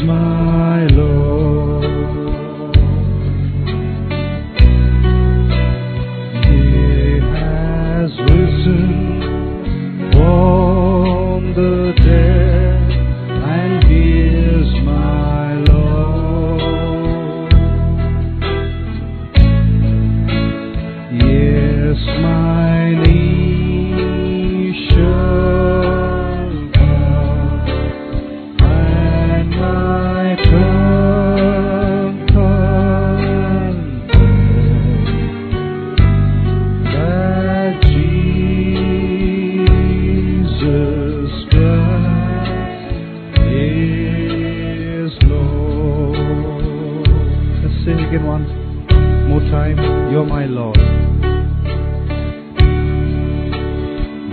my Lord. He has risen from the dead, and He is my Lord. Yes, my knee shall bow, and my tongue confess that Jesus Christ is Lord. Let's sing again one more time. You're my Lord.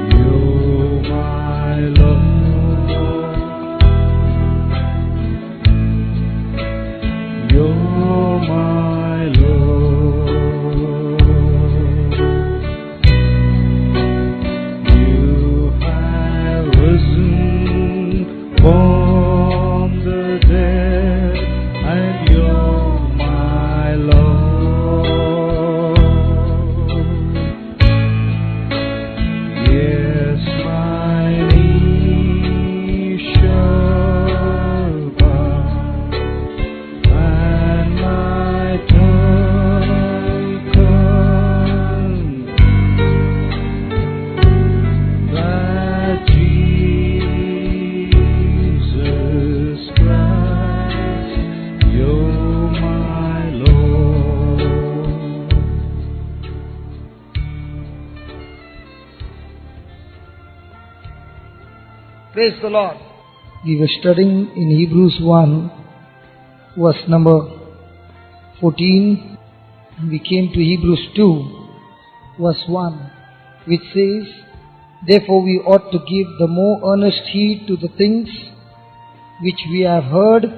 You're my Lord. You're my Lord. You have risen from the dead, and you're my Lord. Yes, my knee shall bow, and my tongue confess that Jesus Christ, you're my Lord. Praise the Lord. We were studying in Hebrews 1, verse number 14. And we came to Hebrews 2, verse 1, which says, "Therefore we ought to give the more earnest heed to the things which we have heard,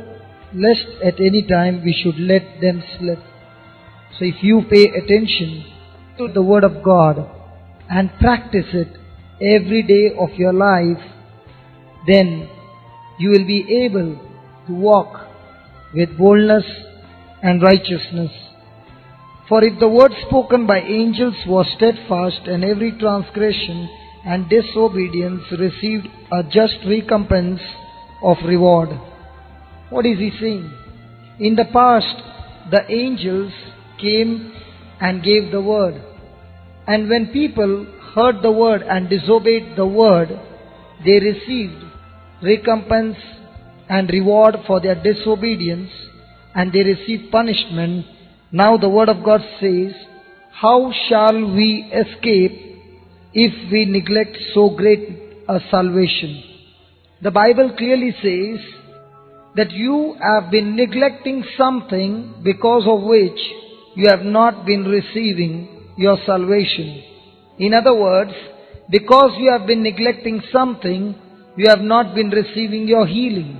lest at any time we should let them slip." So if you pay attention to the Word of God and practice it every day of your life, then you will be able to walk with boldness and righteousness. For if the word spoken by angels was steadfast, and every transgression and disobedience received a just recompense of reward. What is he saying? In the past, the angels came and gave the word. And when people heard the word and disobeyed the word, they received recompense and reward for their disobedience, and they received punishment. Now the word of God says, "How shall we escape if we neglect so great a salvation?" The Bible clearly says that you have been neglecting something because of which you have not been receiving your salvation. In other words, because you have been neglecting something, you have not been receiving your healing.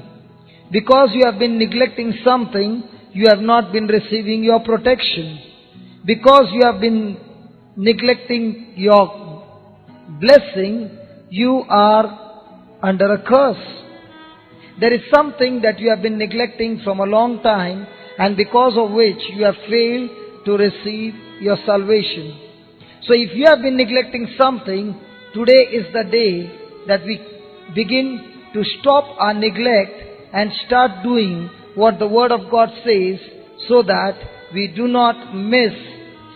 Because you have been neglecting something, you have not been receiving your protection. Because you have been neglecting your blessing, you are under a curse. There is something that you have been neglecting from a long time, and because of which you have failed to receive your salvation. So if you have been neglecting something, today is the day that we begin to stop our neglect and start doing what the Word of God says, so that we do not miss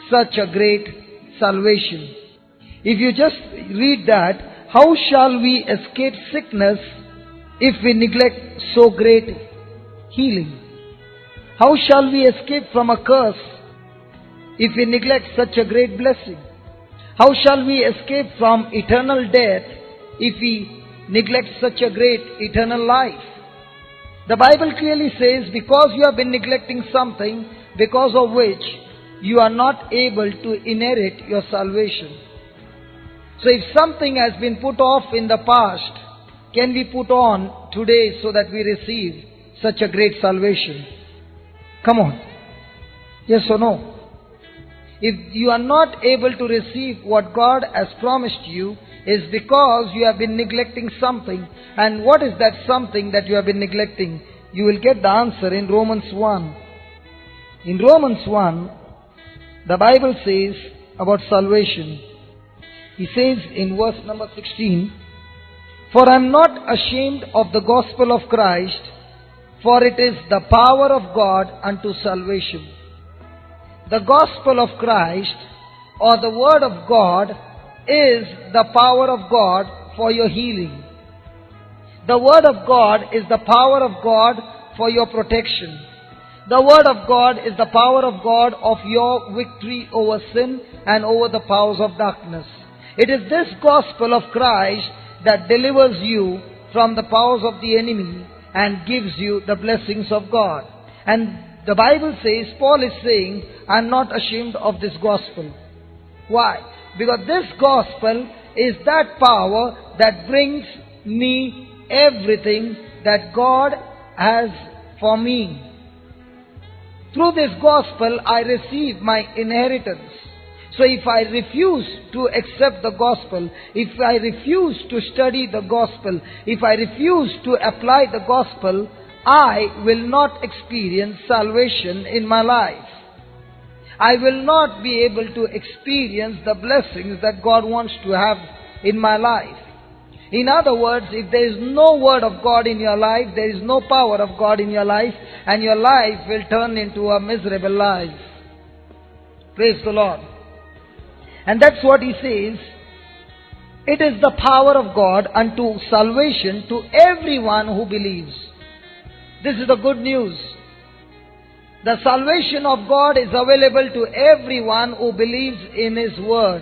such a great salvation. If you just read that, how shall we escape sickness if we neglect so great healing? How shall we escape from a curse if we neglect such a great blessing? How shall we escape from eternal death if we neglect such a great eternal life? The Bible clearly says, because you have been neglecting something, because of which you are not able to inherit your salvation. So if something has been put off in the past, can we put on today so that we receive such a great salvation? Come on. Yes or no? If you are not able to receive what God has promised you, is because you have been neglecting something. And what is that something that you have been neglecting? you will get the answer in Romans 1. In Romans 1, the Bible says about salvation. He says in verse number 16, "For I am not ashamed of the gospel of Christ, for it is the power of God unto salvation." The gospel of Christ, or the word of God, is the power of God for your healing. The word of God is the power of God for your protection. The word of God is the power of God of your victory over sin and over the powers of darkness. It is this gospel of Christ that delivers you from the powers of the enemy and gives you the blessings of God. And the Bible says, Paul is saying, "I am not ashamed of this gospel." Why? Because this gospel is that power that brings me everything that God has for me. Through this gospel, I receive my inheritance. So if I refuse to accept the gospel, if I refuse to study the gospel, if I refuse to apply the gospel, I will not experience salvation in my life. I will not be able to experience the blessings that God wants to have in my life. In other words, if there is no word of God in your life, there is no power of God in your life, and your life will turn into a miserable life. Praise the Lord. And that's what he says. It is the power of God unto salvation to everyone who believes. This is the good news. The salvation of God is available to everyone who believes in His word.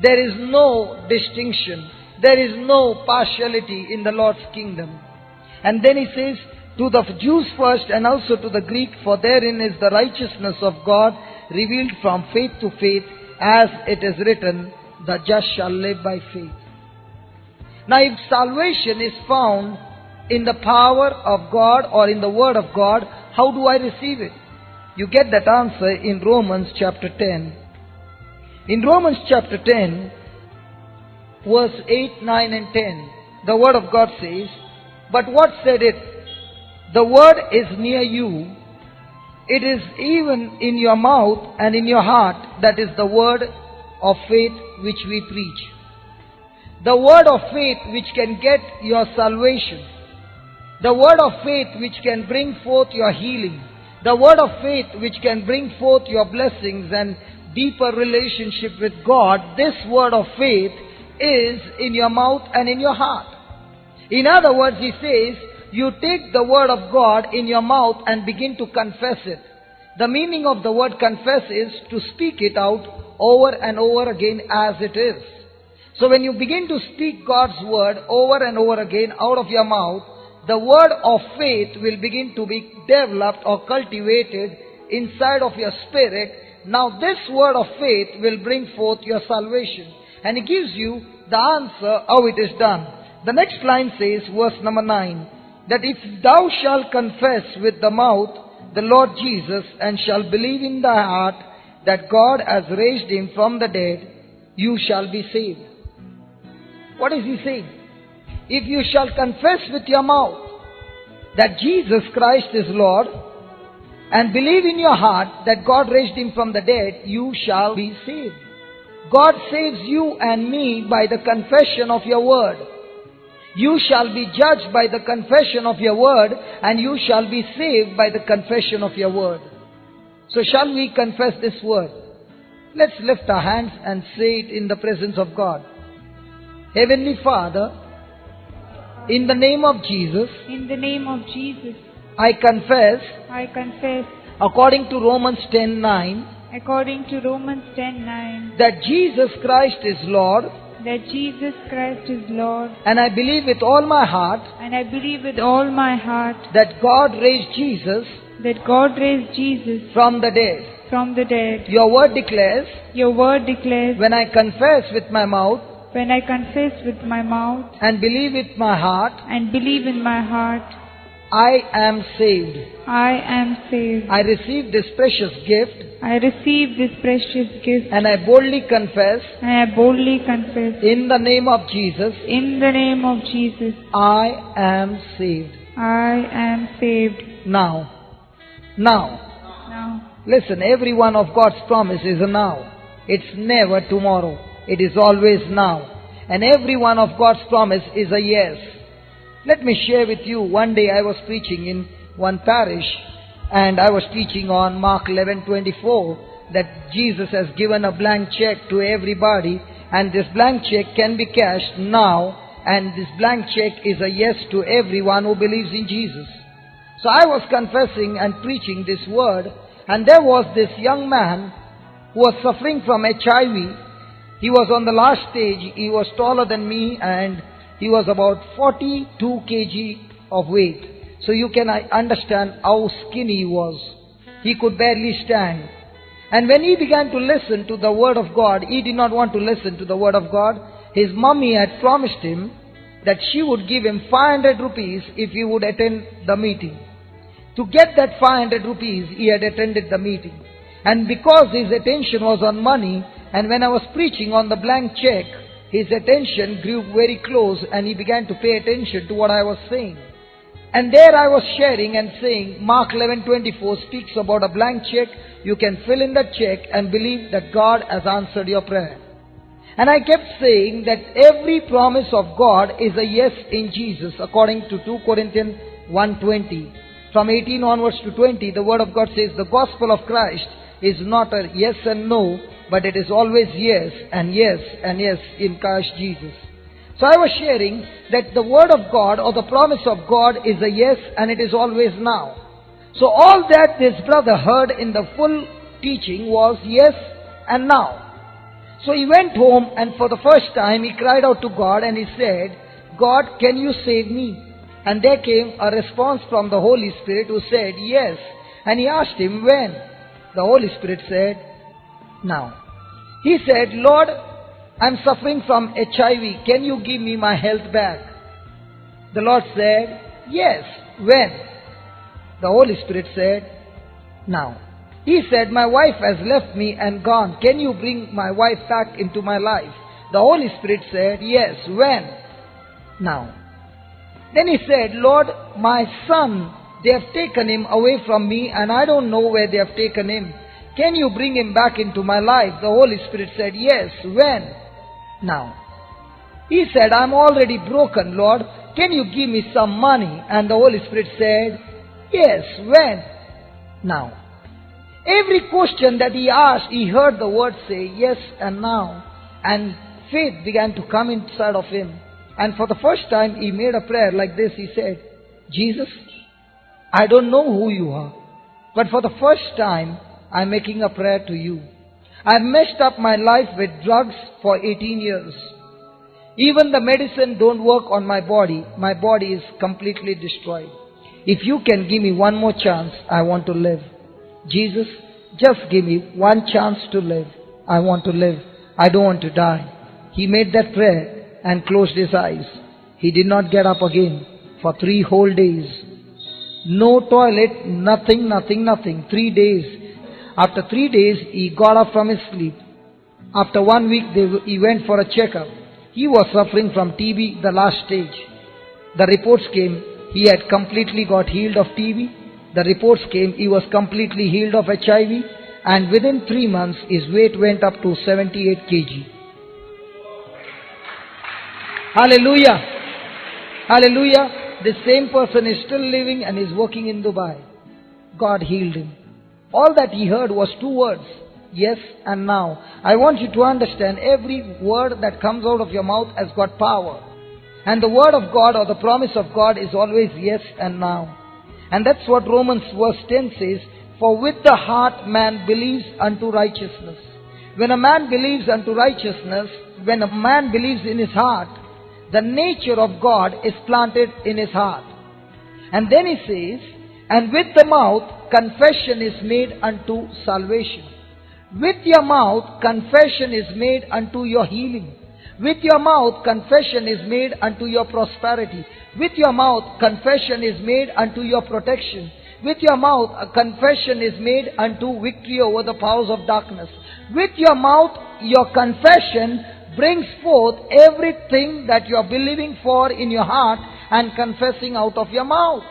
There is no distinction. There is no partiality in the Lord's kingdom. And then he says, "To the Jews first and also to the Greek, for therein is the righteousness of God revealed from faith to faith, as it is written, the just shall live by faith." Now if salvation is found in the power of God or in the word of God, how do I receive it? You get that answer in Romans chapter 10. In Romans chapter 10, verse 8, 9 and 10, the word of God says, "But what said it? The word is near you. It is even in your mouth and in your heart. That is the word of faith which we preach." The word of faith which can get your salvation. The word of faith which can bring forth your healing. The word of faith which can bring forth your blessings and deeper relationship with God. This word of faith is in your mouth and in your heart. In other words, he says, you take the word of God in your mouth and begin to confess it. The meaning of the word confess is to speak it out over and over again as it is. So when you begin to speak God's word over and over again out of your mouth, the word of faith will begin to be developed or cultivated inside of your spirit. Now this word of faith will bring forth your salvation. And it gives you the answer how it is done. The next line says, verse number 9, that if thou shalt confess with the mouth the Lord Jesus and shalt believe in thy heart that God has raised him from the dead, you shall be saved. What is he saying? If you shall confess with your mouth that Jesus Christ is Lord and believe in your heart that God raised him from the dead, you shall be saved. God saves you and me by the confession of your word. You shall be judged by the confession of your word, and you shall be saved by the confession of your word. So shall we confess this word? Let's lift our hands and say it in the presence of God. Heavenly Father, in the name of Jesus, in the name of Jesus, I confess, according to Romans 10:9, according to Romans 10:9, that Jesus Christ is Lord, that Jesus Christ is Lord, and I believe with all my heart, and I believe with all my heart, that God raised Jesus from the dead. Your word declares, when I confess with my mouth, and believe with my heart, I am saved. I receive this precious gift, and I boldly confess, in the name of Jesus, I am saved. I am saved. Now. Now. Listen, every one of God's promise is a now. It's never tomorrow. It is always now. And every one of God's promise is a yes. Let me share with you, one day I was preaching in one parish and I was teaching on Mark 11:24 that Jesus has given a blank check to everybody and this blank check can be cashed now and this blank check is a yes to everyone who believes in Jesus. So I was confessing and preaching this word and there was this young man who was suffering from HIV. He was on the last stage. He was taller than me and he was about 42 kg of weight. So you can understand how skinny he was. He could barely stand. And when he began to listen to the word of God, he did not want to listen to the word of God. His mummy had promised him that she would give him 500 rupees if he would attend the meeting. To get that 500 rupees, he had attended the meeting. And because his attention was on money, and when I was preaching on the blank check, his attention grew very close and he began to pay attention to what I was saying. And there I was sharing and saying, Mark 11:24 speaks about a blank check. You can fill in that check and believe that God has answered your prayer. And I kept saying that every promise of God is a yes in Jesus, according to 2 Corinthians 1:20. From 18 onwards to 20, the word of God says the gospel of Christ is not a yes and no, but it is always yes and yes and yes in Christ Jesus. So I was sharing that the word of God or the promise of God is a yes and it is always now. So all that this brother heard in the full teaching was yes and now. So he went home and for the first time he cried out to God and he said, God, can you save me? And there came a response from the Holy Spirit who said, yes. And he asked him, when? The Holy Spirit said, now. He said, Lord, I'm suffering from HIV. Can you give me my health back? The Lord said, yes. When? The Holy Spirit said, now. He said, my wife has left me and gone. Can you bring my wife back into my life? The Holy Spirit said, yes. When? Now. Then he said, Lord, my son, they have taken him away from me and I don't know where they have taken him. Can you bring him back into my life? The Holy Spirit said, yes. When? Now. He said, I'm already broken, Lord. Can you give me some money? And the Holy Spirit said, yes. When? Now. Every question that he asked, he heard the word say, yes and now. And faith began to come inside of him. And for the first time, he made a prayer like this. He said, Jesus, I don't know who you are, but for the first time, I'm making a prayer to you. I've messed up my life with drugs for 18 years. Even the medicine don't work on my body. My body is completely destroyed. If you can give me one more chance, I want to live. Jesus, just give me one chance to live. I want to live. I don't want to die. He made that prayer and closed his eyes. He did not get up again for 3 whole days. No toilet, nothing. 3 days. After 3 days, he got up from his sleep. After 1 week, he went for a checkup. He was suffering from TB, the last stage. The reports came, he had completely got healed of TB. The reports came, he was completely healed of HIV. And within 3 months, his weight went up to 78 kg. Hallelujah! Hallelujah! The same person is still living and is working in Dubai. God healed him. All that he heard was 2 words, yes and now. I want you to understand every word that comes out of your mouth has got power. And the word of God or the promise of God is always yes and now. And that's what Romans verse 10 says, for with the heart man believes unto righteousness. When a man believes unto righteousness, when a man believes in his heart, the nature of God is planted in his heart. And then he says, and with the mouth confession is made unto salvation. With your mouth confession is made unto your healing. With your mouth confession is made unto your prosperity. With your mouth confession is made unto your protection. With your mouth a confession is made unto victory over the powers of darkness. With your mouth your confession brings forth everything that you are believing for in your heart, and confessing out of your mouth.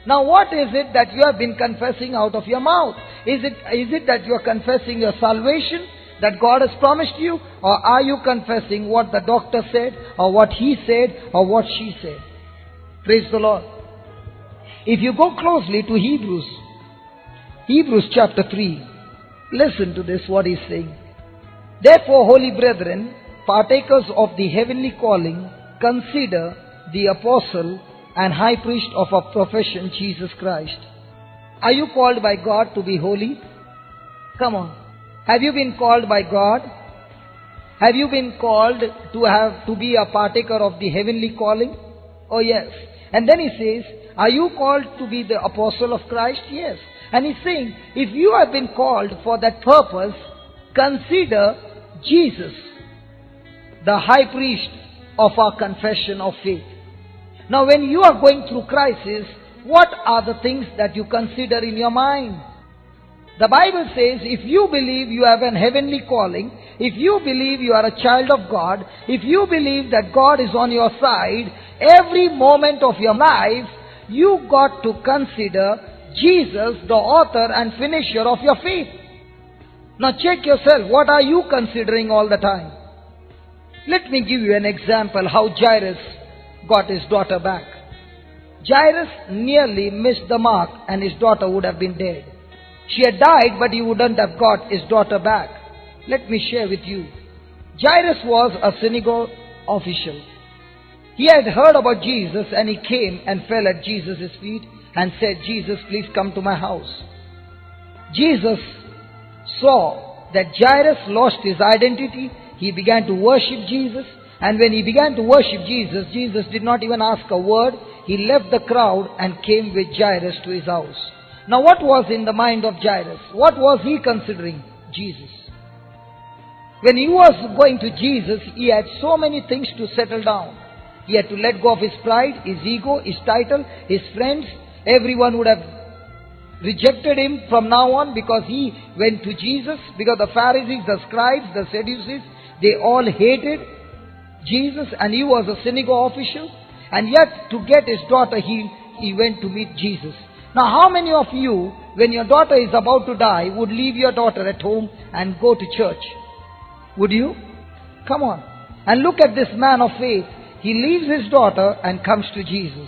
Now what is it that you have been confessing out of your mouth? Is it that you are confessing your salvation that God has promised you? Or are you confessing what the doctor said, or what he said, or what she said? Praise the Lord. If you go closely to Hebrews chapter 3, listen to this, what he's saying. Therefore, holy brethren, partakers of the heavenly calling, consider the apostle and high priest of our profession, Jesus Christ. Are you called by God to be holy? Come on. Have you been called by God? Have you been called to be a partaker of the heavenly calling? Oh yes. And then he says, are you called to be the apostle of Christ? Yes. And he's saying, if you have been called for that purpose, consider Jesus, the high priest of our confession of faith. Now when you are going through crisis, what are the things that you consider in your mind? The Bible says, if you believe you have an heavenly calling, if you believe you are a child of God, if you believe that God is on your side, every moment of your life, you got to consider Jesus, the author and finisher of your faith. Now check yourself, what are you considering all the time? Let me give you an example how Jairus got his daughter back. Jairus nearly missed the mark and his daughter would have been dead. She had died, but he wouldn't have got his daughter back. Let me share with you. Jairus was a synagogue official. He had heard about Jesus and he came and fell at Jesus' feet and said, Jesus, please come to my house. Jesus saw that Jairus lost his identity. He began to worship Jesus. And when he began to worship Jesus, Jesus did not even ask a word. He left the crowd and came with Jairus to his house. Now what was in the mind of Jairus? What was he considering? Jesus. When he was going to Jesus, he had so many things to settle down. He had to let go of his pride, his ego, his title, his friends. Everyone would have rejected him from now on because he went to Jesus. Because the Pharisees, the scribes, the Sadducees, they all hated Jesus, and he was a synagogue official. And yet to get his daughter, he went to meet Jesus. Now how many of you, when your daughter is about to die, would leave your daughter at home and go to church? Would you? Come on. And look at this man of faith. He leaves his daughter and comes to Jesus.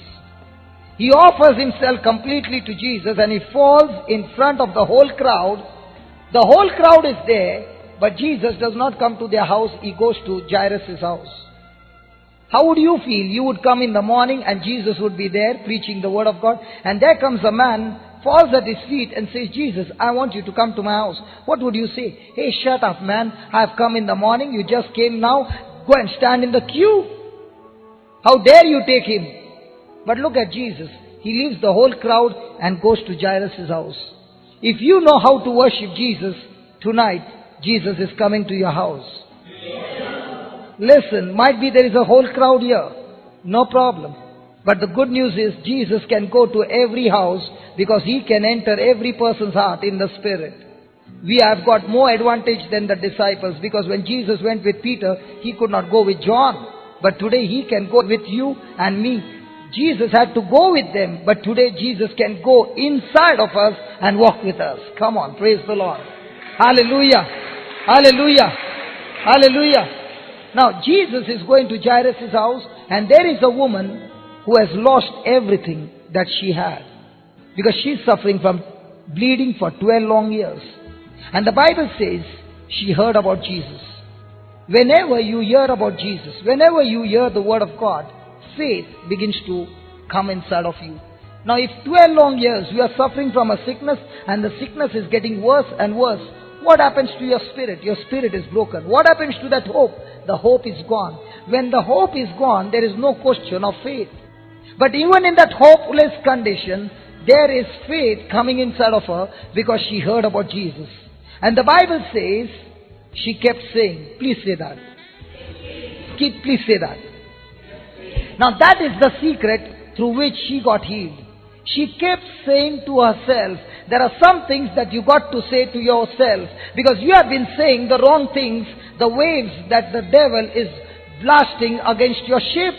He offers himself completely to Jesus and he falls in front of the whole crowd. The whole crowd is there, but Jesus does not come to their house. He goes to Jairus' house. How would you feel? You would come in the morning and Jesus would be there preaching the word of God. And there comes a man, falls at his feet and says, Jesus, I want you to come to my house. What would you say? Hey, shut up, man. I've come in the morning. You just came now. Go and stand in the queue. How dare you take him? But look at Jesus. He leaves the whole crowd and goes to Jairus' house. If you know how to worship Jesus, tonight, Jesus is coming to your house. Listen, might be there is a whole crowd here. No problem. But the good news is Jesus can go to every house because he can enter every person's heart in the Spirit. We have got more advantage than the disciples because when Jesus went with Peter, he could not go with John. But today he can go with you and me. Jesus had to go with them, but today Jesus can go inside of us and walk with us. Come on, praise the Lord. Hallelujah. Hallelujah. Hallelujah. Now Jesus is going to Jairus' house and there is a woman who has lost everything that she had because she's suffering from bleeding for 12 long years. And the Bible says she heard about Jesus. Whenever you hear about Jesus, whenever you hear the word of God, faith begins to come inside of you. Now if 12 long years you are suffering from a sickness and the sickness is getting worse and worse, what happens to your spirit? Your spirit is broken. What happens to that hope? The hope is gone. When the hope is gone, there is no question of faith. But even in that hopeless condition, there is faith coming inside of her because she heard about Jesus. And the Bible says, she kept saying, please say that. Please say that. Now that is the secret through which she got healed. She kept saying to herself, there are some things that you got to say to yourself because you have been saying the wrong things, the waves that the devil is blasting against your ship.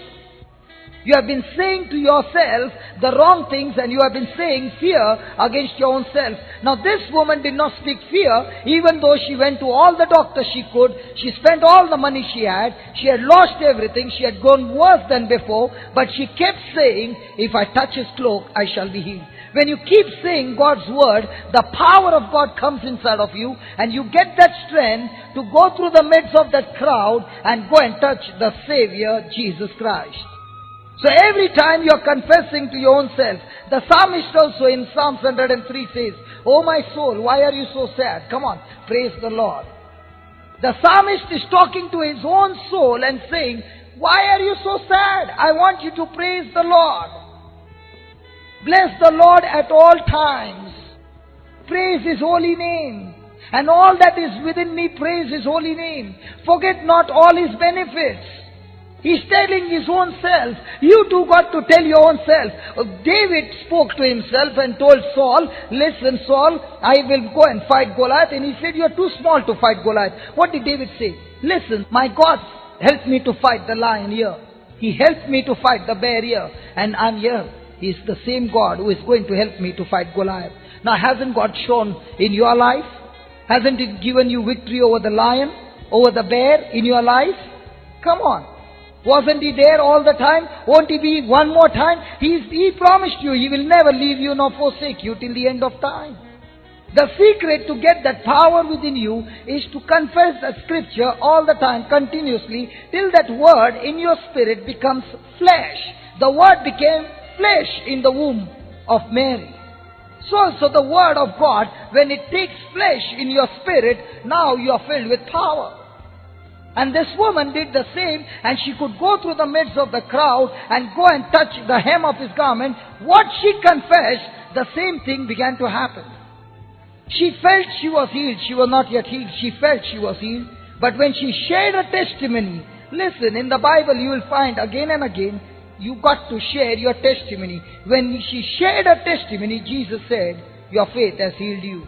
You have been saying to yourself the wrong things, and you have been saying fear against your own self. Now this woman did not speak fear, even though she went to all the doctors she could. She spent all the money she had. She had lost everything. She had gone worse than before. But she kept saying, if I touch his cloak, I shall be healed. When you keep saying God's word, the power of God comes inside of you, and you get that strength to go through the midst of that crowd and go and touch the Savior, Jesus Christ. So every time you are confessing to your own self, the psalmist also in Psalms 103 says, "Oh my soul, why are you so sad?" Come on, praise the Lord. The psalmist is talking to his own soul and saying, "Why are you so sad? I want you to praise the Lord. Bless the Lord at all times. Praise His holy name. And all that is within me, praise His holy name. Forget not all His benefits." He's telling his own self. You too got to tell your own self. David spoke to himself and told Saul, "Listen, Saul, I will go and fight Goliath." And he said, "You are too small to fight Goliath." What did David say? "Listen, my God helped me to fight the lion here. He helped me to fight the bear here. And I'm here." He is the same God who is going to help me to fight Goliath. Now, hasn't God shown in your life? Hasn't it given you victory over the lion, over the bear in your life? Come on. Wasn't He there all the time? Won't He be one more time? He promised you He will never leave you nor forsake you till the end of time. The secret to get that power within you is to confess the scripture all the time, continuously, till that word in your spirit becomes flesh. The word became flesh in the womb of Mary. So the word of God, when it takes flesh in your spirit, now you are filled with power. And this woman did the same, and she could go through the midst of the crowd and go and touch the hem of his garment. What she confessed, the same thing began to happen. She felt she was healed. She was not yet healed. She felt she was healed. But when she shared her testimony, listen, in the Bible you will find again and again, you got to share your testimony. When she shared her testimony, Jesus said, "Your faith has healed you.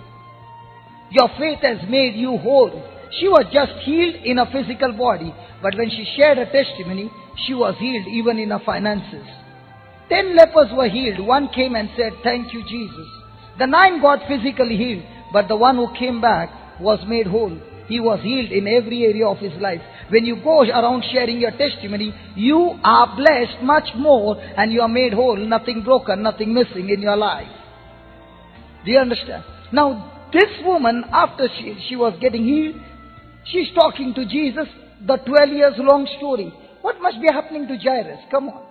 Your faith has made you whole." She was just healed in her physical body. But when she shared her testimony, she was healed even in her finances. 10 lepers were healed. One came and said, "Thank you, Jesus." The 9 got physically healed. But the one who came back was made whole. He was healed in every area of his life. When you go around sharing your testimony, you are blessed much more, and you are made whole. Nothing broken, nothing missing in your life. Do you understand? Now, this woman, after she was getting healed, she's talking to Jesus, the 12 years long story. What must be happening to Jairus? Come on.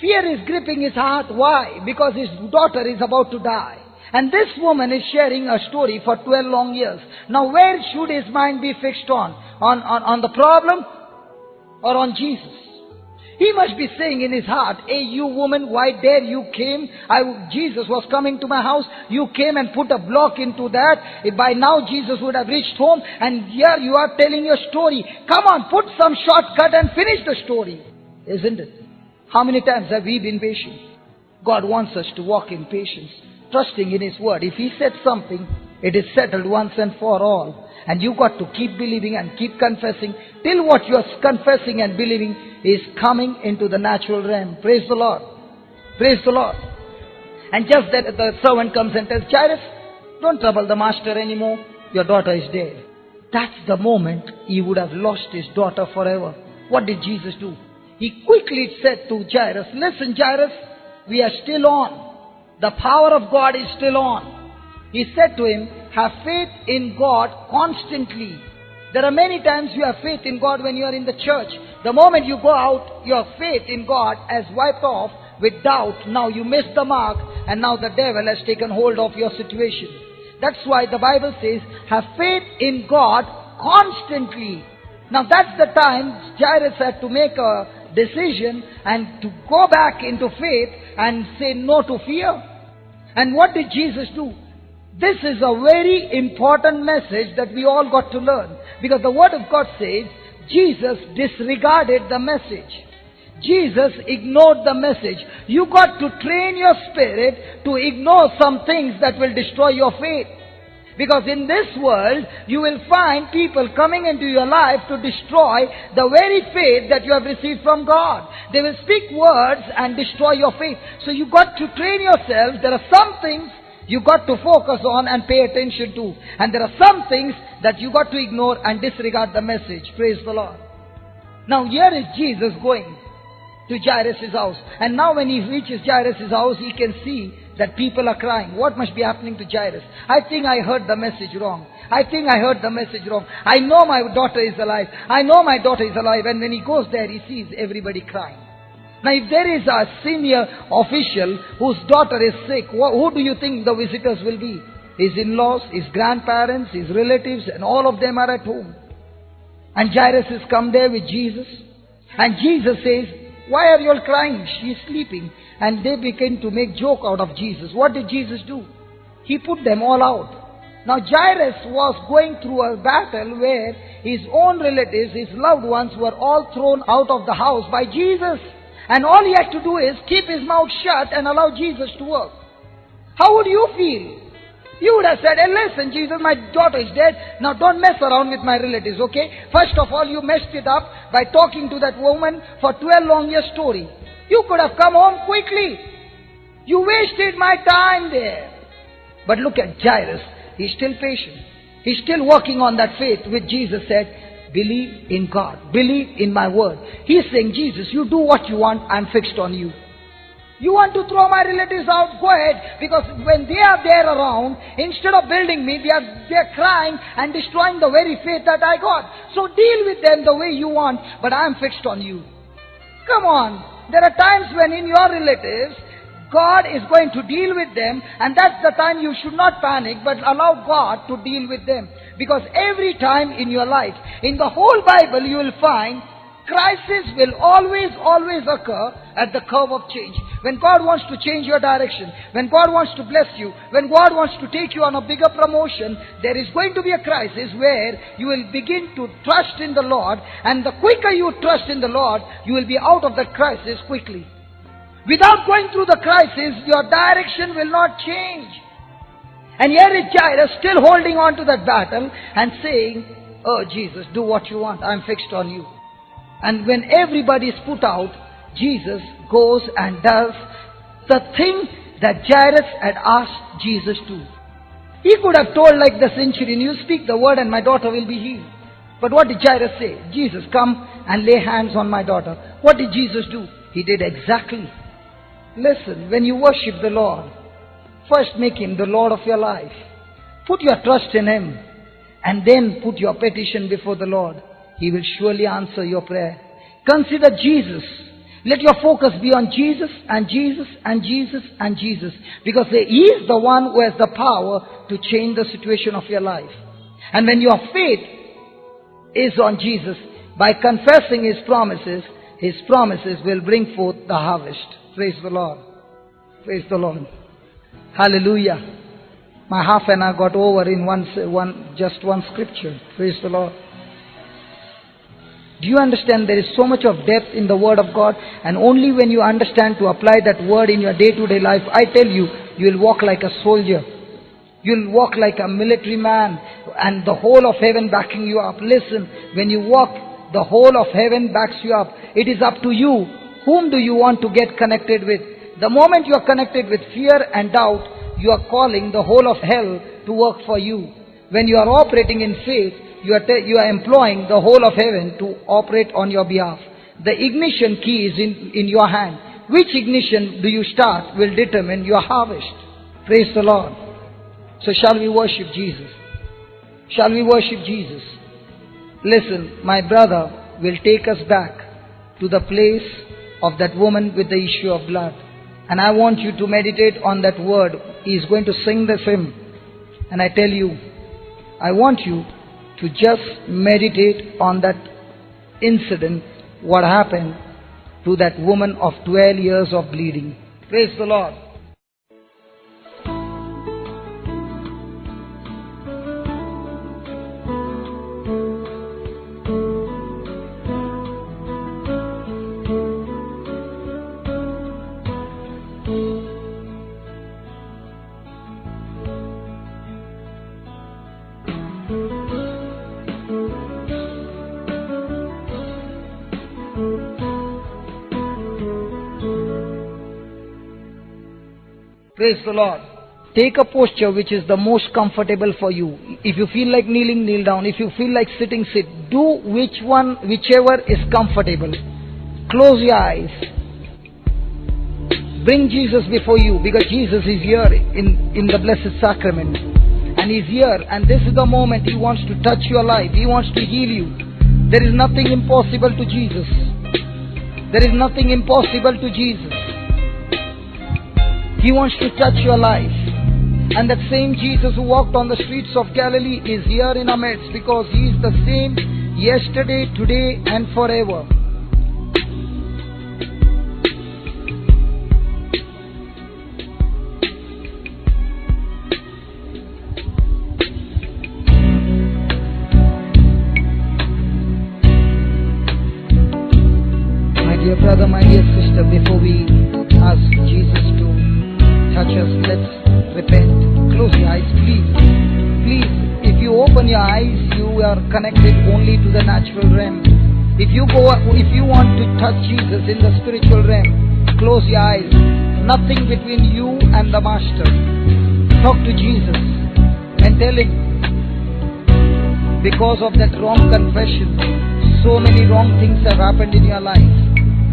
Fear is gripping his heart. Why? Because his daughter is about to die. And this woman is sharing a story for 12 long years. Now where should his mind be fixed on? On the problem or on Jesus? He must be saying in his heart, "Hey, you woman, why dare you came? Jesus was coming to my house. You came and put a block into that. By now Jesus would have reached home, and here you are telling your story. Come on, put some shortcut and finish the story." Isn't it? How many times have we been patient? God wants us to walk in patience, trusting in His word. If He said something, it is settled once and for all. And you got to keep believing and keep confessing till what you are confessing and believing is coming into the natural realm. Praise the Lord. Praise the Lord. And just that the servant comes and tells Jairus, "Don't trouble the master anymore. Your daughter is dead." That's the moment he would have lost his daughter forever. What did Jesus do? He quickly said to Jairus, "Listen, Jairus, we are still on. The power of God is still on." He said to him, "Have faith in God constantly." There are many times you have faith in God when you are in the church. The moment you go out, your faith in God has wiped off with doubt. Now you missed the mark, and now the devil has taken hold of your situation. That's why the Bible says, have faith in God constantly. Now that's the time Jairus had to make a decision and to go back into faith and say no to fear. And what did Jesus do? This is a very important message that we all got to learn. Because the Word of God says, Jesus disregarded the message. Jesus ignored the message. You got to train your spirit to ignore some things that will destroy your faith. Because in this world, you will find people coming into your life to destroy the very faith that you have received from God. They will speak words and destroy your faith. So you got to train yourself. There are some things you got to focus on and pay attention to. And there are some things that you got to ignore and disregard the message. Praise the Lord. Now here is Jesus going to Jairus' house. And now when he reaches Jairus' house, he can see that people are crying. What must be happening to Jairus? I think I heard the message wrong. I think I heard the message wrong. I know my daughter is alive. I know my daughter is alive. And when he goes there, he sees everybody crying. Now if there is a senior official whose daughter is sick, who do you think the visitors will be? His in-laws, his grandparents, his relatives, and all of them are at home. And Jairus has come there with Jesus. And Jesus says, "Why are you all crying? She is sleeping." And they begin to make joke out of Jesus. What did Jesus do? He put them all out. Now Jairus was going through a battle where his own relatives, his loved ones were all thrown out of the house by Jesus. And all he had to do is keep his mouth shut and allow Jesus to work. How would you feel? You would have said, "Hey, listen, Jesus, my daughter is dead. Now don't mess around with my relatives, okay? First of all, you messed it up by talking to that woman for 12 long years story. You could have come home quickly. You wasted my time there." But look at Jairus. He's still patient. He's still working on that faith which Jesus said, "Believe in God. Believe in my word." He's saying, "Jesus, you do what you want. I'm fixed on you. You want to throw my relatives out? Go ahead. Because when they are there around, instead of building me, they are crying and destroying the very faith that I got. So deal with them the way you want, but I'm fixed on you." Come on. There are times when in your relatives, God is going to deal with them, and that's the time you should not panic, but allow God to deal with them. Because every time in your life, in the whole Bible, you will find crisis will always occur at the curve of change. When God wants to change your direction, when God wants to bless you, when God wants to take you on a bigger promotion, there is going to be a crisis where you will begin to trust in the Lord, and the quicker you trust in the Lord, you will be out of that crisis quickly. Without going through the crisis, your direction will not change. And here is Jairus still holding on to that battle and saying, "Oh Jesus, do what you want. I'm fixed on you." And when everybody is put out, Jesus goes and does the thing that Jairus had asked Jesus to. He could have told like the centurion, "You speak the word and my daughter will be healed." But what did Jairus say? "Jesus, come and lay hands on my daughter." What did Jesus do? He did exactly. Listen, when you worship the Lord, first make Him the Lord of your life. Put your trust in Him, and then put your petition before the Lord. He will surely answer your prayer. Consider Jesus. Let your focus be on Jesus and Jesus and Jesus and Jesus. Because He is the one who has the power to change the situation of your life. And when your faith is on Jesus, by confessing His promises will bring forth the harvest. Praise the Lord. Praise the Lord. Hallelujah. My half an hour got over in just one scripture. Praise the Lord. Do you understand there is so much of depth in the Word of God? And only when you understand to apply that Word in your day-to-day life, I tell you, you will walk like a soldier. You will walk like a military man, and the whole of heaven backing you up. Listen, when you walk, the whole of heaven backs you up. It is up to you. Whom do you want to get connected with? The moment you are connected with fear and doubt, you are calling the whole of hell to work for you. When you are operating in faith, you are employing the whole of heaven to operate on your behalf. The ignition key is in your hand. Which ignition do you start will determine your harvest. Praise the Lord. So shall we worship Jesus? Shall we worship Jesus? Listen, my brother will take us back to the place of that woman with the issue of blood. And I want you to meditate on that word. He is going to sing this hymn. And I tell you, I want you to just meditate on that incident, what happened to that woman of 12 years of bleeding. Praise the Lord. Praise the Lord. Take a posture which is the most comfortable for you. If you feel like kneeling, kneel down. If you feel like sitting, sit. Do whichever is comfortable. Close your eyes. Bring Jesus before you, because Jesus is here in the Blessed Sacrament. And He's here, and this is the moment He wants to touch your life. He wants to heal you. There is nothing impossible to Jesus. There is nothing impossible to Jesus. He wants to touch your life. And that same Jesus who walked on the streets of Galilee is here in our midst, because He is the same yesterday, today and forever. My dear brother, my dear sister, before we ask Jesus to touch us, let's repent. Close your eyes, please. Please, if you open your eyes, you are connected only to the natural realm. If you want to touch Jesus in the spiritual realm, close your eyes. Nothing between you and the Master. Talk to Jesus and tell Him, because of that wrong confession, so many wrong things have happened in your life.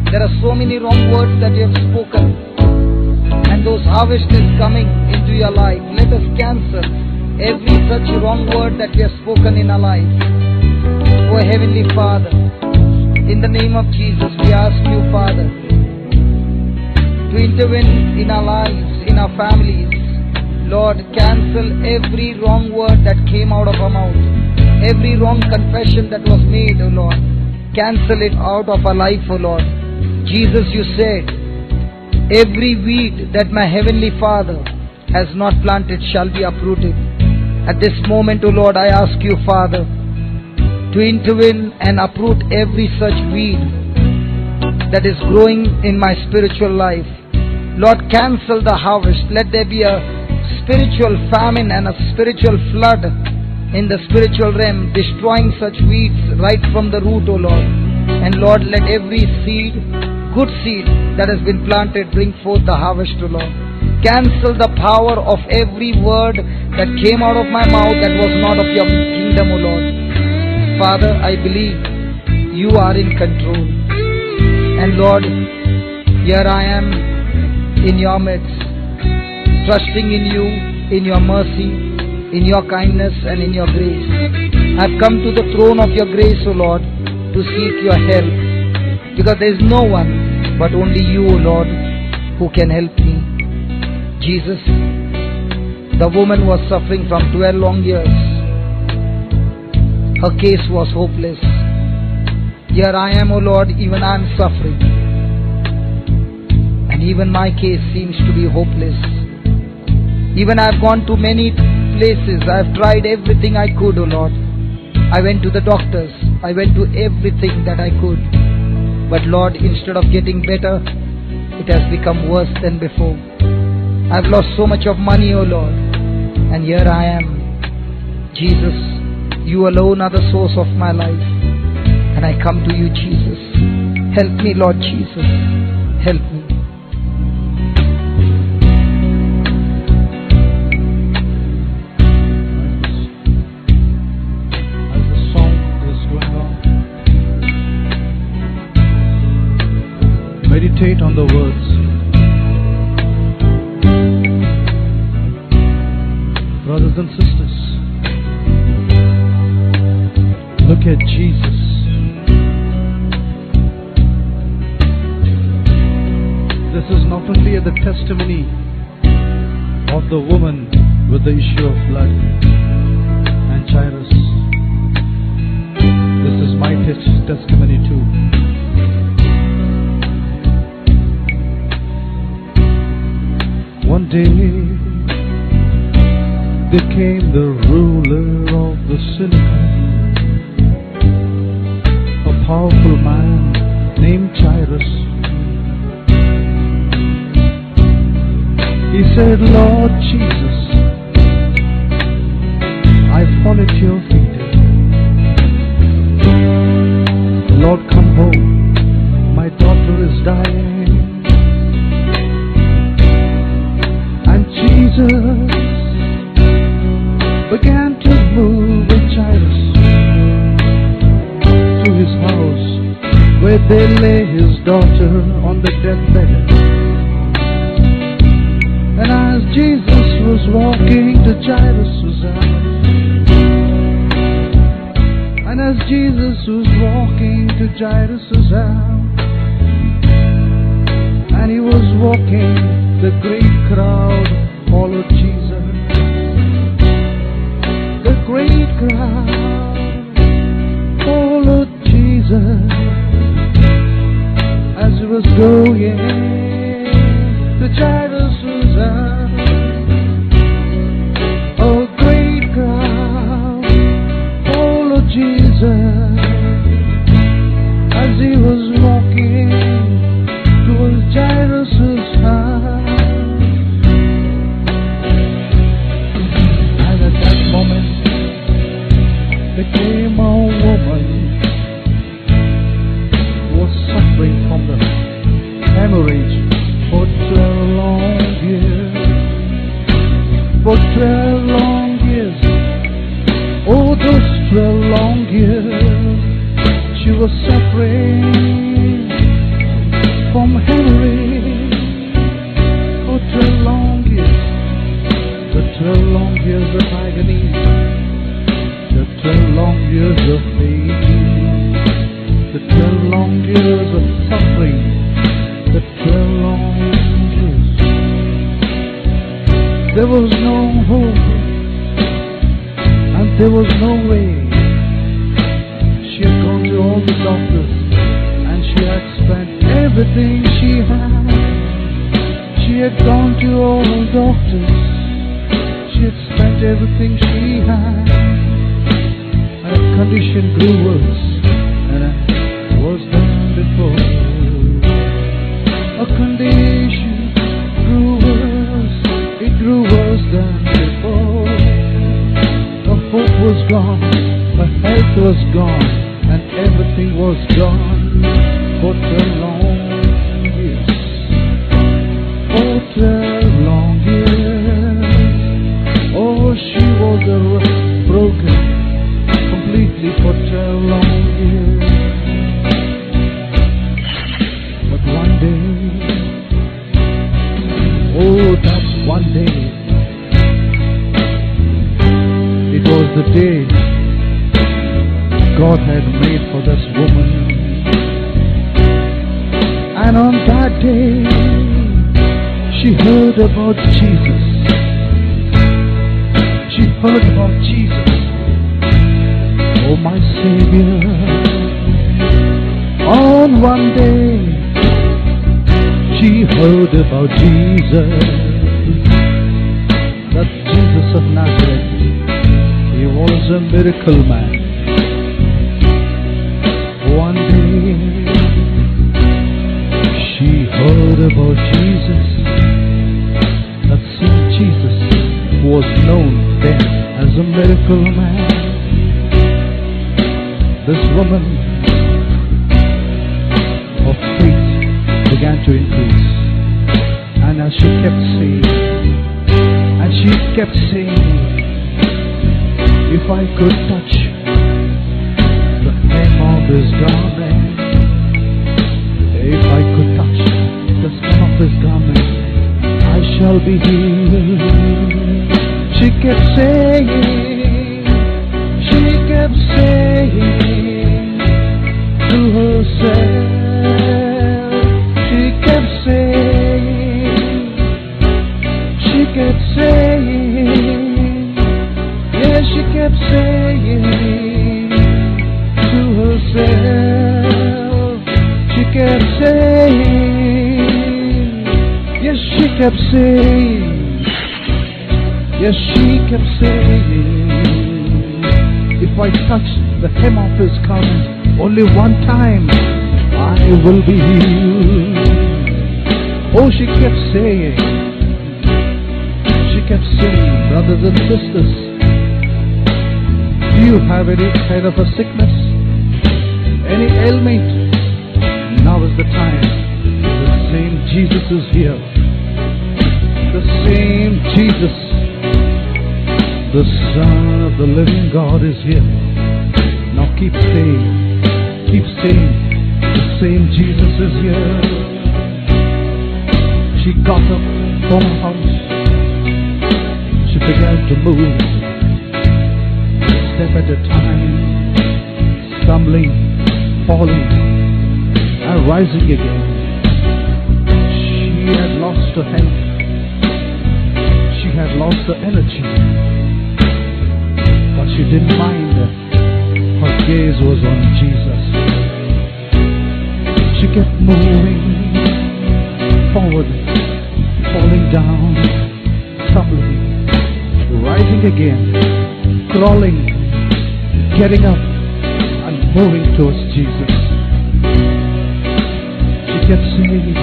There are so many wrong words that you have spoken, and those harvest is coming into your life. Let us cancel every such wrong word that we have spoken in our life. Oh Heavenly Father, in the name of Jesus, we ask you, Father, to intervene in our lives, in our families. Lord, cancel every wrong word that came out of our mouth, every wrong confession that was made, O Lord. Cancel it out of our life, O Lord. Jesus, you said, every weed that my Heavenly Father has not planted shall be uprooted. At this moment, O Lord, I ask you, Father, to intervene and uproot every such weed that is growing in my spiritual life. Lord, cancel the harvest. Let there be a spiritual famine and a spiritual flood in the spiritual realm, destroying such weeds right from the root, O Lord. And Lord, let every seed, good seed that has been planted, bring forth the harvest, O Lord. Cancel the power of every word that came out of my mouth that was not of your kingdom, O Lord. Father, I believe you are in control. And Lord, here I am in your midst, trusting in you, in your mercy, in your kindness and in your grace. I have come to the throne of your grace, O Lord, to seek your help, because there is no one but only you, O Lord, who can help me. Jesus, the woman was suffering from 12 long years. Her case was hopeless. Here I am, O Lord, even I am suffering. And even my case seems to be hopeless. Even I have gone to many places. I have tried everything I could, O Lord. I went to the doctors. I went to everything that I could. But Lord, instead of getting better, it has become worse than before. I have lost so much of money, O Lord. And here I am. Jesus, you alone are the source of my life. And I come to you, Jesus. Help me, Lord Jesus. Help me. Meditate on the words. Brothers and sisters, look at Jesus. This is not only the testimony of the woman with the issue of blood and Jairus. This is my testimony too. One day there came the ruler of the synagogue, a powerful man named Jairus. He said, Lord Jesus, I fall at your feet. Lord, come home. My daughter is dying. And Jesus began to move with Jairus to his house, where they lay his daughter on the deathbed. And as Jesus was walking to Jairus' house, and as Jesus was walking to Jairus' house, and he was walking, the great crowd followed Jesus. The great crowd followed Jesus as he was going to Jairus' house. A great crowd followed Jesus as he was walking towards Jairus' house. And at that moment there came a woman who was suffering from the hemorrhage for 12 long years. For 12 long years. Oh, those 12 long years she was suffering from hemorrhage for 12 long years. The 12 long years of agony, the 12 long years of pain, the 12 long years of suffering, the 12 long years. There was no hope and there was no way. She had gone to all the doctors and she had spent everything she had. She had gone to all the doctors. She had spent everything she had. Her condition grew worse and worse than before. Her condition grew worse. It grew worse than before. Her hope was gone. Her health was gone. And everything was gone for 12 long years. For 12 long years. Oh, she was broken completely for 12 long years. But one day, oh, that one day, it was the day God had made for this woman. And on that day she heard about Jesus. She heard about Jesus, oh my Savior. On one day she heard about Jesus, that Jesus of Nazareth, he was a miracle man. One day she heard about Jesus, that same Jesus who was known then as a miracle man. This woman of faith began to increase, and as she kept saying, if I could touch the hem of his garment, if I could touch the hem of his garment, I shall be healed. She kept saying to herself, she kept saying, yes, she kept saying to herself, she kept saying, yes, she kept saying, if I touch the hem of his garment only one time, I will be healed. Oh, she kept saying, brothers and sisters, do you have any kind of a sickness, any ailment? Now is the time. The same Jesus is here. The same Jesus, the Son of the living God is here. Now keep saying, the same Jesus is here. She got up from her house. She began to move, step at a time, stumbling, falling, and rising again. She had lost her health. She had lost her energy. But she didn't mind. Her gaze was on Jesus. She kept moving forward, falling down, stumbling, rising again, crawling, getting up, and moving towards Jesus. She kept saying,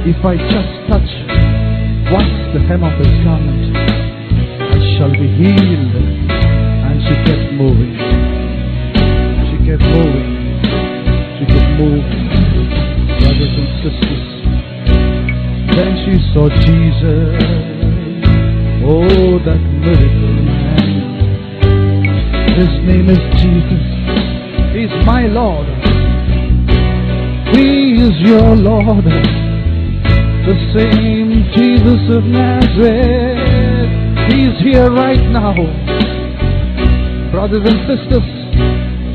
if I just touch once the hem of his garment, I shall be healed. And she kept moving. She kept moving. She could move, brothers and sisters. Then she saw Jesus. Oh, that miracle man. His name is Jesus. He's my Lord. He is your Lord. The same Jesus of Nazareth. He's here right now. Brothers and sisters,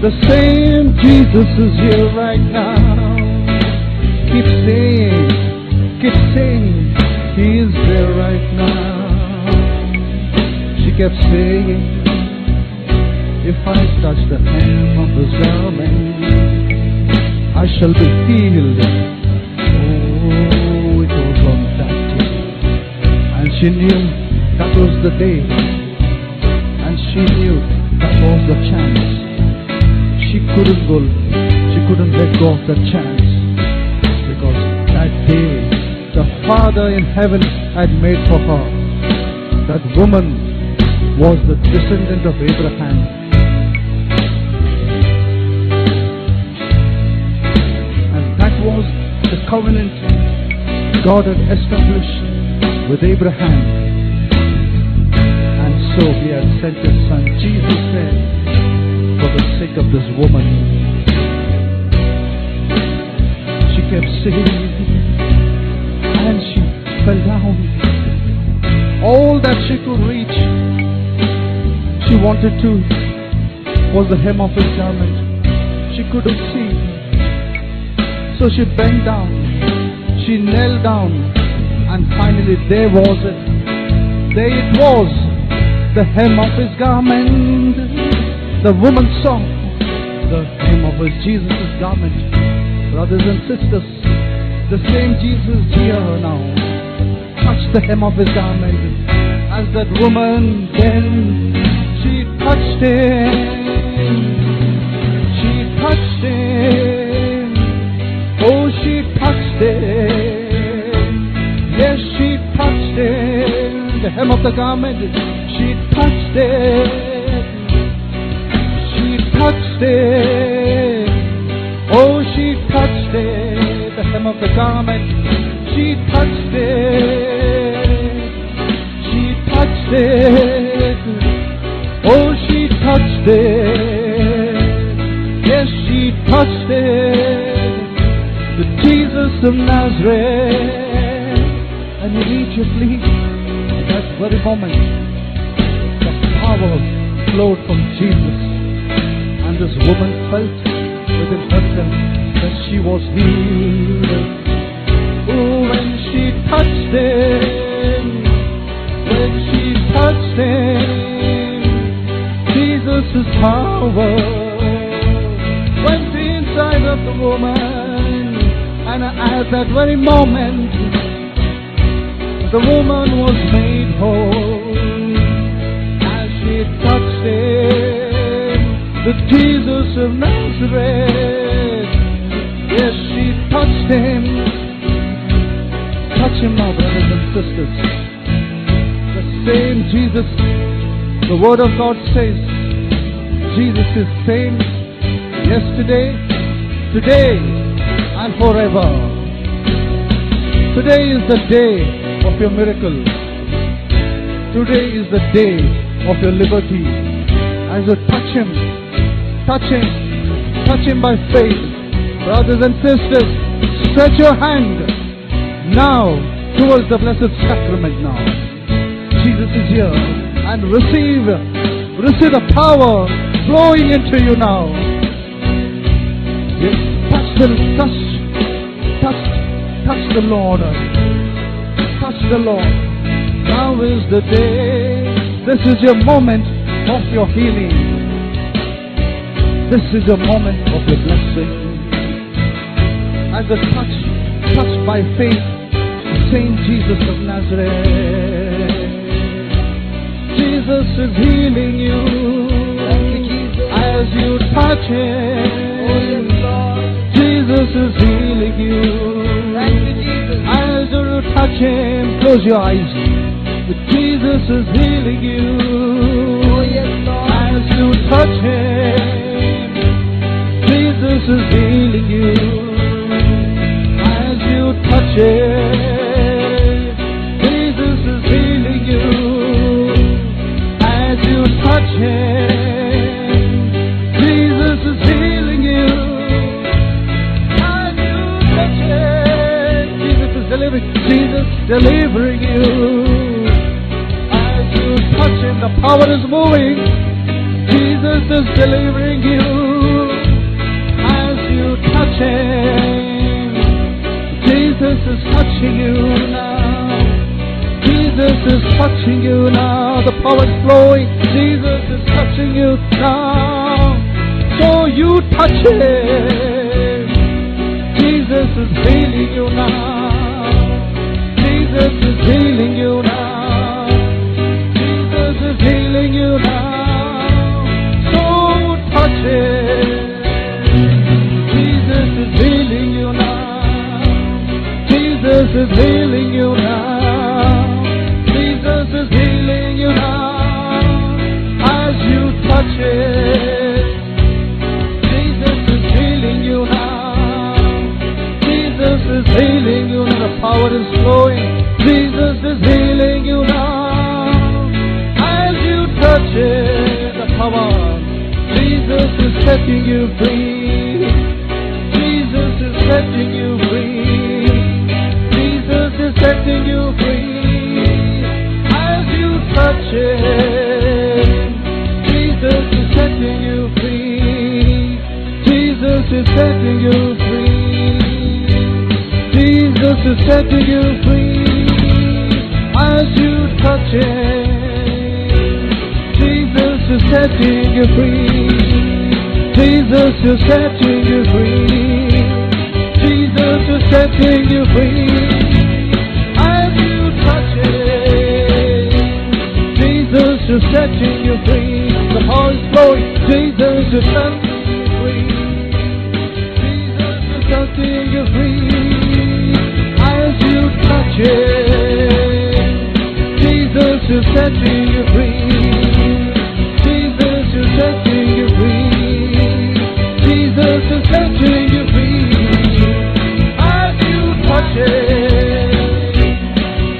the same Jesus is here right now. Keep saying, He is there right now. She kept saying, if I touch the hem of His garment, I shall be healed. Oh, it was on that day. And she knew that was the day. And she knew that was the chance. She couldn't let go of that chance. Because that day, the Father in heaven had made for her. That woman was the descendant of Abraham. And that was the covenant God had established with Abraham. And so He had sent His Son, Jesus said, for the sake of this woman. She kept saying, and she fell down. All that she could reach, she wanted to, was the hem of His garment. She couldn't see. So she bent down, she knelt down, and finally there was it. There it was, the hem of His garment. The woman saw the hem of Jesus' garment. Brothers and sisters, the same Jesus here now touched the hem of His garment. As that woman then, she touched Him. She touched Him. Oh, she touched Him. Yes, she touched Him. The hem of the garment, she touched it. Touched it. Oh, she touched it. The hem of the garment. She touched it. She touched it. Oh, she touched it. Yes, she touched it. The Jesus of Nazareth. And immediately, at that very moment, the power flowed from Jesus. And this woman felt within herself that she was healed. Oh, when she touched Him, when she touched Him, Jesus' power went inside of the woman. And at that very moment, the woman was made whole. As she touched Him, the Jesus of Nazareth. Yes, she touched Him. Touch Him now, brothers and sisters. The same Jesus, the Word of God says, Jesus is same yesterday, today, and forever. Today is the day of your miracle. Today is the day of your liberty. As you touch Him by faith. Brothers and sisters, stretch your hand now towards the blessed sacrament now. Jesus is here, and receive the power flowing into you now. Yes, touch the Lord. Touch the Lord. Now is the day. This is your moment of your healing. This is your moment of your blessing. As a touched by faith, Saint Jesus of Nazareth. Jesus is healing you. As you touch Him, Jesus is healing you. As you touch Him, close your eyes. Jesus is healing you. As you touch Him, Jesus is healing you. As you touch Him, Jesus is healing you. As you touch Him, Jesus is healing you. As you touch Him, Jesus is delivering you. As you touch Him, the power is moving. Jesus is delivering you. As you touch Him, Jesus is touching you now. Jesus is touching you now. The power is flowing. Jesus is touching you now. So you touch Him. Jesus is healing you now. Jesus is healing you now. Jesus is healing you now. So touch Him. Jesus is healing you now. Jesus is healing you now. Jesus is healing you now. As you touch Him, Jesus is healing you now. Jesus is healing you now. The power is flowing. Jesus is healing you now. As you touch Him, the power. Jesus is setting you free. Jesus is setting you free. Jesus is setting you free. As you touch Him, Jesus is setting you free. Jesus is setting you free. Jesus is setting you free. As you touch Him, Jesus is setting you free. Jesus is setting you free. Jesus is setting you free. As you touch Him, Jesus is setting you free. The power is flowing. Jesus is setting you free. Jesus is setting you free. As you touch Him, Jesus is setting you free. Jesus is setting you free. Jesus is setting you free. As you touch Him,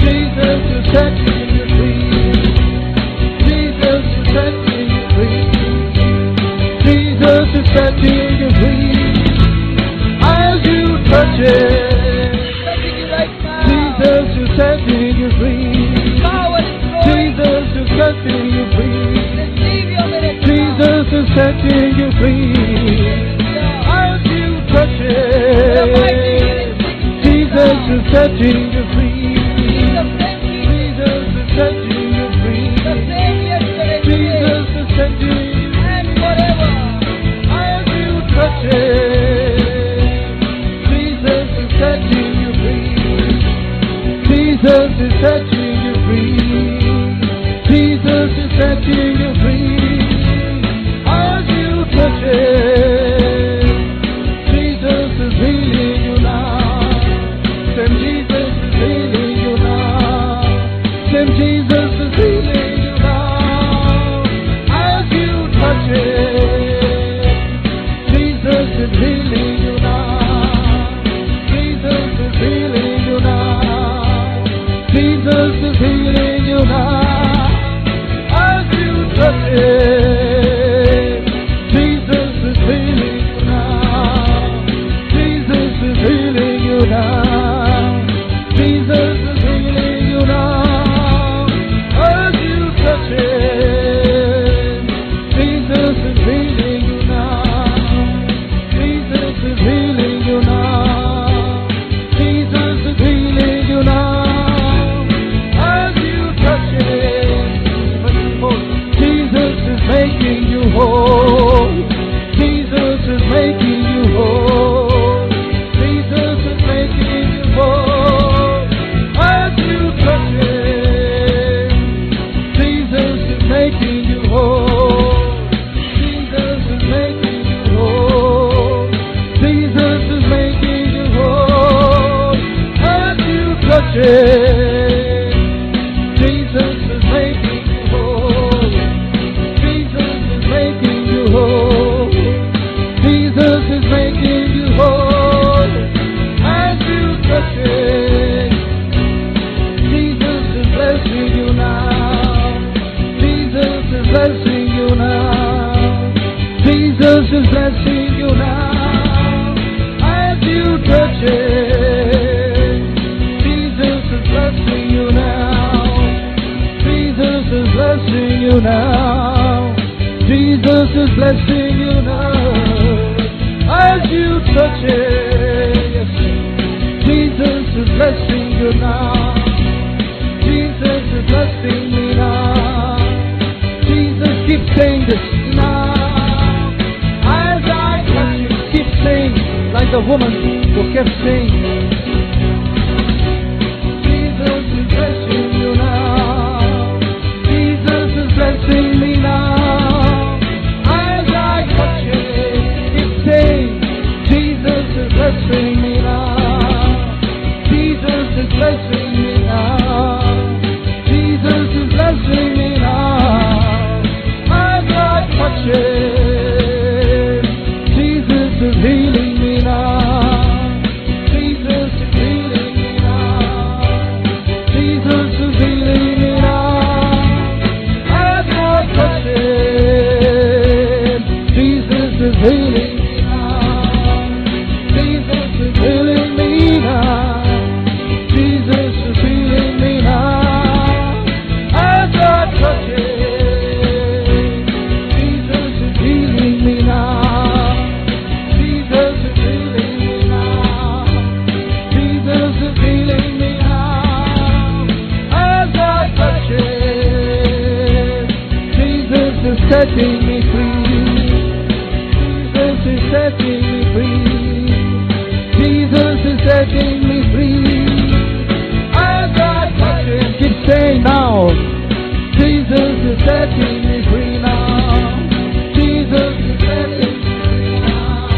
Jesus is setting you free. Jesus is setting you free. Jesus is setting you free. As you touch Him, Jesus is setting you free. Jesus is setting you free. Jesus is setting you free. As you touch Him, Jesus is setting you free. Jesus is setting you free. Jesus is setting you free. As you touch Him, Jesus is setting you free. Jesus is setting you free. Jesus is setting you free. As you touch Him, Jesus is healing you now. Same Jesus is healing you now. Same Jesus is healing you now. As you touch Him, Jesus is healing you now. Jesus is healing you now. Jesus making you whole. Jesus is making you whole. Jesus is making you whole. As you touch it, Jesus is making you whole. Jesus is making you whole. Jesus is making you whole. As you touch it, Jesus is blessing you now. Jesus is blessing you now. Jesus is blessing you now. As you touch it, Jesus is blessing you now. Jesus is blessing you now. Jesus is blessing you now. As you touch it, yes, Jesus is blessing you now. Jesus is blessing me now. Jesus, keep saying this now. As I touch you, keep saying, like the woman who kept saying, Jesus is blessing you now. Jesus is blessing me now. As I touch it, keep saying, Jesus is blessing me now. Jesus is blessing me now. Jesus is blessing me now. As I touch it, Jesus is healing me now. Jesus is healing me now. Jesus is healing me now. As I touch it, Jesus is healing me now. Jesus is healing me now. Jesus is healing me now. As I touch it, Jesus is healing me now. Jesus is healing me now. Jesus is healing me now. As I touch it, Jesus is setting me free. Jesus is setting me free. Jesus is setting me free. As I touch it, keep saying now. Jesus is setting me free now. Jesus is setting me free now.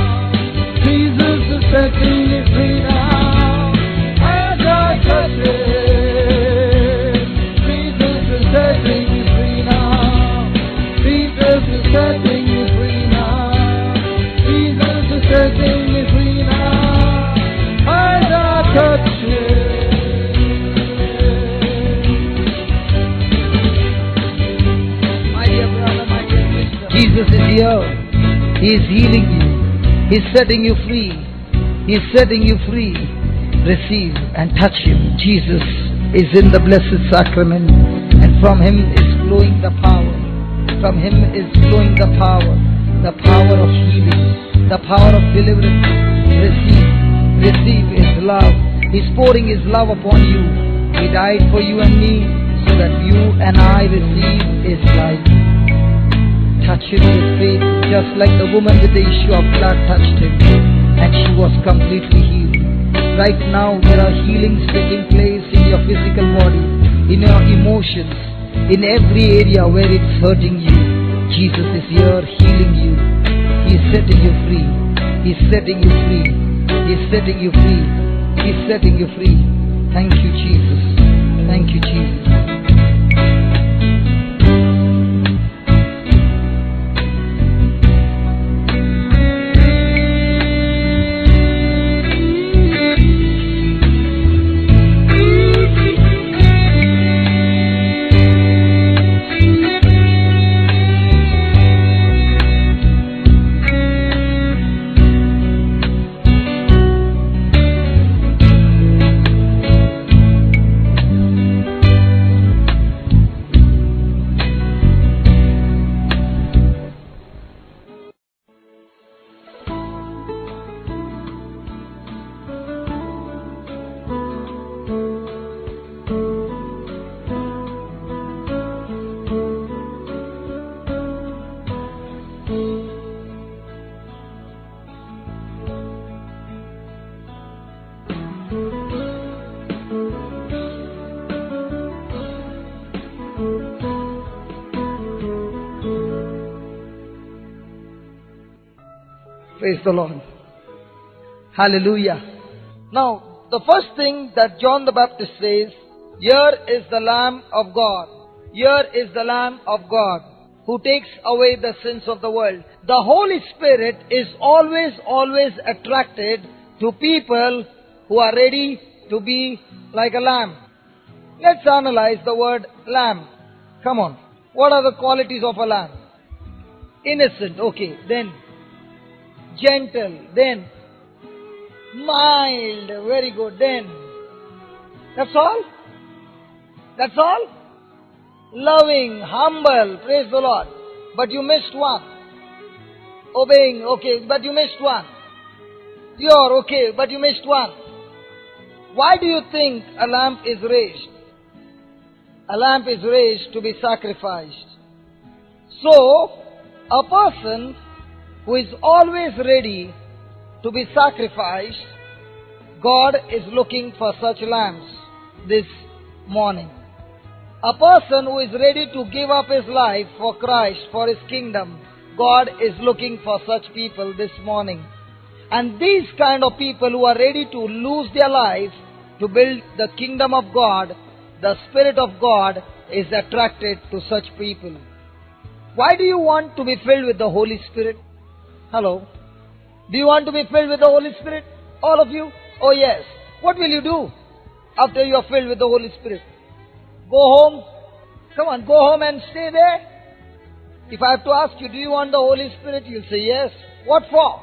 Jesus is setting me free now. As I touch it, Jesus is setting me free now. Jesus is setting me free now. Jesus is setting me free now. As I touch it. My dear brother, my dear sister, Jesus is here. He is healing you. He is setting you free. He is setting you free. Receive and touch Him. Jesus is in the blessed sacrament, and from Him is flowing the power. From Him is flowing the power of healing, the power of deliverance. Receive His love. He's pouring His love upon you. He died for you and me, so that you and I receive His life. Touch Him with faith, just like the woman with the issue of blood touched Him, and she was completely healed. Right now, there are healings taking place in your physical body, in your emotions, in every area where it's hurting you. Jesus is here healing you. He is setting you free. He is setting you free. He is setting you free. He is setting you free. Thank you, Jesus. Thank you, Jesus. Praise the Lord. Hallelujah. Now, the first thing that John the Baptist says, here is the Lamb of God. Here is the Lamb of God who takes away the sins of the world. The Holy Spirit is always attracted to people who are ready to be like a lamb. Let's analyze the word lamb. Come on. What are the qualities of a lamb? Innocent, okay. Then gentle. Then mild. Very good. Then that's all? That's all? Loving, humble. Praise the Lord. But you missed one. Obeying, okay, but you missed one. Pure, okay, but you missed one. Why do you think a lamb is raised? A lamb is raised to be sacrificed. So, a person who is always ready to be sacrificed, God is looking for such lambs this morning. A person who is ready to give up his life for Christ, for His kingdom, God is looking for such people this morning. And these kind of people who are ready to lose their life to build the kingdom of God, the Spirit of God is attracted to such people. Why do you want to be filled with the Holy Spirit? Hello? Do you want to be filled with the Holy Spirit? All of you? Oh yes. What will you do after you are filled with the Holy Spirit? Go home? Come on, go home and stay there. If I have to ask you, do you want the Holy Spirit? You'll say yes. What for?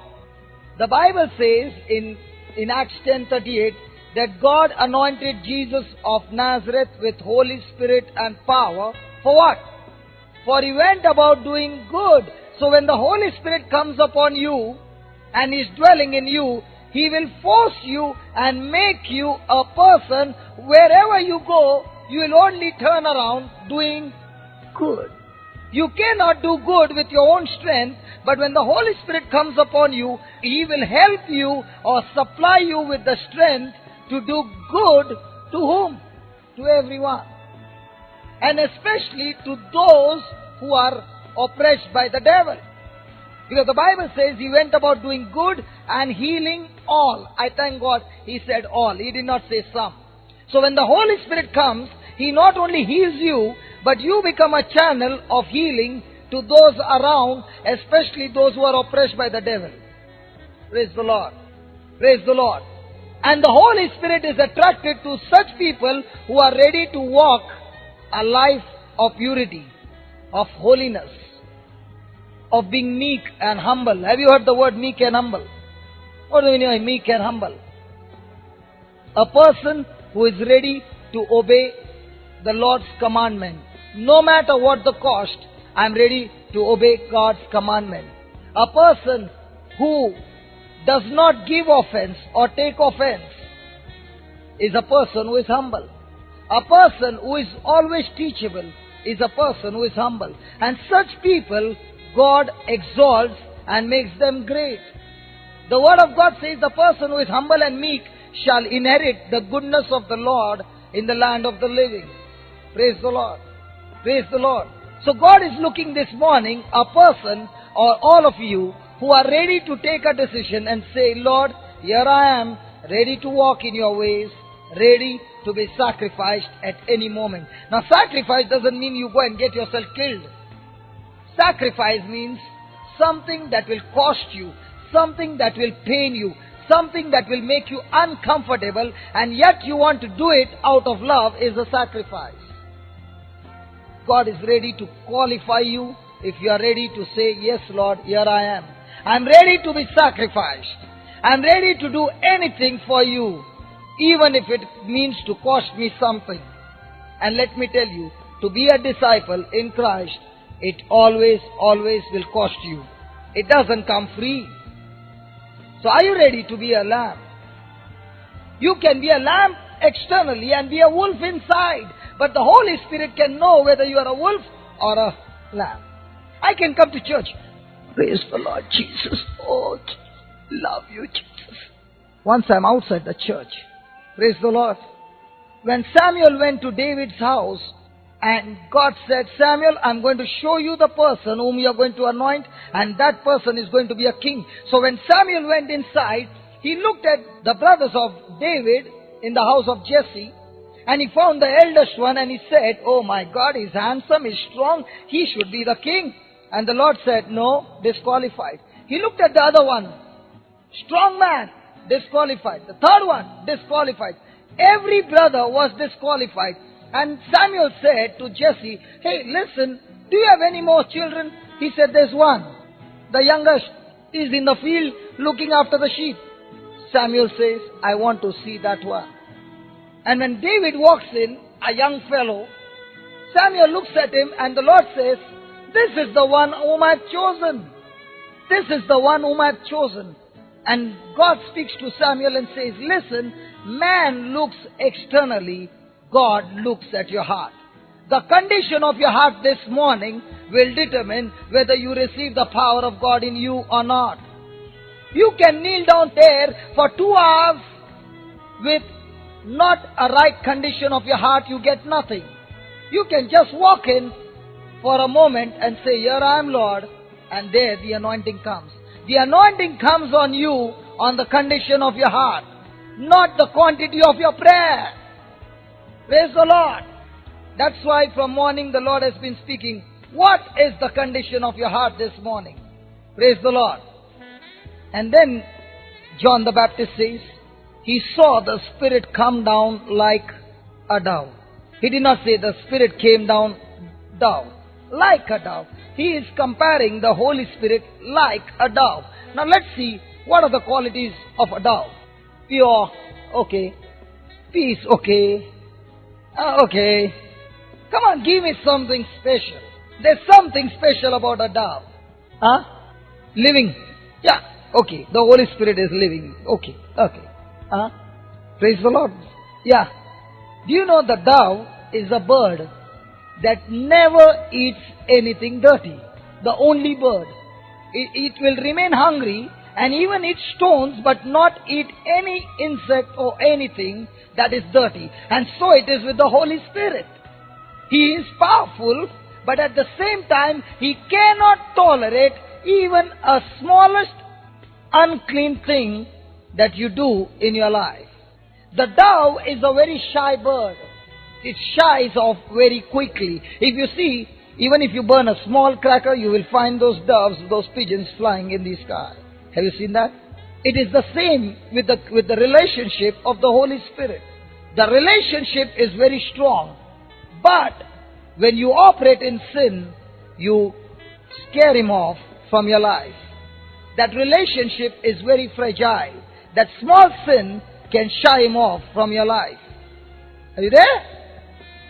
The Bible says in Acts 10:38 that God anointed Jesus of Nazareth with Holy Spirit and power. For what? For He went about doing good. So when the Holy Spirit comes upon you and is dwelling in you, He will force you and make you a person wherever you go, you will only turn around doing good. You cannot do good with your own strength, but when the Holy Spirit comes upon you, He will help you or supply you with the strength to do good to whom? To everyone. And especially to those who are oppressed by the devil. Because the Bible says He went about doing good and healing all. I thank God He said all. He did not say some. So when the Holy Spirit comes, He not only heals you, but you become a channel of healing to those around, especially those who are oppressed by the devil. Praise the Lord. Praise the Lord. And the Holy Spirit is attracted to such people who are ready to walk a life of purity, of holiness, of being meek and humble. Have you heard the word meek and humble? What do you mean meek and humble? A person who is ready to obey the Lord's commandment. No matter what the cost, I am ready to obey God's commandment. A person who does not give offense or take offense is a person who is humble. A person who is always teachable is a person who is humble. And such people, God exalts and makes them great. The Word of God says the person who is humble and meek shall inherit the goodness of the Lord in the land of the living. Praise the Lord. Praise the Lord. So God is looking this morning, a person or all of you who are ready to take a decision and say, Lord, here I am, ready to walk in your ways, ready to be sacrificed at any moment. Now sacrifice doesn't mean you go and get yourself killed. Sacrifice means something that will cost you, something that will pain you, something that will make you uncomfortable, and yet you want to do it out of love is a sacrifice. God is ready to qualify you if you are ready to say, yes Lord, here I am. I am ready to be sacrificed. I am ready to do anything for you, even if it means to cost me something. And let me tell you, to be a disciple in Christ, it always will cost you. It doesn't come free. So are you ready to be a lamb? You can be a lamb externally and be a wolf inside. But the Holy Spirit can know whether you are a wolf or a lamb. I can come to church. Praise the Lord Jesus. Oh, love you Jesus. Once I'm outside the church. Praise the Lord. When Samuel went to David's house And God said, Samuel, I'm going to show you the person whom you are going to anoint, and that person is going to be a king. So when Samuel went inside, he looked at the brothers of David in the house of Jesse, and he found the eldest one, and he said, oh my God, he's handsome, he's strong, he should be the king. And the Lord said, no, disqualified. He looked at the other one, strong man, disqualified. The third one, disqualified. Every brother was disqualified. And Samuel said to Jesse, hey, listen, do you have any more children? He said, there's one. The youngest is in the field looking after the sheep. Samuel says, I want to see that one. And when David walks in, a young fellow, Samuel looks at him and the Lord says, this is the one whom I've chosen. This is the one whom I've chosen. And God speaks to Samuel and says, listen, man looks externally, God looks at your heart. The condition of your heart this morning will determine whether you receive the power of God in you or not. You can kneel down there for 2 hours with not a right condition of your heart, you get nothing. You can just walk in for a moment and say, here I am, Lord, and there the anointing comes. The anointing comes on you on the condition of your heart, not the quantity of your prayer. Praise the Lord. That's why from morning the Lord has been speaking. What is the condition of your heart this morning? Praise the Lord. And then John the Baptist says, he saw the Spirit come down like a dove. He did not say the Spirit came down dove, like a dove. He is comparing the Holy Spirit like a dove. Now let's see, what are the qualities of a dove? Pure, okay. Peace, okay. Okay. Come on, give me something special. There's something special about a dove. Huh? Living. Yeah, okay. The Holy Spirit is living. Okay, okay. Huh? Praise the Lord. Yeah. Do you know the dove is a bird that never eats anything dirty? The only bird. It will remain hungry and even eat stones but not eat any insect or anything that is dirty. And so it is with the Holy Spirit. He is powerful, but at the same time He cannot tolerate even a smallest unclean thing that you do in your life. The dove is a very shy bird. It shies off very quickly. If you see, even if you burn a small cracker, you will find those doves, those pigeons flying in the sky. Have you seen that? It is the same with the relationship of the Holy Spirit. The relationship is very strong. But when you operate in sin, you scare Him off from your life. That relationship is very fragile. That small sin can shy Him off from your life. Are you there?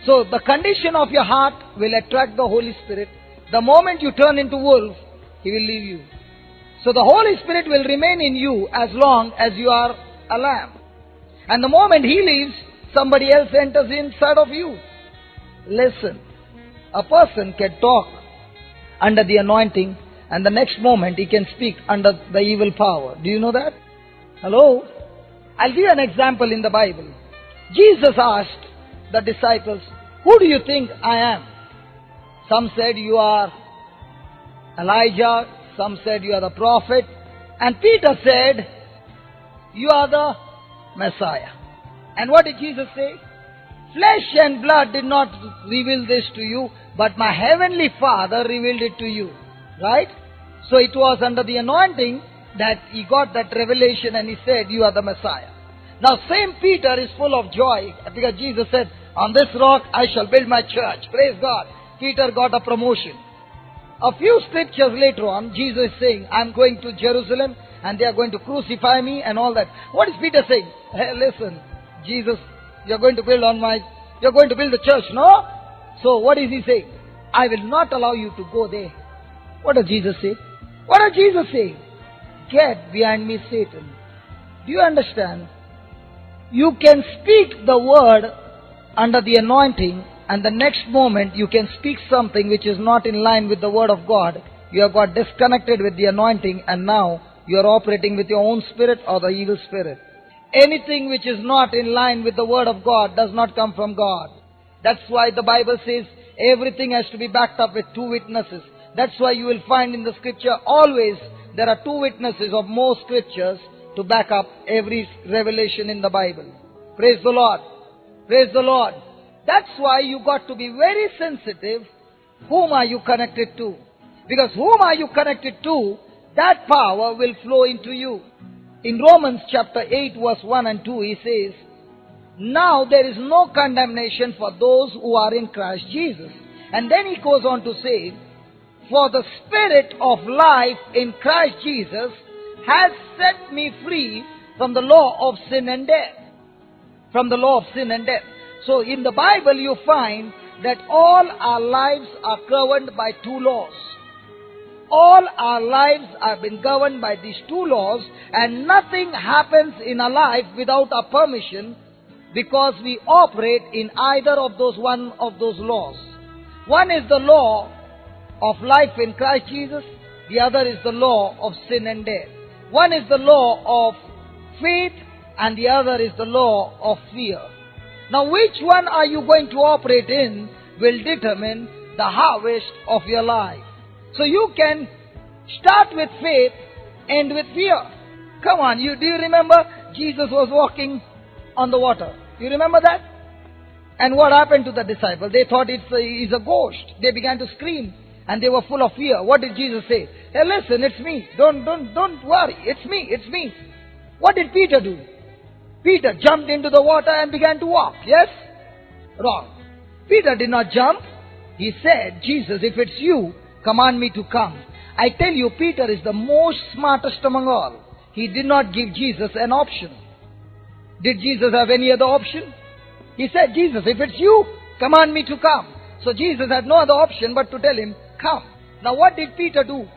So the condition of your heart will attract the Holy Spirit. The moment you turn into wolf, He will leave you. So the Holy Spirit will remain in you as long as you are a lamb. And the moment He leaves, somebody else enters inside of you. Listen, a person can talk under the anointing and the next moment he can speak under the evil power. Do you know that? Hello? I'll give you an example in the Bible. Jesus asked the disciples, who do you think I am? Some said you are Elijah, some said you are the prophet, and Peter said you are the Messiah. And what did Jesus say? Flesh and blood did not reveal this to you, but my heavenly Father revealed it to you. Right? So it was under the anointing that he got that revelation and he said, you are the Messiah. Now same Peter is full of joy because Jesus said, on this rock I shall build my church. Praise God. Peter got a promotion. A few scriptures later on, Jesus is saying, I'm going to Jerusalem and they are going to crucify me and all that. What is Peter saying? Hey, listen, Jesus, you're going to build the church, no? So what is he saying? I will not allow you to go there. What does Jesus say? What does Jesus say? Get behind me, Satan. Do you understand? You can speak the word under the anointing and the next moment you can speak something which is not in line with the word of God. You have got disconnected with the anointing and now you are operating with your own spirit or the evil spirit. Anything which is not in line with the word of God does not come from God. That's why the Bible says, everything has to be backed up with two witnesses. That's why you will find in the scripture always there are two witnesses of most scriptures to back up every revelation in the Bible. Praise the Lord. Praise the Lord. That's why you got to be very sensitive. Whom are you connected to? Because whom are you connected to, that power will flow into you. In Romans chapter 8 verse 1 and 2 he says, now there is no condemnation for those who are in Christ Jesus. And then he goes on to say, for the Spirit of life in Christ Jesus has set me free from the law of sin and death. From the law of sin and death. So in the Bible you find that all our lives are governed by two laws. All our lives have been governed by these two laws, and nothing happens in our life without our permission, because we operate in either of those one of those laws. One is the law of life in Christ Jesus, the other is the law of sin and death. One is the law of faith and the other is the law of fear. Now which one are you going to operate in will determine the harvest of your life. So you can start with faith, end with fear. Come on, do you remember Jesus was walking on the water? You remember that? And what happened to the disciples? They thought he's a ghost. They began to scream and they were full of fear. What did Jesus say? Hey, listen, it's me. Don't worry. It's me. What did Peter do? Peter jumped into the water and began to walk. Yes? Wrong. Peter did not jump. He said, Jesus, if it's you, command me to come. I tell you, Peter is the most smartest among all. He did not give Jesus an option. Did Jesus have any other option? He said, Jesus, if it's you, command me to come. So Jesus had no other option but to tell him, come. Now what did Peter do?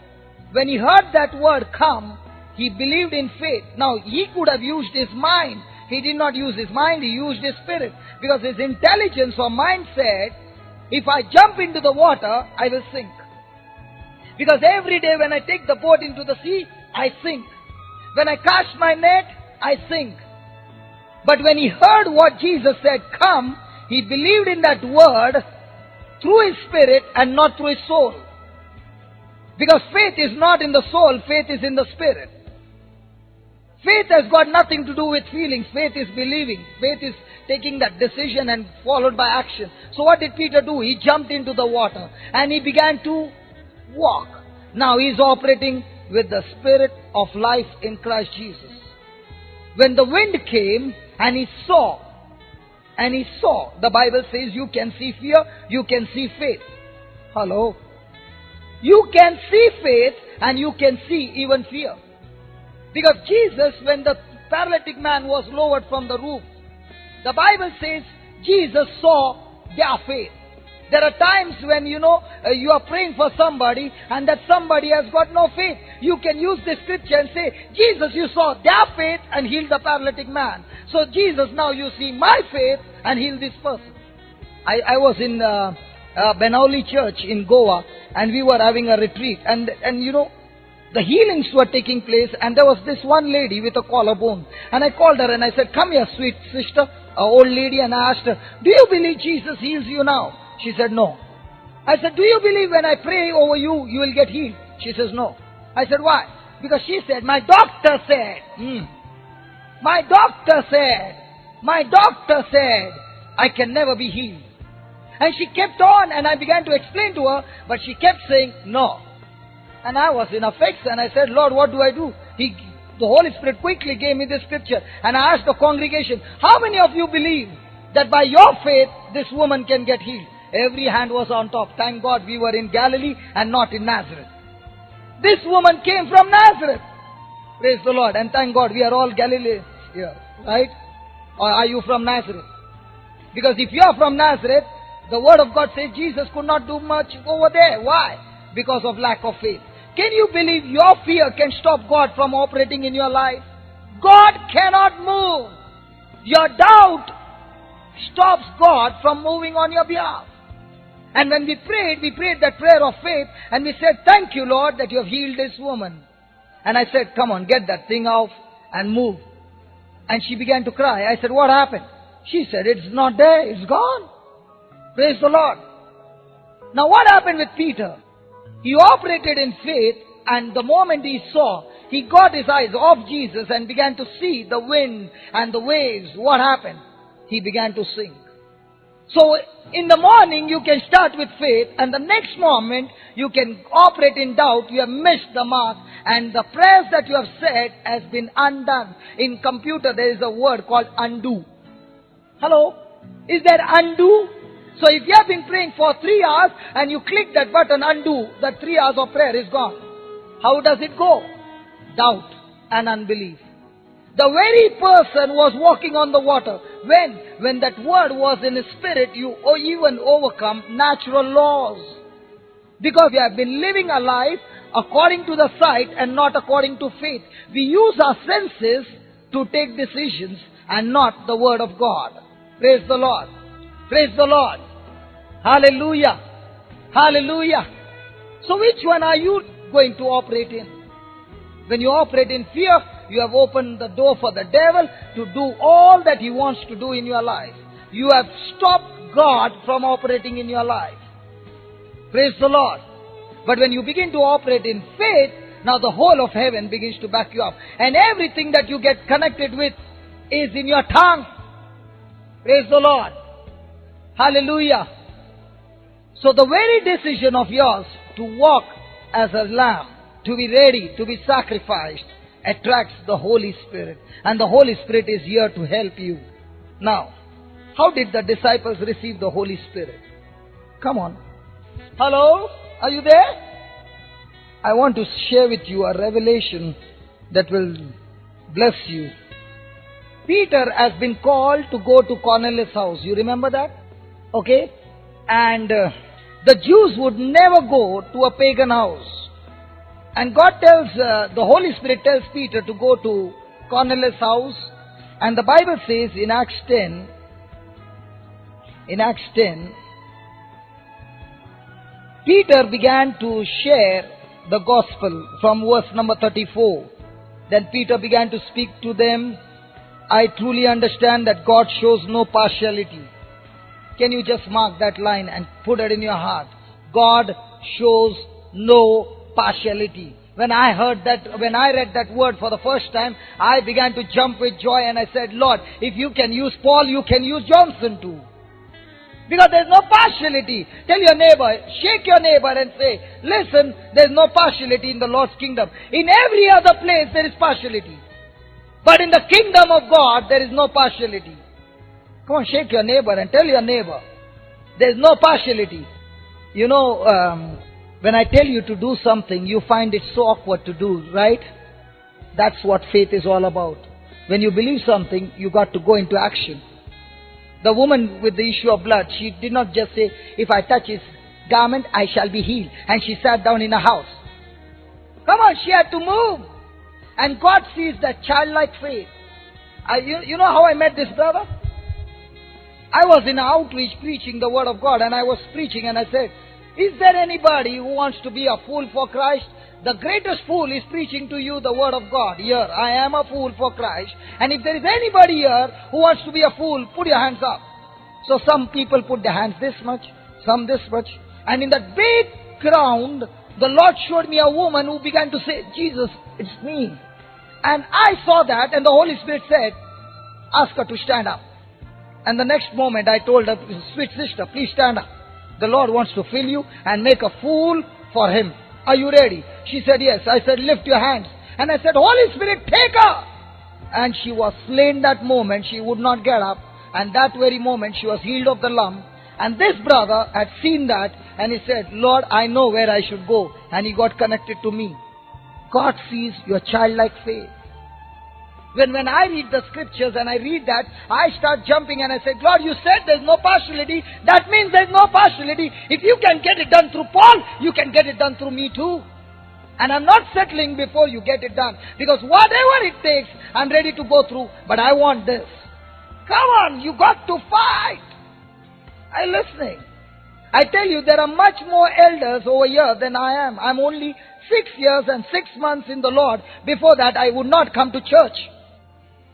When he heard that word, come, he believed in faith. Now he could have used his mind. He did not use his mind, he used his spirit. Because his intelligence or mind said, if I jump into the water, I will sink. Because every day when I take the boat into the sea, I sink. When I cast my net, I sink. But when he heard what Jesus said, come, he believed in that word through his spirit and not through his soul. Because faith is not in the soul, faith is in the spirit. Faith has got nothing to do with feelings. Faith is believing. Faith is taking that decision and followed by action. So what did Peter do? He jumped into the water and he began to walk. Now he is operating with the Spirit of life in Christ Jesus. When the wind came and he saw, the Bible says you can see fear, you can see faith. Hello? You can see faith and you can see even fear. Because Jesus, when the paralytic man was lowered from the roof, the Bible says Jesus saw their faith. There are times when you are praying for somebody and that somebody has got no faith. You can use this scripture and say, Jesus, you saw their faith and healed the paralytic man. So Jesus, now you see my faith and heal this person. I was in Benauli Church in Goa and we were having a retreat and the healings were taking place and there was this one lady with a collarbone. And I called her and I said, come here, sweet sister, an old lady, and I asked her, do you believe Jesus heals you now? She said, no. I said, do you believe when I pray over you, you will get healed? She says, no. I said, why? Because she said, my doctor said, my doctor said, I can never be healed. And she kept on and I began to explain to her, but she kept saying, no. And I was in a fix and I said, Lord, what do I do? The Holy Spirit quickly gave me this scripture and I asked the congregation, how many of you believe that by your faith this woman can get healed? Every hand was on top. Thank God we were in Galilee and not in Nazareth. This woman came from Nazareth. Praise the Lord. And thank God we are all Galileans here, right? Or are you from Nazareth? Because if you are from Nazareth, the word of God says Jesus could not do much over there. Why? Because of lack of faith. Can you believe your fear can stop God from operating in your life? God cannot move. Your doubt stops God from moving on your behalf. And when we prayed that prayer of faith and we said, thank you, Lord, that you have healed this woman. And I said, come on, get that thing off and move. And she began to cry. I said, what happened? She said, it's not there, it's gone. Praise the Lord. Now what happened with Peter? He operated in faith, and the moment he saw, he got his eyes off Jesus and began to see the wind and the waves. What happened? He began to sink. So in the morning you can start with faith, and the next moment you can operate in doubt. You have missed the mark, and the prayers that you have said has been undone. In computer there is a word called undo. Hello? Is there undo? So if you have been praying for 3 hours and you click that button undo, that 3 hours of prayer is gone. How does it go? Doubt and unbelief. The very person was walking on the water. When that word was in his spirit, you even overcome natural laws. Because we have been living a life according to the sight and not according to faith. We use our senses to take decisions and not the word of God. Praise the Lord. Praise the Lord. Hallelujah. Hallelujah. So which one are you going to operate in? When you operate in fear, you have opened the door for the devil to do all that he wants to do in your life. You have stopped God from operating in your life. Praise the Lord. But when you begin to operate in faith, now the whole of heaven begins to back you up. And everything that you get connected with is in your tongue. Praise the Lord. Hallelujah. So the very decision of yours to walk as a lamb, to be ready, to be sacrificed, attracts the Holy Spirit. And the Holy Spirit is here to help you. Now, how did the disciples receive the Holy Spirit? Come on. Hello? Are you there? I want to share with you a revelation that will bless you. Peter has been called to go to Cornelius' house. You remember that? Okay? And the Jews would never go to a pagan house. And God tells, the Holy Spirit tells Peter to go to Cornelius' house. And the Bible says in Acts 10, Peter began to share the gospel from verse number 34. Then Peter began to speak to them. I truly understand that God shows no partiality. Can you just mark that line and put it in your heart? God shows no partiality. When I read that word for the first time, I began to jump with joy and I said, Lord, if you can use Paul, you can use Johnson too. Because there's no partiality. Tell your neighbor, shake your neighbor and say, listen, there's no partiality in the Lord's kingdom. In every other place there is partiality. But in the kingdom of God, there is no partiality. Come on, shake your neighbor and tell your neighbor, there's no partiality. You know, when I tell you to do something, you find it so awkward to do, right? That's what faith is all about. When you believe something, you got to go into action. The woman with the issue of blood, she did not just say, if I touch his garment, I shall be healed. And she sat down in a house. Come on, she had to move. And God sees that childlike faith. You know how I met this brother? I was in an outreach preaching the word of God, and I was preaching and I said, is there anybody who wants to be a fool for Christ? The greatest fool is preaching to you the word of God. Here, I am a fool for Christ. And if there is anybody here who wants to be a fool, put your hands up. So some people put their hands this much, some this much. And in that big crowd, the Lord showed me a woman who began to say, Jesus, it's me. And I saw that, and the Holy Spirit said, ask her to stand up. And the next moment I told her, sweet sister, please stand up. The Lord wants to fill you and make a fool for Him. Are you ready? She said, yes. I said, lift your hands. And I said, Holy Spirit, take her. And she was slain that moment. She would not get up. And that very moment, she was healed of the lump. And this brother had seen that. And he said, Lord, I know where I should go. And he got connected to me. God sees your childlike faith. When I read the scriptures and I read that, I start jumping and I say, Lord, you said there's no partiality. That means there's no partiality. If you can get it done through Paul, you can get it done through me too. And I'm not settling before you get it done. Because whatever it takes, I'm ready to go through. But I want this. Come on, you got to fight. Are you listening? I tell you, there are much more elders over here than I am. I'm only 6 years and 6 months in the Lord. Before that, I would not come to church.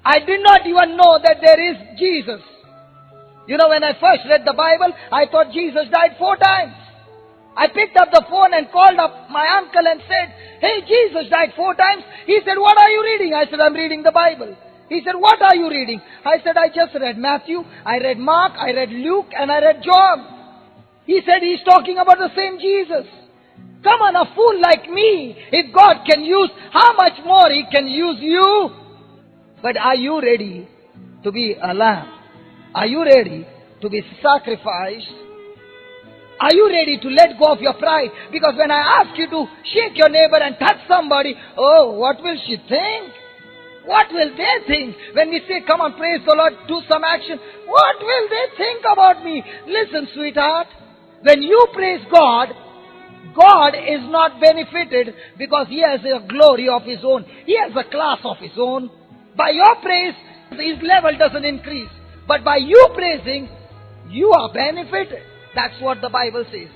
I did not even know that there is Jesus. You know, when I first read the Bible, I thought Jesus died 4 times. I picked up the phone and called up my uncle and said, "Hey, Jesus died 4 times." He said, "What are you reading?" I said, "I'm reading the Bible." He said, "What are you reading?" I said, "I just read Matthew, I read Mark, I read Luke, and I read John." He said, "He's talking about the same Jesus." Come on, a fool like me, if God can use, how much more He can use you? But are you ready to be a lamb? Are you ready to be sacrificed? Are you ready to let go of your pride? Because when I ask you to shake your neighbor and touch somebody, oh, what will she think? What will they think? When we say, "Come on, praise the Lord, do some action," what will they think about me? Listen, sweetheart, when you praise God, God is not benefited because He has a glory of His own. He has a class of His own. By your praise, His level doesn't increase. But by you praising, you are benefited. That's what the Bible says.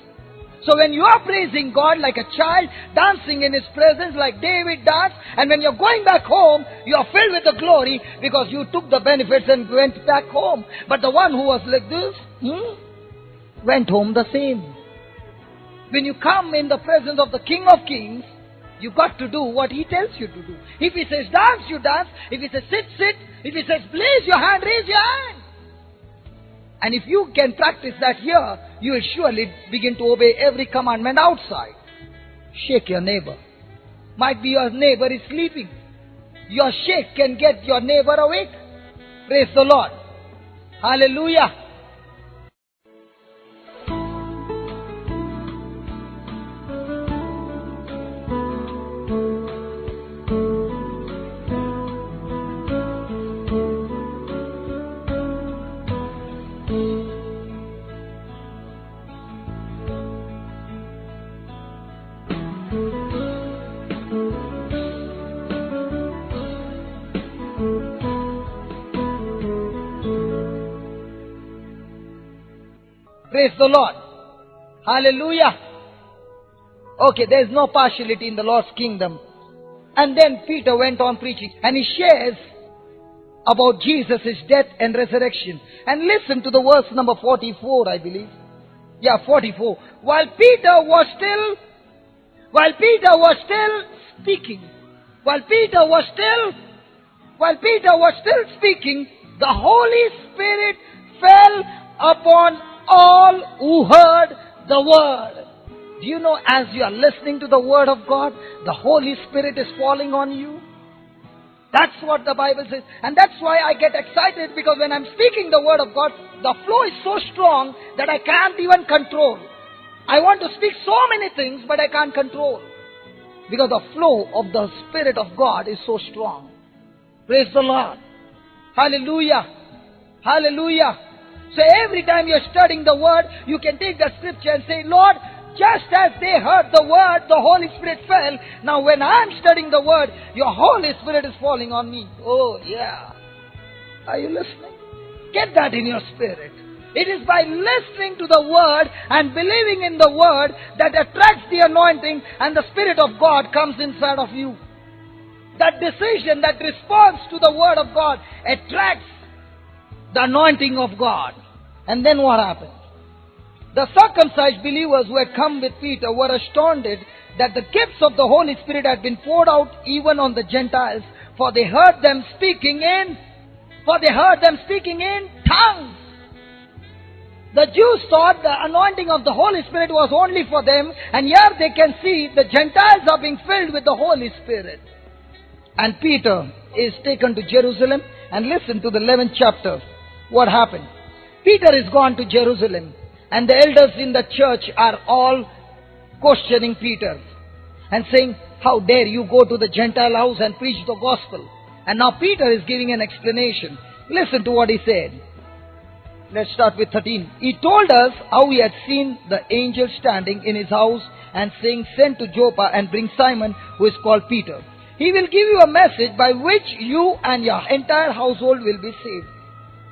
So when you are praising God like a child, dancing in His presence like David danced, and when you're going back home, you are filled with the glory because you took the benefits and went back home. But the one who was like this, went home the same. When you come in the presence of the King of Kings, you got to do what He tells you to do. If He says dance, you dance. If He says sit, sit. If He says raise your hand, raise your hand. And if you can practice that here, you will surely begin to obey every commandment outside. Shake your neighbor. Might be your neighbor is sleeping. Your shake can get your neighbor awake. Praise the Lord. Hallelujah. Praise the Lord. Hallelujah. Okay, there is no partiality in the Lord's kingdom. And then Peter went on preaching, and he shares about Jesus' death and resurrection. And listen to the verse number 44, I believe. Yeah, 44. While Peter was still speaking, the Holy Spirit fell upon all who heard the word. Do you know, as you are listening to the word of God, the Holy Spirit is falling on you? That's what the Bible says. And that's why I get excited, because when I'm speaking the word of God, the flow is so strong that I can't even control. I want to speak so many things, but I can't control. Because the flow of the Spirit of God is so strong. Praise the Lord. Hallelujah. Hallelujah. So every time you're studying the word, you can take the scripture and say, "Lord, just as they heard the word, the Holy Spirit fell. Now when I'm studying the word, your Holy Spirit is falling on me." Oh yeah. Are you listening? Get that in your spirit. It is by listening to the word and believing in the word that attracts the anointing, and the Spirit of God comes inside of you. That decision, that response to the word of God attracts the anointing of God. And then what happened? The circumcised believers who had come with Peter were astounded that the gifts of the Holy Spirit had been poured out even on the Gentiles, for they heard them speaking in tongues. The Jews thought the anointing of the Holy Spirit was only for them, and here they can see the Gentiles are being filled with the Holy Spirit. And Peter is taken to Jerusalem, and listen to the 11th chapter. What happened? Peter is gone to Jerusalem, and the elders in the church are all questioning Peter and saying, "How dare you go to the Gentile house and preach the gospel?" And now Peter is giving an explanation. Listen to what he said. Let's start with 13. He told us how he had seen the angel standing in his house and saying, "Send to Joppa and bring Simon, who is called Peter. He will give you a message by which you and your entire household will be saved."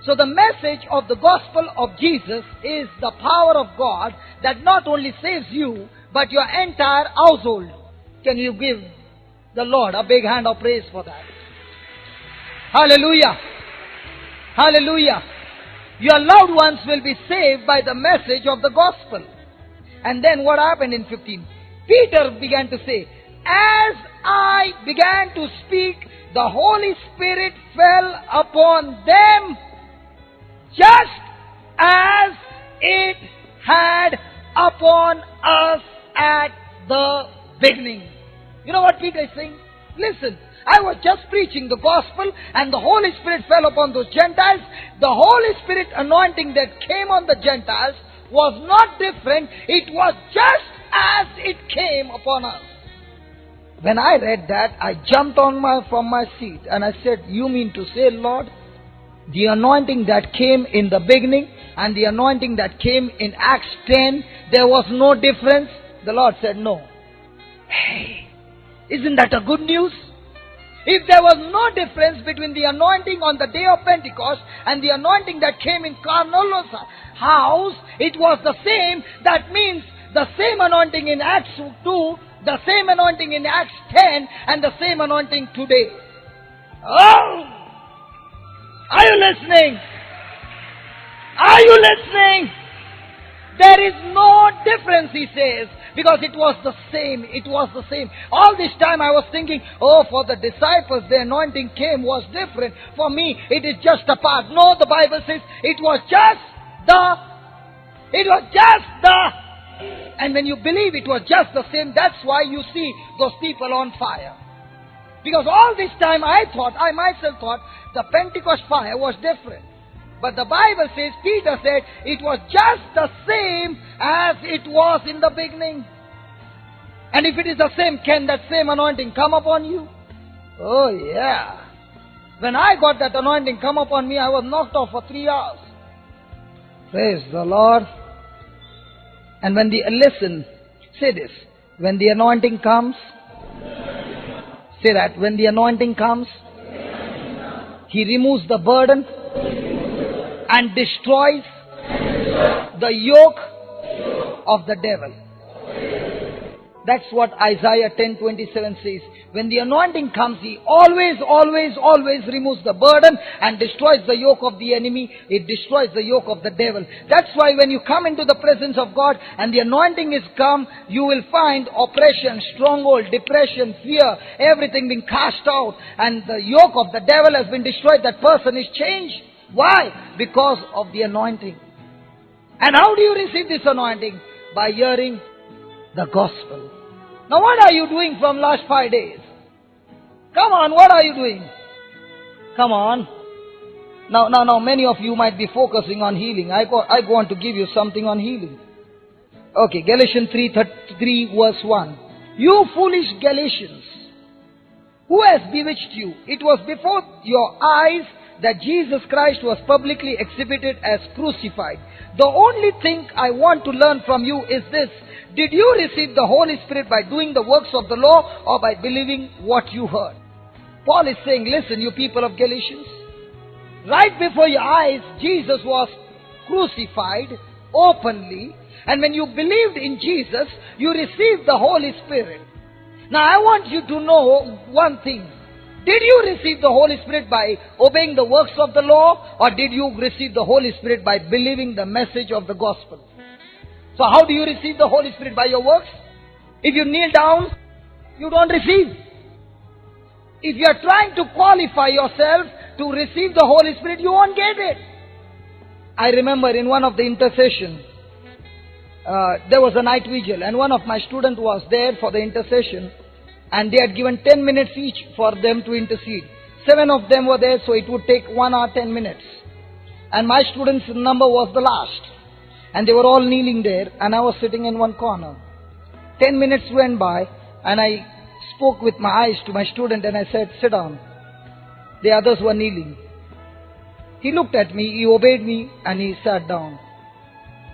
So the message of the gospel of Jesus is the power of God that not only saves you, but your entire household. Can you give the Lord a big hand of praise for that? Hallelujah. Hallelujah. Your loved ones will be saved by the message of the gospel. And then what happened in 15? Peter began to say, as I began to speak, the Holy Spirit fell upon them just as it had upon us at the beginning. You know what Peter is saying? Listen, I was just preaching the gospel and the Holy Spirit fell upon those Gentiles. The Holy Spirit anointing that came on the Gentiles was not different. It was just as it came upon us. When I read that, I jumped from my seat and I said, you mean to say, Lord, the anointing that came in the beginning and the anointing that came in Acts 10, there was no difference? The Lord said, no. Hey, isn't that a good news? If there was no difference between the anointing on the day of Pentecost and the anointing that came in Cornelius' house, it was the same. That means the same anointing in Acts 2, the same anointing in Acts 10, and the same anointing today. Oh! Are you listening? Are you listening? There is no difference, he says, because it was the same. It was the same. All this time I was thinking, oh, for the disciples the anointing came was different. For me, it is just a part. No, the Bible says it was just the. And when you believe it was just the same, that's why you see those people on fire. Because all this time I myself thought, the Pentecost fire was different. But the Bible says, Peter said, it was just the same as it was in the beginning. And if it is the same, can that same anointing come upon you? Oh yeah. When I got that anointing come upon me, I was knocked off for 3 hours. Praise the Lord. And when listen, say this, when the anointing comes, say that, when the anointing comes, he removes the burden and destroys the yoke of the devil. That's what Isaiah 10:27 says. When the anointing comes, he always removes the burden and destroys the yoke of the enemy. It destroys the yoke of the devil. That's why when you come into the presence of God and the anointing is come, you will find oppression, stronghold, depression, fear, everything being cast out, and the yoke of the devil has been destroyed. That person is changed. Why? Because of the anointing. And how do you receive this anointing? By hearing the gospel. Now what are you doing from last 5 days? Come on, what are you doing? Come on. Now many of you might be focusing on healing. I want to give you something on healing. Okay, Galatians 3 verse 1. You foolish Galatians, who has bewitched you? It was before your eyes that Jesus Christ was publicly exhibited as crucified. The only thing I want to learn from you is this. Did you receive the Holy Spirit by doing the works of the law or by believing what you heard? Paul is saying, listen, you people of Galatians, right before your eyes, Jesus was crucified openly. And when you believed in Jesus, you received the Holy Spirit. Now I want you to know one thing. Did you receive the Holy Spirit by obeying the works of the law, or did you receive the Holy Spirit by believing the message of the gospel? So how do you receive the Holy Spirit? By your works? If you kneel down, you don't receive. If you are trying to qualify yourself to receive the Holy Spirit, you won't get it. I remember in one of the intercession, there was a night vigil, and one of my students was there for the intercession. And they had given 10 minutes each for them to intercede. 7 of them were there, so it would take 1 hour, 10 minutes. And my students' number was the last. And they were all kneeling there, and I was sitting in one corner. 10 minutes went by, and I spoke with my eyes to my student, and I said, sit down. The others were kneeling. He looked at me, he obeyed me, and he sat down.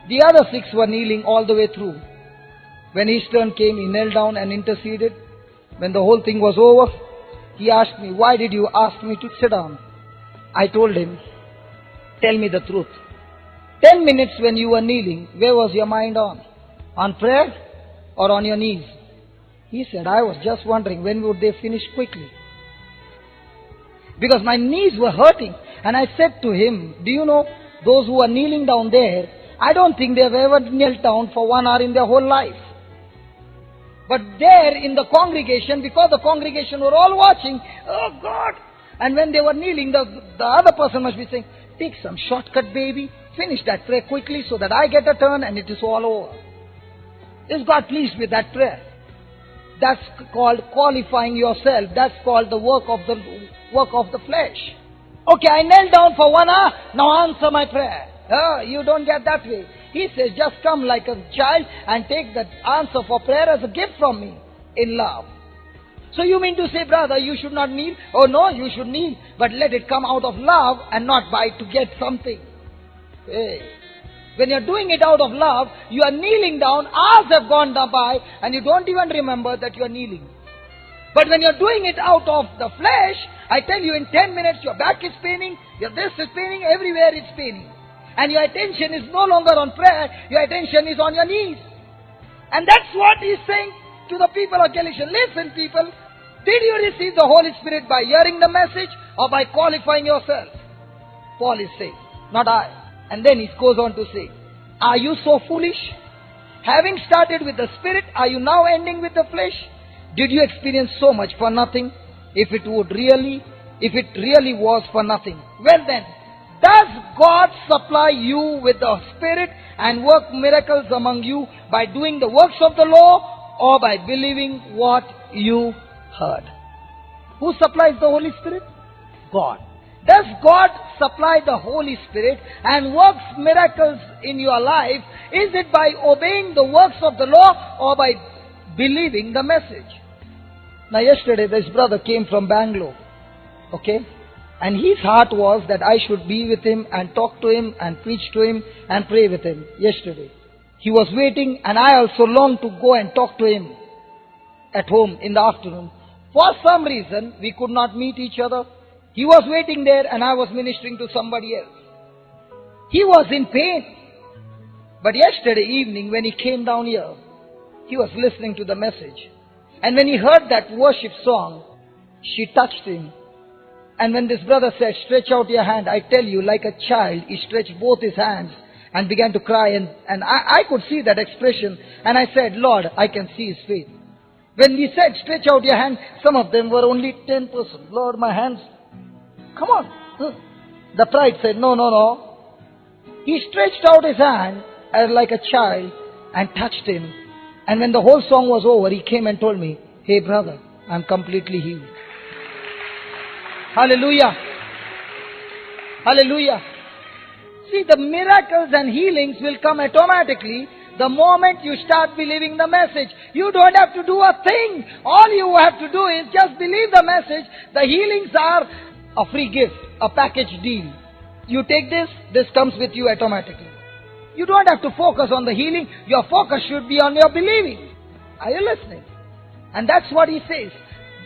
The other 6 were kneeling all the way through. When his turn came, he knelt down and interceded. When the whole thing was over, he asked me, why did you ask me to sit down? I told him, tell me the truth. 10 minutes when you were kneeling, where was your mind on? On prayer or on your knees? He said, I was just wondering when would they finish quickly. Because my knees were hurting. And I said to him, do you know, those who are kneeling down there I don't think they have ever knelt down for 1 hour in their whole life. But there in the congregation, because the congregation were all watching, oh God! And when they were kneeling, the other person must be saying, take some shortcut, baby. Finish that prayer quickly so that I get a turn and it is all over. Is God pleased with that prayer? That's called qualifying yourself. That's called the work of the flesh. Okay, I knelt down for 1 hour. Now answer my prayer. You don't get that way. He says, just come like a child and take the answer for prayer as a gift from me in love. So you mean to say, brother, you should not kneel? Oh no, you should kneel, but let it come out of love and not by to get something. Hey. When you're doing it out of love, you are kneeling down, hours have gone by, and you don't even remember that you are kneeling. But when you're doing it out of the flesh, I tell you, in 10 minutes your back is paining, your this is paining, everywhere it's paining. And your attention is no longer on prayer, your attention is on your knees. And that's what he's saying to the people of Galatia. Listen, people, did you receive the Holy Spirit by hearing the message or by qualifying yourself? Paul is saying, not I. And then he goes on to say, are you so foolish? Having started with the Spirit, are you now ending with the flesh? Did you experience so much for nothing? If it really was for nothing. Well then, does God supply you with the Spirit and work miracles among you by doing the works of the law or by believing what you heard? Who supplies the Holy Spirit? God. Does God supply the Holy Spirit and works miracles in your life? Is it by obeying the works of the law or by believing the message? Now yesterday this brother came from Bangalore. Okay? And his heart was that I should be with him and talk to him and preach to him and pray with him yesterday. He was waiting and I also longed to go and talk to him at home in the afternoon. For some reason, we could not meet each other. He was waiting there and I was ministering to somebody else. He was in pain. But yesterday evening when he came down here, he was listening to the message. And when he heard that worship song, she touched him. And when this brother said, stretch out your hand, I tell you, like a child, he stretched both his hands and began to cry. And I could see that expression. And I said, Lord, I can see his faith. When he said, stretch out your hand, some of them were only 10%. Lord, my hands, come on. The pride said, no. He stretched out his hand as like a child and touched him. And when the whole song was over, he came and told me, hey brother, I'm completely healed. Hallelujah. Hallelujah. See, the miracles and healings will come automatically the moment you start believing the message. You don't have to do a thing. All you have to do is just believe the message. The healings are a free gift, a package deal. You take this comes with you automatically. You don't have to focus on the healing. Your focus should be on your believing. Are you listening? And that's what he says.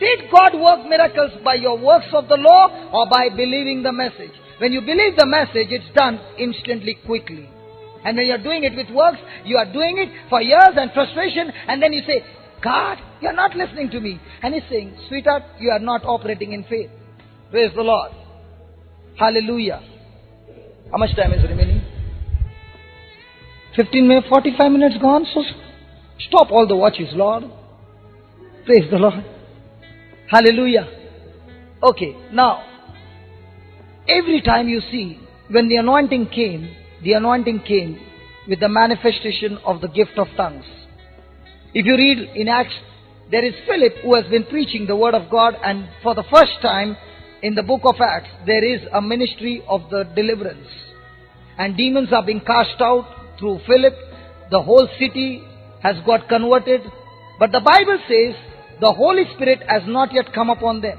Did God work miracles by your works of the law or by believing the message? When you believe the message, it's done instantly, quickly. And when you're doing it with works, you are doing it for years and frustration, and then you say, God, you're not listening to me. And he's saying, sweetheart, you are not operating in faith. Praise the Lord. Hallelujah. How much time is remaining? 15 minutes, 45 minutes gone. So stop all the watches, Lord. Praise the Lord. Hallelujah. Okay, now, every time you see, when the anointing came with the manifestation of the gift of tongues. If you read in Acts, there is Philip who has been preaching the word of God, and for the first time in the book of Acts, there is a ministry of the deliverance. And demons are being cast out through Philip. The whole city has got converted. But the Bible says, the Holy Spirit has not yet come upon them.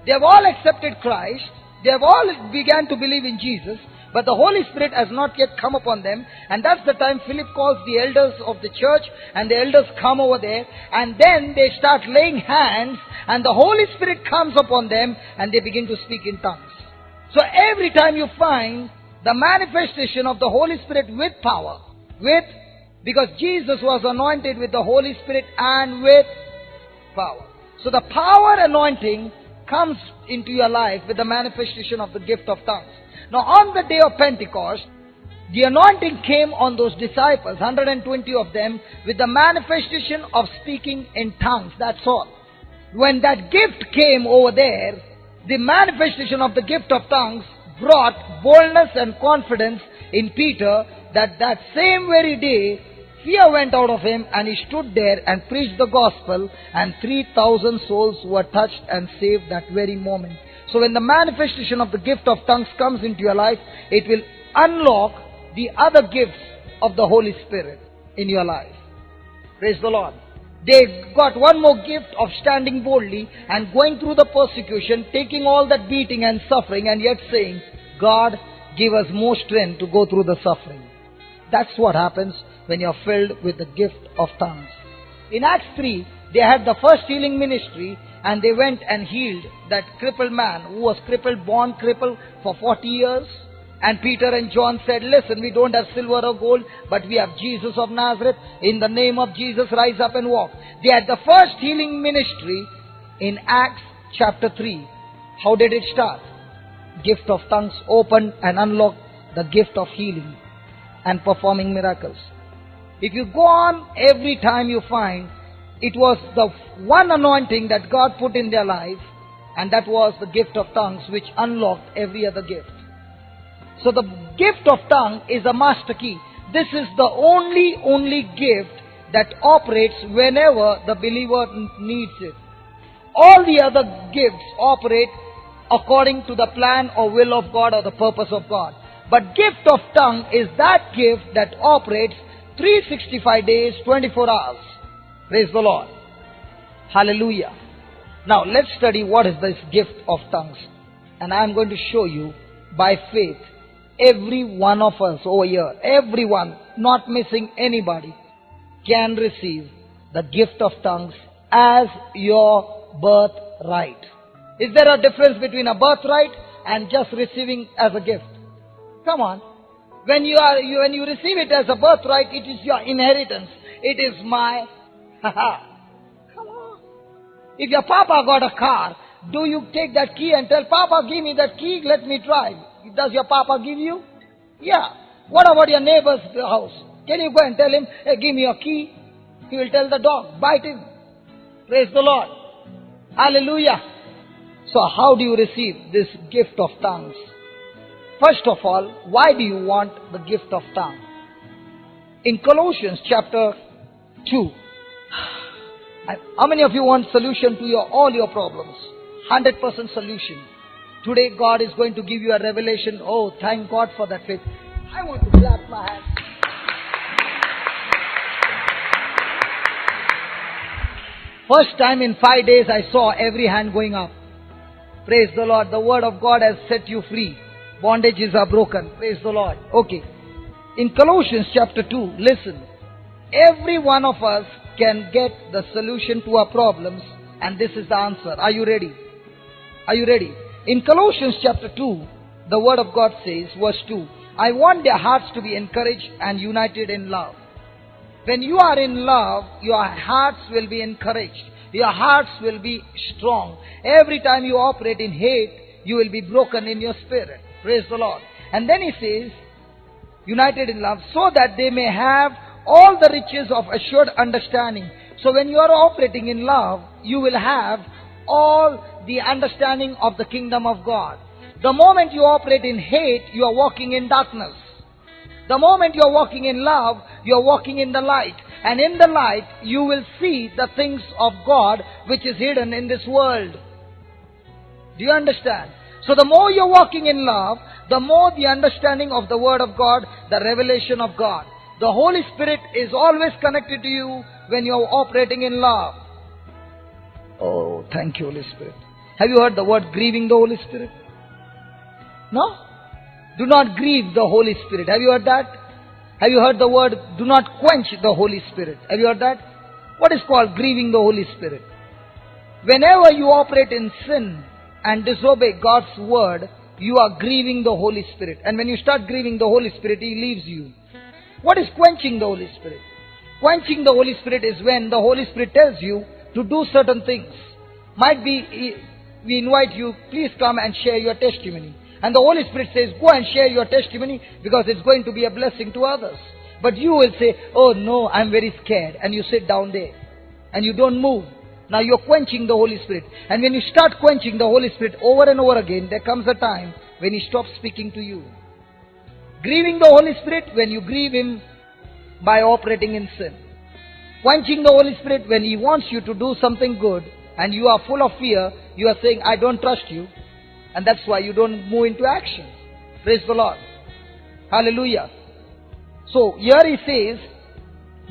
They have all accepted Christ. They have all began to believe in Jesus. But the Holy Spirit has not yet come upon them. And that's the time Philip calls the elders of the church. And the elders come over there. And then they start laying hands. And the Holy Spirit comes upon them. And they begin to speak in tongues. So every time you find the manifestation of the Holy Spirit with power. Because Jesus was anointed with the Holy Spirit and with power. So the power anointing comes into your life with the manifestation of the gift of tongues. Now on the day of Pentecost, The anointing came on those disciples, 120 of them, with the manifestation of speaking in tongues. That's all. When that gift came over there, the manifestation of the gift of tongues brought boldness and confidence in Peter that same very day, fear went out of him and he stood there and preached the gospel, and 3,000 souls were touched and saved that very moment. So when the manifestation of the gift of tongues comes into your life, it will unlock the other gifts of the Holy Spirit in your life. Praise the Lord. They got one more gift of standing boldly and going through the persecution, taking all that beating and suffering, and yet saying, God, give us more strength to go through the suffering. That's what happens when you're filled with the gift of tongues. In Acts 3, they had the first healing ministry, and they went and healed that crippled man who was crippled, born crippled for 40 years. And Peter and John said, listen, we don't have silver or gold, but we have Jesus of Nazareth. In the name of Jesus, rise up and walk. They had the first healing ministry in Acts chapter 3. How did it start? Gift of tongues opened and unlocked the gift of healing and performing miracles. If you go on, every time you find it was the one anointing that God put in their life, and that was the gift of tongues, which unlocked every other gift. So the gift of tongue is a master key. This is the only gift that operates whenever the believer needs it. All the other gifts operate according to the plan or will of God or the purpose of God. But gift of tongue is that gift that operates 365 days, 24 hours. Praise the Lord. Hallelujah. Now let's study what is this gift of tongues. And I am going to show you by faith. Every one of us over here, everyone, not missing anybody, can receive the gift of tongues as your birthright. Is there a difference between a birthright and just receiving as a gift? Come on. When you receive it as a birthright, it is your inheritance. It is my. Come on. If your papa got a car, do you take that key and tell, Papa, give me that key, let me drive? Does your papa give you? Yeah. What about your neighbor's house? Can you go and tell him, hey, give me your key? He will tell the dog, bite him. Praise the Lord. Hallelujah. So how do you receive this gift of tongues? First of all, why do you want the gift of tongue? In Colossians chapter 2, how many of you want solution to all your problems? 100% solution. Today God is going to give you a revelation. Oh, thank God for that faith. I want to clap my hands. First time in 5 days I saw every hand going up. Praise the Lord. The word of God has set you free. Bondages are broken. Praise the Lord. Okay. In Colossians chapter 2, listen. Every one of us can get the solution to our problems, and this is the answer. Are you ready? Are you ready? In Colossians chapter 2, the word of God says, verse 2, I want their hearts to be encouraged and united in love. When you are in love, your hearts will be encouraged. Your hearts will be strong. Every time you operate in hate, you will be broken in your spirit. Praise the Lord. And then he says, united in love, so that they may have all the riches of assured understanding. So when you are operating in love, you will have all the understanding of the kingdom of God. The moment you operate in hate, you are walking in darkness. The moment you are walking in love, you are walking in the light. And in the light, you will see the things of God which is hidden in this world. Do you understand? So the more you're walking in love, the more the understanding of the Word of God, the revelation of God. The Holy Spirit is always connected to you when you're operating in love. Oh, thank you, Holy Spirit. Have you heard the word grieving the Holy Spirit? No? Do not grieve the Holy Spirit. Have you heard that? Have you heard the word, do not quench the Holy Spirit? Have you heard that? What is called grieving the Holy Spirit? Whenever you operate in sin and disobey God's word, you are grieving the Holy Spirit. And when you start grieving the Holy Spirit, He leaves you. What is quenching the Holy Spirit? Quenching the Holy Spirit is when the Holy Spirit tells you to do certain things. Might be, we invite you, please come and share your testimony. And the Holy Spirit says, go and share your testimony because it's going to be a blessing to others. But you will say, oh no, I'm very scared. And you sit down there and you don't move. Now you're quenching the Holy Spirit. And when you start quenching the Holy Spirit over and over again, there comes a time when He stops speaking to you. Grieving the Holy Spirit when you grieve Him by operating in sin. Quenching the Holy Spirit when He wants you to do something good and you are full of fear, you are saying, I don't trust you. And that's why you don't move into action. Praise the Lord. Hallelujah. So here He says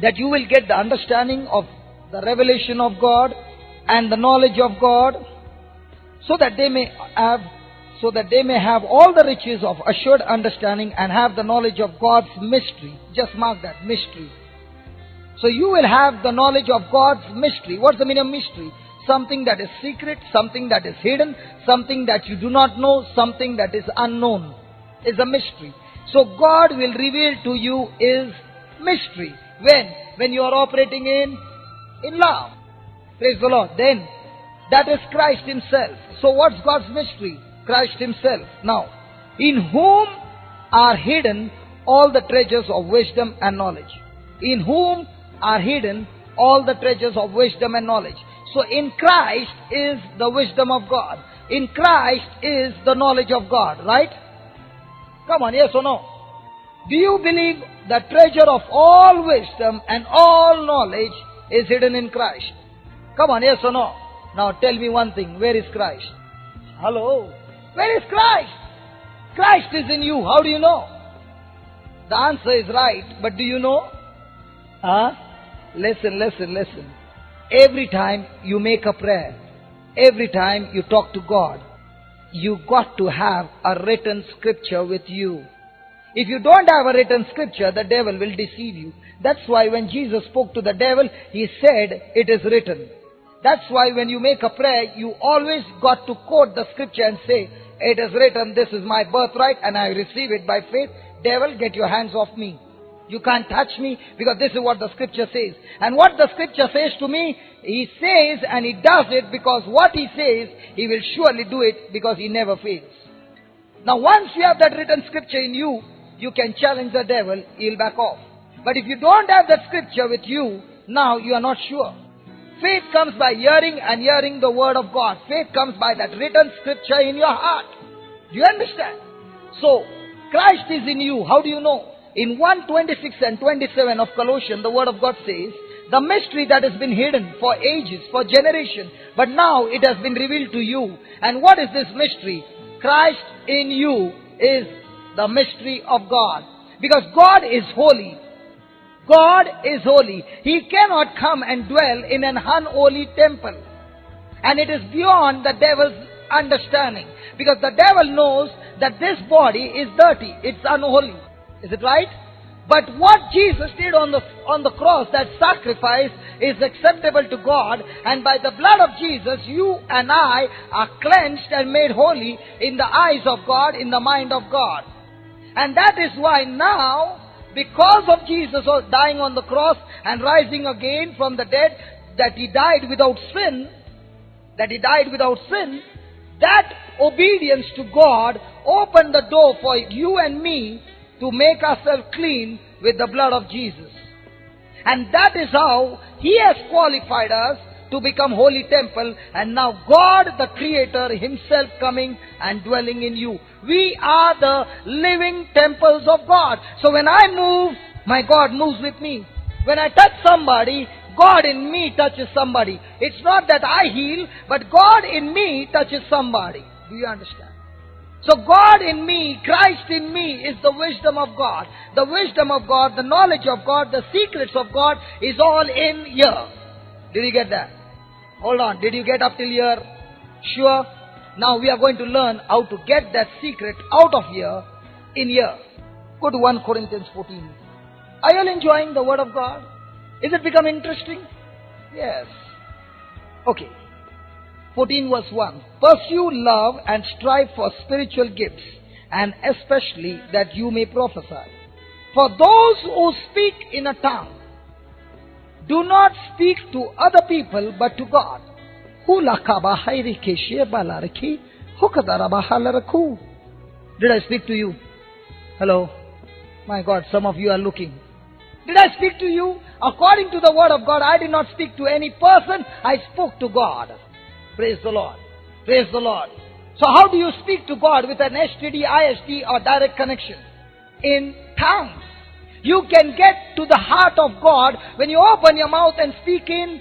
that you will get the understanding of the revelation of God and the knowledge of God, so that they may have all the riches of assured understanding and have the knowledge of God's mystery. Just mark that, mystery. So you will have the knowledge of God's mystery. What's the meaning of mystery? Something that is secret, something that is hidden, something that you do not know, something that is unknown is a mystery. So God will reveal to you His mystery. When you are operating in love. Praise the Lord. Then that is Christ Himself. So what's God's mystery? Christ Himself. Now, in whom are hidden all the treasures of wisdom and knowledge. In whom are hidden all the treasures of wisdom and knowledge. So in Christ is the wisdom of God. In Christ is the knowledge of God, right? Come on, yes or no? Do you believe the treasure of all wisdom and all knowledge is hidden in Christ? Come on, yes or no? Now tell me one thing, where is Christ? Hello? Where is Christ? Christ is in you. How do you know? The answer is right, but do you know? Listen. Every time you make a prayer, every time you talk to God, you got to have a written scripture with you. If you don't have a written scripture, the devil will deceive you. That's why when Jesus spoke to the devil, He said, it is written. That's why when you make a prayer, you always got to quote the scripture and say, it is written, this is my birthright and I receive it by faith. Devil, get your hands off me. You can't touch me because this is what the scripture says. And what the scripture says to me, He says and He does it because what He says, He will surely do it because He never fails. Now once you have that written scripture in you, you can challenge the devil, he'll back off. But if you don't have that scripture with you, now you are not sure. Faith comes by hearing and hearing the word of God. Faith comes by that written scripture in your heart. Do you understand? So, Christ is in you. How do you know? In 1:26 and 27 of Colossians, the word of God says, the mystery that has been hidden for ages, for generations, but now it has been revealed to you. And what is this mystery? Christ in you is the mystery of God. Because God is holy. God is holy. He cannot come and dwell in an unholy temple. And it is beyond the devil's understanding. Because the devil knows that this body is dirty. It's unholy. Is it right? But what Jesus did on the cross, that sacrifice, is acceptable to God. And by the blood of Jesus, you and I are cleansed and made holy in the eyes of God, in the mind of God. And that is why now, because of Jesus dying on the cross and rising again from the dead, that He died without sin, that obedience to God opened the door for you and me to make ourselves clean with the blood of Jesus. And that is how He has qualified us to become holy temple, and now God the Creator Himself coming and dwelling in you. We are the living temples of God. So when I move, my God moves with me. When I touch somebody, God in me touches somebody. It's not that I heal, but God in me touches somebody. Do you understand? So God in me, Christ in me is the wisdom of God. The wisdom of God, the knowledge of God, the secrets of God is all in here. Did you get that? Hold on. Did you get up till here? Sure? Now we are going to learn how to get that secret out of here, in here. Go to 1 Corinthians 14. Are you all enjoying the word of God? Is it become interesting? Yes. Okay. 14 verse 1. Pursue love and strive for spiritual gifts, and especially that you may prophesy. For those who speak in a tongue do not speak to other people but to God. Did I speak to you? Hello? My God, some of you are looking. Did I speak to you? According to the word of God, I did not speak to any person. I spoke to God. Praise the Lord. Praise the Lord. So how do you speak to God? With an STD, IST or direct connection? In tongues. You can get to the heart of God when you open your mouth and speak in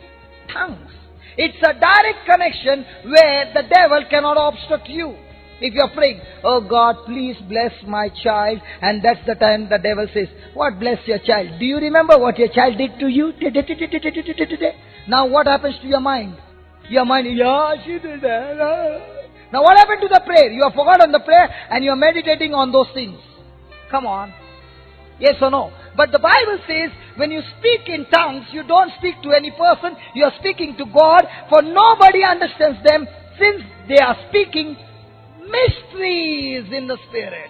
tongues. It's a direct connection where the devil cannot obstruct you. If you're praying, oh God, please bless my child, and that's the time the devil says, what bless your child? Do you remember what your child did to you? Now what happens to your mind? Your mind, yeah, she did that. Now what happened to the prayer? You have forgotten the prayer and you are meditating on those things. Come on. Yes or no? But the Bible says, when you speak in tongues, you don't speak to any person, you are speaking to God, for nobody understands them, since they are speaking mysteries in the Spirit.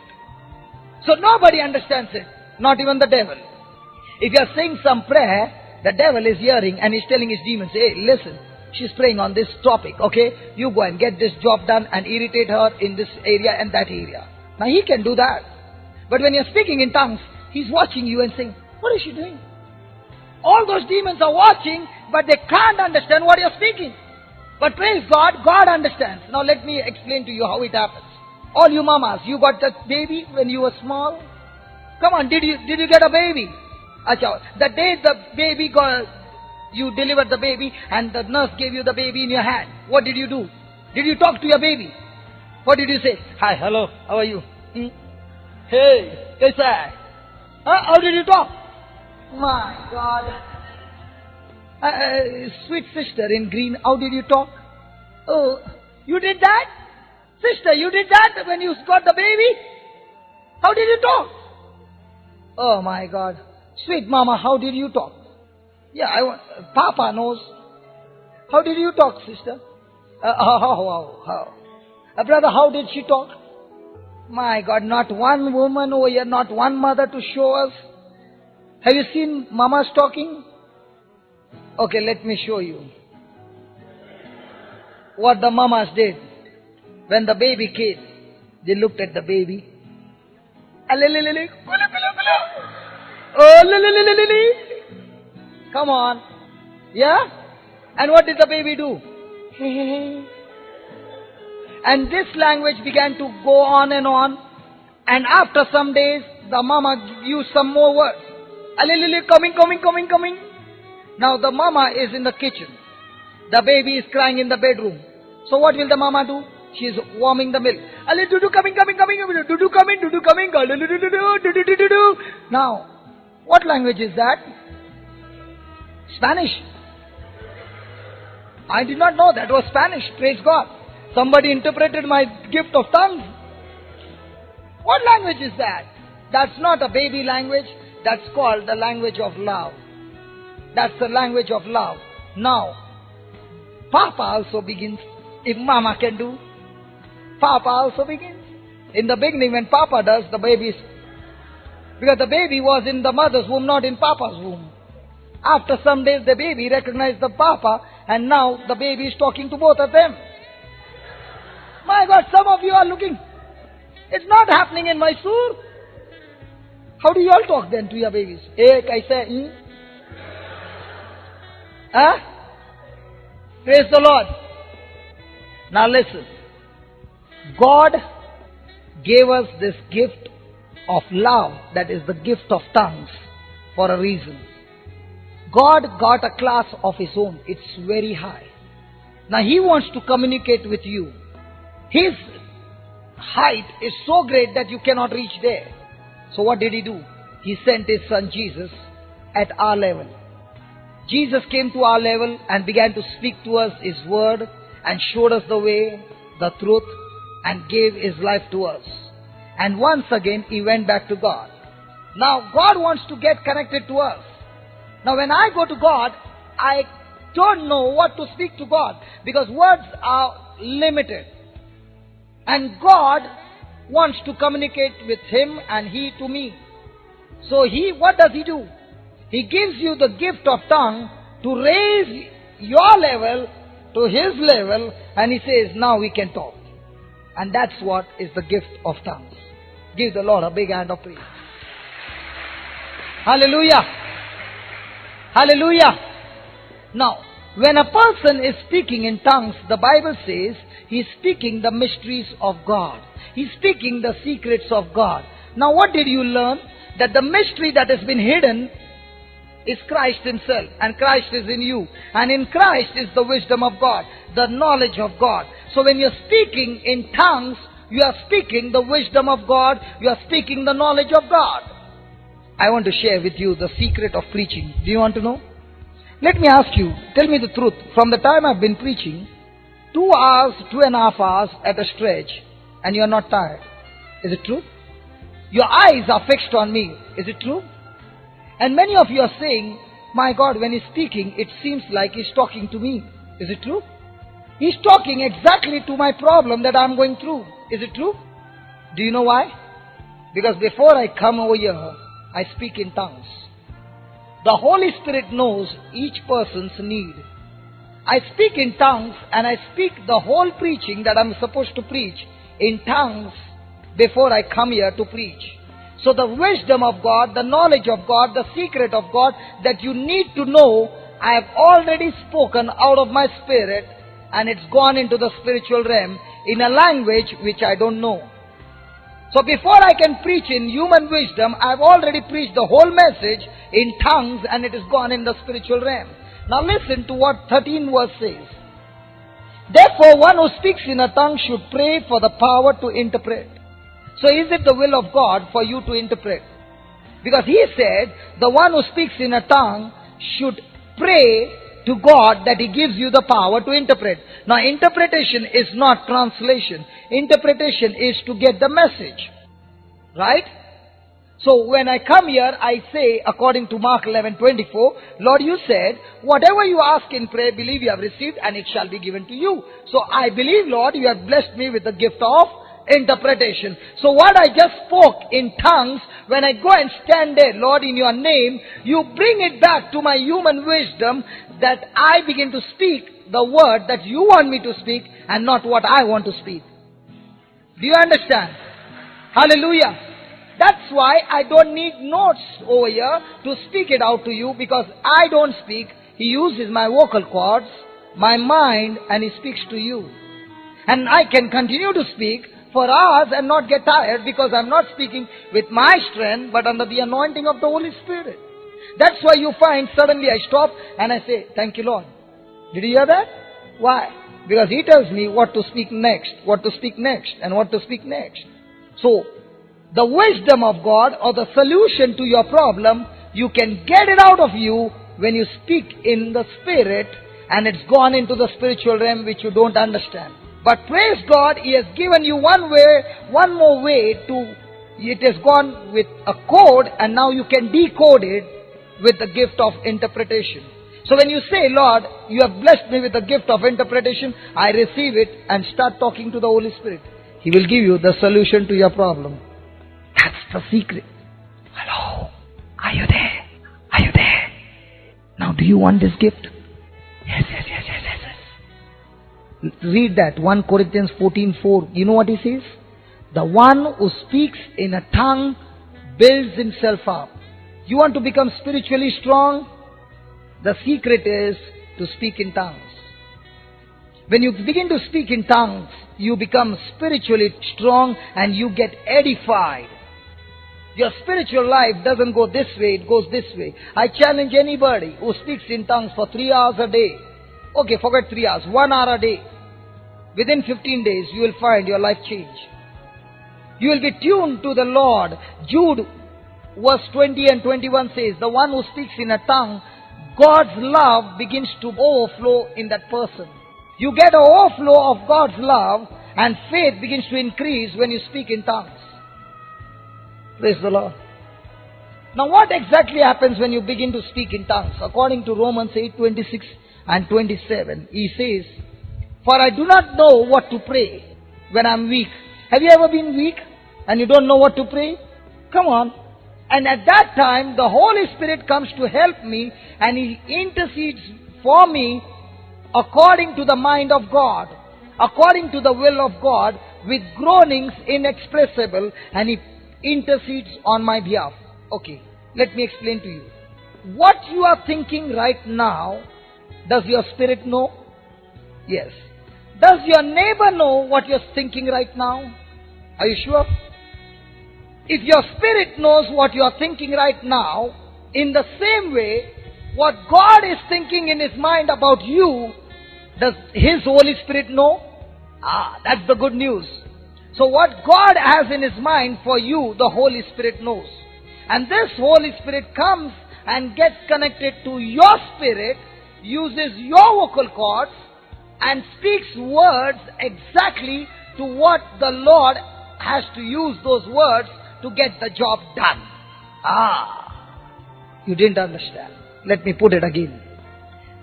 So nobody understands it, not even the devil. If you are saying some prayer, the devil is hearing and is telling his demons, hey, listen, she's praying on this topic, okay? You go and get this job done and irritate her in this area and that area. Now he can do that. But when you're speaking in tongues, he's watching you and saying, what is she doing? All those demons are watching, but they can't understand what you're speaking. But praise God, God understands. Now let me explain to you how it happens. All you mamas, you got that baby when you were small? Come on, did you get a baby? Achha, the day the baby you delivered the baby and the nurse gave you the baby in your hand, what did you do? Did you talk to your baby? What did you say? Hi, hello, how are you? Hey, kaisa hai? How did you talk? My God. Sweet sister in green, how did you talk? Oh, you did that? Sister, you did that when you got the baby? How did you talk? Oh my God. Sweet mama, how did you talk? Yeah, Papa knows. How did you talk, sister? How? Brother, how did she talk? My God, not one woman over here, not one mother to show us. Have you seen mamas talking? Okay, let me show you what the mamas did. When the baby came, they looked at the baby. Come on. Yeah? And what did the baby do? And this language began to go on. And after some days, the mama used some more words. Coming. Now the mama is in the kitchen. The baby is crying in the bedroom. So what will the mama do? She is warming the milk. Dudu coming. Dudu coming. Now, what language is that? Spanish. I did not know that was Spanish. Praise God. Somebody interpreted my gift of tongues. What language is that? That's not a baby language. That's called the language of love. That's the language of love. Now, Papa also begins. If Mama can do, Papa also begins. In the beginning, when Papa does, the baby is... Because the baby was in the mother's womb, not in Papa's womb. After some days, the baby recognized the Papa, and now the baby is talking to both of them. My God, some of you are looking. It's not happening in Mysore. How do you all talk then to your babies? Hey, kaise? Huh? Praise the Lord. Now listen. God gave us this gift of love, that is the gift of tongues, for a reason. God got a class of His own. It's very high. Now He wants to communicate with you. His height is so great that you cannot reach there. So what did He do? He sent His Son Jesus at our level. Jesus came to our level and began to speak to us His word and showed us the way, the truth, and gave His life to us. And once again He went back to God. Now God wants to get connected to us. Now when I go to God, I don't know what to speak to God, because words are limited. And God wants to communicate with Him and He to me. So what does He do? He gives you the gift of tongue to raise your level to His level, and He says, now we can talk. And that's what is the gift of tongues. Give the Lord a big hand of praise. Hallelujah. Hallelujah. Now, when a person is speaking in tongues, the Bible says he is speaking the mysteries of God. He is speaking the secrets of God. Now, what did you learn? That the mystery that has been hidden is Christ Himself, and Christ is in you. And in Christ is the wisdom of God, the knowledge of God. So when you're speaking in tongues, you are speaking the wisdom of God, you are speaking the knowledge of God. I want to share with you the secret of preaching. Do you want to know? Let me ask you, tell me the truth. From the time I've been preaching, 2 hours, 2.5 hours at a stretch, and you are not tired. Is it true? Your eyes are fixed on me. Is it true? And many of you are saying, my God, when He's speaking, it seems like He's talking to me. Is it true? He's talking exactly to my problem that I'm going through. Is it true? Do you know why? Because before I come over here, I speak in tongues. The Holy Spirit knows each person's need. I speak in tongues and I speak the whole preaching that I'm supposed to preach in tongues before I come here to preach. So the wisdom of God, the knowledge of God, the secret of God that you need to know, I have already spoken out of my spirit, and it's gone into the spiritual realm in a language which I don't know. So before I can preach in human wisdom, I've already preached the whole message in tongues, and it is gone in the spiritual realm. Now listen to what 13 verse says. Therefore one who speaks in a tongue should pray for the power to interpret. So is it the will of God for you to interpret? Because He said, the one who speaks in a tongue should pray to God that He gives you the power to interpret. Now interpretation is not translation. Interpretation is to get the message. Right? So when I come here, I say, according to Mark 11:24, Lord, you said, whatever you ask in prayer, believe you have received, and it shall be given to you. So I believe, Lord, you have blessed me with the gift of interpretation. So what I just spoke in tongues, when I go and stand there, Lord, in your name, you bring it back to my human wisdom that I begin to speak the word that you want me to speak and not what I want to speak. Do you understand? Hallelujah. That's why I don't need notes over here to speak it out to you, because I don't speak. He uses my vocal cords, my mind, and He speaks to you. And I can continue to speak for hours and not get tired, because I'm not speaking with my strength but under the anointing of the Holy Spirit. That's why you find suddenly I stop and I say, thank you, Lord. Did you hear that? Why? Because He tells me what to speak next, what to speak next, and what to speak next. So, the wisdom of God, or the solution to your problem, you can get it out of you when you speak in the Spirit, and it's gone into the spiritual realm which you don't understand. But praise God, He has given you one more way to, it has gone with a code, and now you can decode it with the gift of interpretation. So when you say, Lord, you have blessed me with the gift of interpretation, I receive it and start talking to the Holy Spirit. He will give you the solution to your problem. That's the secret. Hello? Are you there? Are you there? Now do you want this gift? Yes. Read that, 1 Corinthians 14:4. You know what he says? The one who speaks in a tongue builds himself up. You want to become spiritually strong? The secret is to speak in tongues. When you begin to speak in tongues, you become spiritually strong and you get edified. Your spiritual life doesn't go this way, it goes this way. I challenge anybody who speaks in tongues for 3 hours a day. Okay, forget 3 hours, 1 hour a day. Within 15 days, you will find your life change. You will be tuned to the Lord. Jude verse 20 and 21 says, the one who speaks in a tongue, God's love begins to overflow in that person. You get an overflow of God's love, and faith begins to increase when you speak in tongues. Praise the Lord. Now what exactly happens when you begin to speak in tongues? According to Romans 8:26 and 27, he says, for I do not know what to pray when I am weak. Have you ever been weak and you don't know what to pray? Come on. And at that time, the Holy Spirit comes to help me, and He intercedes for me according to the mind of God, according to the will of God, with groanings inexpressible, and He intercedes on my behalf. Okay, let me explain to you. What you are thinking right now, does your spirit know? Yes. Does your neighbor know what you're thinking right now? Are you sure? If your spirit knows what you are thinking right now, in the same way, what God is thinking in His mind about you, does His Holy Spirit know? That's the good news. So what God has in His mind for you, the Holy Spirit knows. And this Holy Spirit comes and gets connected to your spirit, uses your vocal cords, and speaks words exactly to what the Lord has to use those words to get the job done. You didn't understand. Let me put it again.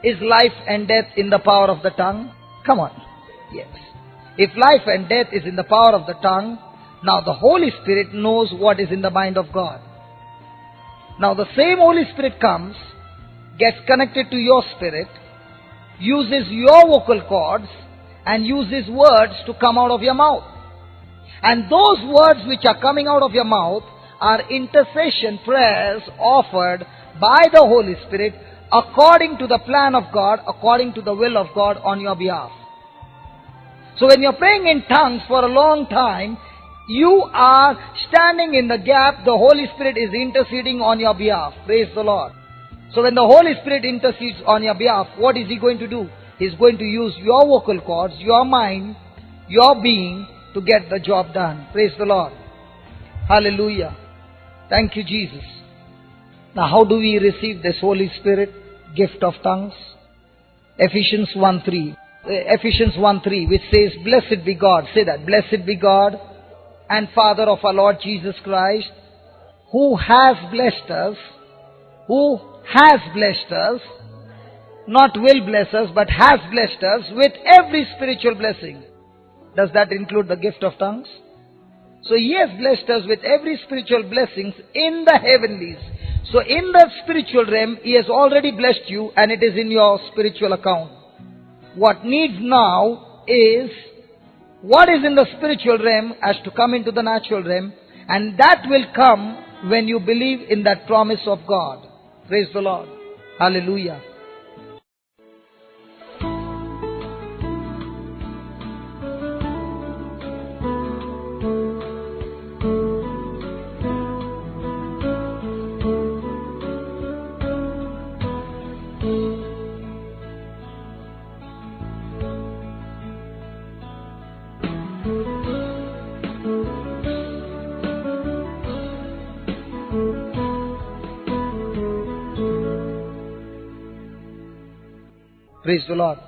Is life and death in the power of the tongue? Come on. Yes. If life and death is in the power of the tongue, now the Holy Spirit knows what is in the mind of God. Now the same Holy Spirit comes, gets connected to your spirit, uses your vocal cords, and uses words to come out of your mouth. And those words which are coming out of your mouth are intercession prayers offered by the Holy Spirit according to the plan of God, according to the will of God on your behalf. So when you're praying in tongues for a long time, you are standing in the gap. The Holy Spirit is interceding on your behalf. Praise the Lord. So when the Holy Spirit intercedes on your behalf, what is He going to do? He's going to use your vocal cords, your mind, your being to get the job done. Praise the Lord. Hallelujah. Thank you, Jesus. Now how do we receive this Holy Spirit gift of tongues? Ephesians 1:3, which says, Blessed be God. Say that. Blessed be God and Father of our Lord Jesus Christ, who has blessed us, not will bless us, but has blessed us with every spiritual blessing. Does that include the gift of tongues? So He has blessed us with every spiritual blessings in the heavenlies. So in the spiritual realm, He has already blessed you, and it is in your spiritual account. What needs now is what is in the spiritual realm has to come into the natural realm, and that will come when you believe in that promise of God. Praise the Lord. Hallelujah. Praise the Lord.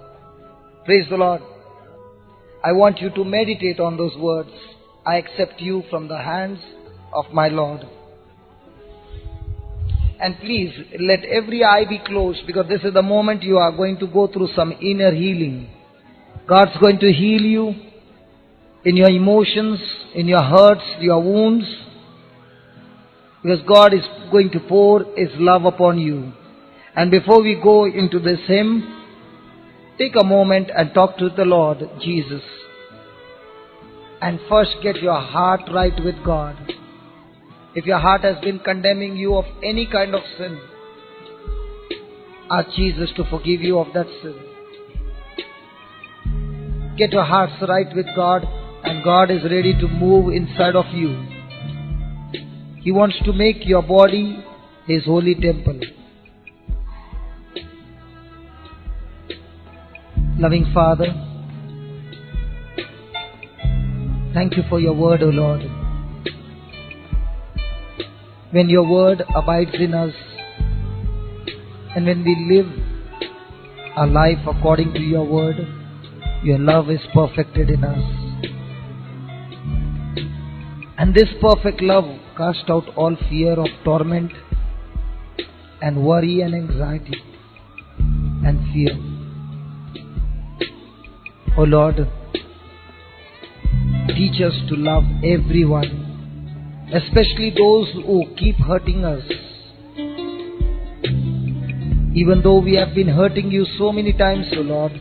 Praise the Lord. I want you to meditate on those words. I accept you from the hands of my Lord. And please, let every eye be closed, because this is the moment you are going to go through some inner healing. God's going to heal you in your emotions, in your hurts, your wounds, because God is going to pour His love upon you. And before we go into this hymn, take a moment and talk to the Lord Jesus. And first get your heart right with God. If your heart has been condemning you of any kind of sin, ask Jesus to forgive you of that sin. Get your hearts right with God, and God is ready to move inside of you. He wants to make your body His holy temple. Loving Father, thank you for your word, O Lord. When your word abides in us, and when we live our life according to your word, your love is perfected in us. And this perfect love casts out all fear of torment and worry and anxiety and fear. O Lord, teach us to love everyone, especially those who keep hurting us. Even though we have been hurting you so many times, O Lord,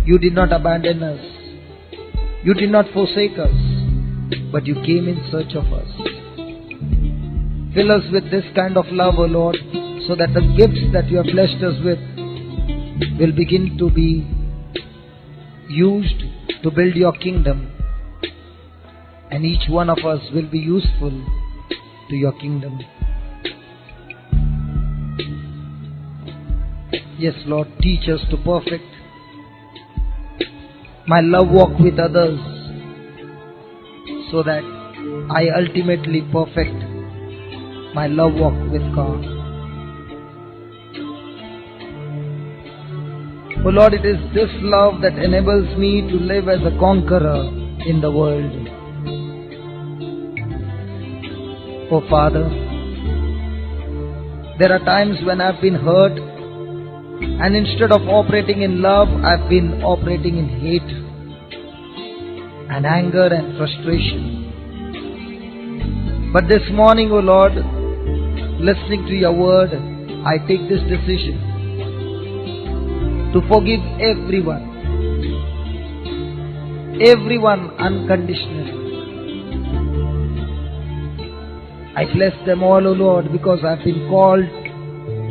you did not abandon us. You did not forsake us, but you came in search of us. Fill us with this kind of love, O Lord, so that the gifts that you have blessed us with will begin to be used to build your kingdom, and each one of us will be useful to your kingdom. Yes, Lord, teach us to perfect my love walk with others, so that I ultimately perfect my love walk with God. Oh Lord, it is this love that enables me to live as a conqueror in the world. Oh Father, there are times when I've been hurt, and instead of operating in love, I've been operating in hate and anger and frustration. But this morning, O Lord, listening to your word, I take this decision to forgive everyone unconditionally. I bless them all, O Lord, because I've been called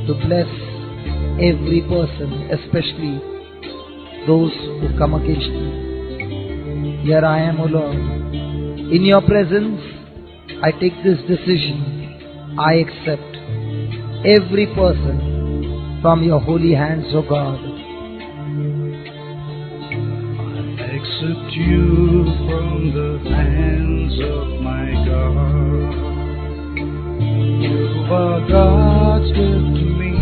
to bless every person, especially those who come against me. Here I am, O Lord. In your presence, I take this decision. I accept every person from your holy hands, O God. I accept you from the hands of my God. You are God's gift to me,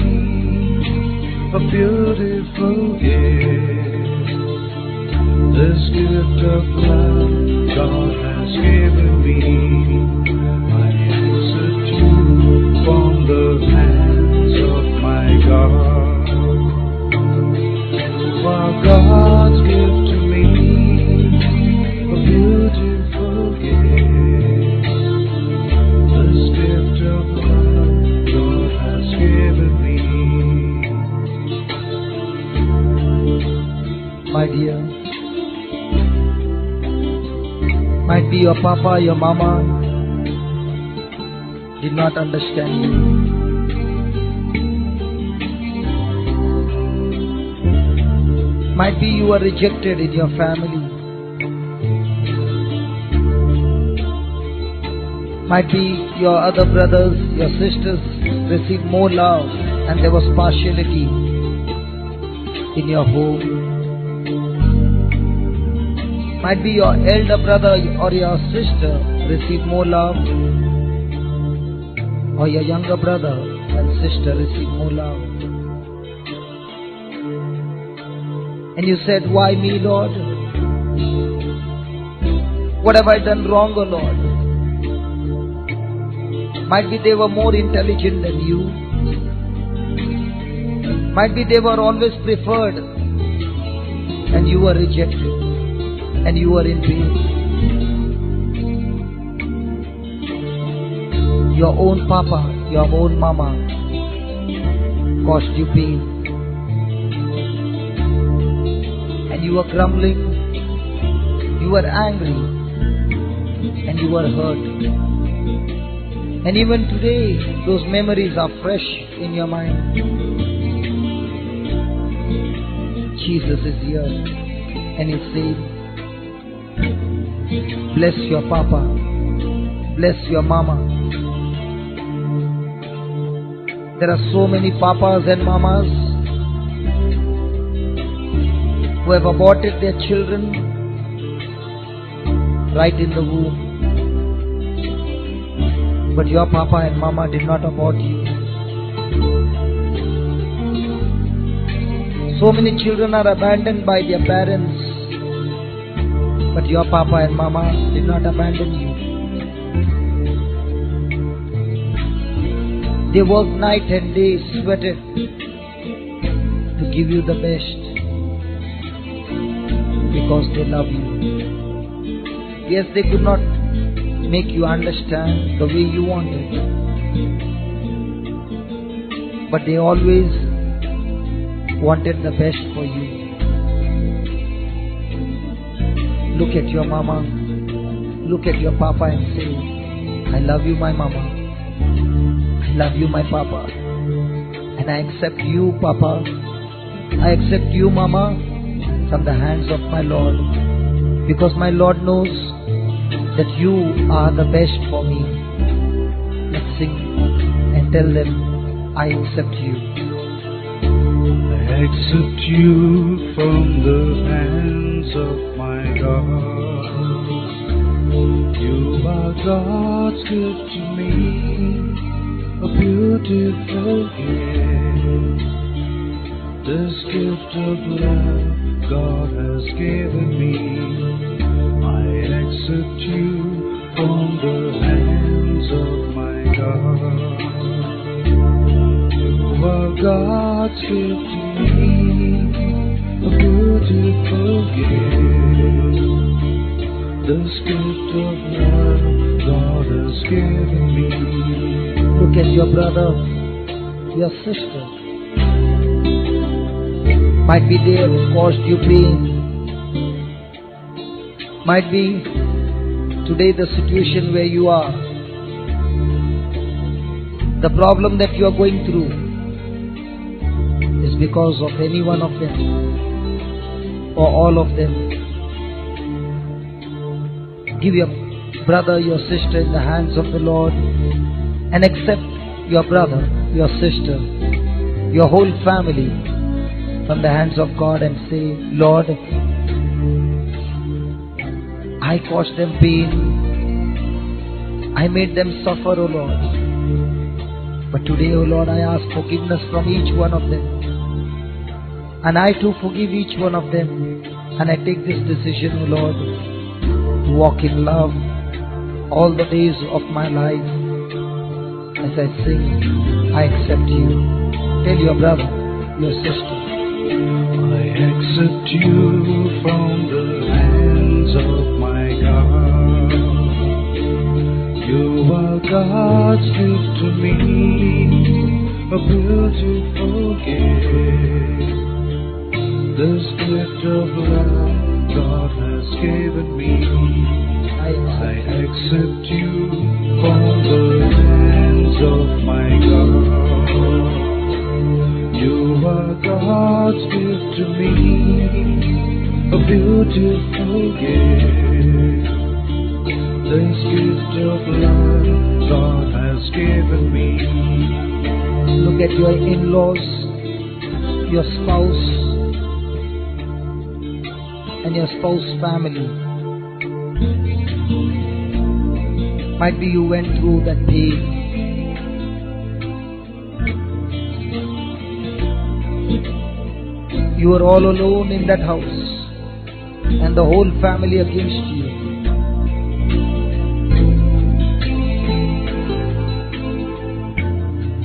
a beautiful gift. This gift of love God has given me. I accept you from the hands of my God. You are God's gift to me, a beautiful gift. This gift of love God has given me. My dear, might be your papa, your mama did not understand you. Might be you were rejected in your family. Might be your other brothers, your sisters received more love and there was partiality in your home. Might be your elder brother or your sister received more love, or your younger brother and sister received more love. And you said, why me, Lord? What have I done wrong, O Lord? Might be they were more intelligent than you. Might be they were always preferred and you were rejected. And you are in pain. Your own papa, your own mama caused you pain. And you were grumbling, you were angry, and you were hurt. And even today, those memories are fresh in your mind. Jesus is here and He says, bless your papa, bless your mama. There are so many papas and mamas who have aborted their children right in the womb. But your papa and mama did not abort you. So many children are abandoned by their parents, but your papa and mama did not abandon you. They worked night and day, sweated to give you the best because they love you. Yes, they could not make you understand the way you wanted, but they always wanted the best for you. Look at your mama, look at your papa and say, I love you, my mama. love you, my Papa. And I accept you, Papa. I accept you, Mama, from the hands of my Lord. Because my Lord knows that you are the best for me. Let's sing and tell them, I accept you. I accept you from the hands of my God. You are God's gift to me, a beautiful gift. This gift of love God has given me. I accept you from the hands of my God. You are God's gift to me, a beautiful gift. This gift of love God has given me. Look at your brother, your sister. Might be they have caused you pain. Might be today the situation where you are. The problem that you are going through is because of any one of them or all of them. Give your brother, your sister in the hands of the Lord and accept your brother, your sister, your whole family from the hands of God and say, Lord, I caused them pain. I made them suffer, O Lord. But today, O Lord, I ask forgiveness from each one of them. And I too forgive each one of them. And I take this decision, O Lord, to walk in love all the days of my life. As I sing, I accept you. Tell your brother, your sister, I accept you from the hands of my God. You are God's gift to me, a beautiful gift. This gift of love God has given me. I accept you from the hands of my God. You are God's gift to me, a beautiful gift. This gift of love God has given me. look at your in-laws, your spouse, and your spouse family. Might be you went through that pain. You were all alone in that house and the whole family against you.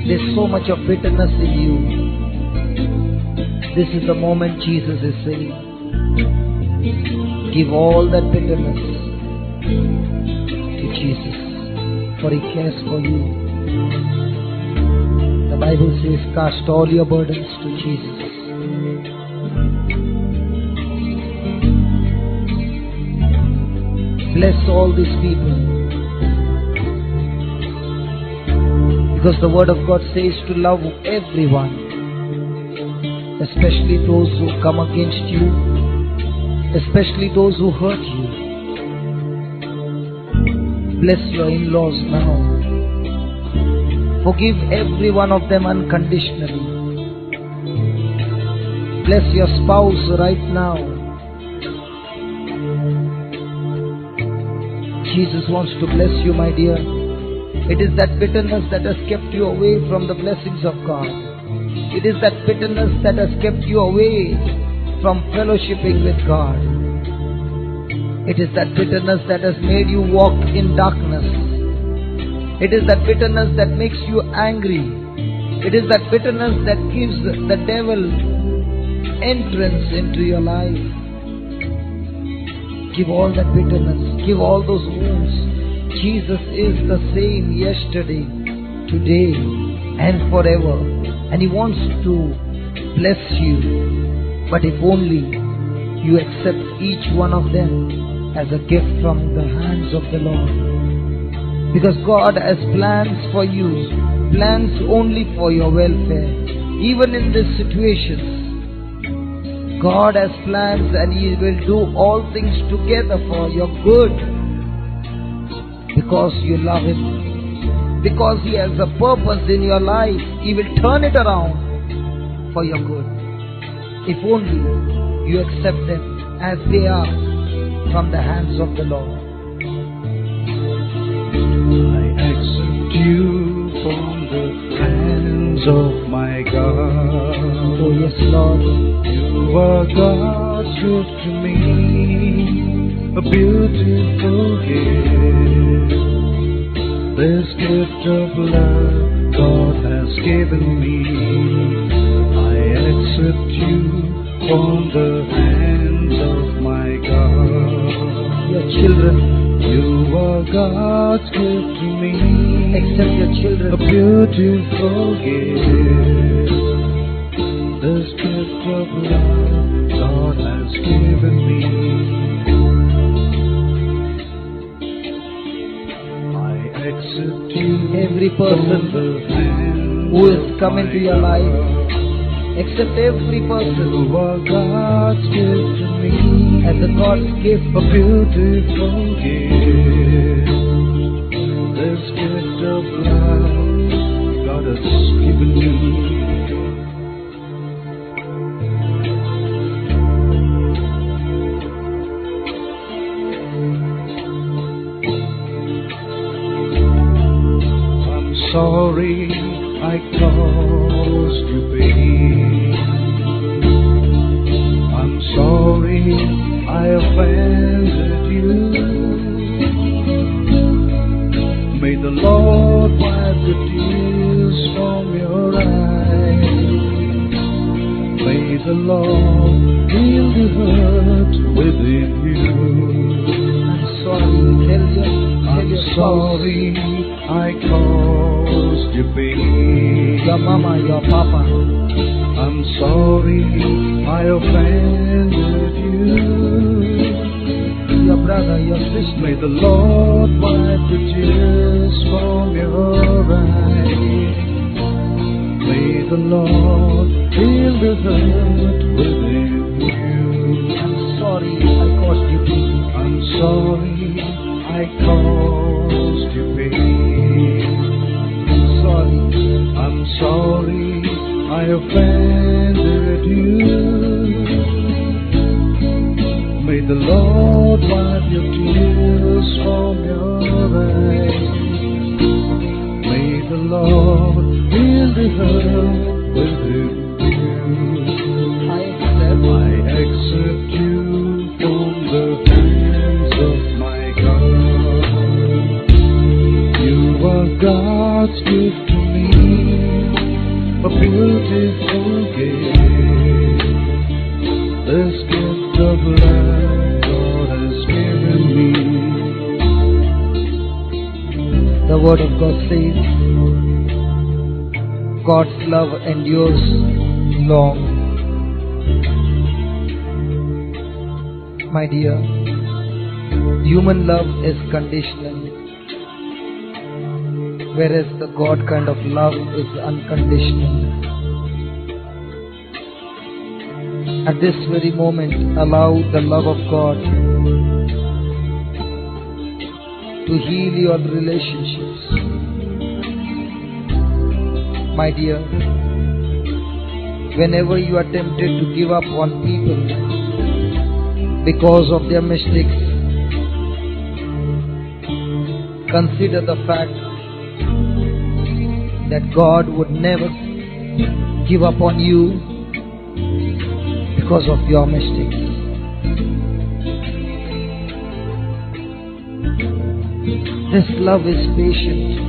There's so much of bitterness in you. This is the moment Jesus is saying, give all that bitterness to Jesus, for He cares for you. The Bible says, cast all your burdens to Jesus. Bless all these people, because the Word of God says to love everyone, especially those who come against you, especially those who hurt you. Bless your in-laws now. Forgive every one of them unconditionally. Bless your spouse right now. Jesus wants to bless you, my dear. It is that bitterness that has kept you away from the blessings of God. It is that bitterness that has kept you away from fellowshipping with God. It is that bitterness that has made you walk in darkness. It is that bitterness that makes you angry. It is that bitterness that gives the devil entrance into your life. Give all that bitterness. Give all those wounds. Jesus is the same yesterday, today, and forever. And He wants to bless you. But if only you accept each one of them as a gift from the hands of the Lord. Because God has plans for you. plans only for your welfare. Even in these situations, God has plans and He will do all things together for your good. Because you love Him. Because He has a purpose in your life. He will turn it around for your good. If only you accept them as they are from the hands of the Lord. I accept you from the hands of my God. Oh yes, Lord. You are God's gift to me, a beautiful gift. This gift of love God has given me. I accept you from the hands of my God. Your children, You are God's gift to me, accept your a children. beautiful gift. This gift of love God has given me. I accept you, Every from person the hands who has of come my into your life, God. accept every person You are God's gift to me, as a God's gift. a beautiful gift. This gift of love God has given me. I'm sorry I caused you pain. I'm sorry I offended you. May the Lord wipe the tears from your eyes. May the Lord heal the hurt within you. I'm sorry. Tell I'm your spouse, sorry I caused you pain. your mama, your papa. I'm sorry I offended you. Your brother, your sister. May the Lord wipe the tears from your eyes. May the Lord heal the hurt within you. I'm sorry I caused you pain. I'm sorry I caused you pain. I'm sorry. I'm sorry I offended you. May the Lord wipe your tears from your eyes. May the Lord heal the hurt within you. I accept. I accept you from the hands of my God. You are God's gift to me, a beautiful gift. This gift of love God has given me. The word of God says, God's love endures long. My dear, human love is conditional, whereas the God kind of love is unconditional. At this very moment, allow the love of God to heal your relationships. My dear, whenever you are tempted to give up on people because of their mistakes, consider the fact that God would never give up on you because of your mistakes. This love is patient.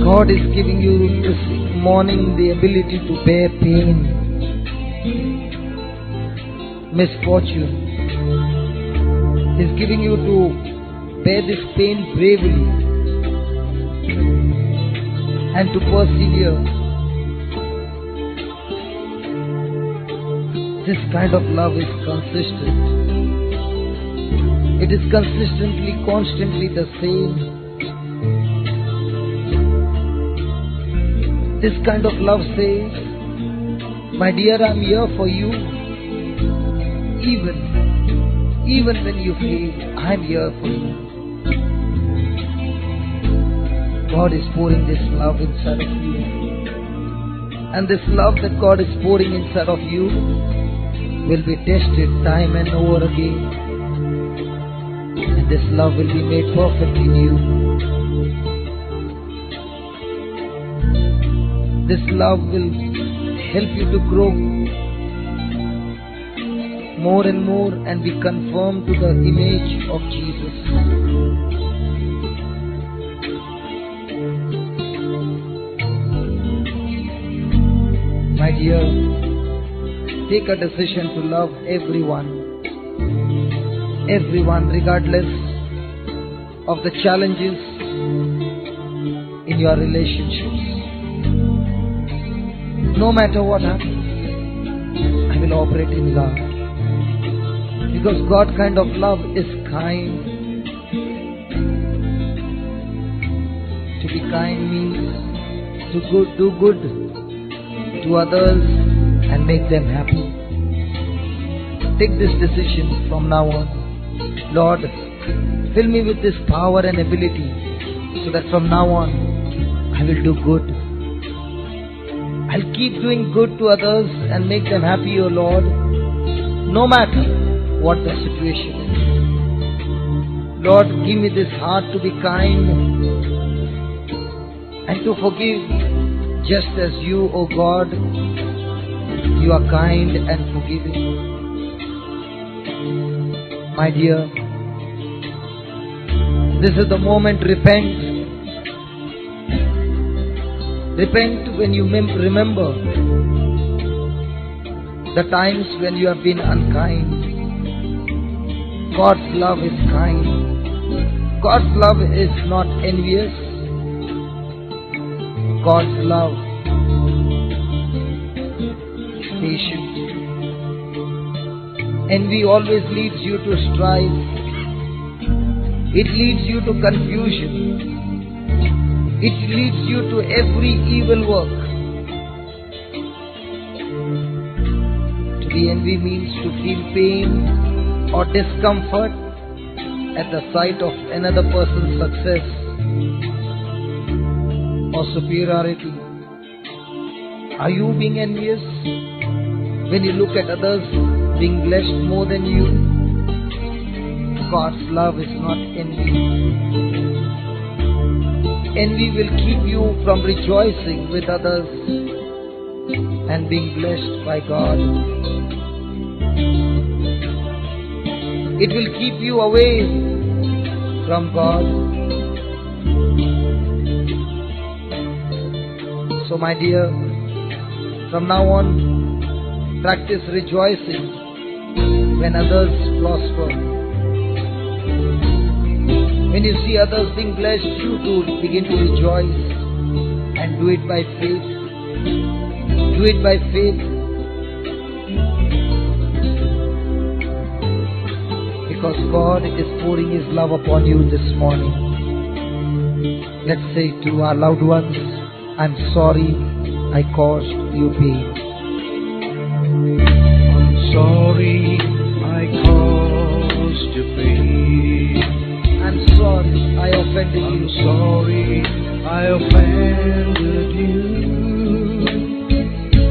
God is giving you this morning the ability to bear pain, misfortune. He's giving you to bear this pain bravely and to persevere. This kind of love is consistent. It is consistently, constantly the same. This kind of love says, my dear, I'm here for you. Even when you fail, I'm here for you. God is pouring this love inside of you. And this love that God is pouring inside of you will be tested time and over again. And this love will be made perfect in you. This love will help you to grow more and more and be conformed to the image of Jesus. My dear, take a decision to love everyone regardless of the challenges in your relationships. No matter what happens, I will operate in love. Because God kind of love is kind. To be kind means to do good to others and make them happy. Take this decision from now on. Lord, fill me with this power and ability so that from now on I will do good. I'll keep doing good to others and make them happy, O Lord, no matter what the situation is. Lord, give me this heart to be kind and to forgive, just as you, O God, you are kind and forgiving. My dear, this is the moment. Repent. Repent when you remember the times when you have been unkind. God's love is kind. God's love is not envious. God's love is patient. Envy always leads you to strife. It leads you to confusion. It leads you to every evil work. To be envy means to feel pain or discomfort at the sight of another person's success or superiority. Are you being envious when you look at others being blessed more than you? God's love is not envy. Envy will keep you from rejoicing with others and being blessed by God. It will keep you away from God. So my dear, from now on, practice rejoicing when others prosper. When you see others being blessed, you too begin to rejoice and do it by faith. Do it by faith. Because God is pouring His love upon you this morning. Let's say to our loved ones, I'm sorry I caused you pain. I'm sorry I caused you pain. I'm sorry I offended you. I'm sorry I offended you.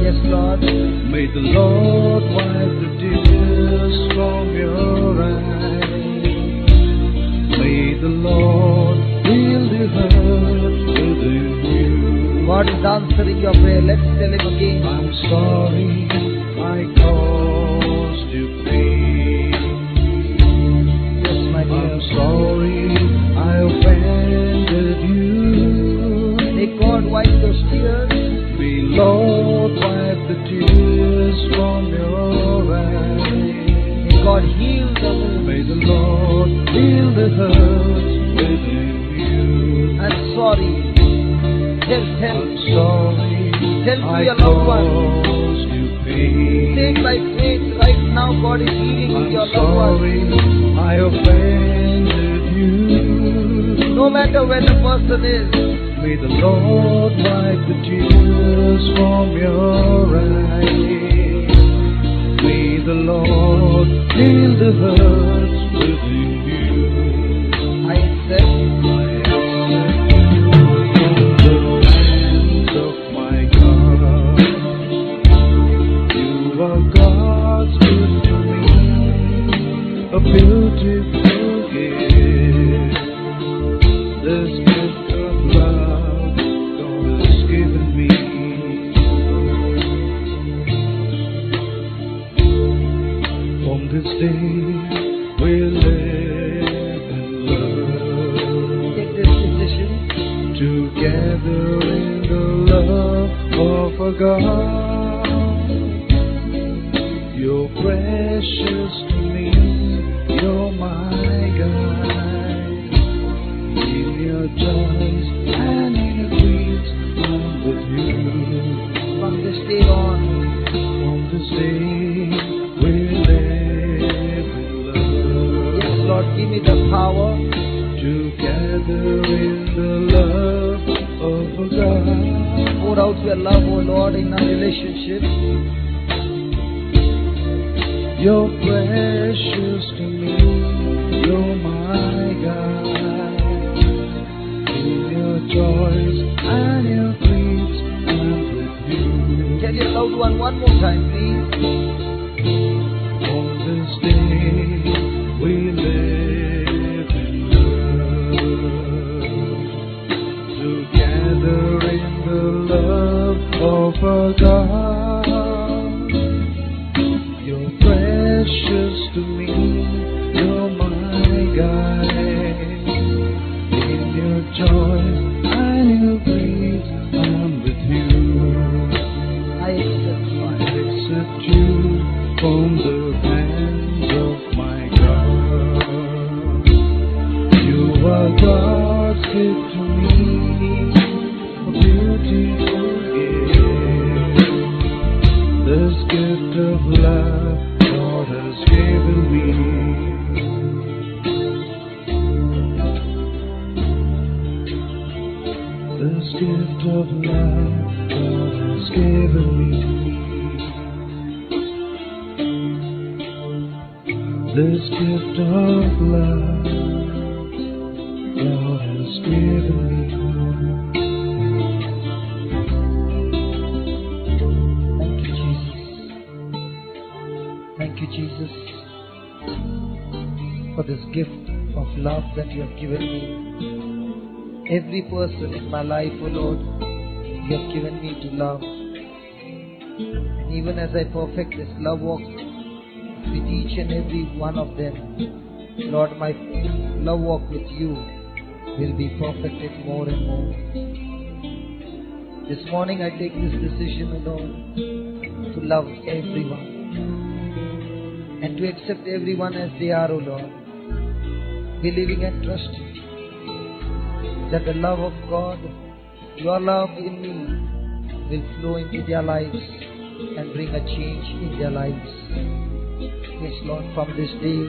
Yes, Lord. May the Lord wipe the tears from your eyes. May the Lord heal the hurt within you. God is answering your prayer. Let's tell Him again. I'm sorry I caused you pain. Yes, my dear. I'm sorry I offended you. May God wipe those tears. May Lord wipe the tears from your eyes. May God heal them. May the Lord heal the hurt within you. I'm sorry. Tell I'm sorry Tell I your loved one. caused you pain. Say by faith right now God is healing I'm your loved sorry one. I offended you. No matter where the person is, May the Lord wipe the tears from your eyes. May the Lord heal the hurts within you. I accept you from the hands of my God. You are God's gift to me, a beautiful gift. This gift of love God has given me. From this day we'll live and love take this decision. together in the love of a God. You're precious to me, you're my guide. In your joys and in your dreams, I'm with you. From this day on, From this day we'll live in love. yes, Lord, give me the power Together in the love of a God. pour out your love, O Lord, in our relationship. You're precious to me, you're my God. In your joys and your griefs, I'm with you. Tell your loved one more time, please. On this day we live in love, together in the love of a God. You're precious to me, you're my guide. In your joys and your griefs, I'm with you. I accept I accept you from the hands of my God. You are God's gift to me, a beautiful gift. This gift of love God has given me. This gift of love God has given me. This gift of love God has given me. Thank you, Jesus. Thank you, Jesus, for this gift of love that you have given me. Every person in my life, O Lord, you have given me to love. And even as I perfect this love walk with each and every one of them, Lord, my love walk with you will be perfected more and more. This morning I take this decision, O Lord, to love everyone and to accept everyone as they are, O Lord, believing and trusting that the love of God, your love in me, will flow into their lives and bring a change in their lives. Yes, Lord, from this day,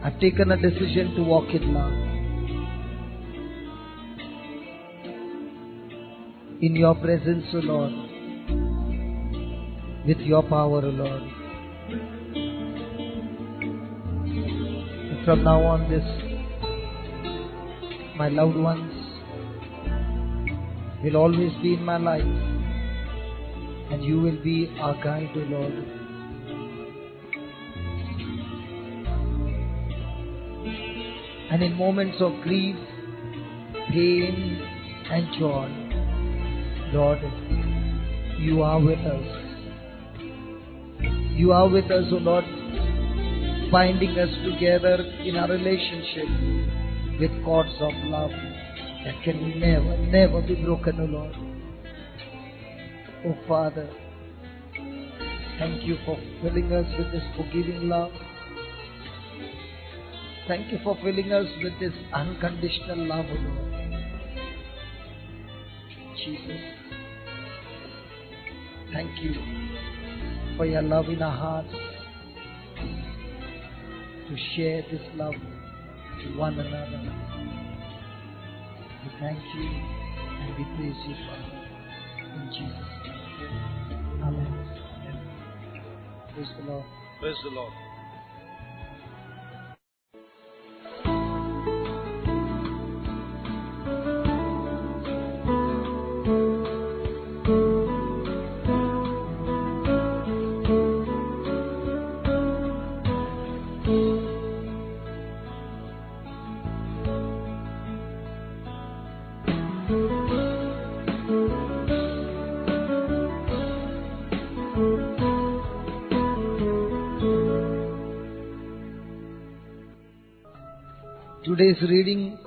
I've taken a decision to walk in love. In your presence, O Lord, with your power, O Lord. And from now on, my loved ones will always be in my life, and you will be our guide, O Lord. And in moments of grief, pain, and joy, Lord, you are with us. You are with us, O Lord, binding us together in our relationship with cords of love that can never, never be broken, O Lord. Oh Father, thank you for filling us with this forgiving love. Thank you for filling us with this unconditional love, O Lord. Jesus, thank you for your love in our hearts to share this love to one another. We thank you. We praise you, Father, in Jesus' name. Amen. Praise the Lord. Praise the Lord. Today's reading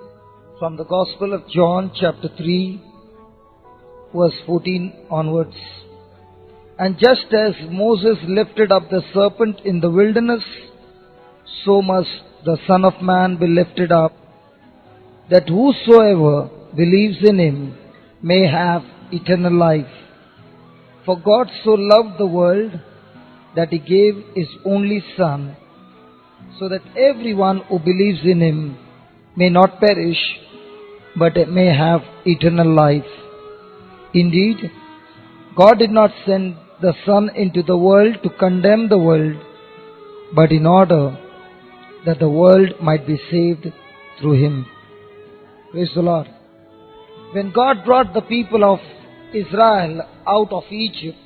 from the Gospel of John, chapter 3, verse 14 onwards. And just as Moses lifted up the serpent in the wilderness, so must the Son of Man be lifted up, that whosoever believes in him may have eternal life. For God so loved the world that he gave his only Son, so that everyone who believes in him may not perish, but may have eternal life. Indeed, God did not send the Son into the world to condemn the world, but in order that the world might be saved through him. Praise the Lord. When God brought the people of Israel out of Egypt,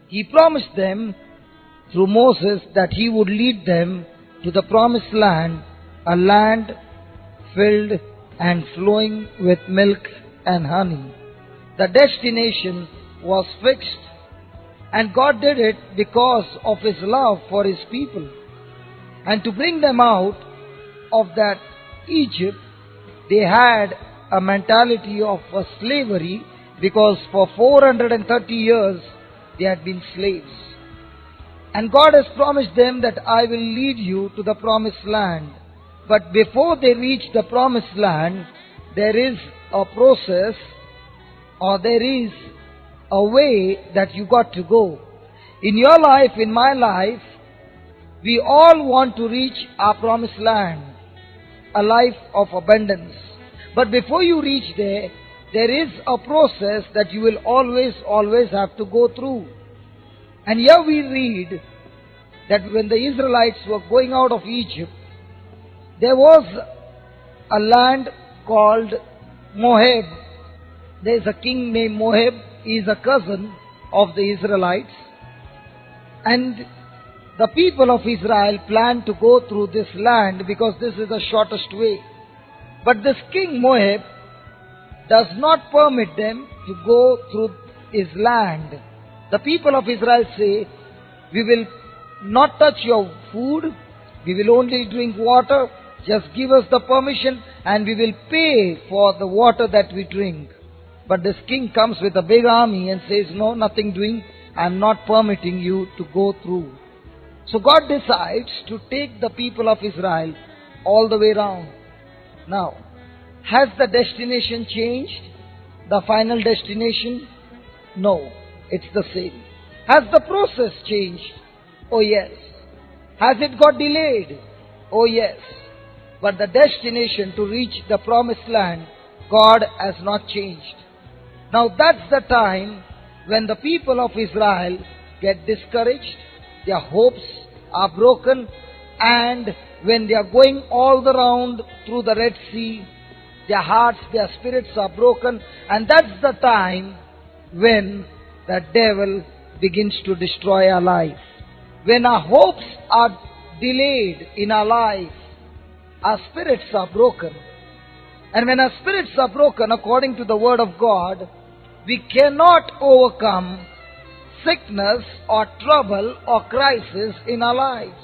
he promised them through Moses that he would lead them to the promised land, a land filled and flowing with milk and honey. The destination was fixed, and God did it because of his love for his people. And to bring them out of that Egypt, they had a mentality of slavery, because for 430 years they had been slaves. And God has promised them that I will lead you to the promised land. But before they reach the promised land, there is a process, or there is a way that you got to go. In your life, in my life, we all want to reach our promised land, a life of abundance. But before you reach there, there is a process that you will always have to go through. And here we read that when the Israelites were going out of Egypt, there was a land called Moab. There is a king named Moab. He is a cousin of the Israelites. And the people of Israel planned to go through this land because this is the shortest way. But this king Moab does not permit them to go through his land. The people of Israel say, we will not touch your food, we will only drink water, just give us the permission and we will pay for the water that we drink. But this king comes with a big army and says, no, nothing doing, I am not permitting you to go through. So God decides to take the people of Israel all the way around. Now, has the destination changed? The final destination? No, it's the same. Has the process changed? Oh yes. Has it got delayed? Oh yes. But the destination to reach the promised land, God has not changed. Now that's the time when the people of Israel get discouraged, their hopes are broken, and when they are going all around through the Red Sea, their hearts, their spirits are broken, and that's the time when the devil begins to destroy our life. When our hopes are delayed in our life, our spirits are broken. And when our spirits are broken, according to the word of God, we cannot overcome sickness or trouble or crisis in our lives.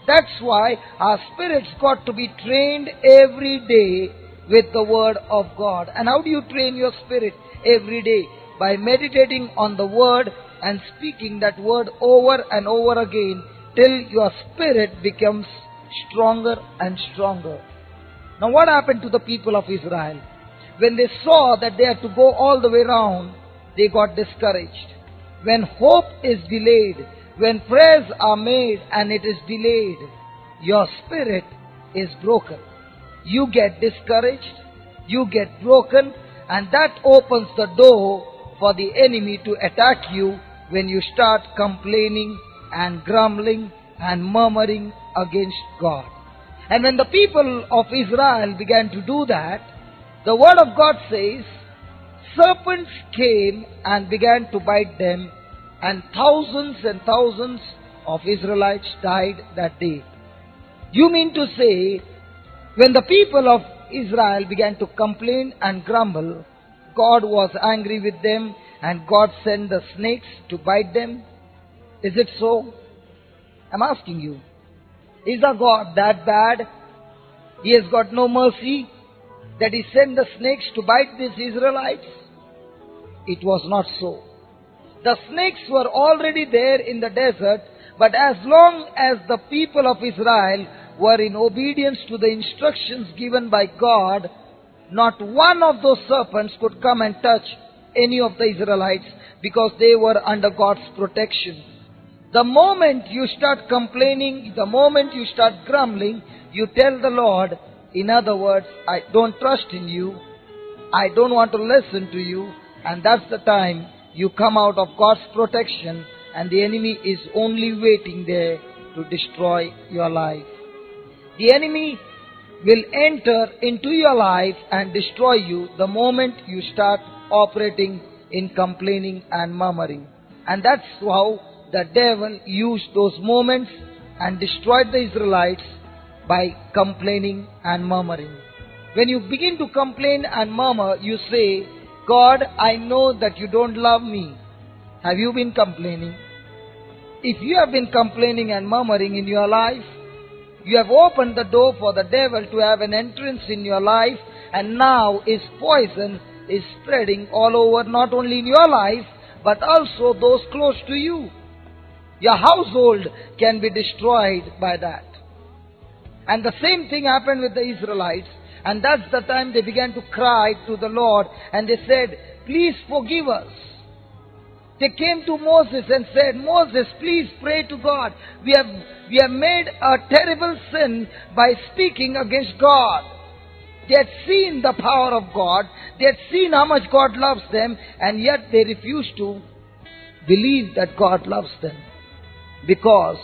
That's why our spirits got to be trained every day with the word of God. And how do you train your spirit every day? By meditating on the word and speaking that word over and over again till your spirit becomes stronger and stronger. Now what happened to the people of Israel? When they saw that they had to go all the way around, they got discouraged. When hope is delayed, when prayers are made and it is delayed, your spirit is broken. You get discouraged, you get broken, And that opens the door for the enemy to attack you when you start complaining and grumbling and murmuring against God. And when the people of Israel began to do that, the word of God says, serpents came and began to bite them, and thousands of Israelites died that day. You mean to say, when the people of Israel began to complain and grumble, God was angry with them and God sent the snakes to bite them? Is it so? I'm asking you. Is our God that bad? He has got no mercy that He sent the snakes to bite these Israelites? It was not so. The snakes were already there in the desert, but as long as the people of Israel were in obedience to the instructions given by God, not one of those serpents could come and touch any of the Israelites because they were under God's protection. The moment you start complaining, the moment you start grumbling, you tell the Lord, in other words, I don't trust in you, I don't want to listen to you, and that's the time you come out of God's protection and the enemy is only waiting there to destroy your life. The enemy will enter into your life and destroy you the moment you start operating in complaining and murmuring. And that's how the devil used those moments and destroyed the Israelites by complaining and murmuring. When you begin to complain and murmur, you say, God, I know that you don't love me. Have you been complaining? If you have been complaining and murmuring in your life, you have opened the door for the devil to have an entrance in your life, and now his poison is spreading all over, not only in your life, but also those close to you. Your household can be destroyed by that. And the same thing happened with the Israelites. And that's the time they began to cry to the Lord. And they said, please forgive us. They came to Moses and said, Moses, please pray to God. We have made a terrible sin by speaking against God. They had seen the power of God. They had seen how much God loves them. And yet they refused to believe that God loves them, because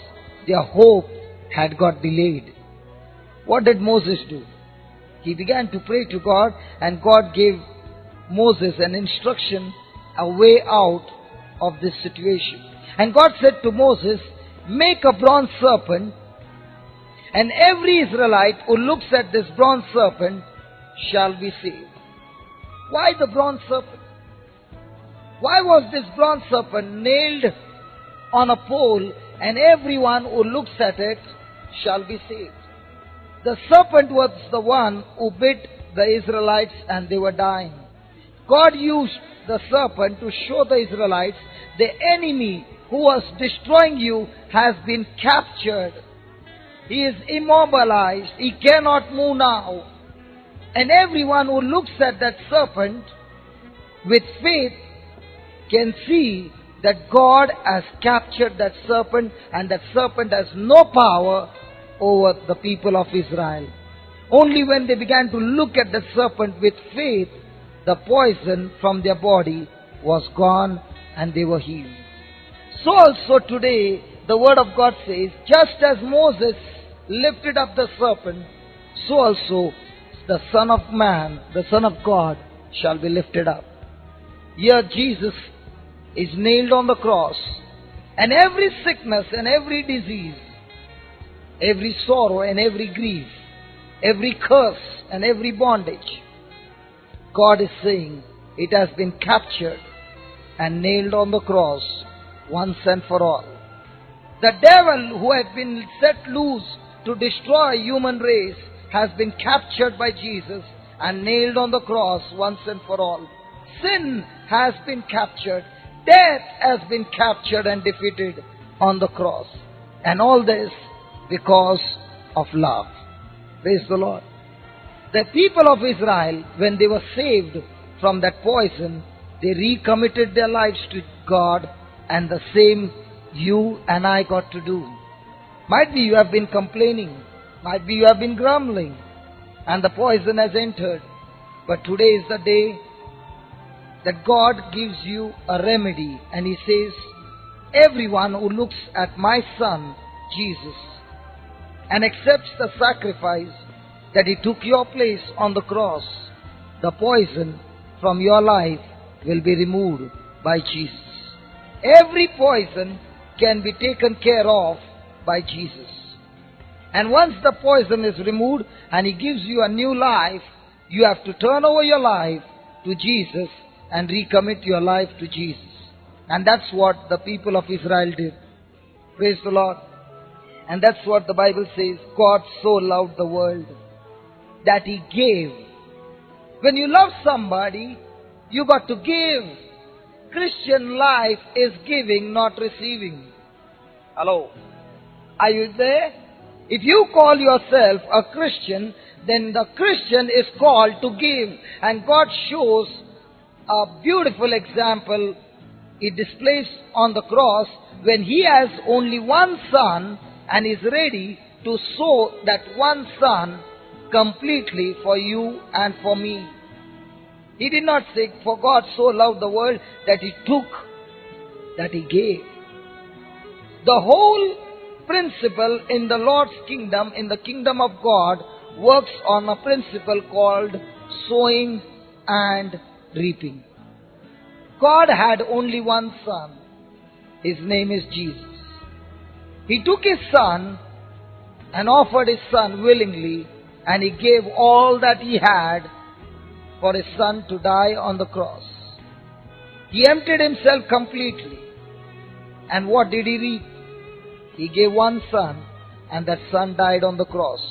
their hope had got delayed. What did Moses do? He began to pray to God, and God gave Moses an instruction, a way out of this situation. And God said to Moses, make a bronze serpent, and every Israelite who looks at this bronze serpent shall be saved. Why the bronze serpent? Why was this bronze serpent nailed on a pole, and everyone who looks at it shall be saved? The serpent was the one who bit the Israelites and they were dying. God used the serpent to show the Israelites the enemy who was destroying you has been captured. He is immobilized. He cannot move now. And everyone who looks at that serpent with faith can see that God has captured that serpent, and that serpent has no power over the people of Israel. Only when they began to look at the serpent with faith, the poison from their body was gone and they were healed. So also today, the word of God says, just as Moses lifted up the serpent, so also the Son of Man, the Son of God, shall be lifted up. Here Jesus is nailed on the cross, and every sickness and every disease, every sorrow and every grief, every curse and every bondage, God is saying it has been captured and nailed on the cross once and for all. The devil who had been set loose to destroy human race has been captured by Jesus and nailed on the cross once and for all. Sin has been captured. Death has been captured and defeated on the cross. And all this because of love. Praise the Lord. The people of Israel, when they were saved from that poison, they recommitted their lives to God, and the same you and I got to do. Might be you have been complaining, might be you have been grumbling, and the poison has entered. But today is the day that God gives you a remedy, and He says, everyone who looks at my Son, Jesus, and accepts the sacrifice that He took your place on the cross, the poison from your life will be removed by Jesus. Every poison can be taken care of by Jesus. And once the poison is removed and He gives you a new life, you have to turn over your life to Jesus and recommit your life to Jesus. And that's what the people of Israel did. Praise the Lord. And that's what the Bible says. God so loved the world that He gave. When you love somebody, you got to give. Christian life is giving, not receiving. Hello? Are you there? If you call yourself a Christian, then the Christian is called to give. And God shows a beautiful example. He displays on the cross when He has only one son and is ready to sow that one son completely for you and for me. He did not say, for God so loved the world that He took, that He gave. The whole principle in the Lord's kingdom, in the kingdom of God, works on a principle called sowing and reaping. God had only one son. His name is Jesus. He took His son and offered His son willingly, and He gave all that He had for His son to die on the cross. He emptied Himself completely. And what did He reap? He gave one son, and that son died on the cross.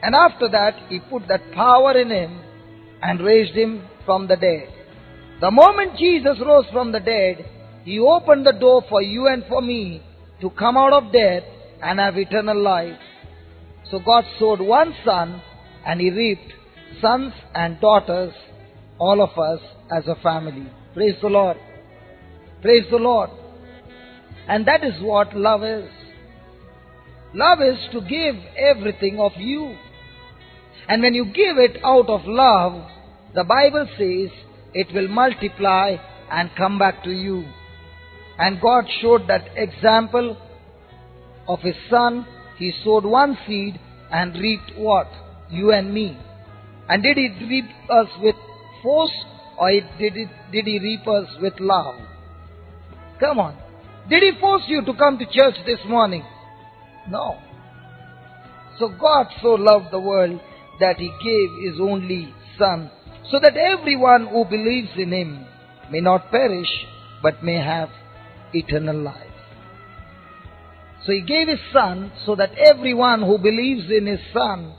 And after that, He put that power in Him and raised Him from the dead. The moment Jesus rose from the dead, He opened the door for you and for me to come out of death and have eternal life. So God sowed one son, and He reaped sons and daughters, all of us as a family. Praise the Lord. Praise the Lord. And that is what love is. Love is to give everything of you. And when you give it out of love, the Bible says it will multiply and come back to you. And God showed that example of His Son. He sowed one seed and reaped what? You and me. And did He reap us with force, or did He reap us with love? Come on. Did He force you to come to church this morning? No. So God so loved the world that He gave His only Son, so that everyone who believes in Him may not perish, but may have eternal life. So He gave His Son so that everyone who believes in His Son,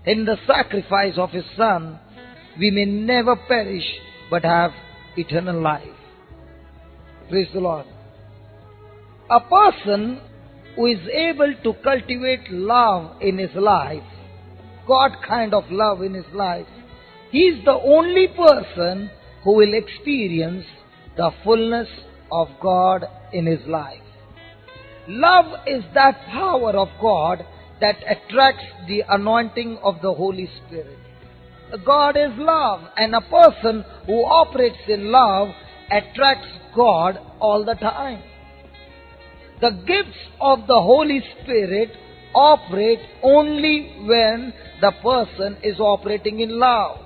in the sacrifice of His Son, we may never perish, but have eternal life. Praise the Lord. A person who is able to cultivate love in his life, God kind of love in his life, he is the only person who will experience the fullness of God in his life. Love is that power of God that attracts the anointing of the Holy Spirit. God is love, and a person who operates in love attracts God all the time. The gifts of the Holy Spirit operate only when the person is operating in love.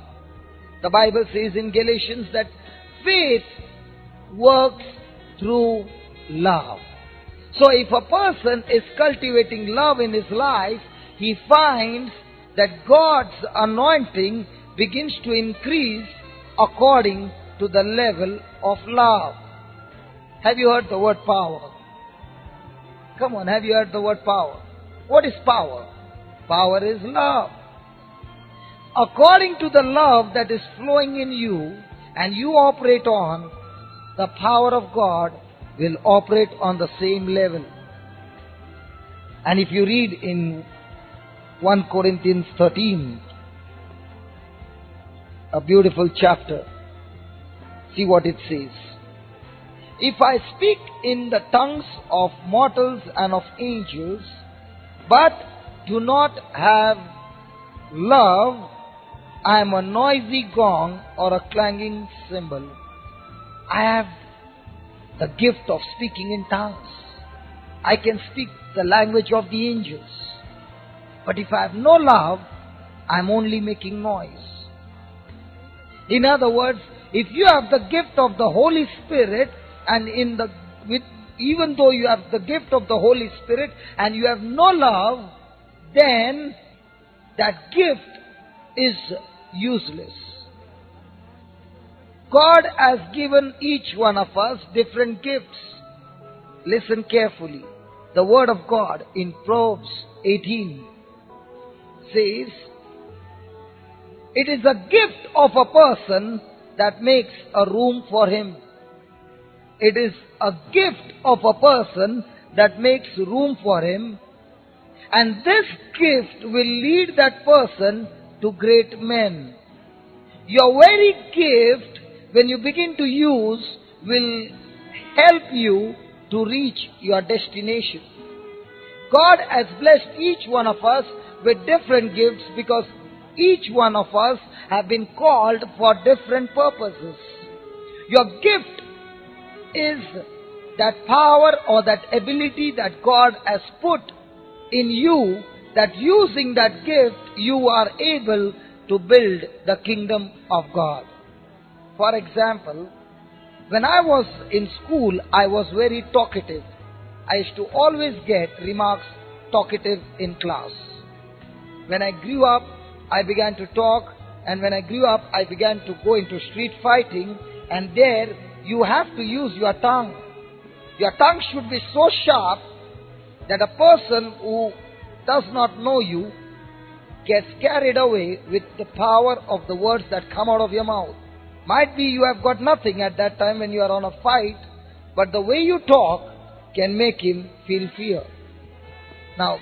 The Bible says in Galatians that faith works through love. So if a person is cultivating love in his life, he finds that God's anointing begins to increase according to the level of love. Have you heard the word power? Come on, have you heard the word power? What is power? Power is love. According to the love that is flowing in you and you operate on, the power of God will operate on the same level. And if you read in 1 Corinthians 13, a beautiful chapter, see what it says. If I speak in the tongues of mortals and of angels, but do not have love, I am a noisy gong or a clanging cymbal. I have the gift of speaking in tongues. I can speak the language of the angels. But if I have no love, I am only making noise. In other words, if you have the gift of the Holy Spirit, and even though you have the gift of the Holy Spirit and you have no love, then that gift is useless. God has given each one of us different gifts. Listen carefully. The word of God in Proverbs 18 says, it is a gift of a person that makes a room for him. It is a gift of a person that makes room for him. And this gift will lead that person to great men. Your very gift, when you begin to use, will help you to reach your destination. God has blessed each one of us with different gifts because each one of us have been called for different purposes. Your gift is that power or that ability that God has put in you, that using that gift you are able to build the kingdom of God. For example, when I was in school, I was very talkative. I used to always get remarks talkative in class. When I grew up, I began to talk, and when I grew up, I began to go into street fighting, and there you have to use your tongue. Your tongue should be so sharp that a person who does not know you gets carried away with the power of the words that come out of your mouth. Might be you have got nothing at that time when you are on a fight, but the way you talk can make him feel fear. Now,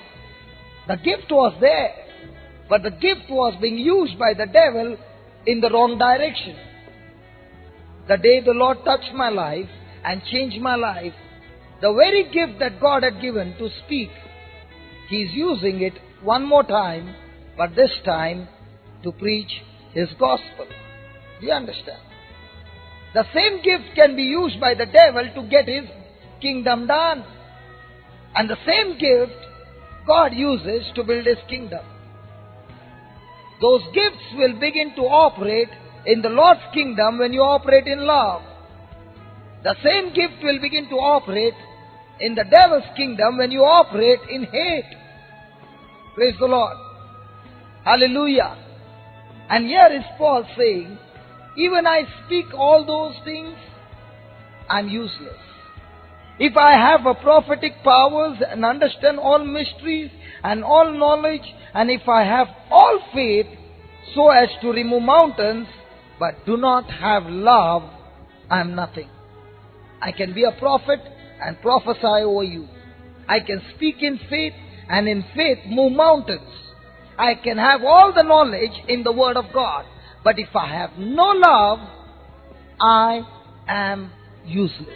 the gift was there, but the gift was being used by the devil in the wrong direction. The day the Lord touched my life and changed my life, the very gift that God had given to speak, He is using it one more time, but this time to preach His gospel. Do you understand? The same gift can be used by the devil to get his kingdom done. And the same gift God uses to build His kingdom. Those gifts will begin to operate in the Lord's kingdom when you operate in love. The same gift will begin to operate in the devil's kingdom when you operate in hate. Praise the Lord. Hallelujah. And here is Paul saying, even I speak all those things, I'm useless. If I have a prophetic powers and understand all mysteries and all knowledge, and if I have all faith so as to remove mountains, but do not have love, I am nothing. I can be a prophet and prophesy over you. I can speak in faith and in faith move mountains. I can have all the knowledge in the Word of God. But if I have no love, I am useless.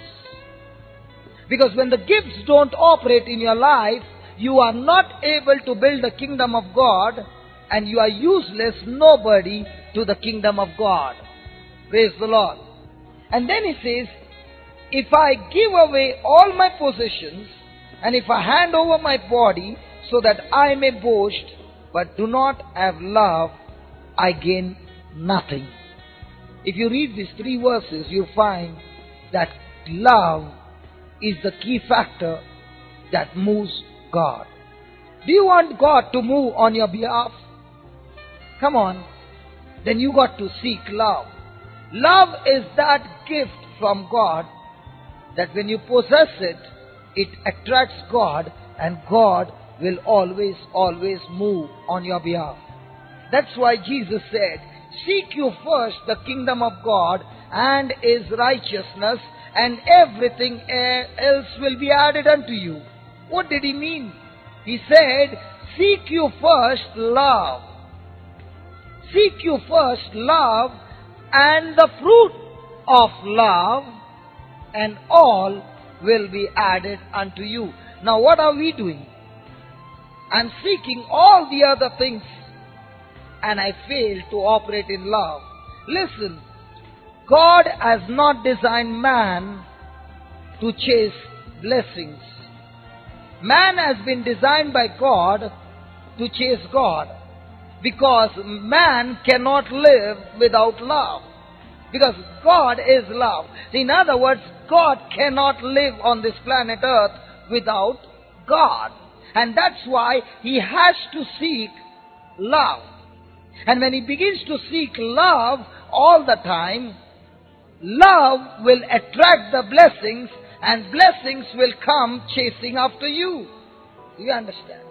Because when the gifts don't operate in your life, you are not able to build the kingdom of God, and you are useless, nobody to the kingdom of God. Praise the Lord. And then he says, if I give away all my possessions, and if I hand over my body so that I may boast, but do not have love, I gain nothing. If you read these 3 verses, you find that love is the key factor that moves God. Do you want God to move on your behalf? Come on. Then you got to seek love. Love is that gift from God that when you possess it, it attracts God, and God will always, always move on your behalf. That's why Jesus said, seek you first the kingdom of God and His righteousness, and everything else will be added unto you. What did He mean? He said, seek you first love. Seek you first love and the fruit of love, and all will be added unto you. Now what are we doing? I'm seeking all the other things, and I fail to operate in love. Listen, God has not designed man to chase blessings. Man has been designed by God to chase God, because man cannot live without love, because God is love. In other words, God cannot live on this planet earth without God, and that's why he has to seek love. And when he begins to seek love all the time, love will attract the blessings, and blessings will come chasing after you. Do you understand?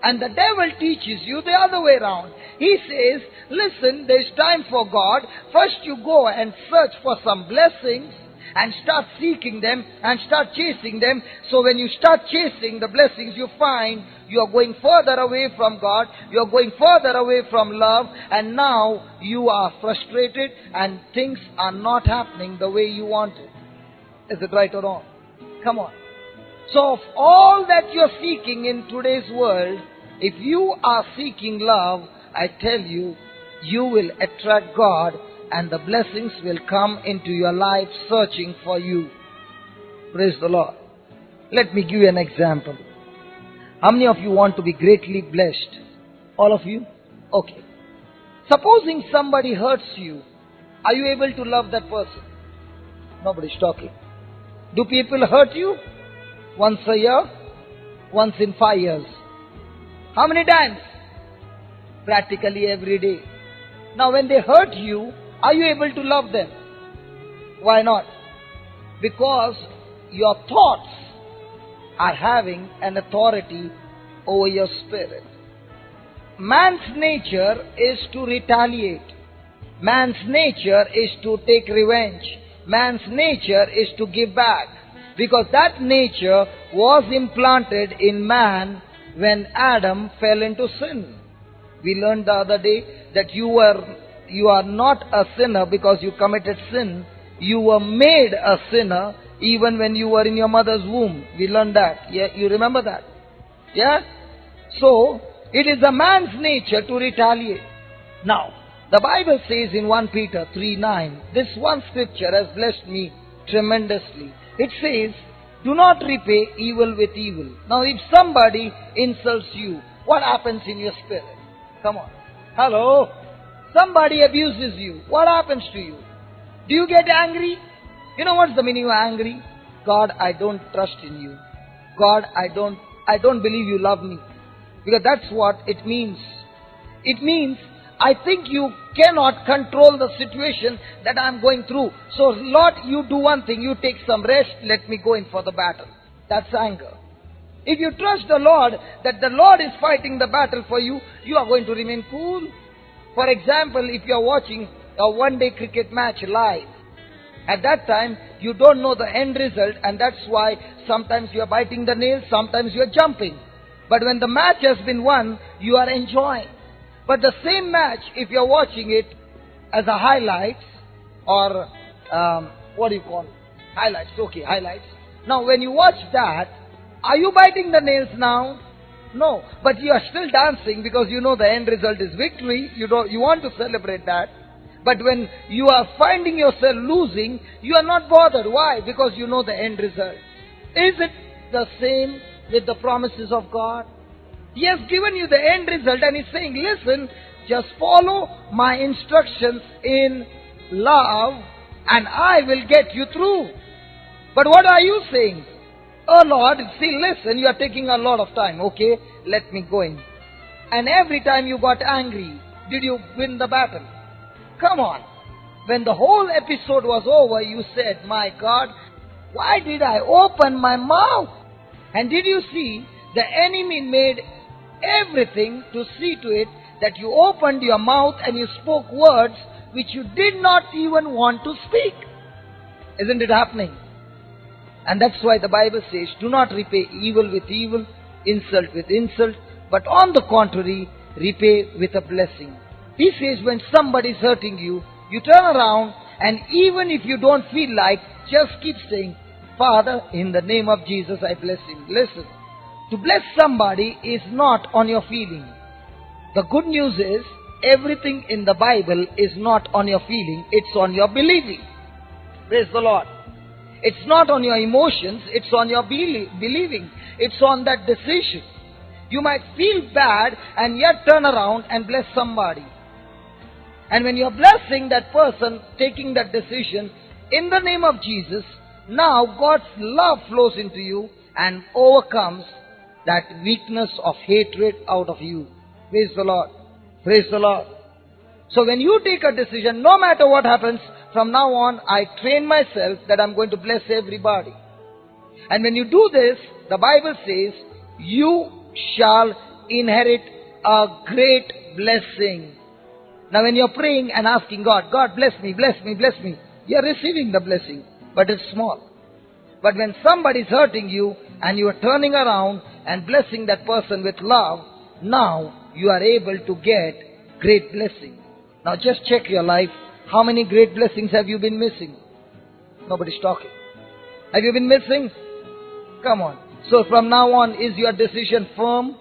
And the devil teaches you the other way around. He says, listen, there's time for God. First you go and search for some blessings and start seeking them and start chasing them. So when you start chasing the blessings, you find you are going further away from God. You are going further away from love. And now you are frustrated and things are not happening the way you want it. Is it right or wrong? Come on. So of all that you're seeking in today's world, if you are seeking love, I tell you, you will attract God and the blessings will come into your life searching for you. Praise the Lord. Let me give you an example. How many of you want to be greatly blessed? All of you? Okay. Supposing somebody hurts you, are you able to love that person? Nobody's talking. Do people hurt you? Once a year? Once in 5 years? How many times? Practically every day. Now when they hurt you, are you able to love them? Why not? Because your thoughts are having an authority over your spirit. Man's nature is to retaliate. Man's nature is to take revenge. Man's nature is to give back. Because that nature was implanted in man when Adam fell into sin. We learned the other day that you are not a sinner because you committed sin. You were made a sinner even when you were in your mother's womb. We learned that. Yeah, you remember that? Yeah? So, it is a man's nature to retaliate. Now, the Bible says in 1 Peter 3:9, this one scripture has blessed me tremendously. It says, do not repay evil with evil. Now if somebody insults you, what happens in your spirit? Come on. Hello? Somebody abuses you. What happens to you? Do you get angry? You know what's the meaning of angry? God, I don't trust in you. God, I don't believe you love me. Because that's what it means. It means, I think you cannot control the situation that I'm going through. So Lord, you do one thing, you take some rest, let me go in for the battle. That's anger. If you trust the Lord, that the Lord is fighting the battle for you, you are going to remain cool. For example, if you are watching a one-day cricket match live, at that time, you don't know the end result, and that's why sometimes you are biting the nails, sometimes you are jumping. But when the match has been won, you are enjoying. But the same match, if you're watching it as a highlights, or what do you call it? Highlights, okay, highlights. Now when you watch that, are you biting the nails now? No, but you are still dancing because you know the end result is victory. You want to celebrate that. But when you are finding yourself losing, you are not bothered. Why? Because you know the end result. Is it the same with the promises of God? He has given you the end result and He's saying, listen, just follow my instructions in love and I will get you through. But what are you saying? Oh Lord, see, listen, you are taking a lot of time. Okay, let me go in. And every time you got angry, did you win the battle? Come on. When the whole episode was over, you said, my God, why did I open my mouth? And did you see, the enemy made everything to see to it that you opened your mouth and you spoke words which you did not even want to speak. Isn't it happening? And that's why the Bible says, do not repay evil with evil, insult with insult, but on the contrary, repay with a blessing. He says when somebody is hurting you, you turn around and even if you don't feel like, just keep saying, Father, in the name of Jesus, I bless him. Listen, to bless somebody is not on your feeling. The good news is, everything in the Bible is not on your feeling, it's on your believing. Praise the Lord. It's not on your emotions, it's on your believing. It's on that decision. You might feel bad and yet turn around and bless somebody. And when you're blessing that person, taking that decision, in the name of Jesus, now God's love flows into you and overcomes that weakness of hatred out of you. Praise the Lord. Praise the Lord. So when you take a decision, no matter what happens, from now on, I train myself that I'm going to bless everybody. And when you do this, the Bible says, you shall inherit a great blessing. Now when you're praying and asking God, God bless me, bless me, bless me, you're receiving the blessing, but it's small. But when somebody's hurting you and you are turning around and blessing that person with love, now you are able to get great blessing. Now just check your life. How many great blessings have you been missing? Nobody's talking. Have you been missing? Come on. So from now on, is your decision firm?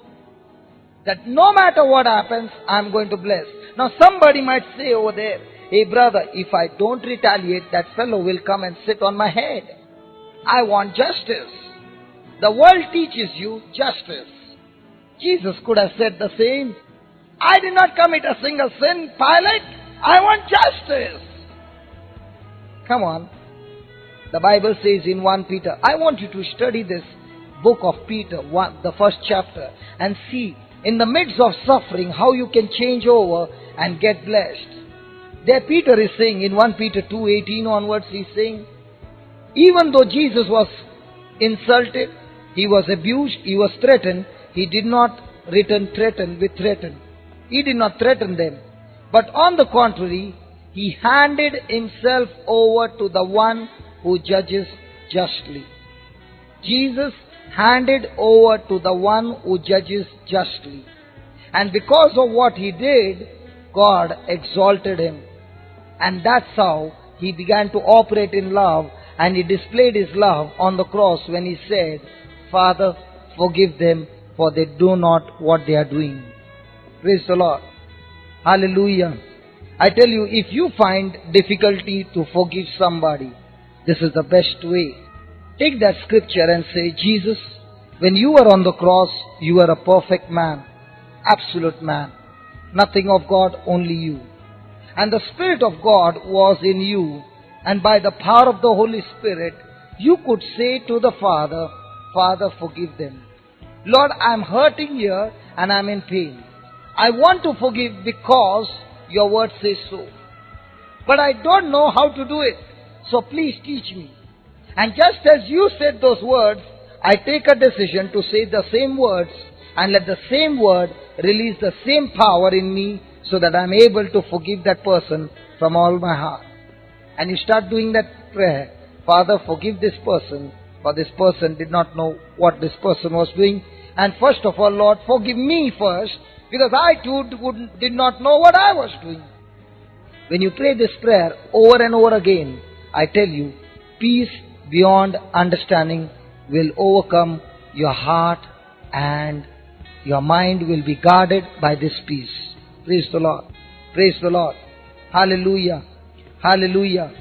That no matter what happens, I'm going to bless. Now somebody might say over there, hey brother, if I don't retaliate, that fellow will come and sit on my head. I want justice. The world teaches you justice. Jesus could have said the same. I did not commit a single sin, Pilate. I want justice. Come on. The Bible says in 1 Peter, I want you to study this book of Peter, the first chapter, and see in the midst of suffering how you can change over and get blessed. There Peter is saying in 1 Peter 2:18 onwards, he's saying, even though Jesus was insulted, he was abused, he was threatened, he did not return threaten with threaten. He did not threaten them. But on the contrary, he handed himself over to the one who judges justly. Jesus handed over to the one who judges justly. And because of what he did, God exalted him. And that's how he began to operate in love, and he displayed his love on the cross when he said, Father, forgive them, for they do not what they are doing. Praise the Lord. Hallelujah. I tell you, if you find difficulty to forgive somebody, this is the best way. Take that scripture and say, Jesus, when you were on the cross, you were a perfect man, absolute man. Nothing of God, only you. And the Spirit of God was in you, and by the power of the Holy Spirit, you could say to the Father, Father, forgive them. Lord, I'm hurting here and I'm in pain. I want to forgive because your word says so. But I don't know how to do it. So please teach me. And just as you said those words, I take a decision to say the same words and let the same word release the same power in me so that I'm able to forgive that person from all my heart. And you start doing that prayer. Father, forgive this person, for this person did not know what this person was doing. And first of all, Lord, forgive me first, because I too did not know what I was doing. When you pray this prayer over and over again, I tell you, peace beyond understanding will overcome your heart, and your mind will be guarded by this peace. Praise the Lord. Praise the Lord. Hallelujah. Hallelujah.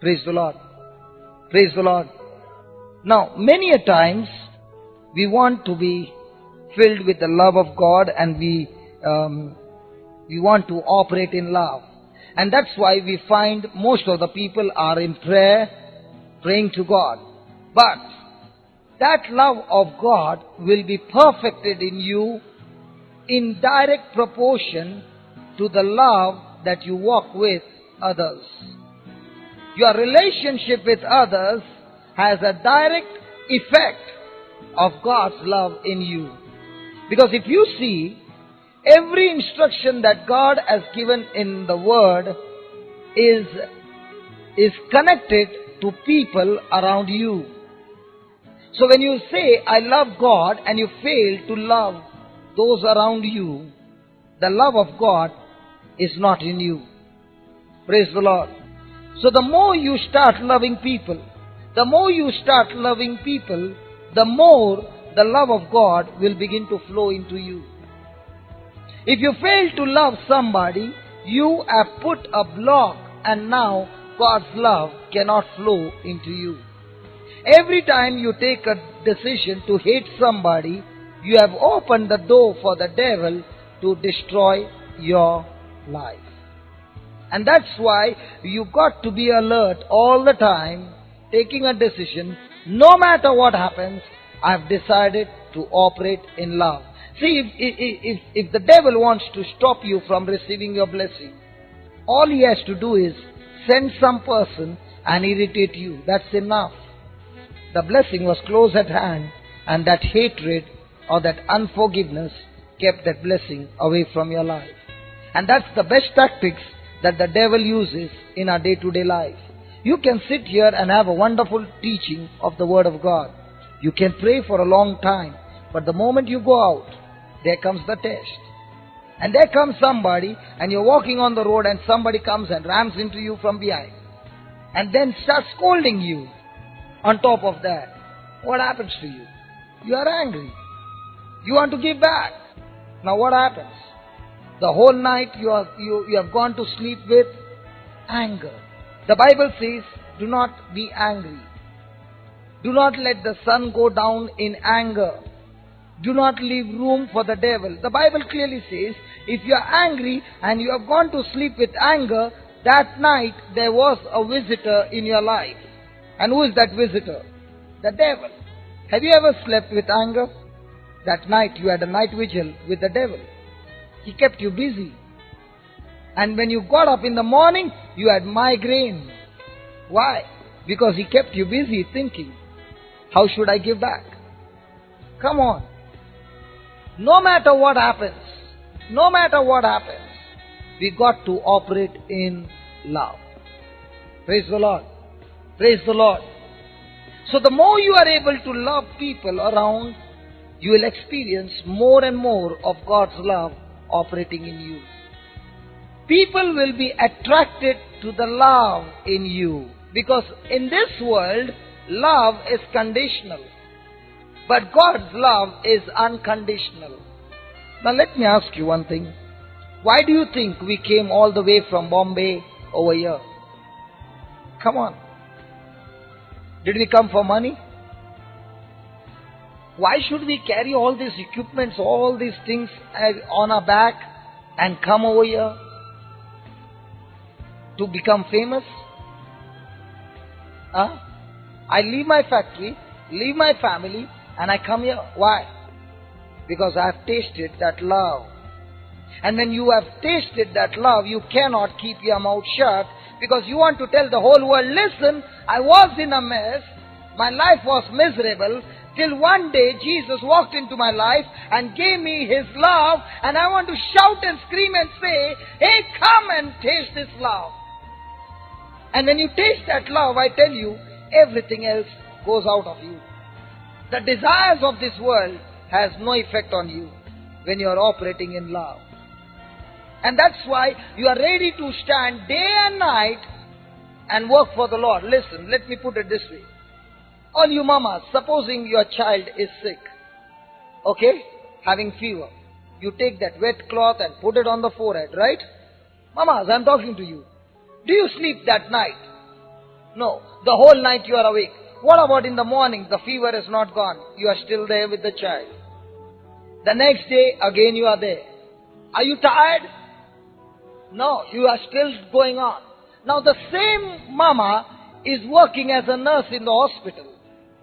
Praise the Lord. Praise the Lord. Now, many a times we want to be filled with the love of God, and we want to operate in love. And that's why we find most of the people are in prayer, praying to God. But that love of God will be perfected in you in direct proportion to the love that you walk with others. Your relationship with others has a direct effect of God's love in you. Because if you see, every instruction that God has given in the Word is is connected to people around you. So when you say, I love God, and you fail to love those around you, the love of God is not in you. Praise the Lord. So the more you start loving people, the more you start loving people, the more the love of God will begin to flow into you. If you fail to love somebody, you have put a block, and now God's love cannot flow into you. Every time you take a decision to hate somebody, you have opened the door for the devil to destroy your life. And that's why you got to be alert all the time, taking a decision. No matter what happens, I've decided to operate in love. See, if the devil wants to stop you from receiving your blessing, all he has to do is send some person and irritate you. That's enough. The blessing was close at hand, and that hatred or that unforgiveness kept that blessing away from your life. And that's the best tactics that the devil uses in our day-to-day life. You can sit here and have a wonderful teaching of the Word of God. You can pray for a long time, but the moment you go out, there comes the test. And there comes somebody, and you're walking on the road, and somebody comes and rams into you from behind, and then starts scolding you. On top of that, what happens to you? You are angry. You want to give back. Now what happens? The whole night you have gone to sleep with anger. The Bible says, do not be angry. Do not let the sun go down in anger. Do not leave room for the devil. The Bible clearly says, if you are angry and you have gone to sleep with anger, that night there was a visitor in your life. And who is that visitor? The devil. Have you ever slept with anger? That night you had a night vigil with the devil. He kept you busy. And when you got up in the morning, you had migraine. Why? Because he kept you busy thinking, how should I give back? Come on. No matter what happens, we got to operate in love. Praise the Lord. Praise the Lord. So the more you are able to love people around, you will experience more and more of God's love operating in you. People will be attracted to the love in you, because in this world, love is conditional. But God's love is unconditional. Now let me ask you one thing. Why do you think we came all the way from Bombay over here? Come on. Did we come for money? Why should we carry all these equipments, all these things on our back and come over here? To become famous? I leave my factory, leave my family, and I come here. Why? Because I have tasted that love. And when you have tasted that love, you cannot keep your mouth shut, because you want to tell the whole world, listen, I was in a mess, my life was miserable, till one day Jesus walked into my life and gave me His love, and I want to shout and scream and say, hey, come and taste this love. And when you taste that love, I tell you, everything else goes out of you. The desires of this world has no effect on you when you are operating in love. And that's why you are ready to stand day and night and work for the Lord. Listen, let me put it this way. All you mamas, supposing your child is sick, okay, having fever, you take that wet cloth and put it on the forehead, right? Mamas, I'm talking to you. Do you sleep that night? No, the whole night you are awake. What about in the morning? The fever is not gone. You are still there with the child. The next day, again you are there. Are you tired? No, you are still going on. Now the same mama is working as a nurse in the hospital.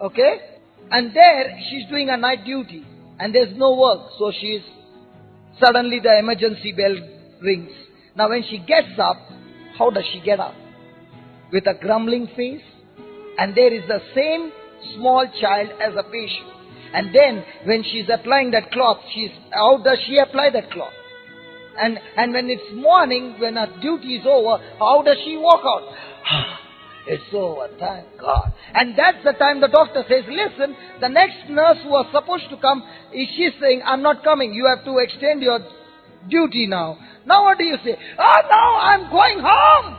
Okay? And there she's doing a night duty. And there's no work. So suddenly the emergency bell rings. Now when she gets up, how does she get up? With a grumbling face. And there is the same small child as a patient. And then when she's applying that cloth, how does she apply that cloth? And when it's morning, when her duty is over, how does she walk out? It's over, thank God. And that's the time the doctor says, listen, the next nurse who was supposed to come, she's saying, I'm not coming. You have to extend your duty now. Now what do you say? Oh no, I'm going home.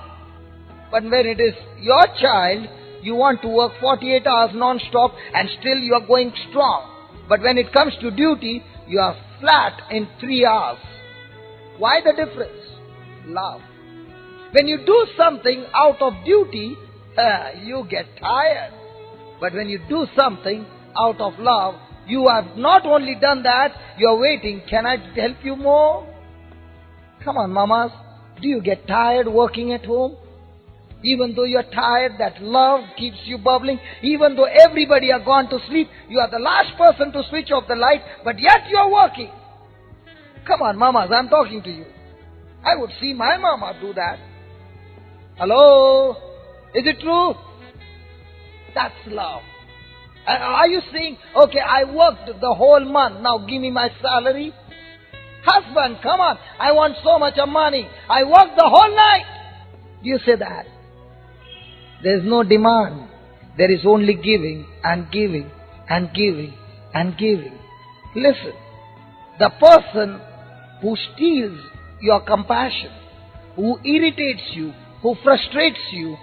But when it is your child, you want to work 48 hours non-stop and still you are going strong. But when it comes to duty, you are flat in 3 hours. Why the difference? Love. When you do something out of duty, you get tired. But when you do something out of love, you have not only done that, you are waiting. Can I help you more? Come on, mamas. Do you get tired working at home? Even though you are tired, that love keeps you bubbling. Even though everybody are gone to sleep, you are the last person to switch off the light, but yet you are working. Come on, mamas, I'm talking to you. I would see my mama do that. Hello? Is it true? That's love. Are you saying, okay, I worked the whole month, now give me my salary? Husband, come on, I want so much of money. I worked the whole night. Do you say that? There is no demand. There is only giving and giving and giving and giving. Listen, the person who steals your compassion, who irritates you, who frustrates you,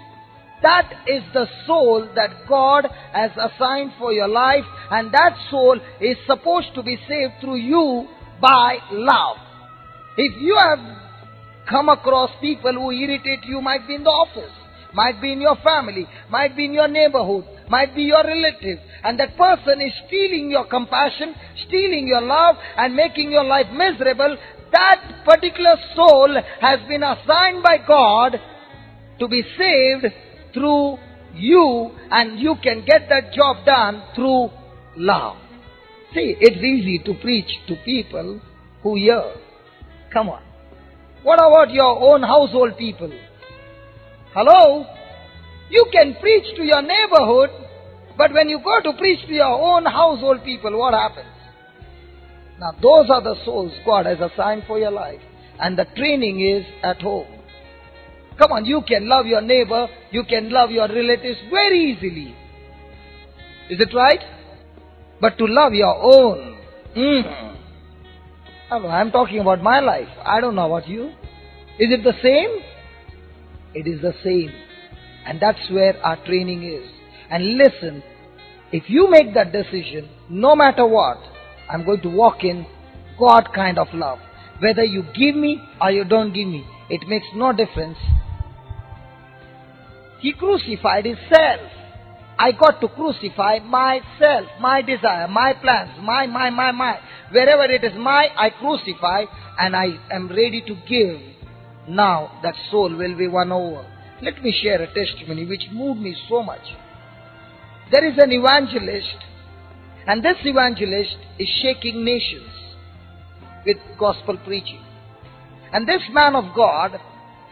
that is the soul that God has assigned for your life, and that soul is supposed to be saved through you by love. If you have come across people who irritate you, might be in the office, might be in your family, might be in your neighborhood, might be your relative, and that person is stealing your compassion, stealing your love, and making your life miserable, that particular soul has been assigned by God to be saved through you, and you can get that job done through love. See, it's easy to preach to people who hear. Come on. What about your own household people? Hello? You can preach to your neighborhood, but when you go to preach to your own household people, what happens? Now, those are the souls God has assigned for your life, and the training is at home. Come on, you can love your neighbor, you can love your relatives very easily. Is it right? But to love your own, I'm talking about my life. I don't know about you. Is it the same? It is the same. And that's where our training is. And listen, if you make that decision, no matter what, I'm going to walk in God kind of love. Whether you give me or you don't give me, it makes no difference. He crucified himself. I got to crucify myself, my desire, my plans, my. Wherever it is I crucify, and I am ready to give. Now that soul will be won over. Let me share a testimony which moved me so much. There is an evangelist, and this evangelist is shaking nations with gospel preaching. And this man of God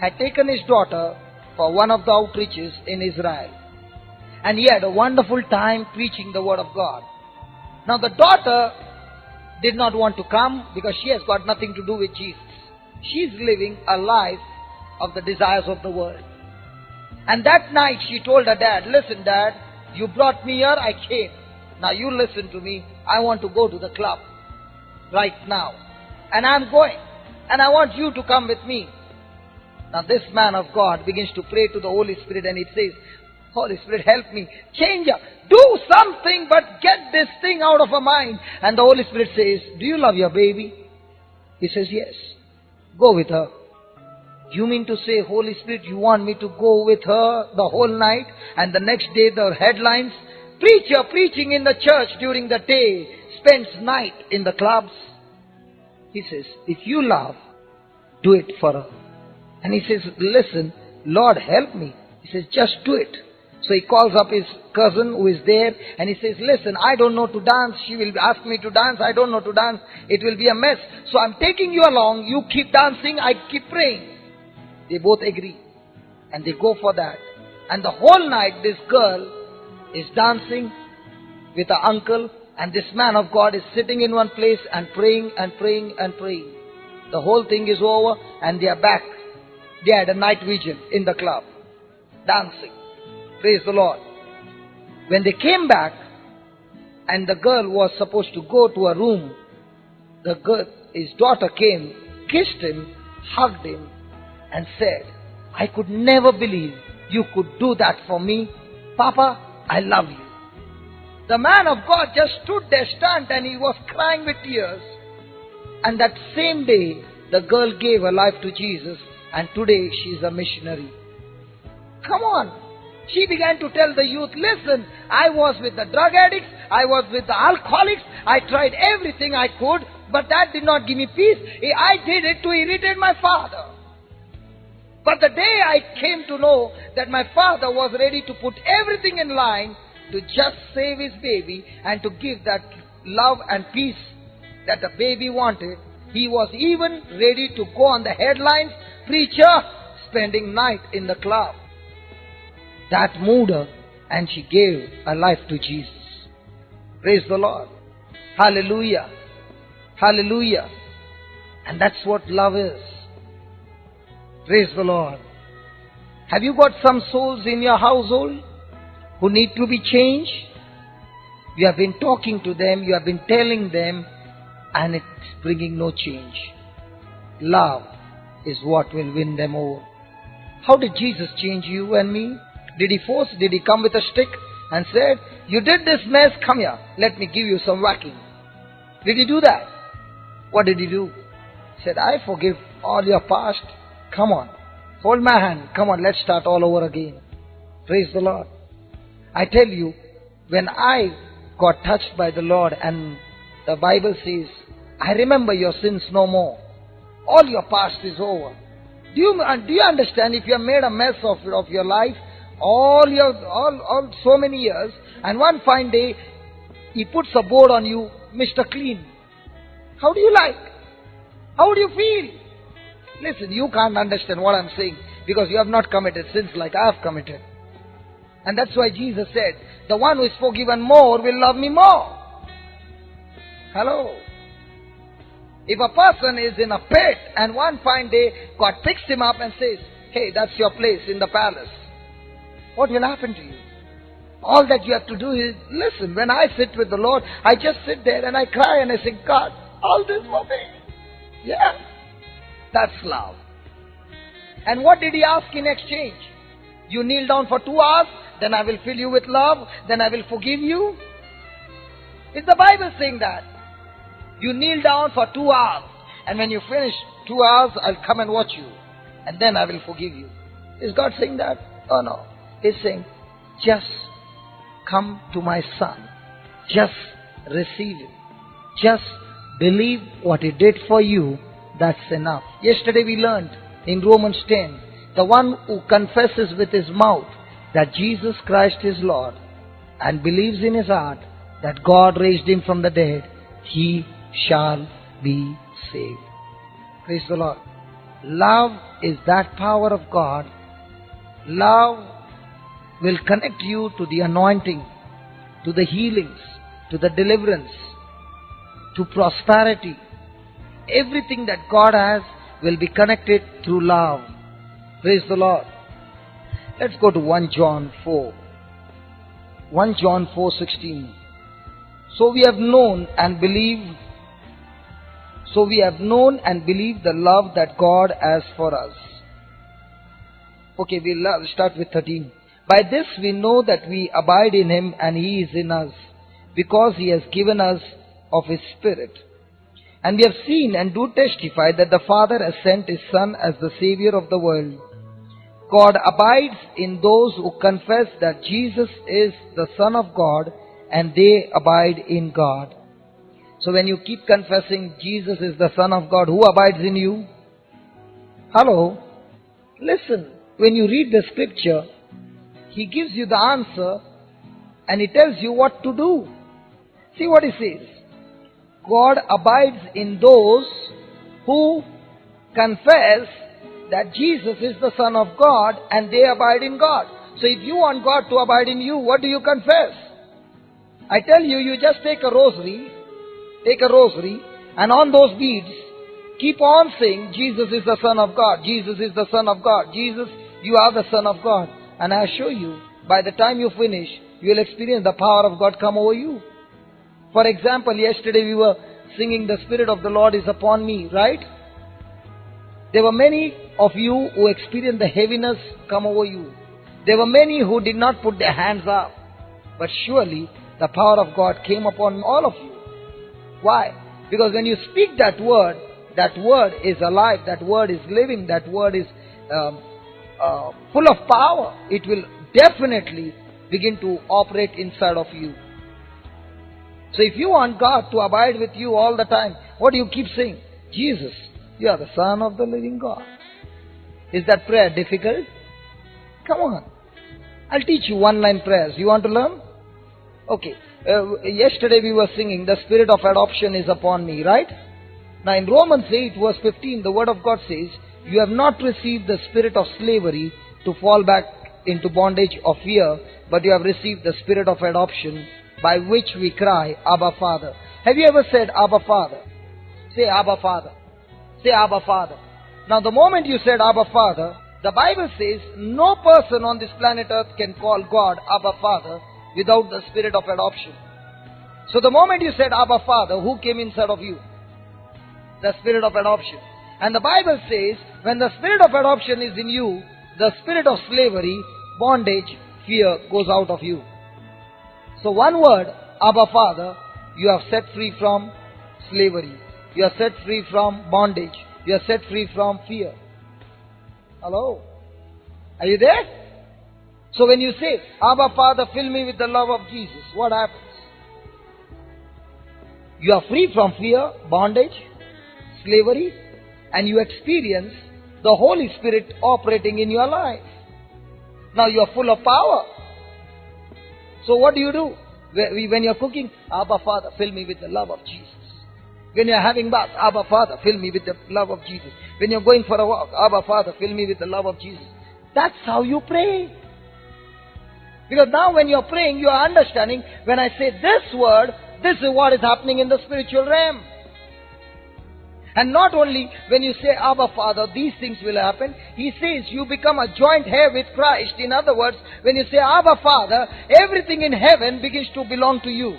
had taken his daughter for one of the outreaches in Israel. And he had a wonderful time preaching the word of God. Now the daughter did not want to come because she has got nothing to do with Jesus. She's living a life of the desires of the world. And that night she told her dad, listen dad, you brought me here, I came. Now you listen to me. I want to go to the club right now. And I'm going. And I want you to come with me. Now this man of God begins to pray to the Holy Spirit, and it says, Holy Spirit, help me. Change her. Do something, but get this thing out of her mind. And the Holy Spirit says, do you love your baby? He says, yes. Go with her. You mean to say, Holy Spirit, you want me to go with her the whole night, and the next day the headlines, preacher preaching in the church during the day spends night in the clubs? He says, if you love, do it for her. And he says, listen, Lord, help me. He says, just do it. So he calls up his cousin who is there, and he says, listen, I don't know to dance. She will ask me to dance. I don't know to dance. It will be a mess. So I'm taking you along. You keep dancing. I keep praying. They both agree. And they go for that. And the whole night this girl is dancing with her uncle, and this man of God is sitting in one place and praying and praying and praying. The whole thing is over, and they are back. They had a night vigil in the club, dancing. Praise the Lord. When they came back and the girl was supposed to go to a room, his daughter came, kissed him, hugged him and said, I could never believe you could do that for me. Papa, I love you. The man of God just stood there stunned and he was crying with tears. And that same day, the girl gave her life to Jesus and today she is a missionary. Come on. She began to tell the youth, listen, I was with the drug addicts, I was with the alcoholics, I tried everything I could, but that did not give me peace. I did it to irritate my father. But the day I came to know that my father was ready to put everything in line to just save his baby and to give that love and peace that the baby wanted, he was even ready to go on the headlines, preacher spending night in the club. That moved her and she gave her life to Jesus. Praise the Lord. Hallelujah. Hallelujah. And that's what love is. Praise the Lord. Have you got some souls in your household who need to be changed? You have been talking to them, you have been telling them, and it's bringing no change. Love is what will win them over. How did Jesus change you and me? Did he force? Did he come with a stick and said, you did this mess, come here, let me give you some whacking? Did he do that? What did he do? He said, I forgive all your past. Come on, hold my hand. Come on, let's start all over again. Praise the Lord. I tell you, when I got touched by the Lord and the Bible says, I remember your sins no more. All your past is over. Do you understand if you have made a mess of your life, all so many years, and one fine day, he puts a board on you, Mr. Clean. How do you like? How do you feel? Listen, you can't understand what I'm saying because you have not committed sins like I have committed. And that's why Jesus said, the one who is forgiven more will love me more. Hello. If a person is in a pit and one fine day God picks him up and says, hey, that's your place in the palace, what will happen to you? All that you have to do is, listen, when I sit with the Lord, I just sit there and I cry and I say, God, all this for me. Yeah. That's love. And what did he ask in exchange? You kneel down for 2 hours, then I will fill you with love, then I will forgive you. Is the Bible saying that? You kneel down for 2 hours, and when you finish 2 hours, I'll come and watch you, and then I will forgive you. Is God saying that? Oh no. He's saying, just come to my son. Just receive him. Just believe what he did for you. That's enough. Yesterday we learned in Romans 10, the one who confesses with his mouth that Jesus Christ is Lord and believes in his heart that God raised him from the dead, he shall be saved. Praise the Lord. Love is that power of God. Love will connect you to the anointing, to the healings, to the deliverance, to prosperity. Everything that God has will be connected through love. Praise the Lord. Let's go to 1 John 4. 1 John 4:16. So we have known and believed the love that God has for us. Okay, we'll start with 13. By this we know that we abide in him and he is in us, because he has given us of his Spirit. And we have seen and do testify that the Father has sent his Son as the Savior of the world. God abides in those who confess that Jesus is the Son of God, and they abide in God. So when you keep confessing Jesus is the Son of God, who abides in you? Hello? Listen, when you read the scripture, he gives you the answer and he tells you what to do. See what he says. God abides in those who confess that Jesus is the Son of God and they abide in God. So if you want God to abide in you, what do you confess? I tell you, you just take a rosary, and on those beads, keep on saying, Jesus is the Son of God, Jesus is the Son of God, Jesus, you are the Son of God. And I assure you, by the time you finish, you will experience the power of God come over you. For example, yesterday we were singing, "The Spirit of the Lord is upon me," right? There were many of you who experienced the heaviness come over you. There were many who did not put their hands up. But surely the power of God came upon all of you. Why? Because when you speak that word is alive, that word is living, that word is full of power. It will definitely begin to operate inside of you. So if you want God to abide with you all the time, what do you keep saying? "Jesus, you are the Son of the living God." Is that prayer difficult? Come on. I'll teach you one-line prayers. You want to learn? Okay. Yesterday we were singing, "The Spirit of adoption is upon me," right? Now in Romans 8 verse 15, the Word of God says, "You have not received the spirit of slavery to fall back into bondage of fear, but you have received the Spirit of adoption, by which we cry, Abba, Father." Have you ever said, "Abba, Father"? Say, "Abba, Father." Say, "Abba, Father." Now the moment you said, "Abba, Father," the Bible says no person on this planet earth can call God Abba, Father without the Spirit of adoption. So the moment you said, "Abba, Father," who came inside of you? The Spirit of adoption. And the Bible says, when the Spirit of adoption is in you, the spirit of slavery, bondage, fear goes out of you. So one word, Abba, Father, you are set free from slavery. You are set free from bondage. You are set free from fear. Hello? Are you there? So when you say, "Abba, Father, fill me with the love of Jesus," what happens? You are free from fear, bondage, slavery, and you experience the Holy Spirit operating in your life. Now you are full of power. So what do? When you are cooking, "Abba, Father, fill me with the love of Jesus." When you are having bath, "Abba, Father, fill me with the love of Jesus." When you are going for a walk, "Abba, Father, fill me with the love of Jesus." That's how you pray. Because now when you are praying, you are understanding, when I say this word, this is what is happening in the spiritual realm. And not only when you say, "Abba, Father," these things will happen. He says you become a joint heir with Christ. In other words, when you say, "Abba, Father," everything in heaven begins to belong to you.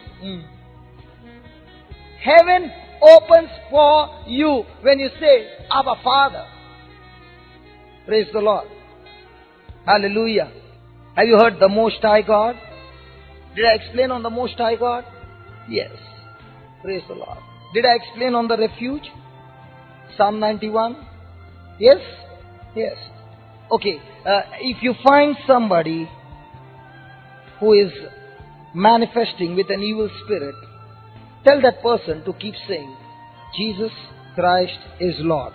Heaven opens for you when you say, "Abba, Father." Praise the Lord. Hallelujah. Have you heard the Most High God? Did I explain on the Most High God? Yes. Praise the Lord. Did I explain on the refuge? Psalm 91? Yes? Yes. Okay. If you find somebody who is manifesting with an evil spirit, tell that person to keep saying, "Jesus Christ is Lord."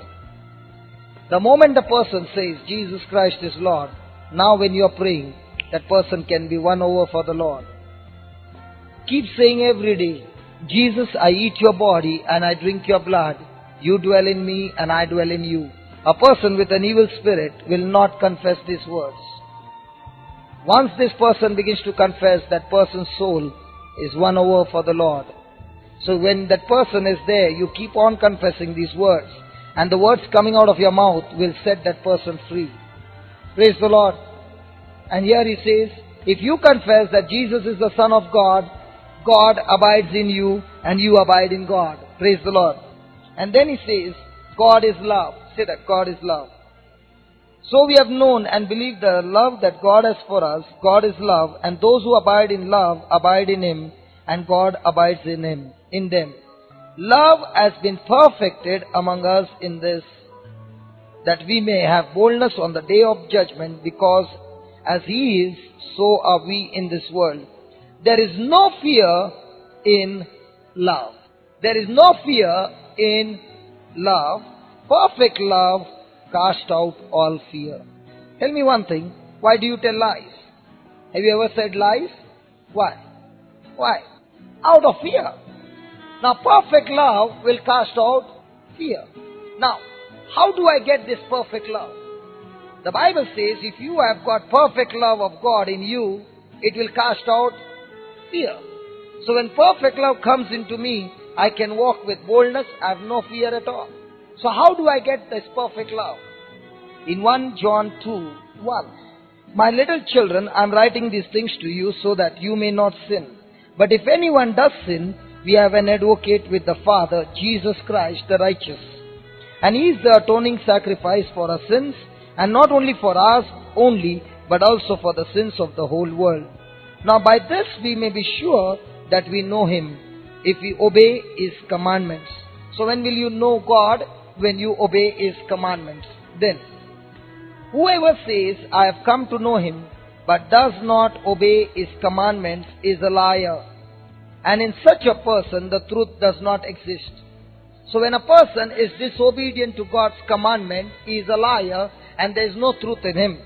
The moment the person says, "Jesus Christ is Lord," now when you are praying, that person can be won over for the Lord. Keep saying every day, "Jesus, I eat your body and I drink your blood. You dwell in me and I dwell in you." A person with an evil spirit will not confess these words. Once this person begins to confess, that person's soul is won over for the Lord. So when that person is there, you keep on confessing these words, and the words coming out of your mouth will set that person free. Praise the Lord. And here he says, if you confess that Jesus is the Son of God, God abides in you and you abide in God. Praise the Lord. And then he says, God is love. Say that, God is love. So we have known and believed the love that God has for us. God is love, and those who abide in love abide in Him, and God abides in Him, in them. Love has been perfected among us in this, that we may have boldness on the day of judgment, because as He is, so are we in this world. There is no fear in love. There is no fear in love. Perfect love cast out all fear. Tell me one thing. Why do you tell lies? Have you ever said lies? Why? Why? Out of fear. Now perfect love will cast out fear. Now, how do I get this perfect love? The Bible says if you have got perfect love of God in you, it will cast out fear. So when perfect love comes into me, I can walk with boldness. I have no fear at all. So how do I get this perfect love? In 1 John 2:1, My little children, I am writing these things to you so that you may not sin. But if anyone does sin, we have an advocate with the Father, Jesus Christ the righteous. And He is the atoning sacrifice for our sins, and not only for ours only, but also for the sins of the whole world. Now by this we may be sure that we know Him, if we obey His commandments. So when will you know God? When you obey His commandments. Then, whoever says, I have come to know Him, but does not obey His commandments, is a liar. And in such a person, the truth does not exist. So when a person is disobedient to God's commandment, he is a liar, and there is no truth in him.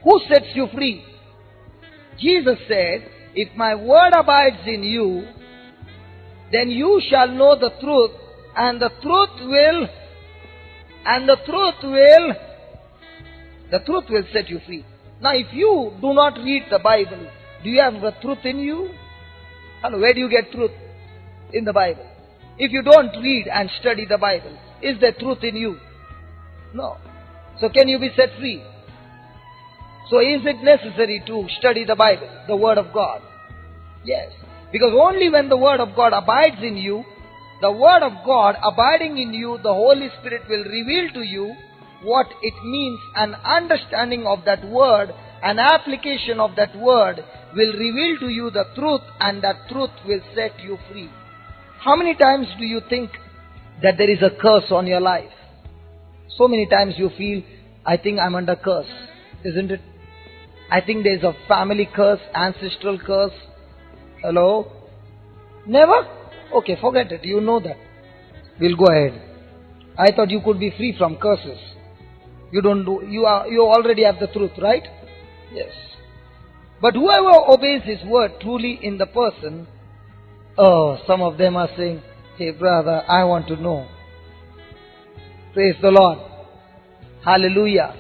Who sets you free? Jesus said, if my word abides in you, then you shall know the truth, and the truth will set you free. Now if you do not read the Bible, do you have the truth in you? Hello, where do you get truth? In the Bible. If you don't read and study the Bible, is there truth in you? No. So can you be set free? So is it necessary to study the Bible, the Word of God? Yes. Because only when the Word of God abides in you, the Word of God abiding in you, the Holy Spirit will reveal to you what it means. An understanding of that Word, an application of that Word will reveal to you the truth, and that truth will set you free. How many times do you think that there is a curse on your life? So many times you feel, I think I'm under curse, isn't it? I think there is a family curse, ancestral curse. Hello? Never? Okay, forget it. You know that. We'll go ahead. I thought you could be free from curses. You already have the truth, right? Yes. But whoever obeys His word truly in the person, some of them are saying, hey brother, I want to know. Praise the Lord. Hallelujah.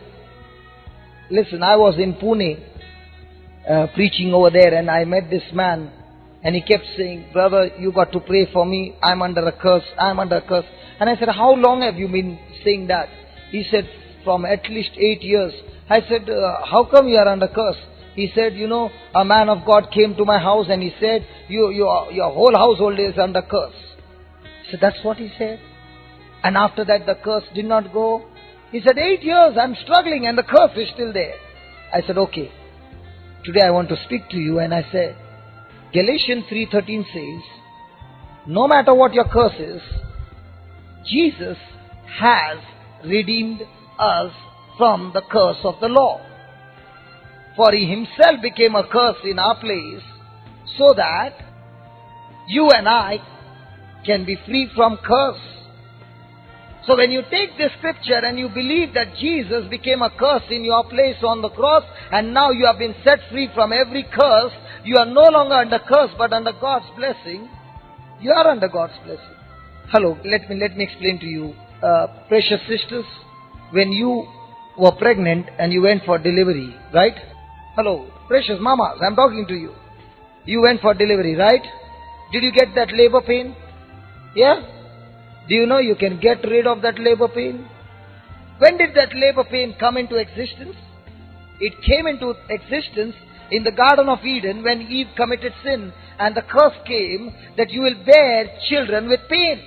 Listen, I was in Pune preaching over there, and I met this man, and he kept saying, brother, you got to pray for me. I'm under a curse. I'm under a curse. And I said, how long have you been saying that? He said, from at least 8 years. I said, how come you are under curse? He said, a man of God came to my house and he said, your whole household is under curse. I said, that's what he said. And after that the curse did not go. He said, 8 years I'm struggling and the curse is still there. I said, okay, today I want to speak to you. And I said, Galatians 3:13 says, no matter what your curse is, Jesus has redeemed us from the curse of the law. For He Himself became a curse in our place, so that you and I can be free from curse. So when you take this scripture and you believe that Jesus became a curse in your place on the cross, and now you have been set free from every curse, you are no longer under curse but under God's blessing. You are under God's blessing. Hello, let me explain to you. Precious sisters, when you were pregnant and you went for delivery, right? Hello, precious mamas, I'm talking to you. You went for delivery, right? Did you get that labor pain? Yeah? Do you know you can get rid of that labor pain? When did that labor pain come into existence? It came into existence in the Garden of Eden when Eve committed sin, and the curse came that you will bear children with pain.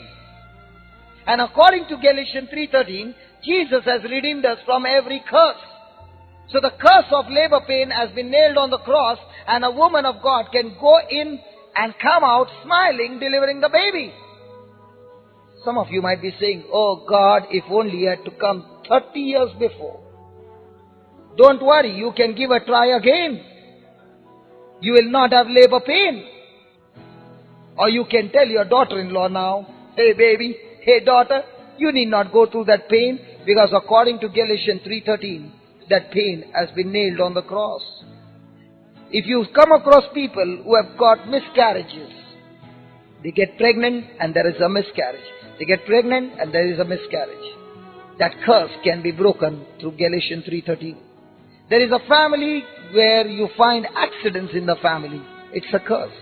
And according to Galatians 3:13, Jesus has redeemed us from every curse. So the curse of labor pain has been nailed on the cross, and a woman of God can go in and come out smiling, delivering the baby. Some of you might be saying, oh God, if only He had to come 30 years before. Don't worry, you can give a try again. You will not have labor pain. Or you can tell your daughter-in-law now, hey baby, hey daughter, you need not go through that pain, because according to Galatians 3:13, that pain has been nailed on the cross. If you come across people who have got miscarriages, they get pregnant and there is a miscarriage. They get pregnant and there is a miscarriage. That curse can be broken through Galatians 3:13. There is a family where you find accidents in the family. It's a curse.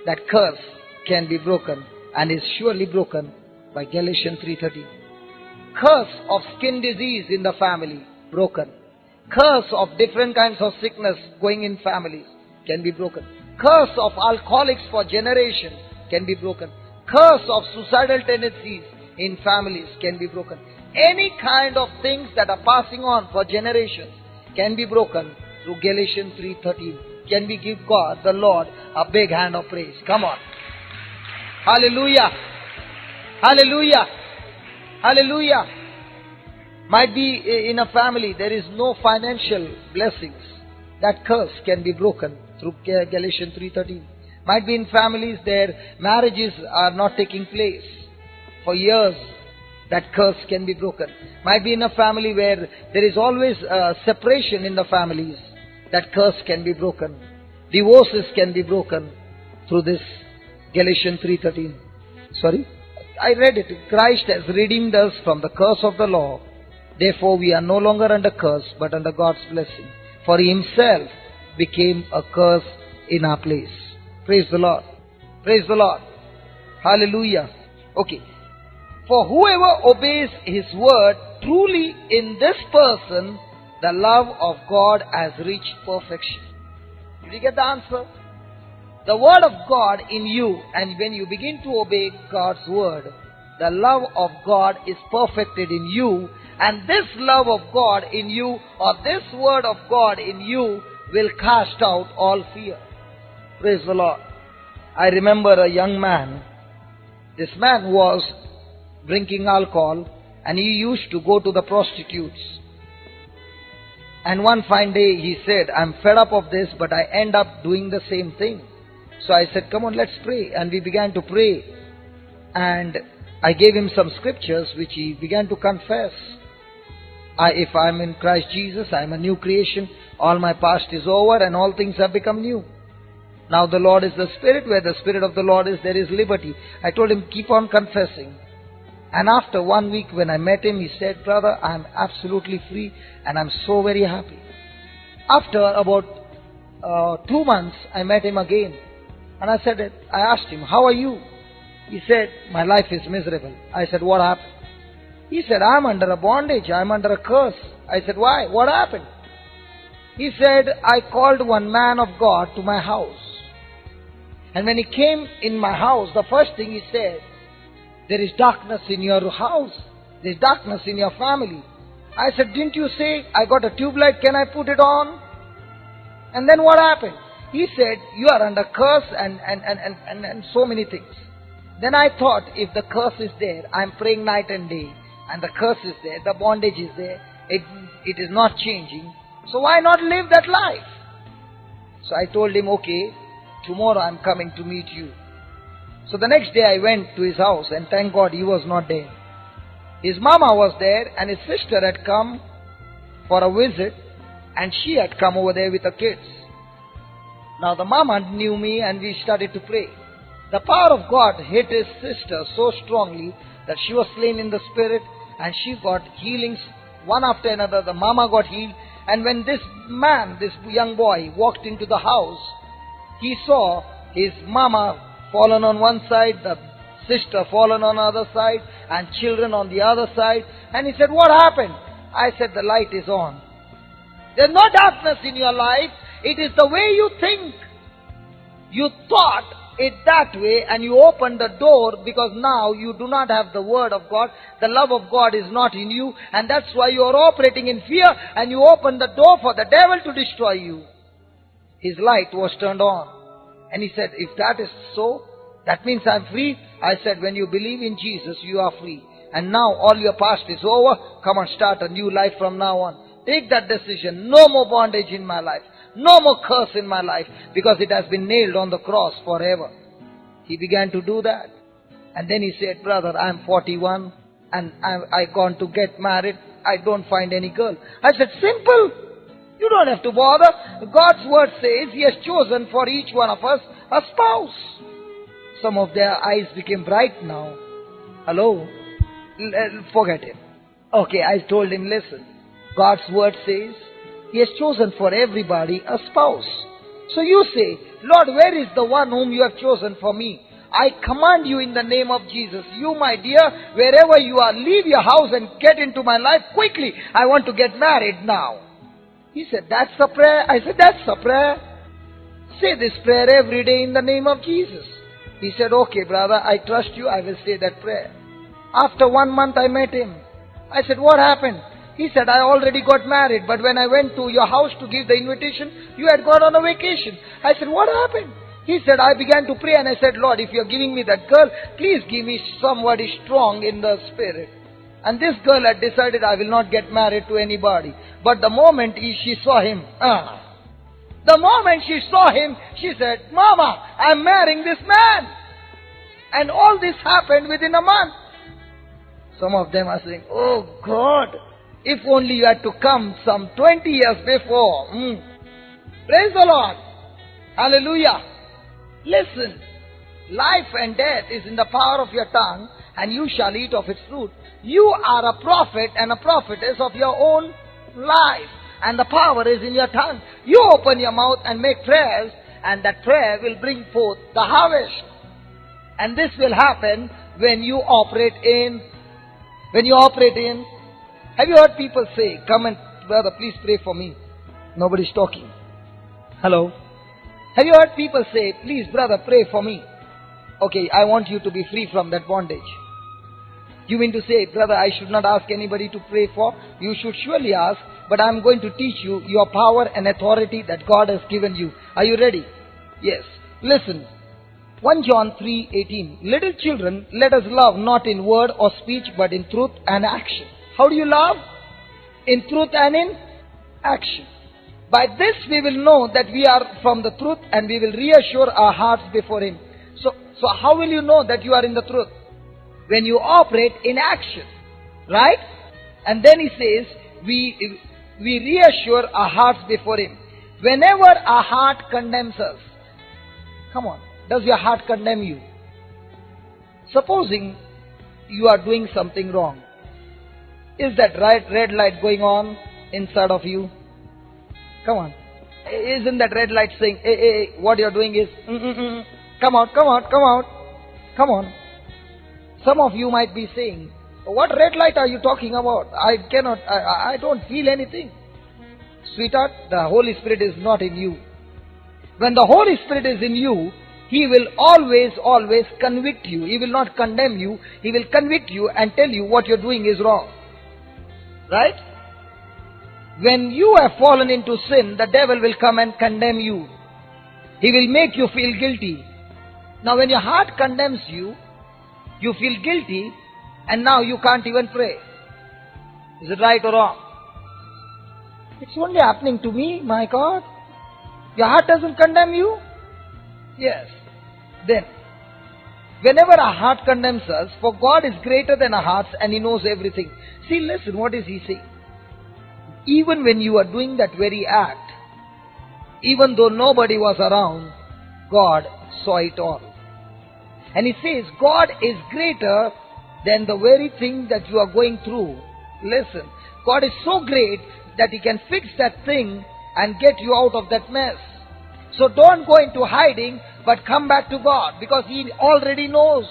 That curse can be broken and is surely broken by Galatians 3:13. Curse of skin disease in the family, broken. Curse of different kinds of sickness going in families can be broken. Curse of alcoholics for generations can be broken. Curse of suicidal tendencies in families can be broken. Any kind of things that are passing on for generations can be broken through Galatians 3:13. Can we give God, the Lord, a big hand of praise? Come on. Hallelujah. Hallelujah. Hallelujah. Might be in a family there is no financial blessings. That curse can be broken through Galatians 3:13. Might be in families their marriages are not taking place for years. That curse can be broken. Might be in a family where there is always separation in the families. That curse can be broken. Divorces can be broken through this Galatians 3:13. Sorry? I read it. Christ has redeemed us from the curse of the law. Therefore we are no longer under curse but under God's blessing. For He Himself became a curse in our place. Praise the Lord. Praise the Lord. Hallelujah. Okay. For whoever obeys His word, truly in this person the love of God has reached perfection. Did you get the answer? The word of God in you, and when you begin to obey God's word, the love of God is perfected in you, and this love of God in you, or this word of God in you, will cast out all fear. Praise the Lord. I remember a young man. This man was drinking alcohol, and he used to go to the prostitutes. And one fine day he said, I'm fed up of this, but I end up doing the same thing. So I said, come on, let's pray. And we began to pray. And I gave him some scriptures which he began to confess. If I'm in Christ Jesus, I'm a new creation. All my past is over and all things have become new. Now the Lord is the Spirit. Where the Spirit of the Lord is, there is liberty. I told him, keep on confessing. And after 1 week when I met him, he said, brother, I'm absolutely free and I'm so very happy. After about 2 months, I met him again. And I asked him, how are you? He said, my life is miserable. I said, what happened? He said, I'm under a bondage. I'm under a curse. I said, why? What happened? He said, I called one man of God to my house. And when he came in my house, the first thing he said, there is darkness in your house. There is darkness in your family. I said, didn't you say, I got a tube light, can I put it on? And then what happened? He said, you are under curse and so many things. Then I thought, if the curse is there, I'm praying night and day, and the curse is there, the bondage is there, it is not changing. So why not live that life? So I told him, okay, tomorrow I'm coming to meet you. So the next day I went to his house, and thank God he was not there. His mama was there, and his sister had come for a visit, and she had come over there with the kids. Now the mama knew me, and we started to pray. The power of God hit his sister so strongly that she was slain in the spirit, and she got healings one after another. The mama got healed, and when this man, this young boy, walked into the house, he saw his mama fallen on one side, the sister fallen on the other side, and children on the other side. And he said, what happened? I said, the light is on. There's no darkness in your life. It is the way you think. You thought it that way and you opened the door, because now you do not have the word of God. The love of God is not in you, and that's why you are operating in fear, and you open the door for the devil to destroy you. His light was turned on. And he said, if that is so, that means I'm free. I said, when you believe in Jesus, you are free. And now all your past is over. Come and start a new life from now on. Take that decision. No more bondage in my life. No more curse in my life, because it has been nailed on the cross forever. He began to do that. And then he said, brother, I'm 41 and I gone to get married. I don't find any girl. I said, simple. You don't have to bother. God's word says He has chosen for each one of us a spouse. Some of their eyes became bright now. Hello? Forget it. Okay, I told him, listen. God's word says He has chosen for everybody a spouse. So you say, Lord, where is the one whom you have chosen for me? I command you in the name of Jesus. You, my dear, wherever you are, leave your house and get into my life quickly. I want to get married now. He said, that's a prayer. I said, that's a prayer. Say this prayer every day in the name of Jesus. He said, okay, brother, I trust you. I will say that prayer. After 1 month, I met him. I said, what happened? He said, I already got married, but when I went to your house to give the invitation, you had gone on a vacation. I said, what happened? He said, I began to pray and I said, Lord, if you're giving me that girl, please give me somebody strong in the spirit. And this girl had decided, I will not get married to anybody. But the moment she saw him, she said, Mama, I'm marrying this man. And all this happened within a month. Some of them are saying, oh God, if only you had to come some 20 years before. Praise the Lord. Hallelujah. Listen, life and death is in the power of your tongue, and you shall eat of its fruit. You are a prophet and a prophetess of your own life, and the power is in your tongue. You open your mouth and make prayers, and that prayer will bring forth the harvest. And this will happen when you operate in. Have you heard people say, come and brother, please pray for me? Nobody's talking. Hello? Have you heard people say, please brother, pray for me? Okay, I want you to be free from that bondage. You mean to say, brother, I should not ask anybody to pray for? You should surely ask, but I'm going to teach you your power and authority that God has given you. Are you ready? Yes. Listen. 1 John 3:18. Little children, let us love not in word or speech, but in truth and action. How do you love? In truth and in action. By this we will know that we are from the truth, and we will reassure our hearts before Him. So how will you know that you are in the truth? When you operate in action. Right? And then he says, we reassure our hearts before Him. Whenever our heart condemns us. Come on. Does your heart condemn you? Supposing you are doing something wrong. Is that red light going on inside of you? Come on. Isn't that red light saying, hey, what you're doing is, come out. Come on. Some of you might be saying, what red light are you talking about? I don't feel anything. Sweetheart, the Holy Spirit is not in you. When the Holy Spirit is in you, He will always convict you. He will not condemn you. He will convict you and tell you what you're doing is wrong. Right? When you have fallen into sin, the devil will come and condemn you. He will make you feel guilty. Now when your heart condemns you, you feel guilty, and now you can't even pray. Is it right or wrong? It's only happening to me, my God. Your heart doesn't condemn you? Yes. Then, whenever our heart condemns us, for God is greater than our hearts and He knows everything. See, listen, what is He saying? Even when you are doing that very act, even though nobody was around, God saw it all. And He says, God is greater than the very thing that you are going through. Listen, God is so great that He can fix that thing and get you out of that mess. So don't go into hiding, but come back to God, because He already knows.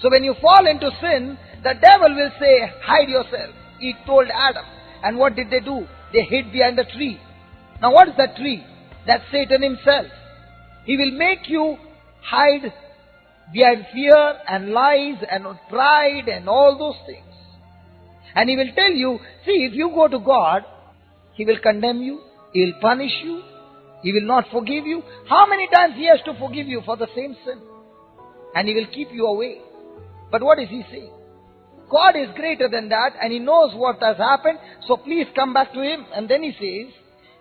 So when you fall into sin, the devil will say, hide yourself. He told Adam. And what did they do? They hid behind the tree. Now what is that tree? That's Satan himself. He will make you hide behind fear and lies and pride and all those things. And he will tell you, see, if you go to God, He will condemn you, He will punish you, He will not forgive you. How many times He has to forgive you for the same sin? And He will keep you away. But what is He saying? God is greater than that, and He knows what has happened, so please come back to Him. And then He says,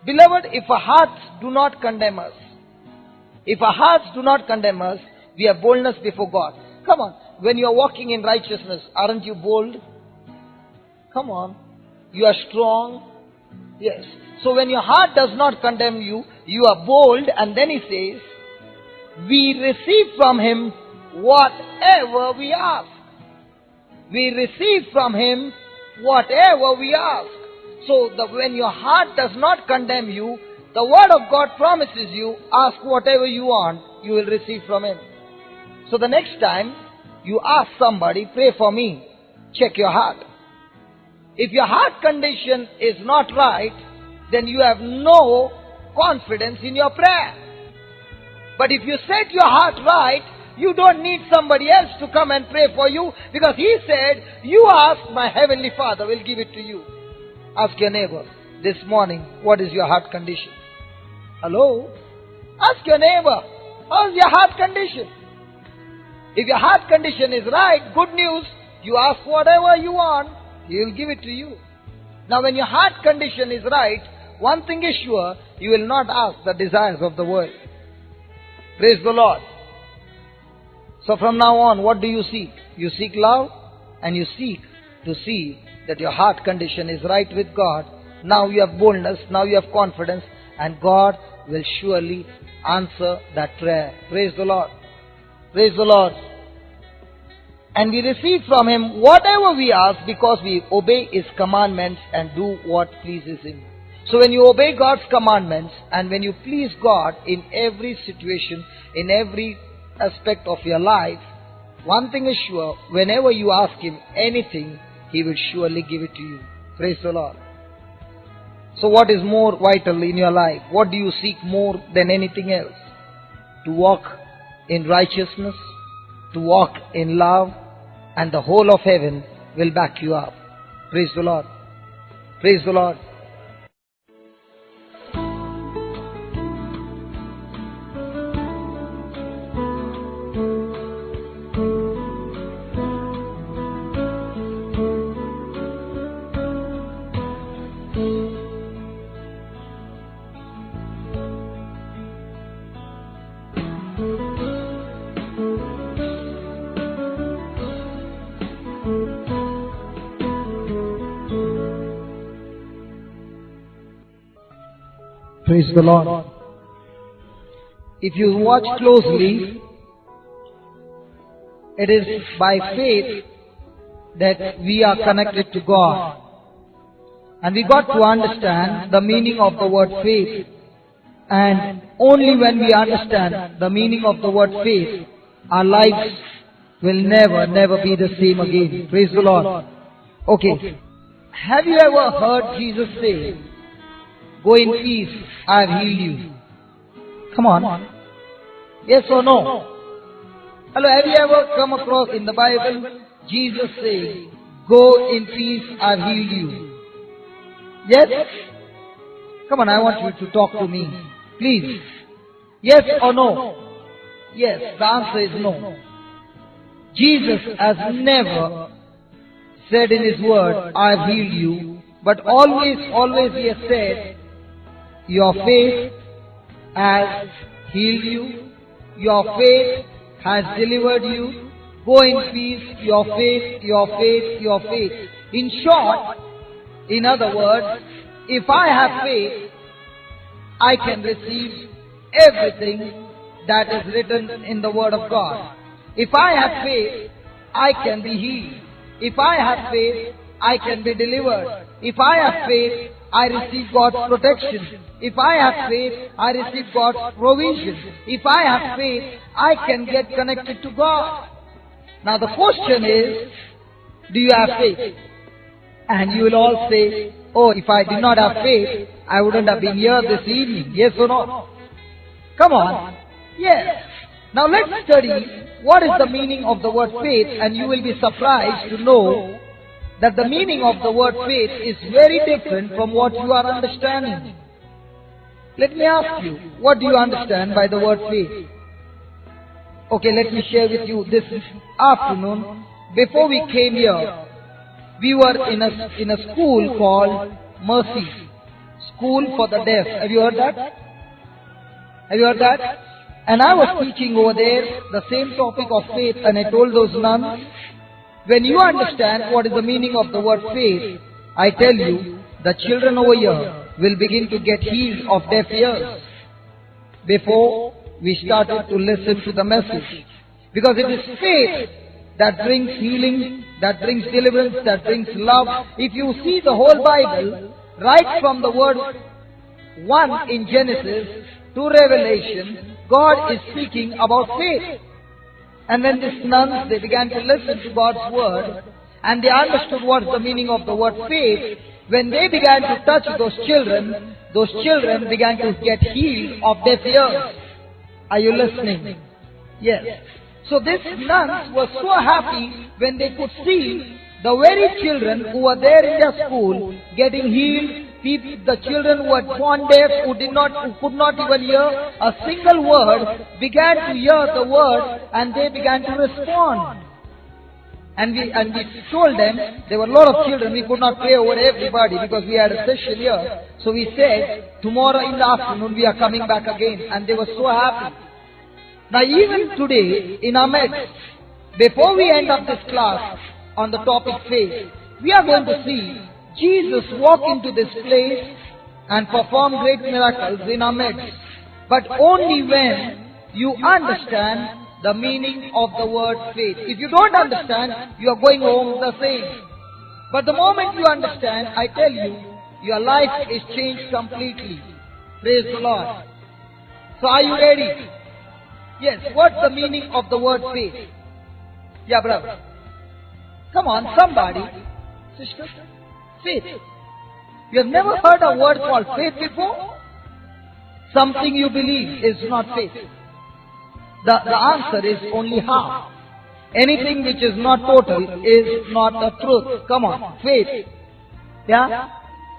beloved, if our hearts do not condemn us, we have boldness before God. Come on, when you are walking in righteousness, aren't you bold? Come on, you are strong. Yes. So when your heart does not condemn you, you are bold. And then He says, we receive from Him whatever we ask. We receive from Him whatever we ask. So when your heart does not condemn you, the Word of God promises you, ask whatever you want, you will receive from Him. So the next time you ask somebody, pray for me, check your heart. If your heart condition is not right, then you have no confidence in your prayer. But if you set your heart right, you don't need somebody else to come and pray for you, because He said, you ask, my Heavenly Father will give it to you. Ask your neighbor this morning, what is your heart condition? Hello? Ask your neighbor, how's your heart condition? If your heart condition is right, good news, you ask whatever you want, He will give it to you. Now when your heart condition is right, one thing is sure, you will not ask the desires of the world. Praise the Lord. So from now on, what do you seek? You seek love, and you seek to see that your heart condition is right with God. Now you have boldness, now you have confidence, and God will surely answer that prayer. Praise the Lord. Praise the Lord. And we receive from Him whatever we ask, because we obey His commandments and do what pleases Him. So when you obey God's commandments, and when you please God in every situation, in every aspect of your life, one thing is sure, whenever you ask Him anything, He will surely give it to you. Praise the Lord. So what is more vital in your life? What do you seek more than anything else? To walk in righteousness, to walk in love, and the whole of heaven will back you up. Praise the Lord. Praise the Lord. Praise the Lord. If you watch closely, it is by faith that we are connected to God. And we got to understand the meaning of the word faith. And only when we understand the meaning of the word faith, our lives will never be the same again. Praise the Lord. Okay. Have you ever heard Jesus say, "Go in peace, I have healed you"? Come on. Yes or no? Hello, have you ever come across in the Bible Jesus saying, "Go in peace, I have healed you"? Yes? Come on, I want you to talk to me. Please. Yes or no? Yes, the answer is no. Jesus has never said in His word, "I have healed you," but always He has said, "Your faith has healed you. Your faith has delivered you. Go in peace, your faith, your faith, your faith." In short, in other words, if I have faith, I can receive everything that is written in the Word of God. If I have faith, I can be healed. If I have faith, I can be delivered. If I have faith, I receive God's protection. If I have faith, I receive God's provision. If I have faith, I can get connected to God. Now the question is, do you have faith? And you will all say, "Oh, if I did not have faith, I wouldn't have been here this evening." Yes or no? Come on. Yes. Now let's study what is the meaning of the word faith, and you will be surprised to know that the meaning of the word faith is very different from what you are understanding. Let me ask you, what do you understand by the word faith? Okay, let me share with you this afternoon. Before we came here, we were in a school called Mercy, School for the Deaf. Have you heard that? Have you heard that? And I was teaching over there the same topic of faith, and I told those nuns, when you understand what is the meaning of the word faith, I tell you, the children over here will begin to get healed of deaf ears before we started to listen to the message. Because it is faith that brings healing, that brings deliverance, that brings love. If you see the whole Bible, right from the word 1 in Genesis to Revelation, God is speaking about faith. And when these nuns, they began to listen to God's word, and they understood what is the meaning of the word faith, when they began to touch those children began to get healed of their fears. Are you listening? Yes. So these nuns were so happy when they could see the very children who were there in their school getting healed. The children who had born deaf, who could not even hear a single word, began to hear the word and they began to respond. And we told them, there were a lot of children, we could not pray over everybody because we had a session here. So we said, tomorrow in the afternoon we are coming back again. And they were so happy. Now even today, in our midst, before we end up this class on the topic faith, we are going to see Jesus walk into this place and perform great miracles in our midst. But only when you understand the meaning of the word faith. If you don't understand, you are going home the same. But the moment you understand, I tell you, your life is changed completely. Praise the Lord. So are you ready? Yes, what's the meaning of the word faith? Yeah, brother. Come on, somebody. Sister, faith. You have never heard a word called faith before? Something you believe is not faith. The answer is only half. Anything which is not total is not the truth. Come on, faith. Yeah?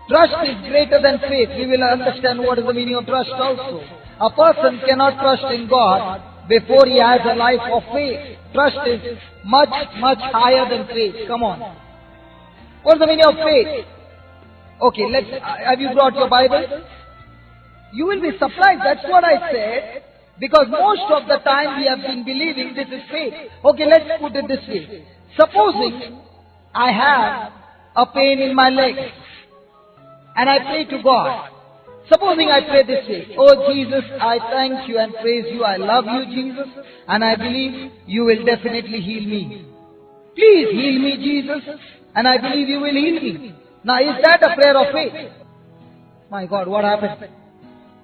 Trust is greater than faith. We will understand what is the meaning of trust also. A person cannot trust in God before he has a life of faith. Trust is much, much higher than faith. Come on. What is the meaning of faith? Okay, have you brought your Bible? You will be surprised. That's what I said. Because most of the time we have been believing this is faith. Okay, let's put it this way. Supposing I have a pain in my leg and I pray to God. Supposing I pray this way. Oh Jesus, I thank you and praise you. I love you, Jesus. And I believe you will definitely heal me. Please heal me, Jesus. And I believe you will heal me. Now is that a prayer of faith? My God, what happened?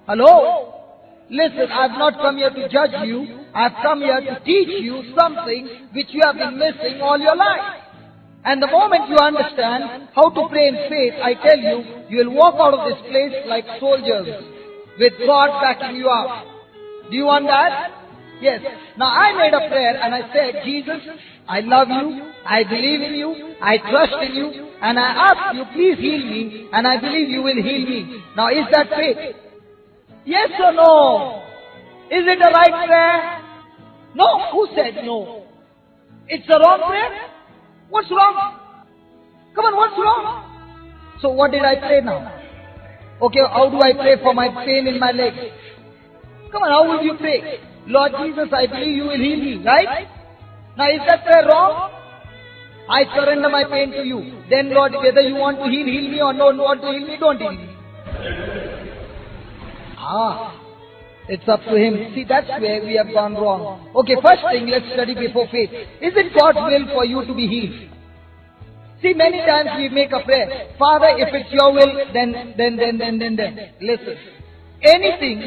Hello? Listen, I have not come here to judge you. I have come here to teach you something which you have been missing all your life. And the moment you understand how to pray in faith, I tell you, you will walk out of this place like soldiers with God backing you up. Do you want that? Yes. Now I made a prayer and I said, Jesus, I love you, I believe in you, I trust in you, and I ask you, please heal me, and I believe you will heal me. Now is that faith? Yes or no? Is it the right prayer? No. Who said no? It's the wrong prayer? What's wrong? Come on, what's wrong? So what did I pray now? Okay, how do I pray for my pain in my leg? Come on, how will you pray? Lord Jesus, I believe you will heal me, right? Now is that prayer wrong? I surrender my pain to you. Then Lord, whether you want to heal me or don't want to heal me, don't heal me. It's up to Him. See, that's where we have gone wrong. Okay, first thing, let's study before faith. Is it God's will for you to be healed? See, many times we make a prayer. Father, if it's your will, then. Listen. Anything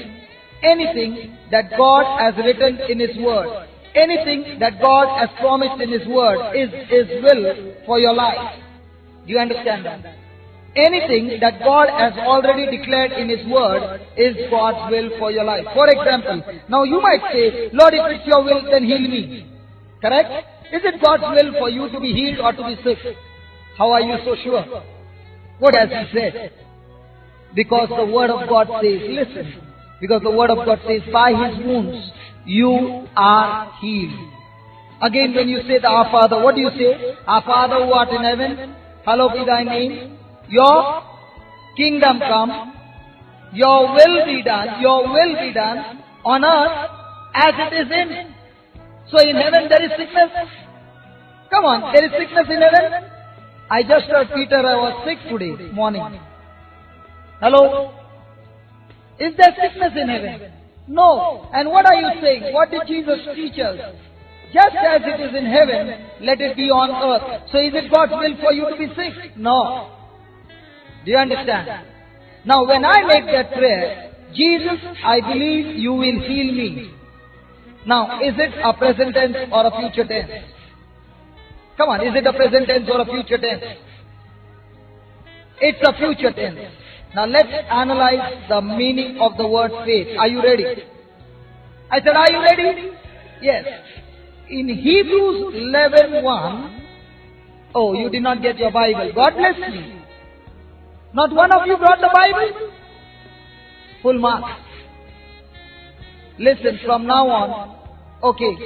that God has written in His Word, anything that God has promised in His Word is His will for your life. Do you understand that? Anything that God has already declared in His Word is God's will for your life. For example, now you might say, Lord, if it's your will, then heal me. Correct? Is it God's will for you to be healed or to be sick? How are you so sure? What has He said? Because the Word of God says, listen, because the Word of God says, by His wounds you are healed. Again, when you say the Our Father, what do you say? Our Father who art in heaven, hallowed be thy name. Your kingdom come, your will be done on earth as it is in. So in heaven there is sickness. Come on, there is sickness in heaven. I just heard Peter, I was sick today morning. Hello? Is there sickness in heaven? No. And what are you saying? What did Jesus teach us? Just as it is in heaven, let it be on earth. So is it God's will for you to be sick? No. Do you understand? Now when I make that prayer, Jesus, I believe you will heal me. Now, is it a present tense or a future tense? Come on, is it a present tense or a future tense? It's a future tense. Now let's analyze the meaning of the word faith. Are you ready? I said, are you ready? Yes. In Hebrews 11:1, oh, you did not get your Bible. God bless you. Not one of you brought the Bible? Full marks. Listen, from now on, okay,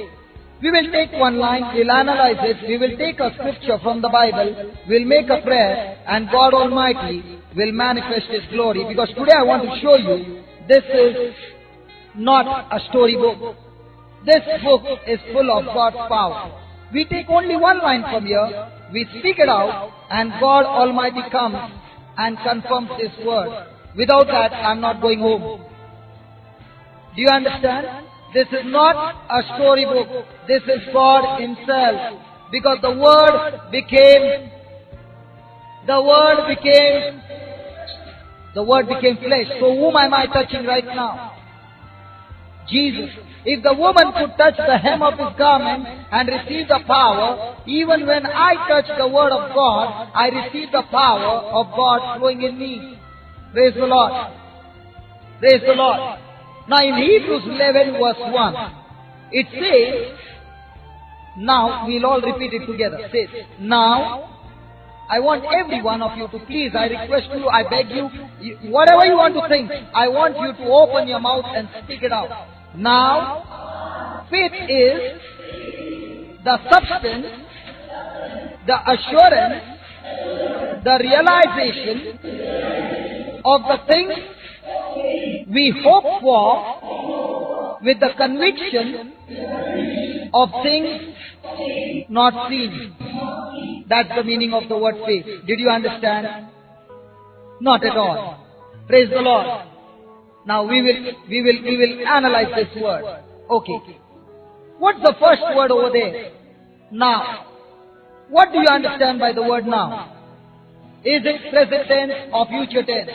we will take one line, we'll analyze it, we will take a scripture from the Bible, we'll make a prayer, and God Almighty will manifest His glory. Because today I want to show you, this is not a story book. This book is full of God's power. We take only one line from here, we speak it out, and God Almighty comes and confirms His word. Without that, I'm not going home. Do you understand? This is not a story book. This is God Himself. Because the Word became flesh. So whom am I touching right now? Jesus. If the woman could touch the hem of His garment and receive the power, even when I touch the Word of God, I receive the power of God flowing in me. Praise the Lord. Praise the Lord. Now in Hebrews 11 verse 1, it says, now we'll all repeat it together. It says, now, I want every one of you to please, I request you, I beg you, whatever you want to think, I want you to open your mouth and speak it out. Now, faith is the substance, the assurance, the realization of the things we hope for, with the conviction of things not seen. That's the meaning of the word faith. Did you understand? Not at all. Praise the Lord. Now we will analyze this word. Okay. What's the first word over there? Now. What do you understand by the word now? Is it present tense or future tense?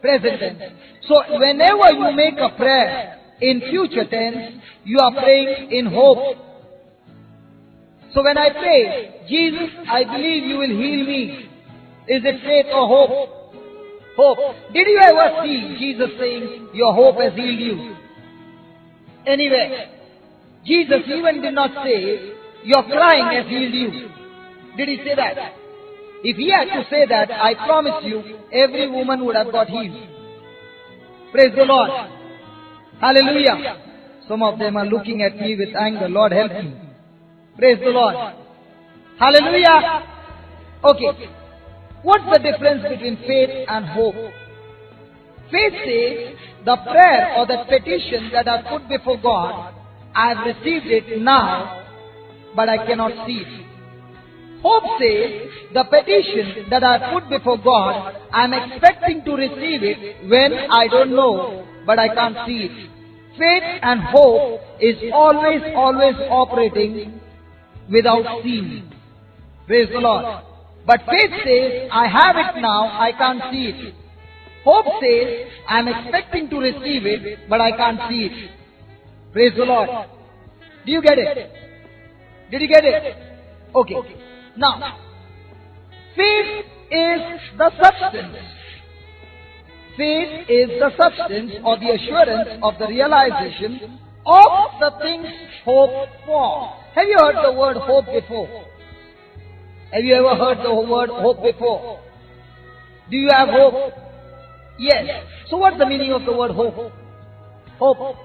Present tense. So whenever you make a prayer in future tense, you are praying in hope. So when I pray, Jesus, I believe you will heal me. Is it faith or hope? Hope. Did you ever see Jesus saying, your hope has healed you? Anyway, Jesus even did not say, your crying has healed you. Did He say that? If He had to say that, I promise you, every woman would have got healed. Praise the Lord. Hallelujah. Some of them are looking at me with anger. Lord, help me. Praise the Lord. Hallelujah. Okay. What's the difference between faith and hope? Faith says, the prayer or the petition that I put before God, I have received it now, but I cannot see it. Hope says, the petition that I put before God, I am expecting to receive it when I don't know, but I can't see it. Faith and hope is always operating without seeing. Praise the Lord. But faith says, I have it now, I can't see it. Hope says, I am expecting to receive it, but I can't see it. Praise the Lord. Do you get it? Did you get it? Okay. Now, faith is the substance. Faith is the substance or the assurance of the realization of the things hoped for. Have you heard the word hope before? Have you ever heard the word hope before? Do you have hope? Yes. So what's the meaning of the word hope? Hope. Hope.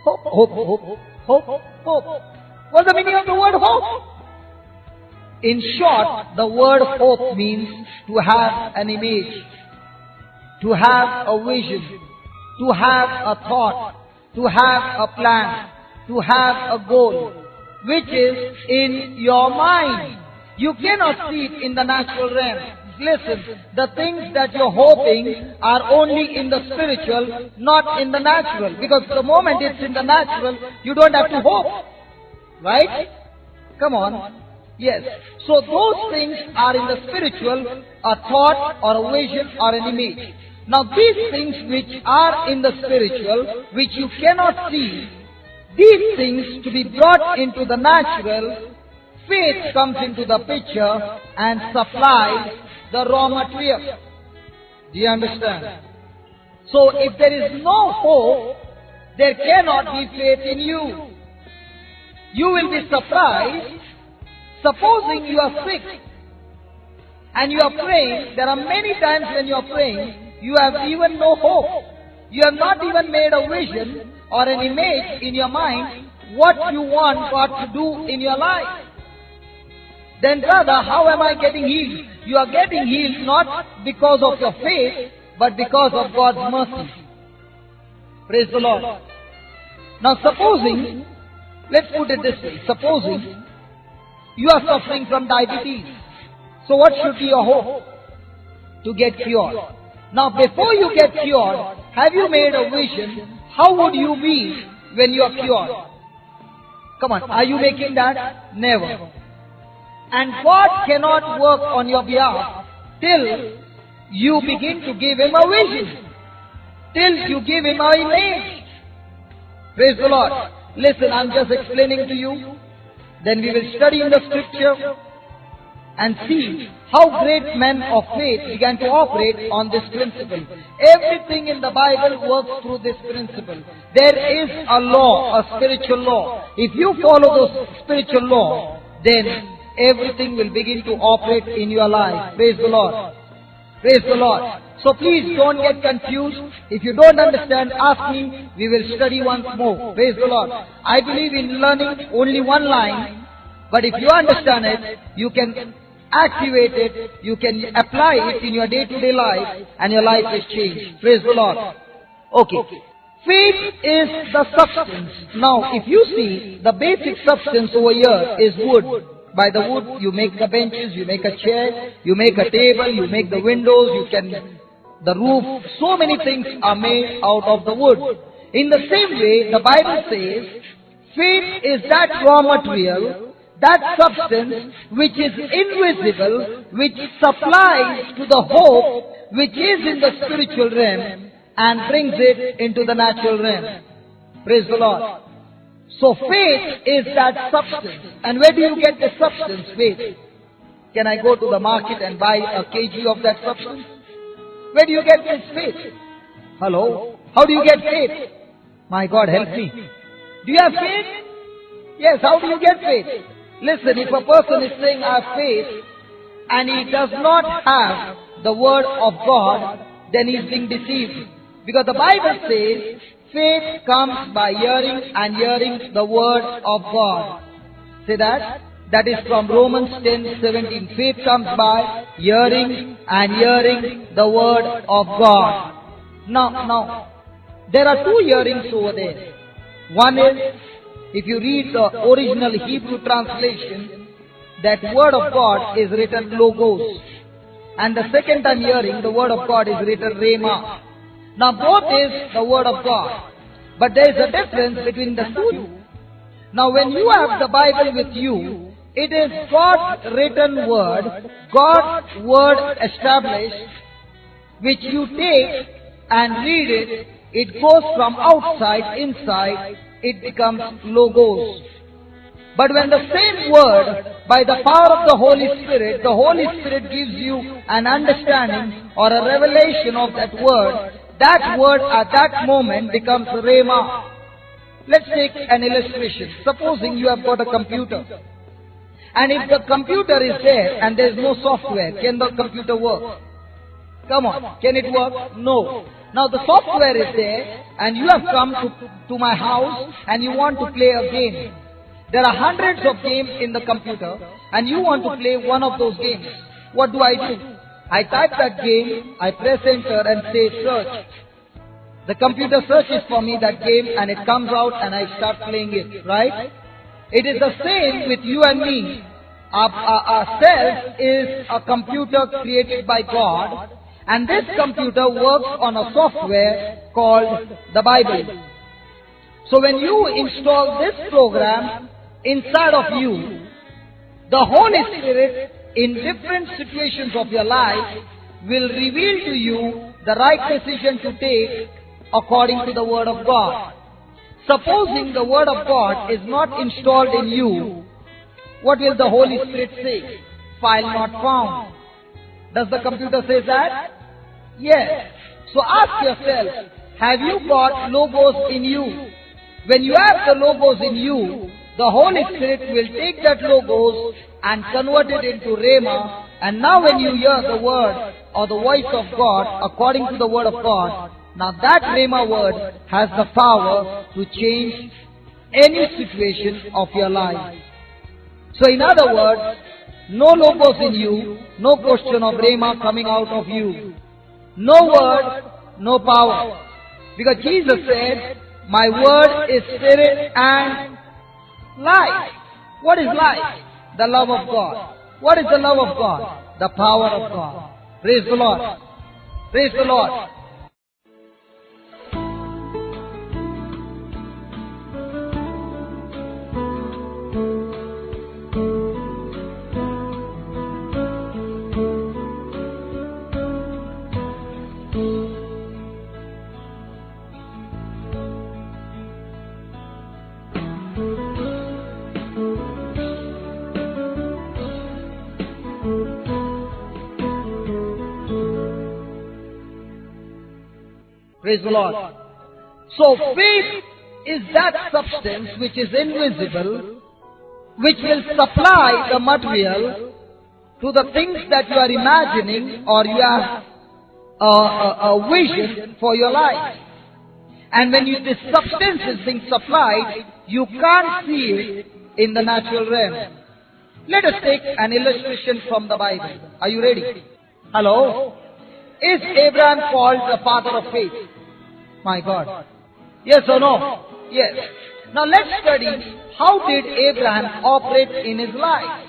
Hope. Hope. Hope. Hope. What's the meaning of the word hope? In short, the word hope means to have an image, to have a vision, to have a thought, to have a plan, to have a goal, which is in your mind. You cannot see it in the natural realm. Listen, the things that you're hoping are only in the spiritual, not in the natural. Because the moment it's in the natural, you don't have to hope. Right? Come on. Yes. So those things are in the spiritual, a thought or a vision or an image. Now these things which are in the spiritual, which you cannot see, these things to be brought into the natural, faith comes into the picture and supplies the raw material. Do you understand? So if there is no hope, there cannot be faith in you. You will be surprised. Supposing you are sick and you are praying, there are many times when you are praying, you have even no hope. You have not even made a vision or an image in your mind what you want God to do in your life. Then brother, how am I getting healed? You are getting healed not because of your faith, but because of God's mercy. Praise the Lord. Now supposing, let's put it this way, supposing you are suffering from diabetes. So what should be your hope? To get cured. Now before you get cured, have you made a vision? How would you be when you are cured? Come on, are you making that? Never. And God cannot work on your behalf till you begin to give Him a vision. Till you give Him an image. Praise the Lord. Listen, I'm just explaining to you. Then we will study in the scripture and see how great men of faith began to operate on this principle. Everything in the Bible works through this principle. There is a law, a spiritual law. If you follow the spiritual law, then everything will begin to operate in your life. Praise the Lord. Praise the Lord. So please don't get confused. If you don't understand, ask me. We will study once more. Praise the Lord. I believe in learning only one line. But if you understand it, you can activate it, you can apply it in your day-to-day life, and your life is changed. Praise the Lord. Okay. Faith is the substance. Now, if you see, the basic substance over here is wood. By the wood, you make the benches, you make a chair, you make a table, you make the windows, the roof. So many things are made out of the wood. In the same way, the Bible says, faith is that raw material, that substance which is invisible, which supplies to the hope which is in the spiritual realm and brings it into the natural realm. Praise the Lord. So faith is that substance. And where do you get the substance? Faith. Can I go to the market and buy a kg of that substance? Where do you get this faith? Hello? How do you get faith? My God, help me. Do you have faith? Yes, how do you get faith? Listen, if a person is saying I have faith and he does not have the word of God, then he is being deceived. Because the Bible says, faith comes by hearing and hearing the word of God. Say that? That is from Romans 10:17. Faith comes by hearing and hearing the word of God. Now, there are two hearings over there. One is, if you read the original Hebrew translation, that word of God is written logos. And the second time hearing, the word of God is written rhema. Now both is the word of God. But there is a difference between the two. Now when you have the Bible with you, it is God's written word, God's word established, which you take and read it. It goes from outside, inside, it becomes logos. But when the same word, by the power of the Holy Spirit gives you an understanding or a revelation of that word at that moment becomes rhema. Let's take an illustration. Supposing you have got a computer. And if the computer is there and there is no software, can the computer work? Come on, can it work? No. Now the software is there and you have come to my house and you want to play a game. There are hundreds of games in the computer and you want to play one of those games. What do? I type that game, I press enter and say search. The computer searches for me that game and it comes out and I start playing it, right? It is the same with you and me. Our self is a computer created by God, and this computer works on a software called the Bible. So when you install this program inside of you, the Holy Spirit in different situations of your life will reveal to you the right decision to take according to the Word of God. Supposing the Word of God is not installed in you, what will the Holy Spirit say? File not found. Does the computer say that? Yes. So ask yourself, have you got logos in you? When you have the logos in you, the Holy Spirit will take that logos and convert it into Rhema. And now when you hear the word or the voice of God according to the word of God, now that Rhema word has the power to change any situation of your life. So in other words, no logos in you, no question of Rhema coming out of you. No word, no power. Because Jesus said, my word is spirit and life. What is life? The love of God. What is the love of God? The power of God. Praise the Lord. Praise the Lord. Praise the Lord. So faith is that substance which is invisible, which will supply the material to the things that you are imagining or you have a vision for your life. And when this substance is being supplied, you can't see it in the natural realm. Let us take an illustration from the Bible. Are you ready? Hello? Is Abraham called the father of faith? My God. Yes or no? Yes. Now let's study how did Abraham operate in his life.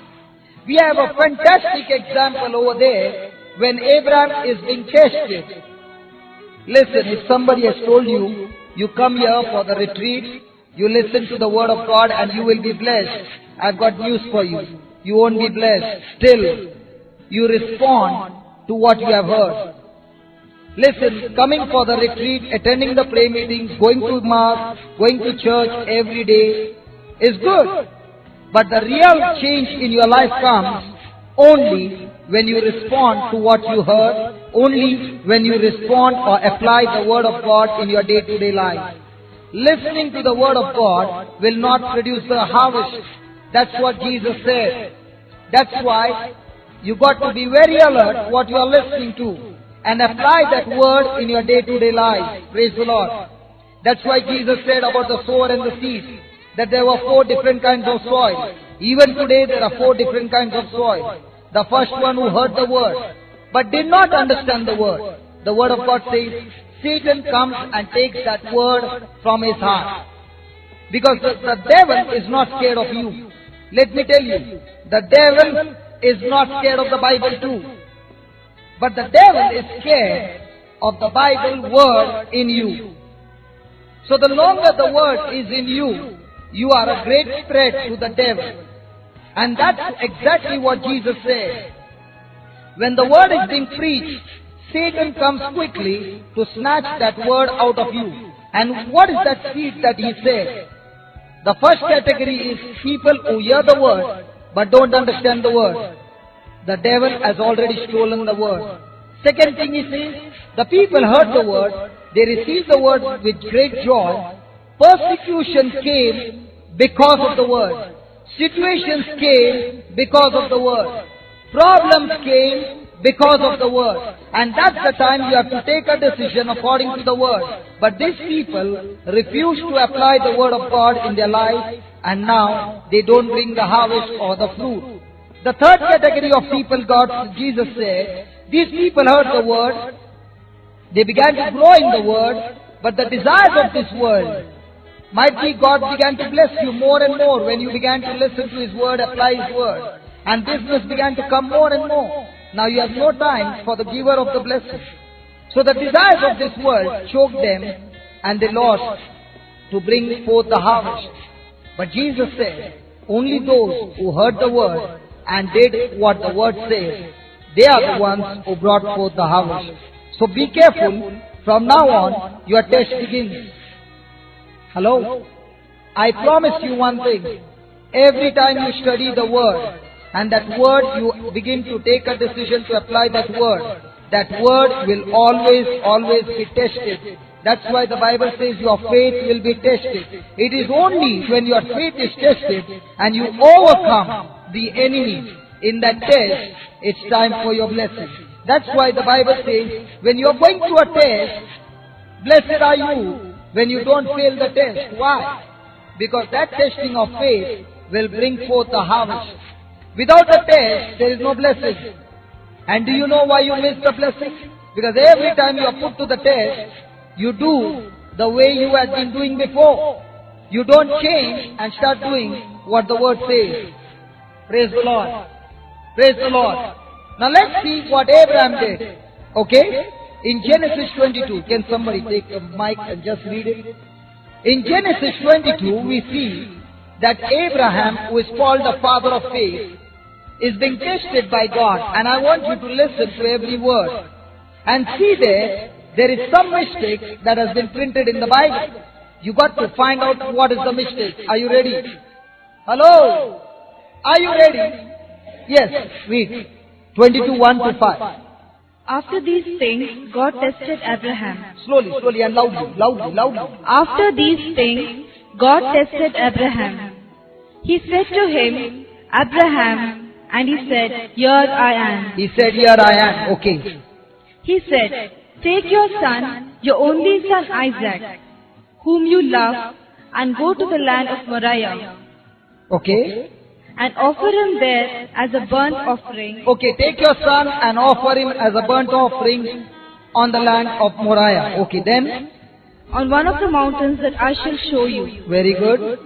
We have a fantastic example over there when Abraham is being tested. Listen, if somebody has told you, you come here for the retreat, you listen to the word of God and you will be blessed. I've got news for you. You won't be blessed. Still, you respond to what you have heard. Listen, coming for the retreat, attending the prayer meetings, going to mass, going to church every day is good. But the real change in your life comes only when you respond to what you heard, only when you respond or apply the word of God in your day-to-day life. Listening to the word of God will not produce the harvest. That's what Jesus said. That's why you got to be very alert what you are listening to and apply that word in your day-to-day life. Praise the Lord. That's why Jesus said about the sower and the seed, that there were 4 different kinds of soil. Even today there are 4 different kinds of soil. The first one who heard the word, but did not understand the word. The word of God says, Satan comes and takes that word from his heart. Because the devil is not scared of you. Let me tell you, the devil is not scared of the Bible too. But the devil is scared of the Bible word in you. So the longer the word is in you, you are a great threat to the devil. And that's exactly what Jesus said. When the word is being preached, Satan comes quickly to snatch that word out of you. And what is that seed that he said? The first category is people who hear the word but don't understand the word. The devil has already stolen the word. Second thing he says, the people heard the word, they received the word with great joy. Persecution came because of the word. Situations came because of the word. Problems came because of the word. And that's the time you have to take a decision according to the word. But these people refuse to apply the word of God in their life, and now they don't bring the harvest or the fruit. The third category of people, Jesus said, these people heard the word, they began to grow in the word, but the desires of this world, might be God began to bless you more and more when you began to listen to His word, apply His word. And business began to come more and more. Now you have no time for the giver of the blessing. So the desires of this world choked them and they lost to bring forth the harvest. But Jesus said, only those who heard the word and did what the word says, they are the ones who brought forth the harvest. So be careful. From now on, your test begins. Hello? I promise you one thing. Every time you study the word, and that word you begin to take a decision to apply that word will always be tested. That's why the Bible says your faith will be tested. It is only when your faith is tested and you overcome the enemy in that test, it's time for your blessing. That's why the Bible says, when you're going through a test, blessed are you when you don't fail the test. Why? Because that testing of faith will bring forth a harvest. Without a test, there is no blessing. And do you know why you miss the blessing? Because every time you are put to the test, you do the way you had been doing before. You don't change and start doing what the word says. Praise the Lord. Praise the Lord. Now let's see what Abraham did. Okay? In Genesis 22, can somebody take a mic and just read it? In Genesis 22, we see that Abraham, who is called the father of faith, is being tested by God. And I want you to listen to every word. And see there is some mistake that has been printed in the Bible. You got to find out what is the mistake. Are you ready? Hello? Are you ready? Yes, read. 22:1-5. After these things, God tested Abraham. Slowly and loudly. After these things, God tested Abraham. He said to him, Abraham, and he said, Here I am. He said, Here I am. Okay. He said, Take your son, your only son Isaac, whom you love, and go to the land of Moriah. Okay. And offer him there as a burnt offering. Okay, take your son and offer him as a burnt offering on the land of Moriah. Okay, then? On one of the mountains that I shall show you. Very good.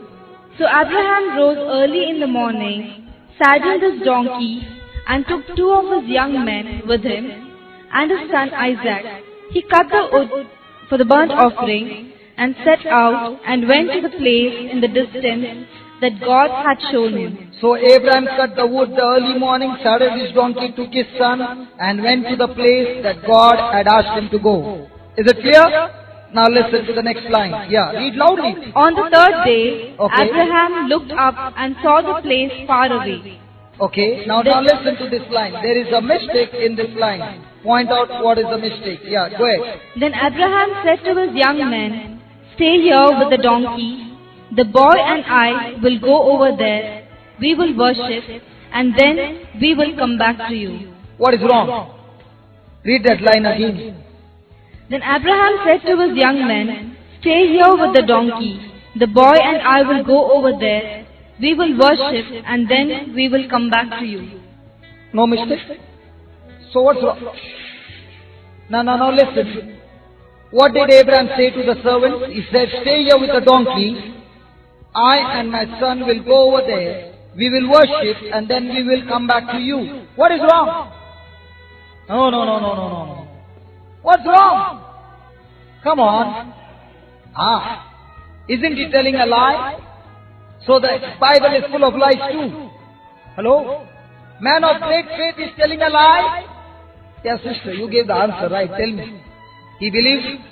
So Abraham rose early in the morning, saddled his donkey, and took 2 of his young men with him, and his son Isaac. He cut the wood for the burnt offering, and set out, and went to the place in the distance that God had shown him. So Abraham cut the wood the early morning, saddled his donkey, took his son, and went to the place that God had asked him to go. Is it clear? Now listen to the next line. Yeah, read loudly. On the 3rd day, Okay. Abraham looked up and saw the place far away. Okay, now listen to this line. There is a mistake in this line. Point out what is the mistake. Yeah, go ahead. Then Abraham said to his young men, Stay here with the donkey. The boy and I will go over there. We will worship, and then we will come back to you. What is wrong? Read that line again. Then Abraham said to his young men, Stay here with the donkey. The boy and I will go over there. We will worship, and then we will come back to you. No mistake? So what's wrong? Now listen. What did Abraham say to the servants? He said, Stay here with the donkey. I and my son will go over there. We will worship, and then we will come back to you. What is wrong? No. What's wrong? Come on. Isn't he telling a lie? So the Bible is full of lies too. Hello? Man of great faith is telling a lie? Yes, sister, you gave the answer, right? Tell me. He believed?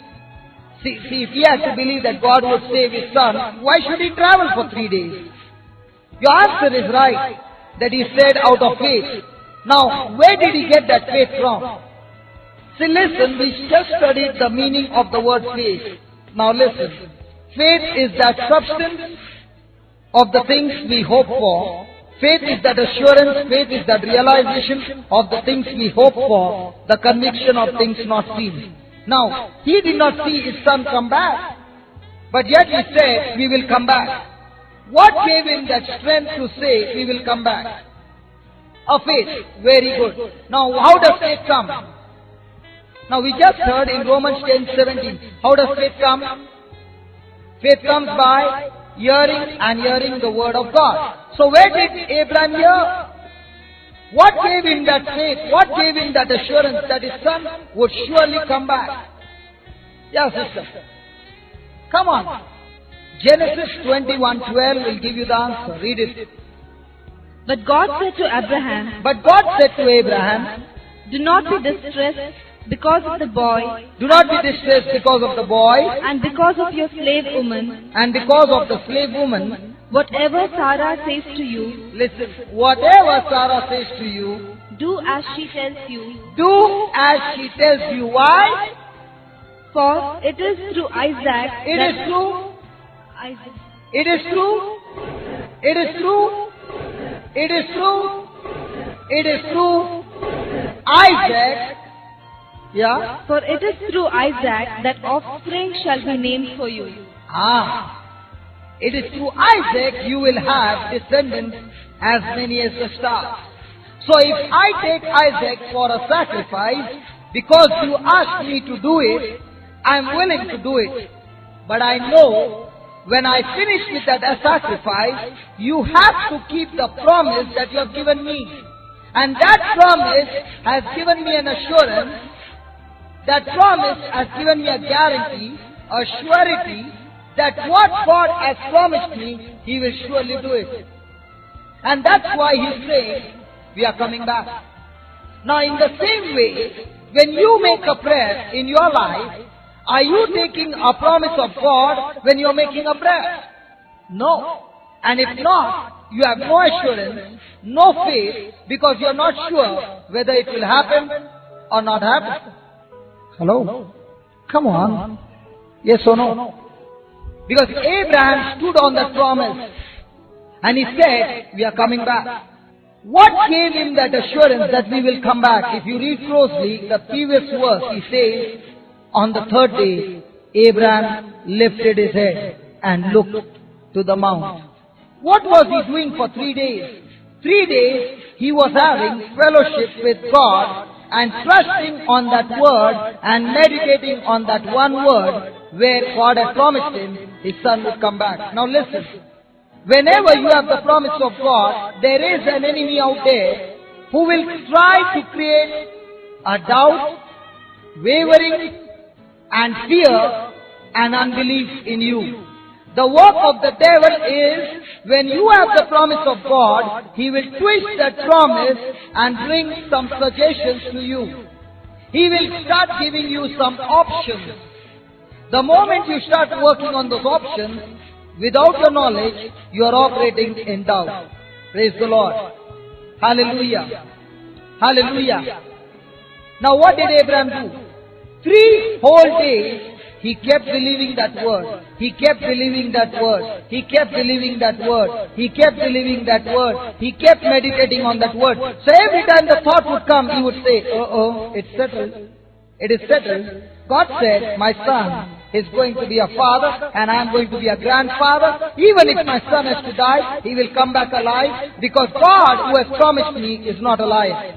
See, if he had to believe that God would save his son, why should he travel for 3 days? Your answer is right, that he said out of faith. Now, where did he get that faith from? See, listen, we just studied the meaning of the word faith. Now listen, faith is that substance of the things we hope for. Faith is that assurance, faith is that realization of the things we hope for, the conviction of things not seen. Now, he did not see his son come back, but yet he said, we will come back. What gave him that strength to say, we will come back? A faith. Very good. Now, how does faith come? Now, we just heard in Romans 10:17. How does faith come? Faith comes by hearing, and hearing the word of God. So where did Abraham hear? What gave him that faith? What gave him that assurance that his son would surely come back? Yes, sister. Come on. Genesis 21:12 will give you the answer. Read it. But God said to Abraham, But God said to Abraham, Do not be distressed because of the boy, Do not be distressed because of the boy, and because of your slave woman, and because of the slave woman, Whatever Sarah says to you, listen, whatever Sarah says to you, do as she tells you. do as she tells you. Why? For it is through Isaac It that is true. Isaac. It is true. It is true. It is true. It is true. Isaac. Yeah. For it is through Isaac that offspring shall be named for you. It is through Isaac you will have descendants as many as the stars. So if I take Isaac for a sacrifice, because you asked me to do it, I am willing to do it. But I know when I finish with that sacrifice, you have to keep the promise that you have given me. And that promise has given me an assurance. That promise has given me a guarantee, a surety, that what God has promised me, He will surely do it. And that's why He's saying, we are coming back. Now in the same way, when you make a prayer in your life, are you taking a promise of God when you are making a prayer? No. And if not, you have no assurance, no faith, because you are not sure whether it will happen or not happen. Hello? Come on. Yes or no? Because Abraham stood on that promise and he said, we are coming back. What gave him that assurance that we will come back? If you read closely, the previous verse, he says, on the third day, Abraham lifted his head and looked to the mount. What was he doing for 3 days? 3 days he was having fellowship with God and trusting on that word and meditating on that one word where God had promised him his son would come back. Now listen, whenever you have the promise of God, there is an enemy out there who will try to create a doubt, wavering, and fear and unbelief in you. The work of the devil is, when you have the promise of God, he will twist that promise and bring some suggestions to you. He will start giving you some options. The moment you start working on those options, without your knowledge, you are operating in doubt. Praise the Lord. Hallelujah. Hallelujah. Now what did Abraham do? 3 whole days, he kept believing that word. He kept believing that word. He kept believing that word. He kept believing that word. He kept meditating on that word. So every time the thought would come, he would say, it's settled. It is settled. God said, my son is going to be a father and I am going to be a grandfather. Even if my son has to die, he will come back alive, because God who has promised me is not a liar.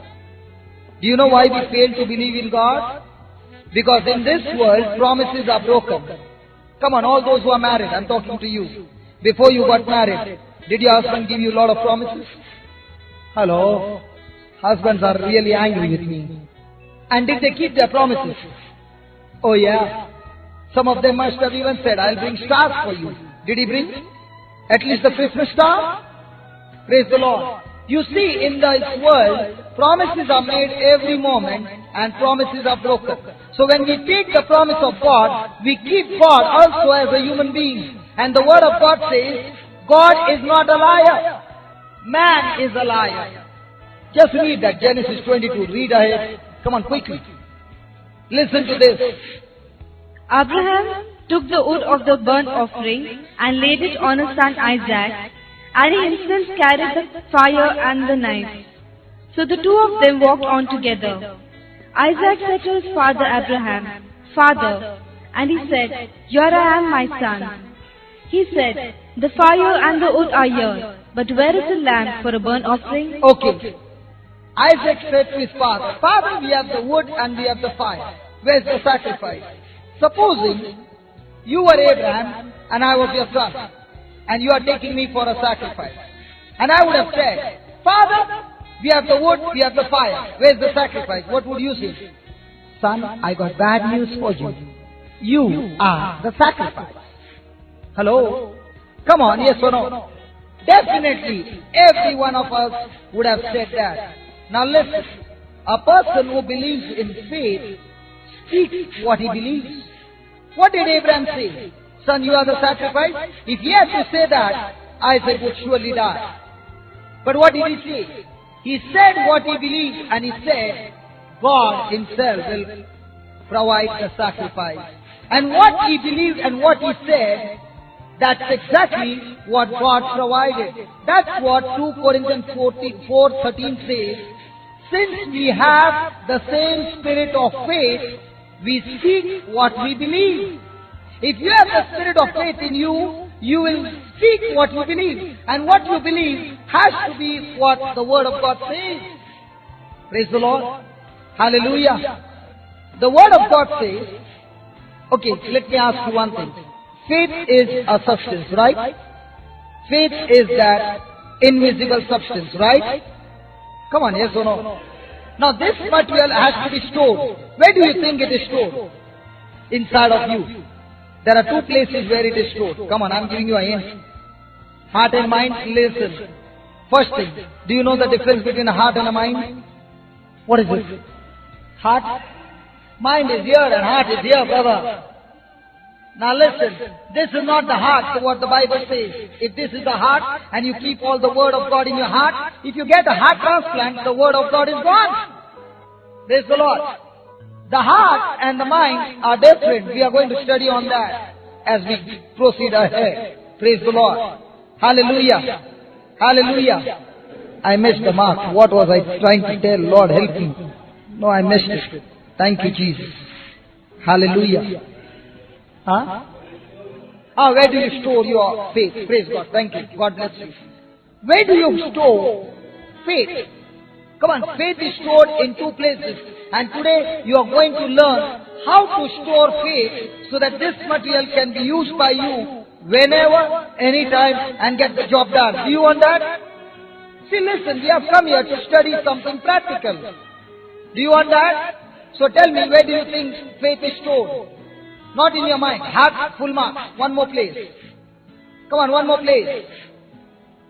Do you know why we fail to believe in God? Because in this world, promises are broken. Come on, all those who are married, I'm talking to you. Before you got married, did your husband give you a lot of promises? Hello? Husbands are really angry with me. And did they keep their promises? Oh yeah. Some of them must have even said, I'll bring stars for you. Did he bring? At least the Christmas star? Praise the Lord. You see, in this world, promises are made every moment and promises are broken. So when we take the promise of God, we keep God also as a human being. And the word of God says, God is not a liar. Man is a liar. Just read that, Genesis 22. Read ahead. Come on, quickly. Listen to this. Abraham took the wood of the burnt offering and laid it on his son Isaac, and he himself carried the fire and the knife. So the two of them walked on together. Isaac said to his father Abraham, Father, and he said, Here I am, my son. He said, The fire and the wood are here, but where is the lamb for a burnt offering? Okay. Isaac said to his father, Father, we have the wood and we have the fire. Where's the sacrifice? Supposing you were Abraham and I was your son, and you are taking me for a sacrifice. And I would have said, Father, we have the wood, we have the fire. Where's the sacrifice? What would you say? Son, I got bad news for you. You are the sacrifice. Hello? Come on, yes or no? Definitely, every one of us would have said that. Now listen, a person who believes in faith speaks what he believes. What did Abraham say? Son, you are the sacrifice? If he has to say that, Isaac would surely die. But what did he say? He said what he believed, and he said, God himself will provide the sacrifice. And what he believed and what he said, that's exactly what God provided. That's what 2 Corinthians 4:13 says. Since we have the same spirit of faith, we speak what we believe. If you have the spirit of faith in you, you will speak what you believe. And what you believe has to be what the Word of God says. Praise the Lord. Hallelujah. The Word of God says, okay, let me ask you one thing. Faith is a substance, right? Faith is that invisible substance, right? Come on, yes or no? Now this material has to be stored. Where do you think it is stored? Inside of you. There are two places where it is stored. Come on, I'm giving you a hint. Heart and mind, listen. First thing, do you know the difference between a heart and a mind? What is it? Heart? Mind is here and heart is here, brother. Now listen, this is not the heart, what the Bible says. If this is the heart and you keep all the Word of God in your heart, if you get a heart transplant, the Word of God is gone. Praise the Lord. The heart and the mind are different. We are going to study on that as we proceed ahead. Praise the Lord. Hallelujah. Hallelujah. I missed the mark. What was I trying to tell? Lord, help me. No, I missed it. Thank you, Jesus. Hallelujah. Huh? Where do you store your faith? Praise God. Thank you. God bless you. Where do you store faith? Come on, faith is stored in two places. And today you are going to learn how to store faith so that this material can be used by you whenever, anytime, and get the job done. Do you want that? See, listen, we have come here to study something practical. Do you want that? So tell me, where do you think faith is stored? Not in your mind. Have full marks. One more place. Come on, one more place.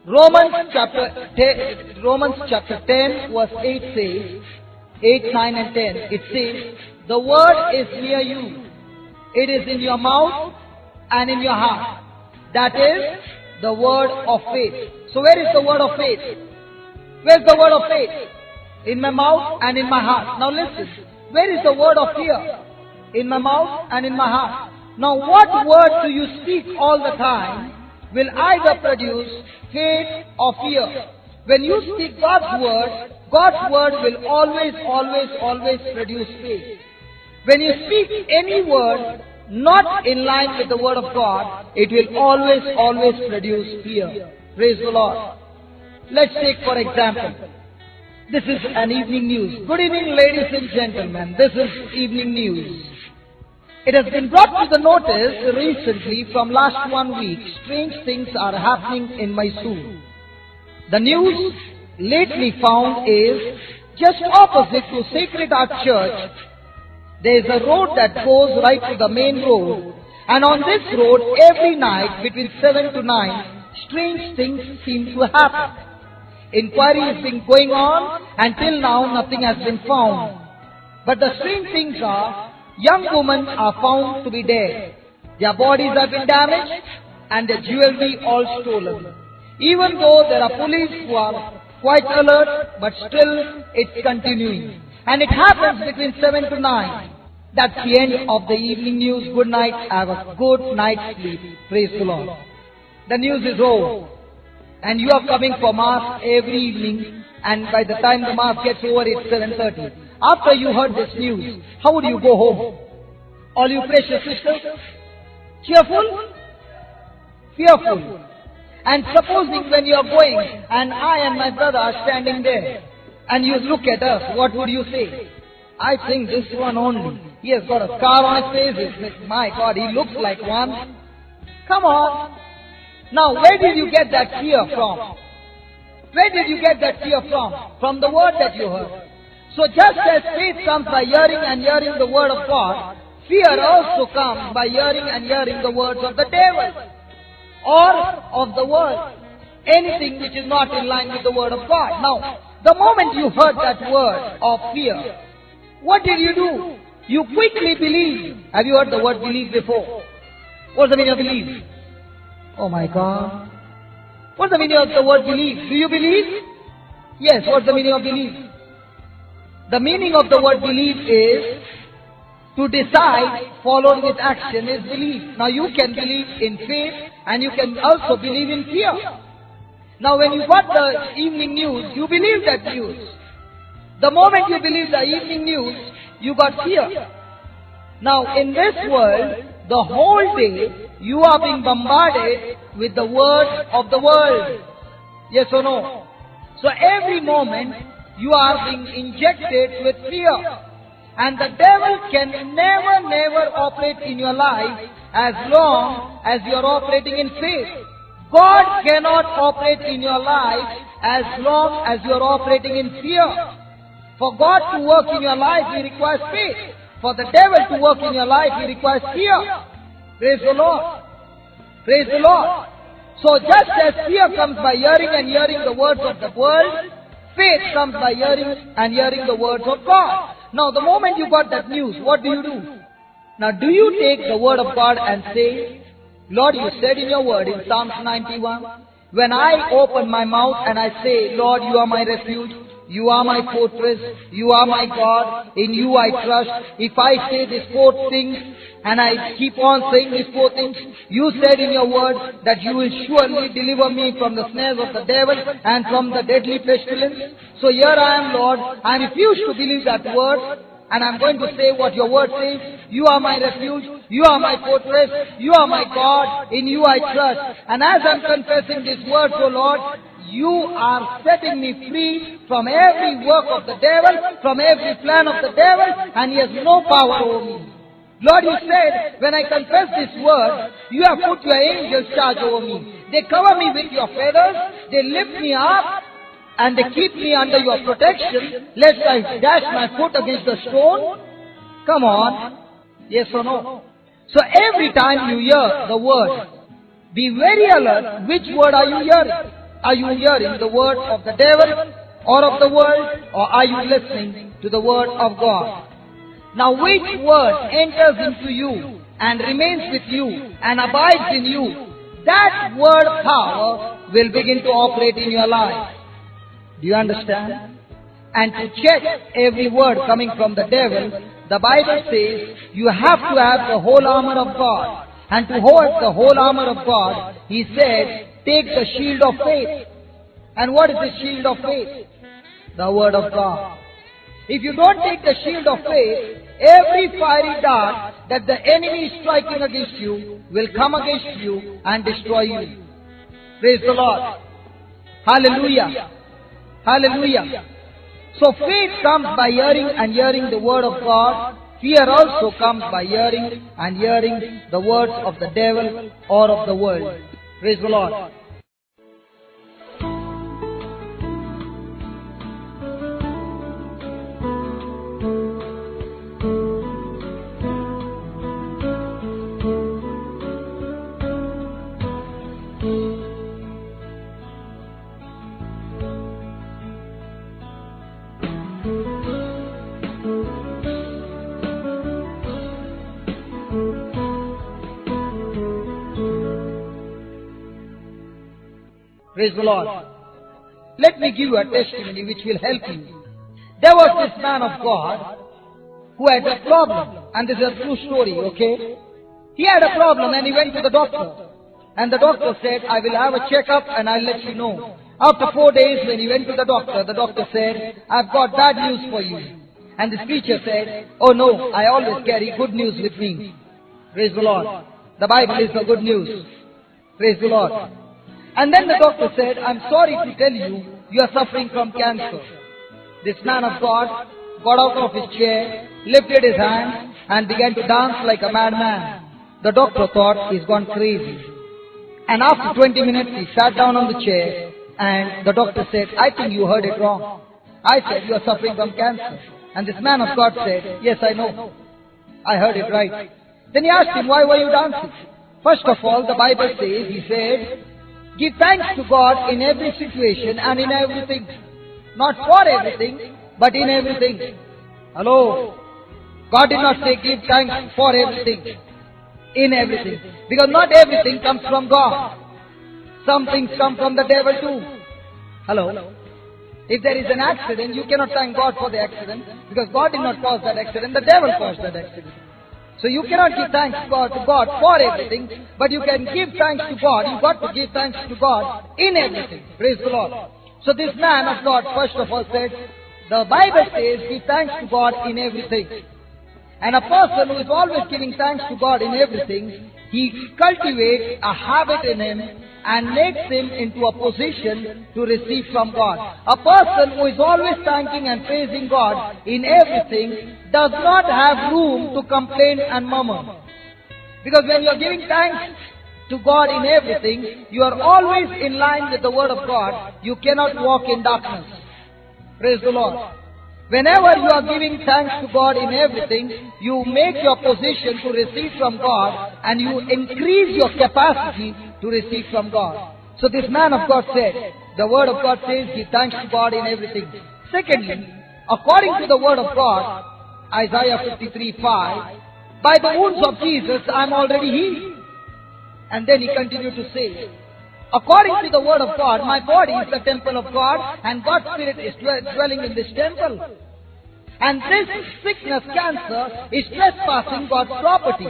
Romans chapter 10 verse 8 says, 8, 9 and 10. It says, the word is near you. It is in your mouth and in your heart. That is the word of faith. So where is the word of faith? Where is the word of faith? In my mouth and in my heart. Now listen. Where is the word of fear? In my mouth and in my heart. Now what word do you speak all the time will either produce faith or fear? When you speak God's word will always produce faith. When you speak any word not in line with the word of God, it will always produce fear. Praise the Lord. Let's take for example, this is an evening news. Good evening, ladies and gentlemen. This is evening news. It has been brought to the notice recently from last 1 week. Strange things are happening in Mysore. The news lately found is just opposite to Sacred Heart Church. There is a road that goes right to the main road. And on this road, every night between 7 to 9, strange things seem to happen. Inquiry has been going on, and till now nothing has been found. But the strange things are, young women are found to be dead. Their bodies have been damaged and their jewelry all stolen. Even though there are police who are quite alert, but still it's continuing. And it happens between 7 to 9. That's the end of the evening news. Good night. Have a good night's sleep. Praise the Lord. The news is over. And you are coming for Mass every evening, and by the time the Mass gets over, it's 7:30. After you heard this news, how would you go home? All you precious sisters? Cheerful? Fearful? And supposing when you are going, and I and my brother are standing there, and you look at us, what would you say? I think this one only. He has got a scar on his face. My God, he looks like one. Come on. Now, where did you get that fear from? Where did you get that fear from? From the word that you heard. So just as faith comes by hearing and hearing the word of God, fear also comes by hearing and hearing the words of the devil or of the world. Anything which is not in line with the word of God. Now, the moment you heard that word of fear, what did you do? You quickly believed. Have you heard the word believe before? What's the meaning of believe? Oh my God. What's the meaning of the word believe? Do you believe? Yes, what's the meaning of believe? The meaning of the word believe is to decide followed with action is belief. Now you can believe in faith and you can also believe in fear. Now when you got the evening news, you believe that news. The moment you believe the evening news, you got fear. Now in this world, the whole day, you are being bombarded with the word of the world. Yes or no? So every moment, you are being injected with fear. And the devil can never operate in your life as long as you are operating in faith. God cannot operate in your life as long as you are operating in fear. For God to work in your life, He requires faith. For the devil to work in your life, he requires fear. Praise the Lord. Praise the Lord. So just as fear comes by hearing and hearing the words of the world, faith comes by hearing and hearing the words of God. Now the moment you got that news, what do? Now do you take the word of God and say, Lord, you said in your word in Psalms 91, when I open my mouth and I say, Lord, you are my refuge, you are my fortress, you are my God, in you I trust. If I say these four things and I keep on saying these four things, you said in your word that you will surely deliver me from the snares of the devil and from the deadly pestilence. So here I am, Lord. I refuse to believe that word. And I'm going to say what your word says. You are my refuge. You are my fortress. You are my God. In you I trust. And as I'm confessing these words, O Lord, you are setting me free from every work of the devil, from every plan of the devil, and he has no power over me. Lord, you said, when I confess this word, you have put your angels charge over me. They cover me with your feathers. They lift me up. And they keep me under your protection, lest I dash my foot against the stone. Come on. Yes or no? So every time you hear the word, be very alert. Which word are you hearing? Are you hearing the word of the devil or of the world? Or are you listening to the word of God? Now which word enters into you and remains with you and abides in you, that word power will begin to operate in your life. Do you understand? And to check every word coming from the devil, the Bible says you have to have the whole armor of God. And to hold the whole armor of God, He said, take the shield of faith. And what is the shield of faith? The word of God. If you don't take the shield of faith, every fiery dart that the enemy is striking against you will come against you and destroy you. Praise the Lord. Hallelujah. Hallelujah. So faith comes by hearing and hearing the word of God. Fear also comes by hearing and hearing the words of the devil or of the world. Praise the Lord. Praise the Lord. Let me give you a testimony which will help you. There was this man of God who had a problem. And this is a true story, okay? He had a problem and he went to the doctor. And the doctor said, I will have a checkup and I'll let you know. After 4 days when he went to the doctor said, I've got bad news for you. And this preacher said, oh no, I always carry good news with me. Praise the Lord. The Bible is the good news. Praise the Lord. And then the doctor said, I'm sorry to tell you, you are suffering from cancer. This man of God got out of his chair, lifted his hand, and began to dance like a madman. The doctor thought he's gone crazy. And after 20 minutes, he sat down on the chair, and the doctor said, I think you heard it wrong. I said, you are suffering from cancer. And this man of God said, yes, I know. I heard it right. Then he asked him, why were you dancing? First of all, the Bible says, he said, give thanks to God in every situation and in everything. Not for everything, but in everything. Hello? God did not say give thanks for everything. In everything. Because not everything comes from God. Some things come from the devil too. Hello? If there is an accident, you cannot thank God for the accident, because God did not cause that accident, the devil caused that accident. So you cannot give thanks to God for everything, but you can give thanks to God. You got to give thanks to God in everything. Praise the Lord. So this man of God first of all said, the Bible says give thanks to God in everything. And a person who is always giving thanks to God in everything, he cultivates a habit in him and makes him into a position to receive from God. A person who is always thanking and praising God in everything does not have room to complain and murmur. Because when you are giving thanks to God in everything, you are always in line with the Word of God. You cannot walk in darkness. Praise the Lord. Whenever you are giving thanks to God in everything, you make your position to receive from God and you increase your capacity to receive from God. So this man of God said, the Word of God says, give thanks to God in everything. Secondly, according to the Word of God, Isaiah 53:5, by the wounds of Jesus I am already healed. And then he continued to say, according to the Word of God, my body is the temple of God and God's Spirit is dwelling in this temple. And this sickness, cancer, is trespassing God's property.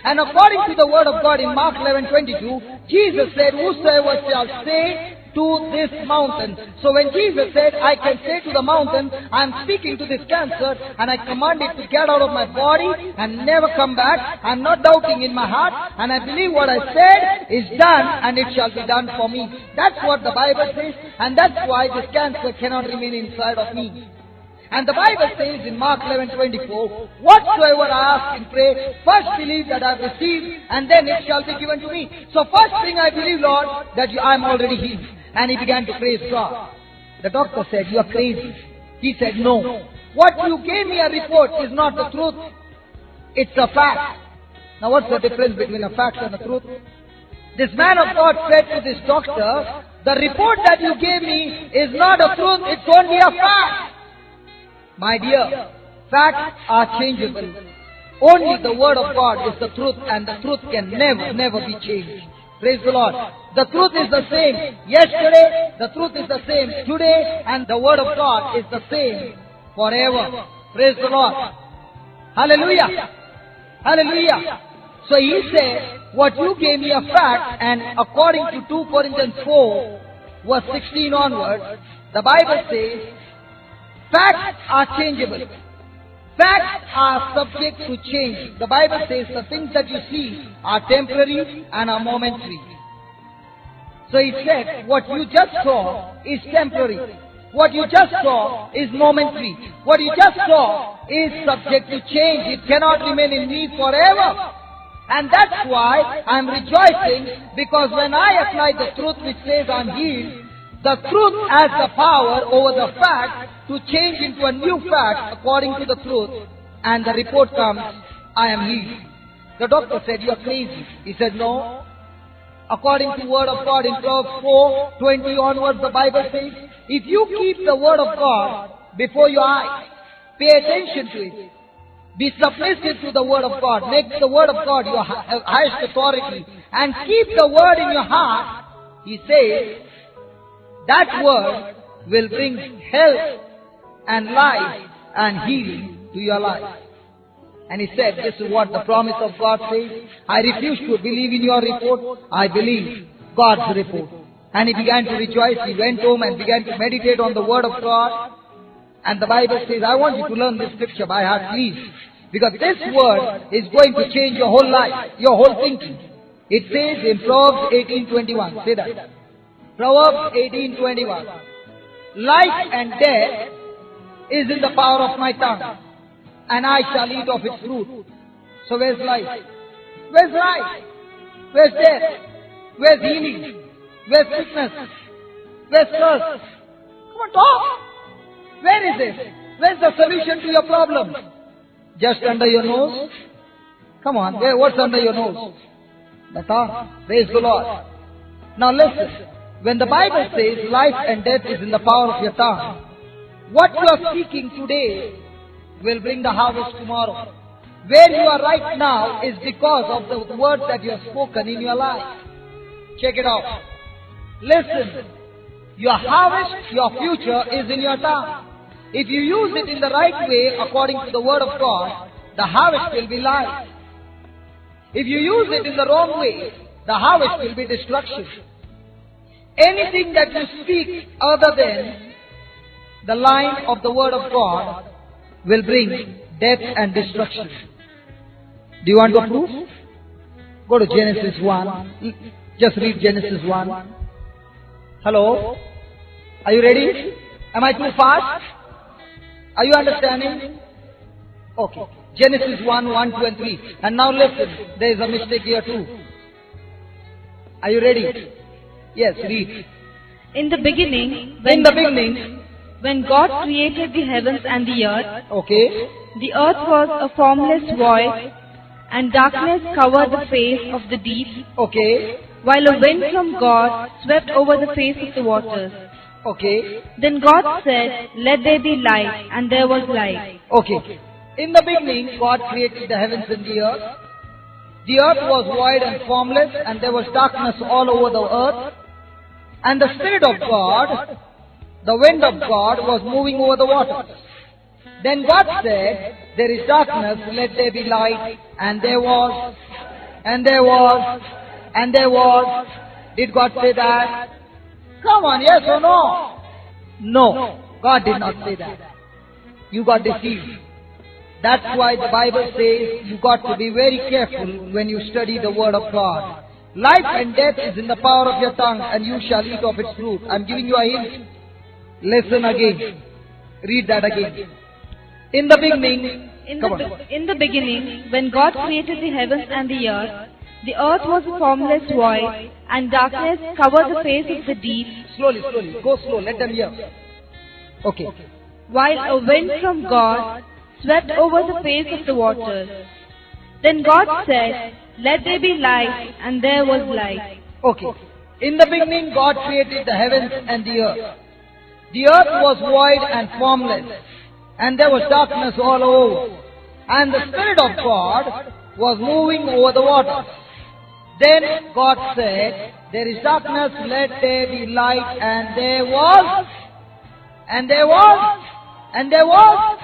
And according to the Word of God in Mark 11:22, Jesus said, whosoever shall say to this mountain. So when Jesus said, I can say to the mountain, I am speaking to this cancer and I command it to get out of my body and never come back. I am not doubting in my heart and I believe what I said is done and it shall be done for me. That's what the Bible says, and that's why this cancer cannot remain inside of me. And the Bible says in Mark 11:24, whatsoever I ask and pray, first believe that I have received, and then it shall be given to me. So first thing I believe, Lord, that I am already healed. And he began to praise God. The doctor said, you are crazy. He said, no. What you gave me a report is not the truth. It's a fact. Now what's the difference between a fact and a truth? This man of God said to this doctor, the report that you gave me is not a truth, it's only a fact. My dear, facts are changeable. Only the Word of God is the truth, and the truth can never be changed. Praise the Lord. The truth is the same yesterday, the truth is the same today, and the Word of God is the same forever. Praise the Lord. Hallelujah. Hallelujah. So he said, what you gave me a fact, and according to 2 Corinthians 4, verse 16 onwards, the Bible says, facts are changeable. Facts are subject to change. The Bible says the things that you see are temporary and are momentary. So he said, what you just saw is temporary. What you just saw is momentary. What you just saw is subject to change. It cannot remain in me forever. And that's why I'm rejoicing, because when I apply the truth which says I'm healed, the truth has the power over the fact to change into a new fact according to the truth, and the report comes, I am healed. The doctor said, you are crazy. He said, no. According to the Word of God in Proverbs 4:20 onwards, the Bible says, if you keep the Word of God before your eyes, pay attention to it, be submissive to the Word of God, make the Word of God your highest authority, and keep the Word in your heart, he says, that Word will bring health and life and healing to your life. And he said, this is what the promise of God says. I refuse to believe in your report. I believe God's report. And he began to rejoice. He went home and began to meditate on the Word of God. And the Bible says, I want you to learn this scripture by heart, please. Because this Word is going to change your whole life, your whole thinking. It says in Proverbs 18:21. Say that. Proverbs 18:21. Life and death is in the power of my tongue, and I shall eat of its fruit. So where's life? Where's life? Where's death? Where's healing? Where's sickness? Where's thirst? Come on, talk! Where is it? Where's the solution to your problem? Just under your nose? Come on, what's under your nose? The tongue. Praise the Lord. Now listen. When the Bible says life and death is in the power of your tongue, what you are seeking today will bring the harvest tomorrow. Where you are right now is because of the words that you have spoken in your life. Check it out. Listen, your harvest, your future is in your tongue. If you use it in the right way according to the word of God, the harvest will be life. If you use it in the wrong way, the harvest will be destruction. Anything that you speak other than the line of the word of God will bring death and destruction. Do you want to prove? Go to Genesis 1. Just read Genesis 1. Hello? Are you ready? Am I too fast? Are you understanding? Okay. Genesis 1, 1, 2 and 3. And now listen, there is a mistake here too. Are you ready? Yes, read. In the beginning, when God created the heavens and the earth, Okay. the earth was a formless void, and darkness covered the face of the deep, Okay. while a wind from God swept over the face of the waters. Okay. Then God said, "Let there be light," and there was light. Okay. In the beginning, God created the heavens and the earth. The earth was void and formless, and there was darkness all over the earth. And the Spirit of God, the wind of God, was moving over the waters. Then God said, "There is darkness, let there be light." And there was, and there was, and there was. Did God say that? Come on, yes or no? No, God did not say that. You got deceived. That's why the Bible says you got to be very careful when you study the Word of God. Life and death is in the power of your tongue, and you shall eat of its fruit. I'm giving you a hint. Listen again. Read that again. In the beginning, In the beginning, when God created the heavens and the earth was a formless void, and darkness covered the face of the deep, slowly, go slow, let them hear. Okay. while a wind from God swept over the face of the waters. Then God said, "Let there be light," and there was light. Okay. In the beginning, God created the heavens and the earth. The earth was void and formless, and there was darkness all over. And the Spirit of God was moving over the waters. Then God said, "There is darkness, let there be light," and there was, and there was, and there was.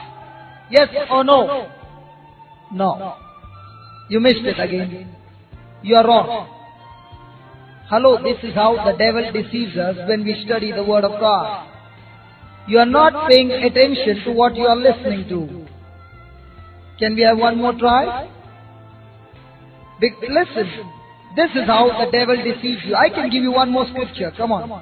Yes or no? No. You missed it again. You are wrong. Hello, this is how the devil deceives us when we study the Word of God. You are not paying attention to what you are listening to. Can we have one more try? Listen, this is how the devil deceives you. I can give you one more scripture. Come on.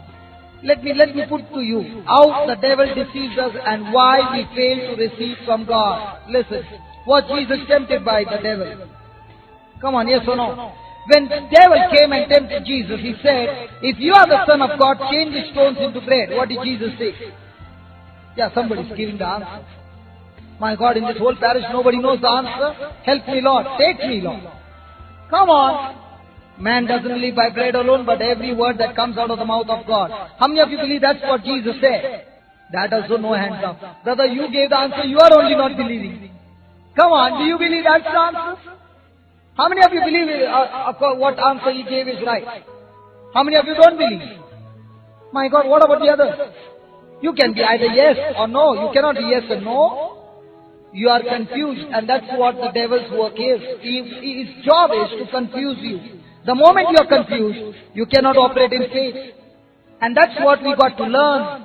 Let me put to you how the devil deceives us and why we fail to receive from God. Listen, was Jesus tempted by the devil? Come on, yes or no? When the devil came and tempted Jesus, he said, "If you are the Son of God, change the stones into bread." What did Jesus say? Yeah, somebody's giving the answer. My God, in this whole parish, nobody knows the answer. Help me, Lord. Take me, Lord. Come on. Man doesn't live by bread alone, but every word that comes out of the mouth of God. How many of you believe that's what Jesus said? That also no hands up. Brother, you gave the answer, you are only not believing. Come on, do you believe that's the answer? How many of you believe what answer he gave is right? How many of you don't believe? My God, what about the others? You can be either yes or no. You cannot be yes and no. You are confused, and that's what the devil's work is. His job is to confuse you. The moment you are confused, you cannot operate in faith. And that's what we got to learn.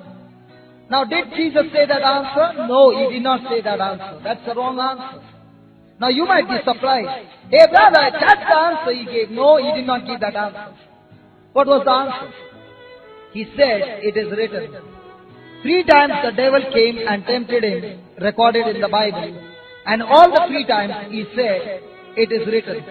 Now, did Jesus say that answer? No, he did not say that answer. That's the wrong answer. Now, you might be surprised. Hey, brother, that's the answer he gave. No, he did not give that answer. What was the answer? He said, "It is written." 3 times the devil came and tempted him, recorded in the Bible. And all the 3 times he said, "It is written."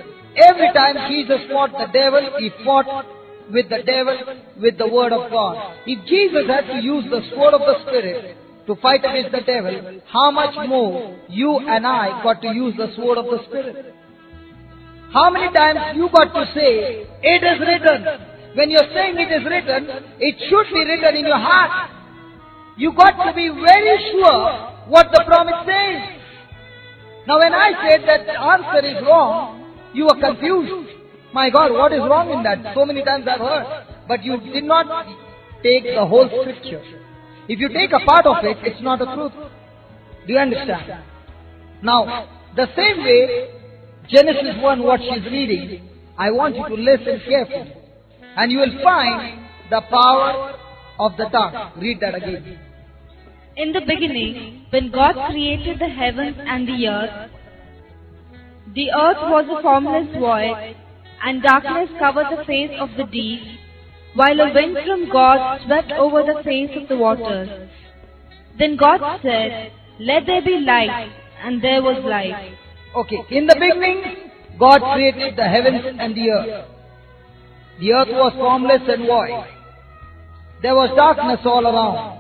Every time Jesus fought the devil, he fought with the devil with the word of God. If Jesus had to use the sword of the Spirit to fight against the devil, how much more you and I got to use the sword of the Spirit? How many times you got to say, "It is written"? When you're saying it is written, it should be written in your heart. You got to be very sure what the promise says. Now when I said that the answer is wrong, you were confused. My God, what is wrong in that? So many times I've heard. but you did not take the whole scripture. If you take a part of it, it's not a truth. Do you understand? Now, the same way, Genesis 1, what she's reading, I want you to listen carefully. And you will find the power of the tongue. Read that again. In the beginning, when God created the heavens and the earth was a formless void, and darkness covered the face of the deep, while a wind from God swept over the face of the waters. Then God said, "Let there be light," and there was light. Okay, in the beginning, God created the heavens and the earth. The earth was formless and void. There was darkness all around.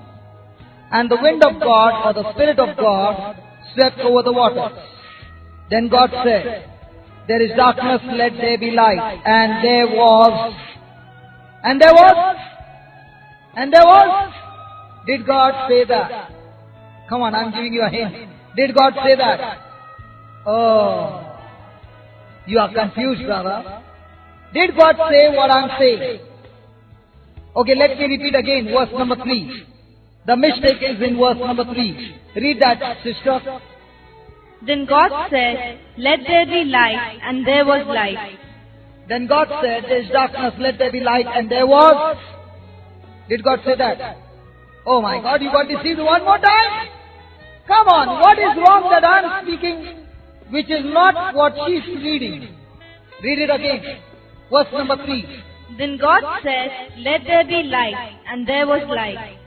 And the wind of God, or the Spirit of God, swept over the waters. Then God said, "There is darkness, let there be light." And there was. And there was. And there was. Did God say that? Come on, I'm giving you a hint. Did God say that? Oh, you are confused, brother. Did God say what I'm saying? Okay, let me repeat again, verse number 3. The mistake is in verse number 3. Read that, sister. Then God said, "Let there be light," and there was light. Then God said, "There is darkness, let there be light," and there was. Did God say that? Oh my God, you got deceived one more time? Come on, what is wrong that I am speaking, which is not what she is reading? Read it again. Verse number 3. Then God said, "Let there be light," and there was light.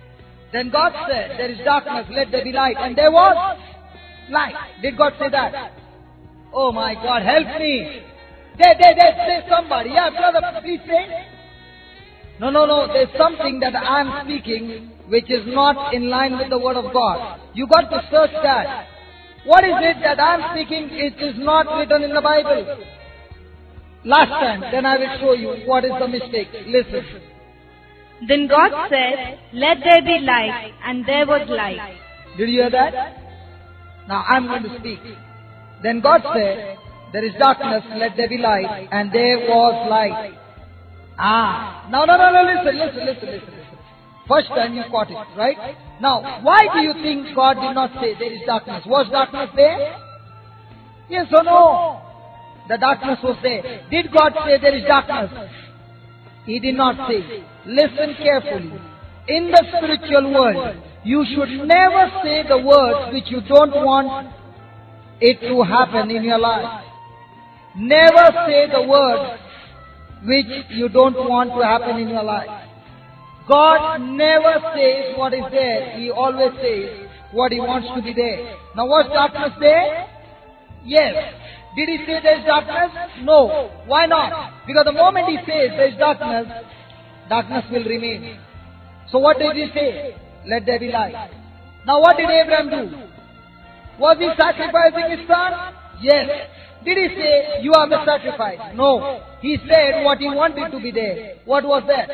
Then God said, "There is darkness, let there be light," and there was light. Did God say that? Oh my God, help me. Say somebody. Yeah, brother, please say. No, there's something that I'm speaking which is not in line with the word of God. You got to search that. What is it that I'm speaking? It is not written in the Bible. Last time, then I will show you what is the mistake. Listen. Then God said, "Let there be light," and there was light. Did you hear that? Now I'm going to speak. Then God said, "There is darkness, let there be light," and there was light. No, listen. First time you caught it, right? Now, why do you think God did not say there is darkness? Was darkness there? Yes or no? The darkness was there. Did God say there is darkness? He did not say. Listen carefully. In the spiritual world, you should never say the words which you don't want it to happen in your life. Never say the words which you don't want to happen in your life. God never says what is there. He always says what He wants to be there. Now was darkness there? Yes. Did He say there is darkness? No. Why not? Because the moment He says there is darkness, darkness will remain. So what did He say? Let there be light. Now what did Abraham do? Was he sacrificing his son? Yes. Did he say, "You are the sacrifice"? No. He said what he wanted to be there. What was that?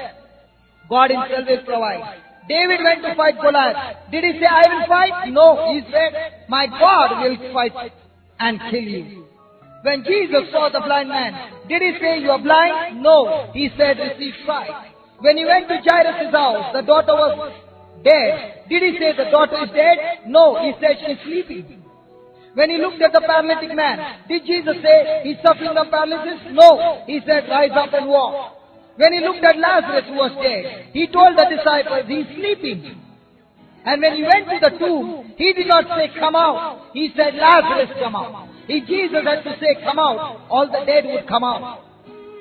God Himself will provide. David went to fight Goliath. Did he say, "I will fight"? No. He said, "My God will fight and kill you." When Jesus saw the blind man, did He say, "You are blind"? No. He said, "Receive sight." When He went to Jairus' house, the daughter was dead. Did He say the daughter is dead? No. He said she is sleeping. When He looked at the paralytic man, did Jesus say he's suffering from paralysis? No. He said, "Rise up and walk." When He looked at Lazarus who was dead, He told the disciples, "He's sleeping." And when He went to the tomb, He did not say, "Come out." He said, "Lazarus, come out." If Jesus had to say, "Come out," all the dead would come out.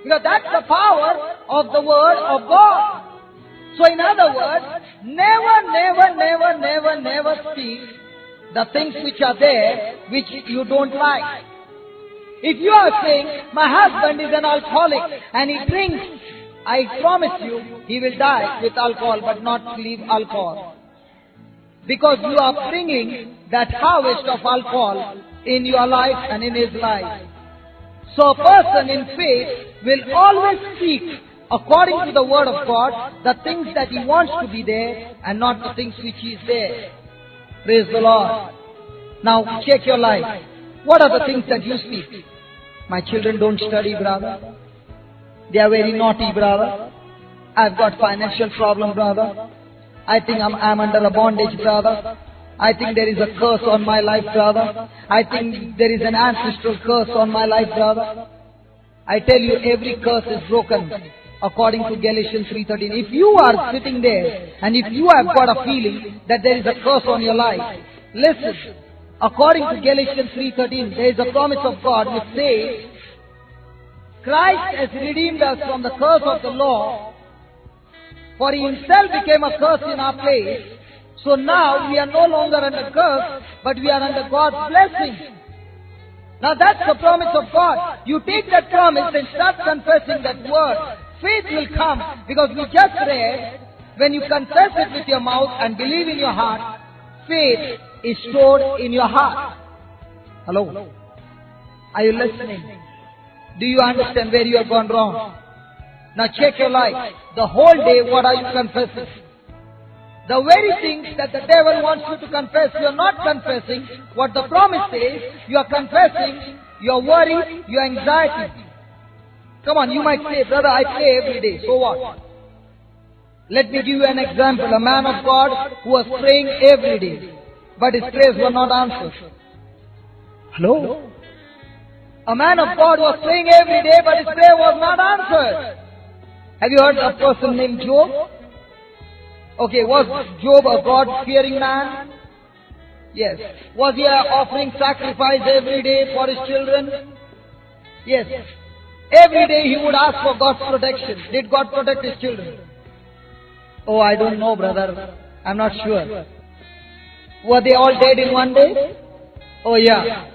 Because that's the power of the word of God. So in other words, never speak the things which are there, which you don't like. If you are saying, "My husband is an alcoholic and he drinks," I promise you, he will die with alcohol but not leave alcohol. Because you are bringing that harvest of alcohol in your life and in his life. So a person in faith will always speak according to the word of God, the things that he wants to be there and not the things which is there. Praise the Lord. Now check your life. What are the things that you speak? "My children don't study, brother. They are very naughty, brother. I've got financial problem, brother. I think I'm under a bondage, brother. I think there is a curse on my life, brother. I think there is an ancestral curse on my life, brother. I tell you, every curse is broken according to Galatians 3:13. If you are sitting there and if you have got a feeling that there is a curse on your life, listen. According to Galatians 3:13, there is a promise of God which says, Christ has redeemed us from the curse of the law, for He Himself became a curse in our place. So now we are no longer under curse, but we are under God's blessing. Now that's the promise of God. You take that promise and start confessing that word. Faith will come, because we just read, when you confess it with your mouth and believe in your heart, faith is stored in your heart. Hello? Are you listening? Do you understand where you have gone wrong? Now check your life. The whole day, what are you confessing? The very things that the devil wants you to confess, you are not confessing what the promise says. You are confessing your worry, your anxiety. Come on, you might say, brother, I pray every day. So what? Let me give you an example. A man of God who was praying every day, but his prayers were not answered. Hello? A man of God was praying every day, but his prayer was not answered. Have you heard of a person named Job? Okay, was Job a God-fearing man? Yes. Was he offering sacrifice every day for his children? Yes. Every day he would ask for God's protection. Did God protect his children? Oh, I don't know, brother. I'm not sure. Were they all dead in one day? Oh, yeah.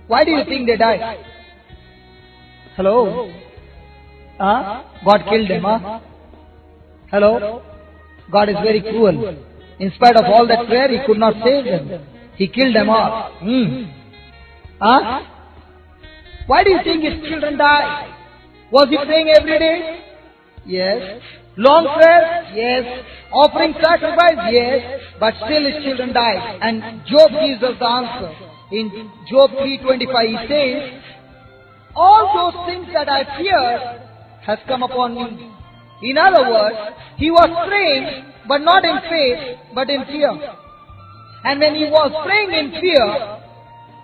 Why do you think they died? Hello? Huh? God killed them, huh? Hello? God is very cruel. In spite of all that prayer, He could not save them. He killed them all. Huh? Why do you think His children died? Was He praying every day? Yes. Long prayers? Yes. Offering sacrifice? Yes. But still His children died. And Job gives us the answer. In Job 3:25 he says, all those things that I feared has come upon me. In other words, he was praying, but not in faith, but in fear. And when he was praying in fear,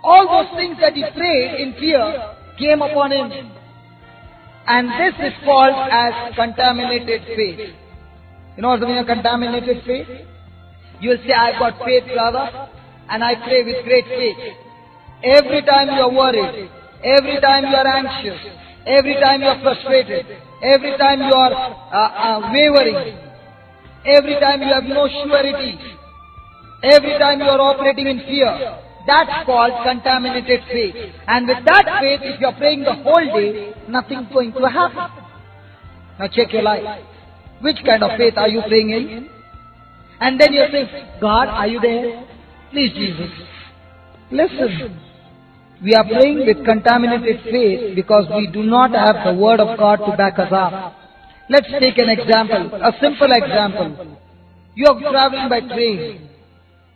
all those things that he prayed in fear came upon him. And this is called as contaminated faith. You know what's the meaning of contaminated faith? You will say, I've got faith, brother, and I pray with great faith. Every time you are worried, every time you are anxious, every time you are frustrated, every time you are wavering, every time you have no surety, every time you are operating in fear, that's called contaminated faith. And with that faith, if you are praying the whole day, nothing's going to happen. Now check your life. Which kind of faith are you praying in? And then you say, God, are you there? Please, Jesus. Listen. We are praying with contaminated faith because we do not have the word of God to back us up. Let's take an example, a simple example. You are traveling by train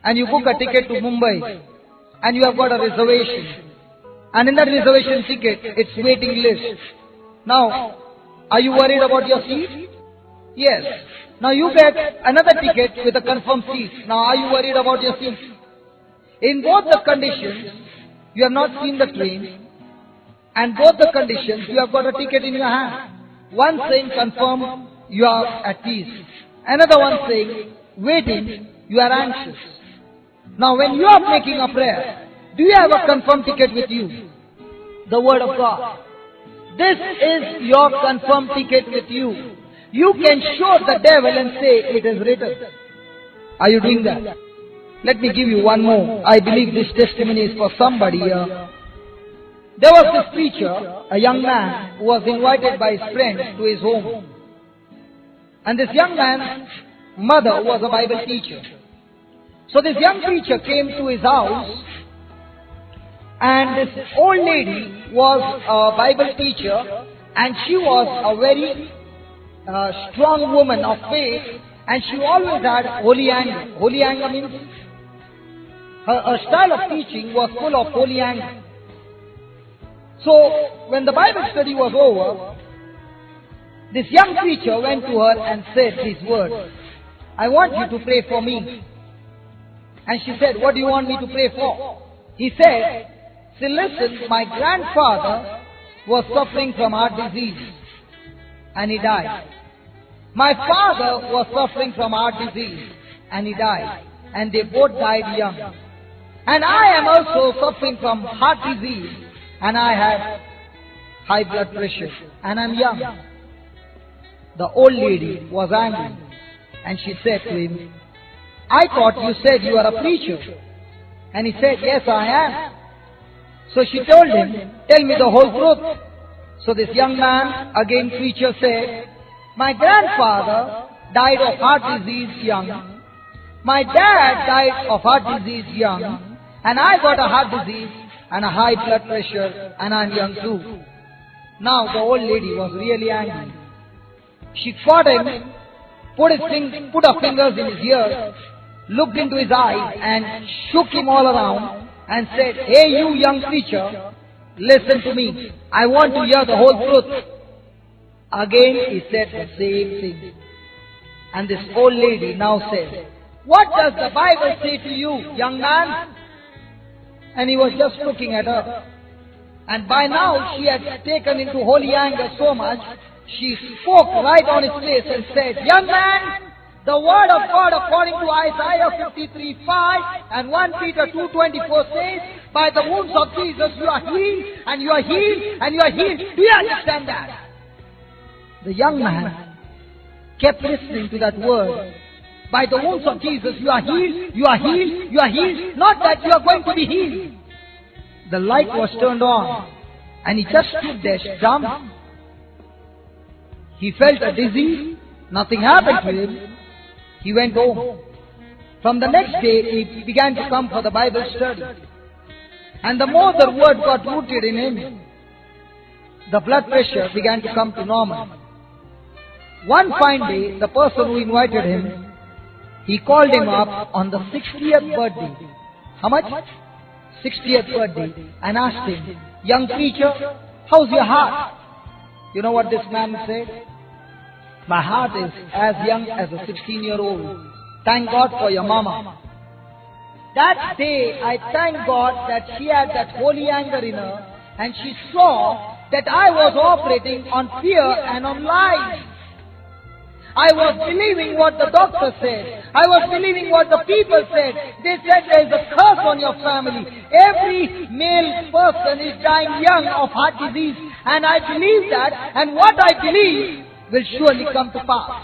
and you book a ticket to Mumbai and you have got a reservation. And in that reservation ticket, it's waiting list. Now, are you worried about your seat? Yes. Now you get another ticket with a confirmed seat. Now are you worried about your seat? In both the conditions, you have not seen the train, and both the conditions, you have got a ticket in your hand. One saying confirm, you are at peace. Another one saying waiting, you are anxious. Now when you are making a prayer, do you have a confirmed ticket with you? The word of God. This is your confirmed ticket with you. You can show the devil and say it is written. Are you doing that? Let me give you one more. I believe this testimony is for somebody here. There was this preacher, a young man, who was invited by his friends to his home. And this young man's mother was a Bible teacher. So this young preacher came to his house, and this old lady was a Bible teacher, and she was a very strong woman of faith, and she always had holy anger. Holy anger means her style of teaching was full of holy anger. So, when the Bible study was over, This young preacher went to her and said these words, "I want you to pray for me." And she said, "What do you want me to pray for?" He said, "See, listen, my grandfather was suffering from heart disease and he died. My father was suffering from heart disease and he died. And they both died young. And I am also suffering from heart disease and I have high blood pressure and I'm young." The old lady was angry and she said to him, "I thought you said you are a preacher." And he said, "Yes, I am." So she told him, "Tell me the whole truth." So this young man, again preacher, said, "My grandfather died of heart disease young. My dad died of heart disease young. And I got a heart disease and a high blood pressure and I'm young too." Now the old lady was really angry. She caught him, put her fingers in his ears, looked into his eyes and shook him all around and said, "Hey, you young preacher, listen to me. I want to hear the whole truth." Again he said the same thing. And this old lady now said, "What does the Bible say to you, young man?" And he was just looking at her. And by now she had taken into holy anger so much, she spoke right on his face and said, "Young man, the word of God according to Isaiah 53:5 and 1 Peter 2:24 says, by the wounds of Jesus you are healed, and you are healed, and you are healed." Do you understand that? The young man kept listening to that word. By the wounds of Jesus you are healed, you are healed, you are healed. Not that you are going to be healed. The light was turned on and he just stood there dumb. He felt a disease. Nothing happened to him. He went home. From the next day, he began to come for the Bible study. And the more the word got rooted in him, the blood pressure began to come to normal. One fine day, the person who invited him, he called him up on the 60th birthday. How much? 60th birthday. And asked him, "Young preacher, how's your heart?" You know what this man said? "My heart is as young as a 16-year-old. Thank God for your mama." That day, I thank God that she had that holy anger in her and she saw that I was operating on fear and on lies. I was believing what the doctor said. I was believing what the people said. They said there is a curse on your family. Every male person is dying young of heart disease. And I believe that, and what I believe will surely come to pass.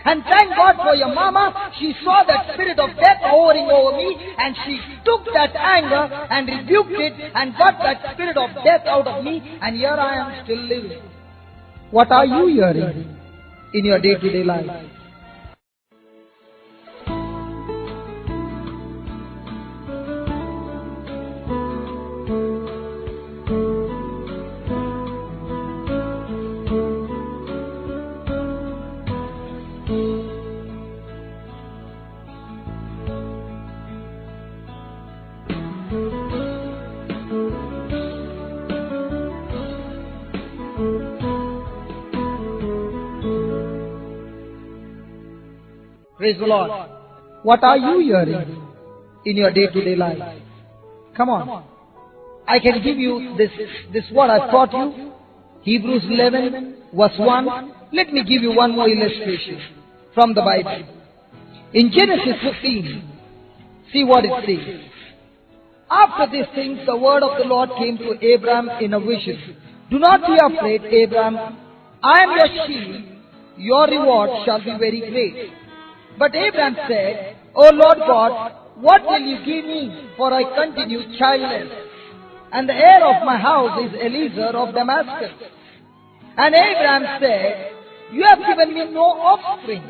And thank God for your mama. She saw that spirit of death hovering over me, and she took that anger and rebuked it and got that spirit of death out of me, and here I am still living. What are you hearing in your day-to-day life? Praise the Lord. What are you hearing in your day-to-day life? Come on. I can give you this what I taught you. Hebrews 11 verse 1. Let me give you one more illustration from the Bible. In Genesis 15, see what it says. After these things, the word of the Lord came to Abraham in a vision. "Do not be afraid, Abraham. I am your shield. Your reward shall be very great." But Abraham said, "O Lord God, what will you give me? For I continue childless. And the heir of my house is Eliezer of Damascus." And Abraham said, "You have given me no offspring.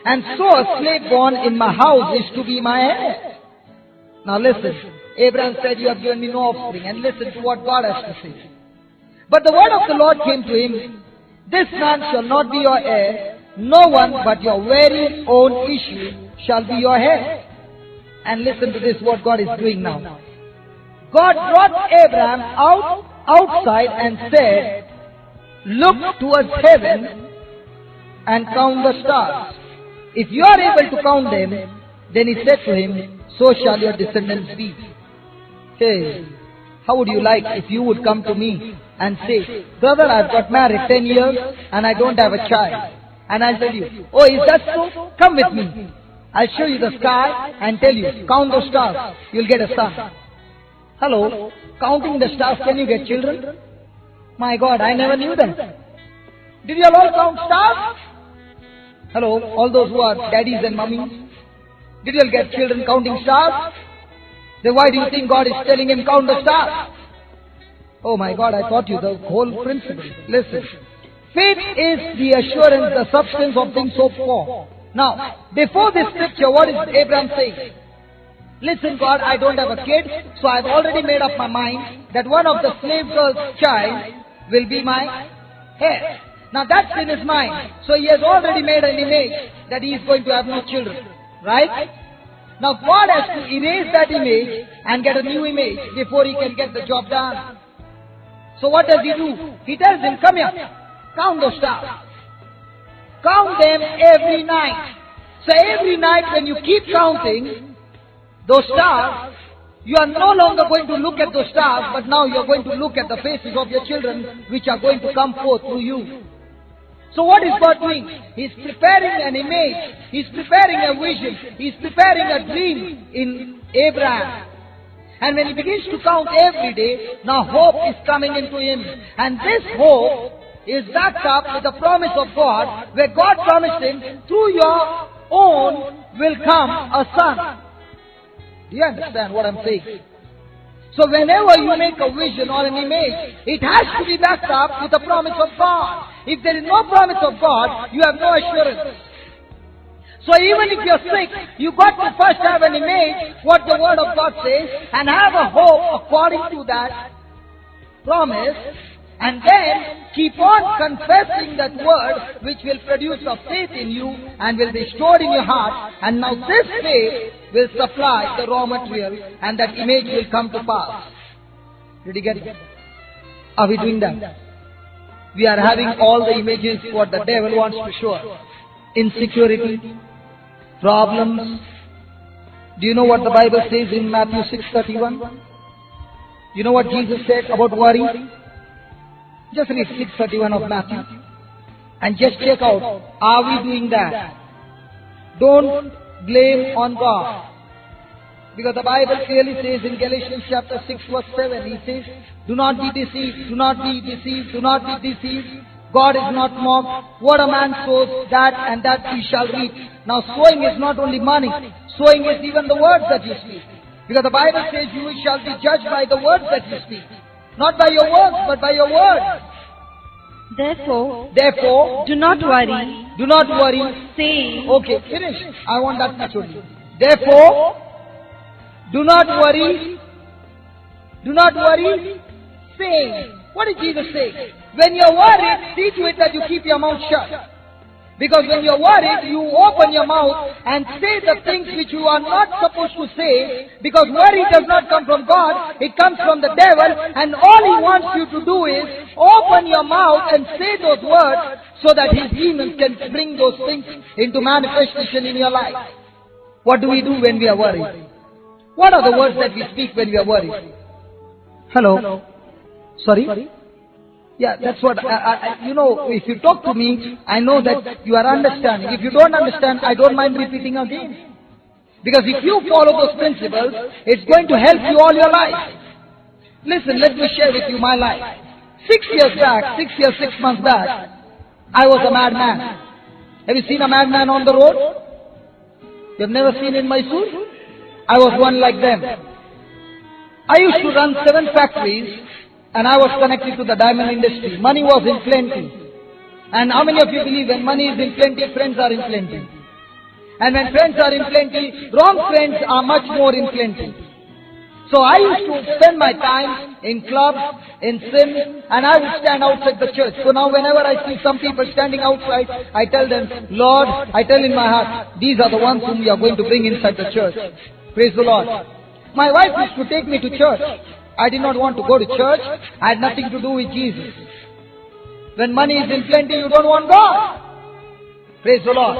And so a slave born in my house is to be my heir." Now listen. Abraham said, "You have given me no offspring." And listen to what God has to say. But the word of the Lord came to him, "This man shall not be your heir. No one but your very own issue shall be your heir." And listen to this, what God is doing now. God brought Abraham outside and said, look towards heaven and count the stars. If you are able to count them, then he said to him, so shall your descendants be. Hey, how would you like if you would come to me and say, brother, I've got married 10 years and I don't have a child. And I'll tell you, oh, is that so? Come with me. I'll show you the sky and tell you, count those stars, you'll get a son. Hello, counting the stars, can you get children? My God, I never knew them. Did you all count stars? Hello, all those who are daddies and mummies. Did you all get children counting stars? Then why do you think God is telling him count the stars? Oh my God, I taught you the whole principle. Listen. Faith is the assurance, the substance of things hoped for. Now, before this scripture, what is Abraham saying? Listen, God, I don't have a kid, so I've already made up my mind that one of the slave girl's child will be my heir. Now that's in his mind. So he has already made an image that he is going to have no children. Right? Now God has to erase that image and get a new image before he can get the job done. So what does he do? He tells him, come here, count those stars. Count them every night. So every night when you keep counting those stars, you are no longer going to look at those stars, but now you are going to look at the faces of your children which are going to come forth through you. So what is God doing? He is preparing an image. He is preparing a vision. He is preparing a dream in Abraham. And when he begins to count every day, now hope is coming into him. And this hope is backed up with the promise of God, where God promised him, through your own will come a son. Do you understand what I'm saying? So whenever you make a vision or an image, it has to be backed up with the promise of God. If there is no promise of God, you have no assurance. So even if you're sick, you got to first have an image, what the Word of God says, and have a hope according to that promise, and then keep on confessing that word which will produce a faith in you and will be stored in your heart. And now this faith will supply the raw material and that image will come to pass. Did you get it? Are we doing that? We are having all the images what the devil wants to show us. Insecurity, problems. Do you know what the Bible says in Matthew 6:31? You know what Jesus said about worry? Just read 6:31 of Matthew and just check out, are we doing that? Don't blame on God. Because the Bible clearly says in Galatians chapter 6 verse 7, he says, do not be deceived, do not be deceived, do not be deceived. God is not mocked. What a man sows, that and that he shall reap. Now sowing is not only money, sowing is even the words that you speak. Because the Bible says you shall be judged by the words that you speak. Not by your works, but by your words. Therefore, do not worry. Do not worry. Saying, okay, finish. I want that much only. Therefore, do not worry. Do not worry. Saying. What did Jesus say? When you're worried, see to it that you keep your mouth shut. Because when you're worried, you open your mouth and say the things which you are not supposed to say. Because worry does not come from God, it comes from the devil. And all he wants you to do is open your mouth and say those words so that his demons can bring those things into manifestation in your life. What do we do when we are worried? What are the words that we speak when we are worried? Hello? Sorry? Yeah, that's what, if you talk to me, I know that you are understanding. If you don't understand, I don't mind repeating again. Because if you follow those principles, it's going to help you all your life. Listen, let me share with you my life. 6 months back, I was a madman. Have you seen a madman on the road? You have never seen in Mysore? I was one like them. I used to run 7 factories. And I was connected to the diamond industry. Money was in plenty. And how many of you believe when money is in plenty, friends are in plenty? And when friends are in plenty, wrong friends are much more in plenty. So I used to spend my time in clubs, in sin, and I would stand outside the church. So now whenever I see some people standing outside, I tell them, Lord, I tell in my heart, these are the ones whom we are going to bring inside the church. Praise the Lord. My wife used to take me to church. I did not want to go to church. I had nothing to do with Jesus. When money is in plenty, you don't want God. Praise the Lord.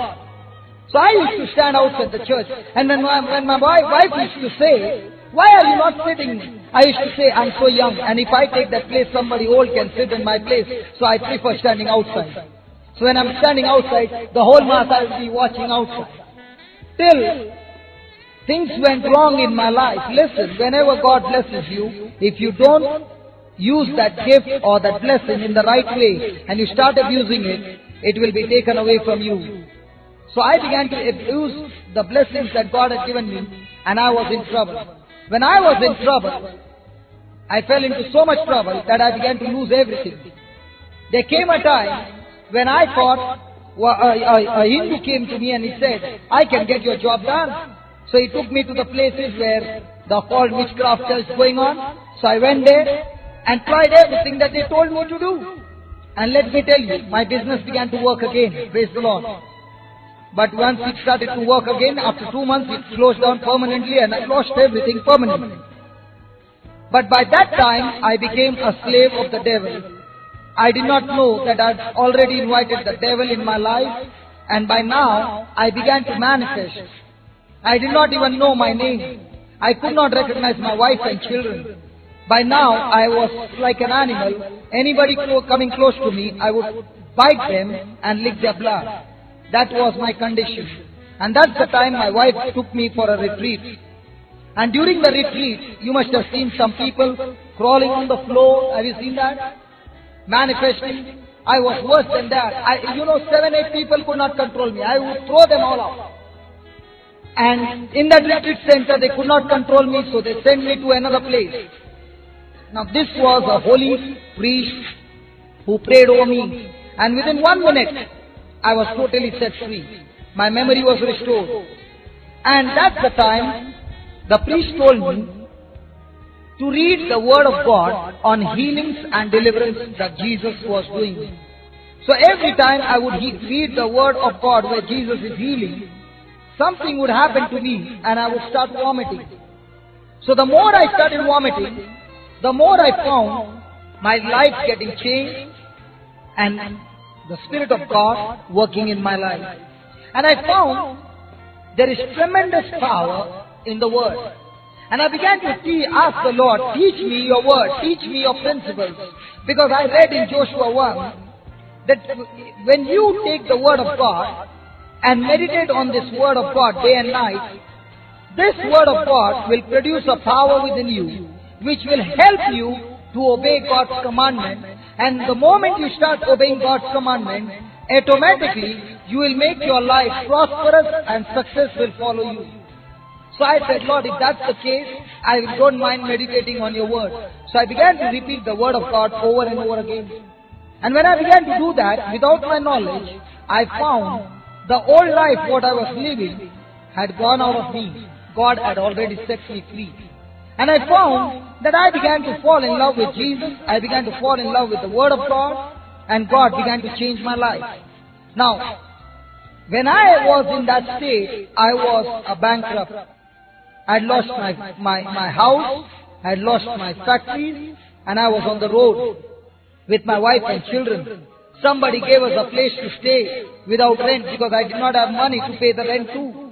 So I used to stand outside the church, and when my wife used to say, why are you not sitting? I used to say, I'm so young, and if I take that place, somebody old can sit in my place. So I prefer standing outside. So when I'm standing outside, the whole mass I will be watching outside. Till things went wrong in my life. Listen, whenever God blesses you, if you don't use that gift or that blessing in the right way, and you start abusing it, it will be taken away from you. So I began to abuse the blessings that God had given me, and I was in trouble. When I was in trouble, I fell into so much trouble that I began to lose everything. There came a time when I thought, a Hindu came to me and he said, I can get your job done. So he took me to the places where the occult witchcraft is going on. So I went there and tried everything that they told me to do. And let me tell you, my business began to work again. Praise the Lord. But once it started to work again, after 2 months it closed down permanently and I lost everything permanently. But by that time, I became a slave of the devil. I did not know that I'd already invited the devil in my life, and by now, I began to manifest. I did not even know my name. I could not recognize my wife and children. By now, I was like an animal. Anybody coming close to me, I would bite them and lick their blood. That was my condition. And that's the time my wife took me for a retreat. And during the retreat, you must have seen some people crawling on the floor. Have you seen that? Manifesting. I was worse than that. 7, 8 people could not control me. I would throw them all out. And in that retreat center, they could not control me, so they sent me to another place. Now this was a holy priest who prayed over me. And within 1 minute, I was totally set free. My memory was restored. And that's the time the priest told me to read the word of God on healings and deliverance that Jesus was doing. So every time I would read the word of God where Jesus is healing, something would happen to me and I would start vomiting. So the more I started vomiting, the more I found my life getting changed and the Spirit of God working in my life. And I found there is tremendous power in the Word. And I began to ask the Lord, teach me your Word, teach me your principles. Because I read in Joshua 1 that when you take the Word of God and meditate on this Word of God day and night, this Word of God will produce a power within you which will help you to obey God's commandment. And the moment you start obeying God's commandment, automatically you will make your life prosperous and success will follow you. So I said, Lord, if that's the case, I don't mind meditating on your word. So I began to repeat the word of God over and over again. And when I began to do that, without my knowledge, I found the old life, what I was living, had gone out of me. God had already set me free. And I found that I began to fall in love with Jesus. I began to fall in love with the Word of God. And God began to change my life. Now, when I was in that state, I was a bankrupt. I had lost my house. I had lost my factories. And I was on the road with my wife and children. Somebody gave us a place to stay without rent because I did not have money to pay the rent too.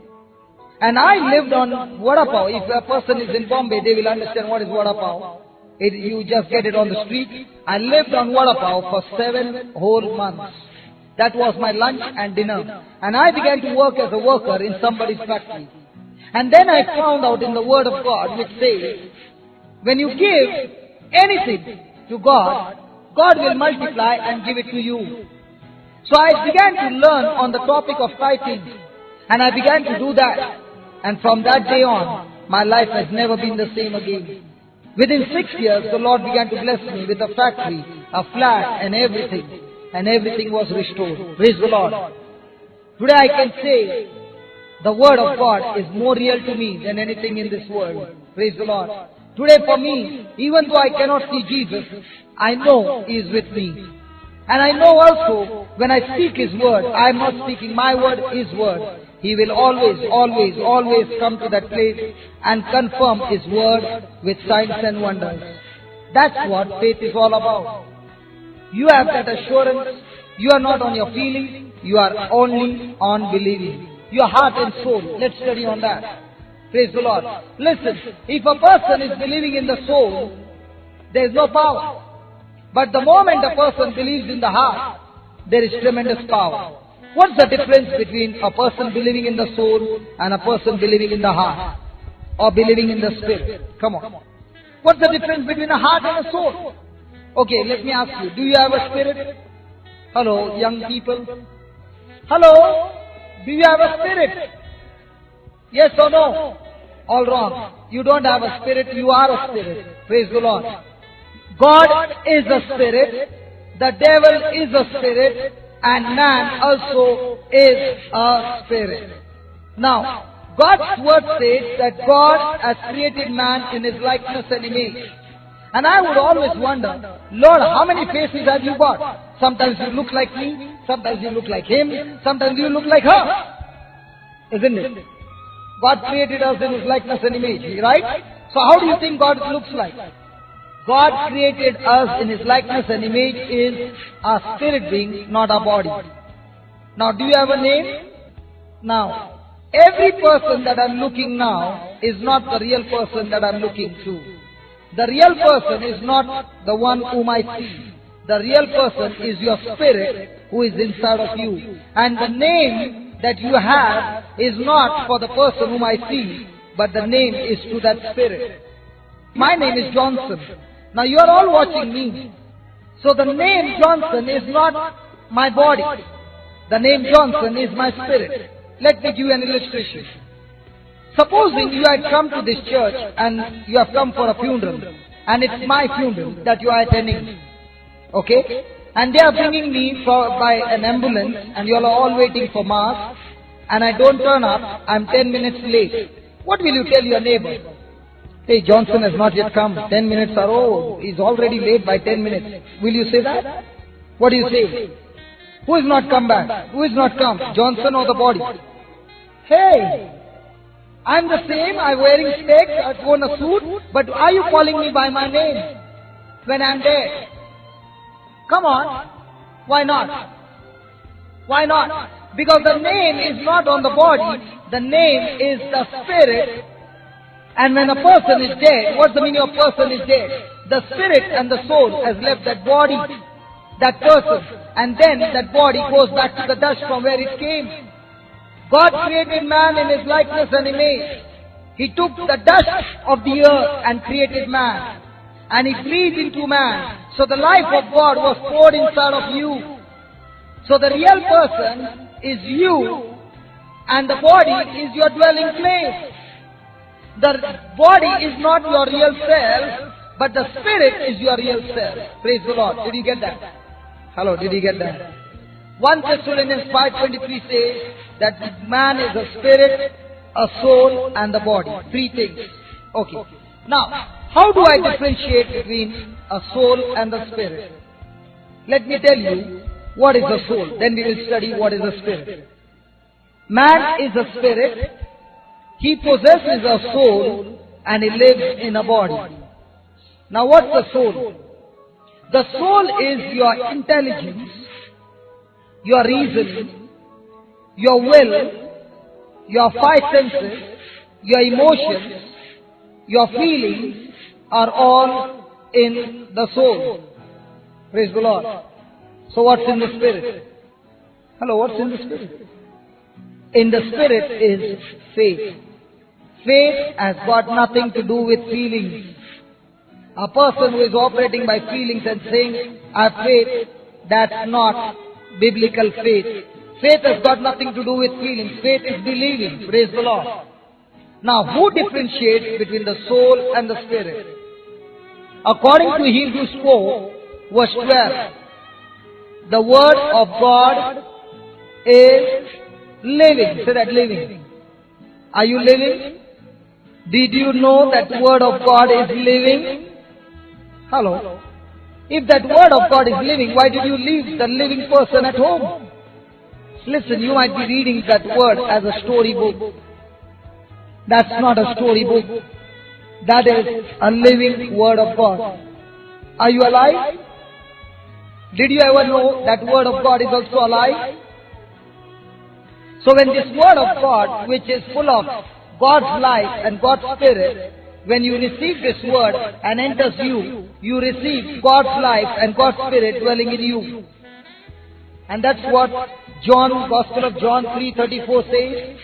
And I lived on vada pav. If a person is in Bombay, they will understand what is vada pav. You just get it on the street. I lived on vada pav for 7 whole months. That was my lunch and dinner. And I began to work as a worker in somebody's factory. And then I found out in the Word of God which says, when you give anything to God, God will multiply and give it to you. So I began to learn on the topic of tithing. And I began to do that. And from that day on, my life has never been the same again. Within 6 years, the Lord began to bless me with a factory, a flat, and everything. And everything was restored. Praise the Lord. Today I can say, the Word of God is more real to me than anything in this world. Praise the Lord. Today for me, even though I cannot see Jesus, I know He is with me. And I know also, when I speak His Word, I am not speaking my word, His Word. He will always, always, always come to that place and confirm His Word with signs and wonders. That's what faith is all about. You have that assurance. You are not on your feelings. You are only on believing. Your heart and soul. Let's study on that. Praise the Lord. Listen, if a person is believing in the soul, there is no power. But the moment a person believes in the heart, there is tremendous power. What's the difference between a person believing in the soul and a person believing in the heart? Or believing in the spirit? Come on. What's the difference between a heart and a soul? Okay, let me ask you, do you have a spirit? Hello, young people. Hello? Do you have a spirit? Yes or no? All wrong. You don't have a spirit, you are a spirit. Praise the Lord. God is a spirit, the devil is a spirit, and man also is a spirit. Now, God's word says that God has created man in his likeness and image. And I would always wonder, Lord, how many faces have you got? Sometimes you look like me, sometimes you look like him, sometimes you look like her. Isn't it? God created us in his likeness and image, right? So how do you think God looks like? God created us in his likeness and image is a spirit being, not a body. Now, do you have a name? Now, every person that I'm looking now is not the real person that I'm looking to. The real person is not the one whom I see. The real person is your spirit who is inside of you. And the name that you have is not for the person whom I see, but the name is to that spirit. My name is Johnson. Now you are all watching me. So the name Johnson is not my body. The name Johnson is my spirit. Let me give you an illustration. Supposing you had come to this church and you have come for a funeral, and it's my funeral that you are attending. Okay? And they are bringing me by an ambulance, and you are all waiting for mass, and I don't turn up, I'm 10 minutes late. What will you tell your neighbor? Hey, Johnson has not yet come. 10 minutes are over. He's already late by 10 minutes. Will you say that? What do you say? Who has not come back? Who has not come? Johnson or the body? Hey! I'm the same, I'm wearing specs, I've worn a suit, but are you calling me by my name when I'm dead? Come on. Why not? Why not? Because the name is not on the body, the name is the spirit. And when a person is dead, what's the meaning of person is dead? The spirit and the soul has left that body, that person, and then that body goes back to the dust from where it came. God created man in his likeness and image. He took the dust of the earth and created man. And he breathed into man. So the life of God was poured inside of you. So the real person is you, and the body is your dwelling place. The body is not your real self, but the spirit is your real self. Praise the Lord. Did you get that? Hello, did you get that? 1 Thessalonians 5:23 says that man is a spirit, a soul, and the body. Three things. Okay. Now, how do I differentiate between a soul and the spirit? Let me tell you what is a soul. Then we will study what is a spirit. Man is a spirit. He possesses a soul and he lives in a body. Now, what's the soul? The soul is your intelligence, your reasoning, your will, your five senses, your emotions, your feelings are all in the soul. Praise the Lord. So what's in the spirit? Hello, what's in the spirit? In the spirit is faith. Faith has got nothing to do with feelings. A person who is operating by feelings and saying, I have faith, that's not biblical faith. Faith has got nothing to do with feelings. Faith is believing. Praise the Lord. Now, who differentiates between the soul and the spirit? According to Hebrews 4, verse 12, the word of God is living. Say that, living. Are you living? Did you know that word of God is living? Hello. If that word of God is living, why did you leave the living person at home? Listen, you might be reading that word as a storybook. That's not a storybook. That is a living word of God. Are you alive? Did you ever know that word of God is also alive? So when this word of God, which is full of God's life and God's spirit, when you receive this word and enters you, you receive God's life and God's spirit dwelling in you. And that's what Gospel of John 3:34 says.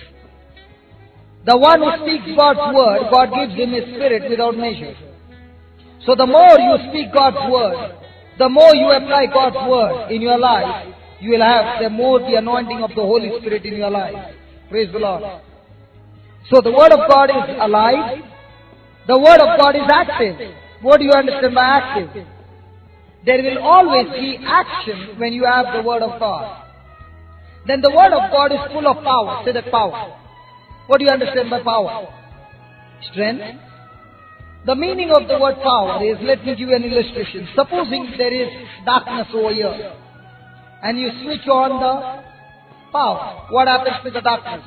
The one who speaks God's word, God gives him his spirit without measure. So the more you speak God's word, the more you apply God's word in your life, you will have the more the anointing of the Holy Spirit in your life. Praise the Lord. So the word of God is alive. The word of God is active. What do you understand by active? There will always be action when you have the word of God. Then the word of God is full of power. Say that power. What do you understand by power? Strength. The meaning of the word power is, let me give you an illustration. Supposing there is darkness over here, and you switch on the power. What happens to the darkness?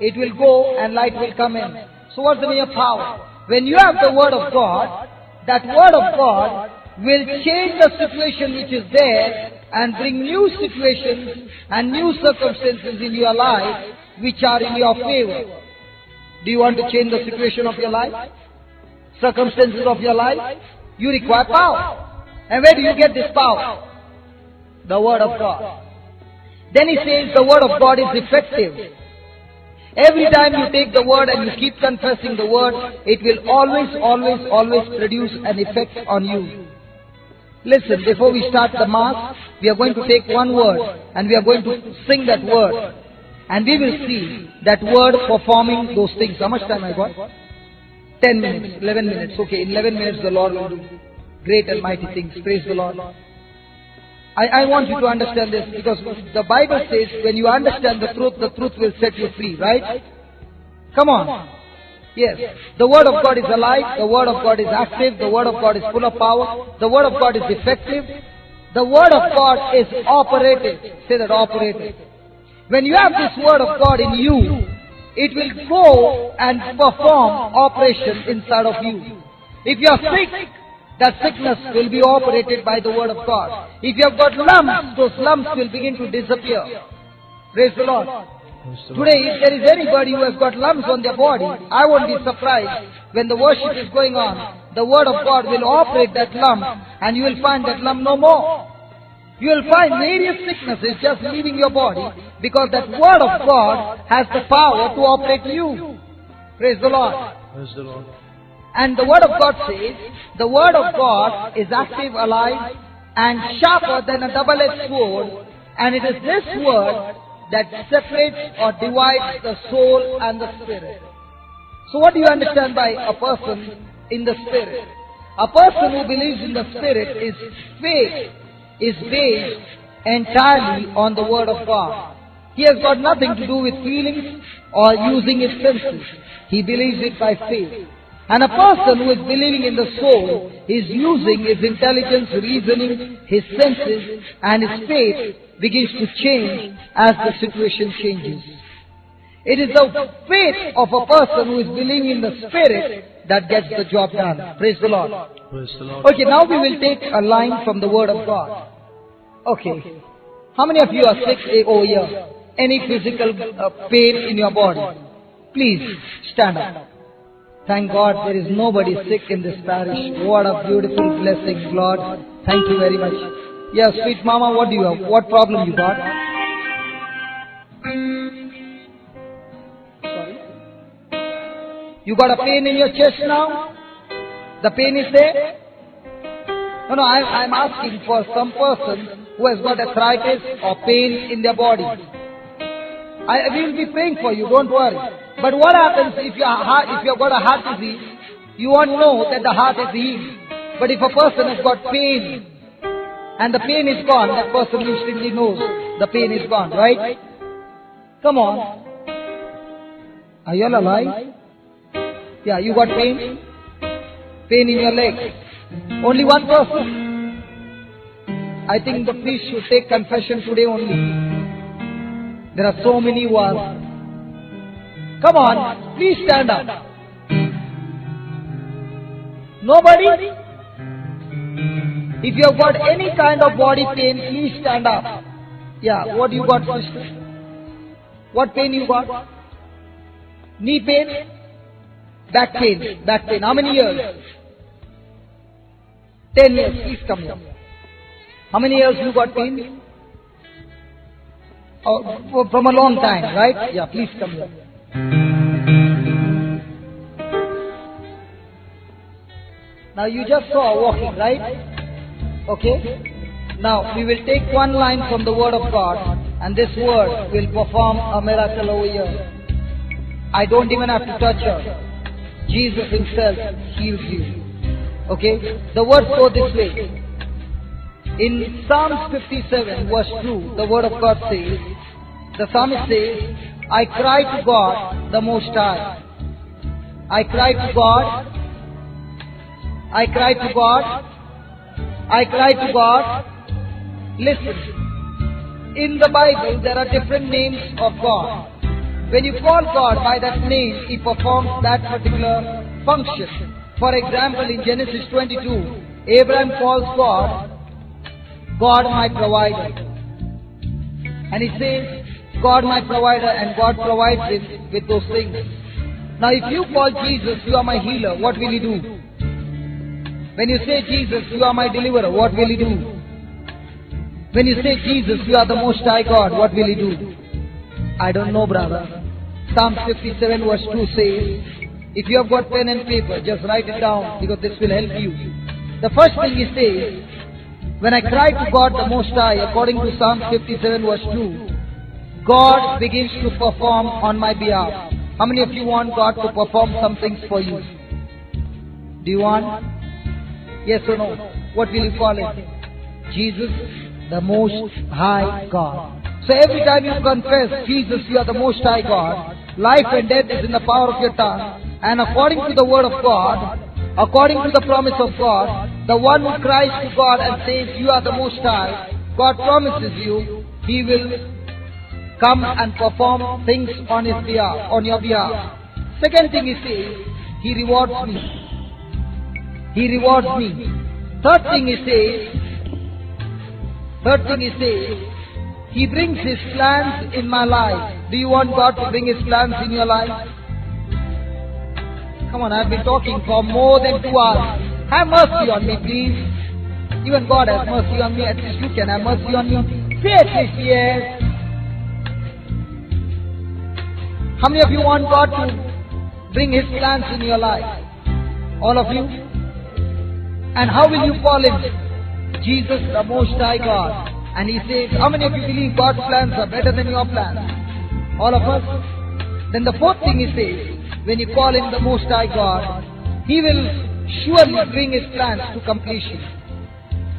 It will go and light will come in. So what's the meaning of power? When you have the word of God, that word of God will change the situation which is there and bring new situations and new circumstances in your life which are in your favor. Do you want to change the situation of your life? Circumstances of your life? You require power. And where do you get this power? The word of God. Then he says the word of God is effective. Every time you take the word and you keep confessing the word, it will always produce an effect on you. Listen, before we start the mass, we are going to take one word and we are going to sing that word. And we will see that word performing those things. How much time I got? 10 minutes, 11 minutes. Okay, in 11 minutes the Lord will do great and mighty things. Praise the Lord. I want you to understand this, because the Bible says when you understand the truth will set you free, right? Come on. Yes. The Word of God is alive. The Word of God is active. The Word of God is full of power. The Word of God is effective. The Word of God is operative. Say that, operative. When you have this Word of God in you, it will go and perform operation inside of you. If you are sick, that sickness will be operated by the word of God. If you have got lumps, those lumps will begin to disappear. Praise the Lord. Today, if there is anybody who has got lumps on their body, I won't be surprised when the worship is going on. The word of God will operate that lump and you will find that lump no more. You will find various sicknesses just leaving your body because that word of God has the power to operate you. Praise the Lord. Praise the Lord. And the word of God says, the word of God is active, alive, and sharper than a double-edged sword, and it is this word that separates or divides the soul and the spirit. So what do you understand by a person in the spirit? A person who believes in the spirit, is faith is based entirely on the word of God. He has got nothing to do with feelings or using his senses. He believes it by faith. And a person who is believing in the soul is using his intelligence, reasoning, his senses, and his faith begins to change as the situation changes. It is the faith of a person who is believing in the Spirit that gets the job done. Praise the Lord. Praise the Lord. Okay, now we will take a line from the Word of God. Okay. How many of you are sick over here? Any physical pain in your body? Please stand up. Thank God there is nobody sick in this parish. What a beautiful blessing, Lord. Thank you very much. Yes, sweet mama, what do you have? What problem you got? Sorry? You got a pain in your chest now? The pain is there? No, I'm asking for some person who has got arthritis or pain in their body. I will be praying for you, don't worry. But what happens if you have got a heart disease? You won't know that the heart is healed. But if a person has got pain and the pain is gone, that person instantly knows the pain is gone, right? Come on. Are you all alive? Yeah, you got pain? Pain in your leg. Only one person. I think the priest should take confession today only. There are so many who are. Come on, please stand up. Nobody? If you have got any kind of body pain, please stand up. Yeah, what you got, sister? What pain you got? Knee pain? Back pain. Back pain. How many years? 10 years. Please come here. How many years you got pain? Oh, from a long time, right? Yeah, please come here. Now you just saw walking, right? Okay? Now we will take one line from the Word of God, and this Word will perform a miracle over here. I don't even have to touch her. Jesus Himself heals you. Okay? The Word goes this way. In Psalms 57 verse 2, the Word of God says, the psalmist says, I cry to God the Most High. I cry to God. I cry to God. I cry to God. Listen, in the Bible there are different names of God. When you call God by that name, He performs that particular function. For example, in Genesis 22, Abraham calls God, God my provider. And he says, God my provider, and God provides him with those things. Now if you call Jesus, you are my healer, what will He do? When you say, Jesus, you are my deliverer, what will He do? When you say, Jesus, you are the Most High God, what will He do? I don't know, brother. Psalm 57 verse 2 says, if you have got pen and paper, just write it down, because this will help you. The first thing He says, when I cry to God the Most High, according to Psalm 57 verse 2, God begins to perform on my behalf. How many of you want God to perform some things for you? Do you want? Yes or no? What will you call Him? Jesus, the Most High God. So every time you confess, Jesus, you are the Most High God, life and death is in the power of your tongue, and according to the Word of God, according to the promise of God, the one who cries to God and says, you are the Most High, God promises you, He will come and perform things on His behalf, on your behalf. Second thing He says, He rewards me. He rewards me. Third thing He says, He brings His plans in my life. Do you want God to bring His plans in your life? Come on, I've been talking for more than 2 hours. Have mercy on me, please. Even God has mercy on me. At least you can have mercy on me. Say at least yes. How many of you want God to bring His plans in your life? All of you? And how will you call Him? Jesus, the Most High God. And He says, how many of you believe God's plans are better than your plans? All of us? Then the fourth thing He says, when you call Him the Most High God, He will surely bring His plans to completion.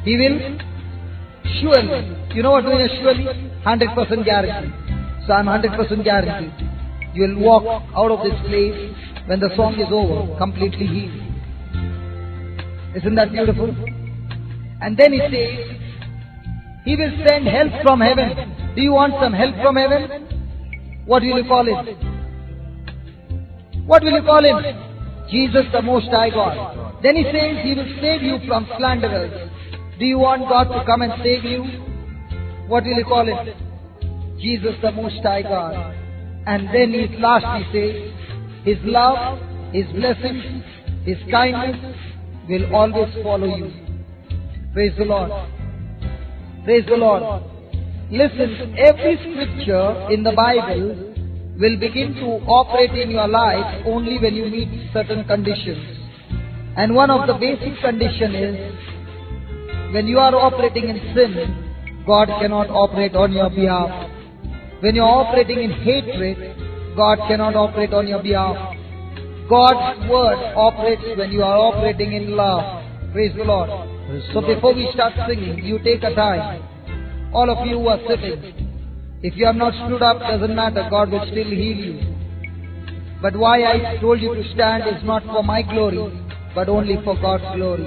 He will surely. You know what doing is surely? 100% guarantee. So I'm 100% guaranteed. You will walk out of this place when the song is over, completely healed. Isn't that beautiful? And then He says, He will send help from heaven. Do you want some help from heaven? What will you call Him? What will you call Him? Jesus, the Most High God. Then He says He will save you from slanderers. Do you want God to come and save you? What will you call Him? Jesus, the Most High God. And then lastly says, His love, His blessings, His kindness will always follow you. Praise the Lord. Praise the Lord. Listen, every scripture in the Bible will begin to operate in your life only when you meet certain conditions. And one of the basic conditions is, when you are operating in sin, God cannot operate on your behalf. When you are operating in hatred, God cannot operate on your behalf. God's word operates when you are operating in love. Praise the Lord. So before we start singing, you take a time. All of you who are sitting, if you have not stood up, doesn't matter, God will still heal you. But why I told you to stand is not for my glory, but only for God's glory.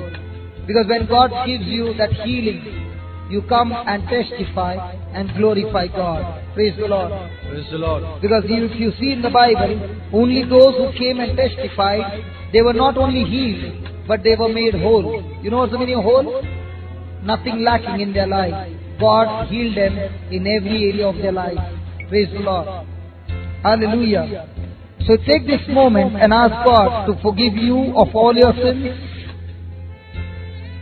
Because when God gives you that healing, you come and testify and glorify God. Praise the Lord. Praise the Lord. Because if you see in the Bible, only those who came and testified, they were not only healed, but they were made whole. You know what's the meaning of whole? nothing lacking in their life. God healed them in every area of their life. Praise the Lord. Hallelujah. So take this moment and ask God to forgive you of all your sins.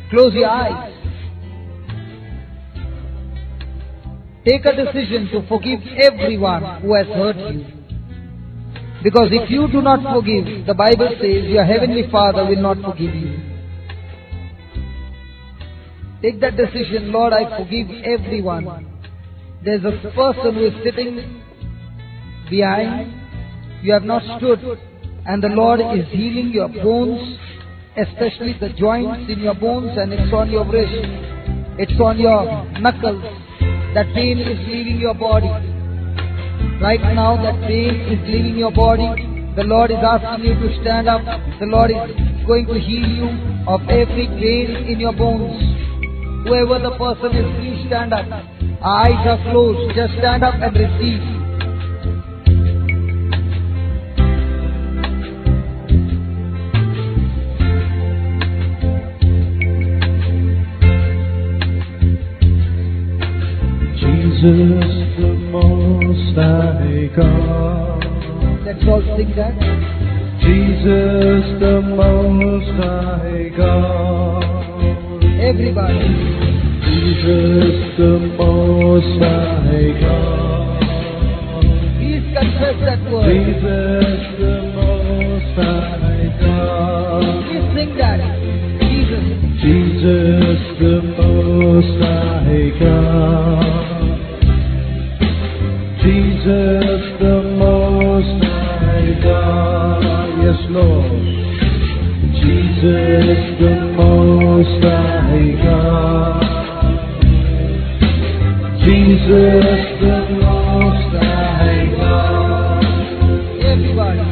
Close your eyes. Take a decision to forgive everyone who has hurt you. Because if you do not forgive, the Bible says your heavenly Father will not forgive you. Take that decision, Lord, I forgive everyone. There's a person who is sitting behind. You have not stood, and the Lord is healing your bones, especially the joints in your bones, and it's on your wrist, it's on your knuckles. That pain is leaving your body. Right now that pain is leaving your body. The Lord is asking you to stand up. The Lord is going to heal you of every pain in your bones. Whoever the person is, please stand up. Our eyes are closed. Just stand up and receive. Jesus, the Most High God. Let's all sing that. Jesus, the Most High God. Everybody. Jesus, the Most High God. Please confess that word. Jesus, the Most High God. Please sing that. Jesus. Jesus, the Most High God. Jesus, the Most High God. Yes, Lord. Jesus, the Most High God. Jesus, the Most High God. Everybody.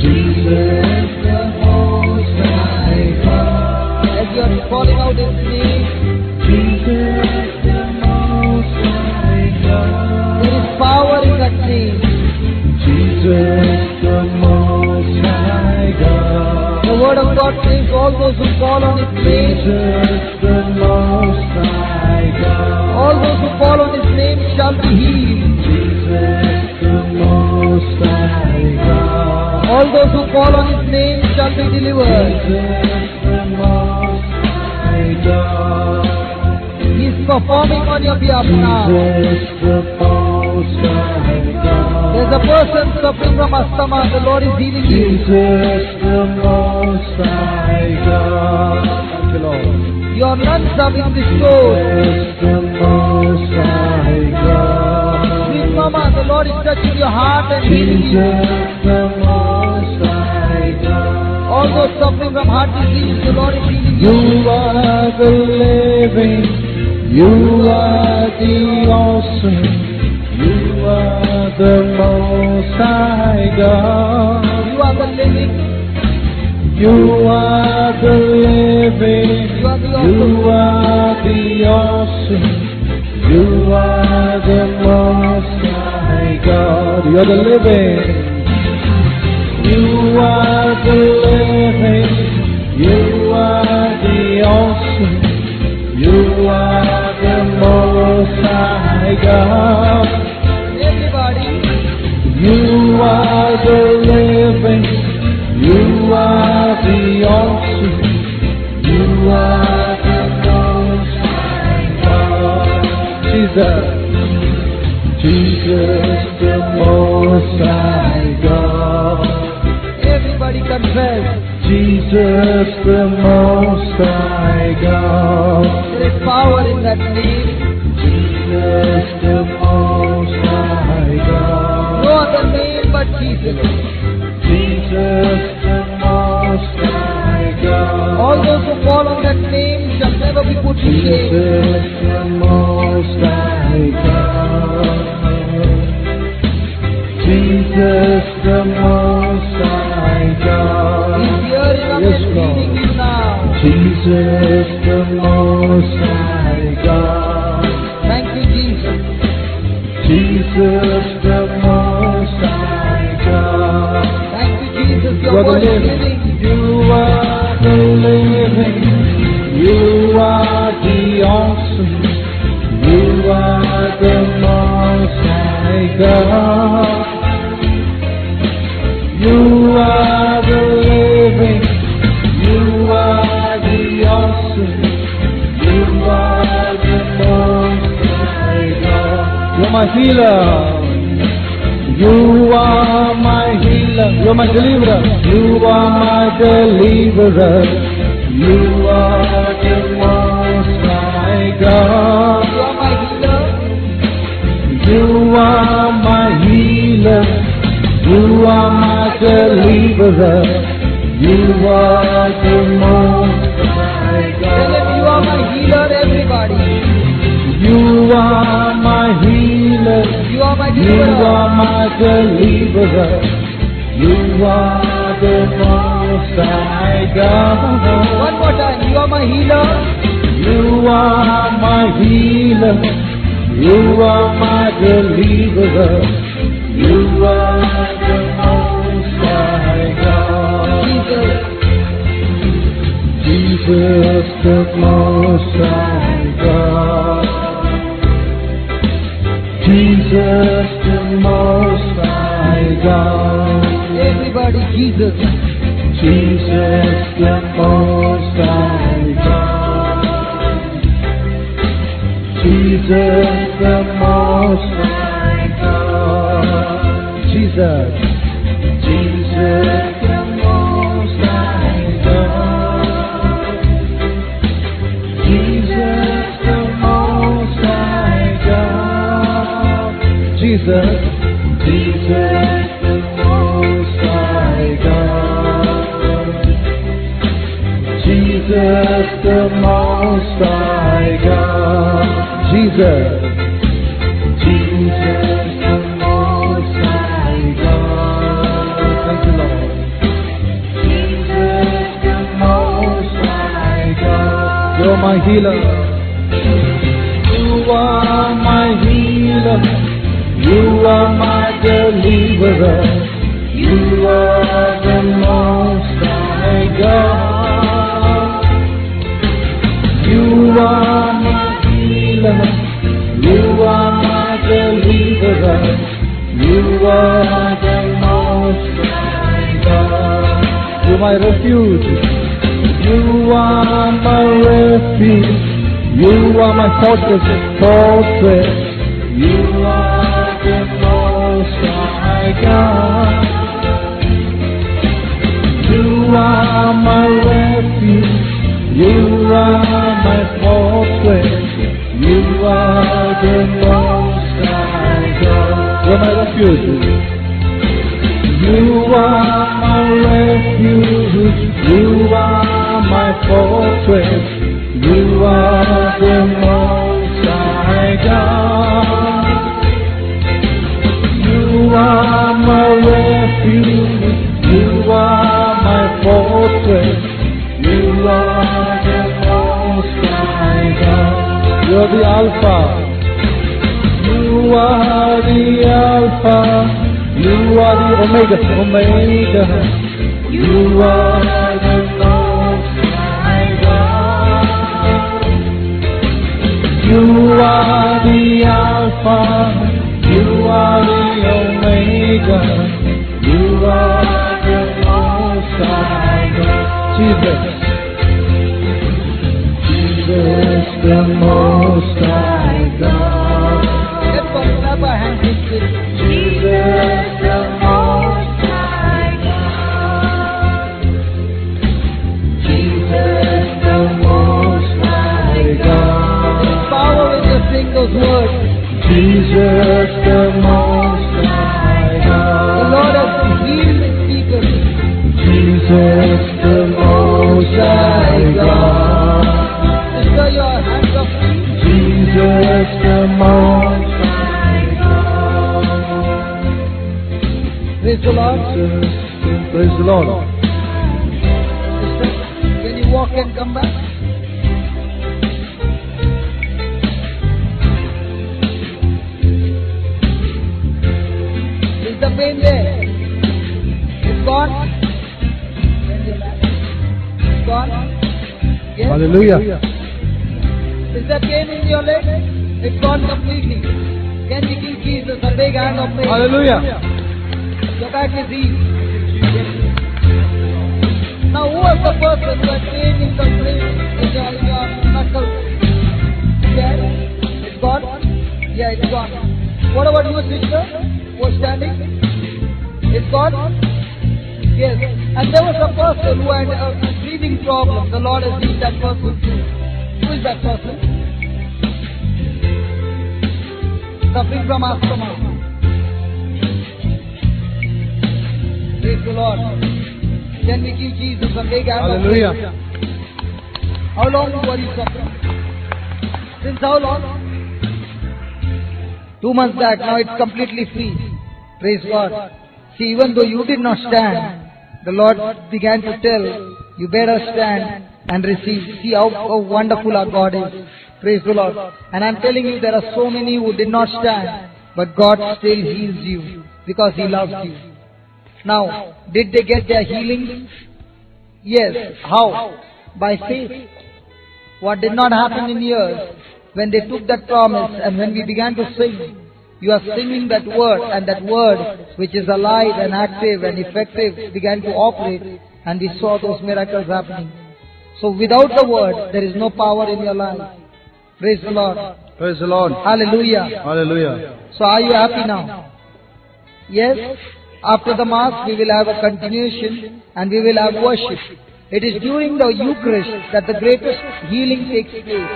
Jesus, the Most High God. As you are calling out His name, Jesus, the Most High God. there is power in that name. Jesus, the Most High God. The Word of God says all those who call on His name, Jesus, the Most High God. all those who call on His name shall be healed. Jesus, the Most High God. All those who call on His name shall be delivered. Jesus, the Most High God. He is performing on your behalf now. Jesus, the Most High God. There's a person suffering from asthma. The Lord is healing you. Jesus, the Most High God. Thank you, Lord. Your lungs have been restored. Jesus, the Most High God. Sweet Mama, the Lord is touching your heart and healing you. Jesus, the Most High God. All those suffering from heart disease, the Lord is healing you. You are the living, you are the awesome, you are the Most High God. You are the living, You are the living, you are the you awesome. are the awesome, you are the Most High God. You are the living. You are the living, you are the awesome, you are the Most High God. Everybody, You are the living, you are the awesome, you are the Most High God. Jesus, Jesus, the Most High God. everybody confess. Jesus, the Most High God. There is power in that name. Jesus, the Most High God. No other name but Jesus. Jesus, the Most High God. All those who call on that name shall never be put to shame. Jesus, the Most High God. Jesus, the Most High God. He's hearing us Yes, and Lord. healing you now. Jesus, the Most High God. Thank you, Jesus. Jesus, the Most High God. Thank you, Jesus. You Your are the word is living. living. You are the living. You are the my healer. You are my healer. You are my deliverer. You are my deliverer. You are the Most High God. You are my healer. You are my healer. You are my deliverer. You are the Most High Tell him you are my God. healer, everybody. You are my healer. You are my You deliverer. are my deliverer. You are the Most High God. One more time. You are my healer. You are my healer. You are my deliverer. You are the Most High God. Jesus, the Most High God. Jesus, the Most High God. Everybody, Jesus. Jesus, the Most High God. Jesus, the Most High God. Jesus, Jesus, the Most High God. Jesus, the Most High God. Jesus, Jesus, the Most High God. Jesus, the Most High God. Jesus, Jesus, the Most High God. Thank you, Lord. Jesus, the Most High God. You're my healer. You are my healer. You are my deliverer. You are the Most High God. You are my healer. You are my deliverer. You are the Most High God. You are my refuge. You are my refuge. You are my fortress. You are the Most High God. You are my refuge. You are my fortress. You are the Most High God. You are my refuge. You are my refuge. You are my fortress. You are the Most High God. You are my refuge. You are my fortress. You are the Most High God. You are the Alpha. You are the Alpha. You are the Omega. You are the Most High God. You are the Alpha. You are the Omega. You are the Most High God. Jesus. Jesus, the Most High God. Everybody, clap our hands and say, Jesus, the Most High God. Jesus, the Most High God. there's power when you sing those words. Jesus, the Most High The Lord God. has healed his people. Jesus, the Most High God. Sister, your hands are free. Jesus, the Most High God. Praise the Lord. Praise the Lord. Sister, can you walk and come back? Is the pain there? It's gone? It's gone? Yes? Hallelujah. Is there pain in your leg? It's gone completely. Can we give Jesus a big hand of praise? Hallelujah. Your back is healed. Now who was the person who had pain in your knuckle? Yes? It's gone? Yeah, it's gone. What about you, sister? Who was standing? Is God? Yes. And there was a person who had a breathing problem. The Lord has healed that person too. Who is that person? Suffering from asthma. Praise the Lord. Can we give Jesus a big hand? Hallelujah. How long were you suffering? Since how long? 2 months back. Now it's completely free. Praise God. See, even though you did not stand, the Lord began to tell, you better stand and receive. See how wonderful our God is. Praise the Lord. And I'm telling you, there are so many who did not stand, but God still heals you because He loves you. Now, did they get their healing? Yes. How? By faith. What did not happen in years, when they took that promise and when we began to sing, you are singing that word, and that word which is alive and active and effective began to operate, and we saw those miracles happening. So without the word, there is no power in your life. Praise the Lord. Praise the Lord. Hallelujah. Hallelujah. So are you happy now? Yes. After the Mass, we will have a continuation and we will have worship. It is during the Eucharist that the greatest healing takes place.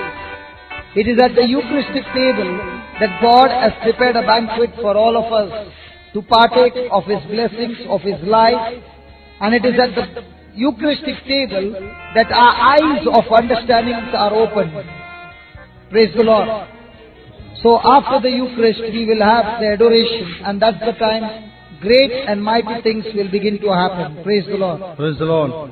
It is at the Eucharistic table that God has prepared a banquet for all of us to partake of His blessings, of His life. And it is at the Eucharistic table that our eyes of understanding are opened. Praise the Lord. So after the Eucharist, we will have the adoration, and that's the time great and mighty things will begin to happen. Praise the Lord. Praise the Lord.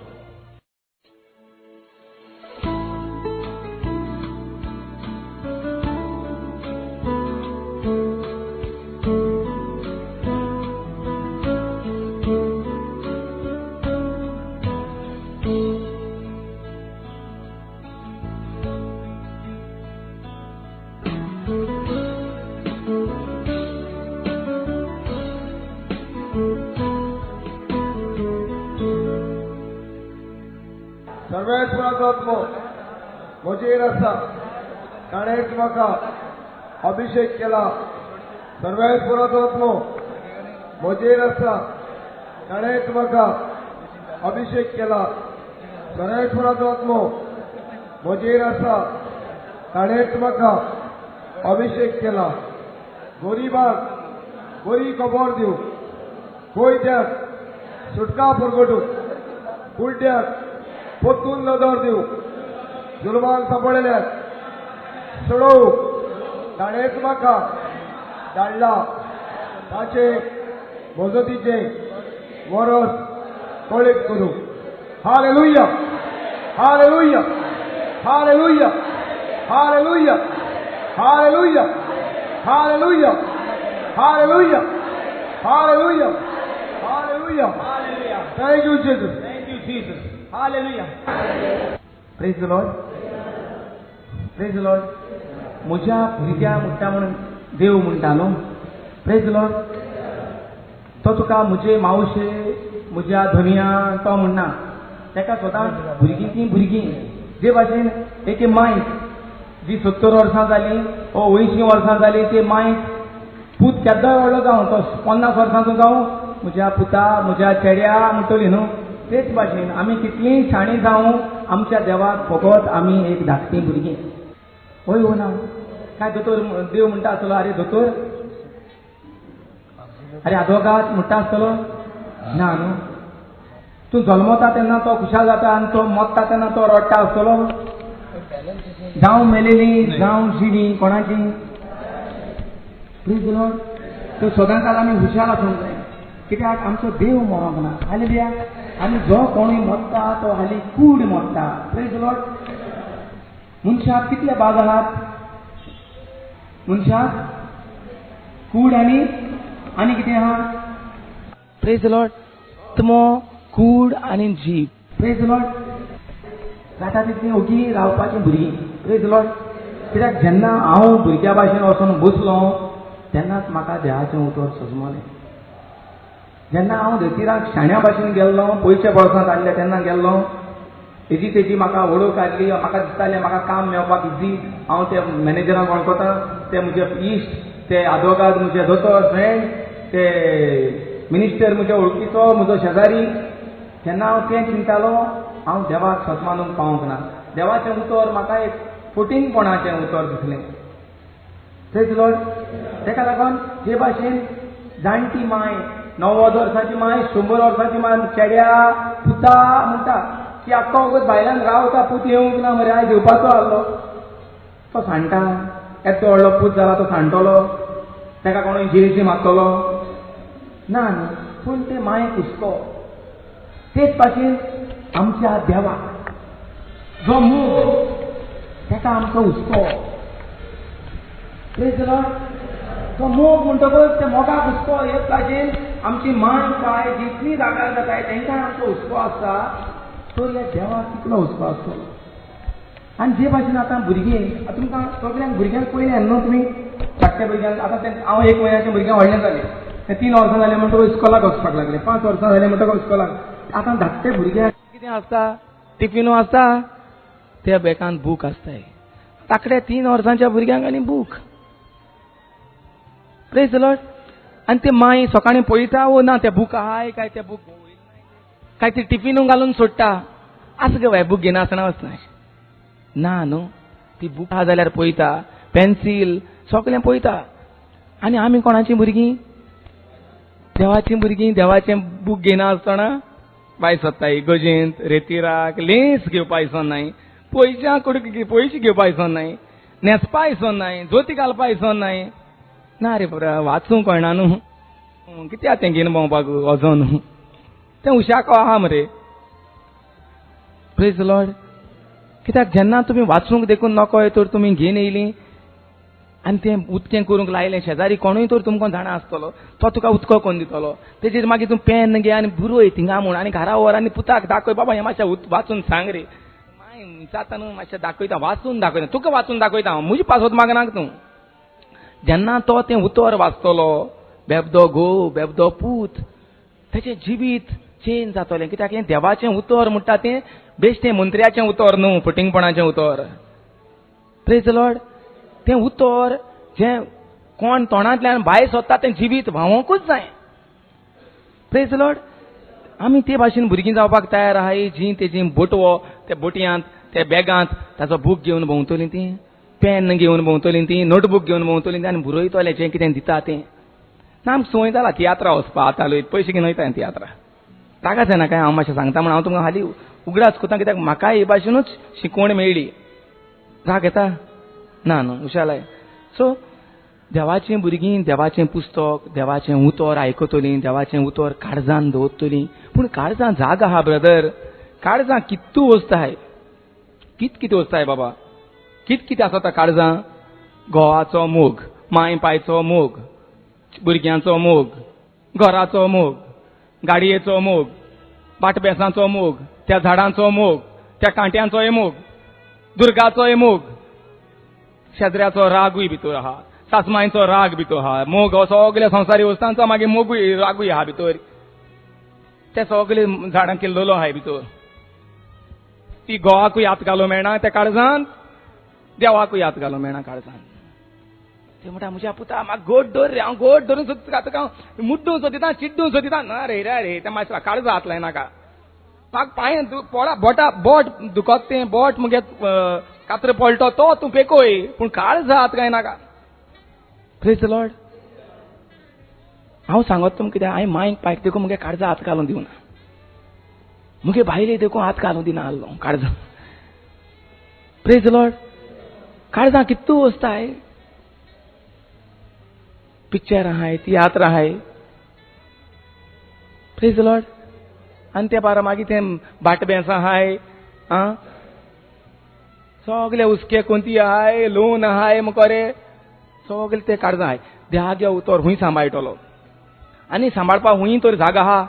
सर्वेश्वरात्मो मुझे रसा ताणेच म्हाका अभिषेक केला सर्वेश्वरात्मो मुझे रसा ताणेच म्हाका अभिषेक केला सर्वेश्वरात्मो मुझे रसा ताणेच म्हाका अभिषेक केला गरीबाक बरी खबर दिव कोयत्याक सुटका परगटू कुलट्याक पोतून नदर दिव जुलमान सांपळल्यात सोडवू ताणेच म्हाका धाडला ताचे मजतीचे वरस कळीत करूं hallelujah hallelujah hallelujah hallelujah hallelujah hallelujah hallelujah hallelujah hallelujah thank you Jesus Hallelujah. Praise the Lord. Praise the Lord. म्हज्या भुरग्या म्हणटा म्हणून देव म्हणटा न्हू. Praise the Lord. तो तुका म्हजे मावशे म्हज्या धनया तो म्हणना. ताका स्वता भुरगीं ती भुरगीं जे भाशेन एक मांयक जी 70 वर्सां जाली ओ 80 वर्सां जाली ते मांयक पूत केद्दाय व्हडलो जावं तो 50 वर्सांचो जावं म्हज्या पुता म्हज्या चेड्या म्हणटली न्हू. तेच भाशेन आमी कितलींय शाणीं जावं आमच्या देवाक फकत आमी एक धाकटीं भुरगीं. हय हो ना काय दोतोर देव म्हणटा आसतलो आरे दोतोर आरे आदवोगाद म्हणटा आसतलो ना न्हू. तूं जल्मता तेन्ना तो खुशाल जाता आनी तो मरता तेन्ना तो रडटा आसतलो. जावं मेलेलीं जावं जिवीं कोणाचीं. प्लीज लॉर्ड तो सदांच आमी हुशार आसूंक जाय कित्याक आमचो देव मरोंक ना. हालेलुया. आनी जो कोणूय मरता तो हाली कूड मरता. Praise the Lord. मनशाक कितले भाग आहात? मनशाक कूड आनी कितें आहा? Praise the Lord. आत्मो कूड आनी जीव. Praise the Lord. जाता तितलीं ओगी रावपाचीं भुरगीं. Praise the lord. कित्याक जेन्ना हांव भुरग्या भाशेन वचून बसलो तेन्नाच म्हाका देवाचें उतर सजमलें. जेन्ना हांव दोतोराक शाण्या भाशेन गेल्लो पयच्या वर्सांत आसले तेन्ना गेल्लो हेजी तेजी म्हाका वळख आसली. म्हाका दिसतालें म्हाका काम मेळपाक इजी. हांव त्या मॅनेजराक वळखता ते म्हजे इश्ट ते आदवोगाद म्हजे दोतोर फ्रेंड, ते मिनिस्टर म्हजे वळखीचो, म्हजो शेजारी, जेन्ना हांव तें चिंतालो हांव देवाक स्वत मानूंक पावूंक ना. देवाचें उतर म्हाका एक फटिंगपणाचें उतर दिसलें. Praise the lord. तेका लागून जे भाशेन जाणटी माय, 90 वर्साची माय, 100 वर्साची माय चेड्या पुता म्हणटा की आख्खो वगत भायल्यान रावता, पूत येवंक ना मरे, आयज येवपाचो आहलो. तो सांडटा, येदो व्हडलो पूत जाला तो सांडटलो, तेका कोणूय जेलीची मारतलो ना न्ही. पूण ते मायेक हुस्को. तेच भाशेन आमच्या देवाक जो मोग तेका आमचो हुस्को. Praise the Lord. तो मोग म्हणटकच ते मोगाक हुस्को. हेच भाशेन आमची माय पाय जितली जाग्यार जाताय तांकां आमचो हुस्को आसता, तो ह्या देवाक कितलो हुस्को आसतलो. आनी जे भाशेन आतां भुरगीं, तुमकां सगळ्यांक भुरग्यांक पयलें न्हू तुमी धाकट्या भुरग्यांक, आतां तें हांव 1 वर्साचें भुरगें व्हडलें जालें, ते 3 वर्सां जालीं म्हणटकच इस्कॉलाक वचपाक लागले, 5 वर्सां जालीं म्हणटकच इस्कॉलाक. आतां धाकटे भुरग्याक कितें आसता, टिफिनू आसता, त्या बॅगांत बूक आसताय. धाकट्या 3 वर्सांच्या भुरग्यांक आनी बूक. Praise the lord. आनी ते माय सकाळीं पळयता वो ना, ते बूक आहाय काय, ते बूक काय ते टिफिनू घालून सोडटा. आस गे बाय, बूक घेना आसतना वचनाय ना न्हू. ती बूक आहा जाल्यार पळयता, पेन्सील सगळें पळयता. आनी आमी कोणाची भुरगीं? देवाचीं भुरगीं. देवाचें बूक घेना आसतना भायर सरताय इगोजेंत, रेतीराक, लेंस घेवपा इसोनाय, पयशां कुडके पयशे घेवपा इसोनाय, न्हेसपा इसोनाय, जोती घालपा इसोनाय. ना रे बरा, वाचूंक कळना न्हू, कित्या तें घेवन भोंवपाक वचो न्हू, तें उशाको आहा मरे. Praise the lord. कित्याक जेन्ना तुमी वाचूंक देखून नकळय तर तुमी घेवन येयलीं आनी तें उदकें करूंक लायलें, शेजारी कोणूय तर तुमकां जाणा आसतलो, तो तुका उदको कोण दितलो. तेजेर मागीर तूं पेन घे आनी बुरोय थिंगा म्हूण, आनी घरा व्हर आनी पुताक दाखय, बाबा हें मातशें वाचून सांग रे. माय जाता न्हू, मातशें दाखयता, वाचून दाखयता, तुका वाचून दाखयता हांव, म्हजी पासवत मागनाक तूं. जेन्ना तो तें उतर वाचतलो, बेबदो घोव, बेबदो पूत, तेचें जिवीत चेंज जातलें. कित्याक हें देवाचें उतर म्हणटा तें बेश्टें मंत्र्याचें उतर न्हू, फटिंगपणाचें उतर. Praise the lord. तें उतर जें कोण तोंडांतल्यान भायर सोदता तें जिवीत व्हांवोंकूच जाय. Praise the Lord. आमी ते भाशेन भुरगीं जावपाक तयार आहाय, जीं तेजीं बोटवो, त्या बोटयांत, त्या बॅगांत ताचो बूक घेवन भोंवतलीं तीं, पेन घेवन भोंवतलीं तीं, नोटबूक घेवन भोंवतलीं तीं, आनी बरयतलें जें कितें दिता तें. ना आमकां संवय जाला तियात्रा वचपा, आतां लय पयशे घेवन वयता तियात्रा. रागाच येना काय, हांव मातशें सांगता म्हण हांव तुमकां हालीं उगडास कोता, कित्याक म्हाका हे भाशेनूच शिकवण मेळ्ळी. राग येता ना न्हू, हुशालाय. सो देवाचीं भुरगीं देवाचें पुस्तक, देवाचें उतर आयकतलीं, देवाचें उतर काळजांत दवरतलीं. पूण काळजांत जाग आहा ब्रदर, काळजां कितू वस्ताय, कितें वस्ताय बाबा, कितें आसता काळजां? घोवाचो मोग, माय पायचो मोग, भुरग्यांचो मोग, घराचो मोग, गाडयेचो मोग, पाटबेसांचो मोग, त्या झाडांचो मोग, त्या कांट्यांचोय मोग, दुर्गाचोय मोग, शेजऱ्याचो रागूय भितर आहा, सासमांचो राग भितर आहा, मोग हो सगळ्या संवसारी वस्तांचो मागीर मोगूय रागूय आहा भितर. ते सगळे झाडां केल्लो आहाय भितर. ती घोवाकूय हात घालूं मेळना त्या काळजांत, देवाकूय हात घालूं मेळना काळजांत. ते म्हणटा म्हज्या पुता म्हाका गोड धर रे, हांव गोड धरून तुका मुड्डूं सोदिता, चिड्डूं सोदिता. ना रे रे, ते मातशें काळजा हात लायनाका. म्हाका पांय बोट दुखत तें बोट मुगे कात्र पडटो तो तूं पेकोय, पूण काळजा हात गायनाका. Praise the Lord. हांव सांगत तुमकां कितें, हांवें मांयक पायक देखून मुगे काळजा हात घालूं दिवना, मुगे बायले देखून हात घालूं दिना आहलो काळजा. Praise the Lord. काळजां कितू वस्ताय, पिक्चर आहाय, तियात्र आहाय. Praise the lord. आनी ते बारा मागीर तें भाटबेंस आहाय, सगळे उस्के कोंती आहाय, लोन आहाय मुकोरे, सगळे ते काळजां आहाय. देहागे उतर हुंय सांबाळटलो आनी सांबाळपा हुंय तर जागा आहा.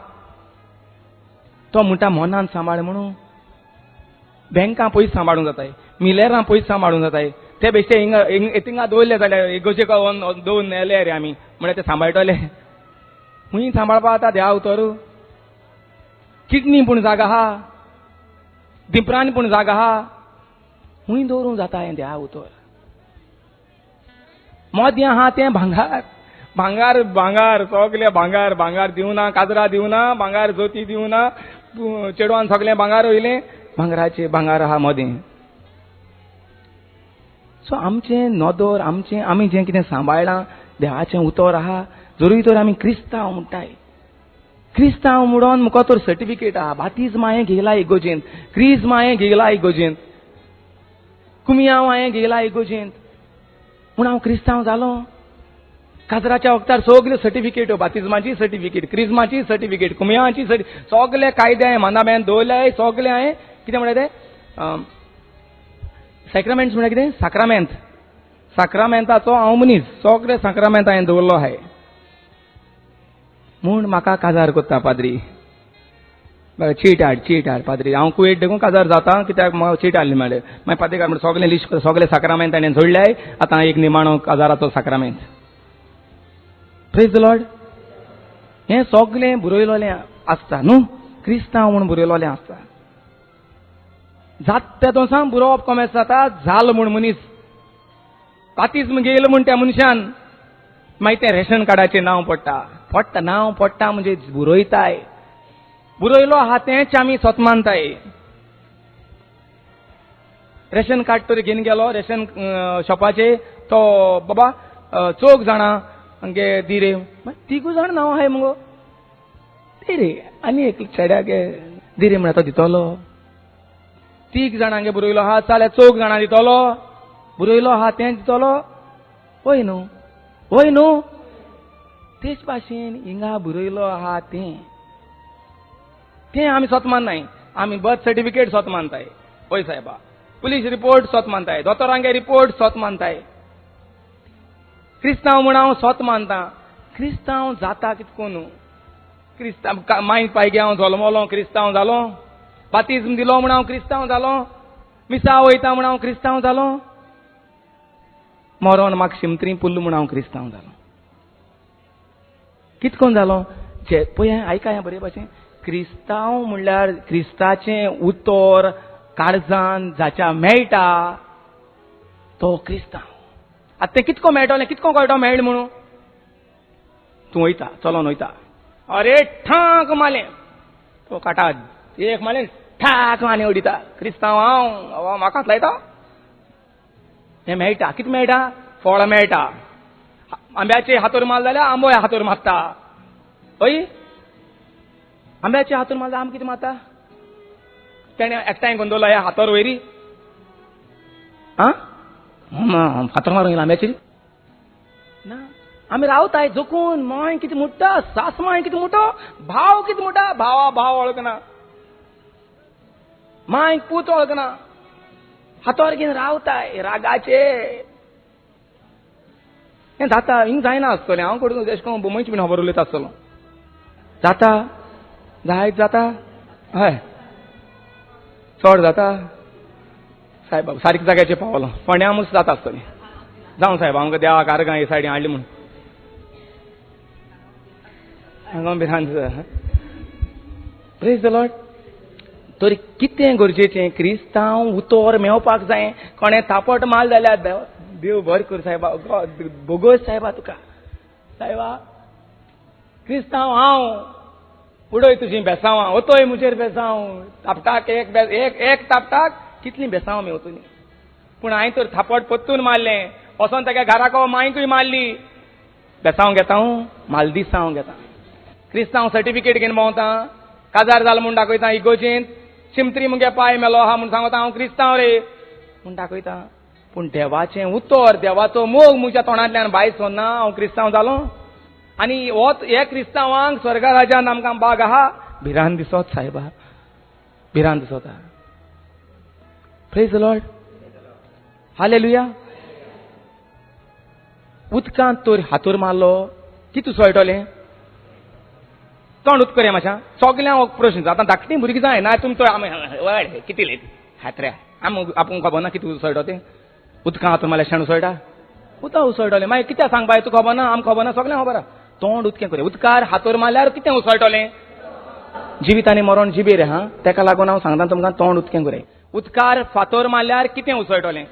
तो म्हणटा मोनान सांबाळ म्हणून. बँकां पयस सांबाळूंक जाताय, मिलेरां पयस सांबाळूंक जाताय. ते बेश्टे हिंगा दवरले जाल्यार एगोचे दोन नेले रे आमी म्हळ्यार ते सांबाळटले. हुंय सांबाळपा आतां देहा उतर. किडनी पूण जागा आहा, दिपरांनी पूण जागा आहा, हुंय दवरूंक जाता हें देहा उतर. मोद्या आहा तें भांगार भांगार भांगार सगलें भांगार भांगार दिवना काजरां दिवना भांगार जोती दिवना चेडवान सगलें भांगार वयलें भांगराचें भांगार आहा मोदें. सो आमचें नदर आमी जें कितें सांबाळ्ळां देवाचें उतर आहा जरूय तर आमी क्रिस्तांव म्हणटाय. क्रिस्तांव म्हणून मुको तर सर्टिफिकेट आहा. बातिज्म हांवें घेयला इगोजेंत, क्रिज्म हांवें घेयला इगोजेंत, कुमियांव हांवें घेयला इगोजेंत म्हूण हांव क्रिस्तांव जालो. काजराच्या वखदार सगल्यो सर्टिफिकेट्यो बातिज्माची सर्टिफिकेट, क्रिज्माची सर्टिफिकेट, कुमियांची सर्टिफिकेट सगळे कायदे हांवें मानाबेन दवरले. सगळे हांवें कितें म्हणलें तें सॅक्रामेंट्स म्हळ्यार कितें साक्रामेंत साक्रामेंताचो हांव मनीस. सगळे साक्रामेंत हांवें दवरलो आहाय म्हूण म्हाका काजार कोत्ता पाद्री. चीट हाड पाद्री. हांव कुवेट देखून काजार जाता कित्याक चीट हाडली मेळ्ळें. मागीर पाद्रीकार म्हणटा सगळें लिस्ट सगळे साक्रामेंत हांवें जोडल्याय. आतां एक निमाणो काजाराचो साक्रामेंत. Praise the lord. हें सगळें बरयलोलें आसता न्हू. क्रिस्तांव म्हूण बरयलोलें आसता. जात त्या दोसां बरोवप कॉमेस जाता जाल म्हूण मनीस. बातिज्म घेयलो म्हूण त्या मनशान मागीर तें रेशन कार्डाचेर नांव पडटा. नांव पडटा म्हणजे बरयताय. बरयलो आहा तेंच आमी स्वत मानताय. रेशन कार्ड तर घेवन गेलो रेशन शॉपाचेर तो बाबा 4 जाणां गे दी रे. 3 जाण नांव आहाय मुगो दी रे. आनी एक चेड्याक दी रे म्हणटा तो दितलो. 3 जाणांगे बरयलो आहा जाल्यार 4 जाणां दितलो. बरयलो आहा तें दितलो. वय न्हू. तेच भाशेन हिंगा बरयलो आहा तें आमी स्वत माननाय. आमी बर्थ सर्टिफिकेट स्वत मानताय. पळय सायबा पुलीस रिपोर्ट स्वत मानताय. दोतोरांगे रिपोर्ट स्वत मानताय. क्रिस्तांव म्हूण हांव स्वत मानता. क्रिस्तांव जाता कितको क्रिस्तांव मायक पायगे हांव जल्मलो क्रिस्तांव जालो. बातिज्म दिलो म्हूण हांव क्रिस्तांव जालो. मिसा वयता म्हूण हांव क्रिस्तांव जालो. मरोन म्हाका शिमतरी पुल्ल म्हूण हांव क्रिस्तांव जालो. कितकोन जालो पळय आयकाय बरे भाशेन. क्रिस्तांव म्हणल्यार क्रिस्ताचें उतर काळजान जाच्या मेळटा तो क्रिस्तांव. आतां तें कितको मेळटलें कितको कळटा मेळ्ळें म्हणून. तूं वयता चलोन वयता अरे ठाक मालें तो काटा एक मालें ठाक माने उडिता. क्रिस्तांव हांव म्हाकाच लायता. हें मेळटा कितें मेळटा फळ मेळटा. आंब्याचे हातोर माल जाल्यार आंबो हातोर मारता. हय आंब्याचे हातोर माल आंब कितें मारता. तेणें एकठांय करून दवरलो ह्या हातोर वयरी फातर मारूंक येयला आंब्याचेर ना. आमी रावताय जोखून. मांय कितें म्हणटा सास मांय कितें म्हणटा भाव कितें म्हणटा भाव वळखना. मांयक पूत वळखना. हातोर घेवन रावताय रागाचे. हें जाता हिंग जायना आसतलें. हांव कडून अशें करून बोमयची बीन खबर उलयता आसतलो. जाता जायत जाता हय चड जाता. सायबा सारके जाग्याचेर पावलो. फोंड्यामूच जाता आसतलें. जावं सायबा आमकां देवा कारगां हे सायडीन हाडली म्हूण हांगा भिरांत. Praise the Lord. तरी कितें गरजेचें क्रिस्तांव उतर मेवपाक जाय. कोणें थापट माल जाल्यार देव बरें कर सायबा बोगोस सायबा तुका सायबा. क्रिस्तांव हांव उडय तुजीं बेसांवां वतोय मुजेर बेसांव. तापटाक एक तापटाक कितलीं बेसांवां मेवतलीं. पूण हांवें तर थापट पत्तून मारलें. वचोन ताका घराको मांयकूय मारली. बेसांव घेता मालदिसांव घेता. क्रिस्तांव सर्टिफिकेट घेवन भोंवता. काजार जालो म्हूण दाखयता इगोजेंत. शिमतरी मुगे पांय मेलो आहा म्हूण सांगता हांव क्रिस्तांव रे म्हूण दाखयता. पूण देवाचें उतर देवाचो मोग म्हज्या तोंडांतल्यान भायर सरना हांव क्रिस्तांव जालो. आनी हे क्रिस्तांवांक स्वर्गा राज्यांत आमकां भाग आहा. भिरांत दिसत सायबा भिरांत दिसता. Praise the lord. हालेलुया. उदकांत तर हातोर मारलो कितू सळटलें. तोंड उदक मातशें सगल्यांक प्रश्न आतां धाकटीं भुरगीं जाय ना तुमचो वळ कितें लेट हातऱ्या आपूण खबर ना कितें उसळटा तें. उदकां हातून मारल्यार शेण उसळटा. उदक उसळटलें मागीर कितें सांगपाक तुका खबर ना आमकां खबर ना सगळ्यांक खबर आहा. तोंड उदकें करूं. उदकार हातोर मारल्यार कितें उसळटलें. जिवीत आनी मरण जिबेर हा ताका लागून हांव सांगता तुमकां तोंड उदकें करूं. उदकार फातोर मारल्यार कितें उसळटलें.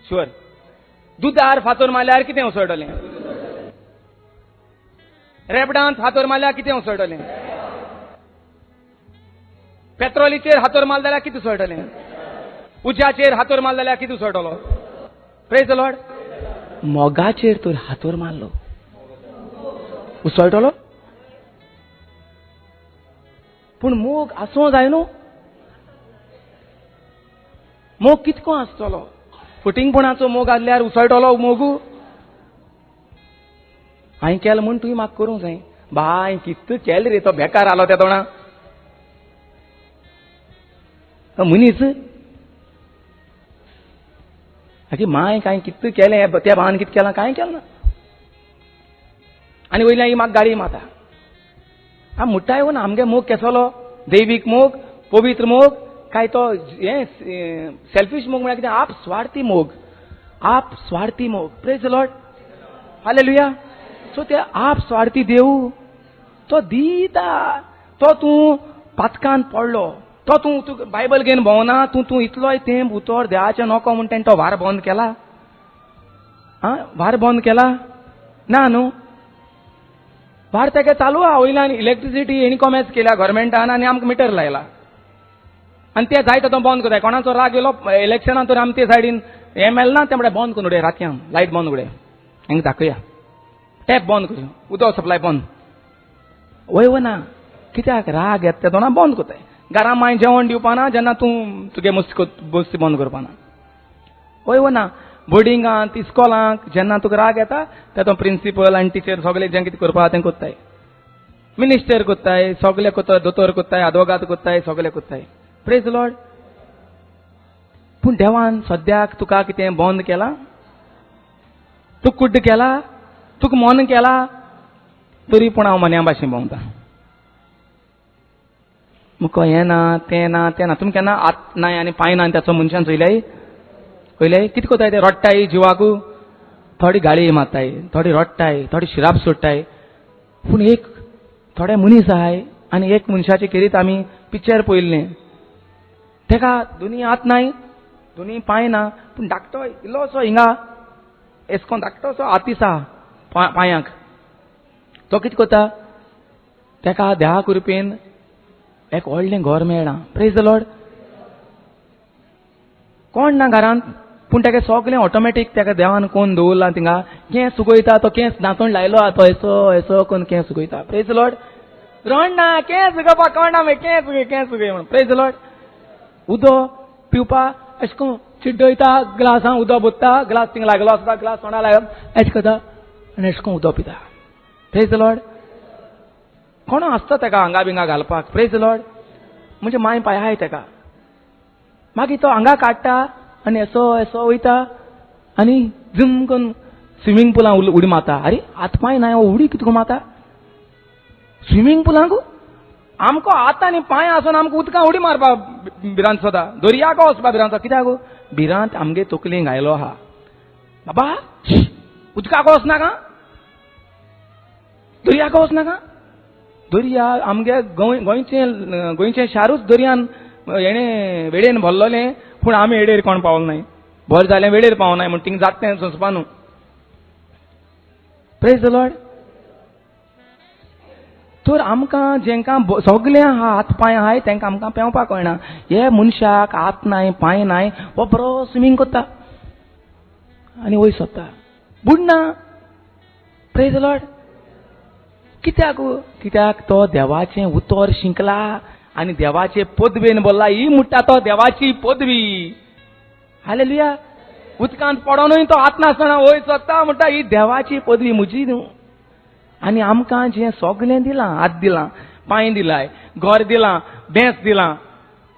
शुअर दुदार फातर मारल्यार कितें उसळटलें? रेबडांत फातर मारल्यार कितें उसळटलें? पेट्रोलीचेर हातोर मारले जाल्यार कितें उसळटलें? उज्याचेर हातोर मारले जाल्यार कितें उसळटलो? Praise the lord. मोगाचेर तर हातोर मारलो उसळटलो? पूण मोग आसूं जाय न्हू. मोग कितको आसतलो? फटिंगपणाचो मोग आसल्यार उसळटलो मोगू? हांवें केलो म्हूण तुवें म्हाका करूंक जाय. बाय कितें केलें रे तो बेकार आलो त्या तोंडां. मनीस हाची माय कांय कितें केलें त्या भावान कितें केलां कांय केलें ना. आनी वयल्यान ही म्हाका गाळी मारता. हांव म्हणटाय ना आमगे मोग केसलो? दैवीक मोग, पवित्र मोग काय तो हें सेल्फीश मोग म्हळ्यार कितें? आप स्वार्थी मोग. आप स्वार्थी मोग. Praise the lord. हालेलुया. सो ते आप स्वार्थी देव तो दिता. तो तूं पातकान पडलो. तो तूं बायबल घेवन भोंवना. तूं इतलोय तेंप उतर देवाचें नोको म्हूण तेणें तो वार बंद केला? वार बंद केला? ना न्हू. वार तेगे चालू आहा. वयल्यान इलेक्ट्रिसिटी हेणी कॉमेस केल्या गव्हर्मेंटान आनी आमकां मिटर लायला. आनी ते जाय तो बंद कोताय. कोणाचो राग येयलो इलेक्शनान तर आमी ते सायडीन हें मेळना ते म्हणल्यार बंद करून उडय रातयान. लायट बंद उडय. हांगा दाखया. टॅप बंद करूं. उदक सप्लाय बंद. वय ना. कित्याक? राग येता ते तोंडां बंद कोताय. घरां माय जेवण दिवपाना जेन्ना तूं तुगे मस्ती बंद करपाना. वय ना. बोर्डिंगांत इस्कॉलांक जेन्ना तुका राग येता तेन्ना प्रिंसिपल आनी टिचर सगळे जें कितें करपा तें कोत्ताय. मिनिस्टर कोत्ताय, सगळे कोत्ताय, दोतोर कोत्ताय, आदवोगाद कोत्ताय, सगळे कोत्ताय. Praise the Lord. पूण देवान सद्याक तुका कितें बंद केलां? तुका कुड्ड केला? तुका मन केला? तरी पूण हांव मन्या भाशेन भोंवता. मुको हें ना तें ना तें ना. तुमी केन्ना हात नाय आनी पांय ना त्याचो मनशान चोयल्याय? पयलें कितें कोताय ते? रडटाय जिवाकू. थोडी गाळी मारताय, थोडी रडटाय, थोडी शिराप सोडटाय. पूण एक थोडे मनीस आहाय आनी एक मनशाचे खेरीत आमी पिक्चर पळयल्लें. तेका दोनी हात नाय, दोनी पांय ना, पूण धाकटो इल्लोसो हिंगा एसकोन धाकटोसो हातीस आहा पांयांक. तो कितें कोता? तेका देवा कृपेन एक व्हडलें घर मेळ्ळां. Praise the Lord. कोण ना घरांत पूण तेका सगळें ऑटोमॅटीक तेका देवान कोण दवरलां थिंगा. केंस सुकयता तो केंस दांतोन लायलो आहा तो एसो एसो कोन्न केंस सुकयता. Praise the lord. रडना केंस सुकोवपाक कळना केंस सुकय म्हणून. Praise the lord. उदक पिवपा अशें करून चिड्डयता ग्लासान उदक बुत्ता. ग्लास थिंगा लागलो आसता. ग्लास तोंडा लागलो अशें करता आनी अशें करून उदक पिता. Praise the Lord. कोण आसता तेका हांगा बिंगा घालपाक. Praise the Lord. म्हणजे माय पांय आहाय तेका. मागीर तो हांगा काडटा आनी एसो एसो वयता आनी झुम करून स्विमींग पुलान उडी मारता. अरे हात पांय नाय उडी कितको मारता? स्विमींग पुलांक आमको हात आनी पांय आसून आमकां उदकां उडी मारपा भिरांत सोदा. दर्याक वचपा भिरांत. कित्याक? भिरांत आमगे तकलेन घायलो आहा. बाबा उदकाक वचनाका, दर्याक वचनाका. दर्या आमगे गोंयचें शारूच दर्यान हेणें वेळेन भरलोलें. पूण आमी वेळेर कोण पावलो नाय. भर जालें वेळेर पावनाय म्हूण थिंग जाता तें सोंसपा न्हू. Praise the lord. तर आमकां जेंकां सगळें हात पांय आहाय तेंकां आमकां पेंवपाक कळना. हे मनशाक हात नाय पांय नाय हो बरो स्विमींग करता आनी वयर सरता बुडना. Praise the lord. कित्याक? कित्याक तो देवाचें उतर शिंकला आनी देवाचे पदवेन बोल्ला. ही म्हणटा तो देवाची पदवी. हालेलुया. उदकांत पडोनूय तो हात नासतना वयर सरता म्हणटा ही देवाची पदवी म्हजी न्हू. आनी आमकां जें सगळें दिलां, हात दिलां, पांय दिलाय, घर दिलां, भेस दिलां,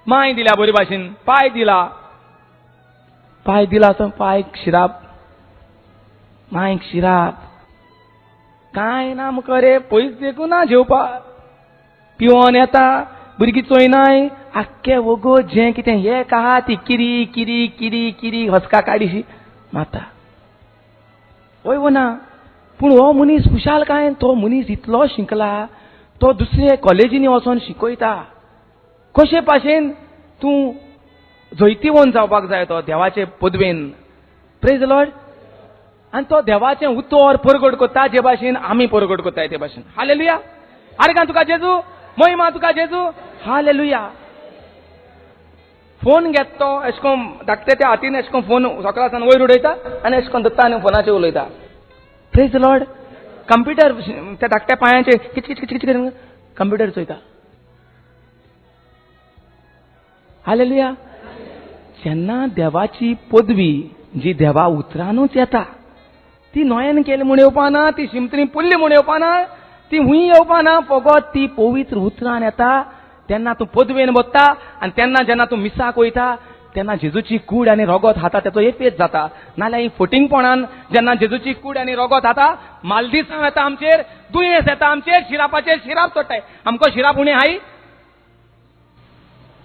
माय दिल्या बरे भाशेन, पांय दिला. पांय दिला तो पांयक शिराप, मांयक शिराप. कांय ना मुको रे. पयस देखूं ना जेवपा. पिवोन येता भुरगीं चोयनाय. आख्खें वगत जें कितें एक आहा ती किरी किरी किरी किरी हसका काडीशी माता. वय ना. पूण हो मनीस खुशाल काय? तो मनीस इतलो शिकला. तो दुसरे कॉलेजींनी वचोन शिकयता. कशे भाशेन तूं जैतिवंत जावपाक जाय तो देवाचे पदवेन. Praise the lord. आनी तो देवाचें उतर परगट करता जे भाशेन आमी परगट करताय ते भाशेन. हालेलुया. आर्गां तुका जेजू, महिमा तुका जेजू. हालेलुया. फोन घेता तो अशें करून धाकटे त्या हातीन अशें करून फोन सकाळसान वयर उडयता आनी अशें करून धरता आनी फोनाचेर उलयता. Praise the Lord. कंप्युटर त्या धाकट्या पांयाचेर किच किच किच किच करून कंप्युटर चोयता. हालेलुया. जेन्ना देवाची पदवी जी देवा उतरानूच येता ती नोयेन केली म्हूण येवपाना, ती शिमतरी पुल्ली म्हूण येवपाना, ती हुंय येवपाना, फकत ती पवित्र उतरान येता. तेन्ना तूं पदवेन बसता आनी तेन्ना जेन्ना तूं मिसाक वयता तेन्ना जेजूची कूड आनी रगत खाता तेचो एफेस जाता. नाल्यार ही फटिंगपणान जेन्ना जेजूची कूड आनी रगत खाता मालदिसांव येता आमचेर, दुयेंस येता आमचेर, शिरापाचेर शिराप चडटाय. आमकां शिराप उणें हाय?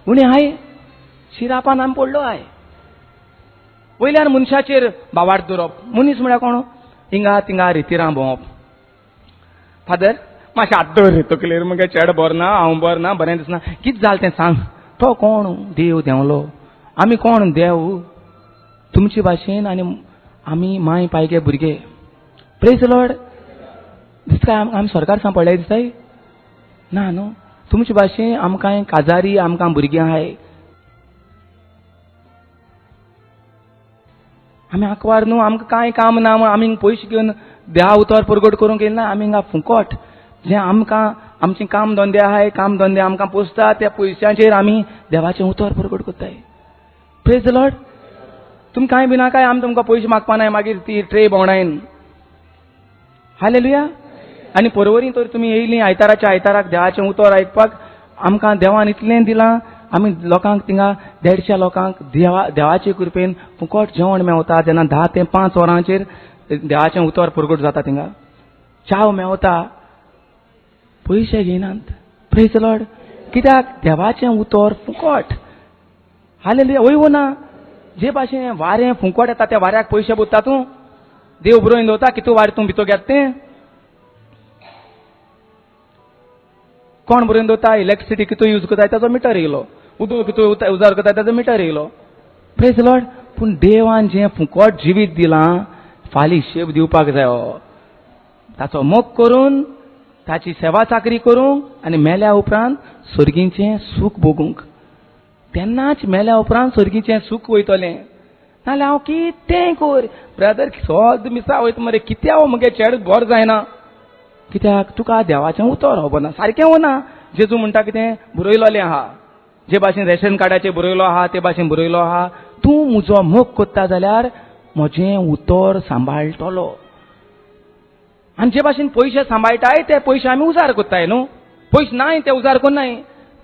उणें हाय? शिरापान आमी पडलो हाय. वयल्यान मनशाचेर बावाड दवरप. मनीस म्हळ्यार कोण? हिंगा तिंगा रितीरां भोंवप. फादर मातशें हात दवर तकलेर, मगे चेड बरो ना, हांव बरो ना, बरें दिसना. कितें जालें तें सांग. तो कोण? देव देंवलो. आमी कोण? देव. तुमचे भाशेन आनी आमी माय पायगे भुरगे. Praise the Lord. दिसता आमी सरकार सांपडले दिसताय? ना न्हू. तुमचे भाशेन आमकां काजारी, आमकां भुरगीं आहाय. आमी आंकवार न्हू, आमकां कांय काम ना. आमी पयशे घेवन देहा उतर परगट करूंक येयले ना. आमी हिंगा फुकट जें आमकां आमचें काम धंदे आहाय, काम धंदे आमकां पोसता, त्या पयशांचेर आमी देवाचें उतर परगट करताय. Praise the Lord. तुमी कांय बी नाकाय, आमी तुमकां पयशे मागपा नाय मागीर ती ट्रे भोंवडायन. हालेलुया. आनी परवरी तर तुमी येयलीं आयताराच्या आयताराक देवाचें उतर आयकपाक. आमकां देवान इतलें दिलां, आमी लोकांक थिंगा 150 लोकांक देवाचे कृपेन फुकट जेवण मेवता. जेन्ना 10 ते 5 वरांचेर देवाचें उतर परगट जाता थिंगा. चाव मेवता, पयशे घेयनात. Praise the lord. कित्याक? देवाचें उतर फुकट. हालेलुया. वय ना जे भाशेन वारें फुकट येता त्या वाऱ्याक पयशे बुत्ता तूं? देव बरोवन दवरता कितू वारें तूं भितर घेता तें? कोण बरोवन दवरता? इलेक्ट्रिसिटी कितू यूज करता ताचो मिटर येयलो, उदक कितू उजार करता ताचो मिटर येयलो. Praise the Lord. पूण देवान जें फुकट जिवीत दिलां फालीं हिशेब दिवपाक जायो. ताचो मोग करून, ताची सेवा चाकरी करूंक आनी मेल्या उपरांत सर्गीचें सूख भोगूंक. तेन्नाच मेल्या उपरांत सर्गीचें सूख वयतलें. नाल्यार हांव कितेंय कर ब्रदर, सोद मिसा वयता मरे, कित्याक मगे चेड बरो जायना? कित्याक? तुका देवाचें उतर खबर ना. सारकें वना. जेजू म्हणटा कितें? बरयलोलें आहा. जे भाशेन रेशन कार्डाचेर बरयलो आहा ते भाशेन बरयलो आहा. तूं म्हजो मोग करता जाल्यार म्हजें उतर सांबाळटलो. आनी जे भाशेन पयशे सांबाळटाय ते पयशे आमी उजार करताय न्हू. पयशे नाय ते उजार करनाय.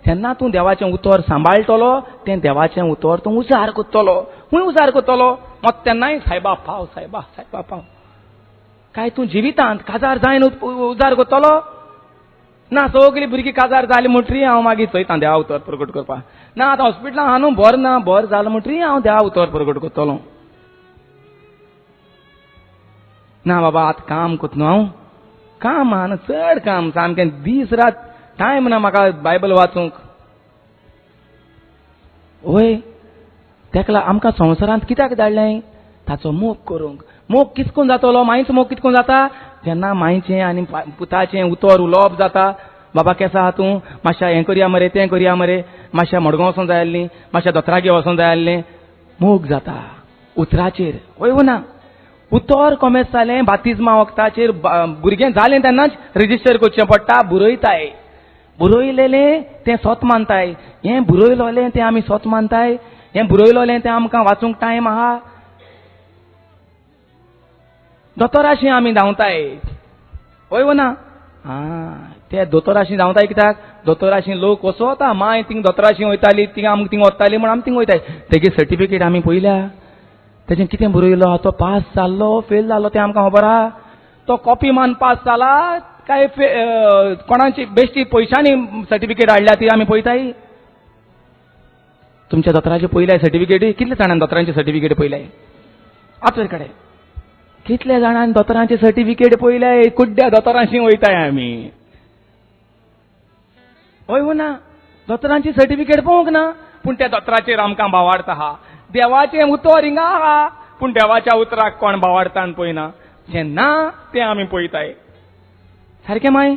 तेन्ना तूं देवाचें उतर सांबाळटलो, तें देवाचें उतर तूं उजार करतलो. खूंय उजार करतलो? मत तेन्नाय सायबा पाव, सायबा सायबा पाव. काय तूं जिवितांत काजार जायन उजार करतलो? ना, सगळीं भुरगीं काजार जालीं म्हणटरी हांव मागीर चयतां देवा उतर परगट करपाक. ना, आतां हॉस्पिटलांत आहा न्हू, बरो ना, बरो जालो म्हणटरी हांव देवा उतर परगट करतलो. ना बाबा, आतां काम करता न्हू हांव. काम आहा न्हू, चड काम सामकें. दीस रात टायम ना म्हाका बायबल वाचूंक. वय, तेका आमकां संवसारांत कित्याक धाडलें? ताचो मोग करूंक. मोग कितकून जातलो? मायेचो मोग कितकून जाता? जेन्ना मायेचें आनी पुताचें उतर उलोवप जाता. बाबा केसो आहा तूं? मातशें हें करया मरे, तें करया मरे, मातशें मडगांव वचूंक जाय आसलीं, मातशें दोतरागेर वचूंक जाय आसलें. मोग जाता उतराचेर. वय ना, उतर कोमेस जालें बातिजमा वखदाचेर भुरगें जालें तेन्नाच रेजिस्टर करचें पडटा. बरयताय. बरयलेलें तें स्वत मानताय. हें बरयलोलें तें आमी स्वत मानताय. हें बरयलोलें तें आमकां वाचूंक टायम आहा. दोतोराशी आमी धांवताय. वय ना. ते दोतोराशी धांवताय कित्याक? दोतोराशी लोक कसो वता? माय थिंग दोतोराशी वयताली, थिंग आमकां थिंग वताली म्हण आमी थिंग वयताय. तेगे सर्टिफिकेट आमी पयल्या. तेजें कितें बरयलो आहा? तो पास जाल्लो फेल जाल्लो तें आमकां खबर आहा? तो कॉपी मान पास जाला काय कोणाची बेश्टी पयशांनी सर्टिफिकेट हाडल्या ती आमी पळयताय. तुमच्या दोतोराचे पयल्या सर्टिफिकेट कितल्या जाणांनी दोतोरांचे सर्टिफिकेट पयल्याय? आपले कडेन कितल्या जाणांनी दोतोरांचे सर्टिफिकेट पयल्याय? कुड्ड्या दोतोरांशी वयताय आमी. वय ना, दोतोरांची सर्टिफिकेट पळोवंक ना, पूण त्या दोतोराचेर आमकां बावार्थ आहा. देवाचें उतर हिंगा आहा. पूण देवाच्या उतराक कोण भावार्थान पळयना. जें ना तें आमी पळयताय. सारकें माय?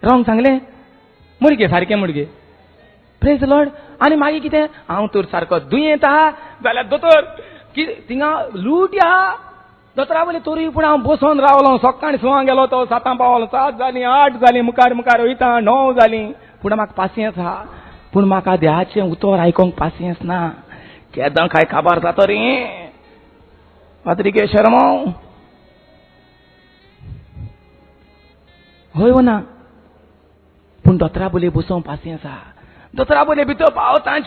रॉंग सांगलें? मुडगे सारकें मुडगे. Praise the lord. आनी मागीर कितें? हांव तर सारको दुयेंत आहा जाल्यार दोतोर थिंगा लूट आहा. दोतोरा वयले तोरी पूण हांव बसोन रावलो. सकाळीं 6 गेलो तो 7 पावलो. 7 जालीं 8 जालीं मुखार मुखार वयता 9 जालीं. पूण म्हाका पासियेंस आहा. पूण म्हाका देवाचें उतर आयकोंक पासियेंस ना. केदां काय खबर जाता रे पात्रिके शर्मो. हय वो ना. पूण दोतोरा बोले बसोवंक पासियेंस आहा. दोतोरा बोले भितर पावतांच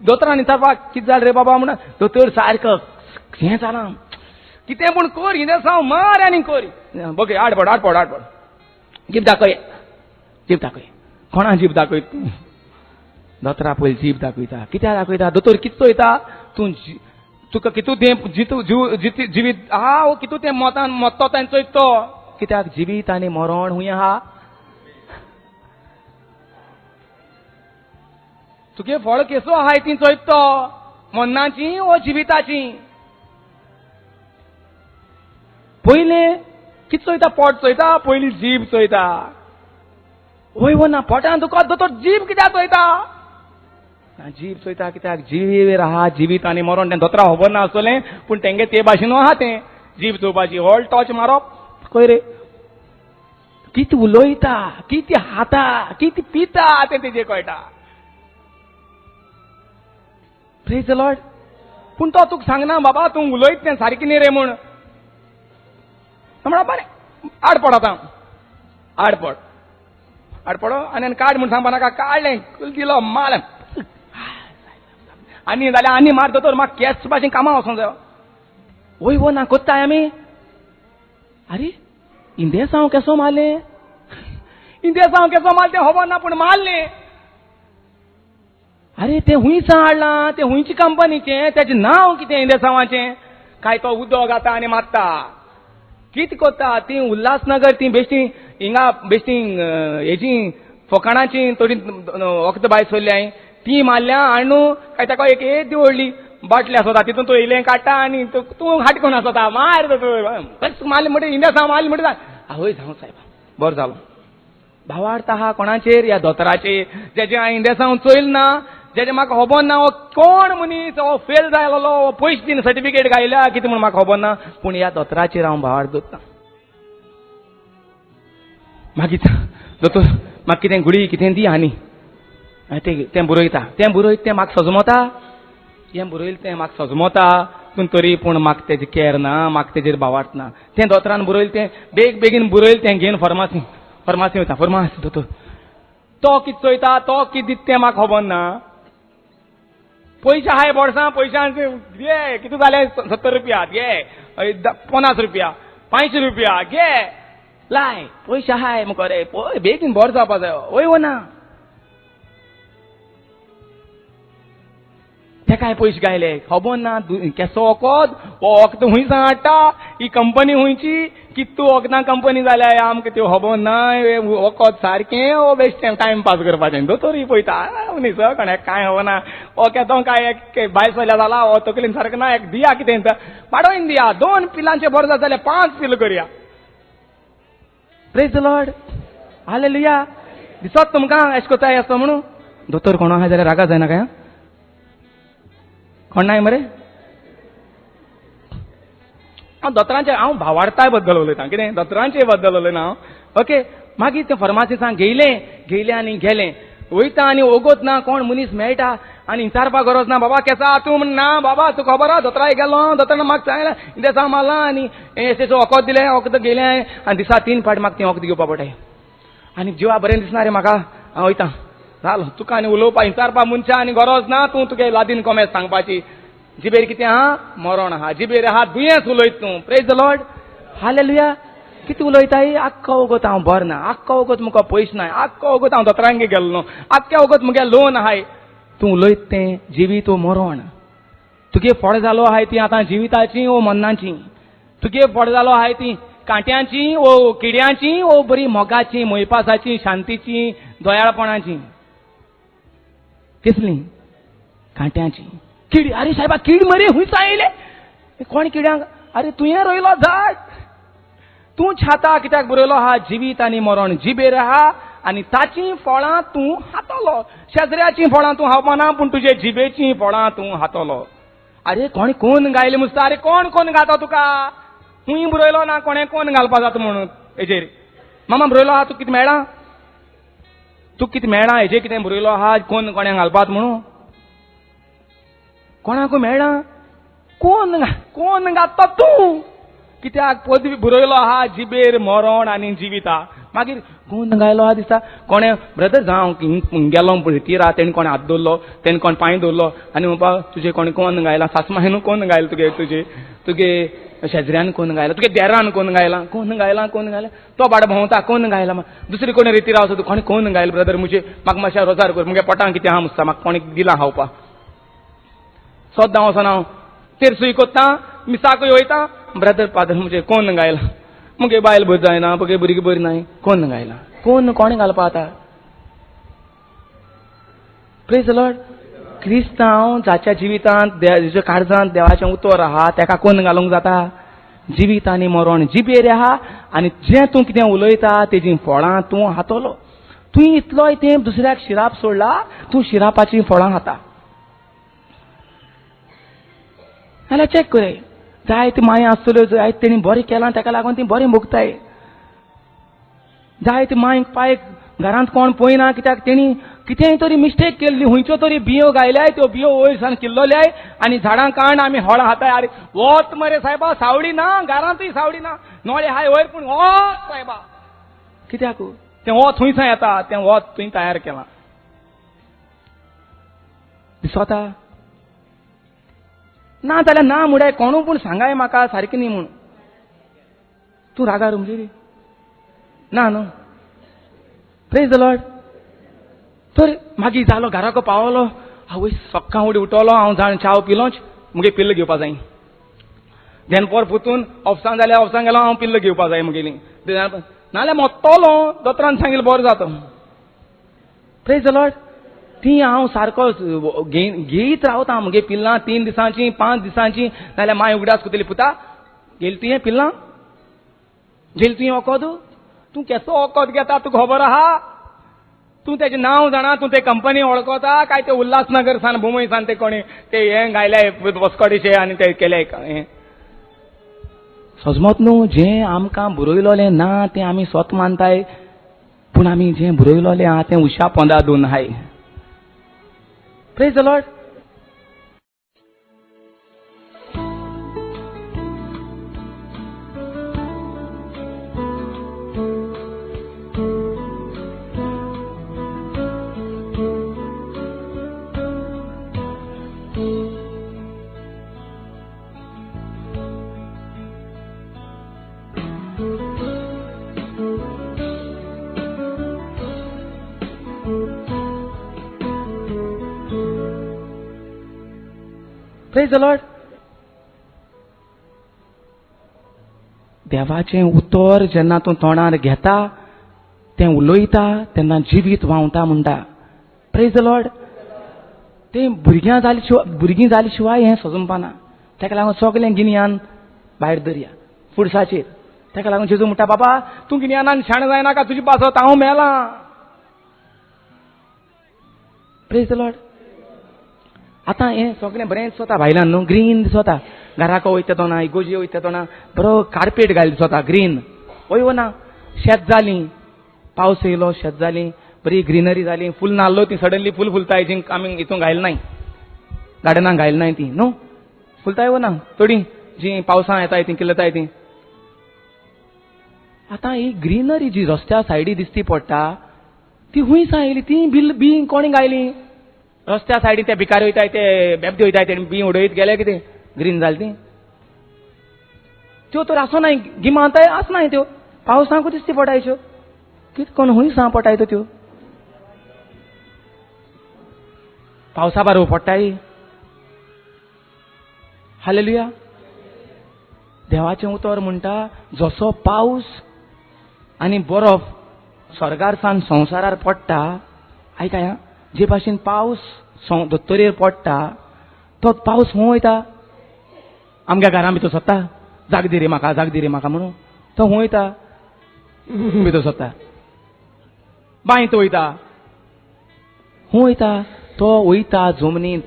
दोतोरान विचारपाक कितें जालें रे बाबा म्हणून. दोतोर सारको हें जालां. कितें पूण कर हिंदे साव मार आनी कर. बघे आडपड आडपड आडपड. जीब दाखय. जीब दाखय. कोणा जीब दाखयत तूं? दोतोरा पयली जीब दाखयता. कित्याक दाखयता? दोतोर कितें चोयता? तूं तुका कितू तें जिवीत आहा वो कितू तें मोतान मोत्तो तें चोयत तो. कित्याक जिवीत आनी मरण हूंय आहा. तुगे फळ केसो आहाय ती चोयत तो. मरणाची वो जिविताची. पयले कितें चोयता? पोट चोयता. पयली जीब चोयता. वय वो ना. पोटान दुखत दोतोर जीब कित्याक चोयता? जीब चोयता कित्याक जीव आहा. जिवीत आनी मरण तें दोतोरा खबर ना आसतलें. पूण तेंगे ते भाशेन आहा तें जीब चोवपाची. हॉल टॉच मारप खंय रे. कितें उलोयता, कितें खाता, कितें पिता तें तेजेर कळटा. Praise the Lord. पूण तो तुका सांगना बाबा तूं उलयत तें सारकें न्ही रे म्हूण. म्हणा बरें आडपड आतां. आडपड आडपड आनी काड म्हूण सांगपा नाका. काडलें दिलो मार आनी जाल्यार आनी मार. दोतोर म्हाका केस भाशेन कामां वचोंक जायो. वय वो ना कोत्ताय आमी. अरे इंदे साव केसो मारलें. इंदे साव केसो मारलें तें खबर ना पूण मारलें. अरे तें हुंयसान हाडलां. तें हुंयची कंपनीचें. तेजें नांव कितें इंदे सावाचें. काय तो उदक घाता आनी मारता. कितें कोत्ता? ती उल्हासनगर ती बेश्टी हिंगा बेश्टी हेजी फकाणाची थोडी वखद भायर सोडल्या ती मारल्या. आणू काय ताका एक दी व्हडली बाटली आसता तितून तो इलें काडटा आनी तूं हाटकून आसता. मार मारली म्हणटा इंदे साव मारली म्हणटा. आवय जावं सायब बरो जालो. भावार्थ आहा कोणाचेर? ह्या दोतोराचेर. जेजें हांवें इंदे सावन चोयल ना. जेजें म्हाका खबर ना हो कोण मनीस हो फेल जायलो हो पयशे दिन सर्टिफिकेट घायल्या कितें म्हूण म्हाका खबर ना. पूण ह्या दोतोराचेर हांव भावार्थ दवरतां. मागीर दोतोर म्हाका कितें गुडी कितें दी आनी तें बरयता. तें बरयत तें म्हाका सजमता. हें बरयलें तें म्हाका सजमता. पूण तरी पूण म्हाका तेजें कॅर ना. म्हाका तेजेर भावार्थ ना. तें दोतोरान बरयलें तें बेगीन बरयलें तें घेवन फार्मासी वयता. फार्मासी दोतोर तो कितें चोयता तो कितें दिता तें म्हाका खबर ना. पयशे आहाय बोर्सां. पयशां घे कितें जालें 70 रुपया घे 50 रुपया 500 रुपया घे लाय. पयशे आहाय मुको रे. पळय बेगीन बोर जावपा जायो. वय वो ना. तेकाय पयशे गायले खबर ना. केसो वखद वो वखद हुंयसान हाडटा. ही कंपनी हुंयची. कितू वखदां कंपनी जाल्या आमकां त्यो खबर ना. वखद सारकें वो बेश्टें टायमपास करपाचें. दोतोरी पळयता मनीस कोणाक कांय खबर ना. हो केदो काय एक भायर सरल्या जाला हो तकलेन सारकें ना. एक दिया कितें पाडोवन दिया. 2 पिलांचे बरें जाता जाल्यार 5 पिलां करया. Praise the lord. हालेलुया. दिसत तुमकां अशें कोताय आसता म्हणून. दोतोर कोण आहा जाल्यार रागा जायना काय? कोण नाय मरे. हांव दोतोरांचे हांव भावार्थाय बद्दल उलयतां. कितें दोतोरांचे बद्दल उलयना हांव. ओके. मागीर तें फार्मासिसान गेलें आनी गेलें. वयता आनी ओगोत ना. कोण मनीस मेळटा आनी विचारपाक गरज ना. बाबा केसा तूं म्हण ना. बाबा तूं खबर आहा दोतोराय गेलो. दोतोरान म्हाका सांगलें इंदे साव मारलां आनी एशेचो वखद दिलें. वखद गेलें आनी दिसा 3 फावट म्हाका तें वखद घेवपा पडटाय. आनी जिवा बरें दिसना रे म्हाका. हांव वयतां. जालो तुका आनी उलोवपा विचारपा मनशा आनी गरज ना. तूं तुगे लादीन कोमेस सांगपाची. जिबेर कितें आहा? मरण आहा. जिबेर आहा दुयेंस उलयत तूं. Praise the lord. हालेलुया. कितें उलयताय? आख्खो वगत हांव बरो ना. आख्खो वगत मुको पयशे नाय. आख्खो वगत हांव दोतोरांगेर गेल्लो. आख्खे वगत मुगे लोन आहाय. तूं उलयत तें जिवीत वो मरण. तुगे फळ जालो आहाय ती आतां जिविताची वो मरणाची. तुगे फळ जालो आहाय ती कांट्यांची वो किड्यांची वो बरी मोगाची मोयपासाची शांतीची दोयाळपणाची. कसली? कांट्यांची. कीड. अरे साहेबा कीड मरे हुंयसान येयले. कोण किड्यांक अरे तुवें रोयलो झाड तूं छाता कित्याक बरयलो आहा जिवीत आनी मरण जिबेर आहा आनी ताची फळां तूं हातलो शेजऱ्याची फळां तूं खावपाना पूण तुजे जिबेची फळां तूं हातलो अरे कोण गायले मुस्ता अरे कोण घाता तुका तुवें बरयलो ना कोण घालपा जाता म्हणून हेजेर मामा बरयलो आहा तुका कितें मेळ्ळा तुका कितें मेळ्ळा हेजेर कितें बरयलो आहा कोणें घालपात म्हणून कोणाकूय मेळ्ळा कोण घातता तूं कित्याक पदवी बरयलो आहा जिबेर मरण आनी जिविता मागीर कोण गायलो आहा दिसता कोणें ब्रदर जावं गेलो रितीरा तेणें कोणें हात दवरलो तेणें कोण पांय दवरलो आनी म्हणपा तुजें कोण गायला सासमायन कोण गायला तुगे शेजऱ्यान कोण गायला तुगे देरान कोण गायला तो भाड भोंवता कोण गायला दुसरी कोणी रितीरा वचत कोण गायला ब्रदर म्हाका मातशें रोजार कर मुगे पोटांत कितें आहा मुस्ता म्हाका कोणी दिलां खावपा सोद्दां वचोन हांव तेरसूय कोत्ता मिसाकूय वयता ब्रदर फादर कोण गायला मुगे बायल बरी जायना मुगे भुरगीं बरी नाय कोण गायला कोणें घालपा आतां प्रेज द लॉर्ड क्रिस्तांव जाच्या जिवितांत जाच्या काळजांत देवाचें उतर आहा तेका कोण घालूंक जाता जिवीत आनी मरण जिबेर आहा आनी जें तूं कितें उलयता तेजी फळां तूं हातलो तुवें इतलोय तें दुसऱ्याक शिराप सोडला तूं शिरापाची फळां खाता जाल्यार चॅक कर जायते माय आसतल्यो जायत तेणी बरें केलां ताका लागून ती बरें भोगताय जायते मांयक पायक घरांत कोण पळयना कित्याक तेणी कितेंय तरी मिस्टेक केल्ली खंयच्यो तरी बियो गायल्याय त्यो बियो वयर सावन किल्लोल्याय आनी झाडां काण आमी हळ हाताय अरे वत मरे सायबा सावडी ना घरांतूय सावडी ना नोळे हाय वयर पूण वत सायबा कित्याक तें वत थंयसां येता तें वत तुवें तयार केलां दिसता ना जाल्यार ना मुडाय कोणू पूण सांगाय म्हाका सारकें न्ही म्हूण तूं रागार म्हणजे ना न्हू प्रेज द लॉर्ड तर मागीर जालो घराको पावलो हांव सक्कां उडी उठलो हांव जाण चाव पिलोच मुगे पिल्ल घेवपा जाय देनपोर पुतून ऑफिसान जाल्यार ऑफिसान गेलो हांव पिल्ल घेवपा जाय मुगेली नाल्यार मोत्तलो दोतोरान सांगिल्लें बरें जाता प्रेज द लॉर्ड ती हांव सारको घेयत रावता मुगे पिल्लां 3 दिसांची 5 दिसांची नाल्यार माय उगडास कोतली पुता गेली तुवें पिल्लां गेली तुवें वखद तूं केसो वखद घेता तुका खबर आहा तूं तेजें नांव जाणा तूं ते कंपनी वळखता काय ते उल्हासनगर सान भुमय सान ते कोणी ते हें गायले वस्कोडीचे आनी ते केले हें सजमत न्हू जें आमकां बरयलोलें ना तें आमी स्वत मानताय पूण आमी जें बरयलोलें आहा तें उशा पोंदा दोन हाय praise the lord praise the lord देवाचें उतर जेन्ना तूं तोंडार घेता तें उलयता तेन्ना जिवीत व्हांवता म्हणटा प्रेज द लॉर्ड तें भुरगीं जाली शिवाय हें सजूंकपाना ताका लागून सगलें गिन्यान भायर दरया फुडसाचेर ताका लागून जेजू म्हणटा बाबा तूं गिन्यानान शाण जायनाका तुजी पासत हांव मेलां प्रेज द लॉर्ड आतां हें सगळें बरें दिसता भायल्यान न्हू ग्रीन दिसता घराको वयता तो ना इगोजी वयता तो ना बरो कार्पेट घाल दिसता ग्रीन वय ना शेत जालीं पावस येयलो शेत जालीं बरी ग्रीनरी जाली फूल नाल्लो ती सडनली फूल फुलताय जी आमी हितून घायल नाय गार्डनाक घायल नाय ती न्हू फुलताय वो ना थोडी जी पावसां येताय ती किल्लताय ती आतां ही ग्रीनरी जी रस्त्या सायडी दिसती पडटा ती हुंयसां येयली ती बी कोणी गायली रस्त्या सायडीन ते भिकारी वयताय ते बेबदी वयताय ते बी उडयत गेले कितें ग्रीन जाली ती त्यो तर आसनाय गिमांताय आसनाय त्यो पावसांकूच दिसती पडायच्यो कितें कोण हुंयसां पडाय त्यो पावसा बारो पडटाय हालेलुया देवाचें उतर म्हणटा जसो पावस आनी बरफ स्वर्गार सावन संवसारार पडटा आयकाय जे भाशेन पावस दोतोरेर पडटा तो पावस खंय वयता आमच्या घरां भितर सोदता जाग दी रे म्हाका म्हणून तो वयता भितर सोदता बांयत वयता वयता तो वयता जमनींत.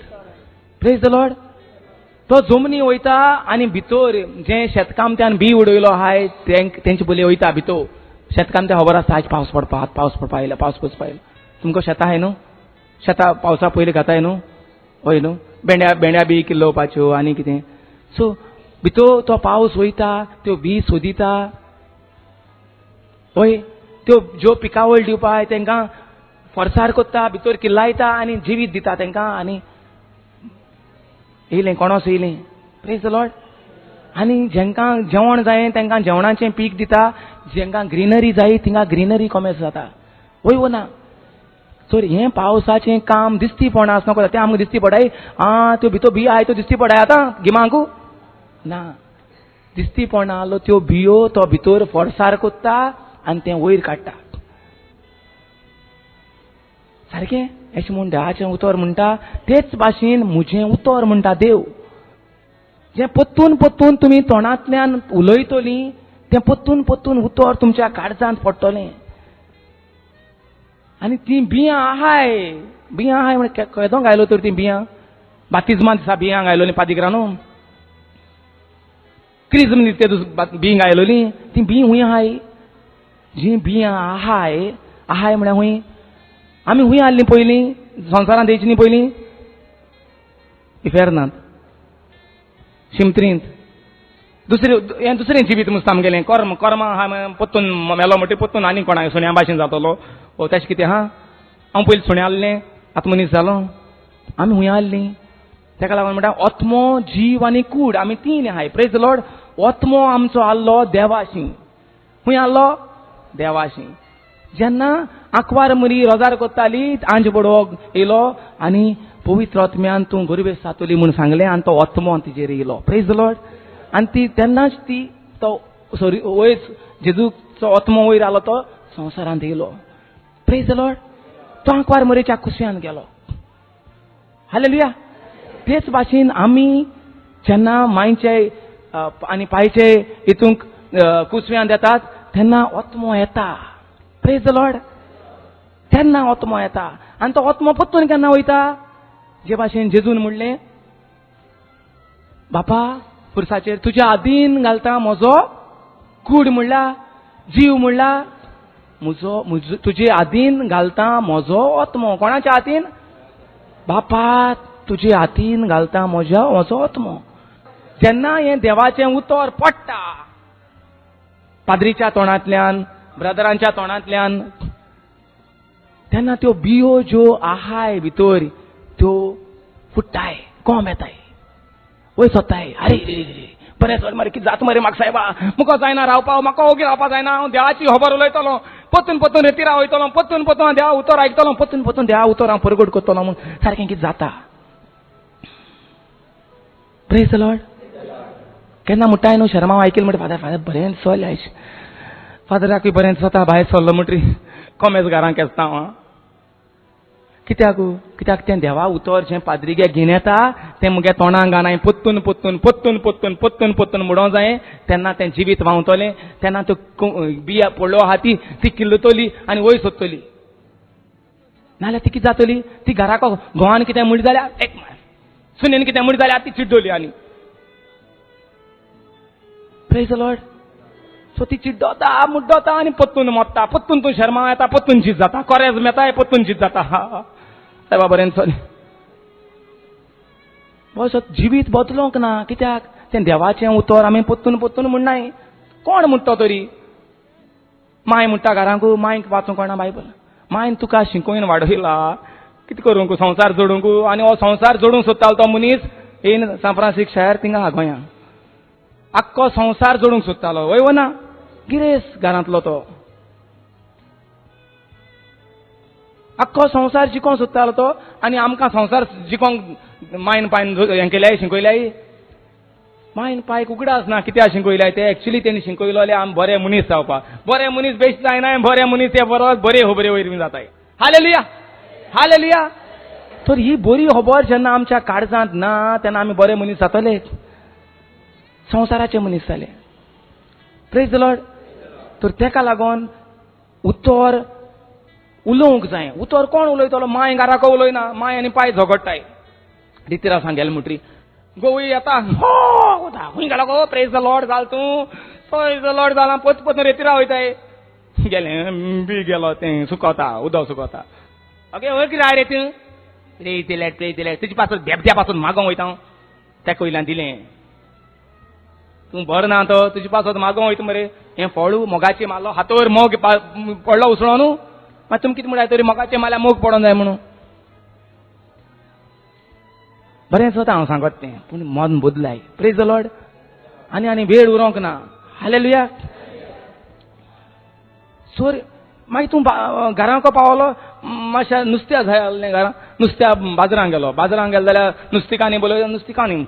Praise the Lord. तो जमनी वयता आनी भितर जे शेतकामत्यान बी उडयलो आहाय तेंचे पयलीं वयता भितर. शेतकामत्या खबर आसता आज पावस पडपा आयला पावस पडपा आयला. तुमकां शेतां आहाय न्हू शेतां पावसा पयलीं घाताय न्हू हय न्हू भेंड्या बी किल्लोवपाच्यो आनी कितें. सो भितर तो पावस वयता त्यो बी सोदिता हय त्यो ज्यो पिकावळ दिवपाक तांकां फोर्सार कोत्ता भितर किल्लायता आनी जिवीत दिता तांकां. आनी येयलें कोणोस येयलें. Praise the lord. आनी जेंकां जेवण जाय तांकां जेवणाचें पीक दिता. जेंकां ग्रीनरी जाय तिंगा ग्रीनरी कॉमेस जाता वय ना. तर हें पावसाचें काम दिसतीपणां आसना कोता तें आमकां दिसती पडाय त्यो भितर बियो आहाय त्यो दिसती पडाय आतां गिमांकू ना. दिसतीपणां आसलो त्यो बियो तो भितर फोर्सार कोत्ता आनी तें वयर काडटा. सारकें अशें म्हूण देवाचें उतर म्हणटा तेच भाशेन म्हजें उतर म्हणटा देव. जें पत्तून पत्तून तुमी तोंडांतल्यान उलयतलीं तें पत्तून पत्तून उतर तुमच्या काळजांत पडटलें. आनी तीं बियां आहाय म्हण केदो गायलो तर तीं बियां बातिजमा दिसा बियां गायलोलीं पादिग्रानू क्रिजम ते बीं गायलोलीं तीं बीं हूंय आहाय. जीं बियां आहाय म्हळ्यार हूंय आमी हूंय आहलीं पयलीं संवसारांत येवची न्ही पयलीं इफेरनांत शिमत्रींत दुसरें जिवीत मुस्ता आमगेलें कर्म आहा पत्तून मेलो म्हणटी पत्तून आनी कोणाक सुण्या भाशेन जातलो तशें कितें आहा. हांव पयलीं सुण्या आहलें आतां मनीस जालो आमी हूंय आहलीं. ताका लागून म्हणटा ओत्मो जीव आनी कूड आमी तीन आहाय. Praise the Lord. ओत्मो आमचो आहलो देवाशी हूंय आहलो देवाशी. जेन्ना आंकवार मरी रोजार कोत्ताली आंज बडोवंक येयलो आनी पवित्र आत्म्यान तूं गरवेस जातली म्हूण सांगलें आनी तो ओत्मो तिजेर येयलो. Praise the lord. आनी ती तेन्नाच ती तो वयर जेजूचो ओत्मो वयर आलो तो संवसारांत येयलो. Praise the Lord. तो आंकवार मरेच्या कुसव्यान गेलो. हालेलुया. तेच भाशेन आमी जेन्ना मांयचे आनी पायचे हितूंक कुसव्यान येतात तेन्ना ओत्मो येता. Praise the Lord. तेन्ना ओत्मो येता आनी तो ओत्मो पत्तून केन्ना वयता जे भाशेन जेजून म्हणलें बापा पुरसाचेर तुज्या हातीन घालता म्हजो कूड म्हणला जीव म्हणला म्हजो तुजे हातीन घालता म्हजो ओत्मो. कोणाच्या हातीन बापा तुजे हातीन घालता म्हजो ओत्मो. जेन्ना हें देवाचें उतर पडटा पाद्रीच्या तोंडांतल्यान ब्रदरांच्या तोंडांतल्यान तेन्ना त्यो बियो ज्यो आहाय भितर त्यो फुट्टाय कोंब येताय वय सोदताय. अरे बरें सर मरे कितें जाता मरे म्हाका सायबा म्हाका जायना रावपा म्हाका ओगी रावपा जायना हांव देवाची खबर उलयतलो पत्तून रेतीरा वयतलो पत्तून देवा उतर आयकतलो पत्तून देवा उतर हांव परगट करतलो म्हूण सारकें कितें जाता. Praise the Lord. केन्ना म्हणटाय न्हू शर्मा आयकलें म्हणटा फादर बरें चल आयज फादराकूय बरें स्वता भायर सरलो म्हणटरी कोमेज घरांक येता हांव. कित्याक तें देवा उतर जें पाद्रीगे घेवन येता तें मुगे तोंडाक घालना पत्तून म्हणों जाय तेन्ना तें जिवीत व्हांवतलें. तेन्ना त्यो बिया पडलो आहा ती किल्लतली आनी वयर सोदतली. नाल्यार ती कितें जातली ती घराक घोवान कितें म्हणली जाल्यार एक सुनेन कितें म्हणली जाल्यार ती चिड्डोली आनी. Praise the lord. सो ती चिड्डोता मुड्डोता आनी पत्तून मोडटा. पत्तून तूं शर्मा येता पत्तून शीत जाता कोरेज मेताय पत्तून शीत जाता. सायबा बरें चल जिवीत बदलोंक ना. कित्याक तें देवाचें उतर आमी पत्तून म्हणनाय. कोण म्हणटा तरी माय म्हणटा घरांकू मांयक वाचूंक कळना बायबल. मायन तुका शिकोवन वाडयला कितें करूंक संवसार जोडूंक आनी हो संवसार जोडूंक सोदतालो तो मनीस येन सान फ्रांसिस्क शार थिंगा आहा गोंयांत आख्खो संवसार जोडूंक सोदतालो वय व ना गिरेस घरांतलो तो आख्खो संवसार जिकोंक सोदतालो तो आनी आमकां संवसार जिकोंक मायन पायन हें केल्याय शिकयल्याय. मायन पायक उगडास ना कित्याक शिकयल्याय ते एक्चुली तेणी शिकयलो जाल्यार आमी बरे मनीस जावपाक. बरे मनीस बेश्ट जायनाय बरे मनीस ते बरोच बरे खबरे वयर जाताय. Hallelujah hallelujah. तर ही बरी खबर जेन्ना आमच्या काळजांत ना तेन्ना आमी बरे मनीस जातले. संवसाराचे मनीस जाले. Praise the lord. तर तेका लागून उतर उलोवंक जाय. उतर कोण उलयतलो? माय घराको उलयना. माय आनी पाय झगडटाय. रितीरा सांगेल म्हणटरी गोवी येता खूंय गेलो गो? प्रेज द लॉर्ड जाल तूं. प्रेज द लॉर्ड जाला. पत पत रेतीरा वयताय. गेलें बी गेलो तें सुकवता उदक सुकवता. ओके वय कितें रे तूं? प्रेज तुजी पासून देबद्या पासून मागोंक वयता. तेका वयल्यान दिलें. तूं बरो ना तो तुजी पासून मागोंक वयता मरे. हें फळू मोगाचें मारलो हातोर मोग पडलो उसळो न्हू. मागीर तुमी कितें म्हणटाय तरी मोगाचें मारल्यार मोग पडोंक जाय म्हणून. बरें जाता हांव सांगत तें. पूण मन बदलाय. Praise the lord. आनी वेळ उरोंक ना. हालेलुया. सोर मागीर तूं घराको पावलो. मातशें नुस्त्या जाय आसलें घरां. नुस्त्या बाजारांत गेलो. बाजारांत गेलो जाल्यार नुस्तिकांनी बोलय नुस्तिकांनी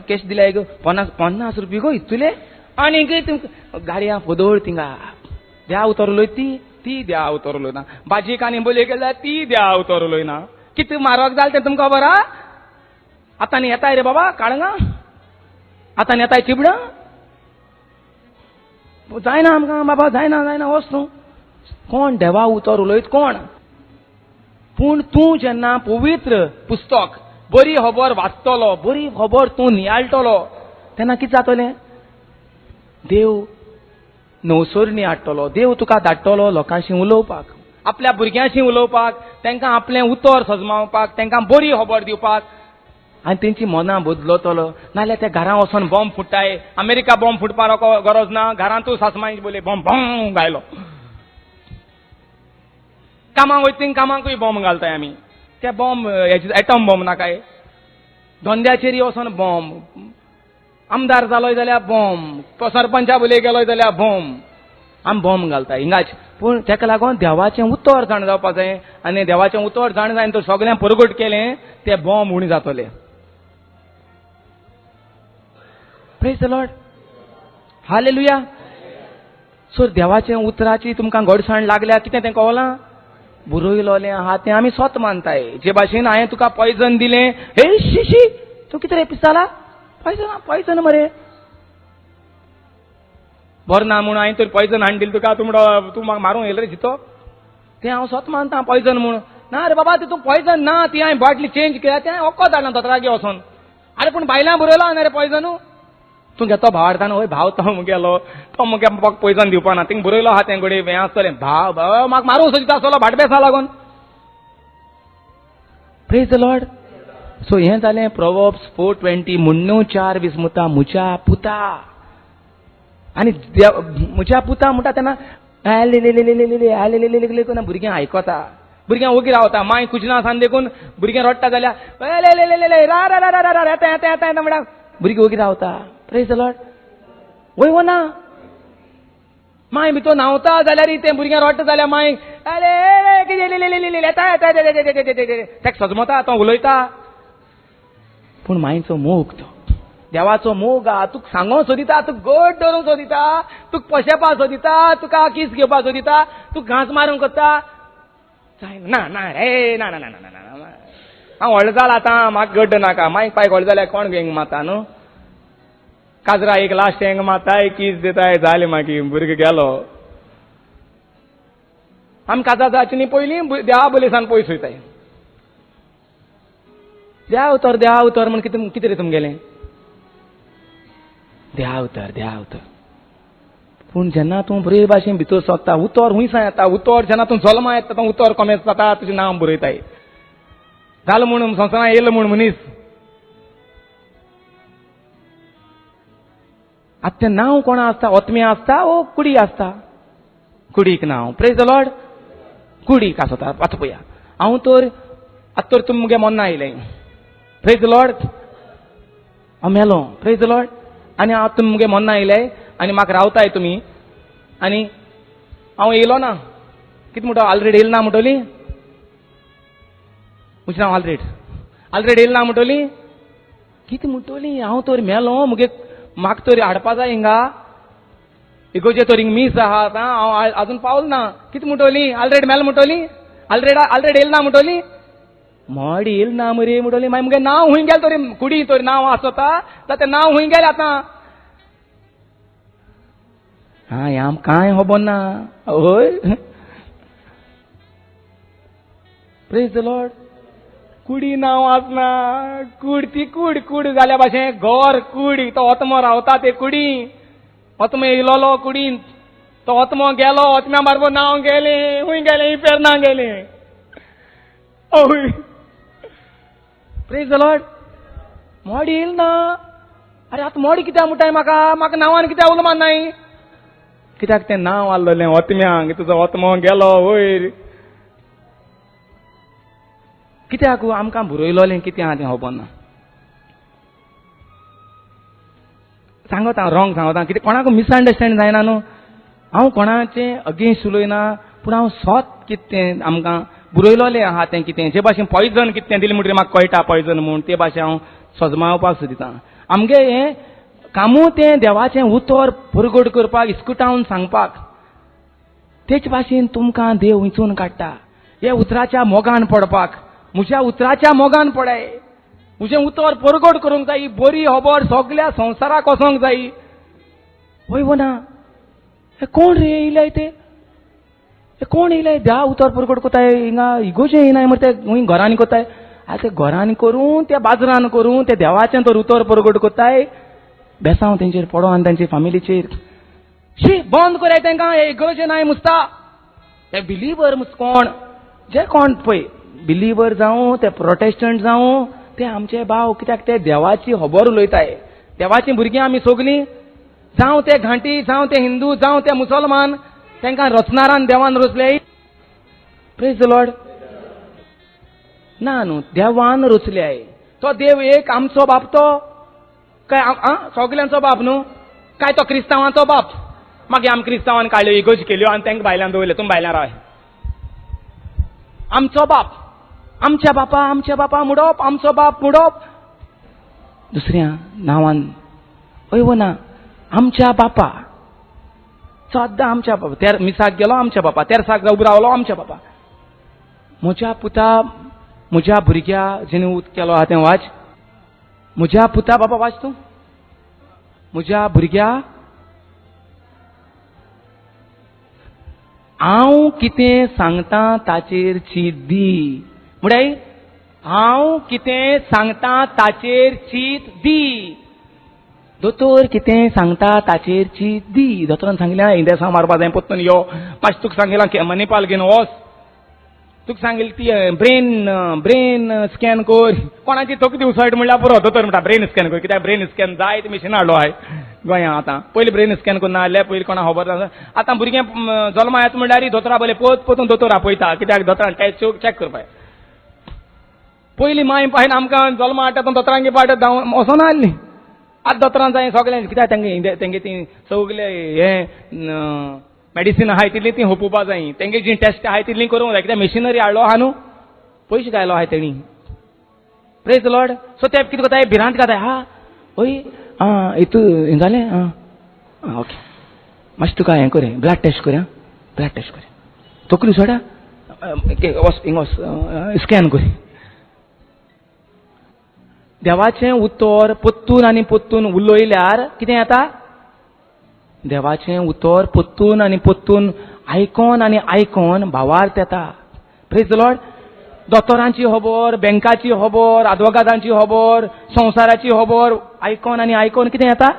कॅश दिल्या एक 50 रुपया गो इतुले. आनी गाडया फोदोळ थिंगा द्या उतर उलय ती द्या उतर उलयना. भाजीक आनी बोलय गेल्यार ती द्या उतर उलयना. कितें म्हारग जालें तें तुमकां खबर आहा? आतां येताय रे बाबा काळंगा. आतां येताय चिबडां. जायना आमकां बाबा जायना वच न्हू. कोण देवा उतर उलयत कोण? पूण तूं जेन्ना पवित्र पुस्तक बरी खबर वाचतलो, बरी खबर तूं नियाळटलो तेन्ना कितें जातलें? देव नवसरणी हाडटलो. देव तुका धाडटलो लोकांशी उलोवपाक, आपल्या भुरग्यांशी उलोवपाक, तांकां आपलें उतर सजमावपाक, तांकां बरी खबर दिवपाक. आनी तेंची मनां बदलतलो. नाल्यार त्या घरां वचोन बॉम्ब फुट्टाय. अमेरिका बॉम्ब फुटपाक गरज ना. घरांतूच सासमाई बोले बॉम्ब बॉम्ब गायलो. कामाक वयता कामाकूय बॉम्ब घालताय आमी. ते बॉम्ब एटम बॉम्ब नाकाय. धंद्याचेर वचोन बॉम्ब. आमदार जालोय जाल्यार बॉम्ब. सरपंचा बोले गेलोय जाल्यार बॉम्ब. आमी बॉम्ब घालताय हिंगाच. पूण तेका लागून देवाचें उतर जाण जावपाक जाय. आनी देवाचें उतर जाण जायन तर सगळ्यांक परगट केलें ते बॉम्ब उणी जातले. Praise the lord. हालेलुया. सो देवाच्या उतराची तुमकां घडसाण लागल्या कितें तें कळलां? बुरयलोलें आहा तें आमी स्वत मानताय. जे भाशेन हांवें तुका पॉयजन दिलें. हे शी तूं कितें रे पिसाला? पॉयजन मरे. बरो ना म्हणून हांवें तर पॉयजन हाडून दिलें तुका. तूं म्हाका मारूंक येयलो रे जितो. तें हांव स्वत मानता पॉयजन म्हणून. ना रे बाबा तितून पॉयजन ना. ती हांवें बॉटली चेंज केल्या. तें हांवें ओको धाडला दोतोरागेर वचोन. आरे पूण बायलां बरयलो ना रे पॉयजनू. तूं घेतो भावार्थान हय भाव तो मुगेलो. तो मुगे म्हाका पॉयजन दिवपा ना. थिंग बरयलो आहा तें घडये हें आसतलें. भाव म्हाका मारूंक सोदिता आसतलो भाटबेसा लागून. Praise the lord. सो हें जालें प्रोवर्ब्स 4:20. मुन्नो 4 विस्मुता म्हज्या पुता. आनी म्हज्या पुता म्हणटा तेन्ना आले करून भुरग्यां आयकता. भुरग्यां ओगी रावता. माय कुजना सान देखून भुरग्यां रडटा जाल्यार येता म्हणटा भुरगीं ओगी रावता. Praise the Lord. वय ना माय भितर न्हांवता जाल्यार तें भुरग्यां रडटा जाल्यार माय येता तेका सजमता तो उलयता. पूण मायचो मोग तो देवाचो मोग आहा. तुका सांगोंक सोदिता. तुका घट धरूंक सोदिता. तुका पोशेपा सोदिता. तुका किस घेवपा सोदिता. तुका घांस मारूंक कोत्ता. ना ना रे ना ना ना ना ना हांव व्हडलो जाला आतां. म्हाका गड्ड नाका. मायक पायक व्हडलो जाल्यार कोण हेंग माता न्हू. काजरा एक लास्ट हेंग माताय किस दिताय जालें. मागीर भुरगो गेलो. आमी काजार जावचे न्ही पयलीं देवा बलेसान पयस वयताय. देवा उतर म्हण कितें रे तुमगेलें? देवा उतर. पूण जेन्ना तूं बरे भाशेन भितर सोदता उतर हुंयसां येता. उतर जेन्ना तूं जल्मा येता तो उतर कमेज जाता. तुजें नांव बरयताय. जालो म्हणून संवसारांत येयलो म्हूण मनीस. आतां तें नांव कोणा आसता? ओतम्या आसता वो कुडी आसता? कुडीक नांव. Praise the Lord. कुडीक आसता. आतां पळया हांव तर आतां तर तुमगे मोन्ना येयलें. Praise the Lord. हांव मेलो. Praise the lord. आनी हांव तुमगे मोन्ना येयलें आनी म्हाका रावताय तुमी. आनी हांव येयलो ना. कितें म्हणटा ऑलरेडी येयलो ना म्हणटली. म्हजें नांव ऑलरेडी येयलो ना म्हणटली. कितें म्हणटली? हांव तर मेलो. म्हाका तरी हाडपा जाय हिंगा. इगोजे तर हिंग मीस आहा आतां. हांव आजून पावलो ना. कितें म्हणटली? ऑलरेडी मेलो म्हणटली. ऑलरेडी येयलो ना म्हणटली. मोड येईल ना मरे म्हणले मागीर मुगे नांव हूंय गेलें तरी कुडी तरी नांव आसता जाल्यार तें नांव हूंय गेलें आतां. हा हें आमकां कांय खबर ना. हय प्रेज द लॉर्ड. कुडी नांव आसना. कूड ती कूड कूड जाल्या भाशेन घर कूड तो ओतमो रावता ते कुडी. ओतमो येयलोलो कुडीन तो ओतमो गेलो ओतम्या बरोबर नांव गेलें हूंय गेलें इपेर ना गेलें. हय प्रेज द लॉर्ड. मोड येयल ना. अरे आतां मोड कित्याक म्हणटाय म्हाका नांवान कित्याक उलोवमान नाय. कित्याक तें नांव आसलेलें ओतम्यांक तुजो ओतमो गेलो वयर. कित्याक आमकां बरयलोलें कितें आहा तें खबर ना. सांगत हांव रॉंग सांगत हांव कितें कोणाक मिसअंडरस्टँड जायना न्हू. हांव कोणाचें अगेन्स्ट उलयना पूण हांव स्वत कितें आमकां बरयलोलें आहा तें कितें जे भाशेन पॉयजन कितें दिलें म्हणटकीर म्हाका कळटा पॉयजन म्हूण ते भाशेन हांव सजमावपाक सोदितां. आमगे हें कामूय तें देवाचें उतर परगट करपाक इस्कुटावन सांगपाक. तेच भाशेन तुमकां देव विंचून काडटा. हे उतराच्या मोगान पडपाक. म्हज्या उतराच्या मोगान पडय. म्हजें उतर परगट करूंक जाय. बरी खबर सगल्या संवसाराक वचोंक जाय. वय वो ना हे कोण रे येयले ते. हे कोण येयले धा उतर परगट कोताय हिंगा इगोजें येयनाय मरे ते हूंय घरांनी कोताय. आतां ते घरांनी करूं त्या बाजरान करूं ते देवाचें तर उतर परगट कोताय. बेसांव तेंचेर पडो आनी तांचे फॅमिलीचेर. शी बंद कराय तांकां हे इगोजें नाय मुसता. ते बिलिवर कोण जे कोण पळय बिलिवर जावं ते प्रोटेस्टंट जावं ते आमचे भाव कित्याक ते देवाची खबर उलयताय. देवाची भुरगीं आमी सगलीं जावं ते घांटी जावं ते हिंदू जावं ते मुसलमान तांकां रचणारान देवान रचले. Praise the Lord. ना न्हू देवान रचले. तो देव एक आमचो बाप तो काय सगल्यांचो बाप न्हू काय तो क्रिस्तांवांचो बाप. मागीर आमी क्रिस्तांवान काडल्यो इगोज केल्यो आनी तांकां भायल्यान दवरले तुमी भायल्यान राव. आमचो बाप आमच्या बापा मुडप आमचो बाप मुडप दुसऱ्या नांवान हय वो ना. आमच्या बापा सद्दां आमच्या बापा. तेर मिसाक गेलो आमच्या बापा. तेरसाक उबो रावलो आमच्या बापा. म्हज्या पुता म्हज्या भुरग्या जेणे उत केलो आहा तें वाच. म्हज्या पुता बाबा वाच तूं. म्हज्या भुरग्या हांव कितें सांगतां ताचेर चीत दी. म्हणल्यार हांव कितें सांगतां ताचेर चीत दी. दोतोर कितें सांगता ताचेर चीत दी. दोतोरान सांगिल्लें इंजेक्शन मारपा जाय पोत्तून यो मातशें तुका सांगिल्लें मणिपाल घेवन वच. तुका सांगिल्लें ती ब्रेन स्कॅन कर. कोणाची तकली उसळट म्हणल्यार पुरो दोतोर म्हणटा ब्रेन स्कॅन कर. कित्याक ब्रेन स्कॅन जाय ते मशीन हाडलो आय गोंयांत आतां. पयलीं ब्रेन स्कॅन करून नासलें पयलीं कोणाक खबर ना. आतां भुरगें जल्मा येता म्हणल्यार दोतोरा बरें पोतून दोतोर आपयता. कित्याक दोतोरान टेस्ट चॅक करपाक. पयलीं माय पायन आमकां जल्मा हाडटा दोतोरांगे पाट वचना आसलीं. आतां दोतोरान जाय सगळें कित्याक तेंगे ती सगळे हें मेडिसीन आहाय तितली ती होपुपा जाय. तेंगे जी टेस्ट आहाय तितली करूंक जाय. कित्याक मशिनरी हाडलो आहा न्हू पयशे घायलो आहाय तेणी. Praise the lord. सो ते कितें कोताय भिरांत घाताय. हा हय हितू हें जालें ओके मातशें तुका हें कर ब्लड टेस्ट कर. ब्लड टेस्ट कर. तकली सोडा वच स्कॅन कर. देवाचें उतर पोत्तून आनी पोत्तून उलयल्यार कितें येता. देवाचें उतर पोत्तून आनी पोत्तून आयकोन आनी आयकोन भावार्थ येता. Praise the Lord. दोतोरांची खबर बँकाची खबर आदवोगादांची खबर संवसाराची खबर आयकोन आनी आयकोन कितें येता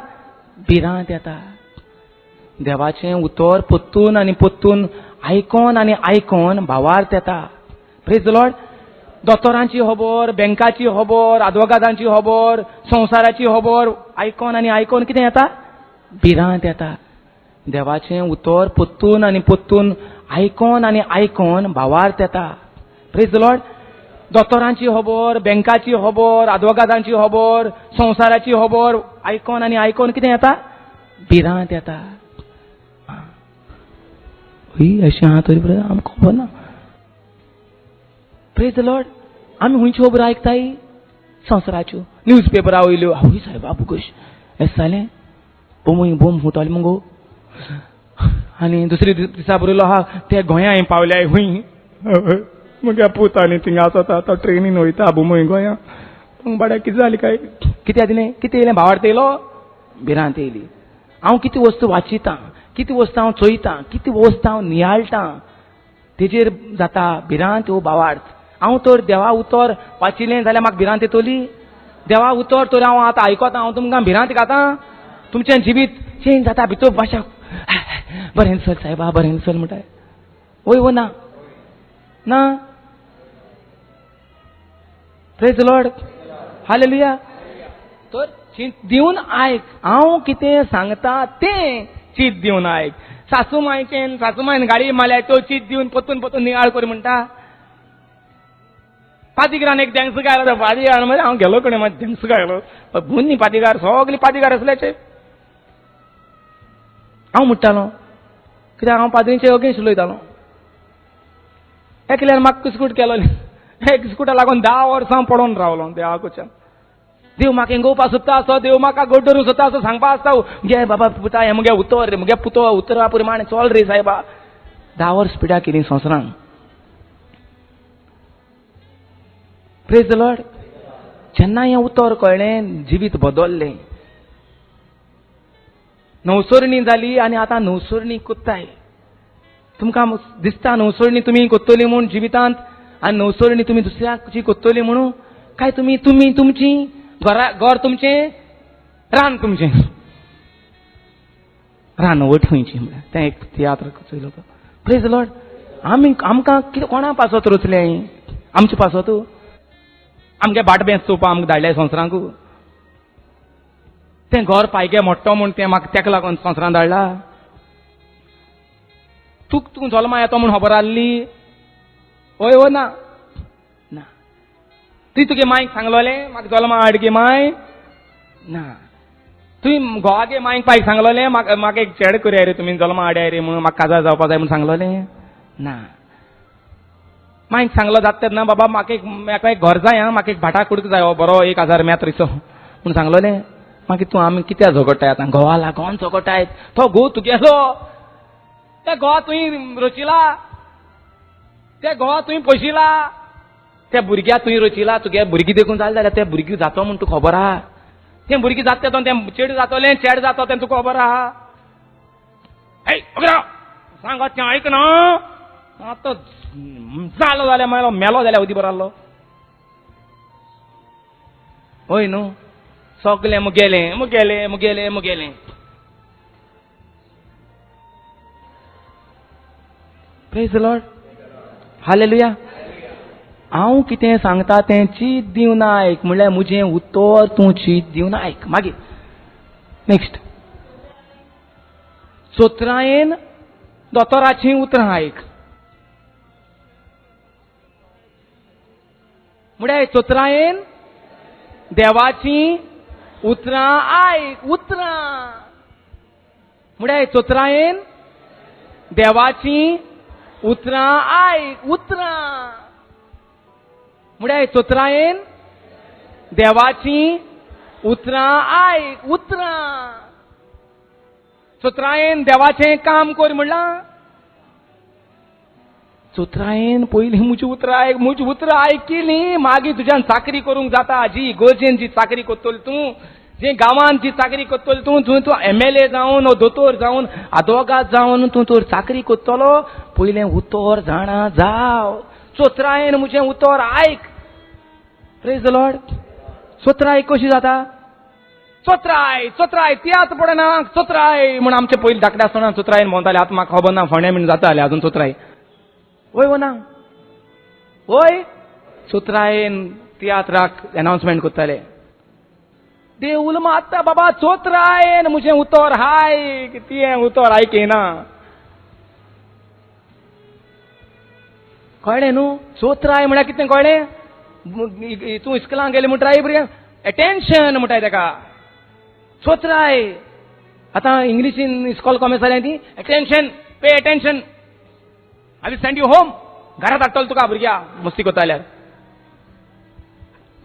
भिरांत येता. देवाचें उतर पोत्तून आनी पोत्तून आयकोन आनी आयकोन भावार्थ येता. Praise the Lord. दोतोरांची खबर बँकाची खबर आदवोगादांची खबर संवसाराची खबर आयकोन आनी आयकोन कितें येता भिरांत येता. देवाचें उतर पोत्तून आनी पोत्तून आयकोन आनी आयकोन भावार्थ येता. Praise the Lord. दोतोरांची खबर बँकाची खबर आदवोगादांची खबर संवसाराची खबर आयकोन आनी आयकोन कितें येता भिरांत येता. अशें आहा तरी आमकां खबर ना. Praise the Lord. आमी खंयच्यो खबरो आयकताय संवसाराच्यो न्यूज पेपरा वयल्यो. आवय सायबा बुकश हें जालें बोम फुटोलें मुगो. आनी दुसरे दिसा बरयलो आहा ते गोंया पावल्या हूंय मुगे पूत आनी थिंगा आसता तो ट्रेनीन वयता बुमय गोंया मग बाड्या कितें जालें काय कितें आदिलें कितें येयलें भावार्थ येयलो भिरांत येयली हांव कितें वस्तू वाचितां कितें वस्तू हांव चोयतां कितें वस्त हांव नियाळटां तेजेर जाता भिरांत वो भावार्थ हांव तर देवा उतर वाचिलें जाल्यार म्हाका भिरांत येतली देवा उतर तर हांव आतां आयकोतां हांव तुमकां भिरांत घातां तुमचें जिवीत चेंज जाता भितर भाशा बरें चल सायबा बरें चल म्हणटाय वय वो ना ना प्रेज द लॉर्ड हालेलुया तर चीत दिवन आयक हांव कितें सांगता तें चीत दिवन आयक सासूमायन गाडी मारल्या तो चीत दिवन पोतून नियाळ कर म्हणटा पातीगारान एक देंगस गायलो पातीगार म्हणजे हांव गेलो कडेन मात देंगस गायलो भुन्नी पातीगार सगळीं पातीगार आसल्याचे हांव म्हणटालो कित्याक हांव पाद्रींचे अगेन्स्ट उलयतालो एकल्यान म्हाका किस्कूट केलो एक किस्कुटा लागून 10 वर्सां पडोवन रावलो देवा कडच्यान देव म्हाका हेंगोवपा सोदता असो देव म्हाका गोड धरूंक सोदता असो सांगपा आसता गे बाबा पुता हें मुगे उतर रे मुगे पुतो उतरा प्रमाणे चल रे सायबा 10 वर्स पिड्या केली संवसारांक प्रेज द लॉर्ड जेन्ना हें उतर कळ्ळें जिवीत बदललें नवसरणी जाली आनी आतां नवसरणी कोत्ताय तुमकां दिसता नवसरणी तुमी कोत्तली म्हूण जिवितांत आनी नवसरणी तुमी दुसऱ्याची कोत्तली म्हणून काय तुमी तुमची घर तुमचें रान तुमचें रानवट खंयची म्हळ्यार तें एक तियात्र चयलो तो प्रेज द लॉर्ड आमकां कितें कोणा पासत रचलें आमचें पासत आमगे भाटबेंच चोवपा आमकां धाडलें संवसारांक तें घर पायगे मोडटो म्हूण तें म्हाका तेका लागून संवसारांत धाडला तूं जल्मा येतो म्हूण खबर आसली वय वो ना ना तुवें तुगे मांयक सांगलोलें म्हाका जल्मा हाड गे मांय ना तुवें घोवागे मांयक पायक सांगलोलें म्हाका एक चेडो करया रे तुमी जल्मा हाड्या रे म्हणून म्हाका काजार जावपा जाय म्हूण सांगलोलें ना मांयक सांगलो जाता तेन्ना बाबा म्हाका एक घर जाय म्हाका एक भाटा कुडको जाय बरो 1000 मेत्रीचो म्हूण सांगलोलें मागीर तूं आमी कित्याक झगडटाय आतां घोवा लागोन झगडटाय तो घोव तुगेलो त्या घोवा तुवें रचिला त्या घोवा तुवें पोशिला त्या भुरग्याक तुवें रचिला तुगे भुरगीं देखून जालें जाल्यार तें भुरगीं जातो म्हूण तुका खबर आहा तें भुरगीं जाता तें चेडूं जातोलें चेड जातो तें तुका खबर आहा सांगत तें आयक ना आतां जालो जाल्यार मेलो जाल्यार उदी बरो आहलो हय न्हू सगलें मुगेलें प्रेज द लॉर्ड हालेलुया हांव कितें सांगता तें चीत दिवन आयक म्हणल्यार म्हजें उतर तूं चीत दिवन आयक मागीर नेक्स्ट चोत्रायेन दोतोराचीं उतरां आयक म्हळ्यार चोत्रायेन देवाचीं उतरां आयक उतरां म्हळ्यार चोत्रायेन देवाचीं उतरां आयक उतरां म्हळ्यार चोत्रायेन देवाचीं उतरां आयक उतरां चोत्रायेन देवाचें काम कर म्हणलां चोत्रायेन पयलीं म्हजी उतरां आयकिलीं मागीर तुज्यान चाकरी करूंक जाता जी इगोर्जेन जी चाकरी कोत्तली तूं जे गांवांत जी चाकरी कोत्तली तूं MLA जावन दोतोर जावन आदवोगाद जावन तूं तर चाकरी कोत्तलो पयलें उतर जाणा जाव चोत्रायेन म्हजें उतर आयक प्रेज द लॉर्ड चोत्राय कशी जाता चोत्राय तियात्र पडना चोत्राय म्हण आमचे पयलीं धाकटे आसतना चोत्रायेन भोंवताले आतां म्हाका खबर ना फोंड्या बीन जाता जाल्यार अजून चोत्राय वय वो ना वय चोत्रायेन तियात्राक अनाउन्समेंट कोत्ताले देवूल मात्ता बाबा चोत्रायेन म्हजें उतर हायक तियें उतर आयकेना कळ्ळें न्हू चोत्राय म्हळ्यार कितें कळ्ळें तूं इस्कलांक गेलें म्हणटा भुरग्यांक एटेन्शन म्हणटाय ताका चोत्राय आतां इंग्लिशीन इस्कॉल कॉमर्स जालें ती एटेन्शन पे attention I will send you home घरांत हाडटलो तुका भुरग्या मस्ती कोत्ता जाल्यार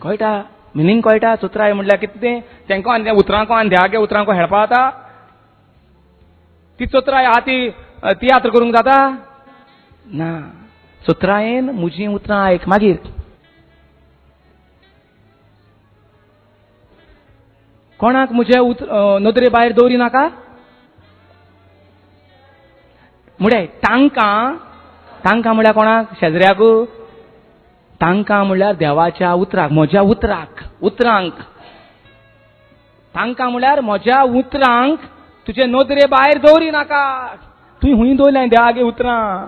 कळटा मिनींग कळटा चोत्राय म्हणल्यार कितें तें तेंको आनी उतरांको आनी देवागे उतरांको हेळपा जाता ती चोत्राय आहा ती तियात्र करूंक जाता ना सुत्रायेन म्हजी उतरां आयक. मागीर कोणाक म्हजे नदरे भायर दवरी नाका. म्हळ्यार तांकां म्हळ्यार कोणाक? शेजऱ्याक. तांकां म्हळ्यार देवाच्या उतराक, म्हज्या उतरांक. तांकां म्हळ्यार म्हज्या उतरांक तुजे नदरे भायर दवरी नाका. तुवें हुंय दवरलें देवागे उतरां.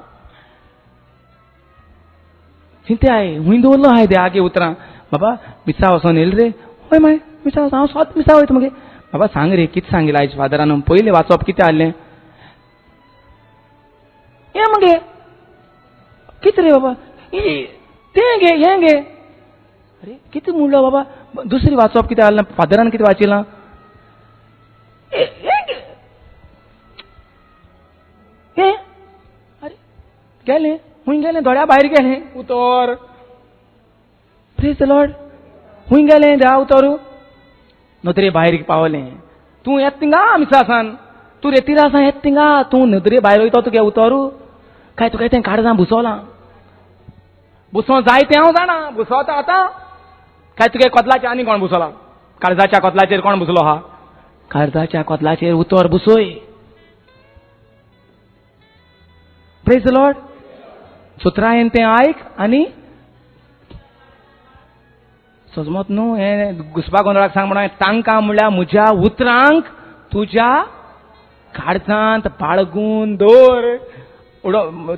चिंते हाय, हुंय दवरलो हाय देवागे उतरां. बाबा मिसा वचोन येयले रे. हय माय मिसा हांव सोत मिसा वयता मगे. बाबा सांग रे कितें सांगिल्लें आयज फादरान. पयलें वाचप कितें आहलें? हें मगे कितें रे बाबा? तें गे हें गे. अरे कितें म्हणलो बाबा? दुसरी वाचप कितें आहलें? फादरान कितें वाचिलां? हें अरे गेलें हुंय गेलें दोळ्या भायर गेलें उतर. Praise the Lord. हुंय गेलें देवा उतरू. नदरे भायर पावलें. तूं येत थिंगा मिसासान. तूं रेतीर आसा येत थिंगा. तूं नदरे भायर वयता तुगे उतरू. काय तुका तें काळजां बुसोलां. बुसों जाय तें हांव जाणा. बुसोता आतां. काय तुगे कोतलाचेर आनी कोण बुसोला? काळजाच्या कोतलाचेर कोण बुसलो आहा? काळजाच्या कोतलाचेर उतर बुसोय. Praise the lord. सुत्रायेन तें आयक आनी सजमत न्हू हें घुसपा गोंदळाक सांग म्हणून. तांकां म्हळ्यार म्हज्या उतरांक तुज्या काळजांत बाळगून दवर.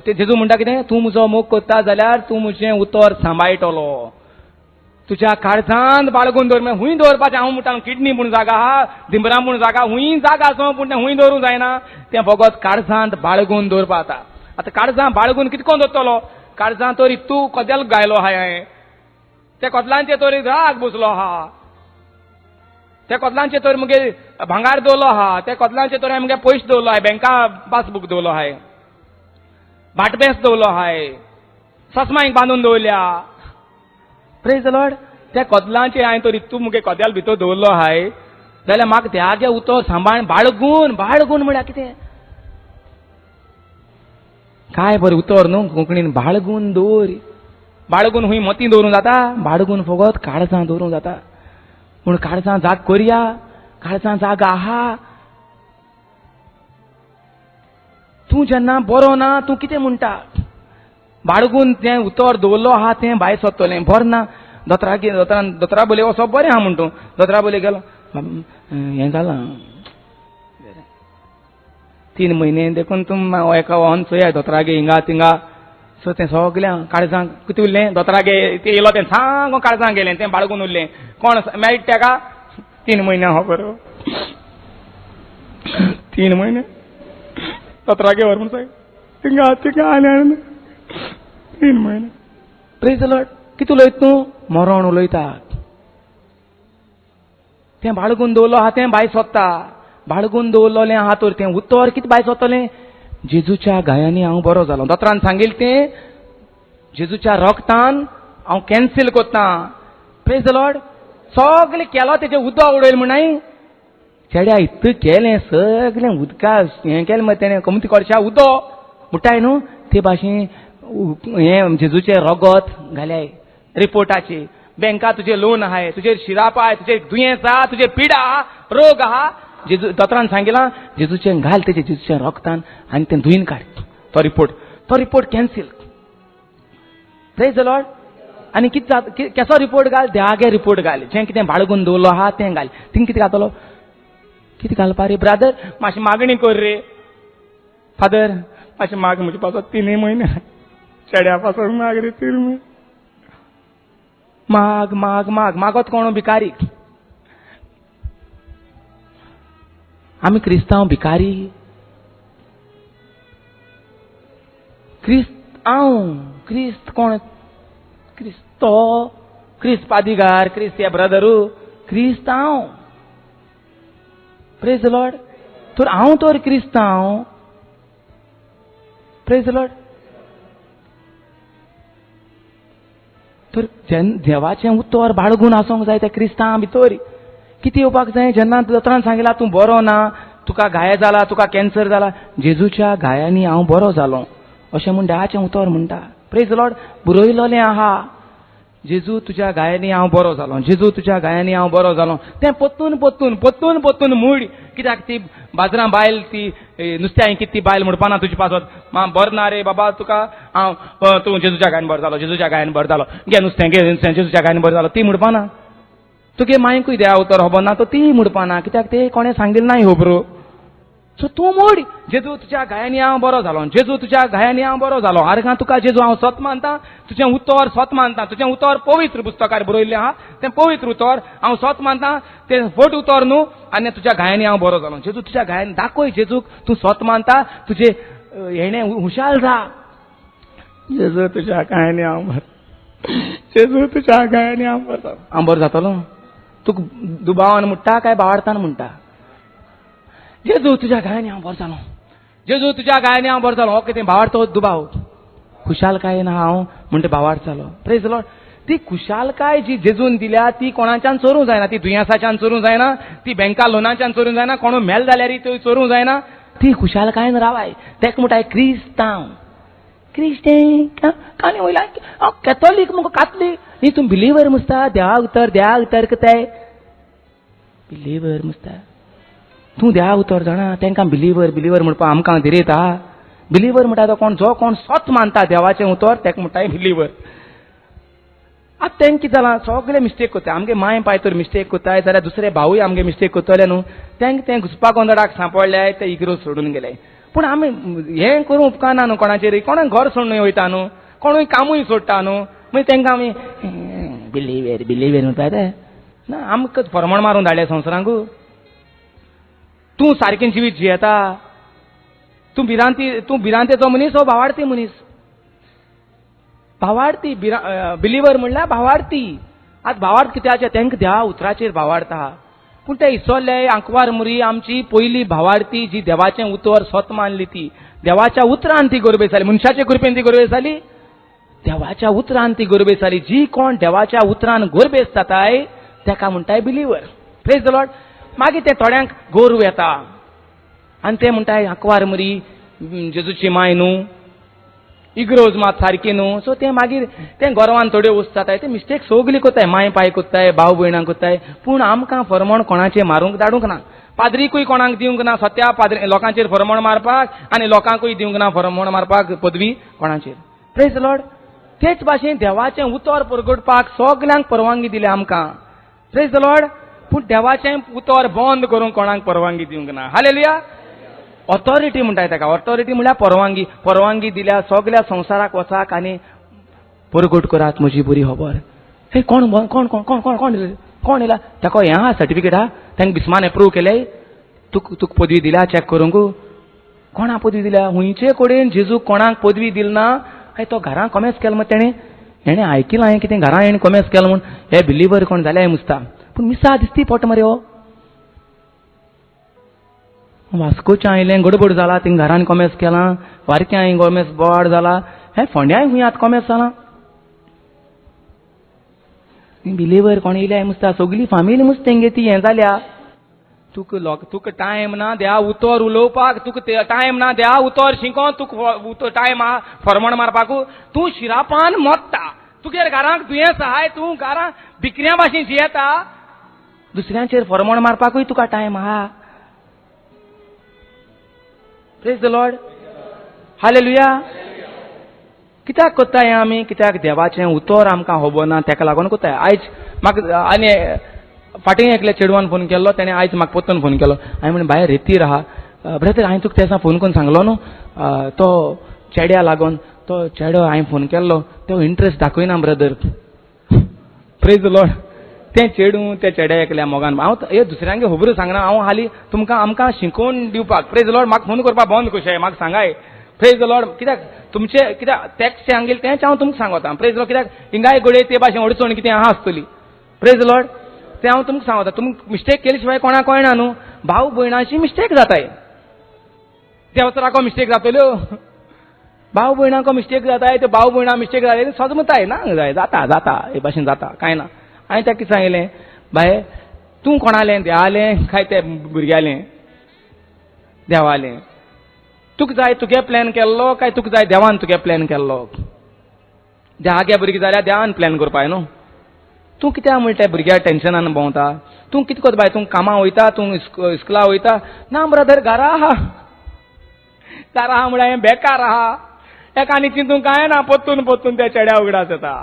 ते जेजू म्हणटा कितें? तूं म्हजो मोग कोत्ता जाल्यार तूं म्हजें उतर सांबाळटलो. तुज्या काळजांत बाळगून दवर. हुंय दवरपाचें हांव म्हणटा किडनी म्हूण जागा आहा, दिंबरा म्हूण जागा, हुंय जागा आसा पूण तें हुंय दवरूंक जायना. तें फकत काळजांत बाळगून दवरपा जाता. आतां काळजां बाळगून कितको दवरतलो? काळजां तरी तूं कदेल गायलो आहाय हांवें. त्या कोतलांचेर तरी राग बसलो आहा. त्या कोतलांचेर तरी मुगे भांगार दवरलो आहा. त्या कोतलांचेर तरी मुगे पयशे दवरलो आहाय. बँका पासबूक दवरलो आहाय. भाटबेस दवरलो आहाय. ससमाईक बांदून दवरल्या. Praise the Lord. त्या कोतलांचेर हांवें तरी तूं मुगे कोदेल भितर दवरलो आहाय जाल्यार म्हाका त्यागे उतर सांबाळ बाळगून म्हळ्यार कितें? काय बरें उतर न्हू कोंकणीन. बाळगून दवर. बाळगून हुंय मतीं दवरूंक जाता. बाळगून फकत काळजां दवरूंक जाता. पूण काळजां जाग करया. काळजां जाग आहा. तूं जेन्ना बरो ना तूं कितें म्हणटा? बाळगून तें उतर दवरलो आहा तें भायर सरतलें. बरें ना. दोतोरा बोले वचप बरें आहा म्हण तूं. दोतोरा बोले गेलो हें जालां 3 म्हयने देखून तूं एका वहन चोया दोतोरागे हिंगा तिंगा. सो तें सगळें काळजां कितें उरलें? दोतोरागे तें येयलो तें सांगो काळजां गेलें. तें बाळगून उरलें. कोण मेळटा तेका? 3 म्हयने हो बरो. 3 म्हयने दोतोरागे व्हर म्हूण सांग. तिंगा आनी 3 म्हयने. Praise the Lord. कितें उलयता तूं? मरण उलयता. तें बाळगून दवरलो आहा तें भायर सरता. बाळगून दवरलोलें आहा तर तें उतर कितें भायर सरतलें? जेजूच्या गायांनी हांव बरो जालो. दोतोरान सांगिल्लें तें जेजूच्या रक्तान हांव कॅन्सील कोत्ता. Praise the Lord. सगळें केलो तेजें उदक उडयलें म्हणाय. चेड्या इतलें केलें सगळें उदका हें केलें मरे तेणें कमती कोडशा उदक म्हणटाय न्हू ते भाशेन हें जेजूचें रगत घाल्याय रिपोर्टाची. बँका तुजें लोन आहाय, तुजेर शिराप आहाय, तुजें दुयेंस आहा, तुजेर पिडा आहा, रोग आहा. जेजू दोतोरान सांगिलां जेजूचें घाल तेजें जेजूच्या रक्तान आनी तें धुयन काड. तो report cancel. Praise the lord. आनी कितें केसो रिपोर्ट घाल? देवागे रिपोर्ट घाल. जें कितें बाळगून दवरलो आहा तें घाल. थिंग कितें घालतलो? कितें घालपा रे? ब्रादर मातशी मागणी कर रे. फादर मातशी माग म्हजे पासो 3 म्हयने चेड्या पासो माग रे 3 म्हयने. माग मागत कोण? भिकारी. आमी क्रिस्तांव भिकारी. क्रिस्त कोण? क्रिस्त पादिगार, क्रिस्त या ब्रदरू, क्रिस्तांव. Praise the lord. तर हांव तर क्रिस्तांव. Praise the lord. तर देवाचें उतर बाळगून आसोंक जाय त्या क्रिस्तांवा भितर. कितें येवपाक जाय? जेन्ना दोतोरान सांगिलां तूं बरो ना, तुका घाये जाला, तुका कॅन्सर जाला, जेजूच्या घायांनी हांव बरो जालो अशें म्हूण देवाचें उतर म्हणटा. Praise the Lord. बरयलोलें आहा, जेजू तुज्या गायांनी हांव बरो जालो, जेजू तुज्या गायांनी हांव बरो जालो. तें पोत्तून पोत्तून पोत्तून पोत्तून मूड. कित्याक ती बाजरां बायल ती नुस्त्या हांयकीत ती बायल म्हणपाना तुजे पासत बरो ना रे बाबा तुका हांव तूं जेजूच्या गायन बरो जालो, जेजूच्या गायन बरो जालो, घे नुस्तें घे नुस्तें जेजूच्या गायन बरो जालो, ती म्हणपाना. तुगे मांयकूय देवा उतर खबर ना तो ती म्हणपाना, कित्याक ते कोणें सांगिल्लें नाय खबरो. सो तूं म्हूड जेजू तुज्या गायांनी हांव बरो जालो, जेजू तुज्या गायांनी हांव बरो जालो. आर्गां तुका जेजू हांव स्वत मानता, तुजें उतर स्वत मानता. तुजें उतर पवित्र पुस्तकार बरयल्लें आहा, तें पवित्र उतर हांव स्वत मानता. तें फट उतर न्हू, आनी तुज्या गायांनी हांव बरो जालो. जेजू तुज्या गायांनी दाखय जेजूक तूं स्वत मानता. तुजें हेणें हुशाल जा. जेजू तुज्या गायांनी हांव बरो, जेजू तुज्या गायांनी हांव बरो जालो. हांव बरो जातलो. तुका दुबावान म्हणटा काय भावार्थान म्हणटा? जेजू तुज्या गायांनी हांव बरो जालो, जेजू तुज्या गायांनी हांव बरो जालो. हो कितें भावार्थ दुबाव? खुशालकाय ना हांव म्हणटा भावार्थ जालो. Praise the Lord. ती खुशालकाय जी जेजून दिल्या ती कोणाच्यान चोरूं जायना. ती दुयेंसाच्यान चोरूं जायना, ती बँका लोनाच्यान चोरूं जायना, कोण मेल जाल्यार त्यो चोरूं जायना. ती खुशालकायन रावाय. तेका म्हणटाय क्रिस्तांव. क्रिस्टें कांय वयला कॅथॉलीक मुगो कातलीक न्ही. तूं बिलिवर मुसता देवा उतर कोताय बिलिवर मुसता. तूं देवा उतर जाणा तांकां बिलिवर म्हणपा आमकां दिरयता. बिलिवर म्हणटा तो कोण जो कोण स्वत मानता देवाचें उतर ताका म्हणटाय बिलिवर. आतां तेंक कितें जालां सगळे मिस्टेक कोताय. आमगे माय पाय तर मिस्टेक कोताय जाल्यार दुसरे भावूय आमगे मिस्टेक कोतले न्हू. तेंक तें घुसपा गोंदडाक सांपडल्याय ते इग्रो सोडून गेले. पूण आमी हें करूं उपकारना न्हू कोणाचेर. कोणाक घर सोडून वयता न्हू, कोणूय कामूय सोडटा न्हू. मागीर तांकां आमी बिलिवर म्हणटाय ते ना. आमकां फरमण मारून धाडल्या संवसारांकू. तूं सारकें जिवीत जियेता. तूं भिरांतेचो मनीस हो भावार्थी मनीस. भावार्थी बिलिवर म्हणल्यार भावार्थी. आतां भावार्थ कित्याचें तांकां देवा उतराचेर भावार्थ आहा. पूण ते इसोले आंकवार मुरी आमची पयली भावार्थी जी देवाचें उतर स्वत मानली ती देवाच्या उतरान ती गोरबेस जाली. मनशाचे कृपेन ती गोरबेस जाली, देवाच्या उतरान ती गोरबेस जाली. जी कोण देवाच्या उतरान गोरबेस जाताय ताका म्हणटाय बिलिवर. Praise the lord. मागीर ते थोड्यांक गोरू येता आनी ते म्हणटाय आंकवार मुरी जेजूची माय न्हू, इग्रोज मात सारकी न्हू. सो ते मागीर ते गोरवान थोड्यो वस्त जाताय. ते मिस्टेक सगली कोत्ताय. माय पाय कोत्ताय, भाव भयणांक कोत्ताय. पूण आमकां फरमण कोणाचें मारूंक धाडूंक ना. पाद्रीकूय कोणाक दिवंक ना. सत्या लोकांचेर फरमण मारपाक आनी लोकांकूय दिवंक ना फरमण मारपाक पदवी कोणाचेर. Praise the Lord. तेच भाशेन देवाचें उतर परगटपाक सगल्यांक परवानगी दिल्या आमकां. Praise the Lord. पूण देवाचें उतर बंद करूंक कोणाक परवानगी दिवंक ना. हालेलुया. ऑथॉरिटी म्हणटाय ताका. ऑथॉरिटी म्हळ्यार परवानगी. परवानगी दिल्या सगळ्या संवसाराक वचाक आनी परगट करात म्हजी बरी खबर. हे कोण कोण कोण कोण कोण कोण कोण येयला ताका हें आहा सर्टिफिकेट आहा. तांकां बिस्मान एप्रूव केलें. तुका पदवी दिल्या चॅक करूंक. कोणा पदवी दिल्या? हुंयचे कडेन जेजूक कोणाक पदवी दिली ना. काय तो घरां कॉमेस केलो मग तेणें आयकिलां हांवें कितें घरां हेणें कॉमेस केलो म्हूण. हे बिलिवर कोण जाले मुस्ता. पूण मिसा दिसती पोट मरे हो. वास्कोच्या आयलें गडबड जाला थिंग घरान कॉमेस केलां. वारक्यां कॉमेस बोवाड जाला. हे फोंड्याय खूंय आतां कॉमेस जाला. बिलिवर कोण येयल्या मुस्ता. सगळी फामिली मुस्ता तेंगे ती हें जाल्या. तुका टायम ना देवा उतर उलोवपाक. तुका टायम ना देवा उतर शिकोवन. तुका टायम आहा फरमण मारपाकू. तूं शिरापान मोडटा. तुगेर घरांक दुयेंस आहाय. तूं घरां भिकऱ्या भाशेन जियेता. दुसऱ्यांचेर फरमण मारपाकूय तुका टायम आहा. Praise the lord. हालेलुया. कित्याक कोत्ताय आमी? कित्याक देवाचें उतर आमकां खबर ना ताका लागून कोत्ताय. आयज म्हाका आनी फाटीं एकल्या चेडवान फोन केल्लो. ताणें आयज म्हाका पोत्तून फोन केलो. हांवें म्हणलें भायर रेतीर आहा. ब्रदर हांवें तुका तेसा फोन करून सांगलो न्हू तो चेड्या लागून. तो चेडो हांवें फोन केल्लो तो इंट्रस्ट दाखयना ब्रदर. Praise the lord. तें चेडूं त्या चेड्या एकल्या मोगान. हांव हे दुसऱ्यांगे खबर सांगना. हांव हालीं तुमकां आमकां शिकोवन दिवपाक. Praise the Lord. म्हाका फोन करपाक बंद कशें म्हाका सांगाय. Praise the lord. कित्याक तुमचे कित्याक टॅक्स सांगेल तेंच हांव तुमकां सांगता. Praise the lord. कित्याक हिंगाय गोडे ते भाशेन अडचण कितें आहा आसतली. Praise the lord. तें हांव तुमकां सांगता. तुमी मिस्टेक केले शिवाय कोणाक कळना न्हू. भाव भयणाची मिस्टेक जाताय. देवतराको मिस्टेक जातल्यो. भाव भयणाको मिस्टेक जाताय. ते भाव भयणां मिस्टेक जाताय सजमताय ना. जाता हे भाशेन जाता कांय ना. हांवें ताका कितें सांगलें बाय तूं कोणालें देवालें काय ते भुरग्यालें? देवालें. तुका जाय तुगे प्लॅन केल्लो काय तुका जाय देवान तुगे प्लॅन केल्लो? आगे भुरगीं जाल्यार देवान प्लॅन करपाक न्हू. तूं कित्याक म्हणटा भुरग्या टेन्शनान भोंवता? तूं कितें कोत बाय? तूं कामां वयता, तूं इस्कुला वयता? ना ब्रदर, घरा आहा म्हळ्यार हें बेकार आहा. एकानी चिंतूंक कांय ना, पोत्तून त्या चेड्या उगडास येता.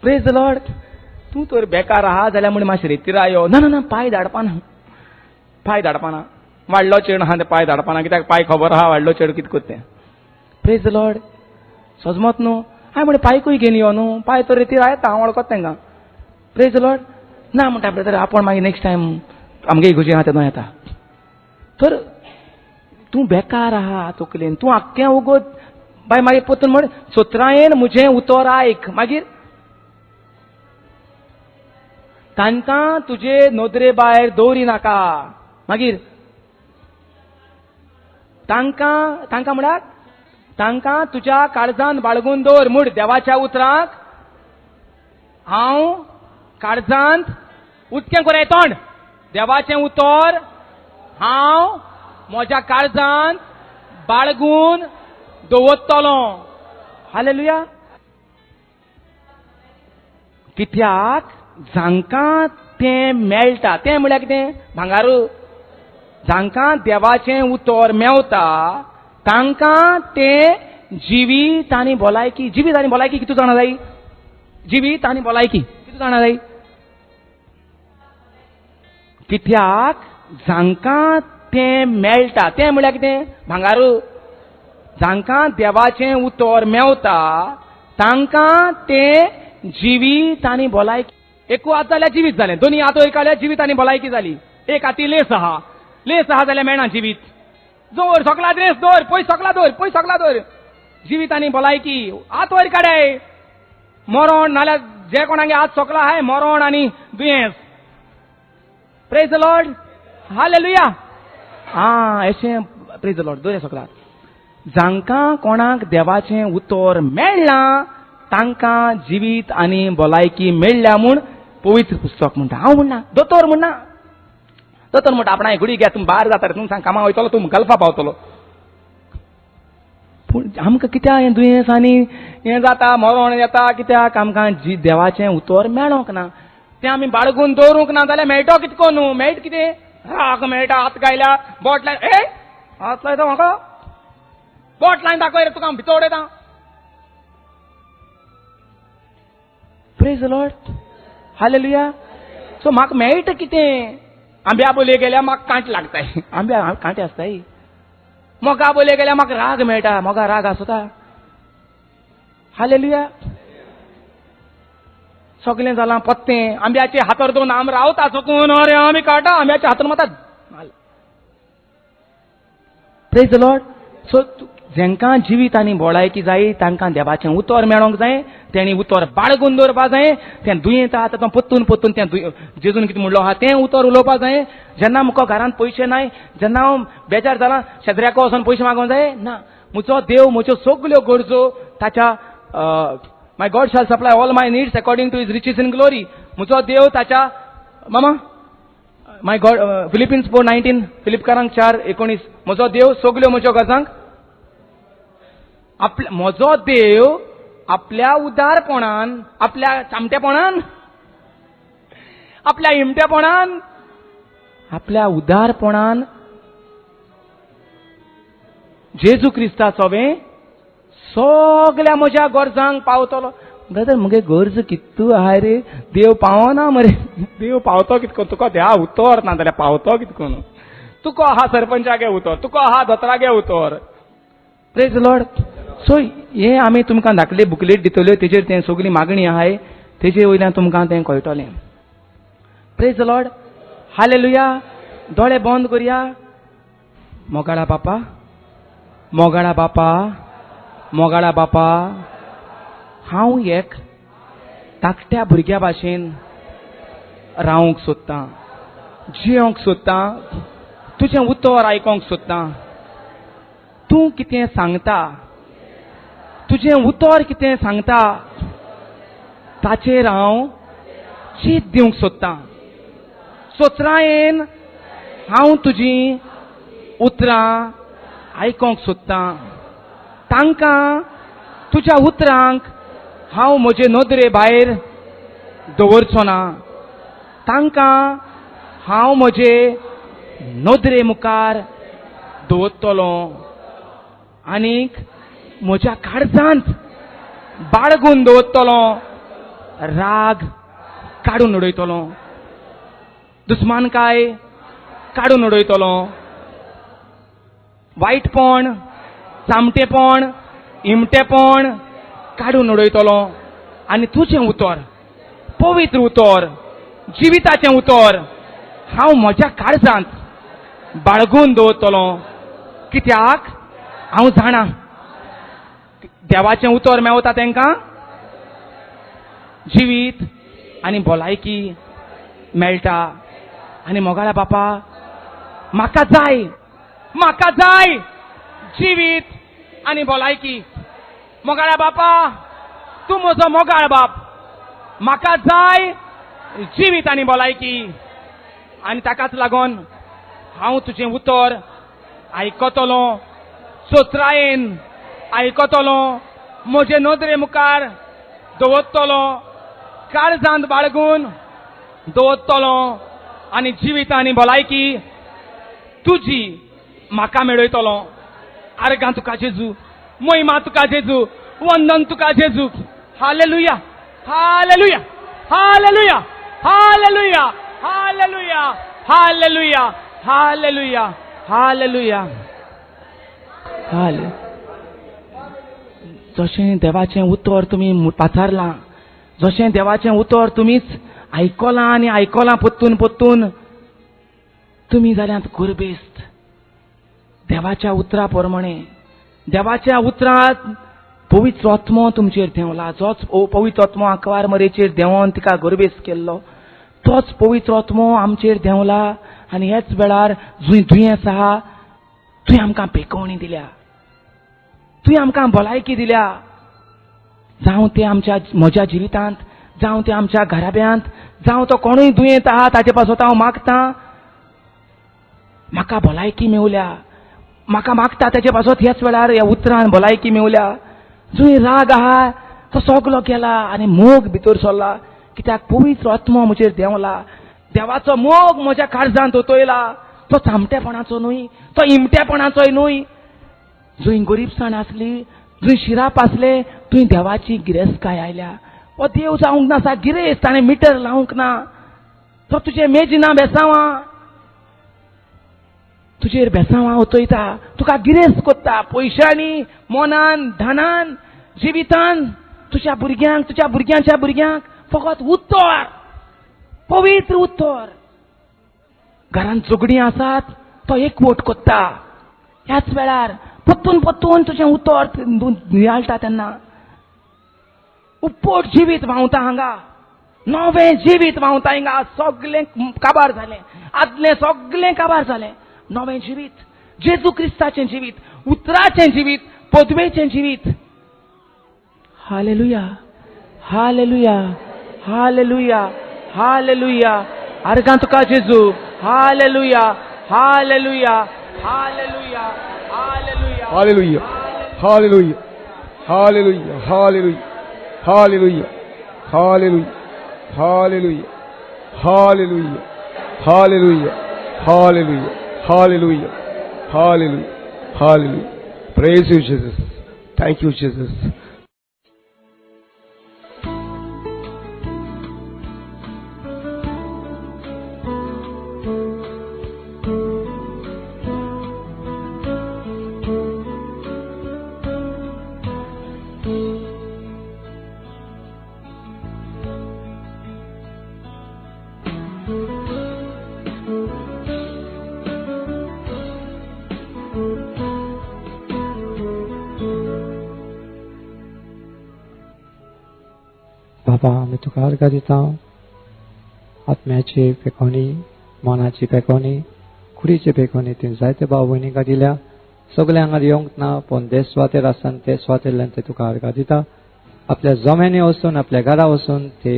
Praise the Lord. तूं तर बेकार आहा जाल्यार म्हण मातशें रेतीर यो. ना पांय धाडपाना. वाडलो चेड आहा ते पांय धाडपाना, कित्याक पांय खबर आहा वाडलो चेड कितें करता तें. Praise the Lord. सजमत न्हू. हांवें म्हणे पांयकूय घेवन यो न्हू. पांय तर रेतीर येता, हांव वळखता तेंकां. Praise the Lord. ना म्हणटा ब्रदर, आपूण मागीर नेक्स्ट टायम आमगे इगोर्जी आहा तेन्ना येता. तर तूं बेकार आहा तकलेन. तूं आख्खें उगोत बाय मागीर पोत्तून म्हण सोत्रायेन म्हजें उतर आयक. मागीर तांकां तुजे नदरे भायर दवरी नाका. मागीर तांकां म्हळ्यार तांकां तुज्या काळजांत बाळगून दवर. म्हूण देवाच्या उतराक हांव काळजांत उदकें कोराय तोंड. देवाचें उतर हांव म्हज्या काळजांत बाळगून दवरतलो. हालेलुया. कित्याक जांकां तें मेळटा, तें म्हळ्यार कितें? भांगारू. जांकां देवाचें उतर मेवता तांकां तें जिवीत आनी भलायकी. जिवीत आनी भलायकी कितू जाणा जाय? जिवीत आनी भलायकी कितू जाणा जाय? कित्याक जांकां तें मेळटा, तें म्हळ्यार कितें? भांगारू. जांकां देवाचें उतर मेवता तांकां तें जिवीत आनी भलायकी. एकू हात जाल्यार जिवीत जालें, दोनी हात वयर काडल्यार जिवीत आनी भलायकी जाली. एक हाती लेस आहा जाल्यार मेळना जिवीत. जोर सकला द्रेस दवर, पयस सकला दवर. जिवीत आनी भलायकी. हात वयर काडाय. मरण नाल्यार जे कोणागे हात सकला आहाय मरण आनी दुयेंस. Praise the lord. हालेलुया. अशें प्रेज द लॉर्ड. दोऱ्या सकला. जांकां कोणाक देवाचें उतर मेळना तांकां जिवीत आनी भलायकी मेळ्ळ्या म्हूण पवित्र पुस्तक म्हणटा. हांव म्हणना, दोतोर म्हणना. दोतोर म्हणटा आपणा घुडी घ्या, तुम भायर जाता रे, तुमकां कामां वयतलो, तुम गल्फा पावतलो. पूण आमकां कित्याक हें दुयेंस आनी हें जाता, मरण येता? कित्याक आमकां देवाचें उतर मेळोंक ना. तें आमी बाळगून दवरूंक ना जाल्यार मेळटो कितको न्हू? मेळटा कितें? राग मेळटा. हात गायल्या, बोट लाय. हात लायता म्हाका? बोट लायन दाखय रे, तुका हांव भितर उडयता. Praise the lord. हालेलुया. सो म्हाका मेळटा कितें? आंब्या बोले गेल्यार म्हाका कांट लागताय. आंब्या कांटे आसताय. मोगा बोले गेल्यार म्हाका राग मेळटा. मोगा राग आसता. हालेलुया. सगळें जालां पत्तें. आंब्याचे हातर दोन आंब रावता चकून. अरे आमी काडटा, आंब्याच्या हातान मातात. Praise the lord. सो जेंकां जिवीत आनी भलायकी जाय तांकां देवाचें उतर मेळोंक जाय. तेणी उतर बाळगून दवरपा जाय. तें दुयेंत आहा तातूंत पोत्तून तें जेजून कितें म्हणलो आहा तें उतर उलोवपा जाय. जेन्ना म्हाका घरांत पयशे नाय, जेन्ना हांव बेजार जालां, शेजऱ्याको वचोन पयशे मागोवंक जाय ना. म्हजो देव म्हज्यो सगल्यो गरजो ताच्या my God shall supply all my needs according to his riches in glory. म्हजो देव ताच्या मामा माय गॉड फिलिपिन्स 4:19 फिलिपकारांक 4:19 म्हजो देव सगल्यो म्हज्यो गरजांक म्हजो देव आपल्या उदारपणान, आपल्या चामटेपणान, आपल्या हिमटेपणान, आपल्या उदारपणान जेजू क्रिस्ताचो सगळ्या म्हज्या गरजांक पावतलो. ब्रदर मुगे गरज कितू आहाय रे? देव पावना मरे. देव पावतो कितको? तुका ह्या उतर ना जाल्यार पावतो कितको न्हू? तुका आहा सरपंचागे उतर, तुका आहा दोतरागे उतर. Praise the lord. सो हे आमी तुमकां दाखले बुकलेट दितल्यो, तेजेर तें सगळी मागणी आहाय, तेजे वयल्यान तुमकां तें कळटलें. Praise the lord. हालेलुया. दोळे बंद करुया. मोगाळा बापा, मोगाळा बापा, मोगाळा बापा, हांव एक धाकट्या भुरग्या भाशेन रावंक सोदतां, जियोंक सोदतां, तुजें उतर आयकोंक सोदतां. तूं कितें सांगता, तुजें उतर कितें सांगता ताचेर हांव चीत दिवंक सोदतां. सोत्रायेन हांव तुजीं उतरां आयकोंक सोदतां. तांकां तुज्या उतरांक हांव म्हजे नदरे भायर दवरचो ना. तांकां हांव म्हजे नदरे मुखार दवरतलो आनीक म्हज्या काळजांत बाळगून दवरतलो. राग काडून उडयतलो, दुस्मानकाय काडून उडयतलो, वायटपण, चामटेपण, इमटेपण काडून उडयतलो. आनी तुजें उतर, पवित्र उतर, जिविताचें उतर हांव म्हज्या काळजांत बाळगून दवरतलो. कित्याक हांव जाणा देवाचें उतर मेवता तांकां जिवीत आनी भलायकी मेळटा. आनी मोगाळा बापा, म्हाका जाय जिवीत आनी भलायकी. मोगाळा बापा, तूं म्हजो मोगाळ बाप. म्हाका जाय जिवीत आनी भलायकी. आनी ताकाच लागून हांव तुजें उतर आयकतलो, चोत्रायेन आयकतलो, म्हजे नदरे मुखार दवरतलो, काळजांत बाळगून दवरतलो आनी जिवीत आनी भलायकी तुजी म्हाका मेळयतलो. आर्गां तुका जेजू, महिमा तुका जेजू, वंदन तुका जेजू. Hallelujah, hallelujah, hallelujah, hallelujah, hallelujah, hallelujah, hallelujah, hallelujah. हाले जशें देवाचें उतर तुमी पाचारलां, जशें देवाचें उतर तुमीच आयकलां आनी आयकलां पत्तून पत्तून, तुमी जाल्यात गुरबेस्त देवाच्या उतरा प्रमाणे. देवाच्या उतरांत पवित्र आत्मो तुमचेर देंवला. जोच पवित्र आत्मो आंकवार मरेचेर देंवन तिका गुरबेस्त केल्लो, तोच पवित्र आत्मो आमचेर देंवला. आनी हेच वेळार जुंय दुयेंस आहा, तुवें आमकां पेकवणी दिल्या, तुवें आमकां भलायकी दिल्या. जावं ते म्हज्या जिवितांत, जावं ते आमच्या घराब्यांत, जावं तो कोणूय दुयेंत आहा ताचे पासत हांव मागतां, म्हाका भलायकी मेवल्या. म्हाका मागता ताचे पासत ह्याच वेळार ह्या उतरान भलायकी मेवल्या. जुंय राग आहा तो सगलो गेला आनी मोग भितर सरला. कित्याक पवित्र आत्मो म्हजेर देंवला. देवाचो मोग म्हज्या काळजांत ओतयला. तो चामटेपणाचो न्हय, तो इमटेपणाचोय न्हय. जुंय गरीबसाण आसली, जुंय शिराप आसले, थंय देवाची गिरेस्तकाय आयल्या. हो देव जावंक नासा गिरेस्त, ताणें मिटर लावंक ना. तो तुजें मेजिना बेसांवां, तुजेर बेसांवां ओतयता, तुका गिरेस्त कोत्ता पयशांनी, मोनान, धनान, जिवितान. तुज्या भुरग्यांक, तुज्या भुरग्यांच्या भुरग्यांक फकत उत्तर, पवित्र उत्तर. घरांत झगडीं आसात, तो एकवट कोत्ता. ह्याच वेळार पत्तून पत्तून तुजें उतर नियाळटा तेन्ना उपट जिवीत व्हांवता हांगा, नवें जिवीत व्हांवता हिंगा. सगळें काबार जालें, आदलें सगळें काबार जालें. नवें जिवीत, जेजू क्रिस्ताचें जिवीत, उतराचें जिवीत, पदवेचें जिवीत. Hallelujah, hallelujah, hallelujah, hallelujah. आर्गां तुका जेजू. Hallelujah, hallelujah, hallelujah, hallelujah, hallelujah, hallelujah, hallelujah, hallelujah, hallelujah, hallelujah, hallelujah, hallelujah, hallelujah, hallelujah, hallelujah, hallelujah, hallelujah. Praise you, Jesus. Thank you, Jesus. बाबा, आमी तुका अर्घ दिता. आत्म्याची पेखवणी, मनाची पेखवणी, कुडीची पेखवणी तुवें जायते भाव भयणींक दिल्या. सगळे हांगा येवंक ना, पण देश सुवातेर आसात ते सुवातेरल्यान ते तुका अर्घ दिता. आपल्या जमेनी वचून, आपल्या घरा वचून ते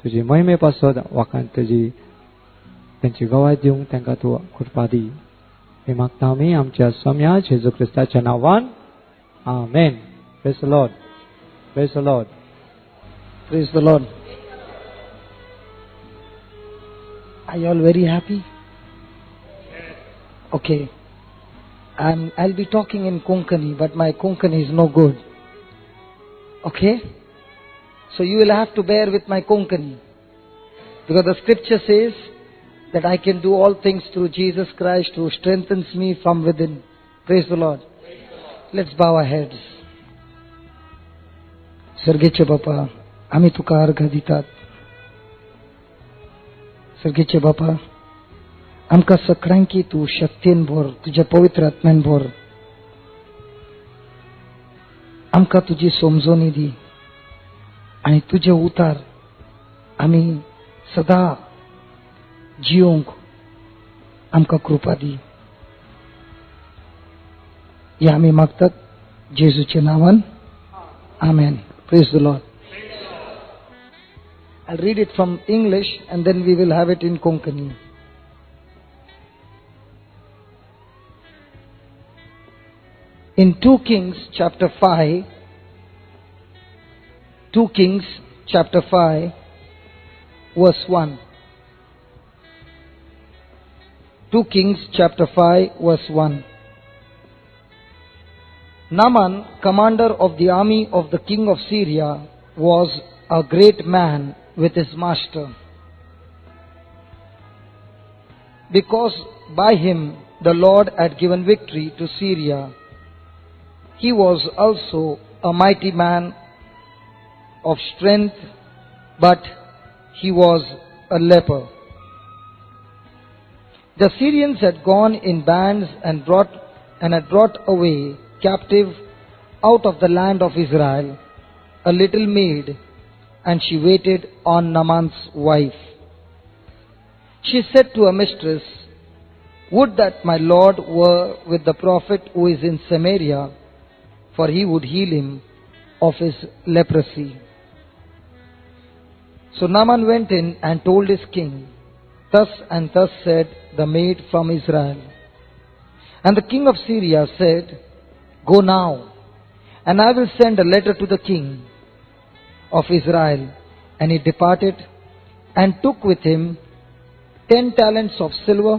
तुजी महिमे पासत वाखाण तुजी तेंची गवाय दिवंक तांकां तूं कृपा दी. हे मागता आमी आमच्या सम्या जेजू क्रिस्ताच्या नांवान. आमेन. Praise the lord. Praise the Lord. Praise the Lord. Are you all very happy? Okay. I'll be talking in Konkani, but my Konkani is no good. Okay? So you will have to bear with my Konkani. Because the scripture says that I can do all things through Jesus Christ who strengthens me from within. Praise the Lord. Let's bow our heads. स्वर्गीचे बापा, आम्ही तुका अर्घ दितात. स्वर्गीचे बापा, आमकां सगळ्यांकी तू शक्तीन भर, तुझ्या पवित्र आत्म्यान भर. आमकां तुजी समजोनी दी आणि तुझे उतार आम्ही सदा जियोंक आमकां कृपा दी. हे आम्ही मागतात जेजूचे नावान. Amen. Praise the Lord. I'll read it from English and then we will have it in Konkani. In 2 Kings chapter 5, 2 Kings chapter 5 verse 1. 2 Kings chapter 5 verse 1. Naaman, commander of the army of the king of Syria, was a great man with his master, because by him the Lord had given victory to Syria. He was also a mighty man of strength, but he was a leper. The Syrians had gone in bands and had brought away captive out of the land of Israel a little maid, and she waited on Naaman's wife. She said to her mistress, "Would that my Lord were with the prophet who is in Samaria, for he would heal him of his leprosy." So Naaman went in and told his king, "Thus and thus said the maid from Israel." And the king of Syria said, "Go now, and I will send a letter to the king of Israel." And he departed and took with him 10 talents of silver,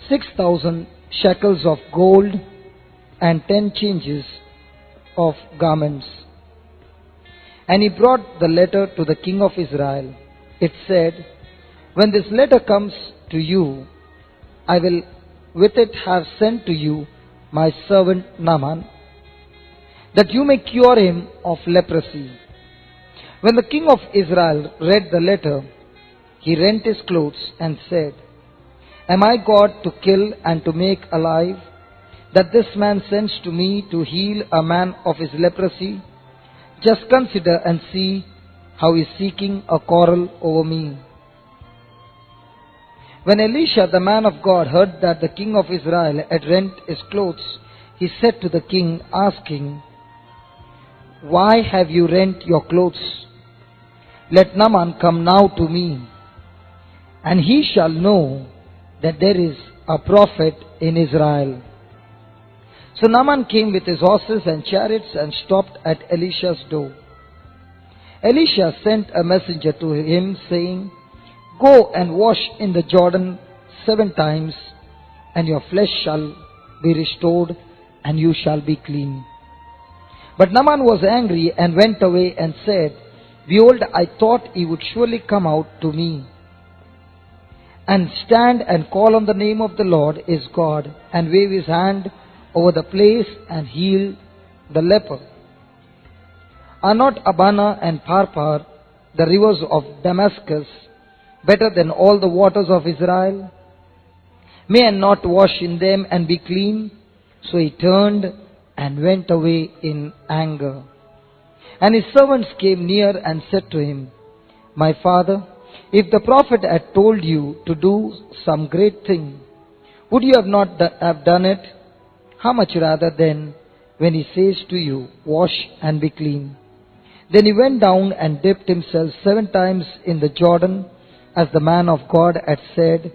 6,000 shekels of gold, and 10 changes of garments. And he brought the letter to the king of Israel. It said, "When this letter comes to you, I will with it have sent to you my servant Naaman, that you may cure him of leprosy." When the king of Israel read the letter, he rent his clothes and said, "Am I God to kill and to make alive, that this man sends to me to heal a man of his leprosy? Just consider and see how he is seeking a quarrel over me." When Elisha, the man of God, heard that the king of Israel had rent his clothes, he said to the king, asking, "Why have you rent your clothes? Let Naaman come now to me, and he shall know that there is a prophet in Israel." So Naaman came with his horses and chariots and stopped at Elisha's door. Elisha sent a messenger to him, saying, "Go and wash in the Jordan 7 times, and your flesh shall be restored, and you shall be clean." But Naaman was angry and went away and said, "Behold, I thought he would surely come out to me and stand and call on the name of the Lord his God, and wave his hand over the place and heal the leper. Are not Abana and Pharpar, the rivers of Damascus, better than all the waters of Israel? May I not wash in them and be clean?" So he turned and went away in anger. And his servants came near and said to him, "My father, if the prophet had told you to do some great thing, would you not have done it? How much rather then, when he says to you, 'Wash and be clean'?" Then he went down and dipped himself 7 times in the Jordan, as the man of God had said,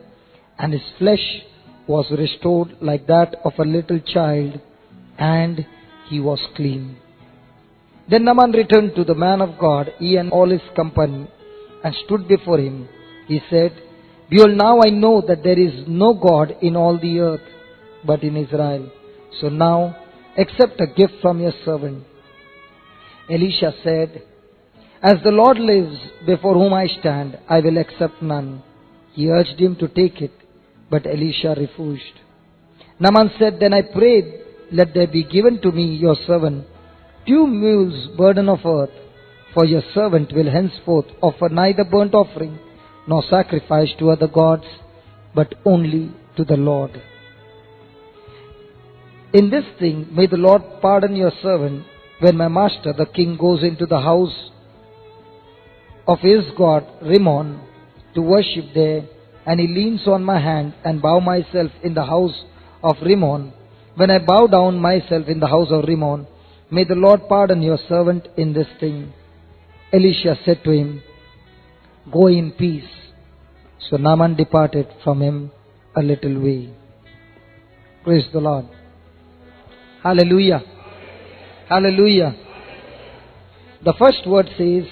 and his flesh was restored like that of a little child, and he was clean. Then Naaman returned to the man of God, he and all his company, and stood before him. He said, Behold, now I know that there is no God in all the earth but in Israel. So now accept a gift from your servant. Elisha said, As the Lord lives, before whom I stand, I will accept none. He urged him to take it, but Elisha refused. Naaman said, Then I prayed, let there be given to me, your servant, 2 mules burden of earth, for your servant will henceforth offer neither burnt offering nor sacrifice to other gods, but only to the Lord. In this thing may the Lord pardon your servant, when my master the king goes into the house of his god Rimmon to worship there, and he leans on my hand and bow myself in the house of Rimmon. When I bow down myself in the house of Rimmon, may the Lord pardon your servant in this thing. Elisha said to him, Go in peace. So Naaman departed from him a little way. Praise the Lord. Hallelujah. Hallelujah. The first word says,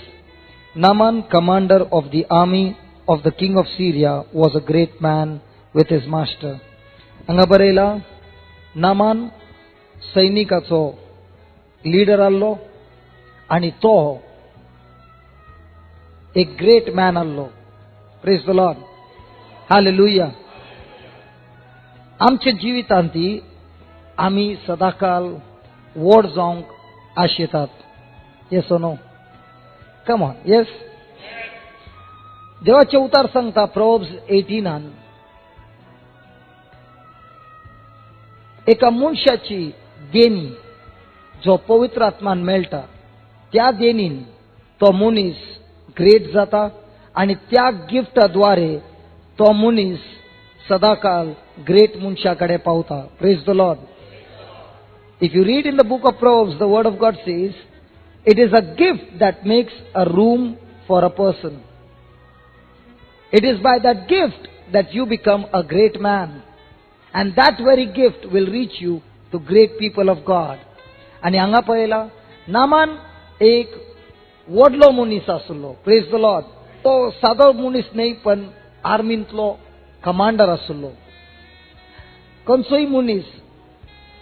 Naaman, commander of the army of the king of Syria, was a great man with his master. हांगा बरयला, Naaman सैनिकाचो leader आल्लो आणि तो एक great man आल्लो. Praise the lord. Hallelujah. आमच्या जिवितांती आमी सदाकाल व्हड जावंक आशेतात. येस ओ नो? Come on. येस. देवाचे उतार सांगता प्रोव्हर्ब्स 18 एका मनशाची देणी जो पवित्र आत्मान मेळटा, त्या देणीन तो मनीस ग्रेट जाता आणि त्या गिफ्टाद्वारे तो मनीस सदाकाल ग्रेट मनशाकडे पावता. Praise the Lord. If you read in the book of Proverbs, the word of God says, it is a gift that makes a room for a person. It is by that gift that you become a great man. And that very gift will reach you to great people of God. आणि हांगा पळयला, Naaman एक व्हडलो मनीस आसलो. Praise the Lord. तो सादो मनीस न्ही, पण आर्मींतलो कमांडर आसलो. खंयचोय मनीस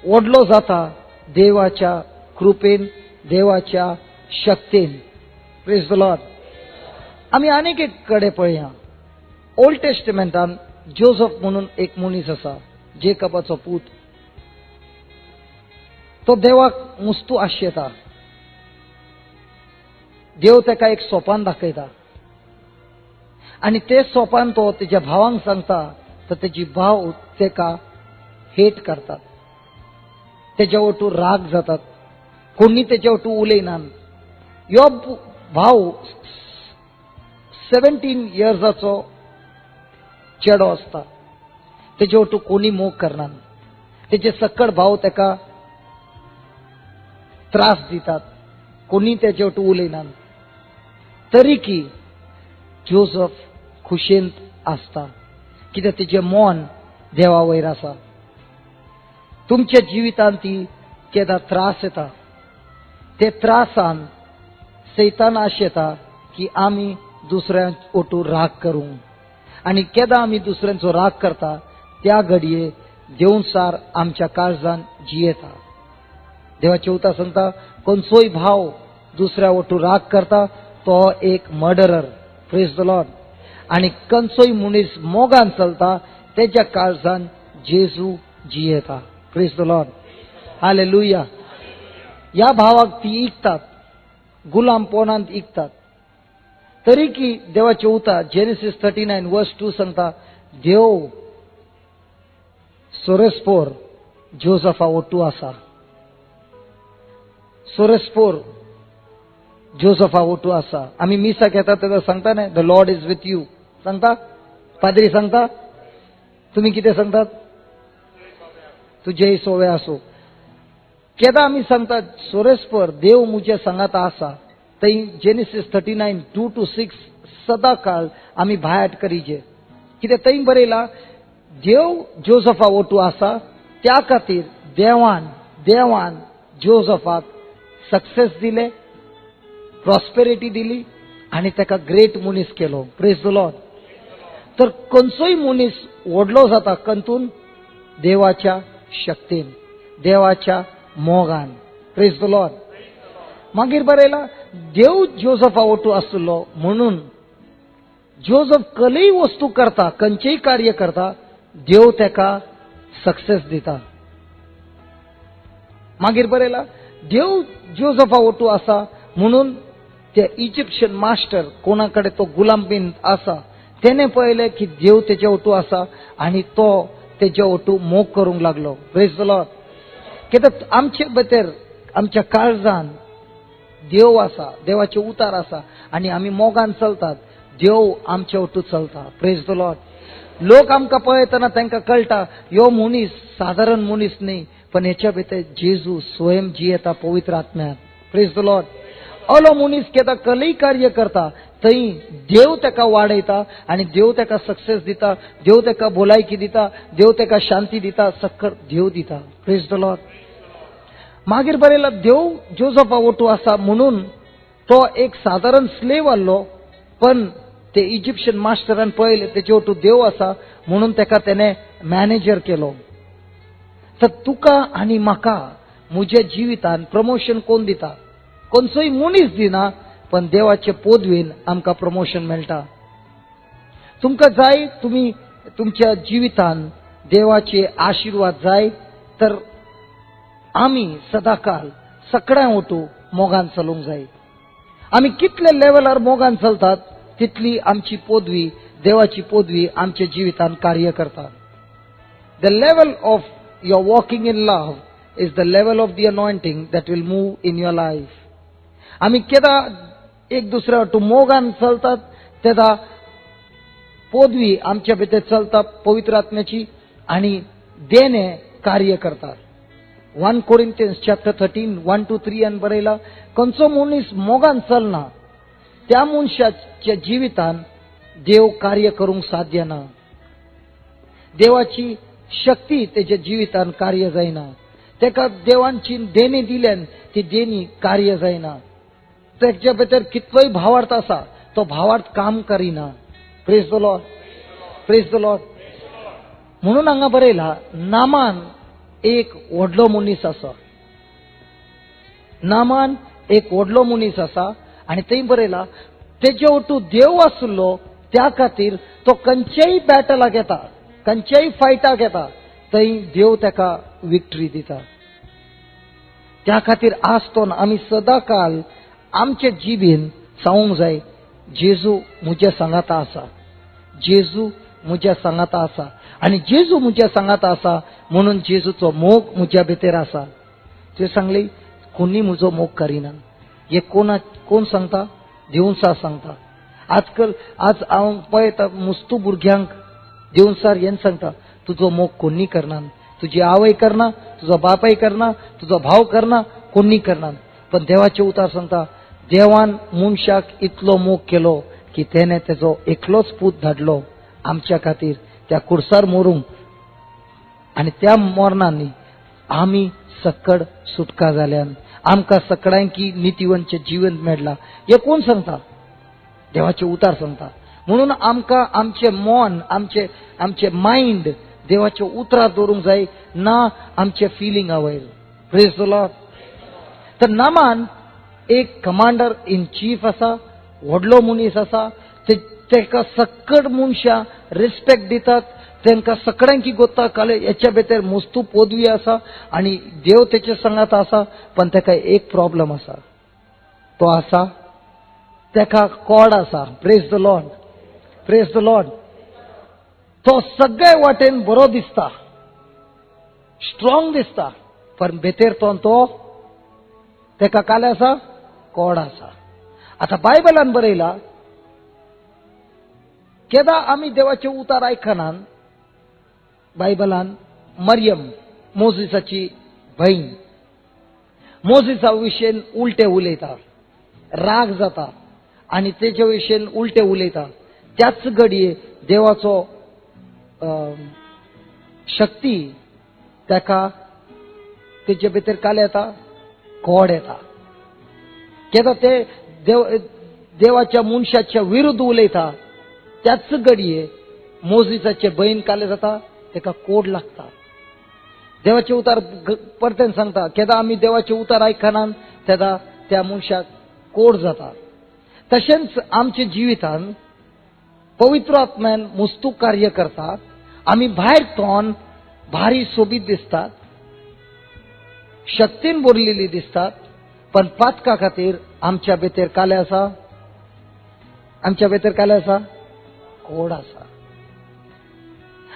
व्हडलो जाता देवाच्या कृपेन, देवाच्या शक्तीन. Praise the Lord. आमी आनीक एक कडे पळया. ओल्ड टेस्टमेंटान जोसेफ म्हणून एक मनीस आसा, जेकबाचो पूत. तो देवाक मुस्तू आशेता. देव ताका एक सोपान दाखयता आणि ते सोपान तो तेज्या भावांक सांगता, तर तेजी भाव ताका हेट करतात. तेज्या वटू राग जातात. कोणी तेज्या वटू उलयनात. ह्यो भाव 17 इयर्साचो चेडो आसता. तेजे वटू कोणी मोग करना. तेजे सकड भाव ताका त्रास दितात. कोणी तेजे वटू उलयनात. तरी की जोसेफ खुशेंत आसता, कित्याक तेजे मन देवा वयर आसा. तुमच्या जिवितांती केदा त्रास येता. ते त्रासान सैतान आशेता की आमी दुसऱ्यांक वटू राग करूं. आणि केदा आमी दुसऱ्यांचो राग करता, त्या घडये देवसार आमच्या काळजान जियेता. देवाचे उतार सांगता, खंयचोय भाव दुसऱ्या वटू राग करता तो एक मर्डरर. Praise the lord. आणि खंयचोय मनीस मोगान चलता, तेज्या काळजान जेजू जियेता. Praise the lord. हालेलुया. ह्या भावाक ती इकतात, गुलामपणांत इकतात. तरी की देवाचे उतार जेनेसिस 39 वर्स 2 सांगता, देव सोरेस्पोर जोसेफा वटू आसा. सोरेस्पोर जोसेफा वटू आसा. आमी मिसाक येता तेन्ना सांगता न्ही, the Lord is with you सांगता. पाद्री सांगता. तुम्ही कितें सांगतात? तुजे सोवे आसो. केदा आमी सांगता सोरेस्पोर देव मुजे सांगाता आसा. थंय जेनेसिस 39 2 to 6 सदा काळ आमी भायर करीजे. कित्याक थंय बरयला, देव जोसेफा वटू आसा. त्या खातीर देवान जोसेफाक सक्सेस दिले प्रॉस्पेरिटी दिली आणि ताका ग्रेट मनीस केलो. Praise the lord. तर खंयचोय मनीस व्हडलो जाता कंतून देवाच्या शक्तीन, देवाच्या मोगान. Praise the lord. मागीर बरयला देव जोसेफा ओटू आसलो म्हणून जोसेफ कसलीय वस्तू करता, खंयचेय कार्य करता, देव ताका सक्सेस दिता. मागीर बरयला देव जोसेफा ओटू आसा म्हणून ते इजिप्शियन मास्टर कोणाकडे तो गुलाम बीन आसा तेने पळयलें की देव तेजे ओटू आसा आणि तो तेजे ओटू मोग करूंक लागलो. Praise the lord. कित्याक आमचे भितर आमच्या काळजान देव आसा, देवाचे उतार आसा आणि आमी मोगान चलतात. देव आमचे ओटू चलता. Praise the Lord. लोक आमकां पळयतना तांकां कळटा ह्यो मनीस साधारण मनीस न्ही, पण हेच्या भितर जेजू स्वयं जियेता पवित्र आत्म्यान. Praise the lord. अलो मनीस केदा कसलीय कार्य करता थंय देव ताका वाडयता आणि देव ताका सक्सेस दिता, देव ताका भलायकी दिता, देव ताका शांती दिता, सक्कर देव दिता. Praise the lord. मागीर बरयला देव जोसेफा ओटू आसा म्हणून तो एक साधारण स्लेव आसलो, पण ते इजिप्शियन मास्टरान पळयले तेजे ओटू देव आसा म्हणून ताका तेणे मॅनेजर केलो. तर तुका आनी म्हाका म्हज्या जिवितान प्रमोशन कोण दिता? खंयचोय मनीस दिना, पण देवाचे पदवेन आमकां प्रमोशन मेळटा. तुमकां जाय तुमी तुमच्या जिवितान देवाचे आशीर्वाद जाय तर आमी सदांकाळ सगळ्यां ओटू मोगान चलूंक जाय. आमी कितले लेवलार मोगान चलतात तितली आमची पदवी, देवाची पदवी आमच्या जिवितान कार्य करता. The level of your walking in love is the level of the anointing that will move in your life. आमी केदा एक दुसऱ्या वाटू मोगान चलतात तेदा पदवी आमच्या भितर चलता पवित्र आत्म्याची आणि देणे कार्य करतात. 1 Corinthians chapter 13, 1-3 आणि बरयला खंयचो मनीस मोगान चलना त्या मनशाच्या जिवितान देव कार्य करूंक साध्य ना. देवाची शक्ती तेच्या जिवितान कार्य जायना. तेका देवांची देणी दिल्यान ती देणी कार्य जायना. तेच्या भितर कितलोय भावार्थ आसा तो भावार्थ काम करिना. Praise the lord. Praise the lord. म्हणून हांगा बरयला नामान एक व्हडलो मनीस आसा. नामान एक व्हडलो मनीस आसा आणि थंय बरयला तेजे ओटू देव आसलो त्या खातीर तो खंयचेय बॅटलाक येता, खंयचेय फायटाक येता, थंय देव ताका विक्ट्री दिता. त्या खातीर आसतोन आमी सदांकाळ आमचे जिबेन सांगूंक जाय जेजू म्हज्या सांगाता आसा, जेजू म्हज्या सांगाता आसा आणि जेजू म्हज्या सांगाता आसा म्हणून जेजूचो मोग म्हज्या भितर आसा. ते सांगले कोणी म्हजो मोग करिना. हे कोण सांगता? देवूंसा सांगता. आज हांव पळयता मुस्तू भुरग्यांक देवूंसार हें सांगता तुजो मोग कोणी करना, तुजी आवय करना, तुजो बापाय करना, तुजो भाव करना, कोणी करना. पण देवाचे उतार सांगता देवान मनशाक इतलो मोग केलो की तेने तेजो एकलोच पूत धाडलो आमच्या खातीर त्या कुर्सार मरूंक आणि त्या मरणांनी आमी सकड सुटका जाल्यान आमकां सगळ्यांकी नितीवंतचे जीवन मेळ्ळा. हे कोण सांगता? देवाचे उतार सांगता. म्हणून आमकां आमचे मन, आमचे माइंड देवाचे उतरार दवरूंक जाय, ना आमचे फिलिंगा वयर. Praise the lord. तर नामान एक कमांडर इन चीफ आसा, व्हडलो मनीस आसा. तेका सकड मनशां रिस्पेक्ट दितात. तांकां सगळ्यांकी गोत्ता काले हेच्या भितर मस्तू पदवी आसा आणि देव तेचे सांगात आसा. पण ताका एक प्रॉब्लेम आसा. तो आसा ताका कॉड आसा. Praise the lord. Praise the Lord. तो सगळे वाटेन बरो दिसता, स्ट्रॉंग दिसता, पण भितर तो ताका काले आसा, कॉड आसा. आता बायबलान बरयला केदा आमी देवाचे उतार आयकनान बायबलान मरियम मोजिसाची बहीण मोजिसा विशयेन उलटे उलयता, राग जाता आणि तेजे विशयेन उलटे उलयता. त्याच घडये देवाचो शक्ती ताका तेजे भितर काल येता, कॉड येता. केदा ते देवाच्या मनशाच्या विरुद्ध उलयता त्याच घडये मोजिसाचे बहीण काले जाता तेका कोड लागता. देवाचे उतार परतेन सांगता केदा आमी देवाचे उतार आयकनान तेदा त्या मनशाक कोड जाता. तशेंच आमच्या जिवितान पवित्र आत्म्यान मुस्तूक कार्य करता. आमी भायर तोन भारी सोबीत दिसतात, शक्तीन भरलेली दिसतात, पण पातका खातीर आमच्या भितर काले आसा, आमच्या भितर काले आसा कोड आसा.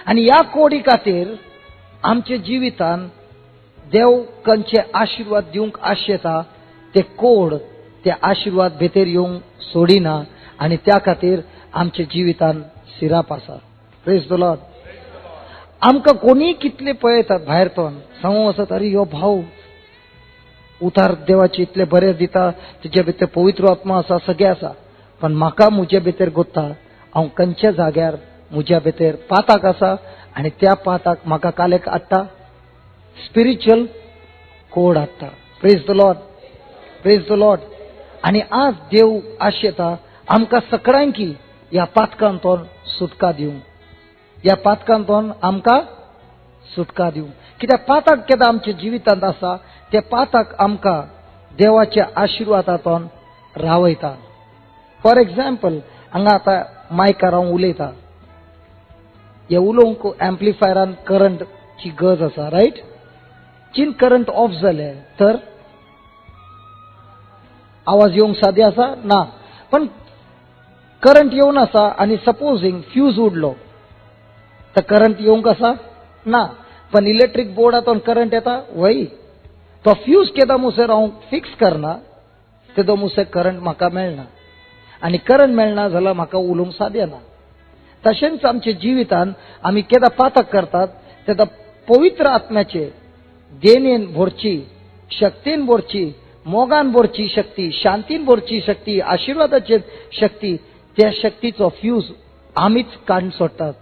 आणि या कोडी खातीर आमच्या जिवितान देव खंयचे आशीर्वाद दिवंक आशेता ते कोड ते आशीर्वाद भितर येवंक सोडिना आणि त्या खातीर आमच्या जिवितान सिराप आसा. Praise the Lord. आमकां कोणी कितले पळयतात भायर तोन सांगू आसत अरे यो भाव उतार देवाचे इतले बरे दिता, तुजे भितर पवित्र आत्मा आसा, सगळें आसा, पण म्हाका म्हजे भितर गोत्ता हांव खंयच्या जाग्यार म्हज्या भितर पाताक आसा आणि त्या पाताक म्हाका कालेक हाडटा स्पिरिच्युअल कोड हाडटा. Praise the lord. Praise the lord. आणि आज देव आशेता आमकां सगळ्यांकी ह्या पातकांतोन सुटका दिवंक, ह्या पातकांतोन आमकां सुटका दिवंक. कित्याक पाताक केदां आमच्या जिवितांत आसा ते पाताक आमकां देवाच्या आशिर्वादांतोन रावयता. फॉर एग्जाम्पल हांगा आतां मायकार हांव उलयतां, हे उलोवंक एम्प्लिफायरान करंटची गरज आसा, रायट. चिन करंट ऑफ जाले तर आवाज येवंक साध्य आसा ना, पण करंट येवन आसा आणि सपोजिंग फ्यूज उडलो तर करंट येवंक आसा ना, पण इलेक्ट्रीक बोर्डातून करंट येता वय तो फ्यूज केदा मुसेर हांव फिक्स करना तेदो मुसे करंट म्हाका मेळना, आणि करंट मेळना जाल्यार म्हाका उलोवंक साध्य ना. तशेंच आमच्या जिवितान आमी केदा पातक करतात तेदा पवित्र आत्म्याचे देणेन भरची, शक्तीन भरची, मोगान भरची शक्ती, शांतीन भरची शक्ती, आशीर्वादाची शक्ती, त्या शक्तीचो फ्यूज आमीच काडून सोडतात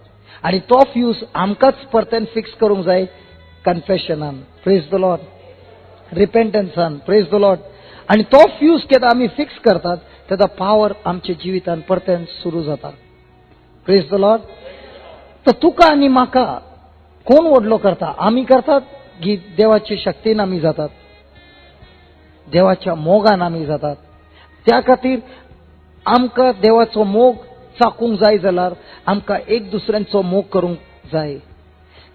आणि तो फ्यूज आमकांच परतेन फिक्स करूंक जाय कन्फेशनान. Praise the lord. रिपेंटन्सान. Praise the lord. आणि तो फ्यूज केदा आमी फिक्स करतात तेदा पावर आमच्या जिवितान परतेन सुरू जाता. Praise the lord. तर तुका आनी म्हाका कोण व्हडलो करता? आमी करतात की देवाची शक्तीन आमी जातात, देवाच्या मोगान आमी जातात. त्या खातीर आमकां देवाचो मोग चाकूंक जाय जाल्यार आमकां एक दुसऱ्यांचो मोग करूंक जाय.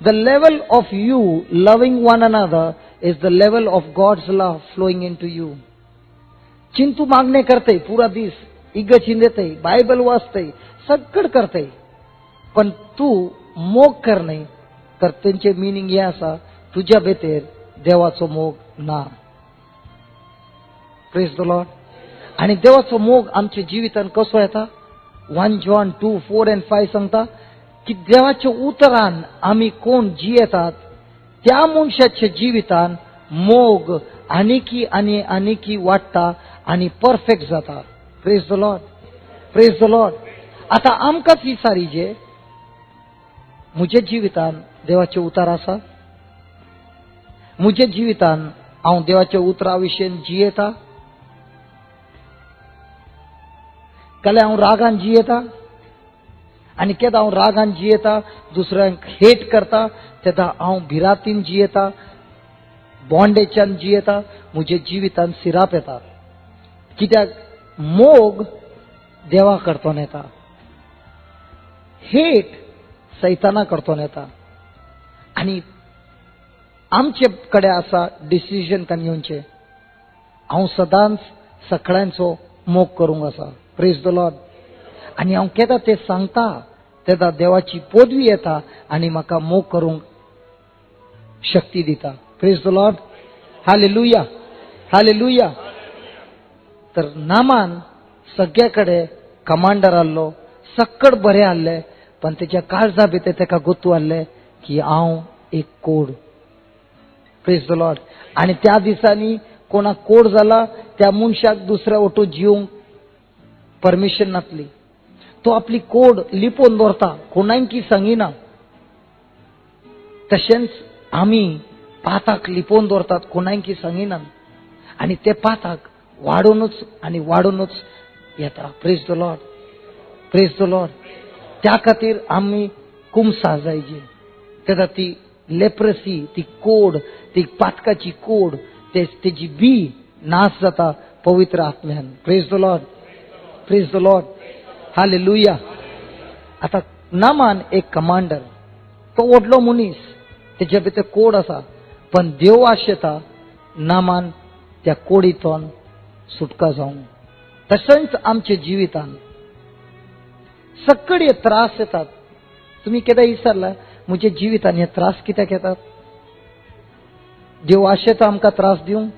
The level of you loving one another is the level of God's love flowing into you. चिंतू मागणे करते पूरा दीस, इग चिंदेते, बायबल वाचते, सगळं करते, पण तू मोग करणे तर त्यांचे मिनिंग हे आसा तुझ्या भितर देवाचो मोग ना. Praise the lord. आणि देवाचो मोग आमच्या जिवितान कसो येता? 1 John 2, 4 and 5 सांगता की देवाच्या उतरान आमी कोण जियेतात त्या मनशाच्या जिवितान मोग आनीकी आनी आनीकी वाडटा आणि परफेक्ट जाता. Praise the lord. Praise the lord. आता आमकांच विचारीजे म्हज्या जिवितान देवाचे उतार आसा? म्हज्या जिवितान हांव देवाच्या उतरा विशयी जियेता जाल्यार हांव रागान जियेता? आणि केदा हांव रागान जियेता, दुसऱ्यांक हेट करता, तेदा हांव भिरांतीन जियेता, बॉन्डेजान जियेता, म्हज्या जिवितान सिराप येता. कित्याक मोग देवा कडच्यान येता, हेट सैताना कडच्यान येता. आणि आमचे कडेन आसा डिसिजन घेवचे. हांव सदांच सगळ्यांचो मोग करूंक आसा. Praise the lord. आणि हांव केदा ते सांगता तेदा देवाची पदवी येता आणि म्हाका मोग करूंक शक्ती दिता. Praise the lord. Hallelujah. Hallelujah. तर नामान सगळे कडेन कमांडर आहलो, सक्कड बरें आहले, पण तेच्या काळजा भितर तेका गोतू आहले की हांव एक कोड. Praise the lord. आणि त्या दिसांनी कोणाक कोड जाला त्या मनशाक दुसऱ्या वटू जिवंक परमिशन नासली. तो आपली कोड लिपोवन दवरता, कोणांकी सांगिना. तशेंच आमी पाताक लिपोवन दवरतात, कोणांकी सांगिनात. आणि ते पाताक वाढूनच येता. Praise the lord, praise the Lord. त्या खातीर आमी कुमसा जायचे. तेन्ना ती लेप्रसी, ती कोड, ती पातकाची कोड, तेजी बी नाश जाता पवित्र आत्म्यान. Praise the lord, praise the lord. Hallelujah. आता नामान एक कमांडर, तो व्हडलो मनीस, तेजे भितर कोड आसा, पण देव आशेता नामान त्या कोडीतून सुटका जावंक. तशेंच आमच्या जिवितान सगळे त्रास येतात. तुम्ही केन्ना विचारला म्हज्या जिवितान हे त्रास कित्याक येतात? देव आशेता आमकां त्रास दिवंक?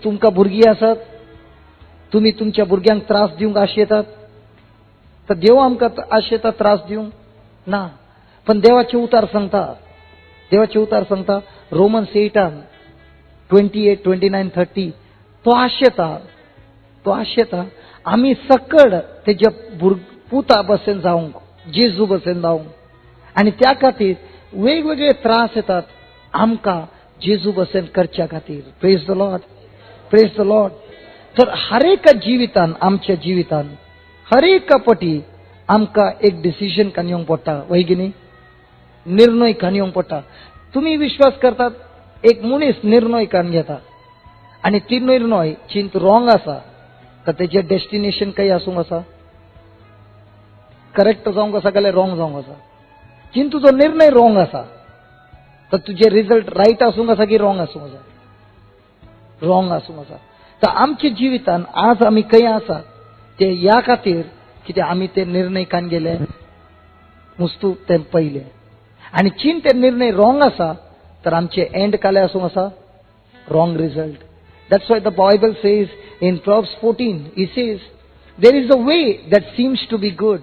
तुमकां भुरगीं आसात, तुम्ही तुमच्या भुरग्यांक त्रास दिवंक आशेतात, तर देव आमकां आशेता त्रास दिवंक? ना. पण देवाचे उतार सांगता रोमन्स 8:28, 29, 30 तो आशेता आम्ही सकड तेच्या पुता बसेन जावंक, जेजू बसेन जावंक. आणि त्या खातीर वेगवेगळे त्रास येतात आमकां जेजू बसेन करच्या खातीर. Praise the lord, praise the lord. तर हर एक जिवितान, आमच्या जिवितान हर एक पटी आमकां एक डिसिजन घेवंक पडटा. वैगिनी निर्णय घेवंक पडटा. तुम्ही विश्वास करतात एक मनीस निर्णय घेता आणि ती निर्णय चिंत रॉंग आसा तर तेजे डेस्टिनेशन काही आसूंक आसा, करेक्ट जावंक आसा जाल्यार रॉंग जावंक आसा. चिंत तुजो निर्णय रॉंग आसा तर तुजे रिजल्ट रायट आसूंक आसा की रॉंग आसूंक आसा? रॉंग आसूंक आसा. तर आमच्या जिवितान आज आमी खंय आसा ते ह्या खातीर कितें आमी ते निर्णय कान गेले मुस्तू ते पहिले. आणि चिंत ते निर्णय रॉंग आसा तर आमचे एंड काले आसूंक आसा wrong result. That's why the Bible says in Proverbs 14, it says, there is a way that seems to be good.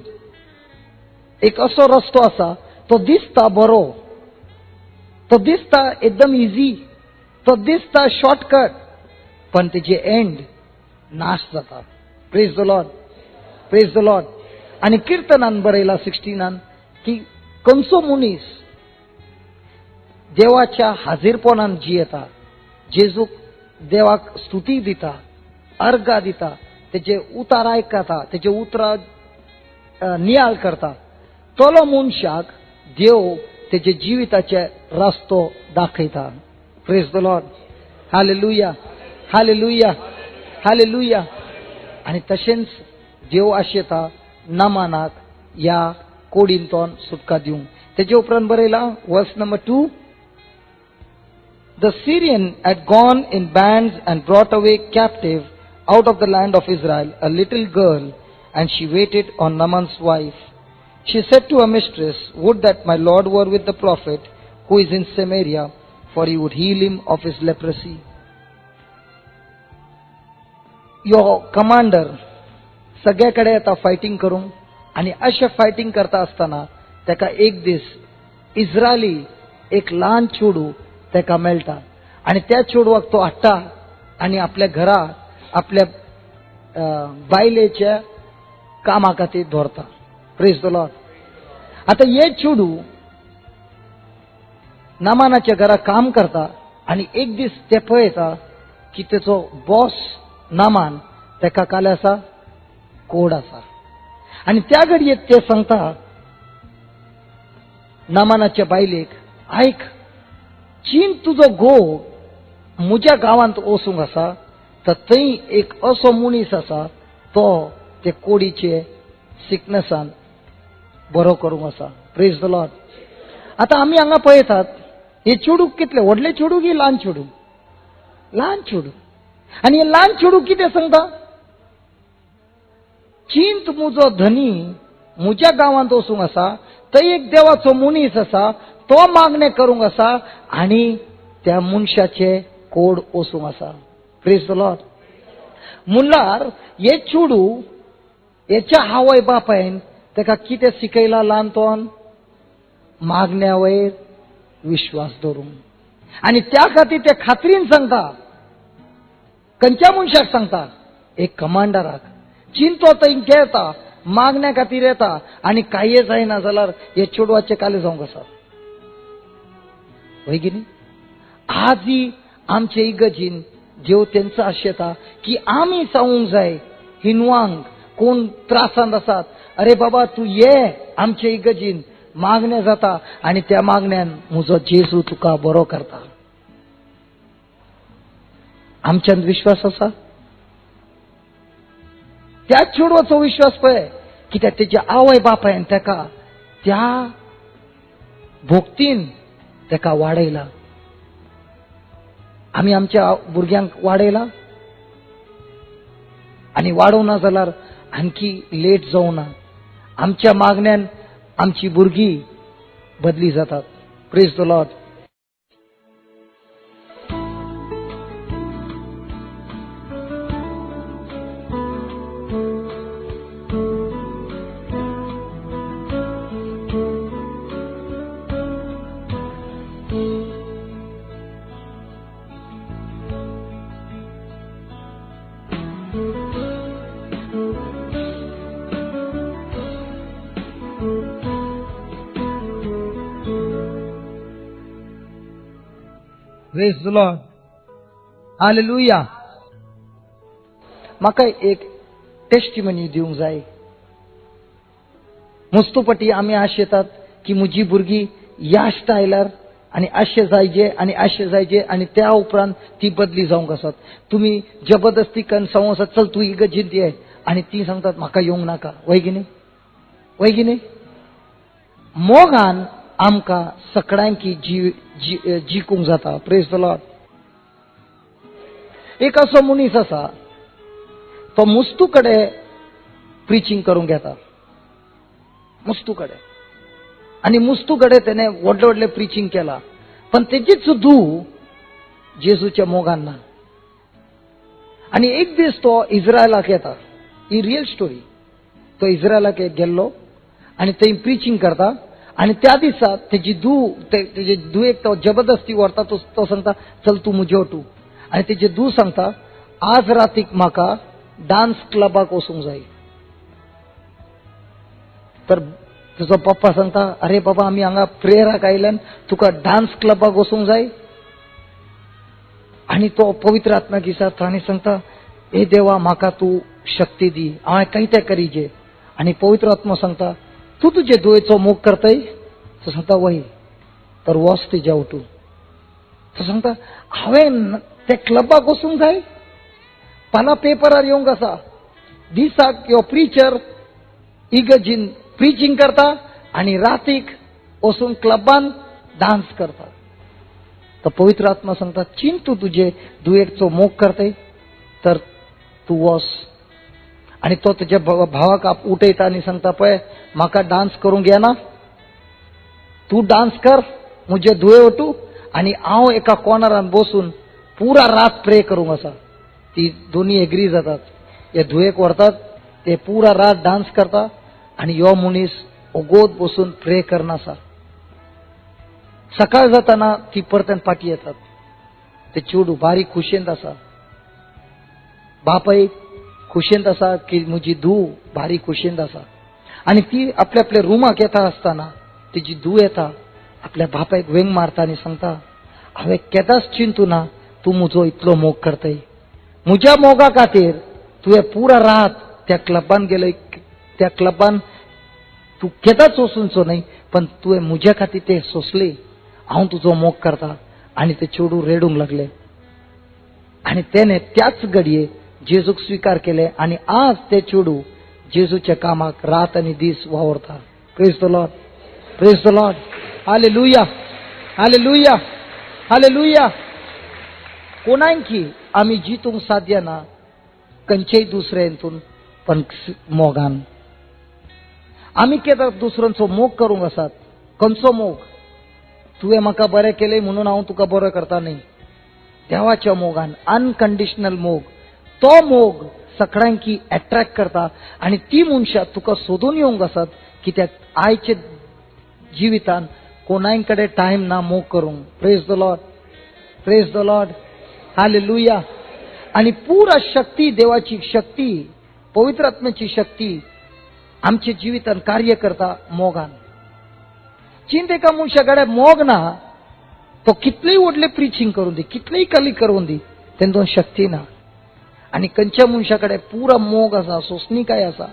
एक असो रस्तो आसा तो दिसता बरो, तो दिसता एकदम इजी, तो दिसता शॉर्टकट, पण तेजे एंड नाश जाता. Praise the lord, praise the lord. आणि कीर्तनान बरयला 16 की खंयचो मनीस देवाच्या हाजीरपणान जियेता, जेजूक देवाक स्तुती दिता, अर्घा दिता, तेचे उतार आयकता, तेचे उतरां नियाळ करता, तोलो मनशाक देव तेजे जिविताचे रस्तो दाखयता. Praise the lord. Hallelujah, hallelujah, hallelujah. आणि तशेंच देव आशेता नामानाक ह्या कोडींतोन सुटका दिवंक. तेजे उपरांत बरयला verse number 2, The Syrian had gone in bands and brought away captive out of the land of Israel a little girl, and she waited on Naaman's wife. She said to her mistress, would that my Lord were with the prophet who is in Samaria, for he would heal him of his leprosy. Your commander सगळ्याकडे येता fighting करूंक, आणि अशें fighting करता आसतना तेका एक दीस इस्रायली एक ल्हान चेडूं तेका मेळटा आणि त्या चेडवाक तो हाडटा आणि आपल्या घरा आपल्या बायलेच्या कामा खातीर दवरता. Praise the lord. आता हे चेडूं नामानाच्या घरा काम करता आणि एक दीस ते पळयता की तेचो बॉस नामान तेका काले आसा कोड आसा. आणि त्या घडयेक ते सांगता नामानाच्या बायलेक, ऐक, चीन तुजो घोव म्हज्या गांवांत वचूंक आसा तर थंय एक असो मनीस आसा तो ते कोडीचे सिकनेसान बरो करूंक आसा. Praise the lord. आता आमी हांगा पळयतात हे चेडूं कितले व्हडले चेडूं की ल्हान चेडूं? ल्हान चेडूं. आनी हे ल्हान चेडूं कितें सांगता? चिंत म्हजो धनी म्हज्या गांवांत वचूंक आसा, थंय एक देवाचो मनीस आसा, तो मागणे करूंक आसा आणि त्या मनशाचे कोड वचूंक आसा. Praise the Lord. म्हणल्यार हे चेडूं हेच्या आवय बापायन तेका कितें शिकयला ल्हानपण? मागण्या वयर विश्वास दवरूंक. आणि त्या खातीर ते खात्रीन सांगता. खंयच्या मनशाक सांगता? एक कमांडराक. चिंतो थंय येता, मागण्या खातीर येता आणि कांय जायना जाल्यार हे चेडवाचे काले जावंक आसा. वय की न्ही? आजही आमचे इगर्जीन जेव त्यांचा आशेता की आम्ही जाऊंक जाय हिनवांक कोण त्रासांत आसात. अरे बाबा तू ये आमच्या इगर्जीन मागण्या जाता आणि त्या मागण्यान म्हजो जेजू तुका बरो करता. आमच्यान विश्वास आसा? त्या चेडवाचो विश्वास पळय, कित्याक तेच्या आवय बापायन तेका त्या भोक्तीन तेका वाडयला. आमी आमच्या भुरग्यांक वाडयला आणि वाडोवना जाल्यार आणखी लेट जावना. आमच्या मागण्यान आमची भुरगीं बदली जातात. Praise the lord. Praise the Lord. Hallelujah. म्हाका एक टेस्टिमनी दिवंक जाय. मस्तोपटी आमी आशेतात की म्हजी भुरगीं ह्या स्टायलार आणि अशें जायजे आणि अशें जायजे आणि त्या उपरांत ती बदली जावंक आसात. तुमी जबरदस्ती करून सांगू चल तूं इगर्जींत ये आणि ती सांगतात म्हाका येवंक नाका. वय की न्ही? वय की न्ही? मोगान आमकां सगळ्यांकी जिकूंक जाता. Praise the Lord. एक असो मनीस आसा तो मुस्तू कडेन प्रिचींग करूंक येता. मुस्तू कडेन आणि मुस्तू कडेन तेणे व्हडले व्हडले प्रिचींग केला, पण तेची सुद्धा जेजूच्या मोगान ना. आणि एक दीस तो इस्रायलाक येता. ही रियल स्टोरी. तो इस्रायलाक गेल्लो आणि थंय प्रिचींग करता आणि त्या दिसा तेजी धुवेक तो जबरदस्ती व्हरता. तो सांगता चल तूं म्हजे वटू. आणि तेजे धू सांगता आज रातीक म्हाका डान्स क्लबाक वचूंक जाय. तर तुजो पप्पा सांगता अरे बाबा आमी हांगा प्रेयराक आयल्यान तुका डान्स क्लबाक वचूंक जाय. आणि तो पवित्र आत्म्याक विचारता आनी सांगता हे देवा म्हाका तूं शक्ती दी, हांवें काही ते करीजे. आणि पवित्र आत्मा सांगता तूं तुजे दुयेचो मोग करतय. तो सांगता वय. तर वच तेज्या वटू. तो सांगता हांवें त्या क्लबाक वचूंक जाय. पाना पेपरार येवंक आसा दिसाक यो प्रिचर इगर्जीन प्रिचींग करता आणि रातीक वचून क्लबान डान्स करता. तर पवित्र आत्मा सांगता चीन तूं तुजे दुयेचो मोग करतय तर तूं वच. आणि तो तुझ्या भावाक उठयता आणि सांगता पळय म्हाका डान्स करूंक येना, तूं डान्स कर म्हजे धुवे वटू आणि हांव एका कॉर्नरान बसून पुरा रात प्रे करूंक आसा. ती दोन्ही एग्री जातात. हे धुवेक व्हरतात, ते पुरा रात डान्स करता आणि यो मनीस ओगोद बसून प्रे करना आसा. सकाळ जाताना ती परतन फाटी येतात. ते चेडू बारीक खुशेंत आसा. बापाय खुशेंत आसा की म्हजी धूव भारी खुशेंत आसा. आणि ती आपल्या आपल्या रुमाक येता आसतना तिची धूव येता आपल्या बापायक वेंग मारता आणि सांगता हांवें केदांच चिंतू ना तूं म्हजो इतलो मोग करतय. म्हज्या मोगा खातीर तुवें पुरा रात त्या क्लबान गेलय. त्या क्लबान तूं केदांच वचूंचो न्हय, पण तुवें म्हज्या खातीर ते सोंसले. हांव तुजो मोग करता. आणि ते चेडू रेडूंक लागले. आणि त्याने त्याच घडये जेजूक स्वीकार केले आणि आज ते चेडू जेजूच्या कामाक रात आणि दीस वावरता. Praise the lord. Praise the lord. Hallelujah. Hallelujah. Hallelujah. कोणांकी आमी जितूंक साध्य ना खंयचेय दुसरे हितून, पण मोगान आमी केदां दुसऱ्यांचो मोग करूंक आसात. खंयचो मोग? तुवें म्हाका बरें केलें म्हणून हांव तुका बरो करता न्ही. देवाच्या मोगान अनकंडिशनल मोग. तो मोग सगळ्यांकी अट्रॅक्ट करता आणि ती मनशां तुका सोदून येवंक आसात. कित्याक आयचे जिवितान कोणाय कडेन टायम ना मोग करूंक. Praise the lord. Praise the lord. Hallelujah. आणि पुरा शक्ती, देवाची शक्ती, पवित्र आत्म्याची शक्ती आमच्या जिवितान कार्य करता मोगान. चिंत एका मनशा कडेन मोग ना तो कितलेय व्हडले प्रिचींग करून दी, कितलेय कली करून दी, तेंदोन शक्ती ना. आणि खंयच्या मनशाकडे पुरा मोग आसा, सोसणी काय आसा,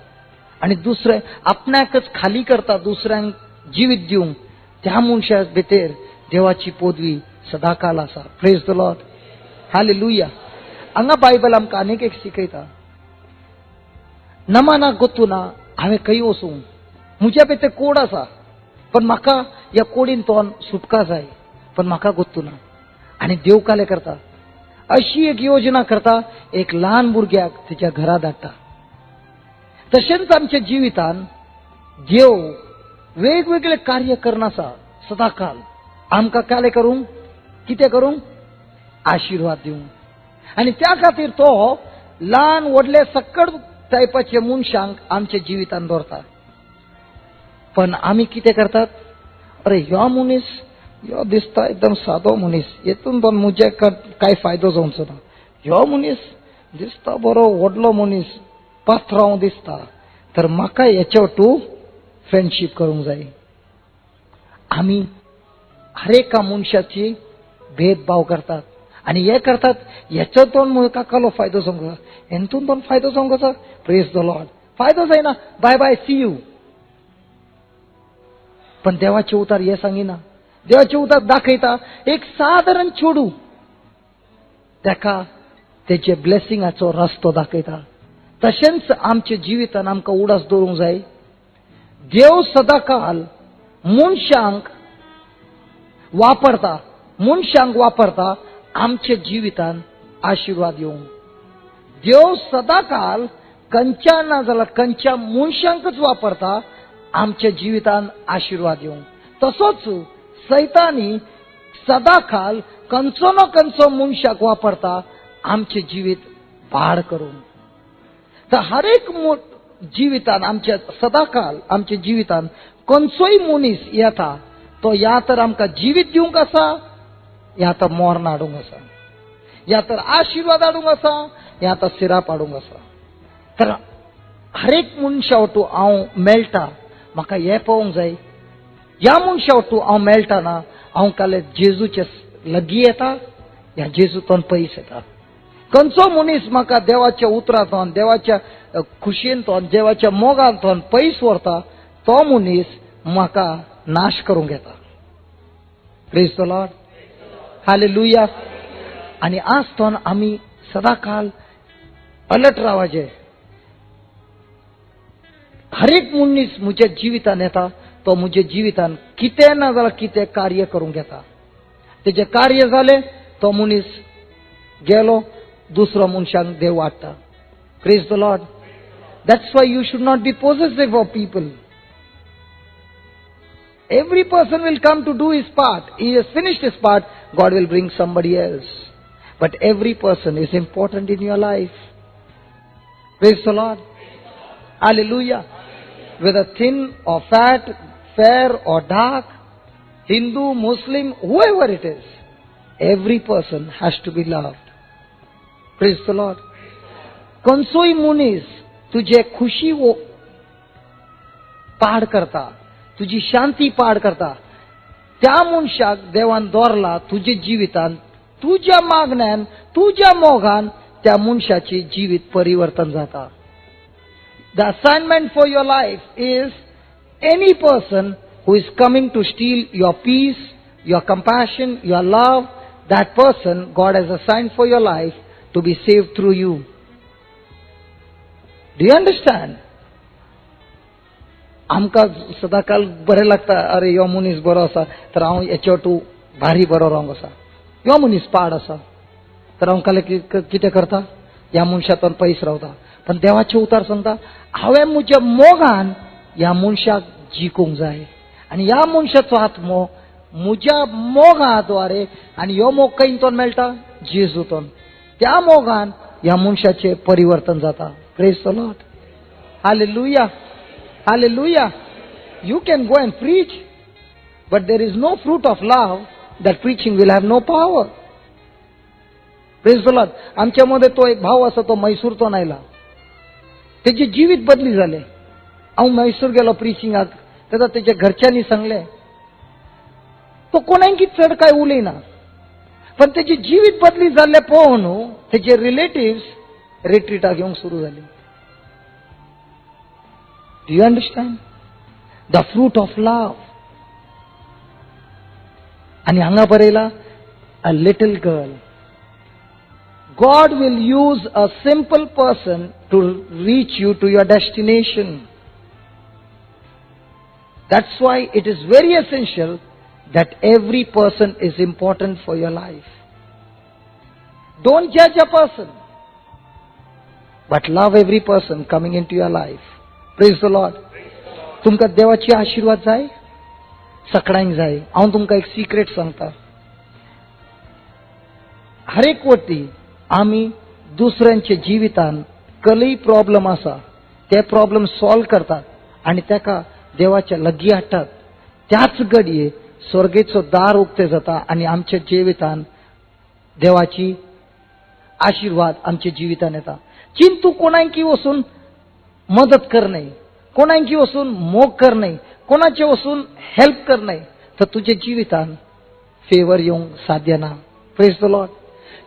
आणि दुसरे आपणाकच खाली करता दुसऱ्यांक जिवीत दिवंक, त्या मनशा भितर देवाची पदवी सदाकाल आसा. Praise the lord. हालेलुया. हांगा बायबल आमकां आनीक एक शिकयता. नमाना गोतू ना हांवें खंय वचूं, म्हज्या भितर कोड आसा, पण म्हाका ह्या कोडीन तो सुटका जाय, पण म्हाका गोतू ना. आनी देव काले करता, अशी एक योजना करता, एक ल्हान भुरग्याक तिच्या घरा धाडटा. तशेंच आमच्या जिवितान देव वेगवेगळे कार्य करनासा सदाकाल. आमकां काले करूंक, कितें करूंक? आशिर्वाद दिवंक. आनी त्या खातीर तो ल्हान व्हडले सकट टायपाचे मनशांक आमच्या जिवितान दवरता. पण आमी कितें करतात? अरे ह्यो मनीस, ह्यो दिसता एकदम सादो मनीस, हेतून पण म्हजे कांय फायदो जावचो ना. ह्यो मनीस दिसता बरो व्हडलो मनीस, पात्रांव दिसता, तर म्हाका हेच्या वाटू फ्रेंडशीप करूंक जाय. आमी हर एका मनशाची भेदभाव करतात आणि हे करतात, हेच्यातून म्हाका कालो फायदो जावंक जाय, हेतून पण फायदो जावंक जाता. Praise the Lord. फायदो जायना, बाय बाय, सी यू. पण देवाचे उतार हे सांगिना. देवाचे उतार दाखयता एक साधारण चेडू ताका तेचे ब्लेसिंगाचो रस्तो दाखयता. तशेंच आमच्या जिवितान आमकां उडास दवरूंक जाय. देव सदाकाल मनशांक वापरता आमच्या जिवितान आशिर्वाद येवंक. देव सदाकाल खंयच्या ना जाल्यार खंयच्या मनशांकच वापरता आमच्या जिवितान आशिर्वाद येवंक. तसोच सैतानी सदाकाल खंयचो ना खंयचो मनशाक वापरता आमचे जिवीत पाड करूंक. तर हर एक जिवितान आमच्या सदाकाल आमच्या जिवितान खंयचोय मनीस येता, तो या तर आमकां जिवीत दिवंक आसा, या तर मोर्न हाडूंक आसा, या तर आशिर्वाद हाडूंक आसा, या तर सिराप हाडूंक आसा. तर हर एक मनशा वाटू हांव मेळटा, म्हाका हें पळोवंक जाय. ह्या मनशा वाटू हांव मेळटाना हांव काले जेजूचे लागीं येता, ह्या जेजूतून पयस येता. खंयचो मनीस म्हाका देवाच्या उतरांतून, देवाच्या खुशयेंतून, देवाच्या मोगांतून पयस व्हरता, तो मनीस म्हाका नाश करूंक येता. Praise the lord. हालेलुया. आनी आसतोन आमी सदाकाल अलर्ट रावचे. हर एक मनीस म्हज्या जिवितान येता, तो म्हज्या जिवितान कितें ना जाल्यार कितें कार्य करूंक येता. तेजे कार्य जालें, तो मनीस गेलो, दुसरो मनशांक देव वाडटा. Praise the lord. That's why you should not be possessive of people. Every person will come to do his part. He has finished his part. God will bring somebody else. But every person is important in your life. Praise the Lord. Hallelujah. Whether thin or fat, fair or dark, Hindu, Muslim, whoever it is, every person has to be loved. Praise the Lord. Konsoi munis tuje khushi wo पाड करता, तुझी शांती पाड करता, त्या मनशाक देवान दवरला तुझे जिवितान, तुझ्या मागण्यान, तुझ्या मोगान त्या मनशाची जिवीत परिवर्तन जाता. The assignment for your life is any person who is coming to steal your peace, your compassion, your love, that person God has assigned for your life to be saved through you. Do you understand? आमकां सदाकाल बरें लागता, अरे ह्यो मनीस बरो आसा तर हांव हेच्या वाटू भारी बरो रावंक आसा, ह्यो मनीस पाड आसा तर हांव काले कितें करता, ह्या मनशातून पयस रावता. पण देवाचे उतार सांगता, हांवें म्हज्या मोगान ह्या मनशाक जिखूंक जाय, आनी ह्या मनशाचो आत्मो म्हज्या मोगाद्वारे, आनी ह्यो मोग खंयतून मेळटा? जेजूतून. त्या मोगान ह्या मनशाचें परिवर्तन जाता. Praise the lord. Hallelujah. Hallelujah. You can go and preach, but there is no fruit of love, that preaching will have no power. Praise the Lord. आमच्यामध्ये तो एक भाव असा, तो मैसूरतून आयला, त्याचे जीवित बदली झाले. हांव मैसूर गेलो प्रिचिंगाक, तेन्ना तेच्या घरच्यांनी सांगले, तो कोणांकी चड काय उलयना, पण त्याची जीवित बदली जाल्ले पळोवन त्याचे रिलेटिव्स रिट्रीटाक येवंक सुरू जाले. Do you understand the fruit of love? आणि हांगा बरयला a little girl. God will use a simple person to reach you to your destination. That's why it is very essential that every person is important for your life. Don't judge a person, but love every person coming into your life. Praise the Lord. तुमका देवाची आशीर्वाद जाय, सगळ्यांक जाय. हांव तुमका एक secrete सांगता. हर एक वटी आम्ही दुसऱ्यांच्या जिवितान कसलीय प्रॉब्लेम आसा ते प्रॉब्लेम सॉल्व करतात आणि त्याका देवाच्या लगी हाडटात. त्याच घडये स्वर्गेचो दार उक्ते जाता आणि आमच्या जिवितान देवाची आशीर्वाद आमच्या जिवितान येता. चिंतू कोणाकी वचून मदत करणे, कोणाकी वचून मोग करणे, कोणाचे वचून हेल्प करणे, तर तुझ्या जिवितान फेवर येवंक साध्य ना. Praise the lord.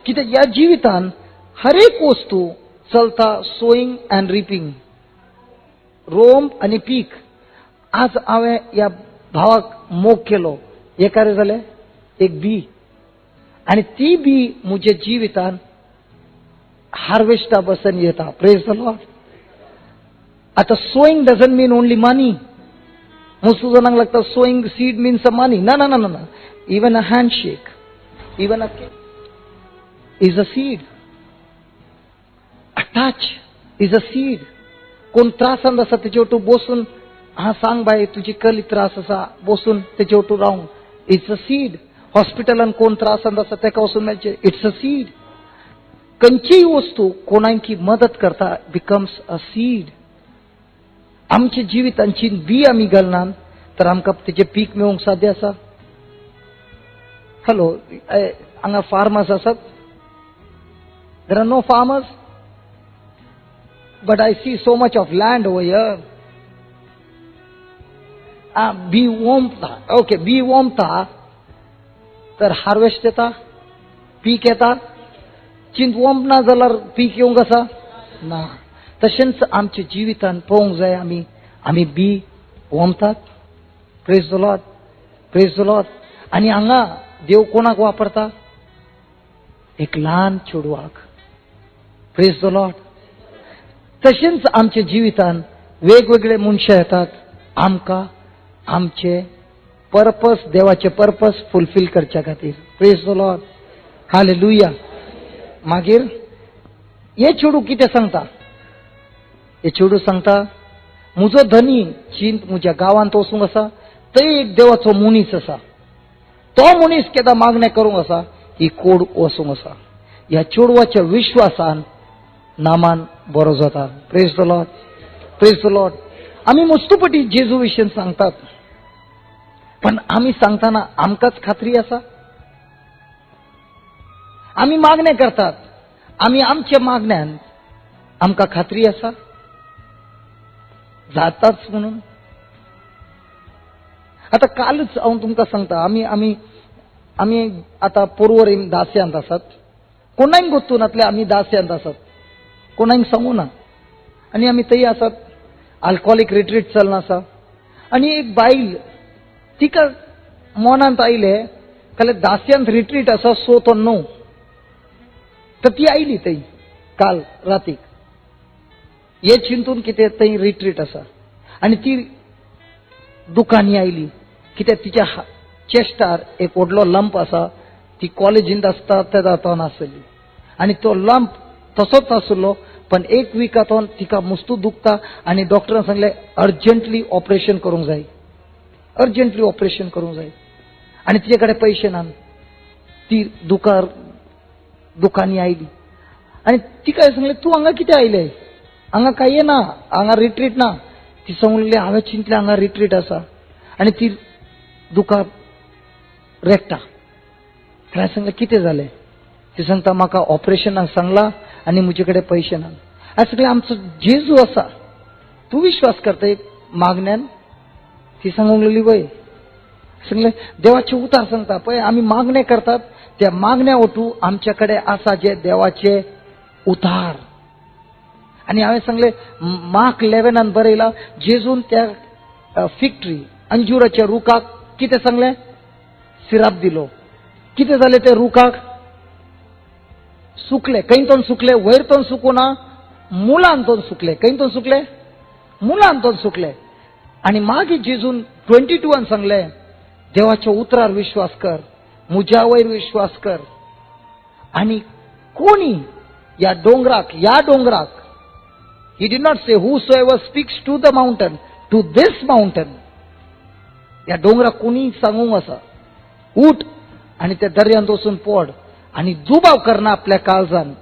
कित्याक ह्या जिवितान हर एक वस्तू चलता सोईंग अँड रिपिंग, रोंब आणि पीक. आज हांवें ह्या भावाक मोग केलो, हे काय जालें, एक बी, आणि ती बी म्हज्या जिवितान हार्वेस्टा बसन येता. Praise the lord. आता sowing doesn't mean only money. most जणांक लागता sowing seed means a money. No. Even a handshake, even a kiss is a seed. A touch is a seed. कोण त्रासान आसा तेजेवटू बसून हा सांग बाय तुजी कली त्रास आसा, बसून तेजेवटू रावंक, इट्स अ सीड. हॉस्पिटलान कोण त्रासान आसा तेका वचून मेळचें, इट्स अ सीड. खंयचीय वस्तू कोणाकी मदत करता बिकम्स अ सीड. आमच्या जिवितांची बी आमी घालनात तर आमकां तेजें पीक मेळोवंक साध्य आसा. हॅलो, हांगा फार्मर्स आसात? There are no farmers, but I see so much of land over here. बी वोंपता, ओके, बी वोंपता तर हार्वेस्ट येता, पीक येता. चिंत वोंपना जाल्यार पीक येवंक आसा ना. तशेंच आमच्या जिवितान पळोवंक जाय आमी बी वोंपतात. Praise the lord, praise the lord. आनी हांगा देव कोणाक वापरता? एक ल्हान चेडवाक. Praise the lord. तशेंच आमच्या जिवितान वेगवेगळे मनशां येतात आमकां आमचे पर्पस, देवाचे पर्पस फुलफील करच्या खातीर. Praise the lord. हालेलुया. मागीर हे चेडू कितें सांगता? हे चेडू सांगता, म्हजो धनी चिंत म्हज्या गांवांत वचूंक आसा, थंय एक देवाचो मनीस आसा, तो मनीस केदां मागणें करूंक आसा, ही कोड वचूंक आसा. ह्या चेडवाच्या विश्वासान नामान बरो जाता. Praise the lord, praise the Lord. आमी मस्तुपटी जेजू विशीं सांगतात, पण आमी सांगतना आमकांच खात्री आसा? आमी मागणें करतात, आमी आमच्या मागण्यान आमकां खात्री आसा जाताच म्हणून? आता कालच हांव तुमकां सांगता, आमी आतां पोरवोरीम दास्यांत आसात. कोणाक गोतू नातले आमी दास्यांत आसात, कोणाक सांगू ना. आनी आमी थंय आसात, अल्कोहोलीक रिट्रीट चलना आसा. आनी एक बायल तिका मनांत आयले जाल्यार दास्यांत रिट्रीट आसा सो तो न्हू, तर ती आयली थंय काल रातीक. हे चिंतून कितें थंय रिट्रीट आसा. आनी ती दुखानी आयली कित्याक तिच्या चेस्टार एक व्हडलो लंप आसा. ती कॉलेजींत आसता तेदा तो नासली आनी तो लंप तसोच नासलो, पण एक विकातून तिका मस्तू दुखता आनी डॉक्टरान सांगलें अर्जंटली ऑपरेशन करूंक जाय, अर्जंटली ऑपरेशन करूंक जाय. आनी तिचे कडेन पयशे ना. ती दुखानी आयली आनी तिका सांगलें तूं हांगा कितें आयलें? हांगा काय ना, हांगा रिट्रीट ना. ती सांगलें हांवें चिंतलें हांगा रिट्रीट आसा. आनी ती दुखा रेगता. ताणें सांगलें कितें जालें? ती सांगता म्हाका ऑपरेशनाक सांगलां आनी म्हजे कडेन पयशे ना. हांवें सांगलें आमचो जेजू आसा, तूं विश्वास करता एक मागण्यान? ती सांगूंक लागली वय. सांगलें देवाचें उतार सांगता पळय, आमी मागणें करतात त्या मागण्या ओटू आमच्याकडे असा जे देवाचे उतार. आणि हांवें सांगले मार्क 11 बरयला जेजून त्या फिग ट्री अंजुराच्या रुखाक कितें सांगले? सिराप दिलो. कितें जालें ते रुखाक? सुकले. खंयतून सुकले? वयरतून सुकूना, मुळांतून सुकले. खंयतून सुकले? मुळांतून सुकले. आणि मागीर जेजून 22 सांगले देवाच्या उतरार विश्वास कर, म्हज्या वयर विश्वास कर. आणि कोणी या डोंगराक he did not say whosoever speaks to the mountain, to this mountain. या डोंगराक कोणी सांगूंक आसा उठ आणि त्या दर्यांत वचून पड आणि जुबाव करना आपल्या काळजान,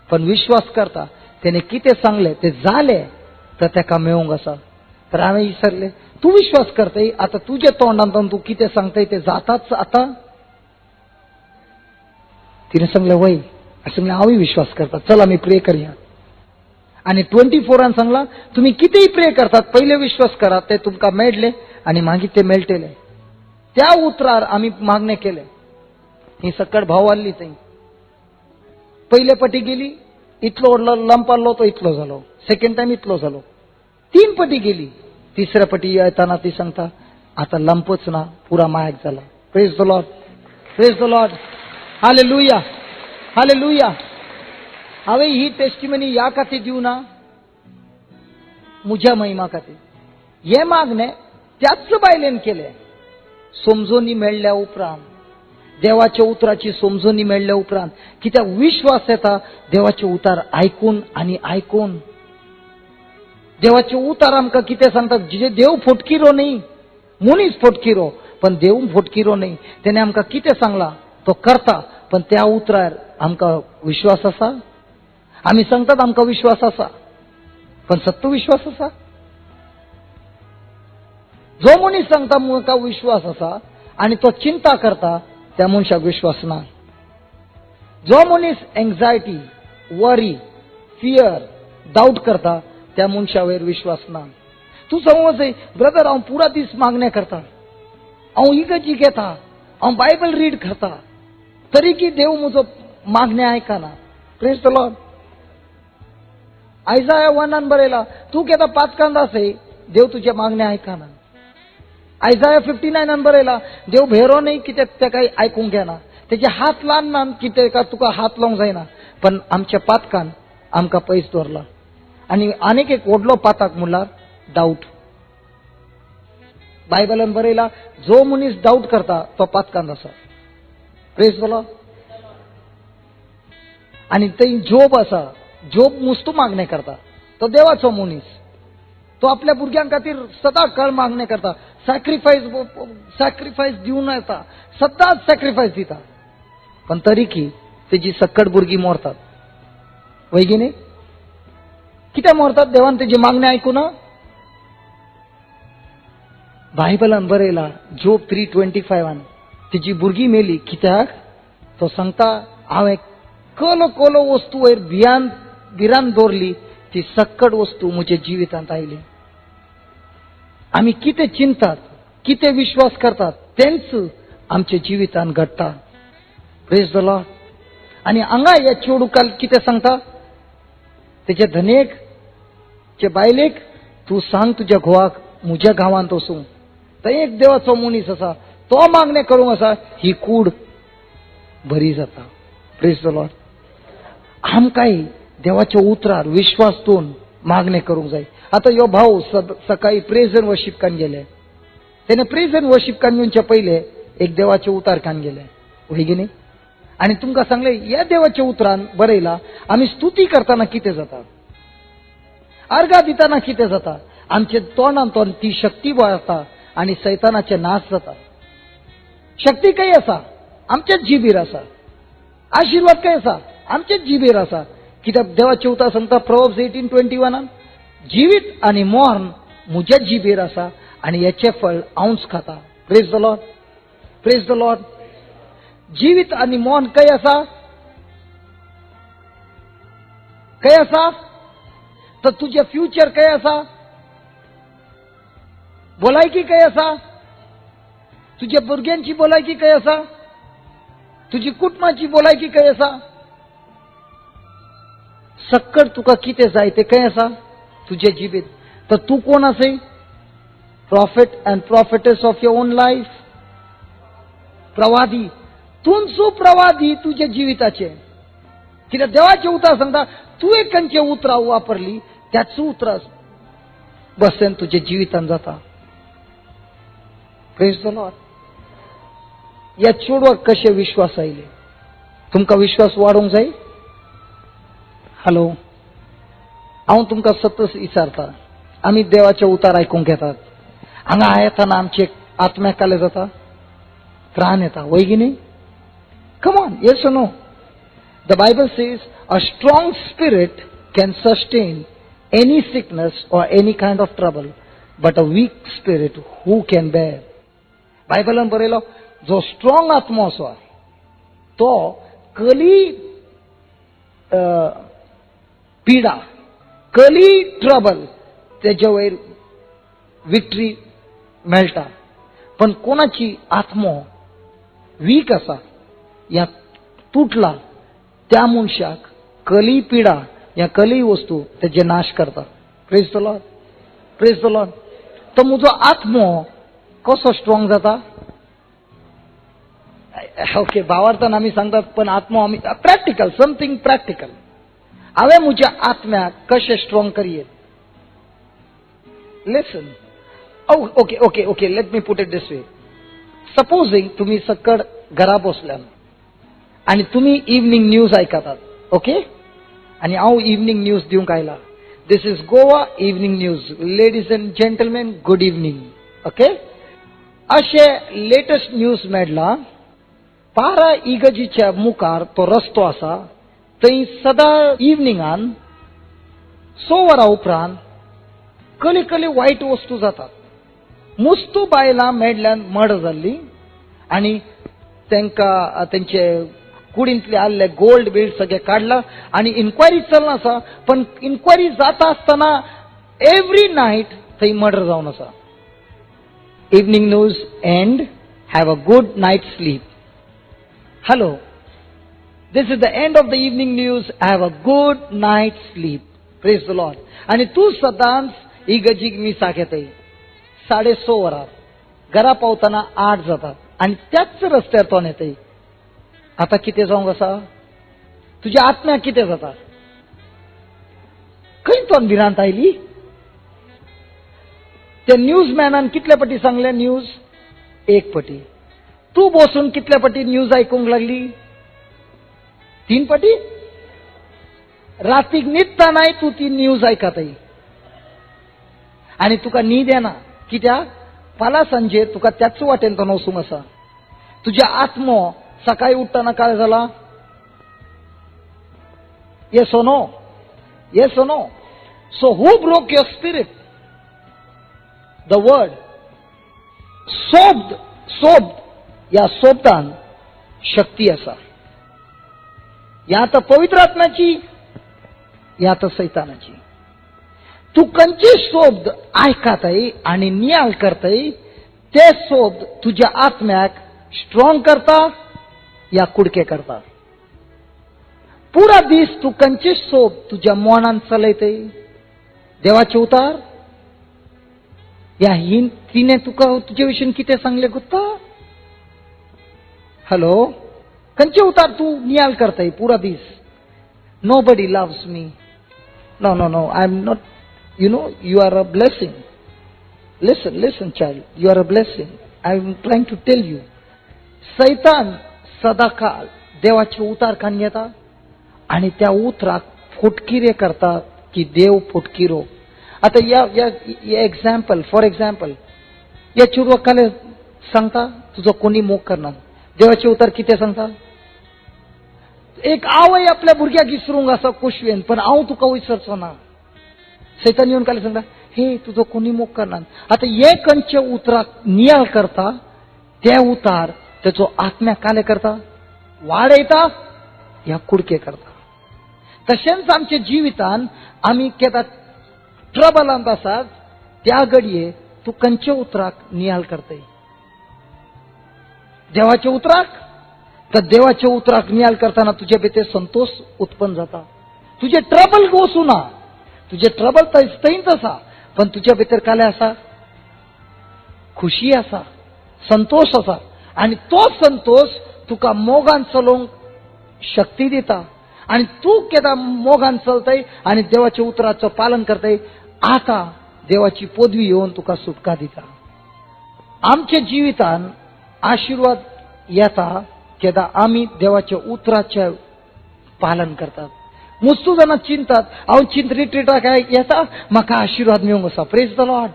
पण विश्वास करता त्याने कितें सांगले ते जाले तर ताका मेळूंक आसा. तर हांवें विचारले तूं विश्वास करतय? आता तुज्या तोंडांतून तूं कितें सांगतय ते जाताच आता? तिने सांगले वय. सांगले हांवूय विश्वास करता, चल आमी प्रे करया. आणि 24 सांगला तुम्ही कितीही प्रे करतात पहिले विश्वास करा ते तुमका मेळटले आणि मागीर ते मेळटले. त्या उतरार आम्ही मागणे केले. ही सकट भाव आली थंय. पहिले पटी गेली इतलो व्हडलो लंप आसलो तो इतलो जालो. सेकंड टाइम इतलो जालो. 3 पटी गेली. तिसऱ्या पटी येताना ती सांगता आता लंपच ना, पुरा मायक झाला. Praise the lord, praise the lord, hallelujah, hallelujah. हांवें ही टेस्टिमनी या खातीर दिवं ना, म्हज्या महिमा खातीर. हे मागणे त्याच बायलेन केले. समजोनी मेळ्ळ्या उपरांत, देवाच्या उतराची समजोनी मेळ्ळ्या उपरांत कित्याक विश्वास येता देवाचे उतार आयकून आनी आयकून. देवाचे उतार आमकां कितें सांगता? जे देव फोटकिरो न्ही, मनीस फोटकिरो, पण देव फोटकिरो न्ही. तेणे आमकां कितें सांगला तो करता, पण त्या उतरार आमकां विश्वास आसा? आमी सांगतात आमकां विश्वास आसा, पण सत्य विश्वास आसा? जो मनीस सांगता म्हाका विश्वास आसा आणि तो चिंता करता त्या मनशाक विश्वास ना. जो मनीस एंग्जायटी, वरी, फियर, डाऊट करता त्या मनशा वयर विश्वास ना. तूं सांगू ब्रदर हांव पुरा दीस मागणे करता, हांव इगर्जी घेता, हांव बायबल रीड करता, तरी की देव म्हजो मागणे आयकना. Praise the Lord. आयजाया 1 बरयला तूं केदां पातकांत आसय देव तुजे मागणे आयकना. आयजाया 59 बरयला देव भेरो न्ही कित्याक तेका आयकूंक घेना. तेजे हात लावना कित्याक तुका हात लावंक जायना, पण आमच्या पातकान आमकां पयस दवरला. आणि आनीक एक व्हडलो पाताक म्हणल्यार डाऊट. बायबलान बरयला जो मनीस डाऊट करता तो पातकांत आसा. Praise the lord. आणि थंय जोब आसा. जोब मुस्तू मागणे करता. तो मनीस. तो आपल्या भुरग्यां खातीर सदां काळ मागणे करता. सॅक्रिफायस दिवन येता, सदांच सॅक्रिफायस दिता, पण तरी की तेजी सक्कट भुरगीं मरतात. वैगिनी कित्याक मरतात? देवान तेजी मागणी आयकुना. बायबलान बरयला जोब 3:25 तेजी भुरगीं मेली. कित्याक? तो सांगता हांवें कोलो वस्तू वयर भिरान दवरली, ती सक्कट वस्तू म्हज्या जिवितांत आयली. आमी कितें चिंतात, कितें विश्वास करतात तेंच आमच्या जिवितांत घडटा. Praise the lord. आनी हांगा ह्या चेडूकाल कितें सांगता? तेच्या धनेक, चे बायलेक तूं सांग तुज्या घोवाक म्हज्या गांवांत वचूं. थंय एक देवाचो मनीस आसा, तो मागणे करूंक आसा, ही कूड बरी जाता. Praise the Lord. आमकांय देवाच्या उतरार विश्वास दवरून मागणे करूंक जाय. आता ह्यो भाऊ सकाळी प्रेज अँड वर्शिप कान गेले. त्याने प्रेज अँड वर्शिप कान येवचे पहिले एक देवाचे उतार कान गेले. वैगिनी आणि तुमकां सांगले ह्या देवाच्या उतरान बरयला आमी स्तुती करताना कितें जाता, अर्घा दिताना कितें जाता. आमचे तोंडांतून ती शक्ती वळता आणि सैतानाचे नाश जाता. शक्ती काही आसा आमच्याच जिबीर आसा. आशीर्वाद काय आसा आमच्याच जिबीर आसा. कित्याक देवाचे उतार सांगता प्रोव्हर्ब्स 18:21 जिवीत आणि मरण म्हज्या जिबेर आसा आणि याचे फळ हांवच खाता. Praise the lord, praise the Lord. जिवीत आणि मरण काय आसा? काय आसा? तर तुझे फ्युचर काय आसा? भलायकी काय आसा? तुझ्या भुरग्यांची भलायकी काय आसा? तुझी कुटुंबाची बोलायची काय असा सक्कड तुका कितें जाय ते काय असा तुझे जिबेत. तर तू कोण असे prophet and prophetess of your own life. प्रवादी तुमचो प्रवादी तुझ्या जिविताचे. कित्याक देवाचे उतर सांगता तू एक खंयचे उतरां वापरली त्याच उतरां बसेन तुझ्या जिवितान जाता. Praise the Lord. या चेडवाक कशे विश्वास आयले. तुमकां विश्वास वाडोवंक जाय. हॅलो, हांव तुमकां सतत विचारता, आमी देवाचे उतार आयकूंक घेतात, हांगा येतना आमचे आत्म्याक काले जाता, त्राण येता, वय की न्ही. Come on, yes or no. The Bible says a strong spirit can sustain any sickness or any kind of trouble, but a weak spirit who can bear. बायबलान बरयलो जो स्ट्रॉंग आत्मो आसा तो कली पिडा, कली ट्रबल तेजे वयर विक्ट्री मेळटा. पण कोणाची आत्मो वीक आसा या तुटला त्या मनशाक कली पिडा या कली वस्तू तेजे नाश करता. Praise the lord. Praise the Lord. तो म्हजो आत्मो कसो स्ट्रॉंग जाता. ओके, भावार्थान आमी सांगतात पण आत्मो आमी प्रॅक्टिकल, समथिंग प्रॅक्टिकल. हांवें म्हज्या आत्म्याक कशें स्ट्रॉंग करियेत. Listen. Okay okay okay, let me put it this way. Supposing तुम्ही सकड घरा बसल्यान आणि तुम्ही इव्हनिंग न्यूज आयकतात. ओके, आणि हांव इव्हनिंग न्यूज दिवंक आयला. This is Goa evening news. Ladies and gentlemen, good evening. Okay, अशे लेटेस्ट न्यूज मेळ्ळा. पारा इगर्जीच्या मुखार तो रस्तो आसा थंय सदां इव्हनिंगान 6 वरां उपरांत कली कली वायट वस्तू जातात. मुस्तू बायलां मेळ्ळ्यान मर्डर जाल्ली आणि तांकां तेंचे कुडींतले आसले गोल्ड बिल्ड सगळे काडला आणि इन्क्वायरी चलना आसा. पण इन्क्वायरी जाता आसतना एवरी नायट थंय मर्डर जावन आसा. Evening news and. Have a good night sleep. Hello, this is the end of the evening news. Have a good night sleep. Praise the lord. आणि तू सदांच इगर्जीक मिसाक येतय 6:30 वरार. घरा पावतना 8 जातात आणि त्याच रस्त्यार तो येतय. आता कितें जावंक आसा. तुज्या आत्म्याक कितें जाता. खंय तो भिरांत आयली. त्या न्यूज मॅनान कितले फाटी सांगले न्यूज. 1 फाटी. तू बसून कितले फाटी न्यूज आयकूंक लागली. 3 फाटी. रातीक न्हिदतानाय तू ती न्यूज आयकताय आणि तुका न्हीद येना. कित्याक फाल्यां सांजे तुका त्याच वाटेन तो वचूंक आसा. तुज्या आत्मो सकाळी उठताना काय झाला. Yes or no. Yes or no. So who broke your spirit. The word सोब्द. सोब्द या सोबतान शक्ती आसा. या तर पवित्र आत्म्याची या तर सैतानाची. तू खंयचे सोब्द आयकताय आणि नियाळ करताय ते सोब्द तुझ्या आत्म्याक स्ट्रॉंग करता या कुडके करता. पुरा दीस तू खंयचे सोब तुझ्या मनान चलयतय. देवाचे उतार या तिने तुका तुझ्या विशयी कितें सांगले गुत्ता. हॅलो, खंयचे उतार तू नियाळ करताय पुरा दीस. Nobody loves me. No, no, no. I'm not. You know, you are a blessing. Listen, listen, child. You are a blessing. I'm trying to tell you. सैतान सदाकाळ देवाचे उतार कान घेता आणि त्या उतराक फुटकिरे करता की देव फुटकिरो. आता या एक्झाम्पल, फॉर एक्झाम्पल, या चुरवकाले सांगता तुझो कोणी मोग करना. देवाचे उतार किती सांगता. एक आवय आपल्या भुरग्याक विसरूंक आसा कुशवेन पण हांव तुका विसरचो ना. सैतान येवन काय सांगता हे तुजो कोणी मोग करना. आता हे खंयचे उतराक नियाळ करता ते उतार तेचो आत्म्याक काले करता वाडयता या कुडके करता. तशेंच आमच्या जिवितान आमी केदा ट्रबलांत आसात त्या घडये तू खंयचे उतराक नियाळ करतय. देवाच्या उतराक. तर देवाच्या उतराक नियाल करताना तुझ्या भितर संतोष उत्पन्न जाता. तुझे ट्रबल गोसू ना, तुझे ट्रबल तर तसा, पण तुझ्या भितर काय असा, खुशी असा, संतोष असा. आणि तो संतोष तुका मोगान चलोवंक शक्ती दिता. आणि तू केदा मोगान चलतय आणि देवाच्या उतराचं पालन करतय. आता देवाची पदवी येऊन तुका सुटका दिता. आमच्या जिवितान आशीर्वाद येता केदा आम्ही देवाच्या उतराचे पालन करतात. मुस्तू जण चिंतात, हांव चिंत रिट्रीटाक येता म्हाका आशीर्वाद मेळूंक आसा. Praise the lord.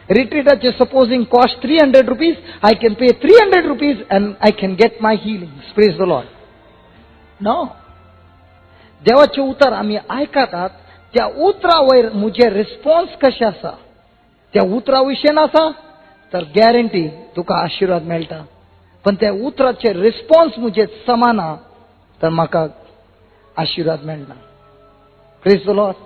रिट्रीटाचे supposing cost 300 rupees, I can pay 300 rupees and I can get my healing. Praise the lord. No, देवाचे उतर आम्ही ऐकतात, त्या उतरावर मुझे रिस्पॉन्स कशे आसा, त्या उतराविशयी आसा तर गॅरंटी तुका आशीर्वाद मेळटा. पण त्या उतराचे रिस्पॉन्स मुझे समाना तर म्हाका आशीर्वाद मेळना. Praise the lord.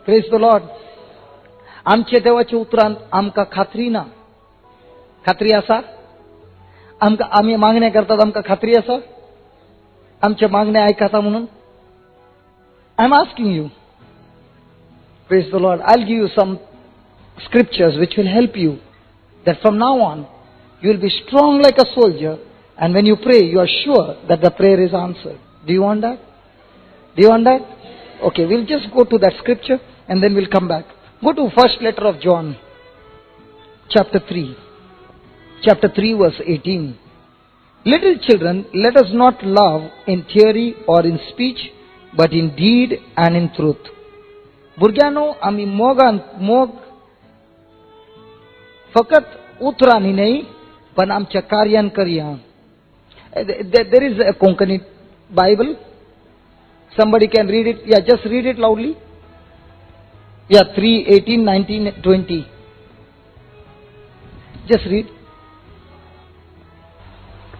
Praise the Lord. आमच्या देवाच्या उतरांत आमकां खात्री ना. खात्री आसा? आमकां आमी मागण्या करतात, आमकां खात्री आसा आमच्या मागण्या आयकता म्हणून? I am asking you. Praise the lord. I will give you some scriptures which will help you that from now on you will be strong like a soldier, and when you pray you are sure that the prayer is answered. Do you want that? Do you want that? Okay, we'll just go to that scripture and then we'll come back. Go to first letter of John, chapter 3 verse 18. Little children, let us not love in theory or in speech, but in deed and in truth. भुरग्यानो, आम्ही मोग फकत उतरांनी नाही पण आमच्या कार्यान करूया. There is a Konkani Bible. Somebody can read it. Yeah, just read it loudly. Yeah, 3, 18, 19, 20. Just read.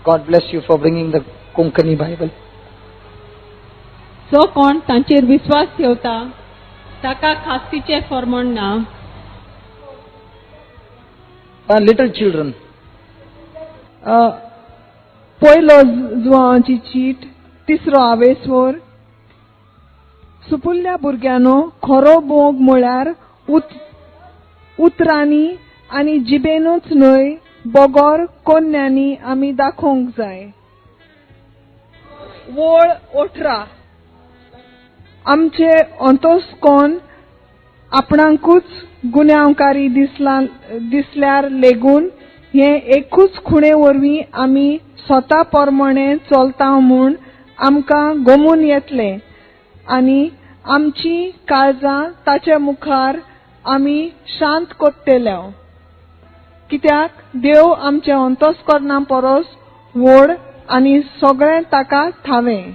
God bless you for bringing the Konkani Bible. जो कोण तांचेर विश्वास ठेवता ताका खास्तीचे फर्मोण ना. Little children. पयलो जुवांची चीट 3रो आवेसवर. सुपुल्ल्या भुरग्यानो, खरो मोग म्हळ्यार उतरांनी आनी जिबेनूच न्हय, बोगोर कोन्यांनी आमी दाखोवंक जाय. वळ 18. आमचे अंतोस्कोन आपणांकूच गुन्यांवकारी दिसल्यार लेगून हे एकूच खुणे वरवीं आमी स्वता प्रमाणे चलता म्हूण आमकां गमून येतले आनी आमची काळजां ताचे मुखार आमी शांत कोत्तेल्यो. कित्याक देव आमच्या अंतस्करणां परस व्हड आनी सगळें ताका ठावें.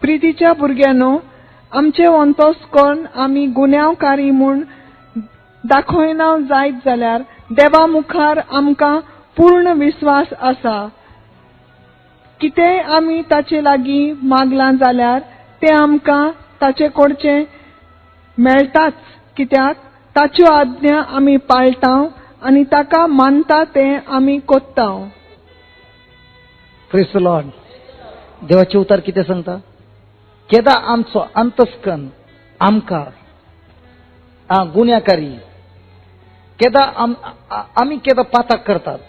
प्रितीच्या भुरग्यानो, आमचे अंतस्करण आमी गुन्यांवकारी म्हूण दाखयना जायत जाल्यार देवा मुखार आमकां पूर्ण विश्वास आसा. कितेंय आमी ताचे लागीं मागलां जाल्यार तें आमकां ताचे कडचें मेळटाच, कित्याक ताच्यो आज्ञा आमी पाळटा आनी ताका मानता तें आमी कोत्ता. Praise the lord. देवाचे उतार कितें सांगता? केदा आमचो अंतस्कन आमकां गुन्यांवकारी, केदा आमी केदा पातक करतात.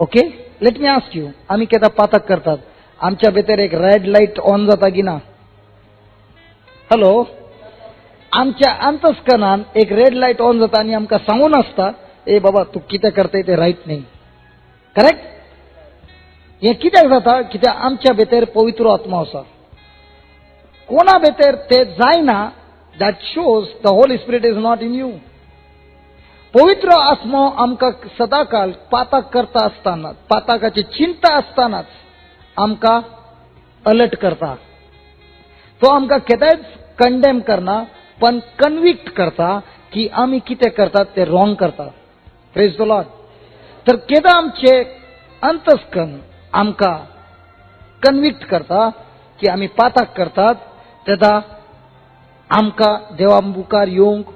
Okay, let me ask you, आमी केदा पातक करतात, आमच्या भितर एक रेड लाईट ऑन जाता की ना? हॅलो, आमच्या अंतस्कनान एक रेड लाईट ऑन जाता आणि आमकां सांगून आसता, ए बाबा तू कितें करतय ते राईट नाही. करेक्ट? हे कित्याक जाता? कित्याक आमच्या भितर पवित्र आत्मा आसा. कोणा भितर ते जायना, that shows the Holy Spirit is not in you. पवित्र आत्मो आमकां सदाकाळ पाताक करता आसतना, पाताकाची चिंता आसतनाच आमकां अलर्ट करता. तो आमकां केदांच कंडेम करना, पण कन्विक्ट करता की आमी कितें करतात ते रॉंग करतात. Praise the lord. तर केदां आमचे अंतस्कन आमकां कन्विक्ट करता की आमी पाताक करतात, तेदा आमकां देवा मुखार येवंक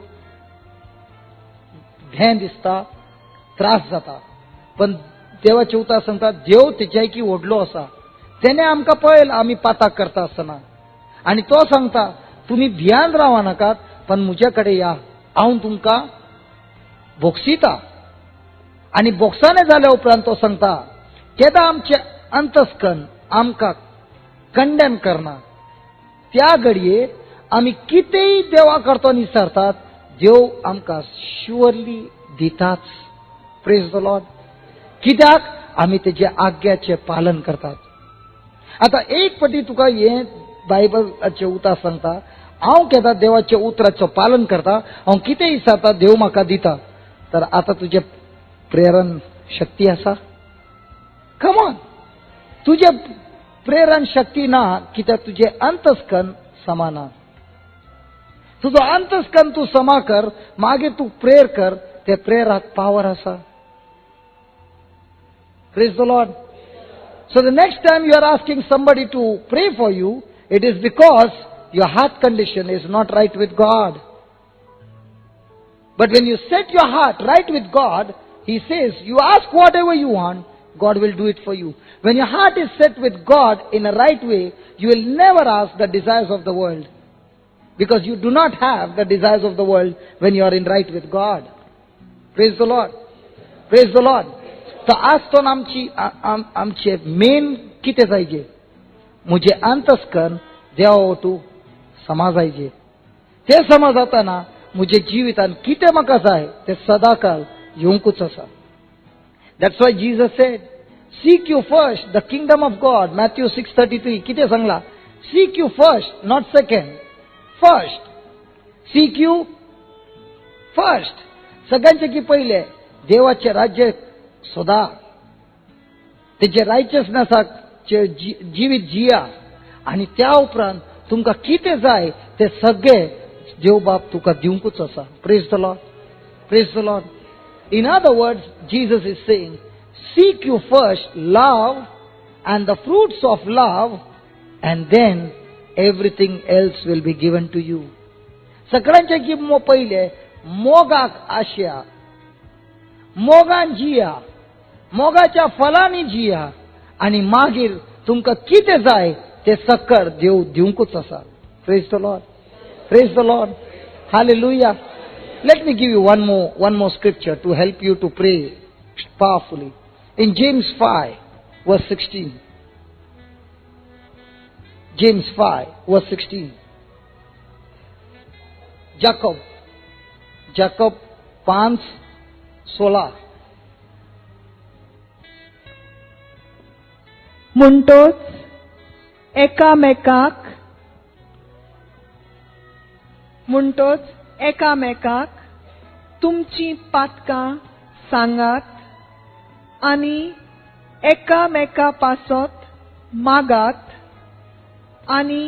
भें दिसता, त्रास जाता. पण देवाचे उतर सांगता देव तेच्याकी व्हडलो आसा, तेणे आमकां पळयला आमी पाताक करता आसतना, आनी तो सांगता तुमी भियान रावा नाकात, पण म्हजे कडेन या, हांव तुमकां भोगसिता. आनी भोगसाने जाल्या उपरांत तो सांगता केदां आमचे अंतस्कन आमकां कंडेम करना, त्या घडये आमी कितेंय देवा करतो निसरतात, देव आमकां शुअरली दिताच. Praise the lord. कित्याक आमी तेजे आज्ञाचे पालन करतात. आता एक फावटी तुका हे बायबलाचे उतर सांगता, हांव केदां देवाच्या उतराचो पालन करता, हांव कितेंय विचारता देव म्हाका दिता. तर आता तुजे प्रेरण शक्ती आसा? Come on. तुजे प्रेरण शक्ती ना, कित्याक तुजे अंतस्कन समाना. तुजो अंतस्कन तू समा कर, मागीर तू प्रेयर कर, ते प्रेयराक पावर आसा. Praise the Lord. So the next time you are asking somebody to pray for you, it is because your heart condition is not right with God. But when you set your heart right with God, He says, you ask whatever you want, God will do it for you. When your heart is set with God in a right way, you will never ask the desires of the world. Because you do not have the desires of the world when you are in right with God. Praise the Lord. Praise the Lord. तर आज तो आमचे main कितें जायचे, म्हजे अंतस्कन देवा वटू समा जायचे. ते समा जाताना म्हजे जिवितान कितें म्हाका जाय ते सदाकाळ येवंकूच आसा. That's why Jesus said, seek you first the kingdom of God. Matthew 6:33. कितें Sangla? Seek you first, not second. First. Seek you first. सगळ्यांचे की पहिले देवाचे राज्य सोदा, तेजे रायचसनेसाचे जिवीत जिया, आनी त्या उपरांत तुमकां कितें जाय ते सगळे देव बाप तुका दिवंकूच आसा. Praise the lord. Praise the Lord. In other words, Jesus is saying, seek you first love and the fruits of love, and then everything else will be given to you. सगळ्यांचे की पहिले मोगाक आशया, मोगान जिया, मोगाच्या फलांनी जिया, आणि मागीर तुमकां कितें जाय ते सकळ देव दिवंकूच आसा. Praise the lord. Praise the lord. Hallelujah. Let me give you one more scripture to help you to pray powerfully. In James 5 verse 16. James 5 verse 16. Jacob 5:16. म्हणटोच एकामेकाक तुमची पातकां सांगात, आनी एकामेका पासत मागात, आनी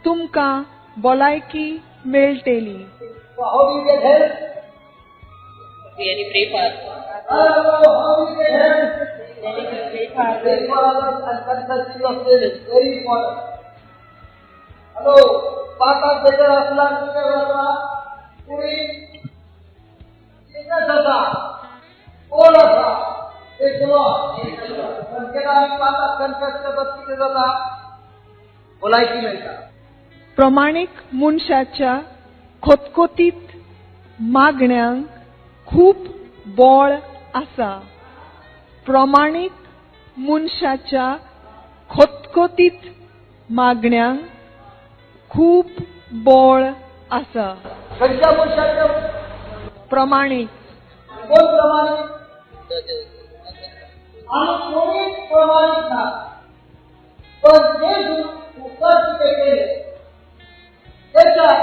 तुमकां भलायकी मेळटली. How do you get help? really pray for us. How do you get help? Pray for others and confess your sins. Very important. Hello, पातात बेटर असला कुठे होता पुरी कितना जाता कोण असा एक पण केला आम्ही पातात कन्फेस करत किती जाता बोलायची मिळता. प्रमाणिक मनशाच्या खोतखोतीत मागण्यांक खूप बळ आसा. प्रमाणिक मनशाच्या खोतखोतीत मागण्यांक खूप बळ आसा. खंयच्या मनशाच्या प्रमाणिक कोण प्रमाणिक आम्ही कोणी प्रमाणित ना पण जे कष्ट केले त्याच्यात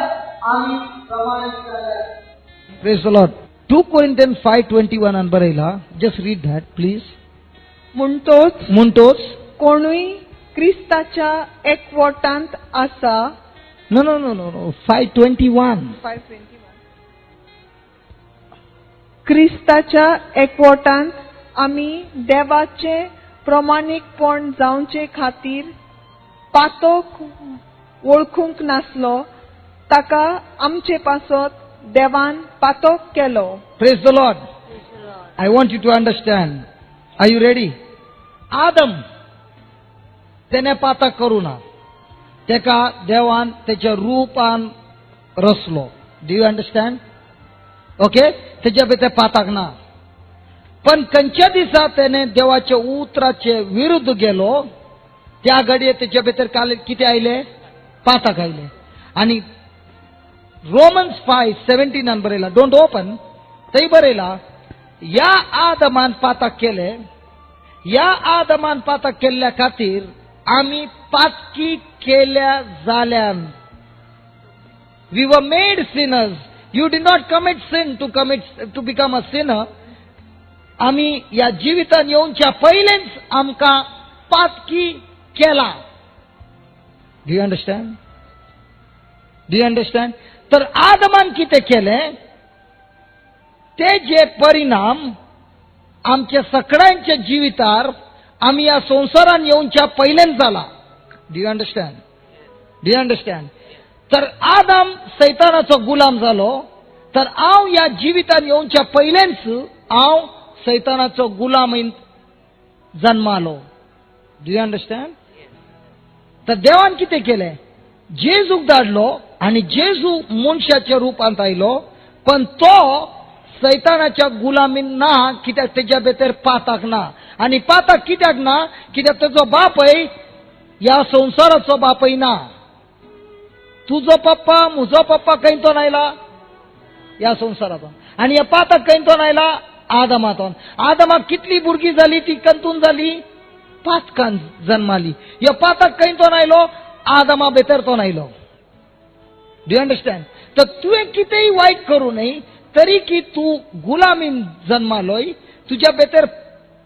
आम्ही प्रमाणित झाले. Praise the Lord. 2 Corinthians 5:21 and बरयला. Just read that, please. म्हणटोच कोणूय क्रिस्ताच्या एकवटांत आसा. No. 5:21. क्रिस्ताच्या एकवटांत आमी देवाचे प्रमाणिकपण जावचे खातीर पातोक वळखूंक नासलो, ताका आमचे पासत देवान पातोक केलो. Praise the Lord. I want you to understand. Are you ready? आदम त्याने पातक करू ना, तेका देवान त्याच्या रूपान रचलो. Do you understand? ओके, त्याच्या भितर पातक ना. पण खंयच्या दिसा त्याने देवाच्या उतराचे विरुद्ध गेलो, त्या घडये त्याच्या भितर किती आयले? पातक आयले. आणि रोमन्स 5:17 आणि बरयला. Don't open. थंय बरयला, या आदमान पातक केले, या आदमान पातक केल्ल्या खातीर आम्ही पातकी केल्या जाल्यान. We were made sinners. You did not commit sin to become a sinner. आम्ही या जिवितान येऊनच्या पहिलेच आमका पातकी केला. Do you understand? Do you understand? तर आदमान किती केले, ते जे परिणाम आमच्या सगळ्यांच्या जिवितार आम्ही या संसारान येऊनच्या पहिल्यान जाला. Do you understand? Do you understand? तर आदम सैतानाचो गुलाम जालो, तर हांव या जिवितान येऊनच्या पहिल्याच हांव सैतानाचो गुलामीन जन्मालो. Do you understand? तर देवान किती केले, जेजूक धाडलो आणि जेजू मनशाच्या रूपांत आयलो, पण तो सैतानाच्या गुलामीन ना, कित्याक तेच्या भितर पातक ना. आणि पातक कित्याक ना, कित्याक तेजो बापय या संसाराचो बापय ना. तुझो पप्पा म्हजो पप्पा खंयतोन आयला? या संसारातून. आणि या पातक खंयतोन आयला? आदमातून. आदमाक कितली भुरगीं जाली? ती कंतून जाली? पातकान जन्माली. या पातक खंयतोन आयलो? आदमा भितरतोन आयलो. Do you understand? तर तुवें कितेंय वायट करू नये, तरी की तू गुलामीन जन्मालोय, तुझ्या भितर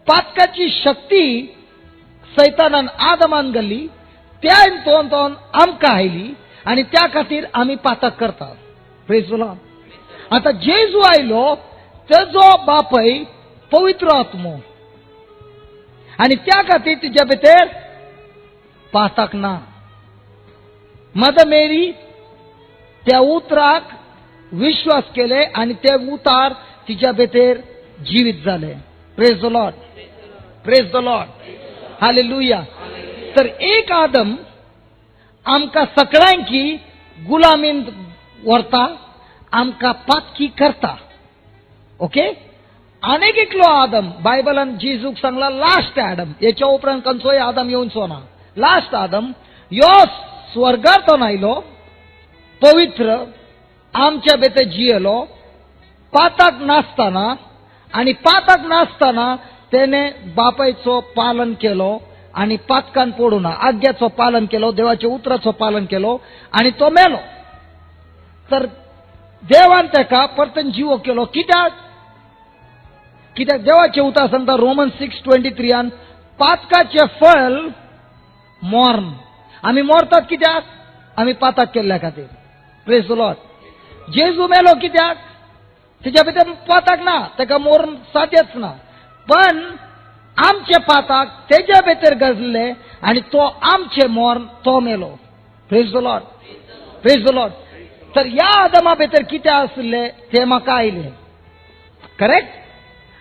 पातकाची शक्ती सैतानान आदमान घाली, त्या तोन आमकां आयली आणि त्या खातीर आमी पातक करतात. Praise the lord. आता जेजू आयलो, तेजो बापय पवित्र आत्मो, आणि त्या खातीर तुझ्या भितर पातक ना. मदर मेरी त्या उतराक विश्वास केले आणि ते उतार तिच्या भितर जीवित झाले. Praise the lord. Praise the lord. Hallelujah. तर एक आदम आमका सगळ्यांकी गुलामीन व्हरता, आमका पातकी करता. ओके. अनेक एकलो आदम बायबलान जेजूक सांगला लास्ट आदम. याच्या उपरांत खंयचोय आदम येवचो ना. लास्ट आदम यो स्वर्गांतून आयलो, पवित्र आमच्या भितर जियेलो, पातक नासतना, आणि पातक नासतना त्याने बापायचो पालन केलो आणि पातकान पडू ना, आज्ञाचो पालन केलो, देवाच्या उतराचो पालन केलो आणि तो मेलो. तर देवान तेका परतन जिवो केलो. कित्याक? कित्याक देवाचे उतर सांगता रोमन 6:23 पातकाचे फळ मॉर्न. आम्ही मरतात कित्याक? आम्ही पातक केल्ल्या खातीर. Praise the Lord. जेजू मेलो कित्याक? त्याच्या भितर पातक ना, तेका मरण साध्यच ना. पण आमचे पातक तेच्या भितर गजले आणि तो आमचे मरण तो मेलो. Praise the lord. Praise the lord. तर या आदमा भितर कितें आसले ते म्हाका आयले. करेक्ट.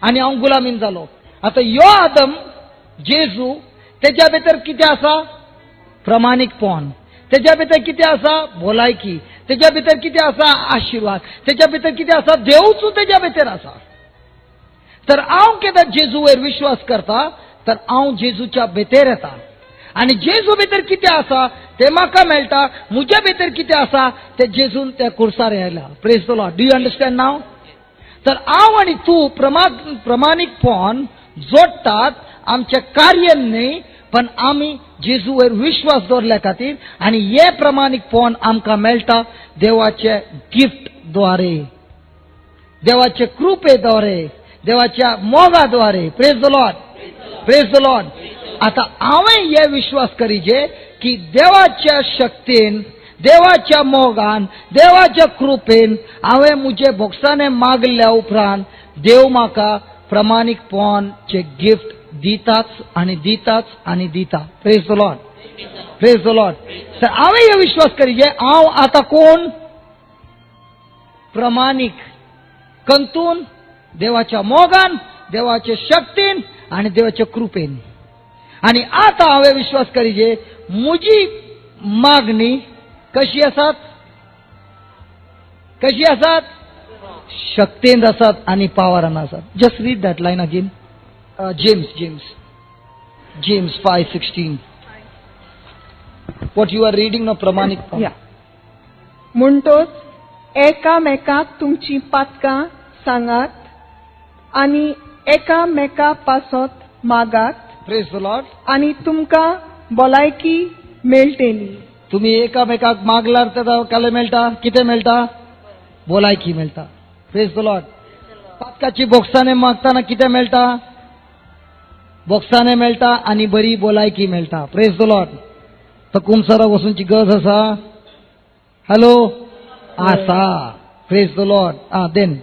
आणि हांव गुलामीन जालो. आता यो आदम जेजू तेच्या भितर कितें आसा? प्रमाणिकपण. तेच्या भितर कितें आसा? भलायकी. तेच्या भितर कितें आसा? आशिर्वाद. तेच्या भितर कितें आसा? देवचो तेच्या भितर आसा. तर हांव केन्ना जेजू वयर विश्वास करता, तर हांव जेजूच्या भितर येता. आणि जेजू भितर कितें आसा ते म्हाका मेळटा. म्हज्या भितर कितें आसा ते जेजून त्या खुर्सार आयला. Praise the lord. Do you understand now? तर हांव आणि तू प्रमाणिकपण जोडटात आमच्या कार्यान न्ही, पण आम्ही जेजू वयर विश्वास दवरल्या खातीर. आणि हे प्रमाणिकपण आमकां मेळटा देवाचे गिफ्ट द्वारे. देवाच्या कृपेद्वारे, देवाच्या मोगाद्वारे. Praise the lord, praise the lord. आता हांवें हे विश्वास करीचे की देवाच्या शक्तीन, देवाच्या मोगान, देवाच्या कृपेन हांवें मुजे भोगसाने मागल्या उपरांत देव म्हाका प्रमाणीकपणाचे गिफ्ट दिताच आनी दिताच आनी दिता. Praise the lord, praise the lord. तर हांवें हे विश्वास करीचे हांव आतां कोण? प्रमाणीक. कंतून देवाच्या मोगान, देवाच्या शक्तीन आनी देवाच्या कृपेन. आनी आतां हांवें विश्वास करीचे म्हजी मागणी कशी आसात? कशी आसात? शक्तीन आसात आनी पावरान आसात. Just read that line again. James 5:16. What you are reading now, प्रमाणिक. म्हणटोच एकामेकाक तुमची पातकां सांगात आनी एकामेका पासत मागात. Praise the lord. आनी तुमकां भलायकी मेळटली. तुम्ही एकामेकाक मागल्यार तेका काय मेळटा? कितें मेळटा? भलायकी मेळटा. Praise the lord. पातकाची बोक्साने मागताना कितें मेळटा? बोक्साने मेळटा आनी बरी भलायकी मेळटा. Praise the lord. तर कुमसाराक वचूंची गरज आसा? हॅलो, आसा. Praise the lord. देन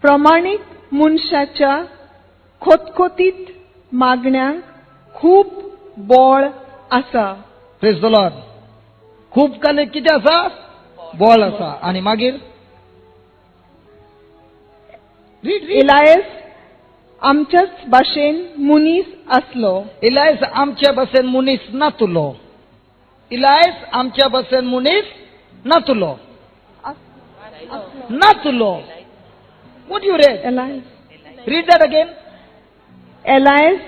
प्रमाणीक मनशाच्या खोतखोतीत मागण्यांक खूब बळ आसा. Praise the lord. खूब काले कितें आसा? बळ आसा. आनी मागीर इलायस आमच्याच भाशेन मुनीस आसलो. इलायस आमच्या भाशेन मुनीस नातुलो. इलायस आमच्या भाशेन मुनीस नातुलो. नातुलो. What you read? Alliance. Read that again. Alliance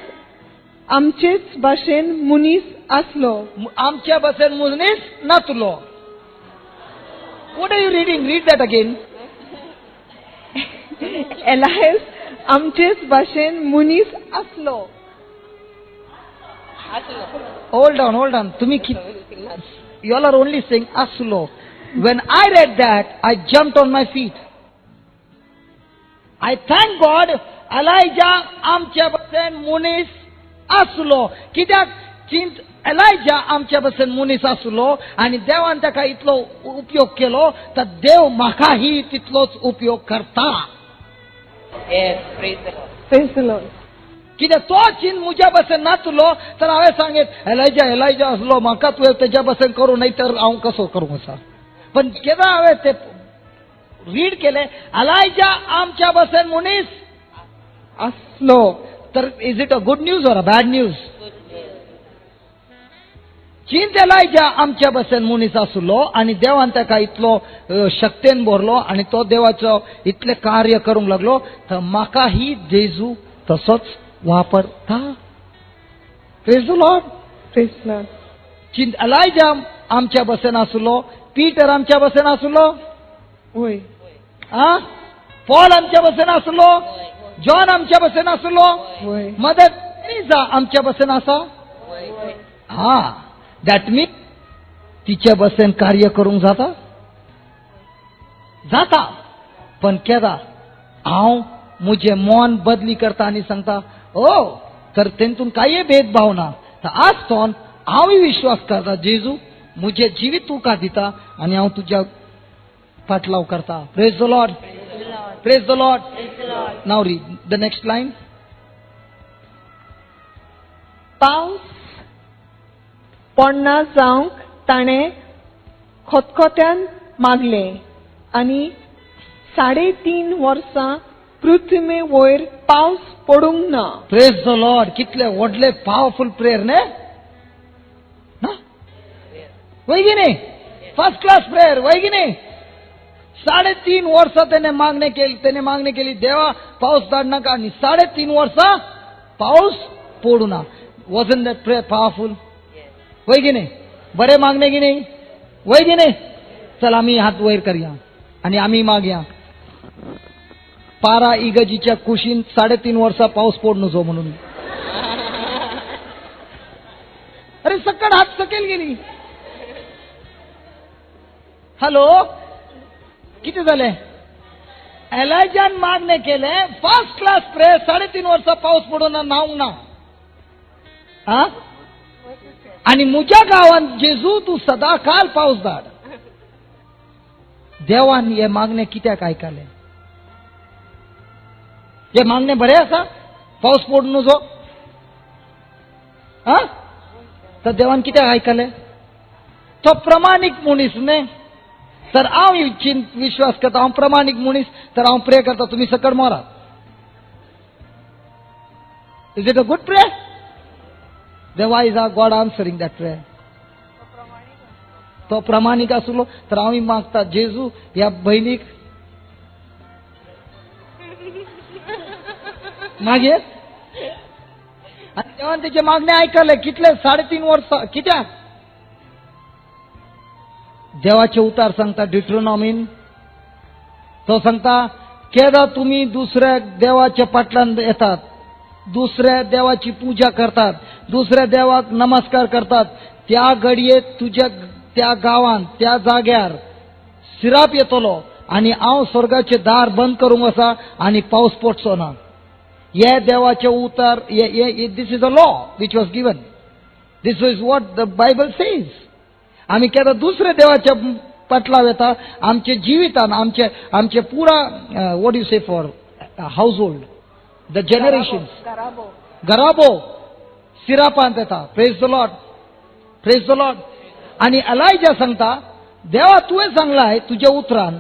आमचेच भाशेन मुनीस आसलो. आमच्या भाशेन मुनीस नातुलो. What are you reading? Read that again. Alliance आमचेच भाशेन मुनीस आसलो. Hold on. तुम्ही you all are only saying aslo. When I read that, I jumped on my feet. I thank God, Elijah आमच्या भाशेन मुनीस आसलो. कित्याक चिंत एलायजा आमच्या भाशेन मुनीस आसलो आनी देवान ताका इतलो उपयोग केलो तर देव म्हाकाही तितलोच उपयोग करता. Praise the Lord. कित्याक तो चिंत म्हज्या भाशेन नातलो तर हांवें सांगेत एलायजा आसलो म्हाका तुवें तेज्या भाशेन करूं नाही तर हांव कसो करूं असा. पण केन्ना हांवें ते रीड केले एलायजा आमच्या भाशेन मुनीस आसलो. तर is it a good news or a bad news? चिंत एलायजा आमच्या भाशेन मुनीस आसलो आनी देवान ताका इतलो शक्तीन भरलो आनी तो देवाचो इतले कार्य करूंक लागलो तर म्हाकाही जेजू तसोच वापरता. Praise the lord. Praise the Lord. चिंत Elijah आमच्या भाशेन आसलो. पीटर आमच्या भाशेन आसलो. होय. पॉल आमच्या भाशेन आसलो. जॉन आमच्या भाशेन आसलो. होय. मदर तेरेसा आमच्या भाशेन आसा. दॅट मीन तिच्या भाशेन कार्य करूंक जाता. पण केदा हांव मुझे मन बदली करता आनी सांगता तर तेतून काही भेदभाव ना. तर आज तो हांवूय विश्वास करता जेजू मुझे जिवीत तुका दिता आनी हांव तुज्या फाटलाव करता. Praise the lord. Praise the Lord. Now read the next line. पावस पडना जावंक ताणें खोतखोत्यान मागले आनी 3.5 वर्सां पृथ्वी वयर पावस पडूंक ना. Praise the Lord. कितले व्हडले पावरफुल प्रेयर ने वय की नाही? फर्स्ट क्लास प्रेयर वय की नाही? 3.5 वर्सां त्याने मागणी केली देवा पाऊस धाड नाका आणि 3.5 वर्सां पाऊस पडू ना. Wasn't that prayer powerful? वय की नाही? बरे मागणे की नाही? वय की नाही? चल आम्ही हात वयर करूया आणि आम्ही मागया पारा इगजीच्या कुशीन 3.5 वर्सां पाऊस पडू जो म्हणून. अरे सकड हात सकेल गेली. हॅलो, किती झाले? एलायजान मागणे केले फर्स्ट क्लास प्रे 3.5 वर्ष पाऊस पडून नाव ना हा आणि मुझ्या गावात जेजू तू सदा काल पाऊस धाड. देवान हे मागणे कित्याक आयकले? हे मागणे बरे आसा पाऊस पडून जो हा तर देवान कित्याक आयकले? तो प्रमाणिक मनीस न्ही. तर हांव विश्वास करता हांव प्रमाणिक मनीस तर हांव प्रे करता तुम्ही सकड मोरा. Is it a good pray? Then why is our God answering that prayer? तो प्रामाणिक असलो तर आम्ही मागता जेजू या बहिणीक मागे आणि तेव्हा त्याचे मागणे ऐकले कितले 3.5 वर्ष कित्याक? देवाचे उतार सांगता डिट्रोनॉमीन तो सांगता केदा तुम्ही दुसऱ्या देवाच्या पाटलान येतात, दुसऱ्या देवाची पूजा करतात, दुसऱ्या देवाक नमस्कार करतात, त्या घडयेत तुझ्या त्या गावान त्या जाग्यार सिराप येतलो आणि हांव स्वर्गाचे दार बंद करूंक आसा आणि पावस पडचो ना. हे देवाचे उतार this is a law which was given. This is what the Bible says. आम्ही केदा दुसऱ्या देवाच्या पटलाव येता आमचे जिवितान आमचे पुरा what you say for household the generations गराबो सिरापांत येता. Praise the lord, praise the lord. आणि एलायजा सांगता देवा तुवें सांगलाय तुझ्या उतरान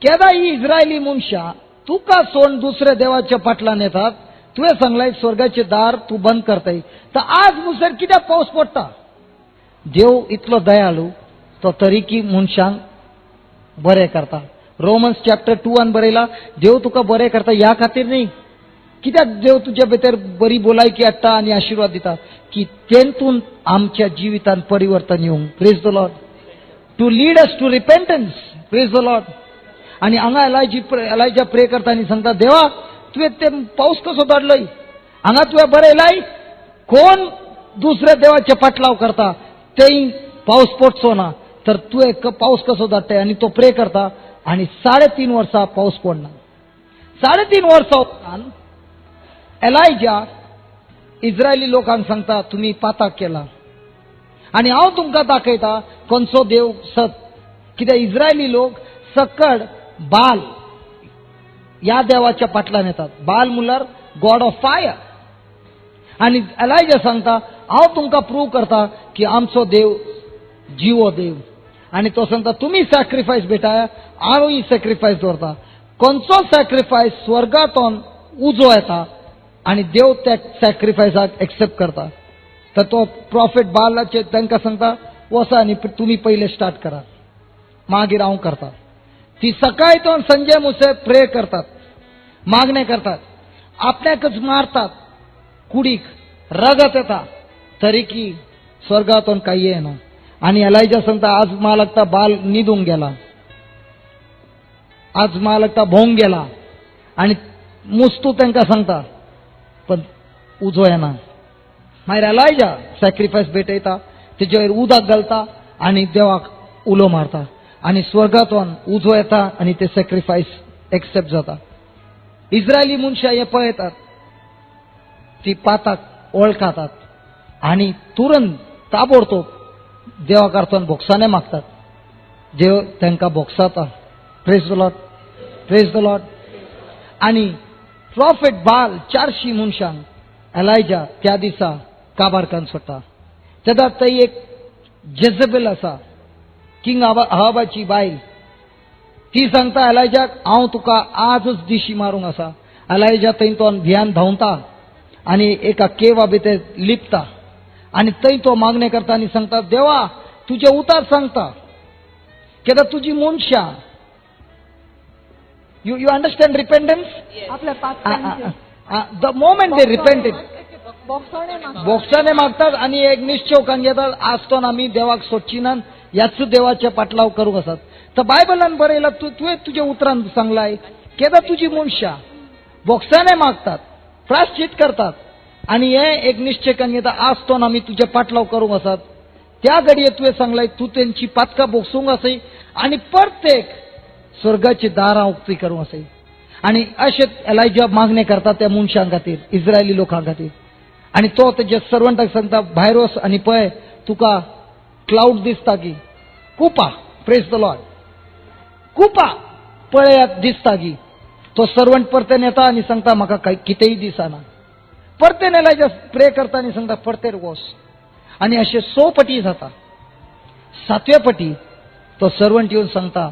केदा ही इस्रायली मनशां तुका सोडून दुसऱ्या देवाच्या पाटलान येतात, तुवें सांगलाय स्वर्गाचे दार तू बंद करताय, तर आज मुसर कित्याक पावस पडटा? देव इतलो दयाळू तो तरीकी मनशांक बरें करता. रोमन्स चॅप्टर 2 बरयला देव तुका बरें करता ह्या खातीर न्ही कित्याक देव तुझ्या भितर बरी बोलायकी हाडटा आणि आशीर्वाद दिता की तेंतून आमच्या जिवितान परिवर्तन येवंक. Praise the lord. To lead us to repentance. Praise the lord. आणि हांगा एलायजा प्रे करता आनी सांगता देवा तुवें ते पावस कसो धाडलोय, हांगा तुवें बरयलाय कोण दुसऱ्या देवाचे पाटलाव करता तेय पावस पडचो ना, तर तुवें पावस कसो धाडटाय? आणि तो प्रे करता आणि 3.5 वर्सां पावस पडना. 3.5 वर्सां उपरांत एलायजा इस्रायली लोकांक सांगता तुम्ही पाताक केला आणि हांव तुमकां दाखयता खंयचो देव सत. कित्याक इस्रायली लोक सकड बाल या देवाच्या पाटलान येतात. बाल म्हणल्यार गॉड ऑफ फायर. आणि एलायजा सांगता हांव तुमकां प्रूव करता की आमचो देव जिवो देव. आणि तो सांगता तुम्ही सॅक्रिफायस भेटाय हांवूय सॅक्रिफायस दवरता. खंयचो सॅक्रिफायस स्वर्गांतून उजो येता आणि देव त्या सॅक्रिफायसाक एक्सेप्ट करता. तर तो प्रॉफिट बालाचे तांकां सांगता वसा आणि तुम्ही पहिले स्टार्ट करा मागीर हांव करता. ती सकाळीतून संजय मुसे प्रे करतात, मागणे करतात, आपल्याकच मारतात, कुडीक रगत येता तरी की स्वर्गातून काही येना. आणि एलायजा सांगता आज मालकता बाल न्हिदूंक गेला, आज मालकता भोंग गेला आणि मुस्तू तांकां सांगता पण उजो येना. मागीर एलायजा सॅक्रिफायस भेटयता, तेजे वयर उदक घालता आणि देवाक उलो मारता आणि स्वर्गातून उजो येता आणि ते सॅक्रिफायस एक्सेप्ट जाता. इस्रायली मनशां हे पळयतात, ती पाताक वळखातात आणि तुरंत ताबडतोब देवा कारच्यान भोगसाने मागतात. देव तांकां भोगसाता. Praise the lord, praise the lord. आणि प्रॉफिट बाल 400 मनशांक एलायजा त्या दिसा काबारकान सोडटा. तेन्ना थंय एक जेझबेल आसा, किंग अहाबाची बायल. ती सांगता एलायजाक हांव तुका आजच दिशी मारूंक आसा. एलायजा थंयतून भियान धांवता आणि एका केवा भितर लिपता आणि थंय तो मागणे करता आणि सांगता देवा तुझे उतार सांगता केदा तुजी मनशां. You understand repentance? आपल्या द मोमेंट दे रिपेंटेड बोक्साने मागतात आणि एक निश्चय घेतात आजतोन आम्ही देवाक सोडची ना, याच देवाच्या पाटलाव करूंक आसात. तर बायबलान बरयला तुवें तुझे उतरान सांगलाय केदा तुजी मनशां बोक्साने मागतात, प्राश्चित करतात आणि हे एक निश्चय घेता आजतोन आम्ही तुझे पाटलाव करूंक आसात. त्या घडये तुवें सांगलाय तू त्यांची पातकां बोगसूंक आसय आणि प्रत्येक स्वर्गाची दारां उक्ती करूं असे. आणि अशेंच एलायजा मागणे करता त्या मनशां खातीर, इस्रायली लोकां खातीर. आणि तो तेजे सर्वंटाक सांगता, भायर वच आनी पळय, तुका क्लाउड दिसता की कुपा. Praise the lord. कुपा पळयात दिसता की. तो सर्वंट परतेन येता आनी सांगता, म्हाका कितेंय दिसना. परतेन एलायजा प्रे करता आनी सांगता, परतेर वच. आनी अशें 6 पटी जाता. 7व्या पटी तो सर्वंट येवन सांगता,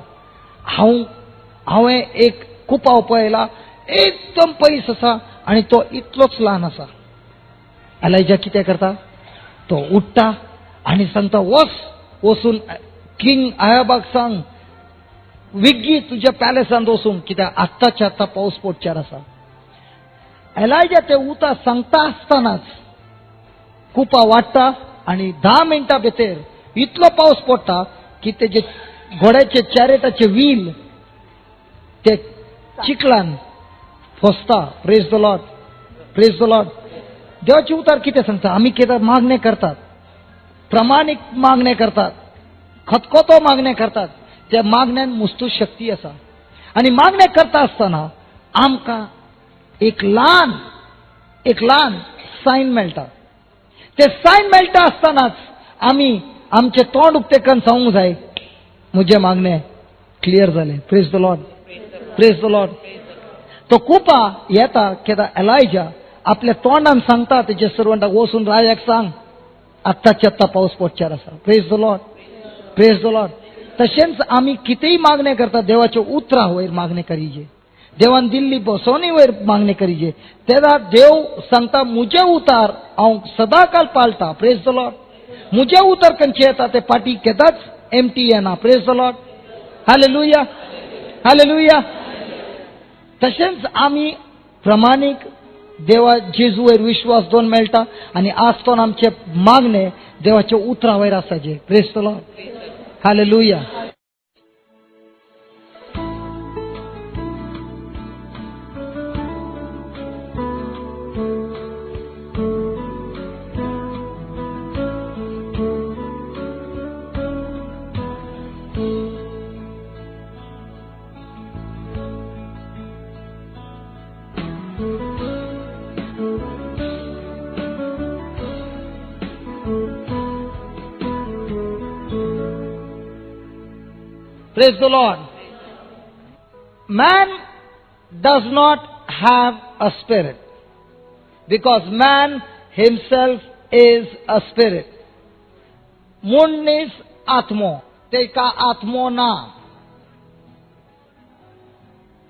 हांवें एक कुपाव पळयला, एकदम पयस आसा आनी तो इतलोच ल्हान आसा. एलायजा कितें करता, तो उठ्ठा आनी सांगता, वचून किंग अहाबाक सांग, विग्गी तुज्या पॅलेसांत वचून, कित्याक आत्ताच्या आत्ता पावस पडच्यार आसा. एलायजा ते उता सांगता आसतनाच कुपा वाडटा आनी 10 मिनटां भितर इतलो पावस पडटा की तेजे घोड्याचे चॅरेटाचे व्हील ते चिखलान फसता. Praise the lord. Praise the lord. देवाचे उतार कितें सांगता, आमी कितें मागणे करतात, प्रमाणीक मागणे करतात, खतखतो मागणे करतात, त्या मागण्यान मुस्तू शक्ती आसा. आनी मागणे करता आसतना आमकां एक ल्हान सायन मेळटा. ते सायन मेळटा आसतनाच आमी आमचे तोंड उक्ते करून सांगूंक जाय, म्हजे मागणे क्लियर जाले. Praise the lord. Praise the Lord. तो कुपा येता कित्याक एलायजा आपल्या तोंडान सांगता तेजे सर्वंटाक, वचून राजाक सांग, आत्ताच्या आत्ता पावस पडच्यार आसा. Praise the lord. Praise the lord. तशेंच आमी कितेंय मागणे करता, देवाच्या उतरां वयर मागणे करीजे, देवान दिल्ली बसोनी वयर मागणे करीजे. तेन्ना देव सांगता, मुजे उतार हांव सदांकाळ पाळटा. Praise the Lord. मुजे उतर खंयचे येता ते फाटी केदांच एम्प्टी येना. Praise the lord. Hallelujah. Hallelujah. तशेंच आमी प्रमाणीक देवा जेजू वयर विश्वास दोन मेळटा आनी आसतोन आमचे मागणे देवाच्या उतरां वयर आसाचे. Praise the lord. Hallelujah. Praise the Lord. Man does not have a spirit because man himself is a spirit. Mundis atmo, teka atmo na.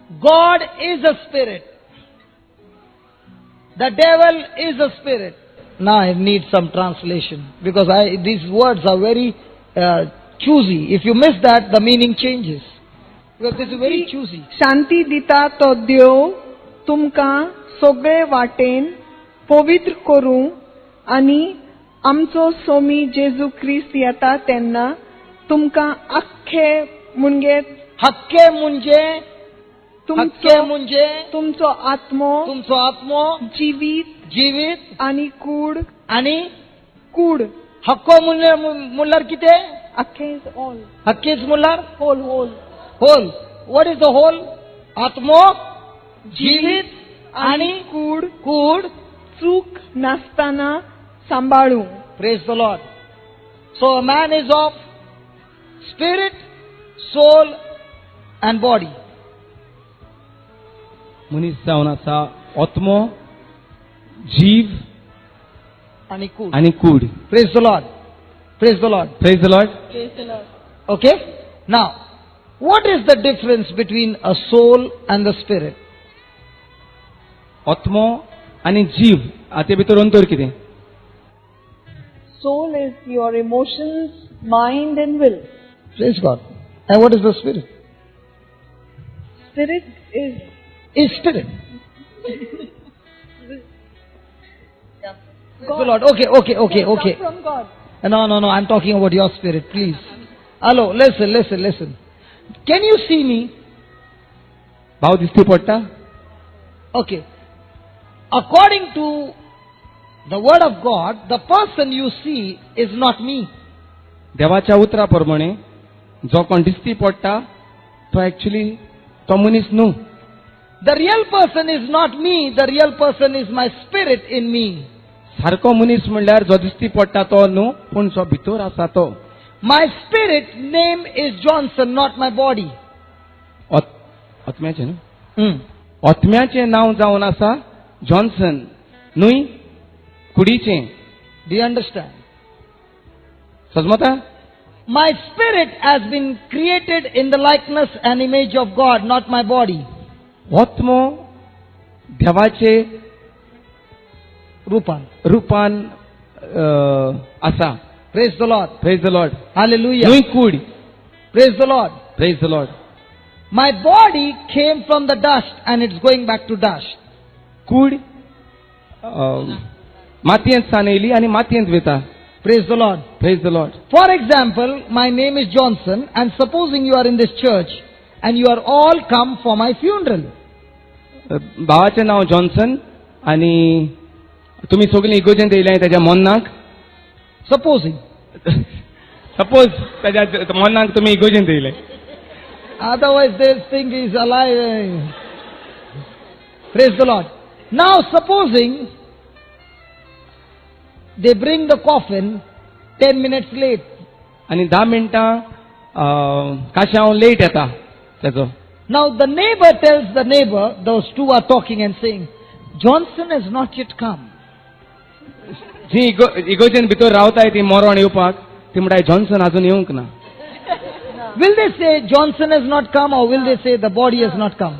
God is a spirit. The devil is a spirit. Now I need some translation because these words are very choosy. If you miss that, the meaning changes. Because this is very choosy. शांती दिता तो देव तुमकां सगळे वाटेन पवित्र करूं आनी आमचो सोमी जेजू ख्रिस्त येता तेन्ना तुमकां आख्खे मुणगे हक्के म्हणजे तुमचो आत्मो जिवीत आनी कूड हक्को म्हणल्यार कितें? आख्खे इज ऑल. हक्कीच म्हणल्यार whole. What is the whole? आत्मो, जिवीत आनी कूड चूक नासतना सांबाळूं. Praise the lord. So a man is of spirit, soul and body. मनीस जावन आसा आत्मो, जीव आणि कूड. Praise the Lord. Praise the Lord. Praise the Lord. Okay? Now, what is the difference between a soul and the spirit? आत्मो आणि जीव हाचे भितर अंतर कितें? Soul is your emotions, mind and will. Praise God. And what is the spirit? Spirit Is spirit. God. The Lord. Okay. From God. No. I'm talking about your spirit, please. Hello, listen. Can you see me? भाव दिसती पडटा? Okay. According to the word of God, the person you see is not me. देवाच्या उतरा प्रमाणे जो कोण दिसती पडटा तो ऍक्च्युली तो मनीस न्हू. The real person is not me, the real person is my spirit in me. सारको मनीस म्हणल्यार जो दिसती पडटा तो न्हू, पूण जो भितर आसा तो. My spirit name is Johnson, not my body. आत्म्याचें न्हू. आत्म्याचें नांव जावन आसा जॉन्सन, न्हूय कुडीचें. Do you understand? समजता? My spirit has been created in the likeness and image of God, not my body. आत्मो देवाचे रूपान आसा. Praise the Lord. Praise the lord. Hallelujah. न्हूय कूड. Praise the Lord. Praise the lord. My body came from the dust and it's going back to dust. कूड मातयेंत सावन येयली आनी मातयेंत वयता. Praise the Lord. Praise the Lord. For example, my name is Johnson, and supposing you are in this church and you are all come for my funeral. भावाचें नांव Johnson आनी तुमी सगळीं इगोजेंत येयल्या ताच्या मोन्नाक. Supposing. सपोज ताच्या मोन्नाक तुमी इगोजेंत येयले. Otherwise they'll think he's alive. Praise the Lord. Now supposing they bring the coffin 10 minutes late. आनी 10 मिनटां काश्याव लेट येता ताचो. Now the neighbor tells the neighbor, those two are talking and saying, Johnson has not yet come. जी इगोजेन भितर रावताय ती मोरोण येवपाक ती म्हणटाय Johnson आजून येवंक ना. Will they say Johnson has not come, or will they say the body has not come?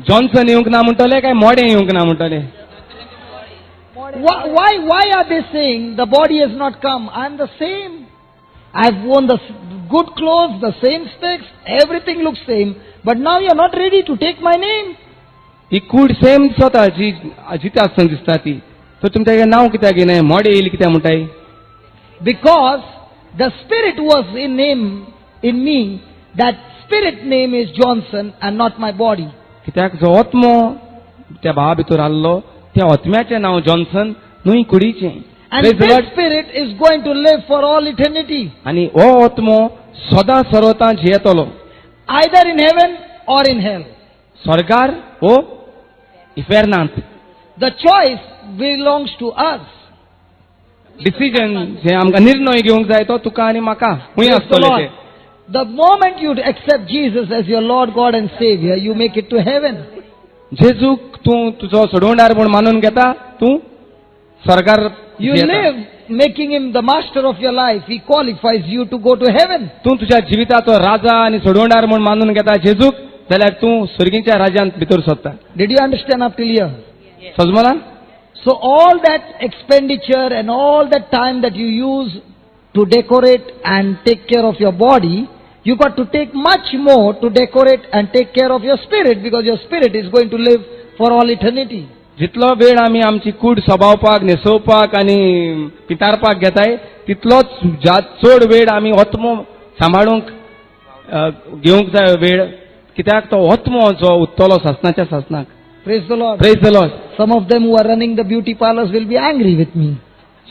Johnson येवंक ना म्हणटले काय मोडें येवंक ना म्हणटले. Why are they saying the body has not come? I'm the same. I've worn the good clothes, the same specs, everything looks same. But now you're not ready to take my name. He could same दिसता जी जिते आसतना दिसता ती. तर तुमचें नांव कित्याक घेनाय मोडें येयली कित्याक म्हणटाय. Because the spirit was in me, that spirit name is Johnson and not my body. कित्याक जो आत्मो त्या भावा भितर आसलो त्या आत्म्याचें नांव जॉन्सन न्हूय कुडीचें. And this spirit is going to live for all eternity. आनी हो आत्मो सदां सर्वतां जियेतलो. Either in heaven or in hell. स्वर्गार वो इफेरनांत. The choice belongs to us. Decision जे आमकां निर्णय घेवंक जाय तो तुका आनी म्हाका खूंय Praise the आसतलो Lord. ते. The moment you accept Jesus as your Lord, God and Savior, you make it to heaven. जेजूक तूं तुजो सोडवणार म्हूण मानून घेता तूं स्वर्गार You live making him the master of your life. He qualifies you to go to heaven. तूं तुज्या जिविताचो राजा आनी सोडवणार म्हूण मानून घेता जेजूक जाल्यार तूं स्वर्गीच्या राज्यांत भितर सरता. Did you understand up till here? समजला? So all that expenditure and all that time that you use to decorate and take care of your body, you got to take much more to decorate and take care of your spirit, because your spirit is going to live for all eternity. जितलो वेळ आमी आमची कूड सोबावपाक न्हेसोवपाक आनी पितारपाक घेताय तितलोच चड वेळ आमी आत्मो सांबाळूंक घेवंक जाय वेळ. कित्याक तो आत्मो जो उत्तलो सासणाच्या सासणाक. Praise the Lord. Praise the Lord. Some of them who are running the beauty parlors will be angry with me.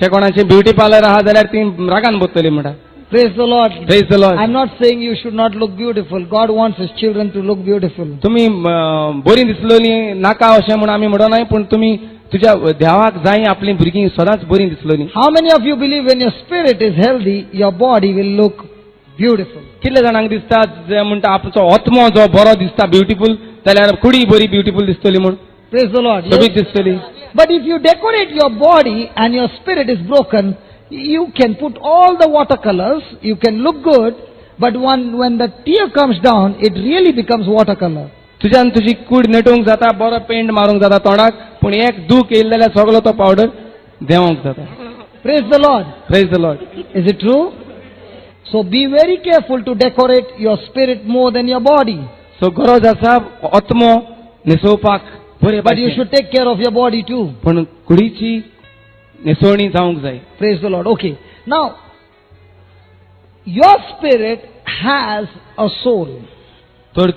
जे कोणाचे ब्युटी पार्लर आहा जाल्यार ती रागान बसतली म्हणटा. Praise the Lord. Praise the Lord. I'm not saying you should not look beautiful. God wants his children to look beautiful. तुमी बरी दिसलोली नाका अशें म्हूण आमी म्हणनाय, पूण तुमी तुज्या देवाक जाय आपली भुरगीं सदांच बरी दिसलोली. How many of you believe when your spirit is healthy, your body will look beautiful? कितले जाणांक दिसता जे म्हणटा आमचो आत्मो जो बरो दिसता ब्युटिफूल जाल्यार कुडी बरी ब्युटिफूल दिसतली म्हूण. Praise the Lord. सोबीत दिसतली. But if you decorate your body and your spirit is broken, you can put all the watercolors, you can look good, but when the tear comes down, it really becomes watercolor. तुज्यान तुजी कूड नेटोवंक जाता, बरो paint मारूंक जाता तोंडाक, पूण एक दूख येयले जाल्यार सगळो तो पावडर देंवोंक जाता. Praise the Lord. Praise the Lord. Is it true? So be very careful to decorate your spirit more than your body. सो गरज आसा आत्मो न्हेसोवपाक बरे But you भाशेन. should take care of your body too. पण कुडीची न्हेसवणी जावंक जाय. Praise the Lord. Okay. Now, your spirit has a soul. तर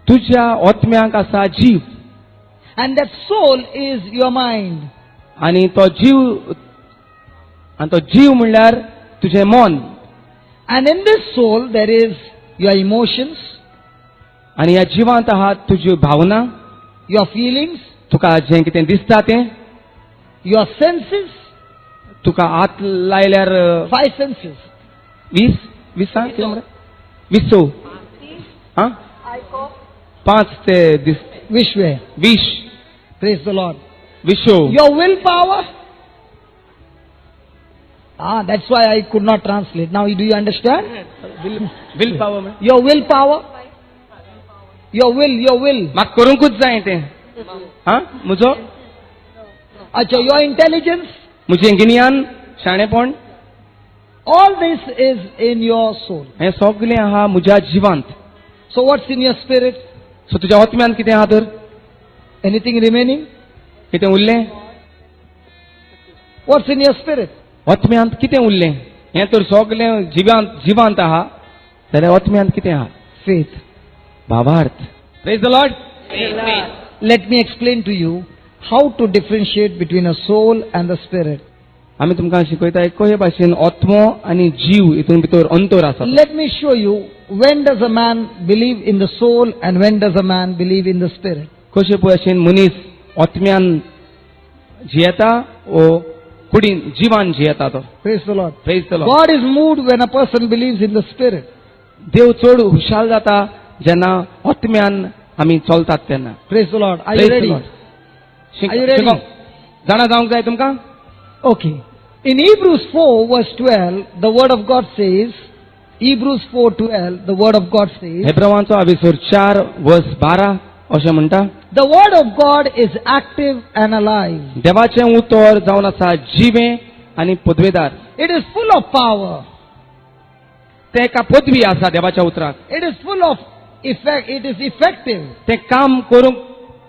तुज्या आत्म्याक आसा जीव. And that soul is your mind. आनी तो जीव म्हणल्यार तुजें मन. And in this soul there is your emotions, आनी ह्या जिवांत आहा तुज्यो भावना, your feelings, तुका जें कितें दिसता तें, your senses, तुका हात लायल्यार 5 senses. 20 कितें म्हणटा 20 आं 5 ते this Which way? 20 Praise the Lord. 20 Your willpower. That's why I could not translate. Now do you understand? Will power Your willpower. Your will. म्हाका करूंकूच जाय तें हां म्हजो Acha, your intelligence. म्हजें गिन्यान शाणेपण All this is in your soul. हें सगळें आहा म्हज्या जिवांत. So what's in your spirit? सो तुज्या आत्म्यान कितें आहा तर Anything remaining? कितें उरलें What's in your spirit? आत्म्यांत कितें उरलें हें तर सगळें जिवांत आहा जाल्यार आत्म्यांत कितें आहा Faith. भावार्थ. Praise the Lord. Let me explain to you how to differentiate between a soul and the spirit. आमी तुमकां शिकयता एको हे भाशेन आत्मो आनी जीव हितून भितर अंतर आसा. Let me show you when does a man believe in the soul and when does a man believe in the spirit. कशे भाशेन मनीस आत्म्यान जियेता ओ कुडीन जिवान जियेता तो. Praise the Lord. Praise the Lord. God is moved when a person believes in the spirit. देव चड हुशाल जाता जेन्ना आत्म्यान आमी चलतात तेन्ना. Praise the Lord. Are Praise you the ready? Lord. Are you ready? जाणा जावंक जाय तुमकां. Okay. In Hebrews 4 verse 12, the word of God says, Hebrews 4:12, the word of God says, हेब्रावांचो अभिसोर 4 वर्स 12 अशें म्हणटा. the word of God is active and alive. देवाचें उतर जावन आसा जिवें आनी पदवेदार. It is full of power. ते एका पदवी आसा देवाच्या उतराक. It is full of effect. It is effective. ते काम करूंक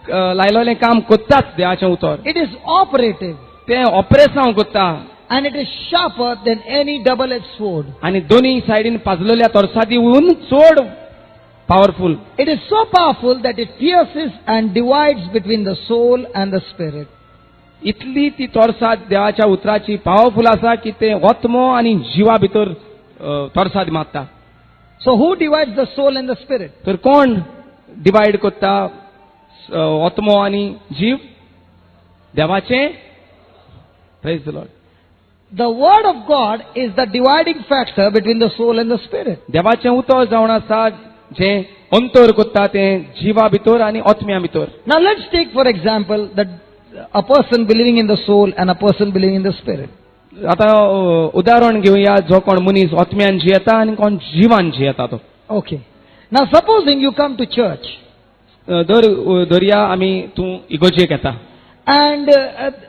लायलोलें काम कोत्ताच देवाचें उतर. It is operative. ते ऑपरेशन कोत्ता And it is sharper than any double-edged sword. आनी दोनी सायडीन पाजलेल्या तोरसादी उन चड powerful. It is so powerful that it pierces and divides between the soul and the spirit. इतली ती तोरसाद देवाच्या उतराची पावरफुल आसा की ते आत्मो आनी जिवा भितर तोरसाद मारता. So who divides the soul and the spirit? तर कोण डिवायड कोत्ता आत्मो आनी जीव? देवाचें. Praise the Lord. The word of God is the dividing factor between the soul and the spirit. देवाचें उतर जावन आसा जें अंतर कोत्ता तें जिवा भितर आनी आत्म्या भितर. Now let's take for example that a person believing in the soul and a person believing in the spirit. आता उदाहरण घेवया जो कोण मनीस आत्म्यान जियेता आनी कोण जिवान जियेता तो. Okay. Now supposing you come to church दर्या आमी तूं इगोजेक येता and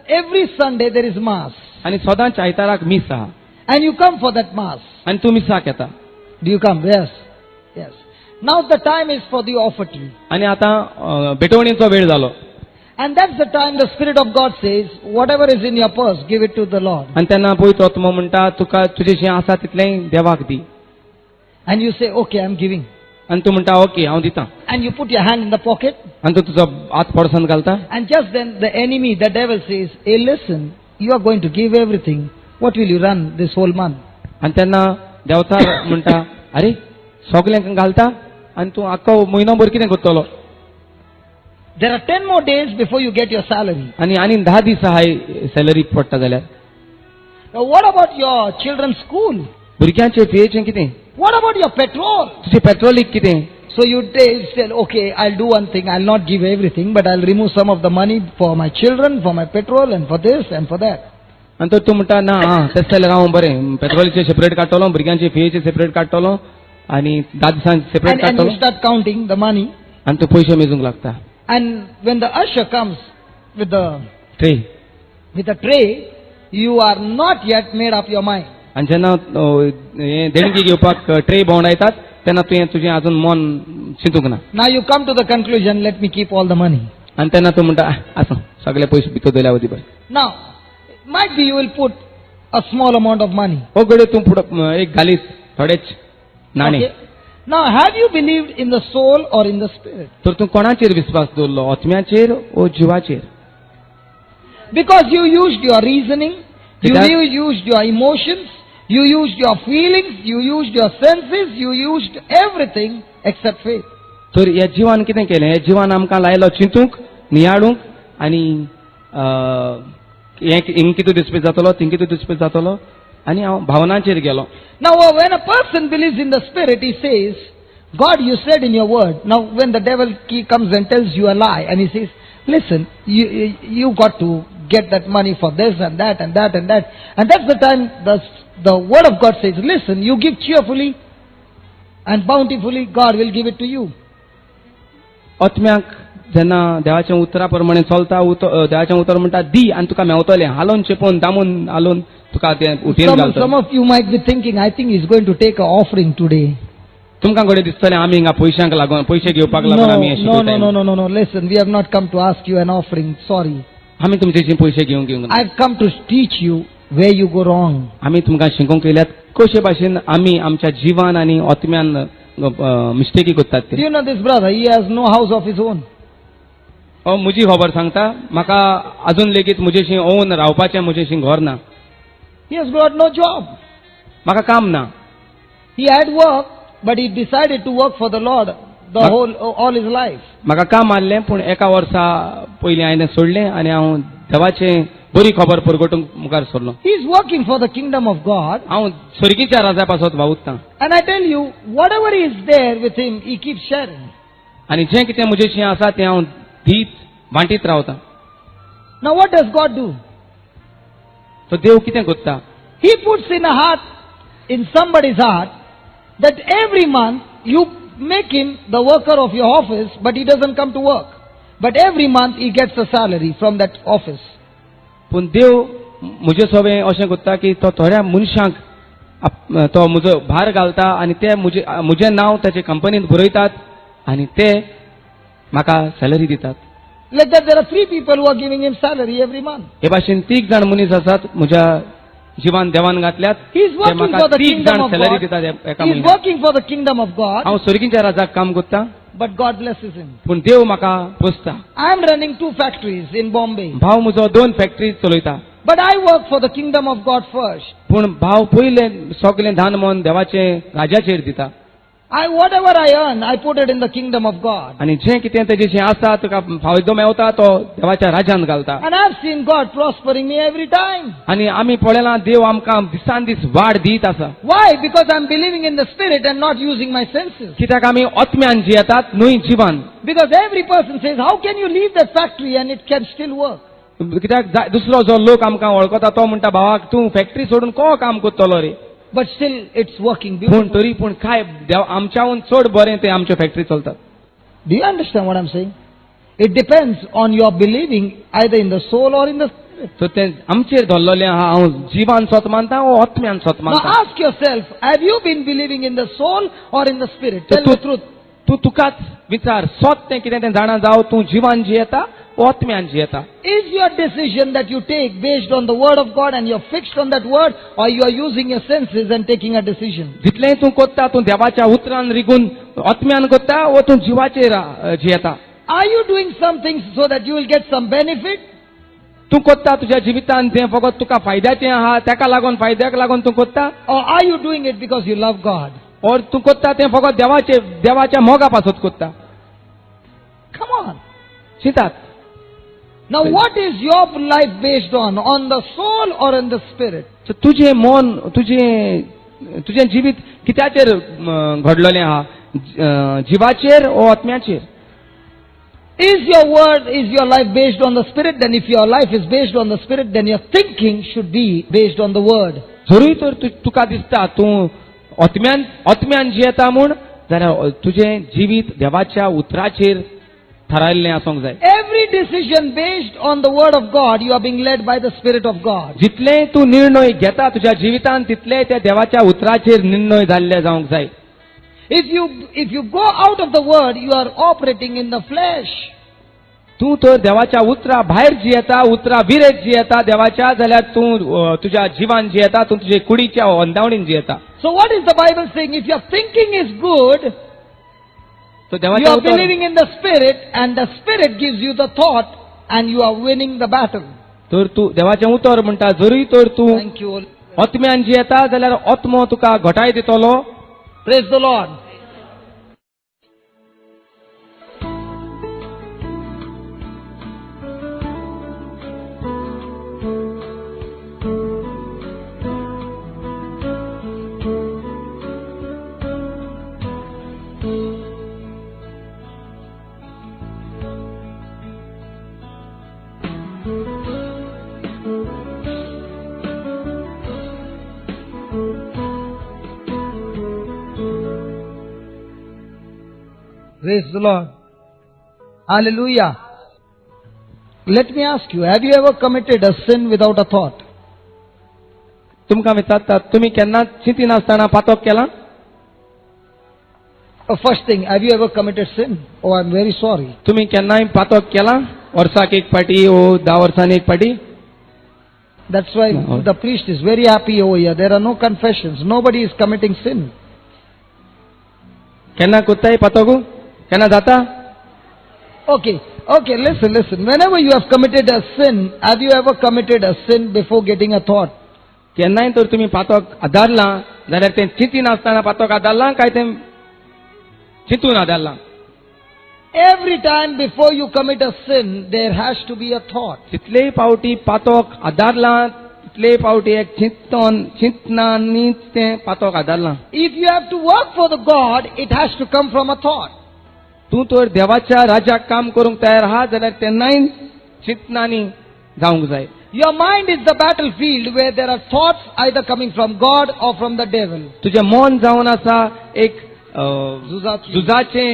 every Sunday there is mass आनी सदांच आयताराक मीस आहा and you come for that mass. आनी तूं मिसाक येता. Do you come? Yes. Yes. Now the time is for the offering. आनी आतां बेटवणीचो वेळ जालो And that's the time the Spirit of God says, whatever is in your purse, give it to the Lord. आनी तेन्ना पवित्र आत्मो म्हणटा तुका तुजें जें आसा तितलें देवाक दी. And you say, okay, I'm giving. आनी तूं म्हणटा ओके हांव दितां. And you put your hand in the pocket. आनी तूं तुजो हात पर्सान घालता. And just then the enemy, the devil says, hey listen, you are going to give everything. What will you run this whole month? आनी तेन्ना देवतार म्हणटा अरे सगळें घालता आनी तूं आख्खो म्हयनोभर कितें करतलो? There are 10 more days before you get your salary. आनी 10 दीस आहाय सॅलरी पडटा जाल्यार. Now what about your children's school? भुरग्यांचे फेचें कितें? What about your petrol? तुजें पेट्रोलीक कितें? So you say, okay, I'll do one thing. I'll not give everything, but I'll remove some of the money for my children, for my petrol, and for this and for that. आनी तर तूं म्हणटा ना तेच जाल्यार हांव बरें पेट्रोलीचे separate काडटलो, भुरग्यांचे फेचे सेपरेट काडटलो आनी 10 दिसांचे सेपरेट And काडटलो. you start counting the money. आनी तूं पयशे मेजूंक लागता. And when the usher comes with tray the tray, you are not yet made up your mind. आनी जेन्ना हें देणगी घेवपाक ट्रे भोंवड येतात तेन्ना तुवें तुजें आजून मन चिंतूंक ना. Now you come to the conclusion, let me keep all the money. आनी तेन्ना तूं म्हणटा आसूं सगळे पयशे भितर दवरल्या वदी बरें. Now, might be you will put a small amount of money. हो घडये तूं फुडें एक घालीत थोडेच नाणे. Okay? Now, have you believed in the soul or in the spirit? तर तूं कोणाचेर विश्वास दवरलो, आत्म्याचेर ओ जिवाचेर? Because you used your reasoning, Because- you used your emotions, you used your feelings, you used your senses, you used everything except faith. तर हे जिवान कितें केलें? हे जिवान आमकां लायलो चिंतूंक, नियाळूंक आनी हिंग कितू डिस्प्ले जातलो, थिंग कितू डिस्प्ले जातलो, आनी हांव भावनांचेर गेलो. Now, when a person believes in the Spirit, he says, God, you said in your word. Now, when the devil comes and tells you a lie, and he says, listen, you got to get that money for this and that and that and that. And that's the time the word of God says, listen, you give cheerfully and bountifully, God will give it to you. आत्म्याक जेन्ना देवाच्या उतरा प्रमाणे चलता, देवाचें उतर म्हणटा दी आनी तुका मेवतलें, हालोवन चेपोवन दामून हालोवन तुका तें उठीन घालतलें. Some of you might be thinking, I think he's going to take an offering today. तुमकां घडये दिसतलें आमी हिंगा पयशांक लागून, पयशे घेवपाक लागून आमी हें शिकयताय. No. Listen, we have not come to ask you an offering. Sorry. आमी तुमचें पयशे घेवंक I've come to teach you where you go wrong. आमी तुमकां शिकोवंक येयल्यात कशे भाशेन आमी आमच्या जिवान आनी आत्म्यान मिस्टेकी करतात Do ते. you know this brother? He has no house of his own. म्हजी खबर सांगता, म्हाका अजून लेगीत म्हजेशी ओन रावपाचें म्हजेशी घर ना, He has got no job. म्हाका काम ना. He had work, but he decided to work for the Lord all his life. म्हाका काम आसलें पूण एका वर्सा पयलीं हांवें सोडलें आनी हांव देवाचें बरी खबर परगटूंक मुखार सरलो. He is working for the kingdom of God. हांव स्वर्गीच्या राजा पासत वावुरतां And I tell you, whatever is there with him, he keeps sharing. आनी जें कितें म्हजेशी आसा तें हांव दीत वांटीत रावतां. Now what does God do? तो देव कितें करता? He puts in somebody's heart that every month you make him the worker of your office, but he doesn't come to work. But every month he gets a salary from that office. पूण देव म्हजे सवें अशें करता की तो थोड्या मनशांक तो म्हजो भार घालता आनी ते म्हजें नांव ताचे कंपनींत बरयतात आनी ते म्हाका सॅलरी दितात. Like that, there are 3 people who are giving him salary every month. हे भाशेन 3 जाण मनीस आसात म्हज्या जिवान देवान घातल्यात. He is working for the kingdom of salary God. दितात एका He is म्हयन्याक. working for the kingdom of God, हांव स्वर्गीच्या राजाक काम करता but God blesses him. पूण देव म्हाका पोसता. I am running 2 factories in Bombay, भाव म्हजो 2 फॅक्टरी चलयता. but I work for the kingdom of God first. पूण भाव पयलें सगळें धान मोन देवाचें राजाचेर दिता. Whatever I earn, I put it in the kingdom of God. आनी जें कितें तेजेशें आसा तुका फायदो मेवता तो देवाच्या राजान घालता. And I have seen God prospering me every time. आनी आमी पळयलां देव आमकां दिसान दीस वाड दीत आसा. Why? Because I am believing in the Spirit and not using my senses. कित्याक आमी आत्म्यान जियेतात न्हय जिवान. Because every person says, how can you leave that factory and it can still work? कित्याक दुसरो जो लोक आमकां वळखता तो म्हणटा भावाक तूं फॅक्टरी सोडून को काम करतलो रे. But still it's working पूण beautifully. तरी पूण काय आमच्याहून चड बरें ते आमच्यो फॅक्टरी चलतात. Do you understand what I'm saying? It depends on your believing either in the soul or in the spirit. सो तें आमचेर धरलेलें आहा. हांव जिवान स्वत मानता वो आत्म्यान स्वत Now मानता. ask yourself, have you been believing in the soul or in the spirit? Tell तूं the truth. तूं तुकाच विचार स्वत तें कितें तें जाणा जावं तूं जिवान जियेता वो आत्म्यान जियेता. Is your decision that you take based on the word of God and you're fixed on that word, or you are using your senses and taking a decision? जितलें तूं कोत्ता तूं देवाच्या उतरान रिगून आत्म्यान कोत्ता वो तूं जिवाचेर जियेता. Are you doing something so that you will get some benefit? तूं कोत्ता तुज्या जिवितान तें फकत तुका फायद्याचें आहा तेका लागून फायद्याक लागून तूं कोत्ता, Or are you doing it because you love God? और तूं कोत्ता तें फकत देवाच्या मोगा पासत कोत्ता. Come on. चिंतात. Now what is your life based on? On the soul or on the spirit? सो तुजें मन तुजें जिवीत कित्याचेर घडलेलें आहा? जिवाचेर वो आत्म्याचेर? Is your life based on the spirit? Then if your life is based on the spirit, then your thinking should be based on the word. जरूय तर तुका दिसता तूं आत्म्यान जियेता म्हूण जाल्यार तुजें जिवीत देवाच्या उतराचेर थारायल्लें आसूंक जाय. Every decision based on the word of God, you are being led by the Spirit of God. जितले तूं निर्णय घेता तुज्या जिवितान तितले त्या देवाच्या उतराचेर निर्णय जाल्ले जावंक जाय. If you go out of the word, you are operating in the flesh. तूं तर देवाच्या उतरा भायर जियेता, उतरा विरेत जियेता देवाच्या, जाल्यार तूं तुज्या जिवान जियेता, तूं तुजे कुडीच्या अंधावणीन जियेता. So what is the Bible saying? If your thinking is good, So you are believing in the Spirit, and the Spirit gives you the thought, and you are winning the battle. तर तूं देवाचें उतर म्हणटा जरूय तर तूं Thank you. आत्म्यान जियेता जाल्यार आत्मो तुका घटाय दितलो. Praise the Lord. Praise the Lord. Hallelujah. Let me ask you, have you ever committed a sin without a thought? तुमकां विचारतात तुम्ही केन्ना चिंती नासतना पातक केला? First thing, have you ever committed sin? Oh, I'm very sorry. तुम्ही केन्नाय पातक केला? वर्साक एक पाटी ओ 10 वर्सांनी एक पाटी? That's why No. the priest is very happy over here. There are no confessions. Nobody is committing sin. केन्ना कोत्ताय पातकू? केन्ना जाता? Okay, listen. Whenever you have committed a sin, have you ever committed a sin before getting a thought? केन्नाय तर तुम्ही पातक आदारला जाल्यार तें चिंती नासतना पातक आदारला काय तें चिंतून आदारला? Every time before you commit a sin, there has to be a thought. जितलेय पावटी पातक आदारला तितलेय पावटी एक चिंतनांनीच तें पातक आदारला. If you have to work for the God, it has to come from a thought. तूं तर देवाच्या राज्याक काम करूंक तयार आहा जाल्यार तेन्नाय चिंतनांनी जावंक जाय. Your mind is the battlefield where there are thoughts either coming from God or from the devil. तुझें मन जावन आसा एक झुजाचें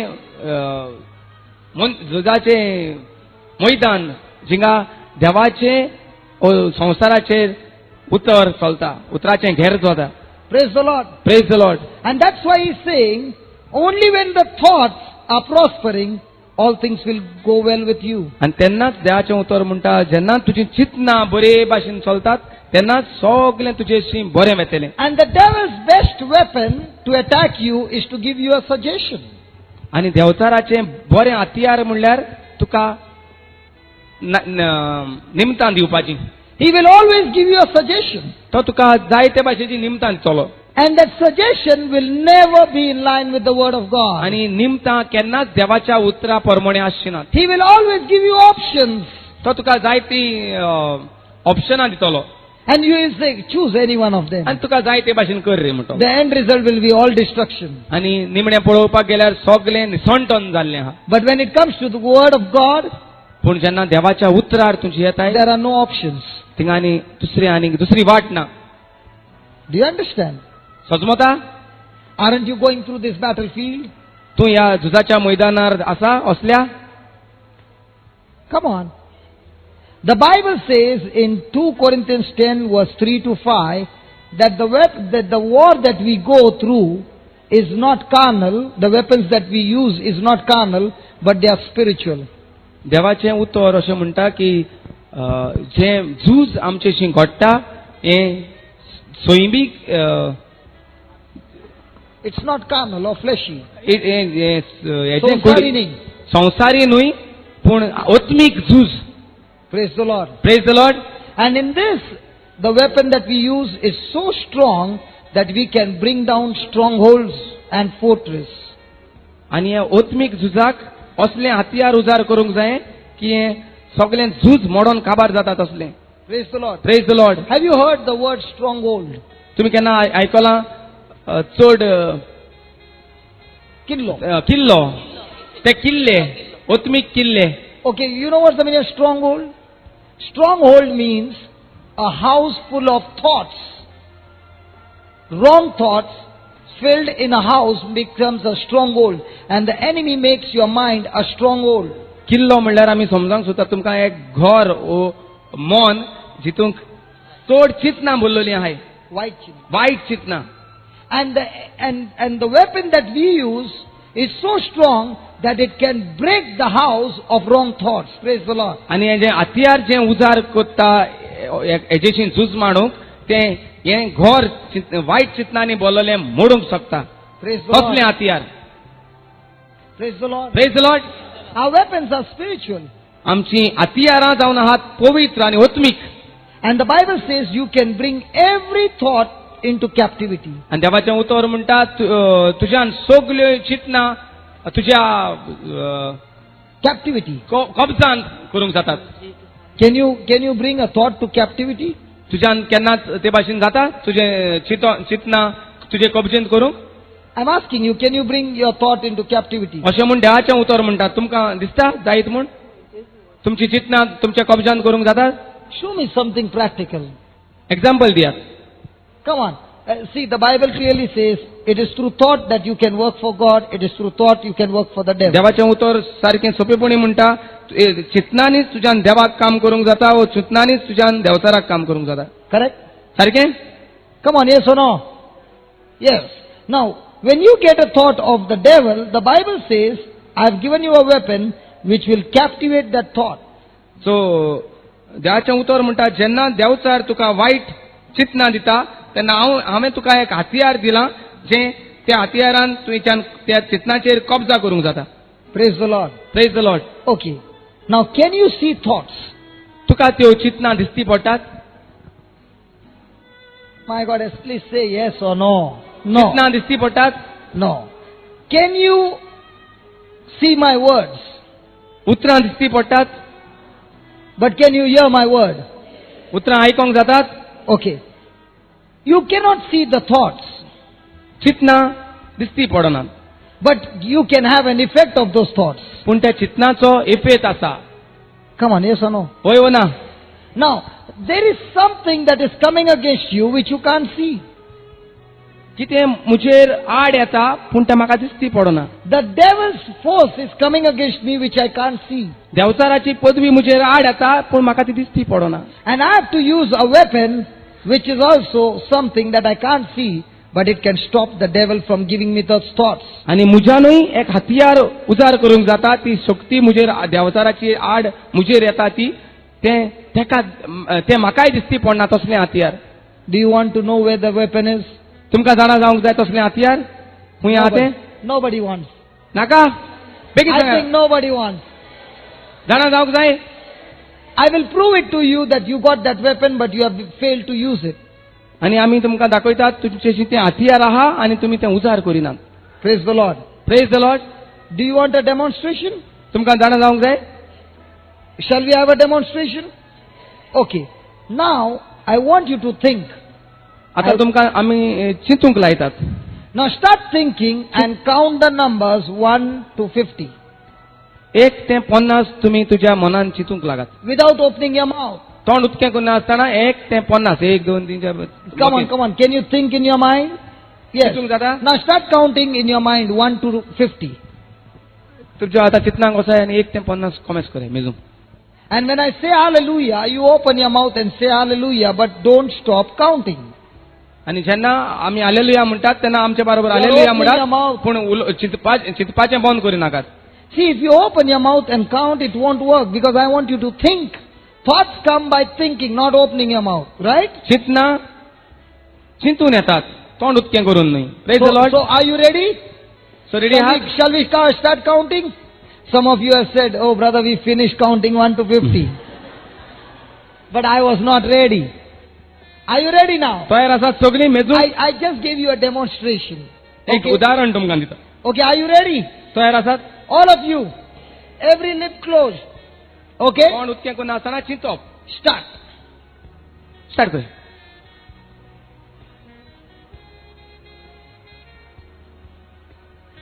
मैदान जिंगा देवाचे संसाराचेर उतराचें घेर जाता. Praise the Lord. Praise the Lord. And that's why he's saying, only when the thoughts are prospering, all things will go well with you. आनी तेन्नाच देवाचें उतर म्हणटा जेन्ना तुजी चिंतनां बरे भाशेन चलतात तेन्नाच सगळें तुजेशी बरें वतलें. And the devil's best weapon to attack you is to give you a suggestion. आनी देवचाराचें बरें हातियार म्हणल्यार तुका निमतां दिवपाची. He will always give you a suggestion. तो तुका जायते भाशेची निमतां चलो. And that suggestion will never be in line with the word of God. आनी निमतां केन्नाच देवाच्या उतरा प्रमाणे आसची नात. He will always give you options. तो तुका जायती ऑप्शनां दितलो. And you will say, choose any one of them. आनी तुका जायते भाशेन कर रे म्हणटलो. The end result will be all destruction. आनी निमणें पळोवपाक गेल्यार सगळें निसंटन जाल्लें आहा. But when it comes to the word of God, पूण जेन्ना देवाच्या उतरार तुजी येताय there are no options. थिंगा आनी दुसरी वाट ना. Do you understand? समजता? Aren't you going through this battlefield? तूं ह्या झुजाच्या मैदानार आसा असल्या? Come on. The Bible says in 2 Corinthians 10 verse 3 to 5 that the war that we go through is not carnal, the weapons that we use is not carnal, but they are spiritual. देवाचें उतर अशें म्हणटा की जें झूज आमचेशी घडटा हें सोयबीक It's not carnal or fleshy. संवसारी न्हय पूण आत्मीक झूज. Praise the Lord. Praise the Lord. And in this, the weapon that we use is so strong that we can bring down strongholds and fortress. आनी ह्या आत्मीक झुजाक असलें हातियार उजार करूंक जाय की हें सगळें झूज मोडोन काबार जाता तसलें. Praise the Lord. Praise the Lord. Have you heard the word stronghold? तुमी केन्ना आयकलां चड किल्लो ते किल्ले आत्मीक किल्ले. Okay, you know what's the meaning of stronghold? Stronghold means a house full of thoughts. Wrong thoughts filled in a house becomes a stronghold, and the enemy makes your mind a stronghold. किल्लो म्हणल्यार आमी समजावंक सोदता तुमकां एक घर ओ मन जितूंक चड चिंतनां भरलेलीं आहाय. वायट चिंतनां. And the weapon that we use is so strong that it can break the house of wrong thoughts. Praise the Lord. आनी हे जे हातियार जे उजार कोत्ता हेजेशी झूज मारूंक तें हें घर वायट चिंतनांनी भरलेलें मोडूंक शकता. Praise the Lord. कसलें हातियार? Praise the Lord. Praise the Lord. Our weapons are spiritual. आमची हातियारां जावन आहात पवित्र आनी आत्मीक. And the Bible says you can bring every thought into captivity. आनी देवाचें उतर म्हणटा तुज्यान सगल्यो चिंतनां तुज्या Captivity. कब्जान करूंक जातात. Can you bring a thought to captivity? तुज्यान केन्नाच ते भाशेन जाता तुजें चिंतनां तुजे कब्जेंत करूंक? I'm asking you, can you bring your thought into captivity? अशें म्हूण देवाचें उतर म्हणटा तुमकां दिसता जायत म्हूण तुमची चिंतनां तुमच्या कब्जांत करूंक जातात? Show me something practical. Example दियात. Come on. See, the Bible clearly says it is through thought that you can work for God, it is through thought you can work for the devil. देवाचें उतर सारखें सोपेपणी म्हणटा चिंतनांनीच तुज्यान देवाक काम करूंक जाता व चिंतनांनीच तुज्यान देवचाराक काम करूंक जाता. Correct? सारखें? Come on, yes or no? Yes. Now, when you get a thought of the devil, the Bible says, I have given you a weapon which will captivate that thought. सो देवाचें उतर म्हणटा जेन्ना देवचार तुका वायट चिंतना दिता तेन्ना हांवें तुका एक हातियार दिलां जें त्या हातियारान तुवेच्यान त्या चिंतनाचेर कब्जा करूंक जाता. Praise the Lord. Praise the Lord. Okay. Now, can you see thoughts? तुका त्यो चिंतना दिसती पडटात? My God, please say yes or no. No. चिंतना दिसती पडटात? No. Can you see my words? उतरां दिसती पडटात? But can you hear my word? उतरां आयकोंक जातात? Okay. You cannot see the thoughts, चिंतना दिसती पडनात. but you can have an effect of those thoughts. पूण त्या चिंतनाचो एफेत आसा. Come on, yes or no? होय व ना? Now, there is something that is coming against you which you can't see. कितें मुजेर आड येता पूण तें म्हाका दिसती पडना. The devil's force is coming against me which I can't see. देवचाराची पदवी मुजेर आड येता पूण म्हाका ती दिसती पडना. And I have to use a weapon which is also something that I can't see, but it can stop the devil from giving me those thoughts. आनी मुज्यानूय एक हथियार उजार करूंक जाता. ती शक्ती मुजेर देवचाराची आड मुजेर येता ती तें म्हाकाय दिसती पडना तसलें हथियार. Do you want to know where the weapon is? तुमकां जाणा जावंक जाय तसलें हथियार खूंय आहा तें? Nobody wants. नाका? बेगीन I Sanga. think nobody wants. जाणा जावंक जाय? I will prove it to you that you got that weapon but you have failed to use it. आनी आमी तुमकां दाखयतात तुमचेशी तें हथियार आहा आनी तुमी तें उजार करिनात. Praise the Lord. Praise the Lord. Do you want a demonstration? तुमकां जाणा जावंक जाय? Shall we have a demonstration? Okay. Now, I want you to think. आतां तुमकां आमी चिंतूंक लायतात. Now start thinking and count the numbers 1 to 50 1 ते 50 तुमी तुज्या मनान चिंतूंक लागात. without opening your mouth. तोंड उदकें करना आसतना 1 ते 50 1 2 3 4 Come on, come on. Can you think in your mind? Yes. चिंतूंक जाता? Now start counting in your mind 1 to 50. तुज्या आतां चिंतनाक वचाय आनी 1 ते 50 कॉमेस करे मेजून. And when I say hallelujah, you open your mouth and say hallelujah, but don't stop counting. आनी जेन्ना आमी हालेलुया म्हणटात तेन्ना आमचे बरोबर You're हालेलुया opening your म्हणटात mouth. पूण चिंतपाचें बंद करिनाकात. See, if you open your mouth and count, it won't work because I want you to think. Thoughts come by thinking, not opening your mouth, right? चिंतना चिंतून येतात तोंड उदकें करून न्हय. Praise the Lord. So are you ready? So ready आहात? Shall we start counting? Some of you have said, oh brother, we finished counting 1 to 50. But I was not ready. Are you ready now? तयार आसात सगळीं मेजून? I just gave you a demonstration. एक Okay? उदाहरण तुमकां दिता. Okay, are you ready? तयार आसात? All of you. Every lip closed. Okay? तोंड उदकें करना आसतना चिंतप. Start. स्टार्ट कर.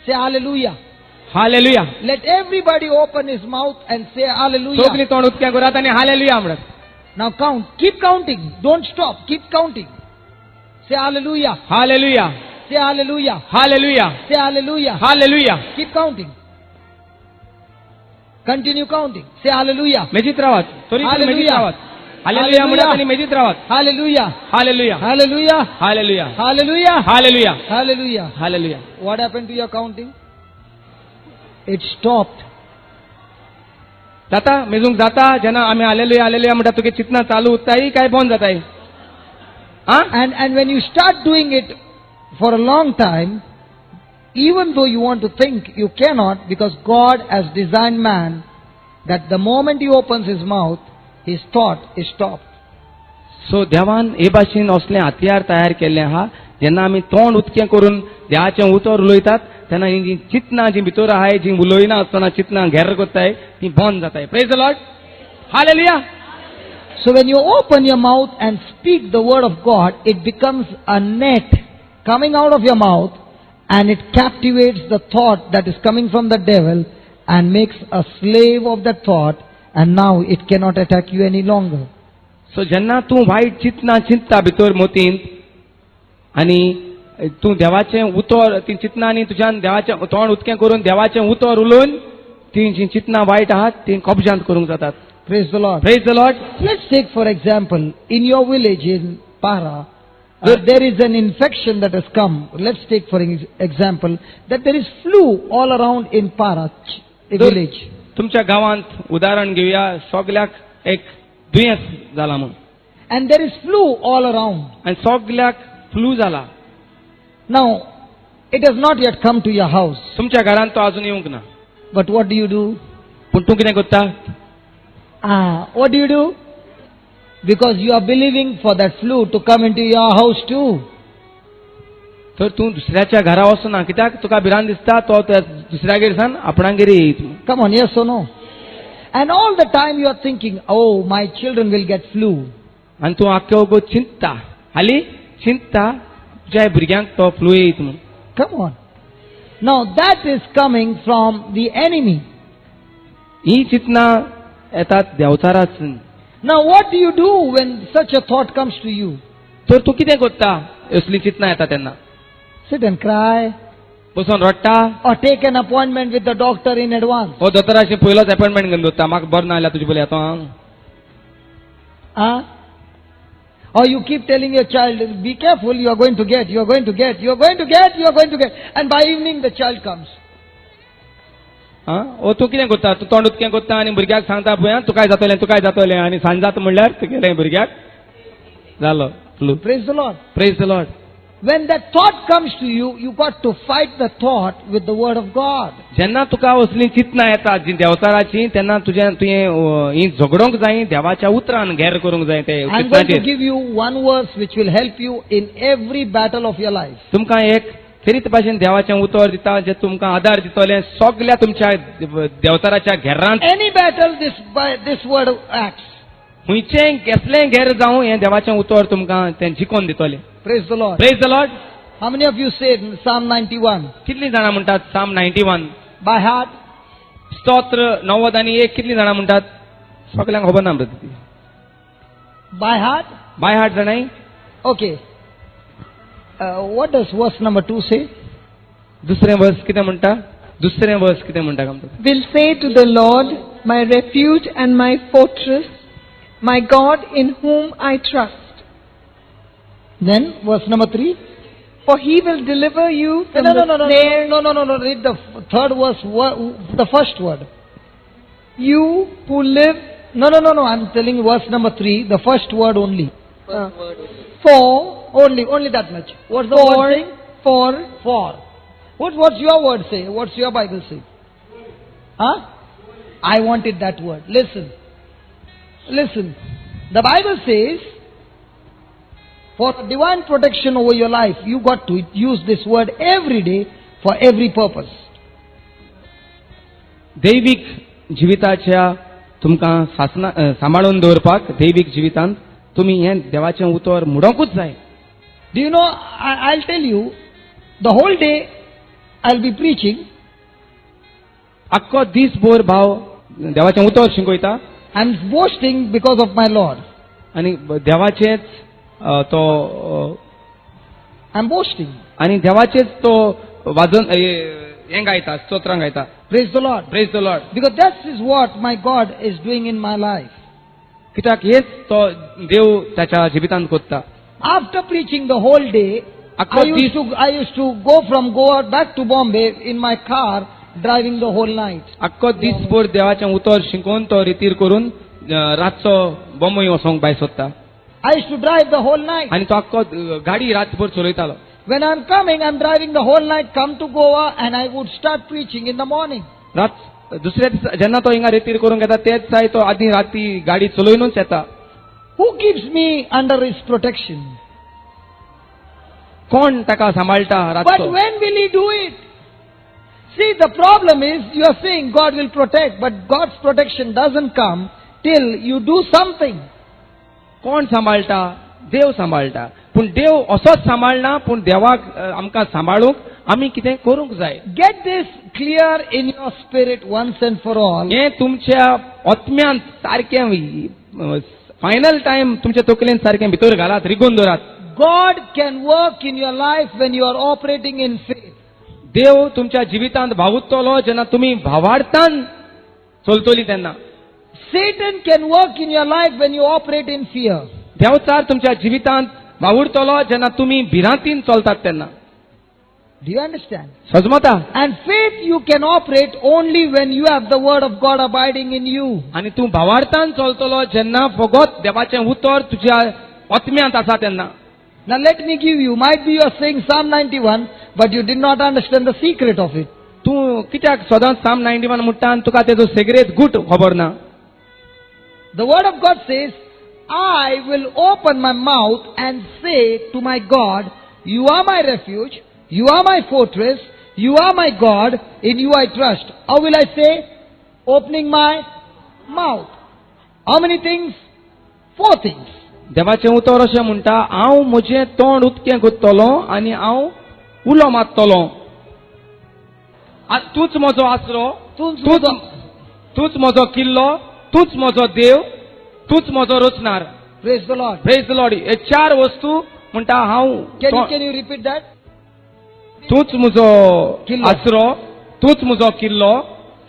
Say hallelujah. Hallelujah. Let everybody open his mouth and say hallelujah. सगळीं तोंड उदकें करात आनी हालेलुया म्हणत. Now count. Keep counting. Don't stop. Keep counting. Say hallelujah. Hallelujah. Say hallelujah. Hallelujah. Say hallelujah. Hallelujah. Keep counting. Continue counting. Say hallelujah. मेजीत रावात. तरी पण मेजीत Hallelujah. रावात. Hallelujah म्हणत आनी मेजीत रावात. Hallelujah. Hallelujah. Hallelujah. Hallelujah. Hallelujah. Hallelujah. Hallelujah. Hallelujah. What happened to your counting? It stopped. जाता मेजूंक जाता जेन्ना आमी हालेलुया हालेलुया म्हणटा तुगे चिंतना चालू उरताय काय बंद जाताय? आं? And when you start doing it for a long time, even though you want to think, you cannot, because God has designed man that the moment he opens his mouth, his thought is stopped. सो देवान हे भाशेन असलें हथियार तयार केल्लें आहा. जेन्ना आमी तोंड उदकें करून देवाचें उतर उलयतात तेन्ना ही चिंतना जी भितर आहाय जी उलयना आसतना चिंतना घेर करताय ती बंद जाताय. Praise the lord. Hallelujah. So when you open your mouth and speak the word of God, it becomes a net coming out of your mouth, and it captivates the thought that is coming from the devil and makes a slave of that thought, and now it cannot attack you any longer. सो जेन्ना तूं वायट चिंतना चिंतता भितर मोतीन आनी तूं देवाचें उतर ती चिंतना आनी तुज्यान देवाचें तोंड उदकें करून देवाचें उतर उलोवन ती जी चिंतना वायट आहात ती कबजांत करूंक जातात. Praise the Lord. Praise the Lord. Let's take for example, in your village in Para, there is an infection that has come. Let's take for example that there is flu all around in Para, a village. तुमच्या गावांत उदाहरण घेवया सगल्याक एक दुयेंस जाला म्हूण And there is flu all around. आनी सगल्याक फ्लू जाला. Now, it has not yet come to your house. तुमच्या घरांत तो अजून येवंक ना. But what do? पूण तूं कितें करता? What do? Because you are believing for that flu to come into your house too. तर तूं दुसऱ्याच्या घरा वचना कित्याक तुका भिरांत दिसता तो त्या दुसऱ्यागेर सान आपणागेर येयत. Come on, yes or no? And all the time you are thinking, oh, my children will get flu. आनी तूं आख्यो गो चिंतता हाली चिंतता तुज्या भुरग्यांक तो फ्लू येयत म्हूण. Come on. Now that is coming from the enemy. ही चिंतना येतात देंवचारासून. Now what do you do when such a thought comes to you? तर तूं कितें करता असली चिंतना येता तेन्ना? Sit and cry बसून रडटा or take an appointment with the doctor in advance. हो दोतोराचे पयलोच अपॉइंटमेंट घेवन दवरता म्हाका बरें ना जाल्यार तुजे पयलीं येतो हांव. Or you keep telling your child, be careful, you are going to get, and by evening the child comes. ओ तूं कितें करता तूं तोंड उदकें करता आनी भुरग्याक सांगता पळय तुकाय जातलें आनी सांज जाता म्हणल्यार तुका गेलें भुरग्याक जालो flu. Praise the Lord. Praise the Lord. When that thought comes to you, you got to fight the thought with the word of God. जेन्ना तुका असली चिंतना येता जी देवचाराची तेन्ना तुवें ही झगडोंक जाय देवाच्या उतरान घेर करूंक जाय ते I'm going to चिंतनाचेर. give you one verse which will help you in every battle of your life. तुमकां एक तरीत भाशेन देवाचें उतर दिता जे तुमकां आदार दितलें सगल्या तुमच्या देवचाराच्या घेरांत. Any battle, this word acts. खंयचें कसलें घेर जावं हें देवाचें उतर तुमकां तें जिखोवन दितलें. Praise the Lord. Praise the Lord. How many of you said Psalm 91? कितलीं जाणां म्हणटात साम 91 By heart? स्तोत्र 91 कितलीं जाणां म्हणटात? सगल्यांक खबर ना म्हणटा ती. By heart? बाय हार्ट जाणाय. Okay. What does verse number 2 say? दुसरें वर्स कितें म्हणटा? दुसरें वर्स कितें म्हणटा काय म्हणटा? Will say to the Lord, my refuge and my fortress, my God in whom I trust. Then verse number 3. For he will deliver you from No. the snare. No. Read the third verse, the first word. You who live. No. I'm telling you verse number 3, the first word only. For. Only that much. What's the word saying? For. What's your word say? What's your Bible say? I wanted that word. Listen. The Bible says, for divine protection over your life, you got to use this word every day for every purpose. दैविक जिविताच्या तुमकां सांबाळून दवरपाक दैविक जिवितांत तुमी हें देवाचें उतर म्हणोंकूच जाय. Do you know, I'll tell you, the whole day I'll be preaching. आख्खो दीसभर भाव देवाचें उतर शिकयता. I'm boasting because of my Lord. आनी देवाचेच तो I'm boasting. आनी देवाचेच तो वाजन हें गायता स्तोत्रां गायता. Praise the Lord. Praise the Lord. Because that is what my God is doing in my life. कित्याक हेच तो देव ताच्या जिवितांत करता. After preaching the whole day, I used to go from Goa back to Bombay in my car, driving the whole night. आख्खो दीसभर देवाचें उतर शिकोवन तो रितीर करून रातचो बॉम्बे वचोंक भायर सोदता. I used to drive the whole night. आनी तो आख्खो गाडी रातभर चलयतालो. When I'm coming, I'm driving the whole night, come to Goa, and I would start preaching in the morning. दुसऱ्या दिसा जेन्ना तो हिंगा रितीर करूंक येता तेच दिसा तो आदी राती गाडी चलयनूच येता. Who keeps me under his protection? कोण ताका सांबाळटा But रातचो? when will he do it? See, the problem is, you are saying God will protect, but God's protection doesn't come till you do something. कोण सांबाळटा? देव सांबाळटा. पूण देव असोच सांबाळना पूण देवाक आमकां सांबाळूंक आमी कितें करूंक जाय. Get this clear in your spirit once and for all. हें तुमच्या आत्म्यांत सारकें फायनल टायम तुमच्या तकलेंत सारकें भितर घालात, रिगून दवरात. God can work in your life when you are operating in faith. देव तुमच्या जिवितांत भावुरतलो जेन्ना तुम्ही भावार्थान चलतली तेन्ना. Satan can work in your life when you operate in fear. Devchar तुमच्या जिवितांत भावुरतलो जेन्ना तुम्ही भिरांतीन चलतात तेन्ना. Do you understand? समजता? And faith you can operate only when you have the word of God abiding in you. आणि तू भावार्थान चलतलो जेन्ना फकत देवाचें उतर तुज्या आत्म्यांत आसा तेन्ना. Now let me give you, might be you are saying Psalm 91, but you did not understand the secret of it. तू कित्याक सदांच साम 91 म्हणटा आनी तुका तेजो सेग्रेत गूट खबर ना. The word of God says, I will open my mouth and say to my God, you are my refuge, you are my fortress, you are my God, in you I trust. How will I say? Opening my mouth. How many things? 4 things. देवाचें उतर अशें म्हणटा हांव म्हजें तोंड उदकें गुंततलो आनी हांव उलो मारतलो. तूच म्हजो आसरो, तूच म्हजो किल्लो, तूच म्हजो देव, तूच म्हजो रचणार. Praise the Lord. Praise the lord. हे 4 वस्तू म्हणटा हांव. Can you repeat that? तूच म्हजो किल्लो. आसरो, तूच म्हजो किल्लो,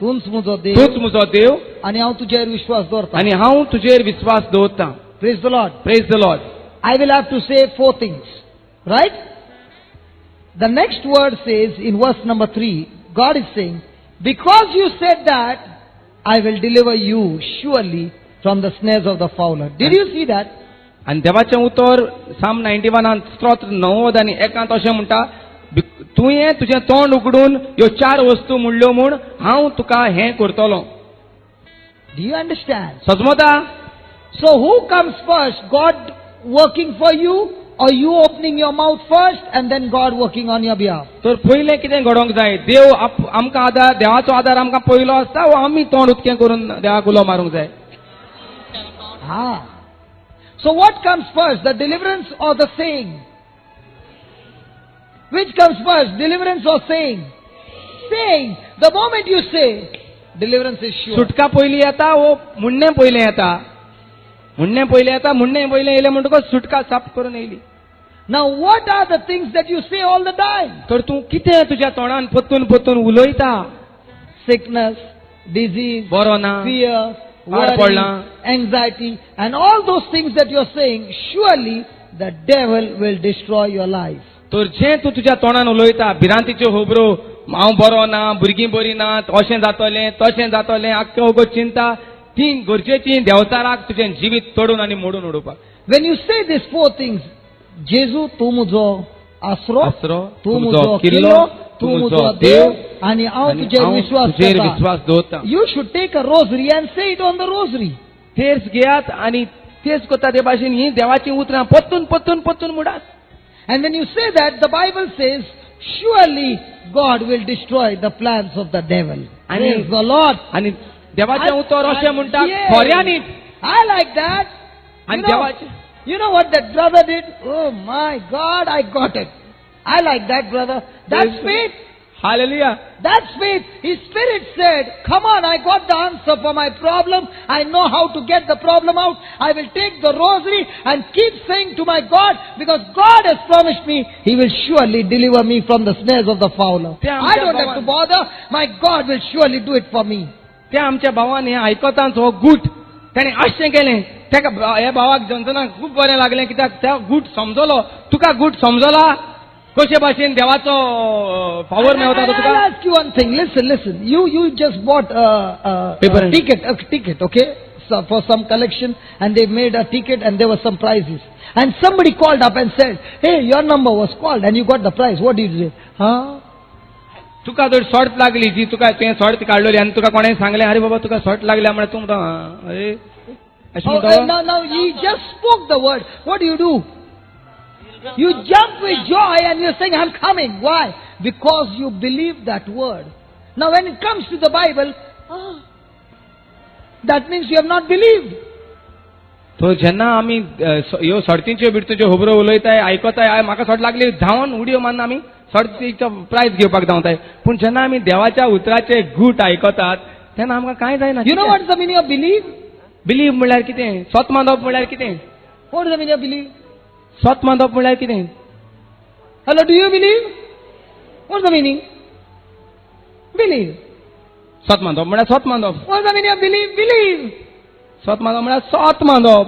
तूच म्हजो देव तूच म्हजो देव आणि हांव तुजेर विश्वास दवरता. आनी हांव तुजेर विश्वास दवरतां. Praise the Lord. Praise the lord. I will have to say 4 things. Right? The next word says in verse number 3, God is saying, because you said that, I will deliver you surely from the snares of the fowler. Did you see that? आनी देवाचें उतर साम 91 स्तोत्र 90 आनी 1 अशें म्हणटा तुवें तुजें तोंड उगडून ह्यो 4 वस्तू म्हणल्यो म्हूण हांव तुका हें करतलो. Do you understand? समजता? So who comes first? God working for you, or you opening your mouth first and then God working on your behalf? तर पयलें कितें घडोवंक जाय? देव आमकां आदार, देवाचो आदार आमकां पयलो आसता वा आमी तोंड उदकें करून देवाक उलो मारूंक जाय? So what comes first, the deliverance or the saying? Which comes first, deliverance or saying? Saying. The moment you say, deliverance is sure. सुटका पयली येता वो म्हणणें पयलें येता? म्हणणें पयलें येता, म्हणणें पयलें येयलें म्हणटकच सुटका साप करून येयली. Now what are the things that you say all the time? तर तूं कितें तुज्या तोंडान पत्तून पत्तून उलयता? Sickness, disease, बरो ना, fear, पाड worry, पडला. anxiety, and all those things that you are saying, surely the devil will destroy your life. तर जें तूं तुज्या तोंडान उलयता भिरांतीच्यो खबरो, हांव बरो ना, भुरगीं बरीं नात, अशें जातलें तशें जातलें, आख्खें ओगोत चिंता, ती गरजेची देवचाराक तुजें जिवीत तोडून आनी मोडून उडोवपाक. When you say these 4 things, Jesu, तूं म्हजो आसरो, आसरो, तूं म्हजो किल्लो, तूं म्हजो देव, आनी हांव तुजेर विश्वास दवरता. You should take a rosary and say it on the rosary. तेर्स घेयात आनी तेच कोता ते भाशेन ही देवाची उतरां पत्तून पत्तून पत्तून मुडात. And when you say that, the Bible says, surely God will destroy the plans of the devil. Praise the Lord. आनी देवाचें उतर अशें म्हणटा Yes. खऱ्यांनीच. I like that. आनी देवाचें You know what that brother did? Oh my God, I got it. I like that brother. That's faith. Hallelujah. That's faith. His spirit said, come on, I got the answer for my problem. I know how to get the problem out. I will take the rosary and keep saying to my God, because God has promised me, He will surely deliver me from the snares of the fowler. I don't have to bother. My God will surely do it for me. त्या आमच्या भावान हें आयकताच हो गूट ताणें अशें केलें, ताका हे भावाक जंतनाक खूब बरें लागलें, कित्याक त्या गूट समजलो. तुका गूट समजला कशे भाशेन देवाचो पावर मेळटा तो तुका? I'll ask you one thing. Listen. You just bought a ticket, okay, so for some collection, and they made a ticket, and there were some prizes. And somebody called up and said, "Hey, your number was called, and you got the prize." What did you say? Huh? तुका जर short लागली जी तुका तुवें short काडलेली आनी तुका कोणें सांगलें अरे बाबा तुका शॉर्ट लागल्या म्हळ्यार तूं म्हणटा अरे अशें म्हणटा. Now he just spoke the word. What do? You jump with joy and you're saying, I'm coming. Why? Because you believe that word. Now when it comes to the Bible, that means you have not believed. तो जेन्ना आमी ह्यो सर्तींच्यो बिर्तीच्यो खबरो उलयताय आयकताय, म्हाका short लागली धांवन उडयो मारून आमी सर्तीचो प्रायज घेवपाक धांवताय. पूण जेन्ना आमी देवाच्या उतराचे गूट आयकतात तेन्ना आमकां कांय जायना. You know what is the meaning of believe? Believe म्हळ्यार कितें? स्वत मानप म्हळ्यार कितें? What is the meaning of believe? स्वत मानप म्हळ्यार कितें? Hello, do you believe? What's the meaning? Believe. स्वत मानप म्हळ्यार स्वत मानप. What's the meaning of believe? Believe. स्वत मानप म्हळ्यार स्वत मानप.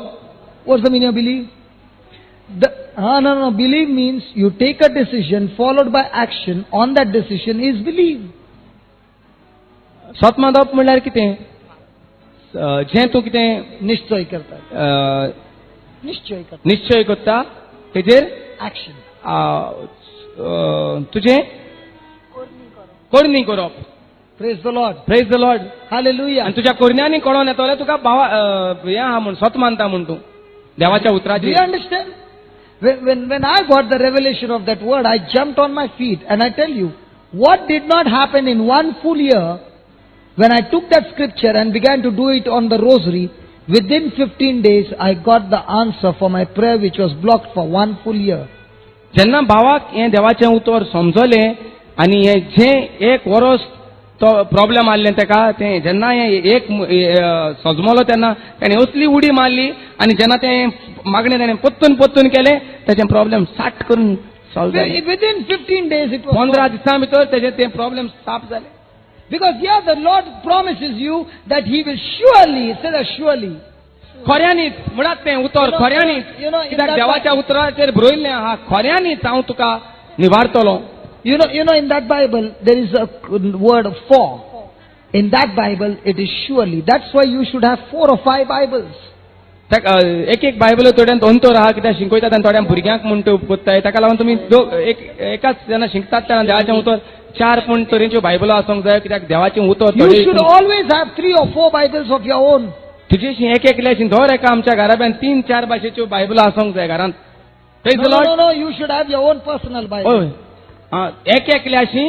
What's the meaning of believe? No. Believe means you take a decision followed by action on that decision is believe. स्वत मानप म्हळ्यार कितें? जें तूं कितें निश्चय करता. निश्चय करता. निश्चय करता तेजेर Action. तुजें कोरणी करप. Praise the Lord. Praise the lord. Hallelujah. आनी तुज्या कोरण्यांनी कळोन येता जाल्यार तुका भावा हें आहा म्हूण स्वत मानता म्हूण तूं देवाच्या Do उतराचेर. you understand? When I got the revelation of that word, I jumped on my feet and I tell you, what did not happen in one full year when I took that scripture and began to do it on the rosary, within 15 days I got the answer for my prayer which was blocked for one full year. जेन्ना भावाक हें देवाचें उतर समजलें आनी हें जें एक वरस तो प्रॉब्लेम आसलें तेका तें जेन्ना हें एक सजमलो तेन्ना ताणें असली उडी मारली आनी जेन्ना तें मागणें ताणें पत्तून केलें तेचें प्रॉब्लेम साट करून सॉल्व जालें. Within 15 days it was 15 दिसां भितर तेजें तें प्रॉब्लेम साफ जालें. because here the Lord promises you that He will surely, say that surely. खऱ्यांनीच म्हणत तें उतर खऱ्यांनीच कित्याक देवाच्या उतराचेर बरयल्लें आहा खऱ्यांनीच हांव तुका निवारतलो. You know, in that Bible, there is a word for. In that Bible, it is surely. That's why you should have 4 or 5 Bibles. एक बायबल थोड्यान दोन तो राहा कित्याक शिकयतात आनी थोड्यांक भुरग्यांक म्हूण त्यो कोत्ताय ताका लागून तुमी एकाच जेन्ना शिकतात तेन्ना देवाचें उतर 4 तरेच्यो बायबलो आसूंक जाय कित्याक देवाचें उतर You should always have 3 or 4 Bibles of your own. तुजेशी एकल्याशी धर एका आमच्या घराब्यान 3-4 भाशेच्यो बायबलो आसूंक जाय घरांत. No, you should have your own personal Bible. एकल्याशी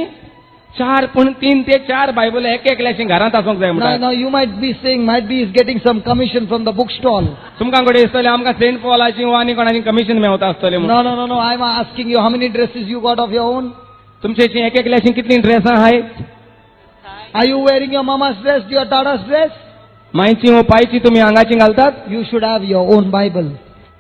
4 पूण 3 ते 4 बायबल एकल्याशी घरांत आसूंक जाय म्हणटा. No, you might be saying, might be is getting some commission from the bookstall. तुमकां कडेन दिसतलें आमकां सेंट पॉलाची वा आनी कोणाची कमिशन मेवता आसतलें म्हणून. No, I'm asking you how many dresses you got of your own? तुमचेशी एकल्याशी कितलीं ड्रेसां आहात? Are you wearing your mama's dress, your Tada's dress? मायची वा पायची तुमी आंगाची घालतात? You should have your own Bible.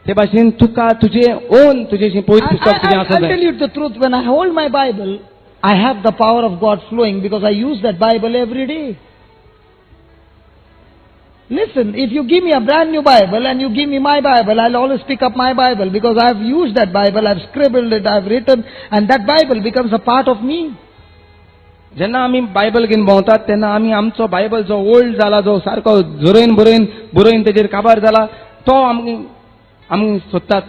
ते भाशेन तुका तुजें ओन तुजेशी पवित्र पुस्तक तुजें आसूंक I'll जाय. tell you the truth, when I hold my Bible, I have the power of God flowing because I use that Bible every day. Listen, if you give me a brand new Bible and you give me my Bible, I'll always pick up my Bible because I've used that Bible, I've scribbled it, I've written, and that Bible becomes a part of me. जेन्ना आमी Bible घेवन भोंवतात तेन्ना आमी आमचो Bible जो old जाला जो सारको बरोवन तेजेर काबार जाला तो आमी सोदतात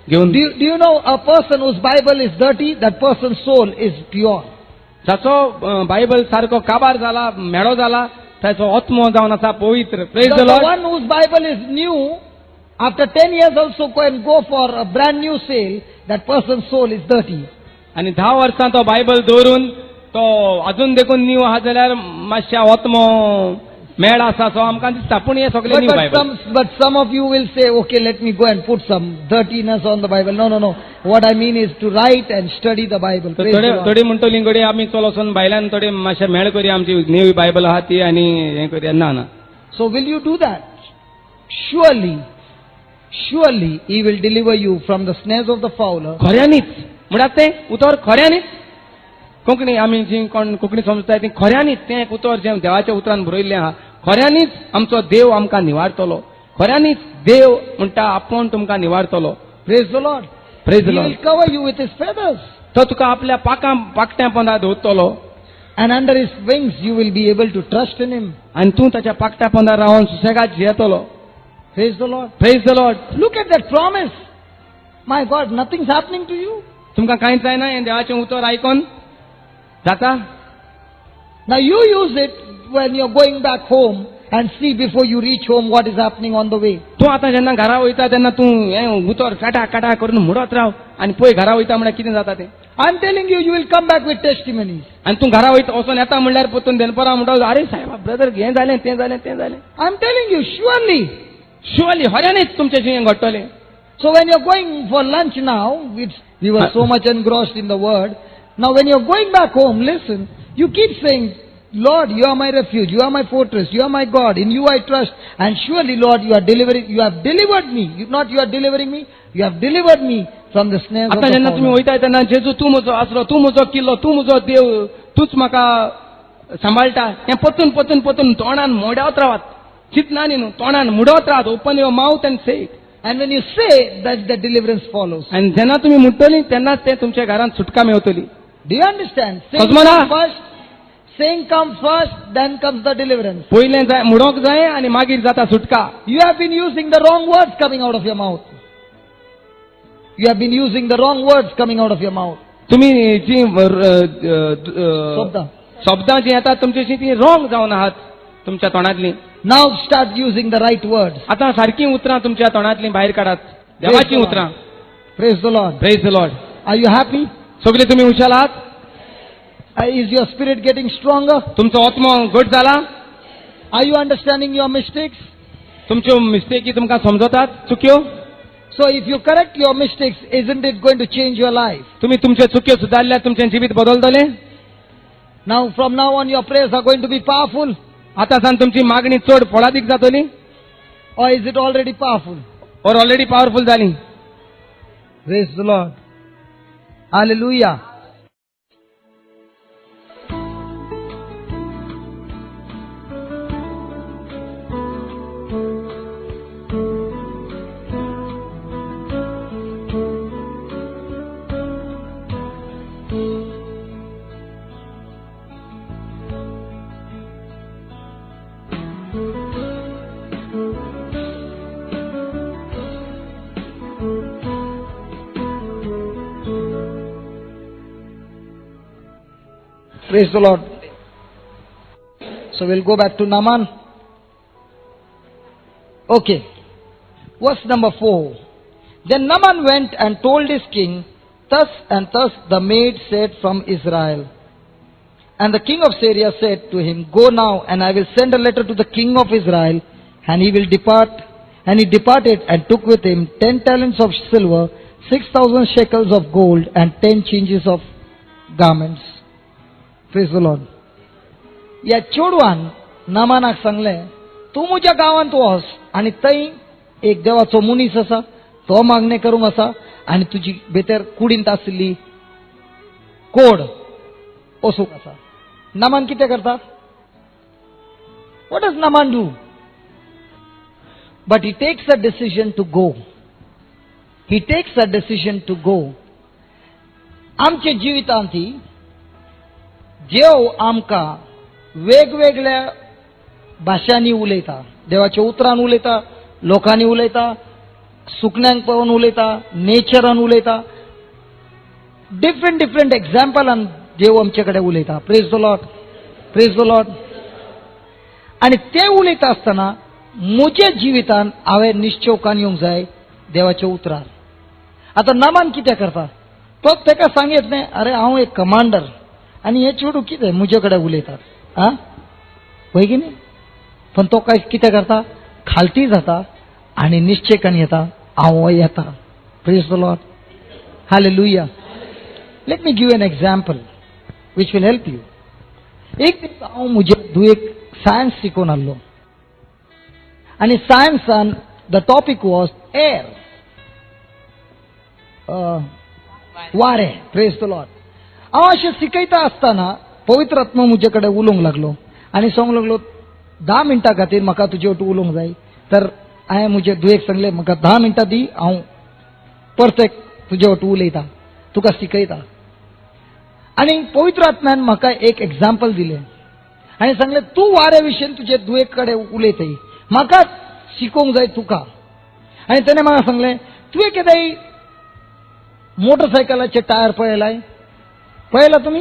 घेवन. Do you know a person whose Bible is dirty, that person's soul is pure. जाचो बायबल सारको काबार जाला मेळो जाला ताचो आत्मो जावन आसा पवित्र. Praise the The Lord. one whose Bible is new, after 10 years also can go for a brand new sale, that person's soul is dirty. आनी 10 वर्सां तो बायबल दवरून तो अजून देखून न्यू आहा जाल्यार मातशा आत्मो मेळ आसा सो आमकां दिसता पूण हे सगळे new Bible. But some of you will say, okay, let me go and put some dirtiness on the Bible. No. What I mean is to write and study the Bible. Praise the Lord. थोडी म्हणटली गडे आमी चलोसून भायल्यान थोडे मातशे मेळ करी आमची न्यू बायबल आहा ती आनी हें करी ना. So will you do that? Surely He will deliver you from the snares of the fowler. खऱ्यांनीच म्हणत तें उतर खऱ्यांनीच कोंकणी आमी जी कोण कोंकणी समजताय ती खऱ्यांनीच तें एक उतर जें देवाच्या उतरान बरयल्लें आहा खऱ्यांनीच आमचो देव आमकां निवारतलो. खऱ्यांनीच देव म्हणटा आपूण तुमकां निवारतलो. Praise the Lord. Praise the He will Lord. cover you with His feathers. तो तुका आपल्या पाकट्या पोंदा दवरतलो And under His wings you will be able to trust in Him. आनी तूं ताच्या पाकट्या पोंदा रावन सुसेगाद जियेतलो. Praise the Lord. Praise the lord. Look at that promise. My God, nothing's happening to you. तुमकां कांयच जायना हें देवाचें उतर आयकोन जाता. Now you use it when you're going back home and see before you reach home what is happening on the way. तूं आतां जेन्ना घरा वयता तेन्ना तूं हें उतर काटा करून म्हणत राव आनी पळय घरा वयता म्हळ्यार कितें जाता तें. I'm telling you, you will come back with testimonies. आनी तूं घरा वयता वचून येता म्हणल्यार परतून देनपरा म्हणटा आरे सायबा ब्रदर हें जालें तें जालें. I'm telling you, surely. Surely खऱ्यांनीच तुमचें हें घडटलें. So when you're going for lunch now, we were so much engrossed in the word. Now when you're going back home, listen, you keep saying, Lord, you are my refuge, you are my fortress, you are my God, in you I trust, and surely, Lord, you have delivered me. You are delivering me, you have delivered me from the snares of आता the जेन्ना तुम्ही fallen. वयताय तेन्ना जेजू तूं म्हजो आसरो, तूं म्हजो किल्लो, तूं म्हजो देव, तूच म्हाका सांबाळटा, हें पतून पतून पतून तोंडान मोडावत रावात. चिंतनांनी न्हू, तोंडान मुडोवत रावात. Open your mouth and say it. And when you say, that the deliverance follows. आनी जेन्ना तुम्ही मुडटली तेन्नाच ते तुमच्या घरांत सुटका मेळटली. Do you understand? Saying Cosmona. come first, saying come first, then comes the deliverance. पयलें जाय मुडोंक जाय आनी मागीर जाता सुटका. You have been using the wrong words coming out of your mouth. You have been using the wrong words coming out of your mouth. तुम्ही जी Sobda. शब्दां जी येतात तुमची ती रॉंग जावन आहात तुमच्या तोंडांतली. Now start using the right words. आता सारखी उतरां तुमच्या तोंडांतली भायर काडात. देवाची उतरां. Praise the Lord. Praise the Lord. Are you happy? सगळे तुम्ही हुशार आहात? Is your spirit getting stronger? तुमचो आत्मो घट जाला? Are you understanding your mistakes? तुमच्यो मिस्टेकी तुमकां समजतात, चुक्यो? So if you correct your mistakes, isn't it going to change your life? तुम्ही तुमच्यो चुक्यो सुदारल्यार तुमचें जिवीत बदलतलें? Now from now on your prayers are going to be powerful, आता सान तुमची मागणी चड फळादीक जातली? or is it already powerful? और ऑलरेडी पॉवरफुल जाली? Praise the Lord. Hallelujah. Praise the Lord. So we'll go back to Naaman. Okay. Verse number 4. Then Naaman went and told his king, thus and thus the maid said from Israel. And the king of Syria said to him, go now, and I will send a letter to the king of Israel, and he will depart. And he departed and took with him 10 talents of silver, 6,000 shekels of gold, and 10 changes of garments. Praise the Lord. या चोडवान नामानाक सांगले, तू म्हज्या गांवांत वच आनी थंय एक देवाचो मनीस आसा, तो मागणे करूंक आसा, आनी तुजी भितर कुडींत आसली कोड ओसूंक आसा. नामान कितें करता? What does Naaman do? But he takes a decision to go. He takes a decision to go. आमच्या जिवितांती देव आमकां वेगवेगळ्या भाशांनी उलयता. देवाच्या उतरान उलयता, लोकांनी उलयता, सुकण्यांक पळोवन उलयता, नेचरान उलयता. डिफरंट एग्जाम्पलान देव आमचे कडेन उलयता. Praise the lord. Praise the lord. आनी ते उलयता आसतना म्हज्या जिवितान हांवें निश्चवकान येवंक जाय देवाच्या उतरार. आतां नामान कितें करता? तो ताका सांगीत न्ही, अरे हांव एक कमांडर आनी हे चेडू कितें म्हजे कडेन उलयतात, आं पळय की न्ही. पण तो काय कितें करता? खालती जाता आनी निश्चयकान येता, हांव येता. Praise the lord. Hallelujah. Let me give an example which will help you. एक दीस हांव म्हजे धुयेक सायन्स शिकोवन आसलो आनी सायन्सान द टॉपिक वॉज एअर, वारें. Praise the Lord. हांव अशें शिकयता आसतना पवित्र आत्मा म्हजे कडेन उलोवंक लागलो आनी सांगूंक लागलो 10 मिनटां खातीर म्हाका तुजे वटू उलोवंक जाय. तर हांवें म्हजे धुयेक सांगलें, म्हाका 10 मिनटां दी, हांव परफेक्ट तुजे वटू उलयता, तुका शिकयता. आनी पवित्र आत्म्यान म्हाका एक एग्जाम्पल दिलें आनी सांगलें, तूं वाऱ्या विशयी तुजे धुयेक कडेन उलयतय, म्हाका शिकोवंक जाय तुका. आनी ताणें म्हाका सांगलें, तुवें केदांय मोटरसायकलाचे टायर पळयलाय? पळयला तुमी?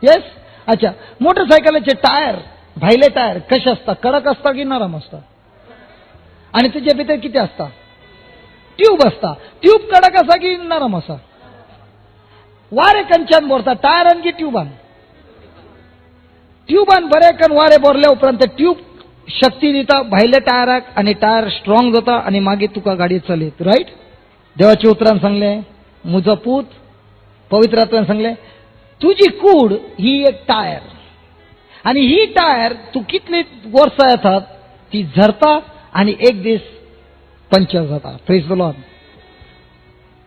येस. अच्छा. मोटरसायकलाचे टायर, भायले टायर कशे आसता? कडक आसता की नरम आसता? आनी तुजे भितर कितें आसता? ट्यूब आसता. ट्यूब कडक आसा की नरम आसा? वारें खंयच्यान भरता, टायरान की ट्यूबान? ट्यूबान बरें करून वारें भरले उपरांत ते ट्यूब शक्ती दिता भायल्या टायराक आनी टायर स्ट्रॉंग जाता आनी मागीर तुका गाडी चलयत. रायट. देवाच्या उतरान सांगलें, म्हजो पूत पवित्र आत्म्यान सांगलें, तुजी कूड ही एक टायर आनी ही टायर तूं कितली वर्सां येतात ती झरता आनी एक दीस पंचर जाता. Praise the Lord.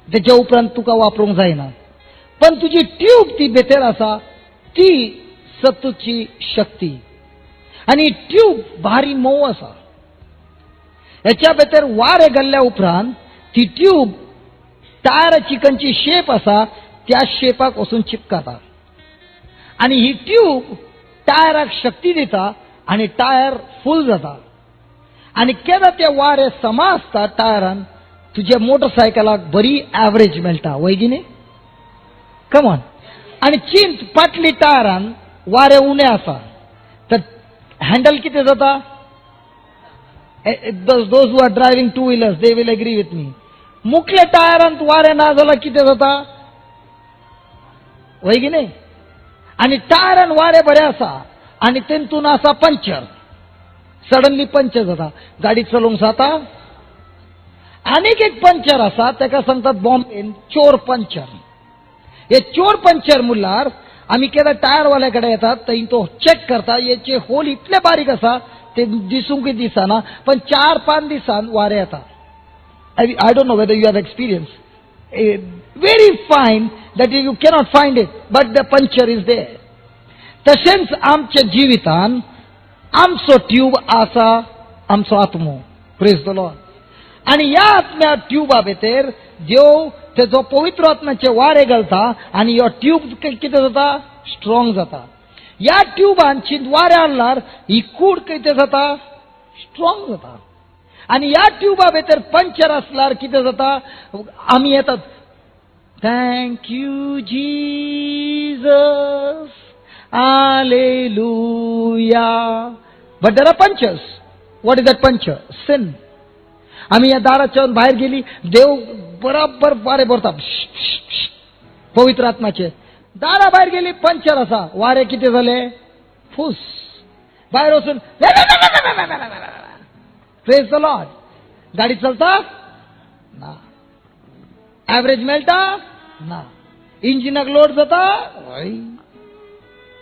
त्याच्या उपरांत तुका वापरूंक जायना. पण तुजी ट्यूब ती भितर आसा ती सतूची शक्ती, आणि ट्यूब भारी मऊ आसा. याच्या भितर वारे घाल्ल्या उपरांत ती ट्यूब टायराची खंयची शेप आसा त्या शेपाक वचून चिपकाता, आणि ही ट्यूब टायराक शक्ती दिता आणि टायर फुल जाता. आणि केन्ना ते वारे समासता टायरान तुझ्या मोटरसायकलाक बरी ॲव्हरेज मेळटा, वय की न्ही? कमॉन. आणि चिंत पाटली टायरान वारे उणे आसा तर हँडल कितें जाता? Those who are driving two wheelers they will agree with me. मुखले टायरांत वारे ना जाल्यार कितें जाता, वय की न्ही? आणि टायरान वारे बरे आसा आणि तेंतून आसा पंक्चर, सडनली पंक्चर जाता, गाडी चलोवंक जाता. आनीक एक पंक्चर आसा ताका सांगतात बॉम्बेन चोर पंक्चर. हे चोर पंक्चर म्हणल्यार आमी केन्ना टायरवाल्या कडेन येतात थंय तो चेक करता, हेचे होल इतले बारीक आसा ते दिसूंक दिसना, पण 4-5 दिसान वारे येता. I don't know whether you have experience. Very fine that you cannot find it, but the puncture is there. तशेंच आमच्या जिवितान आमचो ट्यूब आसा, आमचो आत्मो. Praise the lord. आणि या आत्म्या ट्यूबा भितर देव तेजो पवित्र आत्म्याचे वारे घालता आणि ह्यो ट्यूब कितें जाता? स्ट्रॉंग जाता. या ट्यूबान चिंत वारे हाडल्यार ही कूड कितें जाता? स्ट्रॉंग जाता. आणि या ट्यूबा भितर पंक्चर आसल्यार कितें जाता? आमी येतात, thank you Jesus, hallelujah. But there are punctures. What is that puncture? Sin. आमी या दाराच्या भायर गेली, देव बरोबर वारे भरता पवित्र आत्म्याचे. दारा भायर गेली, पंक्चर आसा, वारे कितें जाले? फूस. भायर वचून प्रेज द लॉर्ड. गाडी चलता ना, ॲव्हरेज मेळटा ना, इंजिनाक लोड जाता.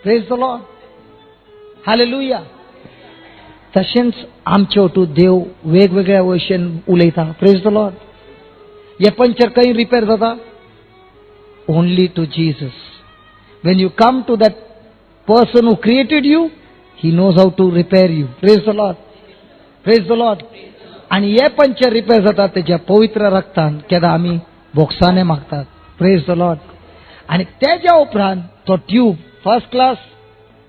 Praise the lord. हालेलुया. तशेंच आमचे वटू देव वेगवेगळ्या वशेन उलयता. Praise the lord. हे पंक्चर खंय रिपेर जाता? Only to Jesus. When you come to that person who created you, he knows how to repair you. Praise the lord. Praise the lord. आणि हे पंक्चर रिपेर जाता तेच्या पवित्र रक्तान, केदा आमी भोगसाने मागतात. Praise the lord. आणि तेच्या उपरांत तो ट्यूब फर्स्ट क्लास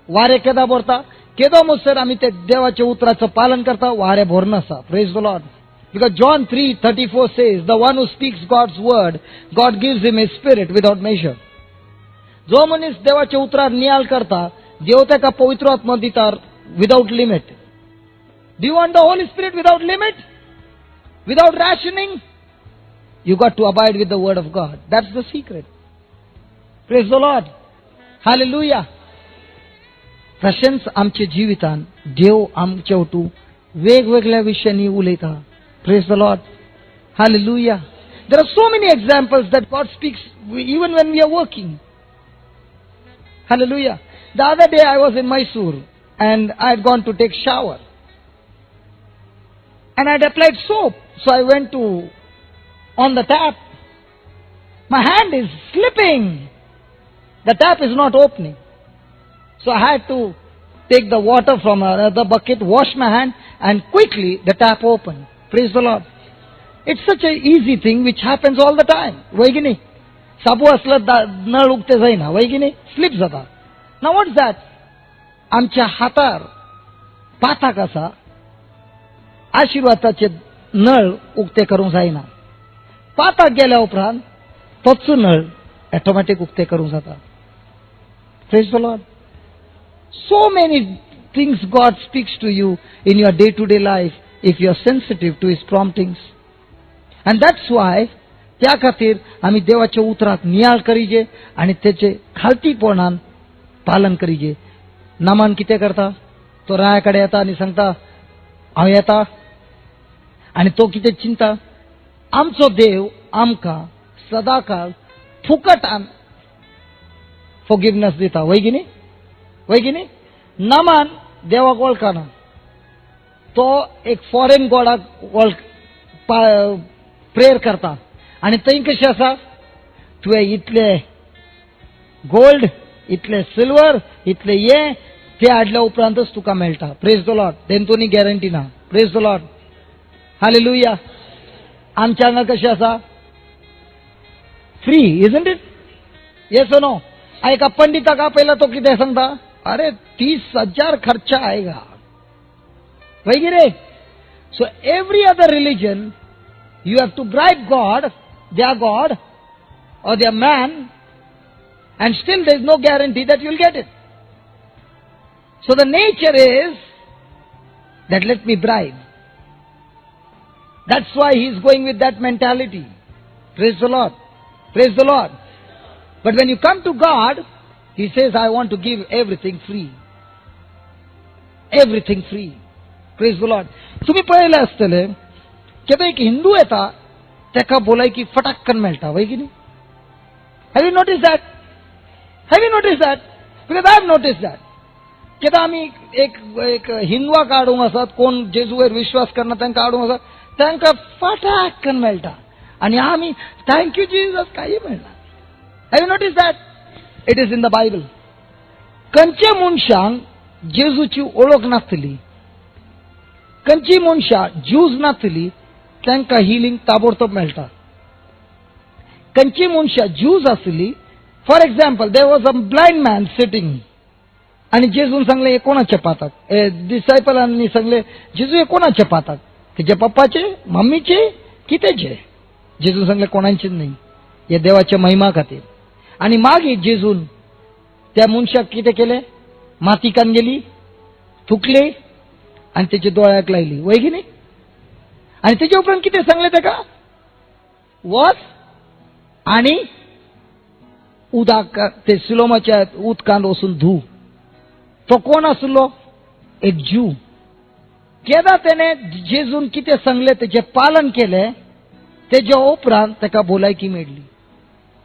वारे केदा भरता. केदो म्हणसर आमी ते देवाच्या उतराचं पालन करता, वारे भरून आसा. Praise the Lord. Because John 3:34 says, the one who speaks God's word, God gives him his spirit without measure. जो मनीस देवाच्या उतरार नियाल करता, देव ताका पवित्र आत्मा दिता without limit. Do you want the Holy Spirit without limit? Without rationing? You got to abide with the word of God. That's the secret. Praise the Lord. Hallelujah. तशेंच आमच्या जिवितान देव आमच्या वटू वेगवेगळ्या विशयांनी उलयता. Praise the Lord. Hallelujah. There are so many examples that God speaks even when we are working. Hallelujah. The other day I was in Mysore and I had gone to take shower. And I had applied soap. So I went on the tap. My hand is slipping. The tap is not opening. So I had to take the water from another bucket, wash my hand, and quickly the tap opened. Praise the Lord. It's such an easy thing which happens all the time. वय की नाही? साबू असलं नळ उगते जाईना, वय की नाही? स्लिप जाता. Now what's that? आमच्या हातार पाताक आसा आशीर्वादाचे नळ उगते करूंक जायना. पाताक गेल्या उपरांत तोच नळ ऑटोमॅटिक उगते करूंक जाता. Praise the Lord. So many things God speaks to you in your day-to-day life if you are sensitive to His promptings. And that's why त्या खातीर आमी देवाच्या उतराक नियाळ करीजे आणि तेचे खालतीपणान पालन करीजे. नामान कितें करता? तो राया कडेन येता आनी सांगता हांव येता. आनी तो कितें चिंता? आमचो देव आमकां सदांकाळ फुकटान फॉरगिवनेस दिता. वय की न्ही? वय की न्ही? नामान देवाक वळखना. तो एक फॉरेन गॉडाक प्रेयर करता आनी थंय कशें आसा तुवें इतले गोल्ड इतले सिल्वर इतले ते हाडल्या उपरांतच तुका मेळटा. Praise the lord. तेंतुनी गॅरंटी ना. Praise the lord. हालेलुया. आमच्या हांगा कशें आसा free isn't it. Yes or no. एका पंडिताक आपयला तो कितें सांगता अरे 30,000 खर्चा आएगा वगैरे. So every other religion you have to bribe God, their God or their man, and still there is no guarantee that you will get it. So the nature is that let me bribe. That's why he is going with that mentality. Praise the Lord. Praise the Lord. But when you come to God, he says, I want to give everything free. Everything free. Praise the Lord. तुम्ही पळयलें आसतलें केदो एक हिंदू येता तेका भलायकी फटाक्कन मेळटा वय की न्ही. Have you notice that? Have you notice that? Because I have notice that. केदो आमी एक हिंदवाक हाडूंक आसात कोण जेजूवर विश्वास करना तांकां हाडूंक आसात तांकां फटाक्कन मेळटा आनी आमी थँक्यू जीजस काही मेळना. Have you notice that? It is in the Bible. खंयच्या मनशांक जेजूची ओळख नासतली खंयची मनशां ज्यूज नासतली तांकां हिलींग ताबडतोब मेळटा. खंयची मनशां ज्यूज आसली for example there was a blind man sitting आनी जेजून सांगलें हे कोणाचे पातात. डिसायपलांनी सांगलें जेजू हे कोणाचे पातात तेजे पप्पाचे मम्मीचे कितेचे. जेजून सांगलें कोणाचेच न्ही हे देवाच्या महिमा खातीर. आनी मागीर जेजून त्या मनशाक कितें केलें मातीकान गेली थुकली आनी तेच्या दोळ्याक लायली वय की न्ही. आनी तेजे उपरांत कितें सांगलें ताका वच आनी उदक ते सिलोमाच्या उदकांत वचून धू. तो कोण आसलो एक ज्यू. केदा तेणें जेजून कितें सांगलें तेजें पालन केलें तेजे उपरांत ताका भलायकी मेळ्ळी.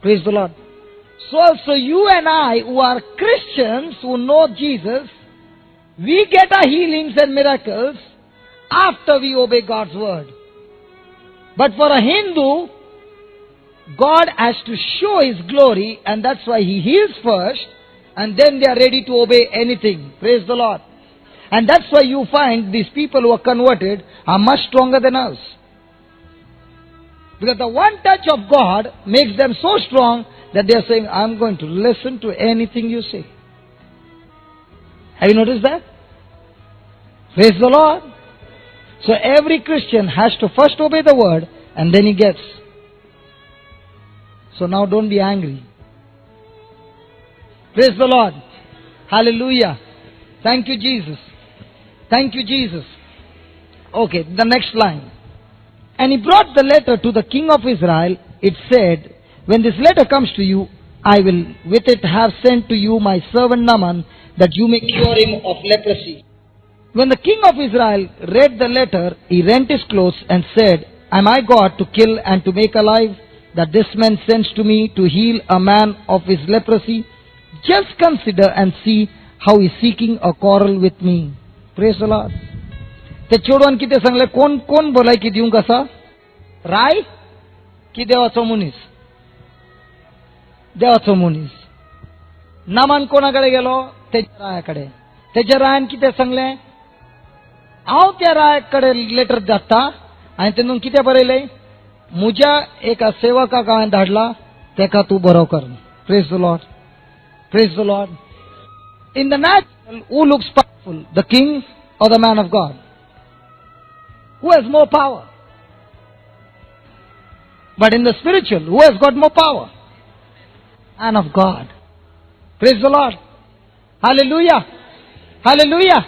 Praise the Lord. So also you and I who are Christians who know Jesus, we get our healings and miracles after we obey God's word. But for a Hindu, God has to show His glory and that's why He heals first and then they are ready to obey anything. Praise the Lord. And that's why you find these people who are converted are much stronger than us. Because the one touch of God makes them so strong that they are saying, I'm going to listen to anything you say. Have you noticed that? Praise the Lord. So every Christian has to first obey the word and then he gets. So now don't be angry. Praise the Lord. Hallelujah. Thank you, Jesus. Thank you, Jesus. Okay, the next line. And he brought the letter to the king of Israel. It said, when this letter comes to you, I will with it have sent to you my servant Naaman, that you may cure him of leprosy. When the king of Israel read the letter, he rent his clothes and said, Am I God to kill and to make alive, that this man sends to me to heal a man of his leprosy? Just consider and see how he is seeking a quarrel with me. Praise the Lord. ते चेडवान कितें सांगलें कोण कोण भलायकी दिवंक आसा राय की देवाचो मनीस. देवाचो मनीस. नामान कोणा कडेन गेलो तेच्या राया कडेन. तेच्या रायान कितें सांगलें हांव त्या राया कडेन लेटर धाडटा आनी तेतून कितें बरयलें म्हज्या एका सेवकाक हांवें धाडला तेका तूं बरो कर. Praise the lord. Praise the Lord. In the natural who looks powerful, the king or the man of God? Who has more power? But in the spiritual, who has got more power? Man of God. Praise the Lord. Hallelujah. Hallelujah.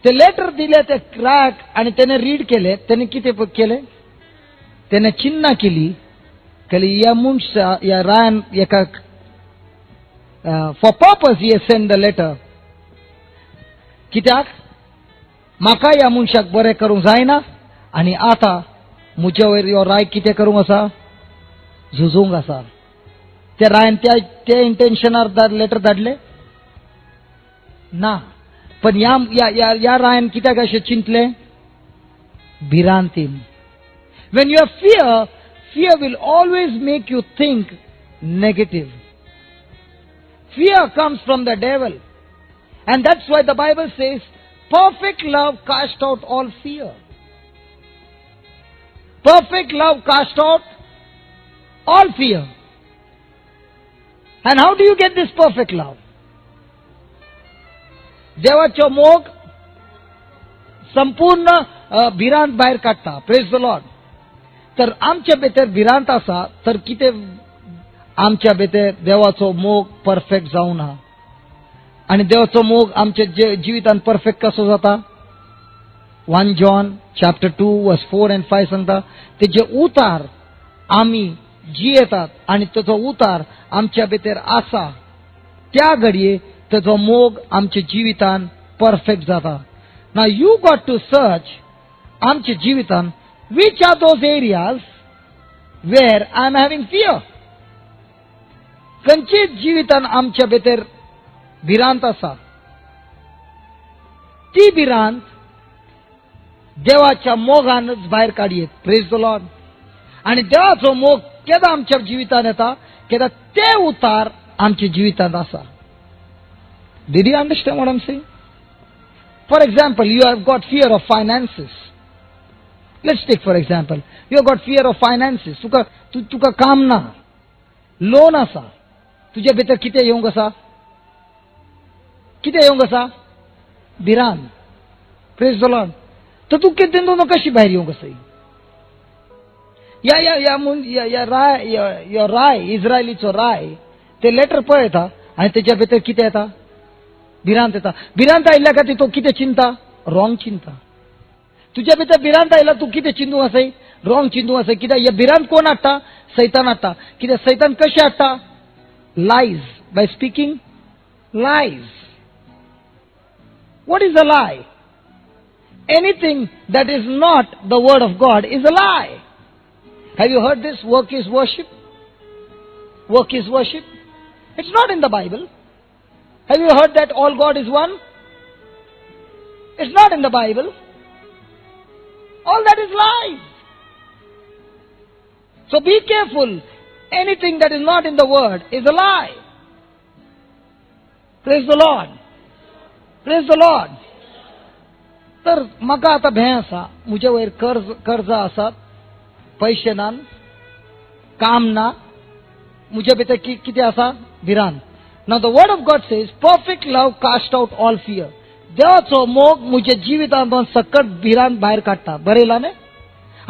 ते letter दिले ते crack आणि त्याने read केले. त्याने किती केले त्याने चिन्ह केली कली या मनशा या रान एका for purpose he send the letter. कित्याक म्हाका या मनशाक बरें करूंक जायना आनी आतां म्हज्या वयर यो राय कितें करूंक आसा झुजूंक आसा. त्या रायन त्या इंटेन्शनार लेटर धाडले ना. पण या रायन कित्याक अशें चिंतलें भिरांतीन. When you have fear, fear will always make you think negative. Fear comes from the devil. And that's why the Bible says, perfect love casts out all fear. Perfect love casts out all fear. And how do you get this perfect love? देवाचो मोग संपूर्ण भिरांत भायर काडटा. Praise the lord. तर आमच्या भितर भिरांत आसा तर कितें आमच्या भितर देवाचो मोग परफेक्ट जावना. आणि देवाचो मोग आमच्या जिवितांत परफेक्ट कसो जाता? 1 John chapter 2 verse 4 and 5 सांगता तेजे उतार आमी जियेतात आणि तेजो उतार आमच्या भितर आसा त्या घडये तेजो मोग आमच्या जिवितांत परफेक्ट जाता. Now you got to search आमच्या जिवितांत which are those areas where I am having fear. खंयचे जिवितांत आमच्या भितर भिरांत आसा. ती भिरांत देवाच्या मोगानच भायर काडयेत. Praise the lord. आणि देवाचो मोग केदां आमच्या जिवितांत येता केदां ते उतार आमच्या जिवितांत आसा. Did you understand what I'm saying? For example, you have got fear of finances. Let's take for example. You have got fear of finances. तुका काम ना. लोन आसा. तुझ्या भितर कितें येवंक आसा? कितें येवंक आसा? भिरांत. Praise the lord. तर तू कितें दोन कशी भायर येवंक आसा? या राय इस्रायलीचो राय ते लेटर पळयता आनी तेच्या भितर कितें येता? भिरांत येता. भिरांत आयिल्ल्या खातीर तो कितें चिंता? रॉंग चिंता. तुझ्या भितर भिरांत आयला तू कितें चिंतूंक आसाय? रॉंग चिंतूंक आसाय. कित्याक हे भिरांत कोण हाडटा? सैतान हाडटा. कित्याक सैतान कशें हाडटा? Lies. By speaking lies. What is a lie? Anything that is not the word of God is a lie. Have you heard this? Work is worship. Work is worship. It's not in the Bible. Have you heard that all God is one? It's not in the Bible. All that is lies. So be careful. Anything that is not in the word is a lie. Praise the Lord. Praise the Lord. तर म्हाका आतां भंय आसा. म्हजे वयर कर्जां आसात. पैशे नान. काम ना. म्हजे भितर कितें आसा? भिरांत. Now the word of God says, perfect love cast out all fear. देवाचो मोग म्हज्या जिवितांतून सकट भिरांत भायर काडटा. बरयला न्ही?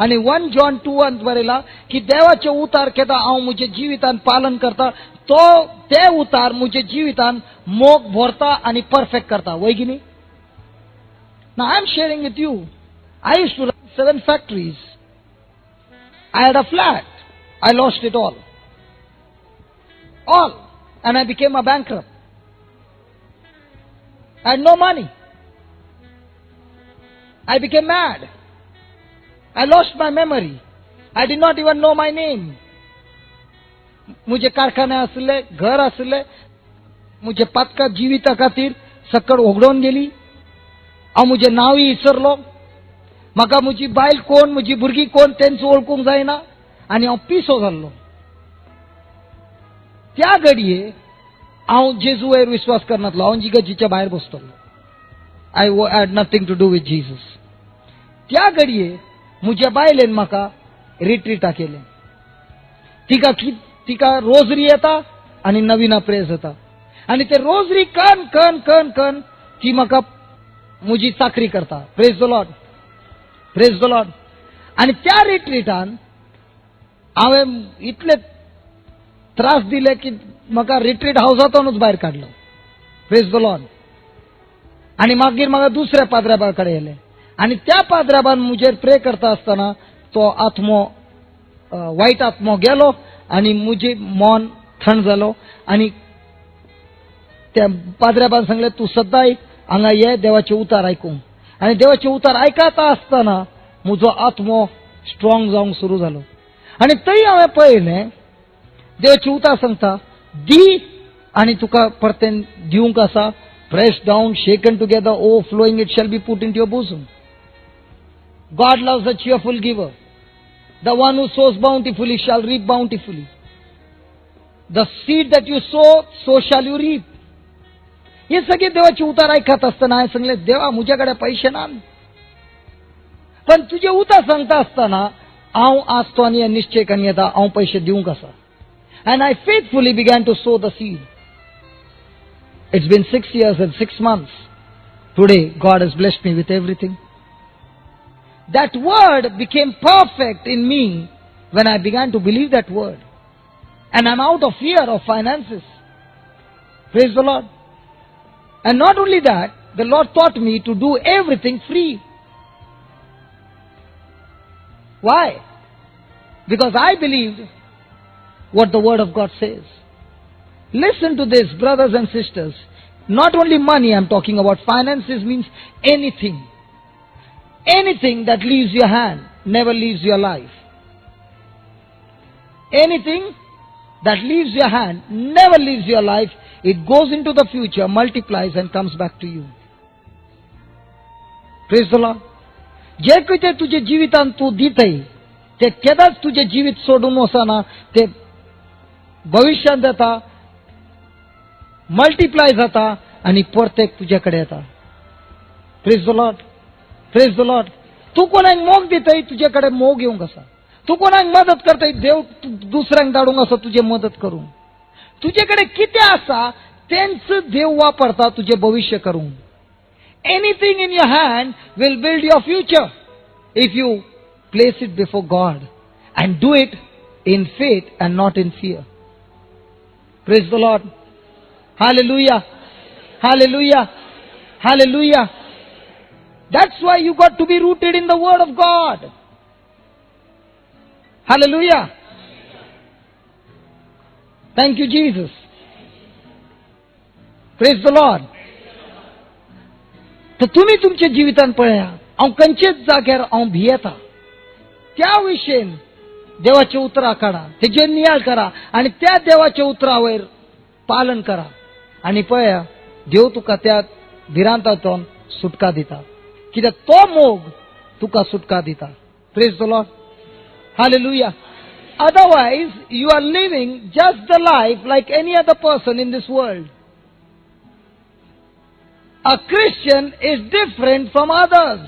आणि 1 John 2:1 बरयला की देवाचे उतार केदां हांव म्हज्या जिवितांत पालन करता ते उतार म्हज्या जिवितांत मोग भरता आणि परफेक्ट करता. वैगिनी. Now I am sharing with you. I used to run 7 factories. I had a flat. I lost it all. All. And I became a bankrupt. I had no money. I became mad. I lost my memory. I did not even know my name. मुझे कारखाने आसले, घर आसले, मुझे पातका जिविता खातीर सकट ओगडोन गेली. हांव मुझे नांवूय विसरलो. म्हाका म्हजी बायल कोण, म्हजी भुरगीं कोण तेंच वळखूंक जायना आनी हांव पिसो जाल्लो. त्या घडये हांव जेजू वयर विश्वास करनासलो. हांव जिगजीच्या भायर बसतलो. I had nothing to do with Jesus. त्या घडये म्हज्या बायलेन म्हाका रिट्रीटा केलें. तिका रोजरी येता आनी नवीना प्रेज येता. आनी ते रोजरी कन कन कन कन ती म्हाका म्हजी चाकरी करता. Praise the lord. Praise the lord. आनी त्या रिट्रीटान हांवें इतले त्रास दिले की म्हाका रिट्रीट हावजांतूनच भायर काडलो. Praise the lord. आनी मागीर म्हाका दुसऱ्या पाद्र्याबा कडेन येलें. आनी त्या पाद्र्याबान म्हजेर प्रे करता आसतना तो आत्मो वायट आत्मो गेलो आनी म्हजें मन थंड जालो. आनी त्या पाद्र्याबान सांगलें तूं सद्दां हांगा ये देवाचे उतार आयकूंक. आनी देवाचे उतार आयकता आसतना म्हजो आत्मो स्ट्रॉंग जावंक सुरू जालो. आनी थंय हांवें पळयलें देवाचे उतार सांगता दी आनी तुका परतें दिवंक आसा. Pressed down, shaken together, overflowing, it shall be put into your bosom. God loves a cheerful giver. The one who sows bountifully shall reap bountifully. The seed that you sow, so shall you reap. हे सगळे देवाची उतार ऐकत असताना हांवें सांगले, देवा म्हज्याकडे पैसे ना, पण तुझे उतार सांगता असताना हांव आसतो आनी हे निश्चय करून येता, हांव पैसे दिवंक आसा. And I faithfully began to sow the seed. It's been 6 years and 6 months. Today, God has blessed me with everything. That word became perfect in me when I began to believe that word. And I'm out of fear of finances. Praise the Lord. And not only that, the Lord taught me to do everything free. Why? Because I believed what the Word of God says. Listen to this, brothers and sisters. Not only money I'm talking about. Finances means anything. Anything that leaves your hand never leaves your life. Anything that leaves your hand never leaves your life. It goes into the future, multiplies and comes back to you. Praise the Lord. जे काही ते तुझे जीवितान तू दितय ते केदाच तुझे जीवित सोडून वचना, ते भविष्यात जाता, मल्टिप्लाय जाता आणि परतेक तुझ्याकडे येता. Praise the lord. Praise the Lord. तू कोणाक मोग दितय तुझ्याकडे मोग येवंक आसा. तू कोणाक मदत करतय देव दुसऱ्यांक धाडूंक आसा तुझे मदत करूंक. तुझ्याकडे किती आसा तेंच देव वापरता तुझे भविष्य करूंक. Anything in your hand will build your future if you place it before God and do it in faith and not in fear. Praise the Lord. Hallelujah. Hallelujah. Hallelujah. That's why you got to be rooted in the Word of God. Hallelujah. Thank you, Jesus. Praise the Lord. तर तुम्ही तुमच्या जीवितान पळया, हांव खंयचेच जाग्यार हांव भियेता त्या विशयेन देवाचे उतरां काडा, तेजेर नियाळ करा आनी त्या देवाच्या उतरां वयर पालन करा आनी पळया देव तुका त्या भिरांतांतून सुटका दिता, कित्याक तो मोग तुका सुटका दिता. Praise the lord. Hallelujah. Otherwise you are living just the life like any other person in this world. A Christian is different from others.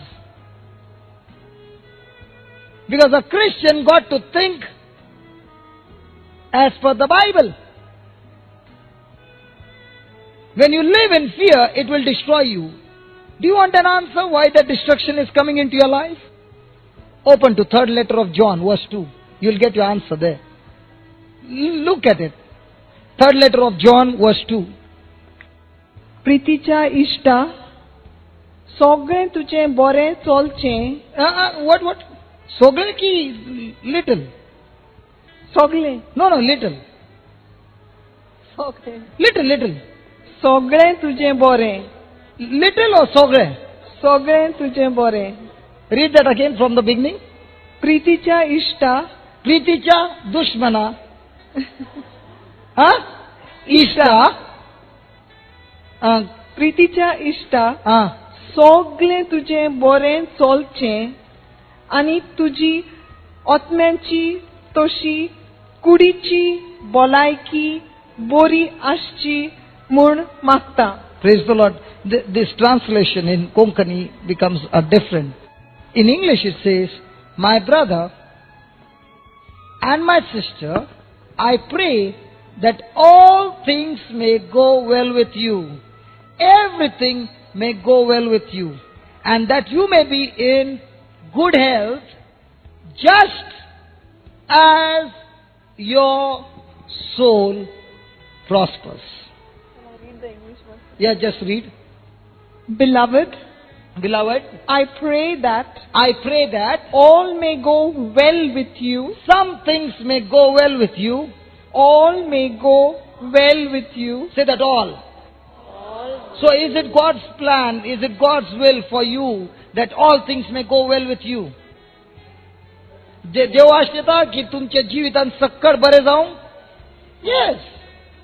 Because a Christian got to think as per the Bible. When you live in fear, it will destroy you. Do you want an answer why the destruction is coming into your life? Open to 3rd letter of John, verse 2. You'll get your answer there. Look at it. 3rd letter of John, verse 2. प्रितीच्या इश्टा, सगळें तुजें बरें चलचें. What? सगळें की little? सगळें. No, little. Little. सगळें तुजें बरें. Little or सगळें? सगळें तुजें बरें. Read that again from the beginning. प्रितीच्या इश्टा, प्रीतीच्या दुश्मना. इष्टा. प्रितीच्या इश्टा, सगळें तुजें बरें चलचें आनी तुजी आत्म्याची तशी कुडीची भलायकी बरी आसची म्हूण मागता. Praise the Lord. This translation in Konkani becomes different. In English it says, my brother and my sister, I pray that all things may go well with you. Everything may go well with you. And that you may be in good health, just as your soul prospers. Can I read the English one? Yeah, just read. Beloved, I pray that all may go well with you. Some things may go well with you. All may go well with you. Say that all. So is it God's plan, is it God's will for you that all things may go well with you? देव आशेता की तुमच्या जीवितान सक्कड बरे जावं? Yes.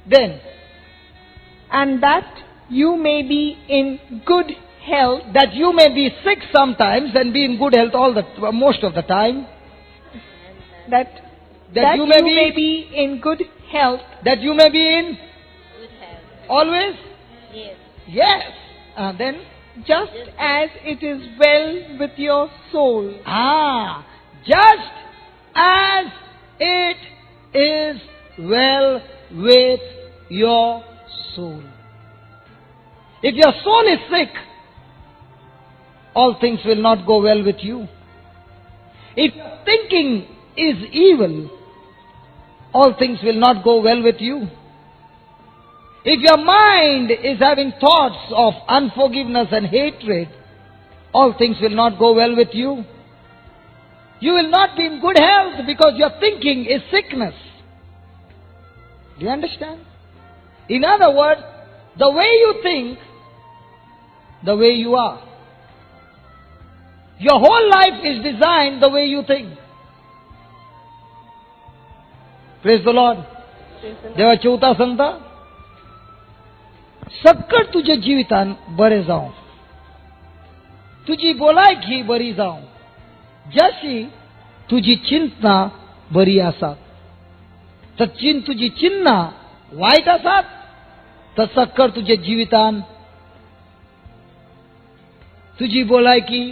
Then. And that you may be in good health. That you may be sick sometimes and be in good health most of the time. that you you may may be in good health. That you may be in always? Yes. Then? Just as it is well with your soul. Just as it is well with your soul. If your soul is sick, all things will not go well with you. If your thinking is evil, all things will not go well with you. If your mind is having thoughts of unforgiveness and hatred, all things will not go well with you. You will not be in good health because your thinking is sickness. Do you understand? In other words, the way you think, the way you are. Your whole life is designed the way you think. Praise the Lord. देवाची उता सांगता सकट तुझे जीवितान बरे जावं, तुझी बोलायकी बरी जावं, जशी तुझी चिंतना बरी आसात. तर तुझी चिन्ना वाईट आसात तर सकट तुझे जीवितान तुझी बोलायकी.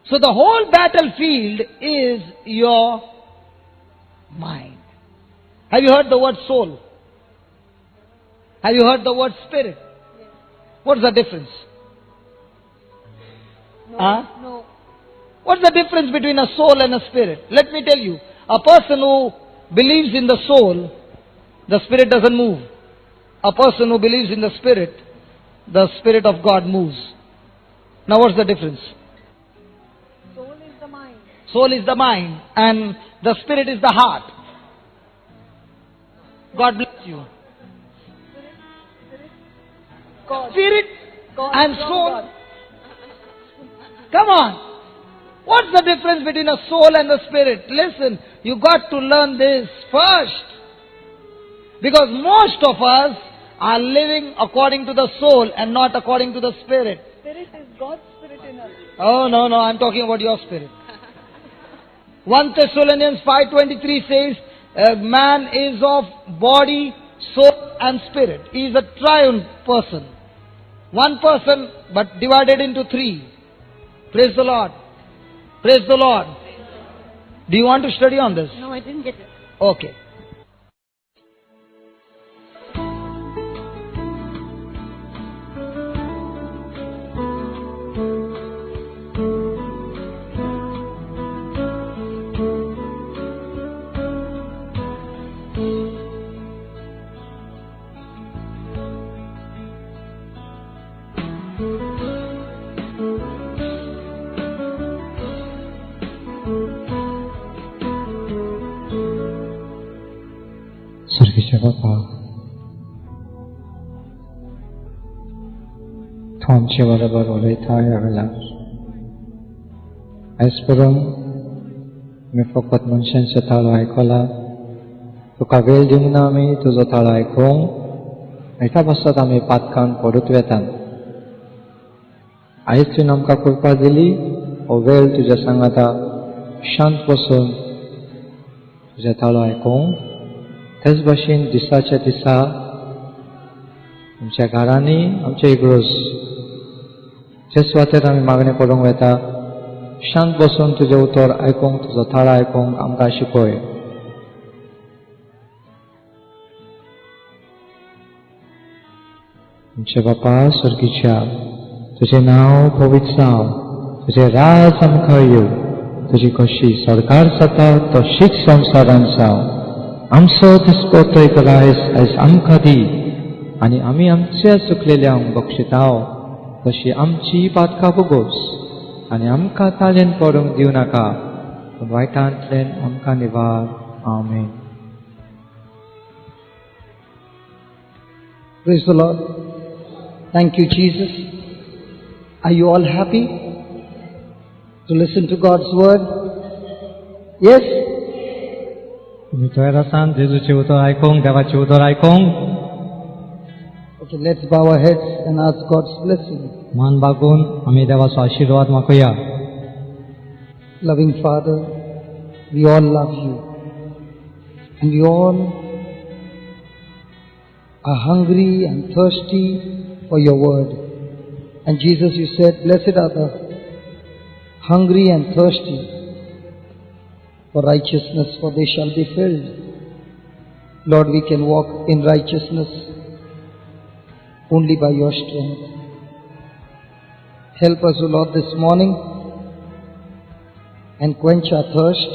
So the whole battlefield is your mind. Have you heard the word soul? Have you heard the word spirit? What's the difference? No. What's the difference between a soul and a spirit? Let me tell you. A person who believes in the soul, the spirit doesn't move. A person who believes in the spirit of God moves. Now what's the difference? Soul is the mind. Soul is the mind and the spirit is the heart. God bless you. God. Spirit God and from soul. God. Come on. What's the difference between a soul and a spirit? Listen, you got to learn this first. Because most of us are living according to the soul and not according to the spirit. Spirit is God's spirit in us. Oh, no, I'm talking about your spirit. 1 Thessalonians 5:23 says, man is of body, soul and spirit. He is a triune person. One person but divided into three. Praise the Lord. Praise the Lord. Do you want to study on this? No, I didn't get it. Okay. स्वर्गीय बापा, तूं आमचे बरोबर उलयता ह्या वेळार. आयज परून आमी फकत मनशांचो ताळो आयकला, तुका वेळ दिवंक ना आमी तुजो ताळो आयकूंक. एका पासत आमी पातकान पडूत वेतात. आयज तुवें आमकां कृपा दिली हो वेळ तुज्या सांगाता शांत बसून तुजें ताळो आयकूंक. तेच भाशेन दिसाच्या दिसा आमच्या घरांनी आमच्या इगर्ज जे सुवातेर आमी मागणी करूंक वेता, शांत बसून तुजें उतर आयकूंक, तुजो ताळो आयकूंक आमकां शिकय. आमचे बापा स्वर्गीच्या, तुजें नांव पवित्र जावं, तुजें राज आमकां येवं, तुजी कशी सरकार जाता तशीच संवसारांत जावं. आमचो दिसपतो एक आयज आमकां दी आनी आमी आमच्या चुकलेल्यांक बक्षितांव तशी आमची पातकां भोगोस आनी आमकां ताळेन पडूंक दिवं नाका, पूण वायटांतल्यान आमकां निवार. आमेन. Praise the Lord. Thank you, Jesus. Are you all happy to listen to God's word? Yes? तुमी तयार आसात जेजूचें उतर आयकूंक, देवाचें उतर आयकूंक? Okay, let's bow our heads and ask God's blessing. मान बागून आमी देवाचो आशिर्वाद मागुया. Loving Father, we all love you. And we all are hungry and thirsty for your word. And Jesus, you said, blessed are the hungry and thirsty for righteousness, for they shall be filled. Lord, we can walk in righteousness only by your strength. Help us, O Lord, this morning and quench our thirst.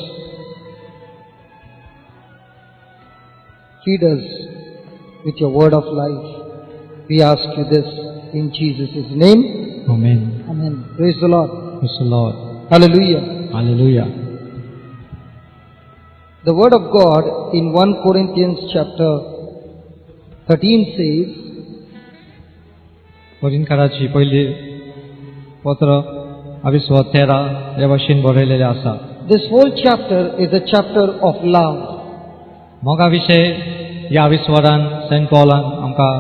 Feed us with your word of life. We ask you this in Jesus' name. Amen. Amen. Praise the Lord. Praise the Lord. Hallelujah. Hallelujah. The word of God in 1 Corinthians chapter 13 says, कोरिंथकाराची पहिली पत्र 22:13 ह्या भाशेन बरयलेले आसा. this whole chapter is a chapter of love. Moga विशय ह्या 22 Saint पॉलान आमकां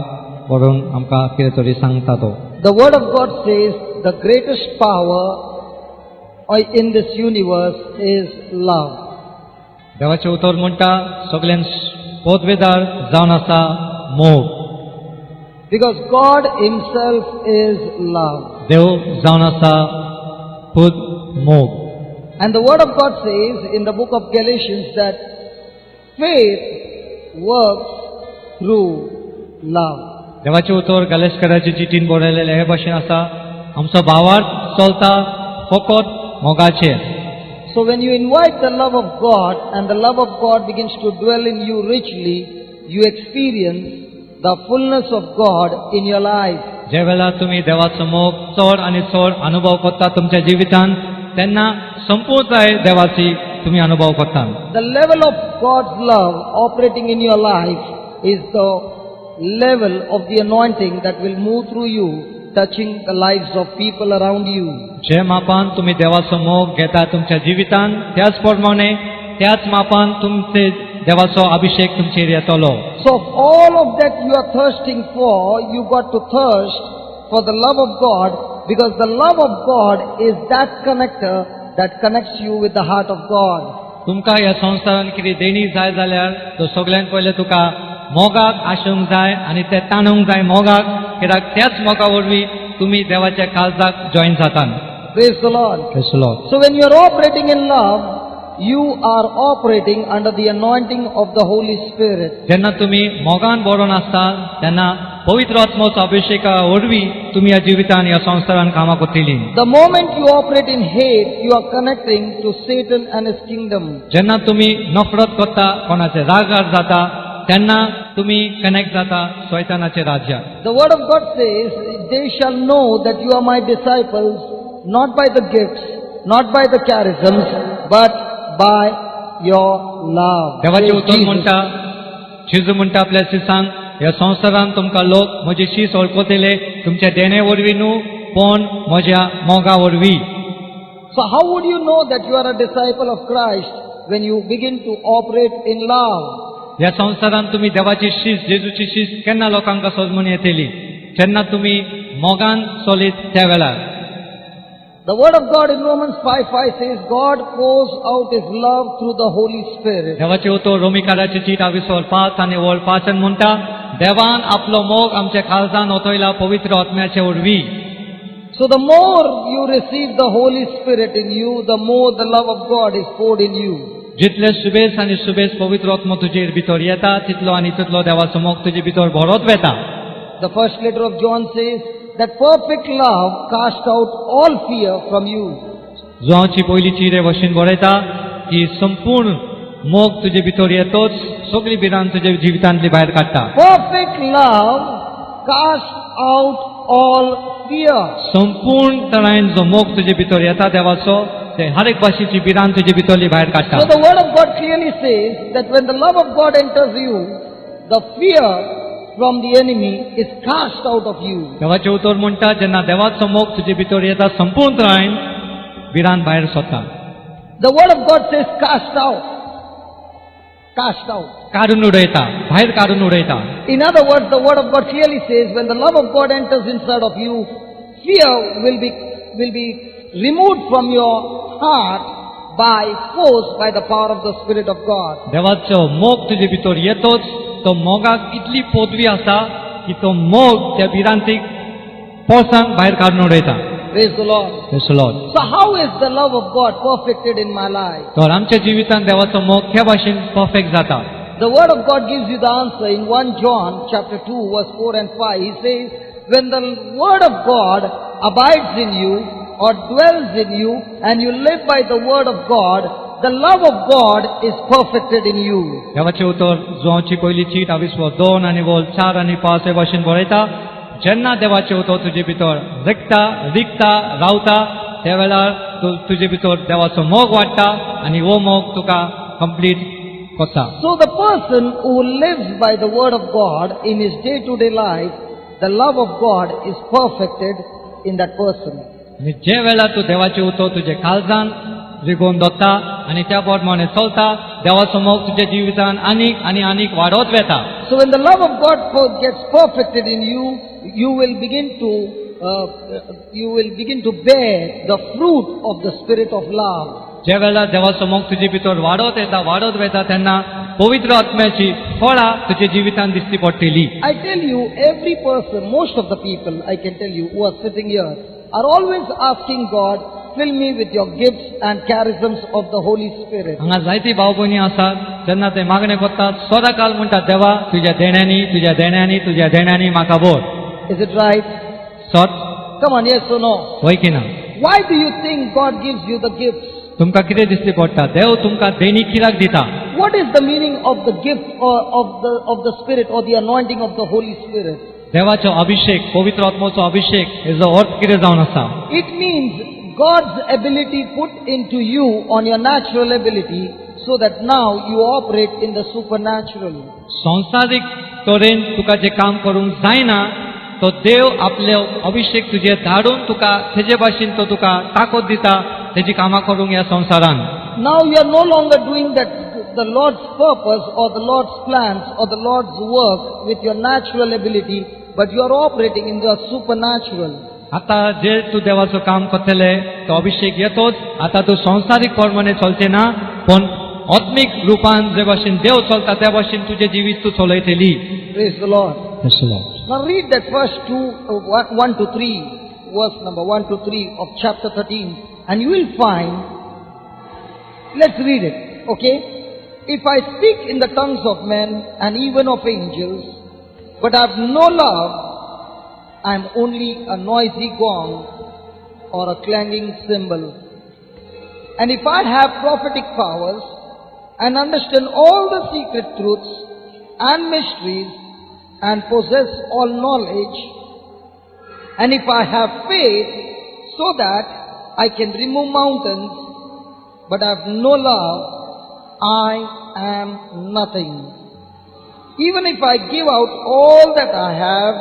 बरोवन आमकां कितें तरी सांगता तो. The word of God says the greatest power in this universe is love. देवाचें उतर म्हणटा सगळ्यान पोदवेदार जावन आसा मोग. Because God himself is love. देव जावन आसा खुद मोग. And the word of God says in the book of Galatians that faith works through love. देवाचें उतर गलेशकाराची चिठीन बरयलेले हे भाशेन आसा आमचो भावार्थ चलता फकत मोगाचेर. So when you invite the love of God and the love of God begins to dwell in you richly, you experience the fullness of God in your life. जे वेळा तुम्ही देवाचो मोग चड आनी चड अनुभव करता तुमच्या जिवितान तेन्ना संपूर्णताय देवाची तुम्ही अनुभव करता. The level of God's love operating in your life is the level of the anointing that will move through you, touching the lives of people around you. जे मापान तुम्ही देवाचो मोग घेता तुमच्या जिवितान त्याच प्रमाणे त्याच मापान तुमचे देवाचो अभिषेक तुमचेर येतलो. So all of that you are thirsting for, you got to thirst for the love of God, because the love of God is that connector that connects you with the heart of God. तुमका ह्या संसारान कितें देणी जाय जाल्यार तो सगळ्यान पयले तुका मोगाक आशूंक जाय आनी ते ताणूंक जाय मोगाक, कित्याक त्याच मोगा वरवीं तुमी देवाच्या काळजाक जॉइन जातात. Praise the Lord. Praise the Lord. So when you are operating in love, you are operating under the anointing of the Holy Spirit. जेन्ना तुम्ही मोगान बरोवन आसता तेन्ना पवित्र आत्म्याचो अभिषेका वरवीं तुमी ह्या जिवितान ह्या संसारान कामां करतलीं. The moment you operate in hate, you are connecting to Satan and his kingdom. जेन्ना तुम्ही नफरत करता कोणाचे रागार जाता तेन्ना तुम्ही कनेक्ट जाता शैतानाचे राज्याक. The word of God says, they shall know that you are my disciples, not by the gifts, not by the charisms, but by your love. देवाचे Praise उतर Jesus. म्हणटा जेजू म्हणटा आपल्या शिसांक ह्या संसारान तुमकां लोक म्हजी शीस वळखतले तुमच्या देणे वरवीं न्हू पण म्हज्या मोगा वरवीं. So how would you know that you are a disciple of Christ when you begin to operate in love? ह्या संसारान तुम्ही देवाची शीस जेजूची शीस केन्ना लोकांका समजून येतली जेन्ना तुम्ही मोगान चलीत त्या वेळार. The word of God in Romans 5:5 says, God pours out his love through the Holy Spirit. देवाचे उतर रोमिकाराची चीट 5 आनी 5 म्हणटा देवान आपलो मोग आमच्या काळजान ओतयला पवित्र आत्म्याचे वरवीं. So the more you receive the Holy Spirit in you, the more the love of God is poured in you. जितले सुबेज आनी सुबेज पवित्र आत्मा तुजेर भितर येता तितलो आनी तितलो देवाचो मोग तुजे भितर भरत वेता. The first letter of John says that perfect love casts out all fear from you. जोहांची पयली चिरे भशेन बरयता की संपूर्ण मोग तुजे भितर येतोच सगळी भिरांत तुजे जिवितांतली भायर काडटा. Perfect love casts out all fear. संपूर्ण तरायन जो मोग तुजे भितर येता देवाचो ते हर एक भाशेची भिरांत तुजे भितरली भायर काडटा. So the word of God clearly says that when the love of God enters you, the fear from the enemy is cast out of you. देवाचे उतर म्हणटा जेन्ना देवाचो मोग तुजे भितर येता संपूर्ण तरायन भिरांत भायर सरता. The word of God says cast out. Cast out. काडून उडयता भायर काडून उडयता. In other words, the word of God clearly says when the love of God enters inside of you, fear will be removed from your heart by force by the power of the Spirit of God. देवाचो मोग तुजे भितर येतोच तो मोगाक इतली पोदवी आसा की तो मोग त्या भिरांतीक पोरसांक भायर काडून उडयता. Praise the Lord. Praise the Lord. So how is the love of God perfected in my life? तर आमच्या जिवितांत देवाचो मोग ह्या भाशेन परफेक्ट जाता. The word of God gives you the answer in 1 John chapter 2 verse 4 and 5. He says, when the word of God abides in you or dwells in you and you live by the word of God, the love of God is perfected in you. देवाचें उतर जोची पयली cheat 2 आनी 4 आनी 5 हे भाशेन बरयता. जेन्ना देवाचें उतर तुजे भितर रिगता रावता त्या वेळार तुजे भितर देवाचो मोग वाडटा आनी हो मोग तुका कंप्लीट करता. So the person who lives by the word of God in his day-to-day life, the love of God is perfected in that person. आनी जे वेळार तूं देवाचें उतर तुजे काळजान रिगोवन दवरता आनी त्या प्रमाणे चलता देवाचो मोग तुज्या जिवितांत आनीक वाडत वेता. So when the love of God gets perfected in you, you will begin to bear the fruit of the spirit of love. जे वेळार देवाचो मोग तुजे भितर वाडत वेता तेन्ना पवित्र आत्म्याची फळां तुज्या जिवितांत दिसती पडटली. I tell you, every person, most of the people, I can tell you, who are sitting here, are always asking God, fill me with your gifts and charisms of the Holy Spirit. हांगा जायती भाव भयणी आसात जेन्ना ते मागणें करतात सदांकाळ म्हणटात देवा तुज्या देण्यानी म्हाका भर. Is it right? सत Come on, yes or no? होय की ना? Why do you think God gives you the gifts? तुमकां कितें दिसती पडटा देव तुमकां देणी कित्याक दिता? What is the meaning of the gift of the Spirit or the anointing of the Holy Spirit? देवाचो अभिषेक पवित्र आत्म्याचो अभिषेक हेजो अर्थ कितें जावन आसा? It means God's ability put into you on your natural ability so that now you operate in the supernatural. संसारीक तरेन तुका जे काम करूंक जायना तो देव आपलो अभिषेक तुजे धाडून तुका तेजे भाशेन तो तुका ताकद दिता तेजी कामां करूंक ह्या संवसारान. Now you are no longer doing the Lord's purpose or the Lord's plans or the Lord's work with your natural ability, but you are operating in the supernatural. आता जे तू देवाचो काम करतले तो अभिषेक येतोच. आता तू संसारीक प्रमाणे चलचे ना पण आत्मिक रूपान जे भाशेन देव चलता त्या भाशेन तुजे जिवीत तू चलयतली. Praise the Lord. Now read that verse 1 to 3, verse number 1 to 3 of chapter 13, and you will find, let's read it, okay? If I speak in the tongues of men and even of angels, but I have no love, I am only a noisy gong or a clanging cymbal. And if I have prophetic powers and understand all the secret truths and mysteries and possess all knowledge, and if I have faith so that I can remove mountains, but I have no love, I am nothing. Even if I give out all that I have,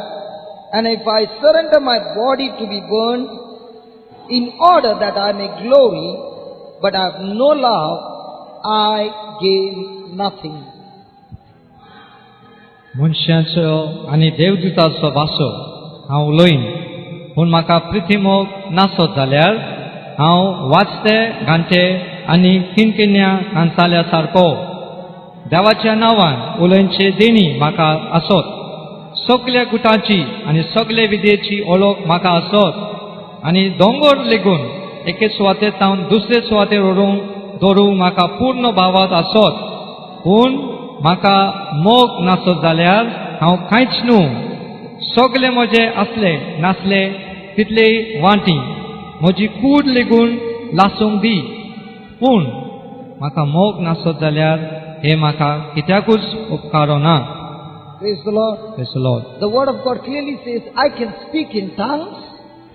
and if I surrender my body to be burned, in order that I may glory, but I have no love, I gain nothing. मनशांचो आनी देवदूताचो भासो हांव उलयन पूण म्हाका प्रिती मोग नासत जाल्यार हांव वाचते घांटे आनी किनकिन्या कांसाल्या सारको. देवाच्या नांवान उलयनचे देणी म्हाका आसत. सगल्या गुटांची आनी सगले विदेची ओळख म्हाका आसत आनी दोंगर लेगून एके सुवातेर सावन दुसरे सुवातेर दवरूंक म्हाका पूर्ण भावात आसत. पूण म्हाका मोग नासत जाल्यार हांव कांयच न्हू. सगले म्हजे आसले नासले तितले वांटी म्हजी कूड लेगून लासूंक दी. पूण म्हाका मोग नासत जाल्यार हे म्हाका कित्याकूच उपकारो ना. Praise the Lord. Praise the Lord. The word of God clearly says, I can speak in tongues.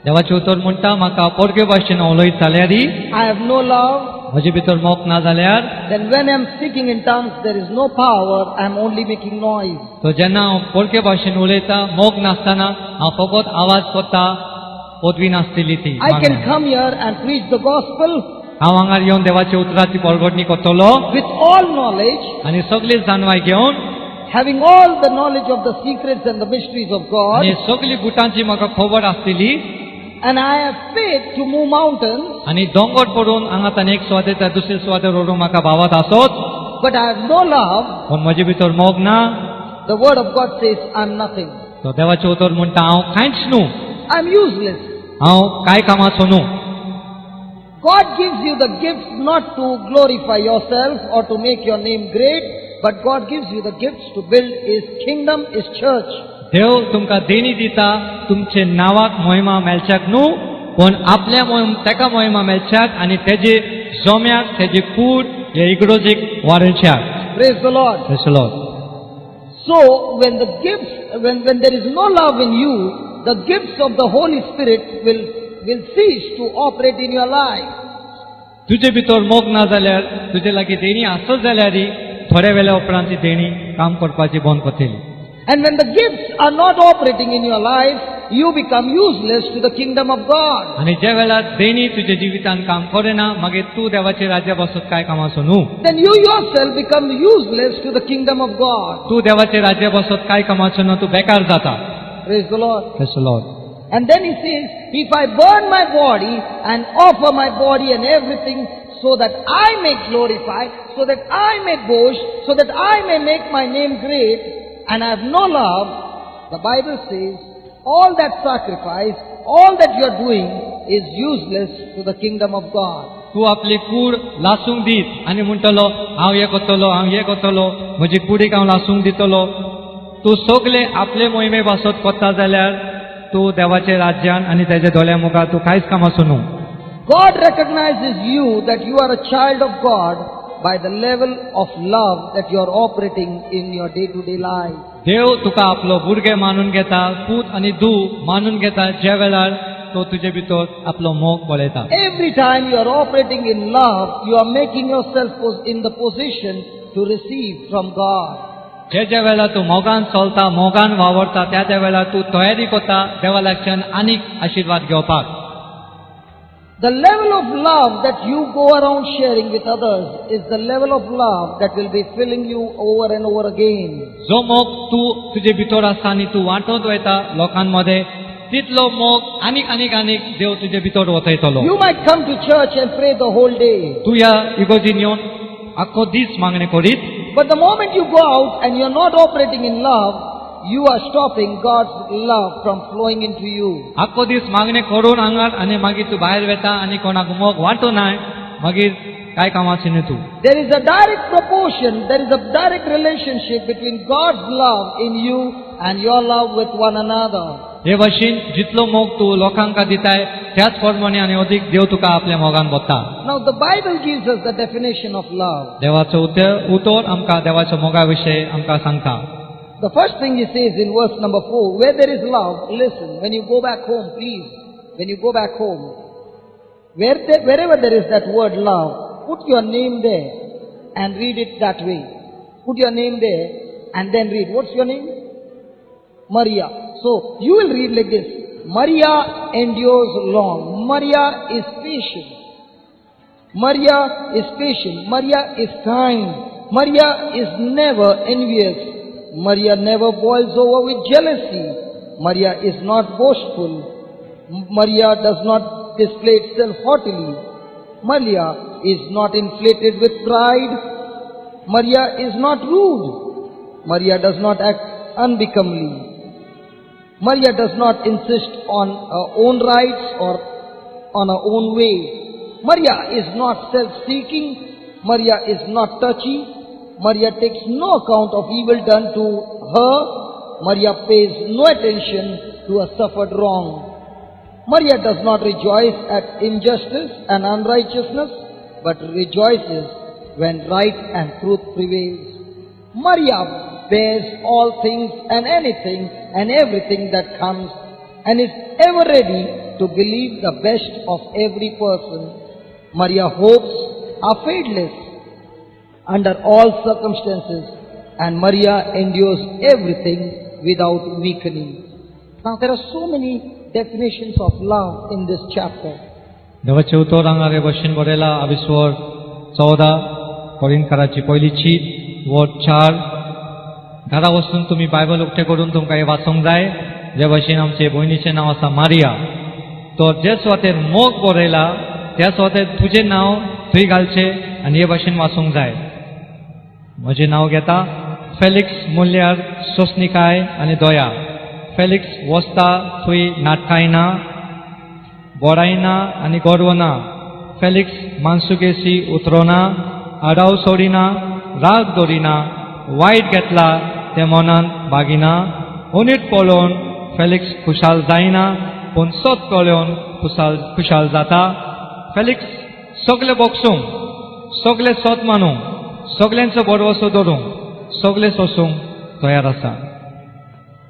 देवाचें उतर म्हणटा म्हाका पोरगे भाशेन उलयत जाल्यार I have no love. म्हजे भितर मोग ना जाल्यार Then when I am speaking in tongues, there is no power. I am only making noise. तो जेन्ना हांव पोरगे भाशेन उलयता मोग नासतना हांव फकत आवाज करता पदवी नासतली ती. I can come here and preach the gospel हांव हांगार येवन देवाचे उतराची परगडणी करतलो with all knowledge, आनी सगळी जाणवाय घेवन having all the knowledge of the secrets and the mysteries of God. आनी सगळी गुटांची म्हाका खबर आसतली. and I have faith to move mountains, आणि दोंगर पडून हांगा एक सुवातेर त्या दुसरे सुवातेर व्हरून म्हाका भावत आसोत, but I have no love, पूण म्हजे भितर मोग ना, the word of God says I'm nothing. तो देवाचें उतर म्हणटा हांव कांयच न्हू, I'm useless. हांव कांय कामाचो न्हू. God gives you the gifts not to glorify yourself or to make your name great, but God gives you the gifts to build His kingdom, His church. देव तुमकां देणी दिता तुमचे नावाक महिमा मेळच्याक न्हू, पण आपल्या तेका महिमा मेळच्याक आनी तेजे जोम्याक तेजे कूड हे इगडोजेक वाडोवच्याक. Praise the Lord. Praise the Lord. So, when the gifts, when there is no love in you, the gifts of the Holy Spirit will cease to operate in your life. तुजे भितर मोग ना जाल्यार तुजे लागीं देणी आसत जाल्यारय थोड्या वेळा उपरांत ती देणी काम करपाची बंद करतली. And when the gifts are not operating in your life, you become useless to the kingdom of God. आणि ज्या वेळार देणी तुझ्या जिवितान काम करेना मागीर तू देवाचे राज्या बसत काय कामाचो न्हू. Then you yourself become useless to the kingdom of God. तू देवाचे राज्या बसत काय कामाचो न्हू, तू बेकार जाता. Praise the Lord. Praise the Lord. And then he says, if I burn my body and offer my body and everything so that I may glorify, so that I may boast, so that I may make my name great, and I have no love, the Bible says, all that sacrifice, all that you are doing is useless to the kingdom of God. तू आपली कूड लासूंक दीत आनी म्हणटलो हांव हे करतलो म्हजी कुडीक हांव लासूंक दितलो. तू सगळे आपले मोहिमे बसत करता जाल्यार तू देवाचे राज्यान आनी तेजे दोळ्या मुखार तू कांयच कामाचो न्हू. God recognizes you that you are a child of God by the level of love that you are operating in your day-to-day life. देव तुका आपलो भुरगे मानून घेता, पूत आनी धू मानून घेता ज्या वेळार तो तुजे भितर आपलो मोग पळयता. Every time you are operating in love, you are making yourself in the position to receive from God. ज्या वेळार तू मोगान चलता, मोगान वावरता, त्या वेळार तू तयारी करता देवा लागच्यान आनीक आशीर्वाद घेवपाक. The level of love that you go around sharing with others is the level of love that will be filling you over and over again. जो मोग तू तुजे भितर आसा आनी तू वांटत वयता लोकांमध्ये, तितलो मोग आनीक देव तुजे भितर वतयतलो. You might come to church and pray the whole day. तू ह्या इगोजीन येवन आख्खो दीस मागणे करीत, But the moment you go out and you are not operating in love, you are stopping God's love from flowing into you. आख्खो दीस मागणे करून हांगार आनी मागीर तू भायर वेता आनी कोणाक मोग वांटो नाय, मागीर काय कामाचें न्ही तू. There is a direct proportion, there is a direct relationship between God's love in you and your love with one another. हे भाशेन जितलो मोग तू लोकांक दिताय त्याच प्रमाणे आनी अदीक देव तुका आपल्या मोगान बता. Now the Bible gives us the definition of love. देवाचो उतर आमकां देवाच्या मोगा विशयी आमकां सांगता. The first thing he says in verse number 4, where there is love, listen, when you go back home, please, when you go back home, wherever there is that word love, put your name there and read it that way. Put your name there and then read. What's your name? Maria. So you will read like this. Maria endures long. Maria is patient. Maria is patient. Maria is kind. Maria is never envious. Maria never boils over with jealousy. Maria is not boastful. Maria does not display itself haughtily. Maria is not inflated with pride. Maria is not rude. Maria does not act unbecomingly. Maria does not insist on her own rights or on her own way. Maria is not self-seeking. Maria is not touchy. Maria takes no account of evil done to her. Maria pays no attention to a suffered wrong. Maria does not rejoice at injustice and unrighteousness, but rejoices when right and truth prevails. Maria bears all things and anything and everything that comes, and is ever ready to believe the best of every person. Maria hopes are fadeless under all circumstances, and Maria endures everything without weakening. Now there are so many definitions of love in this chapter. देवाचे उतर हांगा हे भाशेन बरयला आविस्वर 14 कोरिंथकाराची पयली cheat वड 4. घरा वचून तुम्ही बायबल उक्ते करून तुमकां हे वाचूंक जाय. जे भाशेन आमचे भयणीचें नांव आसा मारिया. उतर जे सुवातेर मोग बरयला त्या सुवातेर तुजें नांव थंय घालचें आनी हे भाशेन वाचूंक जाय. म्हजें नांव घेता फेलिक्स मुल्यार सोसनिकाय आनी दोया. फेलिक्स वचता थंय नाटकायना, बोडायना आनी गोडवना. फेलिक्स मानसुगेसी उतरोना, आडाव सोडिना, राग दवरिना, वायट घेतला ते मनान बागिना. उणीट पळोवन फेलिक्स खुशाल जायना, पूण सोत कळोवन खुशाल जाता. फेलिक्स सगळे बोगसूंक, सगळे सोत मानूंक, सगळ्यांचो बडवसो धरूंक, सगळे सोसूंक तयार आसा.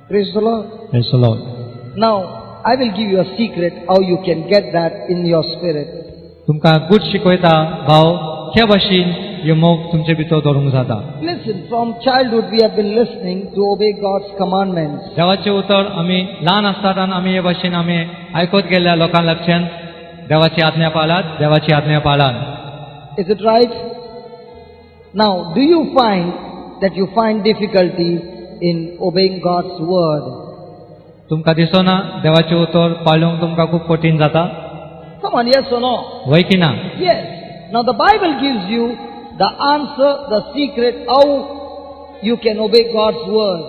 Praise the Lord. Praise the Lord. Now, I will give you a secret how you can get that in your spirit. तुमकां गूढ शिकयता भाव हे भाशेन हे मोग तुमचे भितर धरूंक जाता. Listen, from childhood we have been listening to obey God's commandments. देवाचे उतर आमी ल्हान आसतना आमी हे भाशेन आमी आयकत गेल्या लोकां लागच्यान देवाची आज्ञा पाळात, देवाची आज्ञा पाळात. Is it right? Now, do you find that you find difficulty in obeying God's word? तुमकां दिसना देवाचे उतर पाळूंक तुमकां खूब कठीण जाता? Come on, yes or no? वय की ना? Yes. Now the Bible gives you the answer, the secret how you can obey God's word.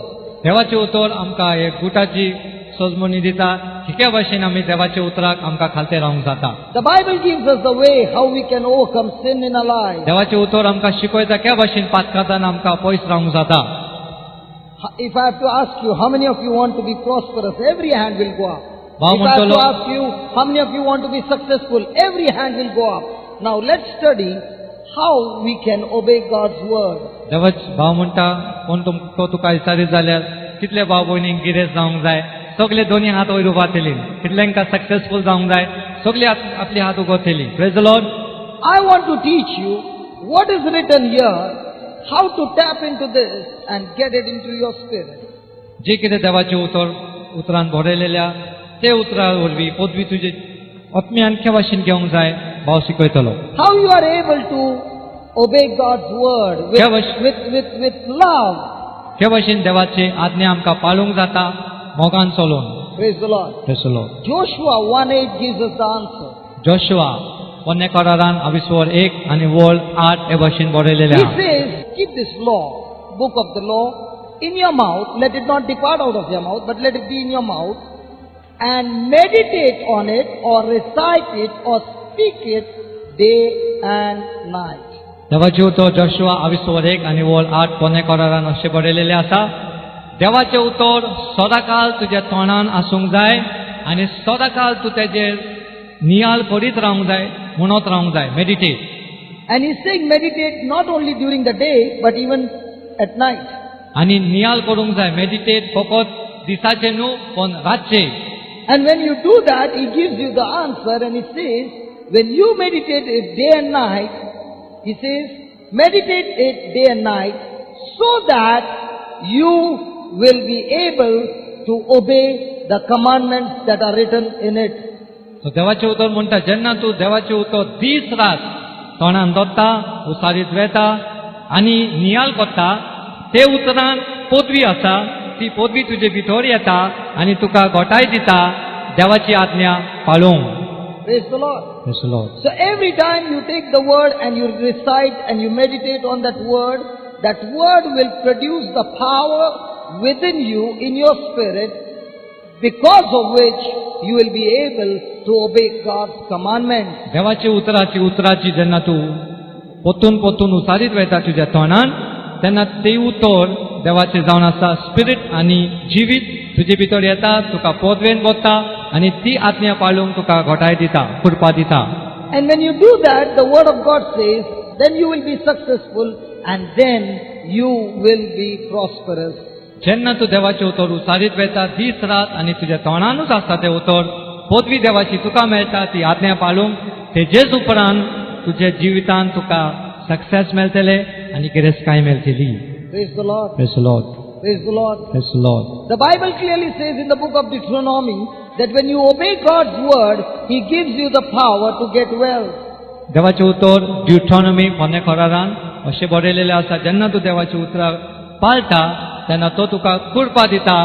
देवाचे उतर आमकां एक गुटाची सजमणी दिता कित्या भाशेन आमी देवाच्या उतराक आमकां खालते रावंक जाता. The Bible gives us the way how we can overcome sin in our lives. देवाचे उतर आमकां शिकयता क्या भाशेन पातकांतान आमकां पयस रावंक जाता. If I have to ask you how many of you want to be prosperous, every hand will go up. भाव If I have to म्हणटलो ask you how many of you want to be successful, every hand will go up. Now let's study how we can obey God's word. देवाच भाव म्हणटा कोण तुका विचारीत जाल्यार कितले भाव भयणींक गिरेज जावंक जाय, सगळे दोनी हात वयर उबारतली. कितल्यांका सक्सेसफुल जावंक जाय, सगळे आपले हात उगोतली. Praise the lord. I want to teach you what is written here, how to tap into this and get it into your spirit. जे कितें देवाचे उतरान बरयलेल्या ते उतरा वरवीं पदवी तुजे आत्म्यान के भाशेन घेवंक जाय भाव शिकयतलो. How you are able to obey God's word with love. के भाशेन देवाचे आज्ञा आमकां पाळूंक जाता मोगान चलोवन. Praise the Lord. Praise the Lord. Joshua 1:8 gives us the answer. Joshua 1:1 आनी वळ 8 हे भाशेन बरयलेले He आहा. says, keep this law, book of the law, in your mouth. Let it not depart out of your mouth, but let it be in your mouth. And meditate on it, or recite it, or speak it day and night. देवाचे उतर Joshua 1:1 आनी वळ 8 1:1 अशें बरयलेलें आसा. देवाचे उतर सदांकाळ तुज्या तोंडान आसूंक जाय आनी सदांकाळ तूं तेजेर नियाळ करीत रावंक जाय, म्हणत रावंक जाय. Meditate. And he's saying meditate not only during the day, but even at night. आनी नियाळ करूंक जाय. मेडिटेट फकत दिसाचे न्हू पण रातचे. And when you do that, he gives you the answer, and he says, when you meditate it day and night, he says, meditate it day and night, so that you will be able to obey the commandments that are written in it. So देवाचे उतर म्हणटा जेन्ना तूं देवाचे उतर दीस रात तोंडान दवरता, उसारीत वेता आनी नियाळ करता, ते उतरान पदवी आसा, ती पदवी तुजे भितर येता आनी तुका घोटाय दिता देवाची आज्ञा पाळूंक. Praise the Lord. Praise the Lord. So every time you take the word and you recite and you meditate on that word will produce the power within you in your spirit, because of which you will be able to obey God's commandments. देवाची उतराची जेन्ना तूं पोतून उसारीत वेता तुज्या तोंडान, तेन्ना ते उतर देवाचे जावन आसा स्पिरीट आनी जिवीत तुजे भितर येता, तुका पदवेन बसता आनी ती आज्ञा पाळूंक तुका घोटाय दिता, कृपा दिता. And when you do that, the word of God says, then you will be successful and then you will be prosperous. जेन्ना तूं देवाचे उतर उसारीत वेता दीस रात आनी तुज्या तोंडानूच आसता ते उतर, पदवी देवाची तुका मेळटा ती आज्ञा पाळूंक, तेजेच उपरांत तुज्या जिवितान तुका सक्सेस मेळटले आनी गिरेस्काय मेळटली. Praise the Lord. Praise the Lord. Praise the Lord. Praise the Lord. The Bible clearly says in the book of Deuteronomy that when you obey God's word, He gives you the power to get wealth. देवाचे उतर ड्युट्रॉनॉमी 1:11 अशें बरयलेलें आसा. जेन्ना तूं देवाचे उतरां पाळटा तेन्ना तो तुका कृपा दिता,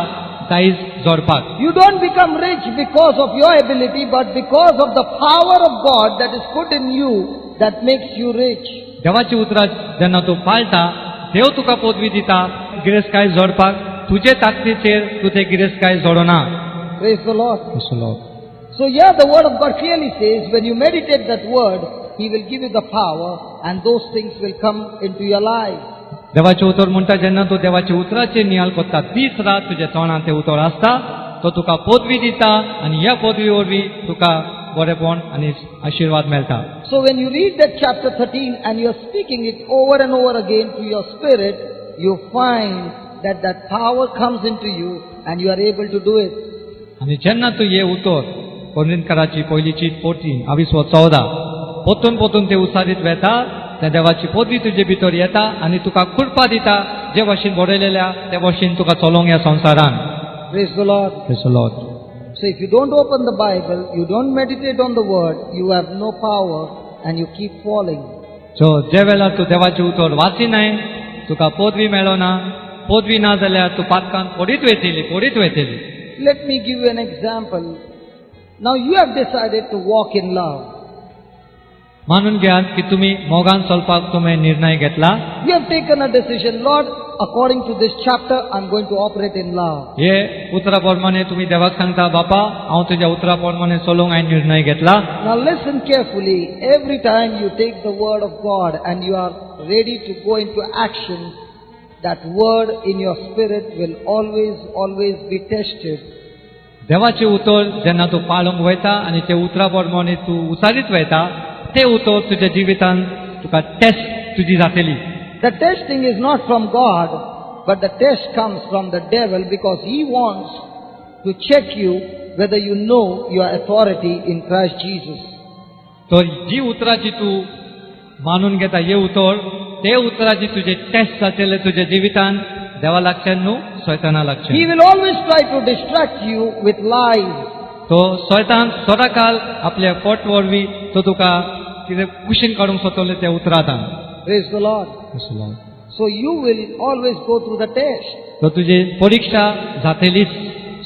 दायज जोडपाक. You don't become rich because of your ability, but because of the power of God that is put in you that makes you rich. देवाची उतरां जेन्ना तूं पाळटा, देव तुका पदवी दिता गिरेस्तकाय जोडपाक. तुजे ताकदीचेर तूं ते गिरेस्तकाय जोडना. Praise the Lord. So here the word of God clearly says, when you meditate that word, He will give you the power and those things will come into your life. देवाचे उतर म्हणटा जेन्ना तूं देवाचे उतराचेर नियाळ कोत्ता, दीस रात तुजे तोंडांत तें उतर आसता, तो तुका पदवी दिता आनी ह्या पदवी वरवीं तुका बरेपण आनी आशीर्वाद मेळटा. So when you read that chapter 13 and you are speaking it over and over again to your spirit, you find that that power comes into you and you are able to do it. आनी जेन्ना तूं हे उतर कोरिंथकाराची पयलीची 14 पोतून पोतून ते उसारीत वेता, त्या देवाची पदवी तुजे भितर येता आनी तुका कुरपा दिता जे भाशेन बरयलेल्या ते भाशेन तुका चलोंक ह्या संवसारान. Praise the Lord. Praise the Lord. So if you don't open the Bible, you don't meditate on the word, you have no power and you keep falling. सो जे वेळार तूं देवाचे उतर वाचिनाय, तुका पदवी मेळना, पदवी ना जाल्यार तूं पातकान पडीत वयतली. Let me give you an example. Now you have decided to walk in love. मानून घेयात की तुम्ही मोगान चलपाक तुमी निर्णय घेतला. You have taken a decision, Lord, according to this chapter, I'm going to operate in love. हे उतरा प्रमाणे तुम्ही देवाक सांगता, बापा हांव तुज्या उतरा प्रमाणे चलोवंक हांवें निर्णय घेतला. Now listen carefully. Every time you take the word of God and you are ready to go into action, that word in your spirit will always be tested. देवाचे उतर जेन्ना तूं पाळूंक वयता आनी ते उतरा प्रमाणे तूं उसारीत वयता, ते उतर तुज्या जिवितांत तुका टेस्ट तुजी जातली. The testing is not from God, but the test comes from the devil because he wants to check you whether you know your authority in Christ Jesus. तो जी उतराची तूं मानून घेता हे उतर, ते उतराची तुजे टेस्ट जातले तुज्या जिवितांत, देवा लागच्यान न्हू सैताना लागच्यान. He will always try to distract you with lies. तो सैतान सदाकाल आपल्या पोट वरवीं तो तुका कितें कुशीन काडूंक सोदतले ते उतरांतान. Praise the Lord. So you will always go through the test. तो तुजी परीक्षा जातलीच.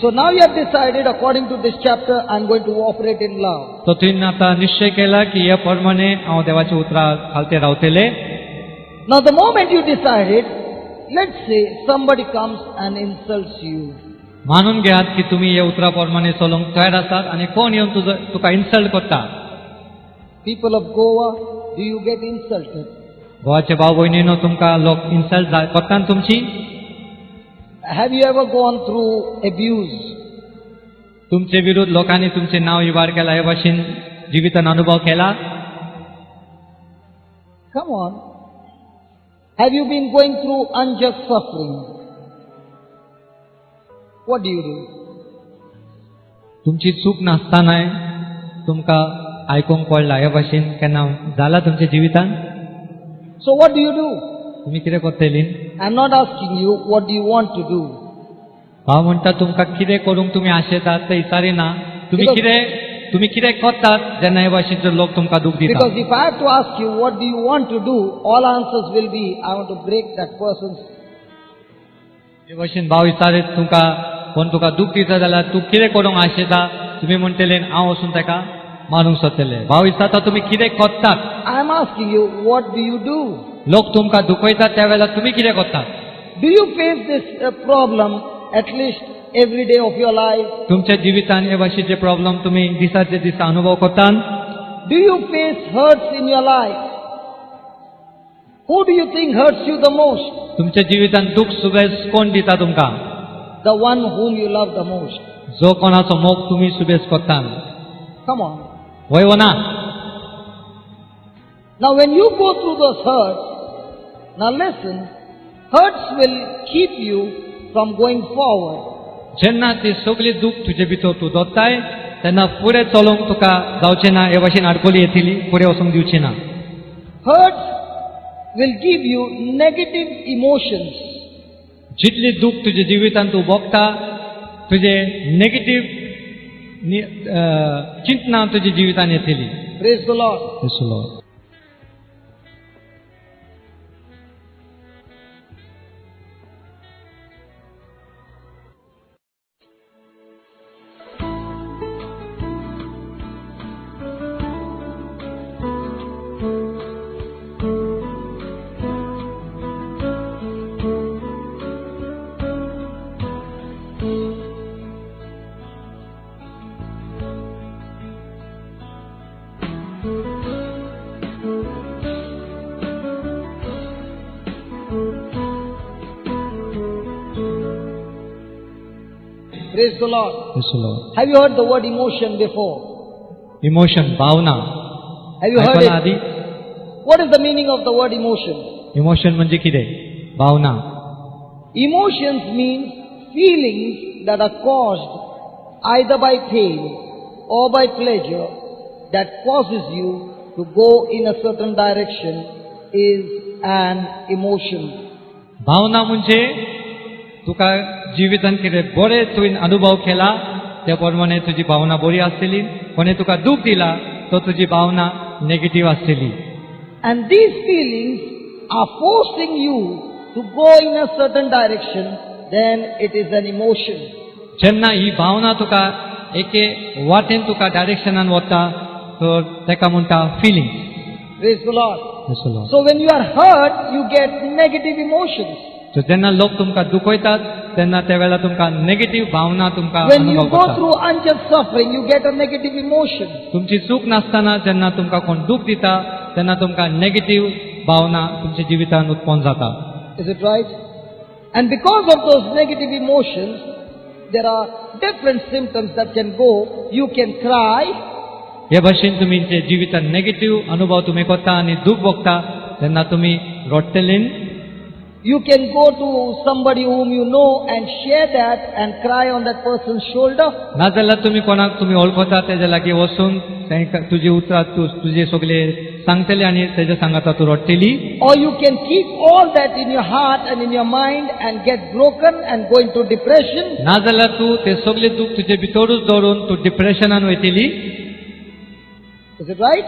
So now you have decided, according to this chapter, I'm going to operate in love. तो तुवें आतां निश्चय केला की ह्या प्रमाणे हांव देवाच्या उतरा खालते रावतले. Now the moment you decided, let's say somebody comes and insults you. मानून घेयात की तुमी ह्या उतरा प्रमाणे चलोवंक तयार आसात आनी कोण येवन तुका इन्सल्ट करता. People of Goa, do you get insulted? गोवाचे भाव भयणीनो तुमकां लोक इन्सल्ट करतात तुमची. Have you ever gone through abuse? तुमचे विरुद्ध लोकांनी तुमचे नाव इबाड केला, हे भाशेन जिवितान अनुभव केला. Come on. Have you been going through unjust suffering? What do you do? तुमची चूक नासतानाय तुमकां आयकूंक पडला, हे भाशेन केन्ना जाला तुमच्या जिवितान? So what do you do? तुमी कितें करतली? I'm not asking you what do you want to do. हांव म्हणटा तुमकां कितें करूंक तुमी आशेतात तें विचारिना. तुमी कितें करतात जेन्ना हे भाशेचे लोक तुमकां दूख दितात. Because if I have to ask you what do you want to do, all answers will be I want to break that person's. हे भाशेन भाव विचारीत तुमकां कोण तुका दूख दिता जाल्यार तूं कितें करूंक आशेता, तुमी म्हणटले हांव वचून ताका मारूंक सोदतले. भाव विचारता तुमी कितें करतात. I am asking you what do you do? लोक तुमकां दुखयतात त्या वेळार तुमी कितें करतात? Do you face this problem at least every day of your life? तुमच्या जिवितान हे भाशेचे प्रॉब्लेम तुमी दिसाचे दिसा अनुभव करतात? Do you face hurts in your life? Who do you think hurts you the most? तुमच्या जिवितान दुख सुबेज कोण दिता तुमकां? The one whom you love the most. जो कोणाचो मोग तुमी सुबेज करतात. Come on. वय व ना? Now when you go through those hurts, now listen, hurts will keep you from going forward. जेन्ना ती सगळी दूख तुजे भितर तूं दोत्ताय तेन्ना फुडें चलोवंक तुका जावचें ना, हे भाशेन आडकोली येतली, फुडें वचूंक दिवची ना. Hurts will give you negative emotions. जितली दूख तुजे जिवितान तूं भोगता, तुजे नेगेटिव्ह चिंतना तुज्या जिवितान येतली. Praise the Lord. Praise the Lord. Praise the Lord. Have you heard the word emotion before? Emotion भावना Have you heard ऐकला आधी it? What is the meaning of the word emotion? Emotion म्हणजे कितें भावना Emotions mean feelings that are caused either by pain or by pleasure that causes you to go in a certain direction is an emotion. भावना म्हणजे तुका जिवितान कितें बरें तुवें अनुभव केला त्या प्रमाणे तुजी भावना बरी आसतली कोणी तुका दूख दिला तो तुजी भावना नेगेटिव्ह आसतली And these feelings are forcing you to go in a certain direction, then it is an emotion. जेन्ना ही भावना तुका एके वाटेन तुका डायरेक्शनान वता तर तेका म्हणटा fillings Praise the Lord. So when you are hurt, you get negative emotions. सो जेन्ना लोक तुमकां दुखयतात तेन्ना त्या वेळार तुमकां नेगेटिव्ह भावना तुमकां When you अनुभव go जाता through unjust suffering, you get a negative emotion. तुमची चूक नासतना जेन्ना तुमकां कोण दूख दिता तेन्ना तुमकां नेगेटिव्ह भावना तुमच्या जिवितांत उत्पन्न जाता Is it right? And because of those negative emotions, there are different symptoms that can go. You can cry, हे भाशेन तुमचे जिवितांत नेगेटिव्ह अनुभव तुम्ही करता आनी दूख भोगता तेन्ना तुमी रडटलीं you can go to somebody whom you know and share that and cry on that person's shoulder. नाजाल्यार तुमी कोणाक तुमी वळखता तेजे लागीं वचून तुजी उतरां तुजे सगळे सांगतले आनी तेजे सांगाता तूं रडटली Or you can keep all that in your heart and in your mind and get broken and go into depression. नाजाल्यार तूं ते सगळे दूख तुजे भितरूच दवरून तूं डिप्रेशनान वयतली Is it right?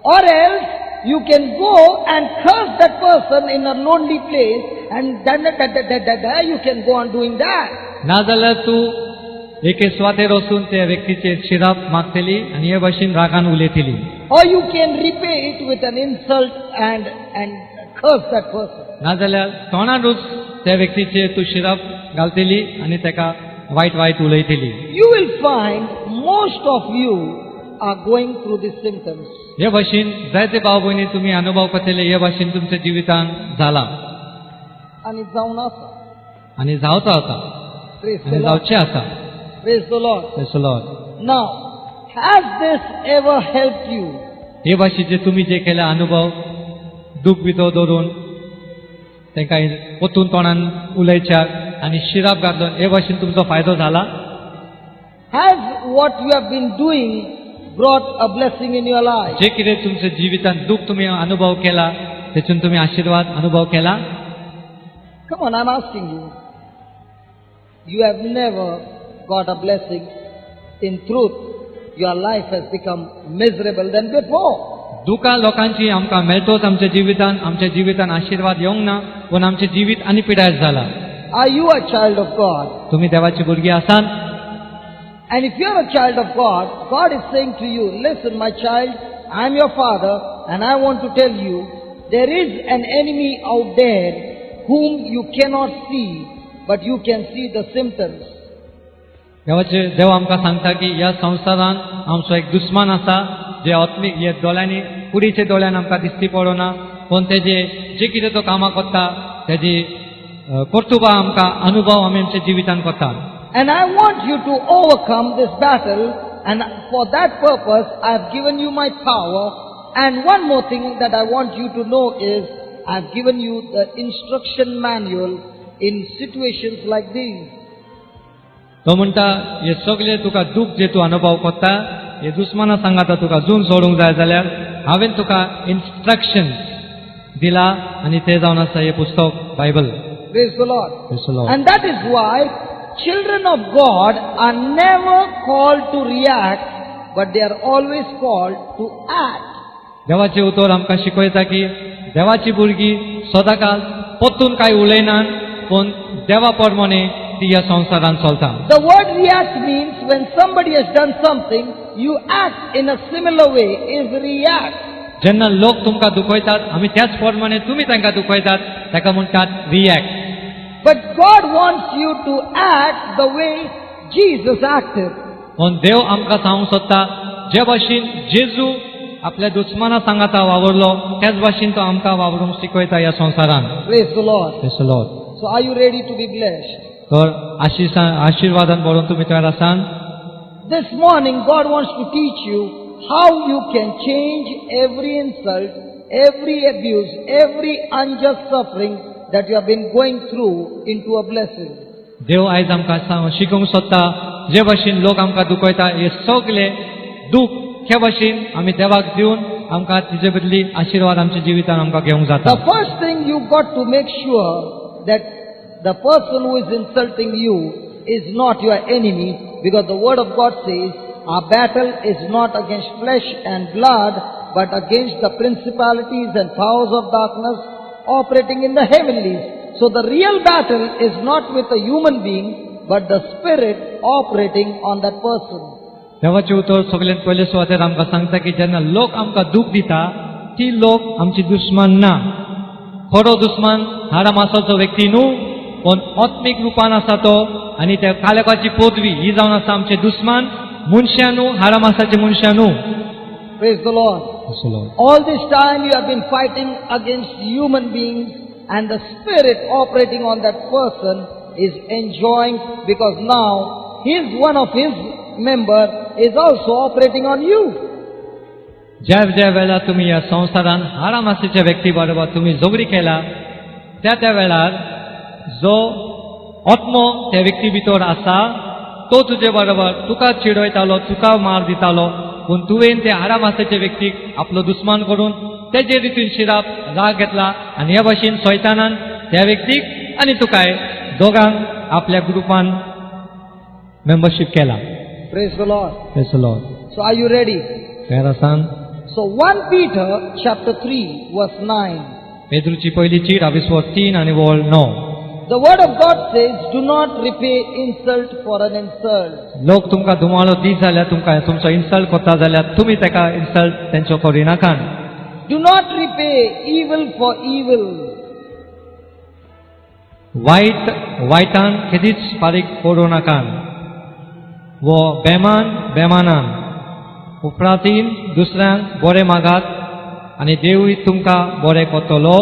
Or else you can go and curse that person in a lonely place and then you can go on doing that. नाजाल्यार तूं एके स्वातेर वचून त्या व्यक्तीचेर शिराप मागतली आनी हे भाशेन रागान उलयतली Or you can repay it with an insult and curse that person. नाजाल्यार तोंडारूच त्या व्यक्तीचेर तूं शिराप घालतली आनी तेका वायट वायट उलयतली You will find most of you are going through these symptoms. हे भाशेन जायते भाव भयणी तुमी अनुभव करतले हे भाशेन तुमच्या जिवितांत जाला And it's down us. आनी जावता आसा Praise the आनी Lord. जावचें आसा Praise the Lord. Praise the Lord. Now, has this ever helped you? हे भाशेचे तुमी जे केले अनुभव दूख भितर दवरून तांकां पोतून तोंडान उलयच्याक आनी शिराप घातलो हे भाशेन तुमचो फायदो जाला Has what you have been doing brought a blessing in your life? जे कितें तुमच्या जिवितांत दूख तुम्ही अनुभव केला तेतून तुम्ही आशीर्वाद अनुभव केला Come on, I'm asking you. You have never got a blessing. In truth, your life has become miserable than before. दुखा लोकांची आमकां मेळटोच आमच्या जिवितांत आशीर्वाद येवंक ना पूण आमचें जिवीत आनी पिडायत जाला Are you a child of God? तुम्ही देवाची भुरगीं आसात And if you're a child of God, God is saying to you, listen my child, I'm your father and I want to tell you, there is an enemy out there whom you cannot see, but you can see the symptoms. देव आमकां सांगता की ह्या संवसारांत आमचो एक दुस्मान आसा जे आत्मीक हे दोळ्यांनी कुडीचे दोळ्यान आमकां दिसती पडना पूण तेजे जे कितें तो कामां करता तेजी कर्तुबा आमकां अनुभव आमी आमच्या जिवितांत करता And I want you to overcome this battle, and for that purpose I have given you my power. And one more thing that I want you to know is I have given you the instruction manual in situations like these. तो म्हणटा हे सगळे तुका दूख जे तूं अनुभव करता हे दुस्माना सांगाता तुका जून सोडूंक जाय जाल्यार हांवें तुका इन्स्ट्रक्शन दिला आनी ते जावन आसा हे पुस्तक Bible Praise the Lord. And that is why children of God are never called to react, but they are always called to act. देवाचे उतर आमकां शिकयता की देवाची भुरगीं सदांकाळ पोत्तून कांय उलयनात पूण देवा प्रमाणे ती ह्या संवसारांत चलता The word react means when somebody has done something, you act in a similar way, is react. जेन्ना लोक तुमकां दुखयतात आमी त्याच प्रमाणे तुमी तांकां दुखयतात ताका म्हणटात react But God wants you to act the way Jesus acted. पूण देव आमकां सांगूंक सोदता जे भाशेन जेजू आपल्या दुस्माना सांगाता वावरलो त्याच भाशेन तो आमकां वावरूंक शिकयता ह्या संवसारांत Praise the Lord. Praise the Lord. So are you ready to be blessed? तर आशीर्वादान भरून तुम्ही तयार आसान. This morning, God wants to teach you how you can change every insult, every abuse, every unjust suffering that you have been going through into a blessing. देव आयज आमकां शिकोवंक सोदता जे भाशेन लोक आमकां दुखयता हे सगळे दूख हे भाशेन आमी देवाक दिवन आमकां तिजे बदली आशीर्वाद आमच्या जिवितान आमकां घेवंक जाता. The first thing you got to make sure that the person who is insulting you is not your enemy, because the word of God says our battle is not against flesh and blood but against the principalities and powers of darkness operating in the heavenlies. So the real battle is not with a human being but the spirit operating on that person. देवाचे उतर सगळ्यात पयले सुवातेर आमकां सांगता की जेन्ना लोक आमकां दूख दिता ती लोक आमची दुश्मन ना. खरो दुश्मन हारामासाचो व्यक्ती न्हू, पण आत्मीक रूपान आसा तो, आनी त्या काळकाची पदवी ही जावन आसा आमचे दुश्मन. मनशां न्हू, हारामासाचे मनशां न्हू. Praise the Lord. All this time you have been fighting against human beings, and the spirit operating on that person is enjoying, because now one of his member is also operating on you. ज्या वेळार तुम्ही या संसारान हारामासाच्या व्यक्ती बरोबर तुम्ही झगडी केला त्या वेळार जो आत्मो त्या व्यक्ती भितर आसा तो तुजे बरोबर तुका चिडयतालो, तुका मार दितालो, पूण तुवें त्या हारामासाच्या व्यक्तीक आपलो दुश्मन करून तेजे रितीन शिराप राग घेतला, आनी ह्या भाशेन शैतानान त्या व्यक्तीक आनी तुकाय दोगांक आपल्या ग्रुपान मेंबरशीप केला. Praise the Lord. Praise the Lord. So are you ready? तयार आसान? So 1 Peter chapter 3 verse 9. पेद्रूची पहिली चीट 3 आणि वळ 9. The word of God says, do not repay insult for an insult. लोक तुमकां धुमाळो दी जाल्यार तुमकां तुमचो इन्सल्ट करता जाल्यार तुमी ताका इन्सल्ट तेंचो करिनाकात. Do not repay evil for evil. वायटान केदीच फारीक करूं नाकात. वो बेमानान उपरांतीन दुसऱ्यांक बरें मागात आनी देवूय तुमकां बरें करतलो.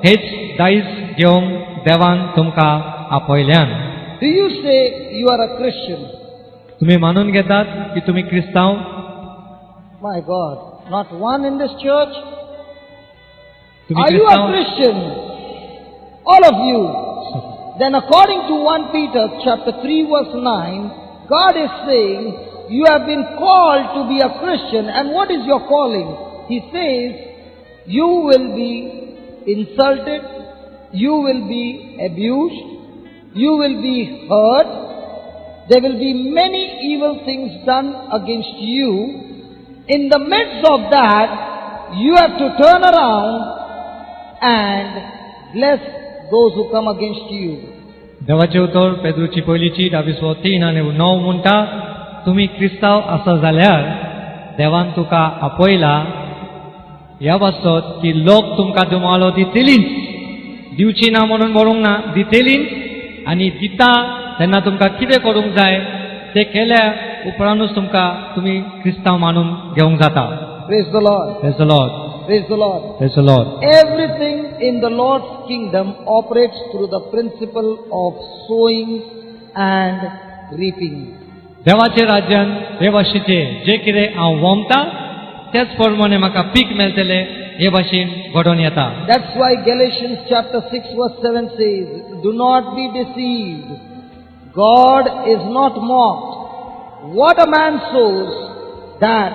हेच दायज घेवंक देवान तुमकां आपयल्यान. Do you say you are a Christian? तुम्ही मानून घेतात की तुम्ही क्रिस्तांव? My God, not one in this church. तुम्ही Are you a क्रिस्तांव? Christian? All of you. Then according to 1 Peter chapter 3 verse 9, God is saying, you have been called to be a Christian. And what is your calling? He says, you will be insulted, you will be abused, you will be hurt, there will be many evil things done against you. In the midst of that, you have to turn around and bless those who come against you. देवाचे उतर पेद्रूची पहिली cheat 3 आणि 9 म्हणटा, तुम्ही क्रिस्तांव आसा जाल्यार देवान तुका आपयला ह्या वास्तोत की लोक तुमकां दुमाळो दितलीच, दिवची ना म्हणून बरोवंक ना, दितलीच, आनी दिता तेन्ना तुमकां कितें करूंक जाय ते केल्या उपरांतूच तुमकां तुमी क्रिस्तांव मानून घेवंक जाता. Praise the Lord. Praise the Lord. Praise the Lord. Praise the Lord. Everything in the Lord's kingdom operates through the principle of sowing and reaping. देवाचे राज्यान हे भाशेचे जे कितें हांव वोमता त्याच प्रमाणे म्हाका पीक मेळटले हे भाशेन घडोवन येता. That's why Galatians chapter 6 verse 7 says, do not be deceived. God is not mocked. What a man sows, that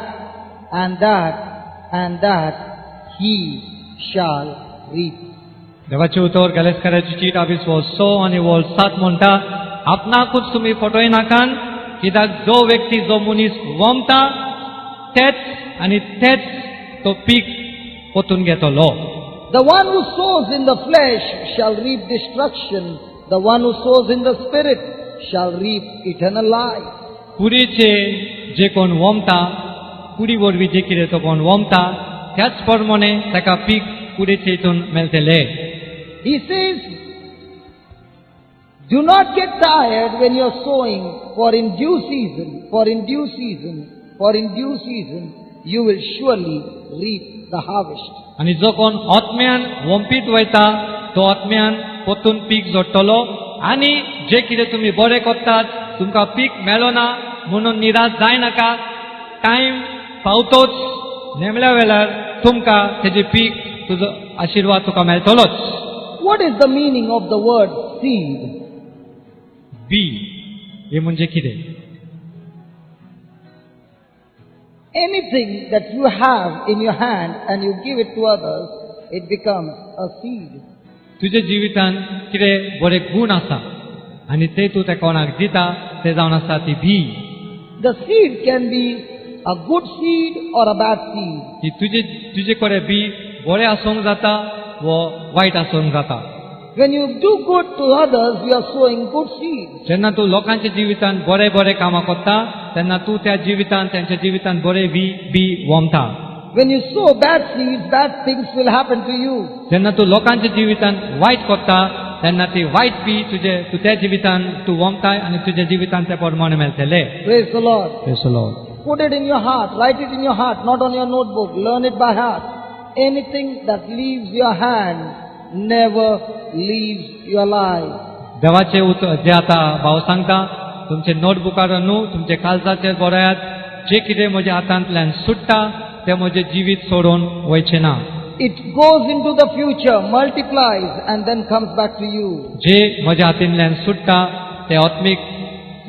he shall reap. देवाचे उतर गॅलेस्काराची चीट 6 आणि 7 म्हणटा, आपणाकूच तुमी फटोय नाकात, कित्याक जो व्यक्ती जो मनीस वोमता तेच आनी तेच तो पीक पोतून घेतलो. The one who sows in the flesh shall reap destruction. The one who sows in the spirit shall reap eternal life. कुडीचे जे कोण वोमता, कुडी वरवीं जे कितें तो कोण वोमता त्याच प्रमाणे ताका पीक कुडीचे हितून मेळटले. He says, do not get tired when you are sowing, for in due season you will surely reap the harvest. आनी जो कोण आत्म्यान वोंपीत वयता तो आत्म्यान पोतून पीक जोडटलो, आनी जे कितें तुमी बरें करतात तुमकां पीक मेळना म्हणून निराश जाय नाका. टायम पावतोच नेमल्या वेळार तुमकां तेजें पीक तुजो आशिर्वाद तुका मेळटलोच. What is the meaning of the word seed? बी हे म्हणजे कितें? Anything that you have in your hand and you give it to others, it becomes a seed. तुजे जिवितान कितें बरे गूण आसा आनी ते तूं त्या कोणाक दिता ते जावन आसा ती B. The seed can be a good seed or a bad seed. की तुजे कडेन बी बरें आसूंक जाता वो वायट आसूंक जाता. When you do good to others, you are sowing good seed. जेन्ना तूं लोकांच्या जिवितान बरे बरे कामां करता तेन्ना तूं त्या जिवितान त्यांच्या जिवितान बरे B वोमता. When you sow bad seeds, bad things will happen to you. जेन्ना तूं लोकांच्या जिवितान वायट करता तेन्ना ती वायट बी तूं त्या जिवितान तूं वोमताय आनी तुज्या जिवितान ते परमाणे मेळटले. Praise the Lord. Praise the Lord. Put it in your heart. Write it in your heart, not on your notebook. Learn it by heart. Anything that leaves your hand never leaves your life. देवाचे जे आता भाव सांगता तुमचे नोटबुकार न्हू तुमचे काळजाचेर बरयात जे कितें म्हज्या हातांतल्यान सुट्टा ते म्हजें जिवीत सोडून वयचे ना. It goes into the future, multiplies and then comes back to you. जे म्हज्या हातींतल्यान सुट्टा ते आत्मीक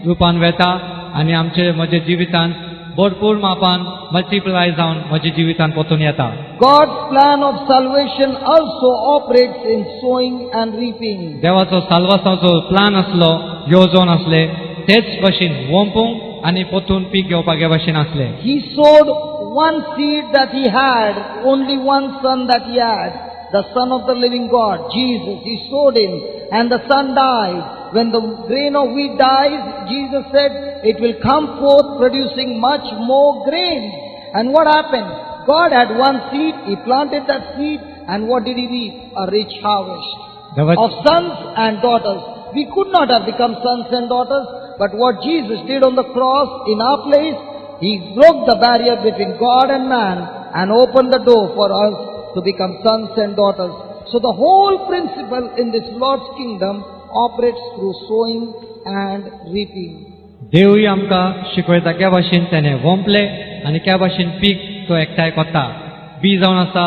रुपान वेता आनी आमचे म्हज्या जिवितान भरपूर मापान मल्टिप्लाय जावन म्हज्या जिवितान परतून येता. God's plan of salvation also operates in sowing and reaping. देवाचो साल्वासाचो प्लान आसलो येवजोन आसले तेच भशेन वोंपूंक आनी परतून पीक घेवपाक हे भशेन आसले. He sowed one seed that he had, only one son that he had, the Son of the living God, Jesus. He sowed him and the son died. When the grain of wheat dies, Jesus said, it will come forth producing much more grain. And what happened? God had one seed, he planted that seed, and what did he reap? A rich harvest of sons and daughters. We could not have become sons and daughters, but what Jesus did on the cross in our place, he broke the barrier between God and man and opened the door for us to become sons and daughters. So the whole principle in this Lord's kingdom operates through sowing and reaping. देवूय आमकां शिकयता त्या भाशेन तेणे वोंपले आनी त्या भाशेन peak तो एकठांय करता. बी जावन आसा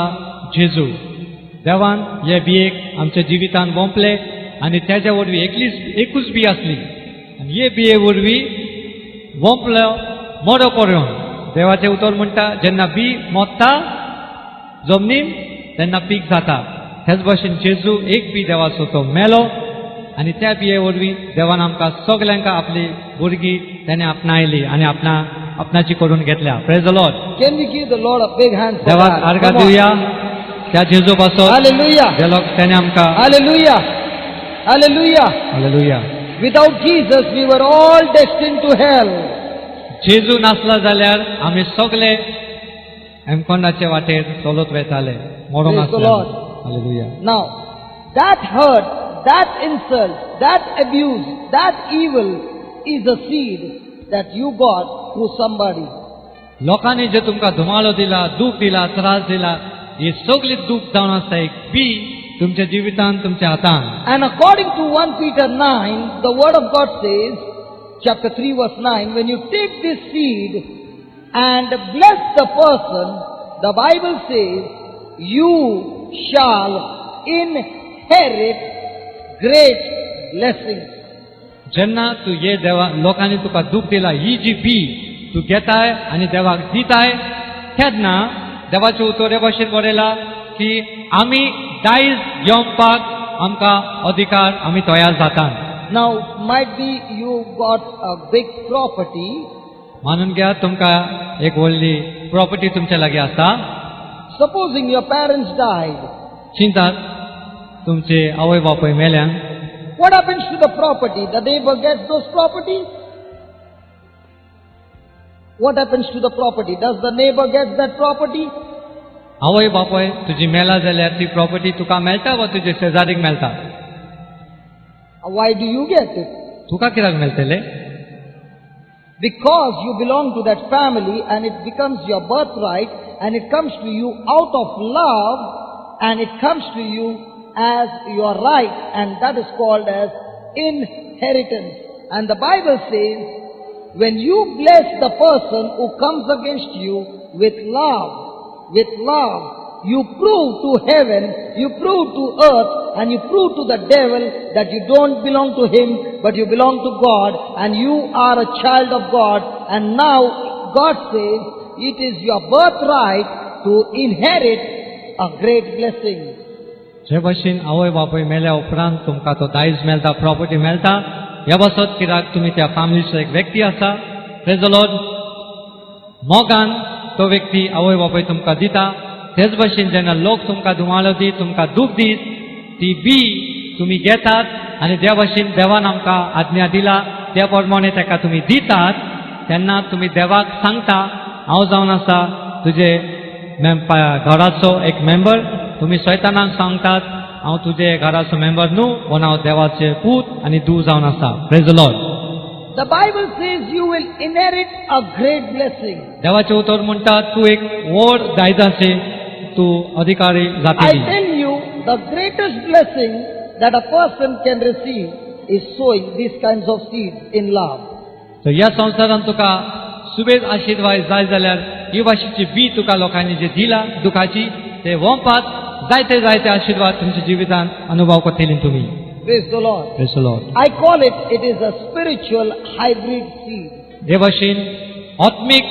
जेजू. देवान हे बियेक आमच्या जिवितान वोंपले आनी त्याच्या वरवीं एकूच बी आसली आनी हे बिये वरवीं वोंपलो मोडो पर्यंत. देवाचें उतर म्हणटा जेन्ना बी मोडटा जमनीन तेन्ना पीक जाता. हेच भाशेन जेजू एक बी देवाचो तो मेलो आनी त्या बिये वरवीं देवान आमकां सगल्यांक आपली भुरगीं तेणे आपणायली आनी आपणाची करून घेतल्या. Praise the Lord. Can we give the Lord a big hand for देवाक that? आर्गां Come on. दिवया त्या जेजू पासत Hallelujah. देवाक तेणे आमकां Hallelujah. Hallelujah. Hallelujah. Without Jesus, we were all destined to hell. जेजू नासला जाल्यार आमी सगळे हेमखंडाचे वाटेर चलत वयताले मरोंक Praise the आसले. Lord. Hallelujah. Now, that hurt, that insult, that abuse, that evil is a seed that you got through somebody. लोकांनी जे तुमकां धुमाळो दिला दूख दिला त्रास दिला ही सगळी दूख जावन आसता एक बी तुमच्या जिवितान तुमच्या हातान. And according to 1 Peter 9, the word of God says, chapter 3 verse 9, when you take this seed and bless the person, the Bible says, you shall inherit great blessings. जेन्ना तू हे देवा लोकांनी तुका दूख दिला ही जी बी तू घेताय आनी देवाक दिताय तेन्ना देवाचे उतर हे भाशेन बरयला की आमी दायज घेवपाक आमकां अधिकार आमी तयार जातात. Now, might be you got a big property. मानून घ्या तुमकां एक व्हडली प्रॉपर्टी तुमच्या लागीं आसा. Supposing your parents died. चिंतात तुमचे आवय बापूय मेल्यान. What happens to the property? The neighbor gets those property? What happens to the property? Does the neighbor get that property? आवय बापूय तुजी मेला जाल्यार ती प्रॉपर्टी तुका मेळटा वा तुजे शेजारीक मेळटा? Why do you get it? तुका कित्याक मेळटले? Because you belong to that family and it becomes your birthright and it comes to you out of love and it comes to you as your right, and that is called as inheritance. inheritance. And the Bible says, when you bless the person who comes against you with love, you prove to heaven, you prove to earth, and you prove to the devil that you don't belong to him, but you belong to God, and you are a child of God. And now God says, it is your birthright to inherit a great blessing. जे भशेन आवय बापूय मेल्या उपरांत तुमकां तो दायज मेळटा, property मेळटा, ह्या बसत कित्याक तुमी त्या फॅमिलीचो एक व्यक्ती आसा. Praise the Lord. मोगान तो व्यक्ती आवय बापूय तुमकां दिता. तेच भशेन जेन्ना लोक तुमकां दुमाळो दीत, तुमकां दूख दीत, ती बी तुमी घेतात आनी ज्या भशेन देवान आमकां आज्ञा दिला त्या प्रमाणे ताका तुमी दितात. तेन्ना तुमी देवाक सांगता, हांव जावन आसा तुजे घराचो एक मेंबर. तुमी सैतानाक सांगतात, हांव तुजे घराचो मेंबर न्हू, पूण हांव देवाचे पूत आनी दूव जावन आसा. Praise the Lord. The Bible says you will inherit a great blessing. देवाचे उतर म्हणटा तूं एक व्हड दायजाचे तूं अधिकारी I जातली. tell you, the greatest blessing that a person can receive is sowing these kinds of seeds in love. तर ह्या संवसारांत तुका सुबेज आशिर्वाद जाय जाल्यार ही भाशेची बी तुका लोकांनी जे दिला दुखाची ते वोंपात जायते जायते आशिर्वाद तुमच्या जिवितांत अनुभव करतली तुमी. Praise the Lord. Praise the lord. I call it is a spiritual hybrid seed. हे भाशेन आत्मीक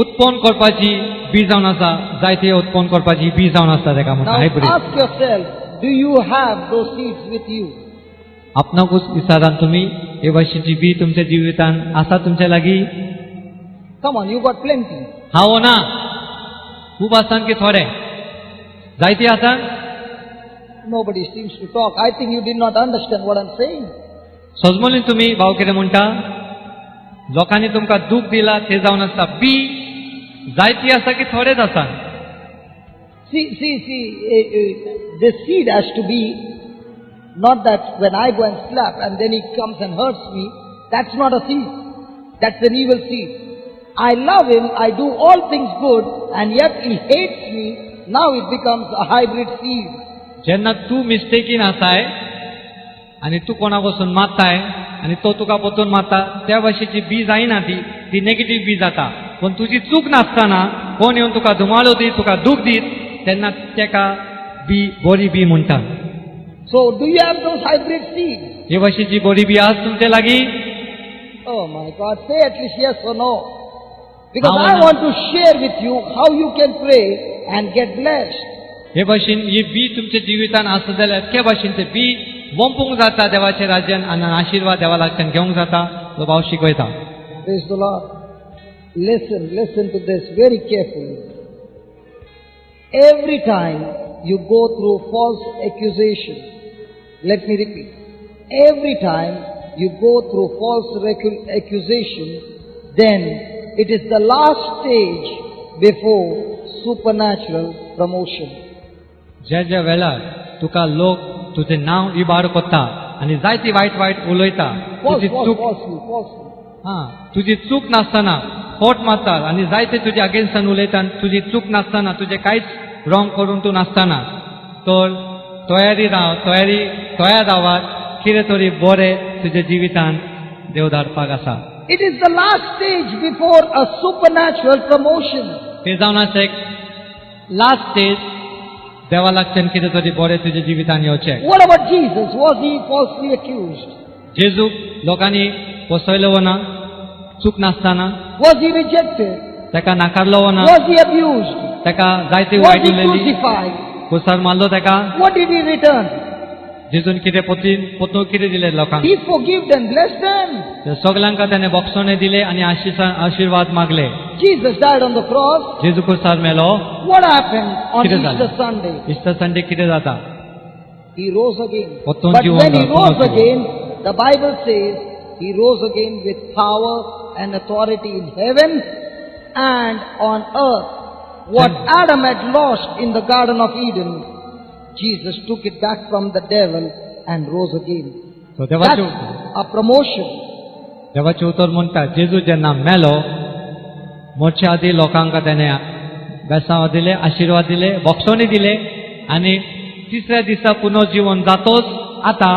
उत्पन्न करपाची बी जावन आसा, जायते उत्पन्न करपाची बी जावन आसा, ताका म्हणटा Now hybrid. ask yourself, do you have those seeds with you? आपणाकूच विचारान तुमी हे भाशेची बी तुमच्या जिवितांत आसा तुमच्या लागीं? Come on, you got plenty. हांव ना खूब आसान की थोडे जायती आसान. Nobody seems to talk. I think you did not understand what I'm saying. सजमोली तुमी भाव कितें म्हणटा? लोकांनी तुमकां दूख दिला ते जावन आसा बी जायती आसा की थोडेच आसा? See, this seed has to be not that when I go and slap and then he comes and hurts me. That's not a seed. That's an evil seed. I love him, I do all things good, and yet he hates me. Now it becomes a hybrid seed. जेन्ना तूं मिस्टेकीन आसाय आनी तूं कोणा वचून मारताय आनी तो तुका परतून मारता, त्या भाशेची बी जायना ती नेगेटीव बी जाता. पूण तुजी चूक नासतना कोण येवन तुका धुमाळो दीत, तुका दूख दीत, तेन्ना तेका बी बरी बी म्हणटा. So do you have those hybrid seeds? हे भाशेची बरी बी आसा तुमचे लागीं? Oh my God, say at least yes or no. Because I want to share with you how you can pray and get blessed. हे भाशेन ही B तुमच्या जिवितांत आसा जाल्यार ते भाशेन ते बी वंपूंक जाता देवाच्या राज्यान आनी आशिर्वाद देवा लागच्यान घेवंक जाता. तो भाव शिकयता. Praise the Lord. Listen to this very carefully. Every time you go through false accusation, let me repeat. Every time you go through false accusation, then it is the last stage before supernatural promotion. ज्या वेळार तुका लोक तुझे नाव इबाड करता आनी जायती वायट वायट उलयता, तुजी चूक नासतना खोट मारतात आनी जायते तुज्या अगेन्स्टान उलयता, तुजी चूक नासतना तुजे कांयच रॉंग करून तूं नासतना, तर तयार रावात कितें तरी बरें तुज्या जिवितांत देव धाडपाक आसा. It is the last stage before a supernatural promotion. ते जावन आसा एक लास्ट स्टेज देवा लागच्यान कितें तरी बरें तुज्या जिवितांत येवचें. What about Jesus? Was he falsely accused? जेजूक लोकांनी फसयलो ना, चूक नासतना? Was he rejected? ताका नाकारलो ना? Was he abused? ताका जायती Was वायट he उलयली, crucified? कुसार मारलो ताका. What did he return? जेजून कितें पोतून कितें दिलें लोकांक? He forgave them, blessed them. सगळ्यांक ताणें बक्षणे दिले आनी आशिर्वाद मागले. Jesus died on the cross. जेजू कुसार मेलो. What happened on कितें Easter जालें? Sunday? इस्टर संडे कितें जाता? He rose again. परतून But जिवंत when he जालो, rose परतून. again, the Bible says he rose again with power and authority in heaven and on earth. What Adam had lost in the Garden of Eden, Jesus took it back from the devil and rose again. So That's a promotion. देवाचे उतर म्हणटा जेजू जेन्ना मेलो मोडच्या आदी लोकांक ताणें बेसांव दिले, आशिर्वाद दिले, बक्षणे दिले आनी तिसऱ्या दिसा पुनर्जीवन जातोच आतां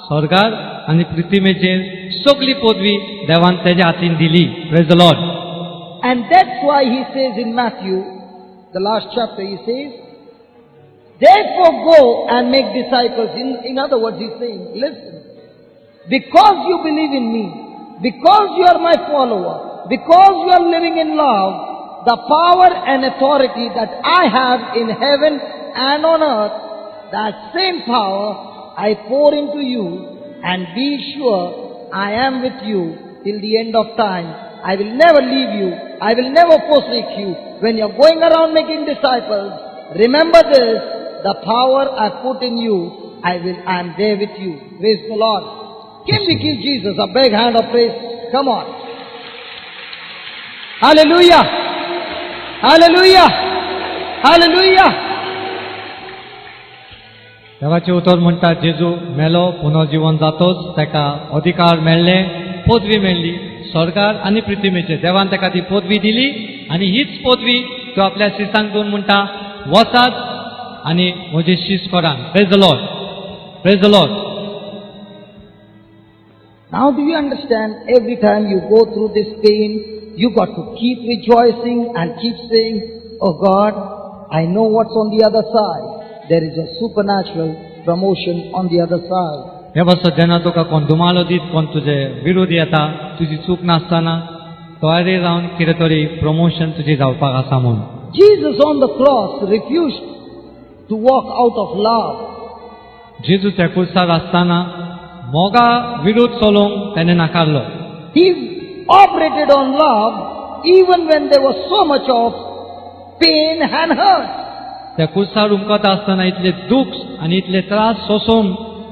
स्वर्गार आनी पृथ्वीचेर सगली पदवी देवान तेज्या हातीन दिली. Praise the Lord. And that's why he says in Matthew, the last chapter, he says, therefore go and make disciples. In other words, he's saying, listen, because you believe in me, because you are my follower, because you are living in love, the power and authority that I have in heaven and on earth, that same power I pour into you, and be sure I am with you till the end of time. I will never leave you. I will never forsake you. When you're going around making disciples, remember this, the power I put in you, I am there with you. Praise the Lord. Can we give Jesus a big hand of praise? Come on. Hallelujah. Hallelujah. Hallelujah. देवाचे उतर म्हणटा जेजू मेलो पुनर्जीवन जातोच ताका अधिकार मेळ्ळे, पदवी मेळ्ळी स्वर्गार आनी पृथ्वीचेर. देवान ताका ती पदवी दिली आनी हीच पदवी तो आपल्या शिसांक दिवन म्हणटा वचात आनी म्हजे शीस करात. Praise the lord. Praise the lord. Now do you understand, every time you go through this pain, you got to keep rejoicing and keep saying, oh God, I know what's on the other side. There is a supernatural promotion on the other side. हे बस जेन्ना तुका कोण दुमालो दीत कोण तुजे विरोधी येता तुजी चूक नासतना तयारी रावन कितें तरी प्रमोशन तुजी जावपाक आसा म्हूण. Jesus on the cross refused to walk out of love. जेजू त्या क्रुसार आसतना मोगा विरोध चलोवंक ताणें नाकारलो. He operated on love even when there was so much of pain and hurt. त्या क्रुसार उमकता आसतना इतले दुख आनी इतले त्रास सोसून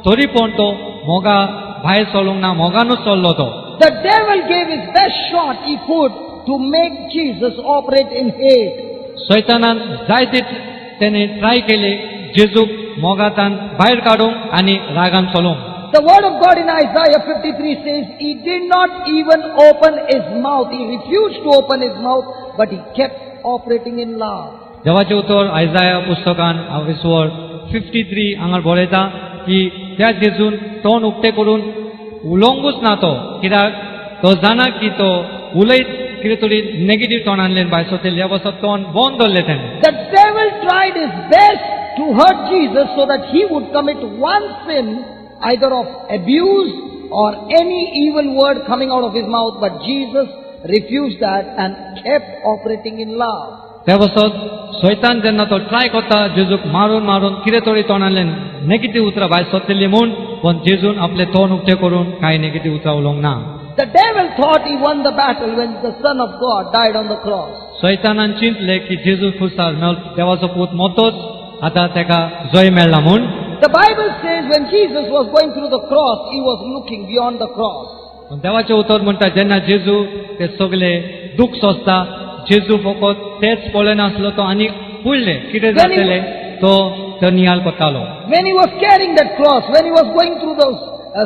तरी पण तो मोगा भायर चलोवंक ना, मोगानूच चल्लो तो. The devil gave his best shot he could to make Jesus operate in hate. शैतानान जायते तेणे ट्राय केले जेजूक मोगातान भायर काडूंक आनी रागान चलोवंक. The word of God in Isaiah 53 says, he did not even open his mouth. He refused to open his mouth, but he kept operating in love. देवाचे उतर आयजाया पुस्तकान विसवर 53 हांगा बरयता की त्या जेजून तोंड उक्तें करून उलोवंकूच ना तो, कित्याक तो जाणा की तो उलयत कितें तरी नेगेटीव तोंडांतल्यान भायर सरतलें. ह्या वर्सा तोंड बंद दवरलें तेणें. The devil tried his best to hurt Jesus so that he would commit one sin, either of abuse or any evil word coming out of his mouth, but Jesus refused that and kept operating in love. त्या वर्सात शैतान जेन्ना तो try करता जेजूक मारून मारून कितें तरी तोंडांतल्यान negative उतरां भायर सरतलीं म्हूण, पण जेजून आपलें तोंड उक्तें करून कांय नेगेटीव उतरां उलोवंक ना. The devil thought he won the battle when the Son of God died on the cross. शैतानान चिंतलें की जेजू खुर्सार देवाचो पूत मोतोच आतां ताका जय मेळ्ळा म्हूण. The Bible says when Jesus was going through the cross, he was looking beyond the cross. देवाचें उतर म्हणटा जेन्ना जेजू ते सगळे दुख सोंसता जेजू फकत तेच पळयनासलो तो आनी फुडलें कितें जातलें तो नियाळ करतालो. When he was carrying that cross, when he was going through the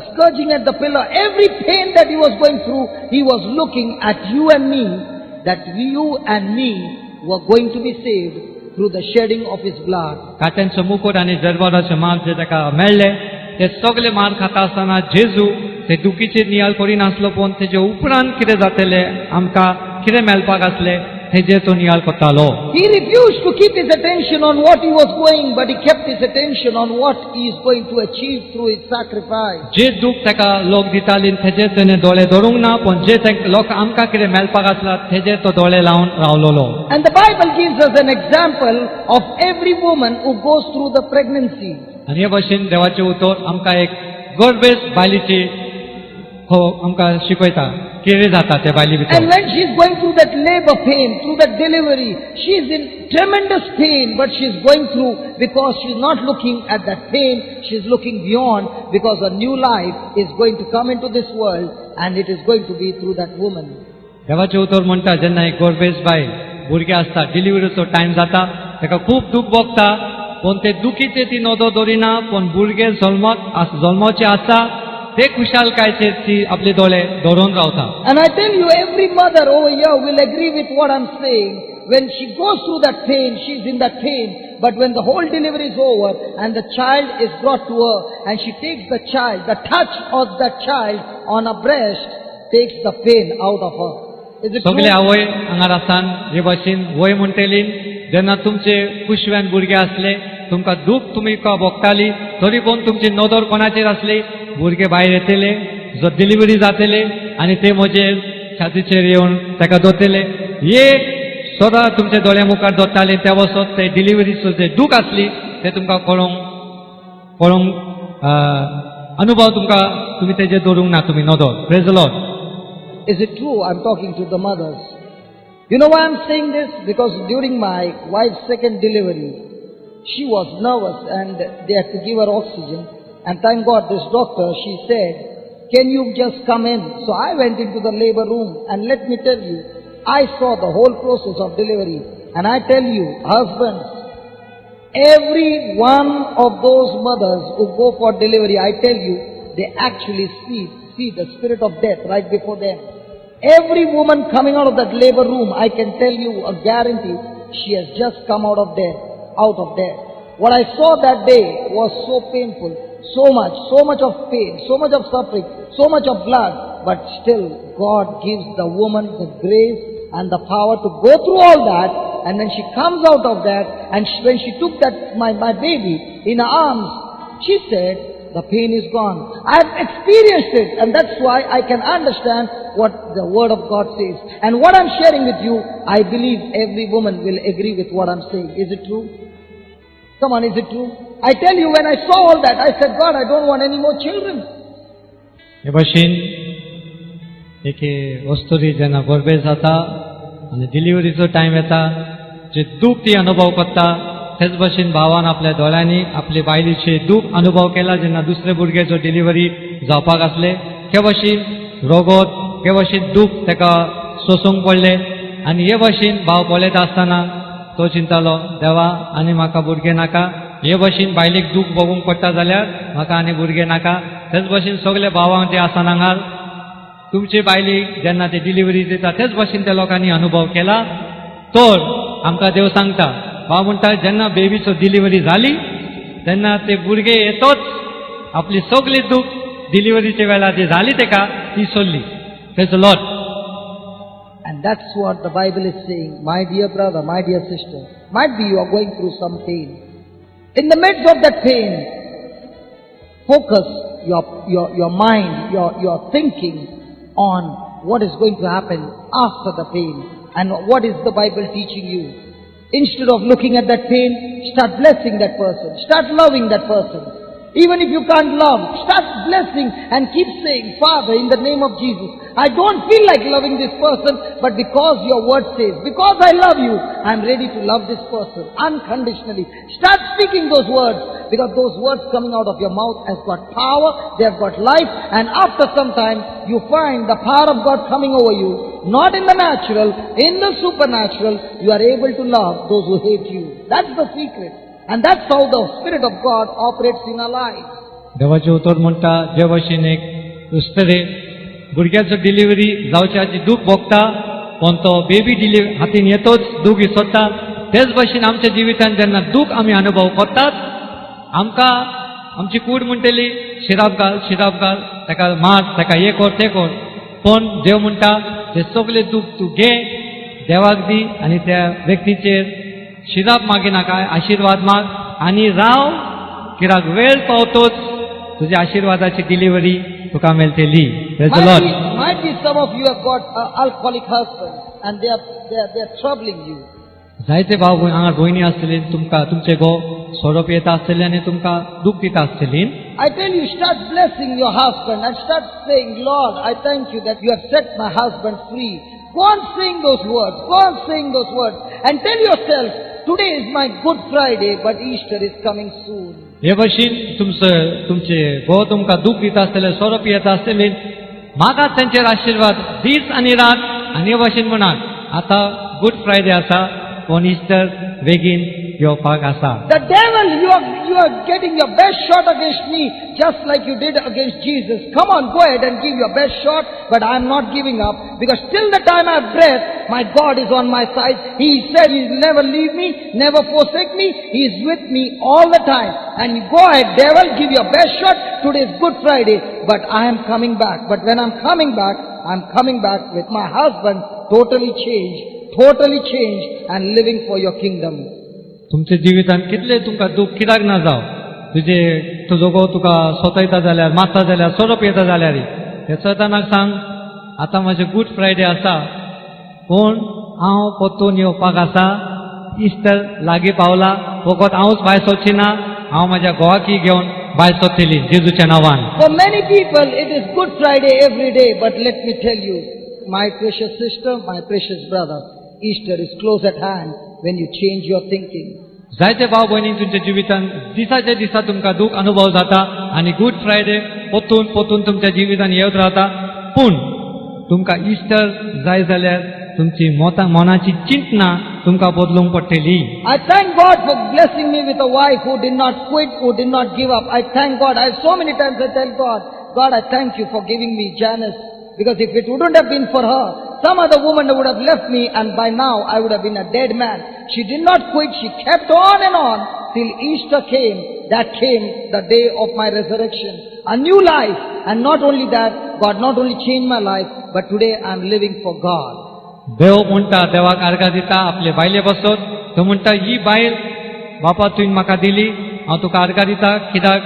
scourging at the pillar, every pain that he was going through, he was looking at you and me, that you and me were going to be saved through the shedding of his blood. काट्यांचो मुकुट आनी जरबाराचे मार जे ताका मेळ्ळे ते सगळे मार खाता आसतना जेजू ते दुखीचेर नियाळ करिनासलो, पूण तेजे उपरांत कितें जातलें आमकां कितें मेळपाक आसलें तेजेर तो नियाळ करतालो. He refused to keep his attention on what he was going, but he kept his attention on what he is going to achieve through his sacrifice. जे दूख ताका लोक दिताली तेजेर तेणें दोळे धरूंक ना, पूण जे लोक आमकां कितें मेळपाक आसला तेजेर तो दोळे लावन रावलोलो. And the Bible gives us an example of every woman who goes through the pregnancy. आनी हे भशेन देवाचें उतर आमकां एक गर्भेश बायलेची आमकां शिकयता कितें जाता त्या बायले भितर. And when she is going through that labor pain, through that delivery, she is in tremendous pain, but she is going through because she is not looking at that pain, she is looking beyond, because a new life is going to come into this world and it is going to be through that woman. देवाचें उतर म्हणटा जेन्ना एक गर्भेश बायल भुरगें आसता, डिलिव्हरीचो time जाता, ताका खूब दूख भोगता, पूण ते दुखीचेर ती नदर दवरिना, पूण भुरगें जल्माचें आसा ते खुशालकायेचेर ती आपले दोळे धरून रावता. And I tell you, every mother over here will agree with what I'm saying. When she goes through that pain, she is in that pain, But when the whole delivery is over and the child is brought to her and she takes the child, the touch of the child on her breast takes the pain out of her. Is it सगळे true? आवय हांगा आसान हे भाशेन वय म्हणटली जेन्ना तुमचे कुशव्यान भुरगे असले तुमकां दूख तुमी भोगताली तरी पूण तुमची नदर कोणाचेर असली भुरगे भायर येतले जो डिलिव्हरी जातले आणि ते म्हजे छातीचेर येवन ताका दोतले हे सदां तुमचे दोळ्या मुखार दोताले त्या वसत ते डिलिव्हरीचो जे दूख असली ते तुमकां कळोंक अनुभव तुमकां तुमी तेजे दवरूंक ना तुमी नदर. Praise the Lord. Is it true? I'm talking to the mothers. You know why I'm saying this? Because during my wife's second delivery, she was nervous and they had to give her oxygen. And thank God this doctor, she said, can you just come in? So I went into the labor room and let me tell you, I saw the whole process of delivery. And I tell you, husbands, every one of those mothers who go for delivery, I tell you, they actually see the spirit of death right before them. Every woman coming out of that labor room, I can tell you a guarantee, she has just come out of there. What I saw that day was so painful, so much of pain, so much of suffering, so much of blood, but still God gives the woman the grace and the power to go through all that, and then she comes out of that, and when she took that my baby in her arms, she said, the pain is gone. I have experienced it, and that's why I can understand what the Word of God says. And what I'm sharing with you, I believe every woman will agree with what I'm saying. Is it true? Come on, is it true? I tell you, when I saw all that, I said, God, I don't want any more children. हे भाशेन एके वस्तुरी जेन्ना गर्भे जाता आनी डिलिव्हरीचो time येता जे दूख ती अनुभव करता तेच भाशेन भावान आपल्या दोळ्यांनी आपले बायलेचे दूख अनुभव केला जेन्ना दुसरे भुरग्याचो डिलिव्हरी जावपाक आसले हे भाशेन रोगोत हे भाशेन दूख ताका सोसूंक पडले आनी हे भाशेन भाव पळयता आसतना तो चिंतालो देवा आनी म्हाका भुरगे नाका हे भाशेन बायलेक दूख भोगूंक पडटा जाल्यार म्हाका आनी भुरगे नाका तेच भाशेन सगळे भावांक जे आसा हांगा तुमचे बायलेक जेन्ना ते डिलिव्हरी दिता तेच भाशेन त्या लोकांनी अनुभव केला तर आमकां देव सांगता भाव म्हणटा जेन्ना बेबीचो डिलिव्हरी जाली तेन्ना ते भुरगे येतोच आपली सगळी दूख डिलिव्हरीच्या वेळार जी झाली तेका ती सोडली. Praise the Lord. And that's what the Bible is saying. My dear brother, my dear sister, might be you are going through some pain. In the midst of that pain, focus your mind, your thinking on what is going to happen after the pain and what is the Bible teaching you. Instead of looking at that pain, start blessing that person. Start loving that person. Even if you can't love, start blessing and keep saying, Father, in the name of Jesus, I don't feel like loving this person, but because your word says, because I love you, I'm ready to love this person unconditionally. Start speaking those words, because those words coming out of your mouth has got power, they have got life, and after some time, you find the power of God coming over you. Not in the natural, in the supernatural, you are able to love those who hate you. That's the secret. And that's how the Spirit of God operates in our lives. देवाचे उतर म्हणटा जे भाशेन एक दुसरे भुरग्याचो delivery जावच्याची दूख भोगता पण तो बेबी डिलिव्हरी हातीन येतोच दूख विसरता तेच भाशेन आमच्या जिवितान जेन्ना दूख आमी अनुभव करतात आमकां आमची कूड म्हणटली शिराप घाल ताका मार ताका हे कर ते कर पण देव म्हणटा ते सगळे दूख तूं घे देवाक दी आनी त्या व्यक्तीचेर शिराप मागिनाका आशीर्वाद माग आनी राव कित्याक वेळ पावतोच तुझ्या आशीर्वादाची डिलिव्हरी तुका मेळटली. Praise the Lord. Might be some of you have got alcoholic husbands and they are troubling you. जायते भाव हांगा भयणी आसतली तुमकां तुमचे घो सोडप येता आसतले आनी तुमकां दूख दिता आसतली. I tell you, start blessing your husband and start saying, Lord, I thank you that you have set my husband free. Go on saying those words. Go on saying those words. And tell yourself, today is my Good Friday, but Easter is coming soon. हे भाशेन तुमचे घो तुमकां दूख दिता आसतले सोडप येता आसतले मागात तांचेर आशीर्वाद दीस आनी रात आनी हे भाशेन म्हणात आतां गुड फ्रायडे आसा पण इस्टर बेगीन येवपाक आसा. The devil, you are getting your best shot against me, just like you did against Jesus. Come on, go ahead and give your best shot, but I am not giving up, because till the time I have breath, my God is on my side. He said He will never leave me, never forsake me. He is with me all the time. And go ahead, devil, give your best shot. Today is Good Friday, but I am coming back. But when I'm coming back with my husband totally changed and living for your kingdom. तुमच्या जिवितांत कितले तुमकां दुख कित्याक ना जाव, तुजो घोव तुका सोतयता जाल्यार, मारता जाल्यार, सोडप येता जाल्यार ते सैतानाक सांग, आतां म्हजें गुड फ्रायडे आसा, पूण हांव परतून येवपाक आसा. इस्टर लागीं पावला, फकत हांवूच भायर सरची ना, हांव म्हाज्या घोवाकी घेवन भायर सरतली जेजूच्या नांवान. For many people it is Good Friday every day, but let me tell you, my precious sister, my precious brother, Easter is close at hand when you change your thinking. जायते भाव भयणी तुमच्या जिवितांत दिसाच्या दिसा तुमकां दूख अनुभव जाता आनी गुड फ्रायडे पोतून तुमच्या जिवितांत येवत रावता. पूण तुमकां इस्टर जाय जाल्यार तुमची मनाची चिंतना तुमकां बदलूंक पडटली. I thank God for blessing me with a wife who did not quit, who did not give up. I thank God. So many times I tell God, I thank you for giving me Janice, because if it wouldn't have been for her, some other woman would have left me, and by now I would have been a dead man. She did not quit. She kept on and on till Easter came. That came the day of my resurrection. A new life. And not only that, God not only changed my life, but today I am living for God. देव म्हणटा, देवाक आर्गां दिता आपले बायले बसत. तो म्हणटा, ही बायल बापा तुवें म्हाका दिली, हांव तुका आर्गां दिता, कित्याक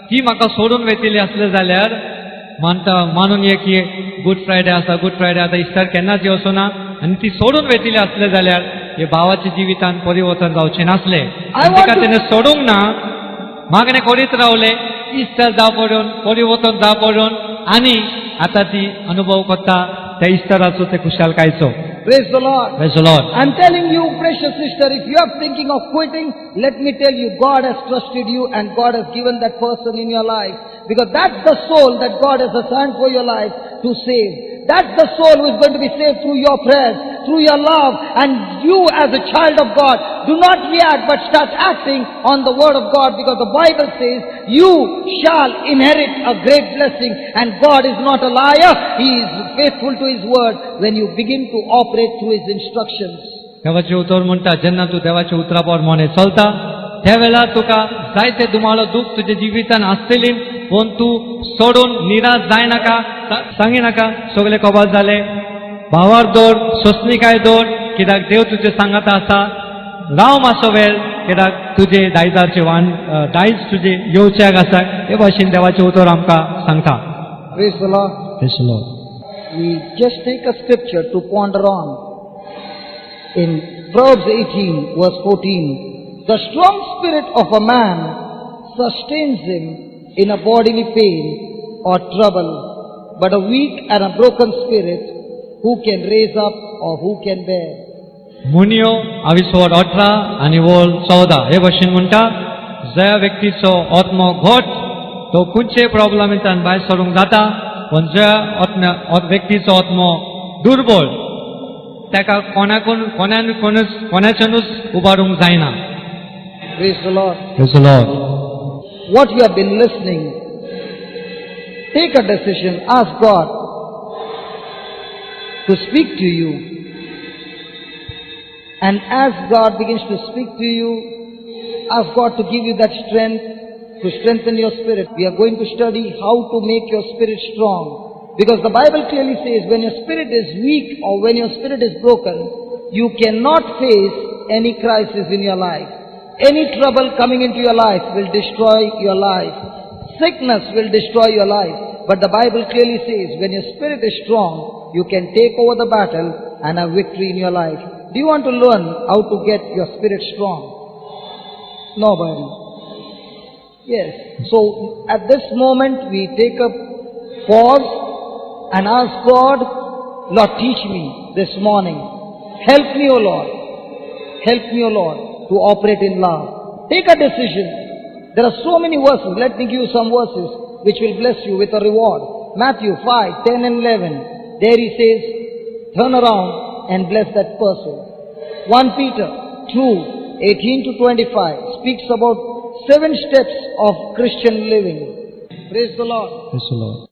ती म्हाका सोडून वेतिली आसले जाल्यार मानून ये की गुड फ्रायडे आसा, इस्टर केन्नाच येवचो ना, आनी ती सोडून वेतिली आसले जाल्यार हे भावाच्या जिवितांत परिवर्तन जावचें नासलें. तिका तेणें सोडूंक ना, मागणें करीत रावले, इस्टर जावं पडून, परिवर्तन जावं पडून, आनी आतां ती अनुभव करता त्या इस्टराचो ते खुशालकायेचो. Praise the Lord. Praise the Lord. I'm telling you, precious sister, if you are thinking of quitting, let me tell you, God has trusted you and God has given that person in your life. Because that's the soul that God has assigned for your life to save. That's the soul who is going to be saved through your prayers, through your love. And you as a child of God, do not react but start acting on the word of God, because the Bible says, you shall inherit a great blessing. And God is not a liar. He is faithful to His word when you begin to operate through His instructions. देवाचे उतर म्हणटा, जेन्ना तूं देवाच्या उतरा प्रमाणे चलता, त्या वेळार तुका जायते दुमाळो दूख तुज्या जिवितांत आसतली, पूण तूं सोडून निराश जाय नाका, सांगी नाका सगळे कबाल जाले, भावार दवर, सोसणीकाय दवर, कित्याक देव तुजे सांगात आसा. राव मातसो वेळ, कित्याक तुजे दायज तुजे येवच्याक आसा. हे भाशेन देवाचे उतर आमकां सांगता. Praise the Lord. Praise the Lord. We just take a scripture to ponder on. In Proverbs 18 verse 14, the strong spirit of a man sustains him in a bodily pain or trouble, but a weak and a broken spirit, who can raise up or who can bear? मुनियो 18 आणि वोल 14 हे भाशेन म्हणटा, ज्या व्यक्तीचो आत्मो घट तो खंयचे प्रॉब्लेमांतल्यान भायर सरूंक जाता, पण ज्या व्यक्तीचो आत्मो दुर्बळ ताका कोणाच्यानूच उबारूंक जायना. Praise the Lord. Praise the Lord. What you have been listening, take a decision, ask God to speak to you. And as God begins to speak to you, ask God to give you that strength to strengthen your spirit. We are going to study how to make your spirit strong. Because the Bible clearly says, when your spirit is weak or when your spirit is broken, you cannot face any crisis in your life. Any trouble coming into your life will destroy your life. Sickness will destroy your life. But the Bible clearly says, when your spirit is strong, you can take over the battle and have victory in your life. Do you want to learn how to get your spirit strong? Nobody. Yes. So at this moment we take a pause and ask God, Lord, teach me this morning. Help me, O Lord. Help me, O Lord, to operate in love. Take a decision. There are so many verses. Let me give you some verses which will bless you with a reward. Matthew 5, 10 and 11. There he says, turn around and bless that person. 1 Peter 2, 18 to 25 speaks about 7 steps of Christian living. Praise the Lord. Praise the Lord.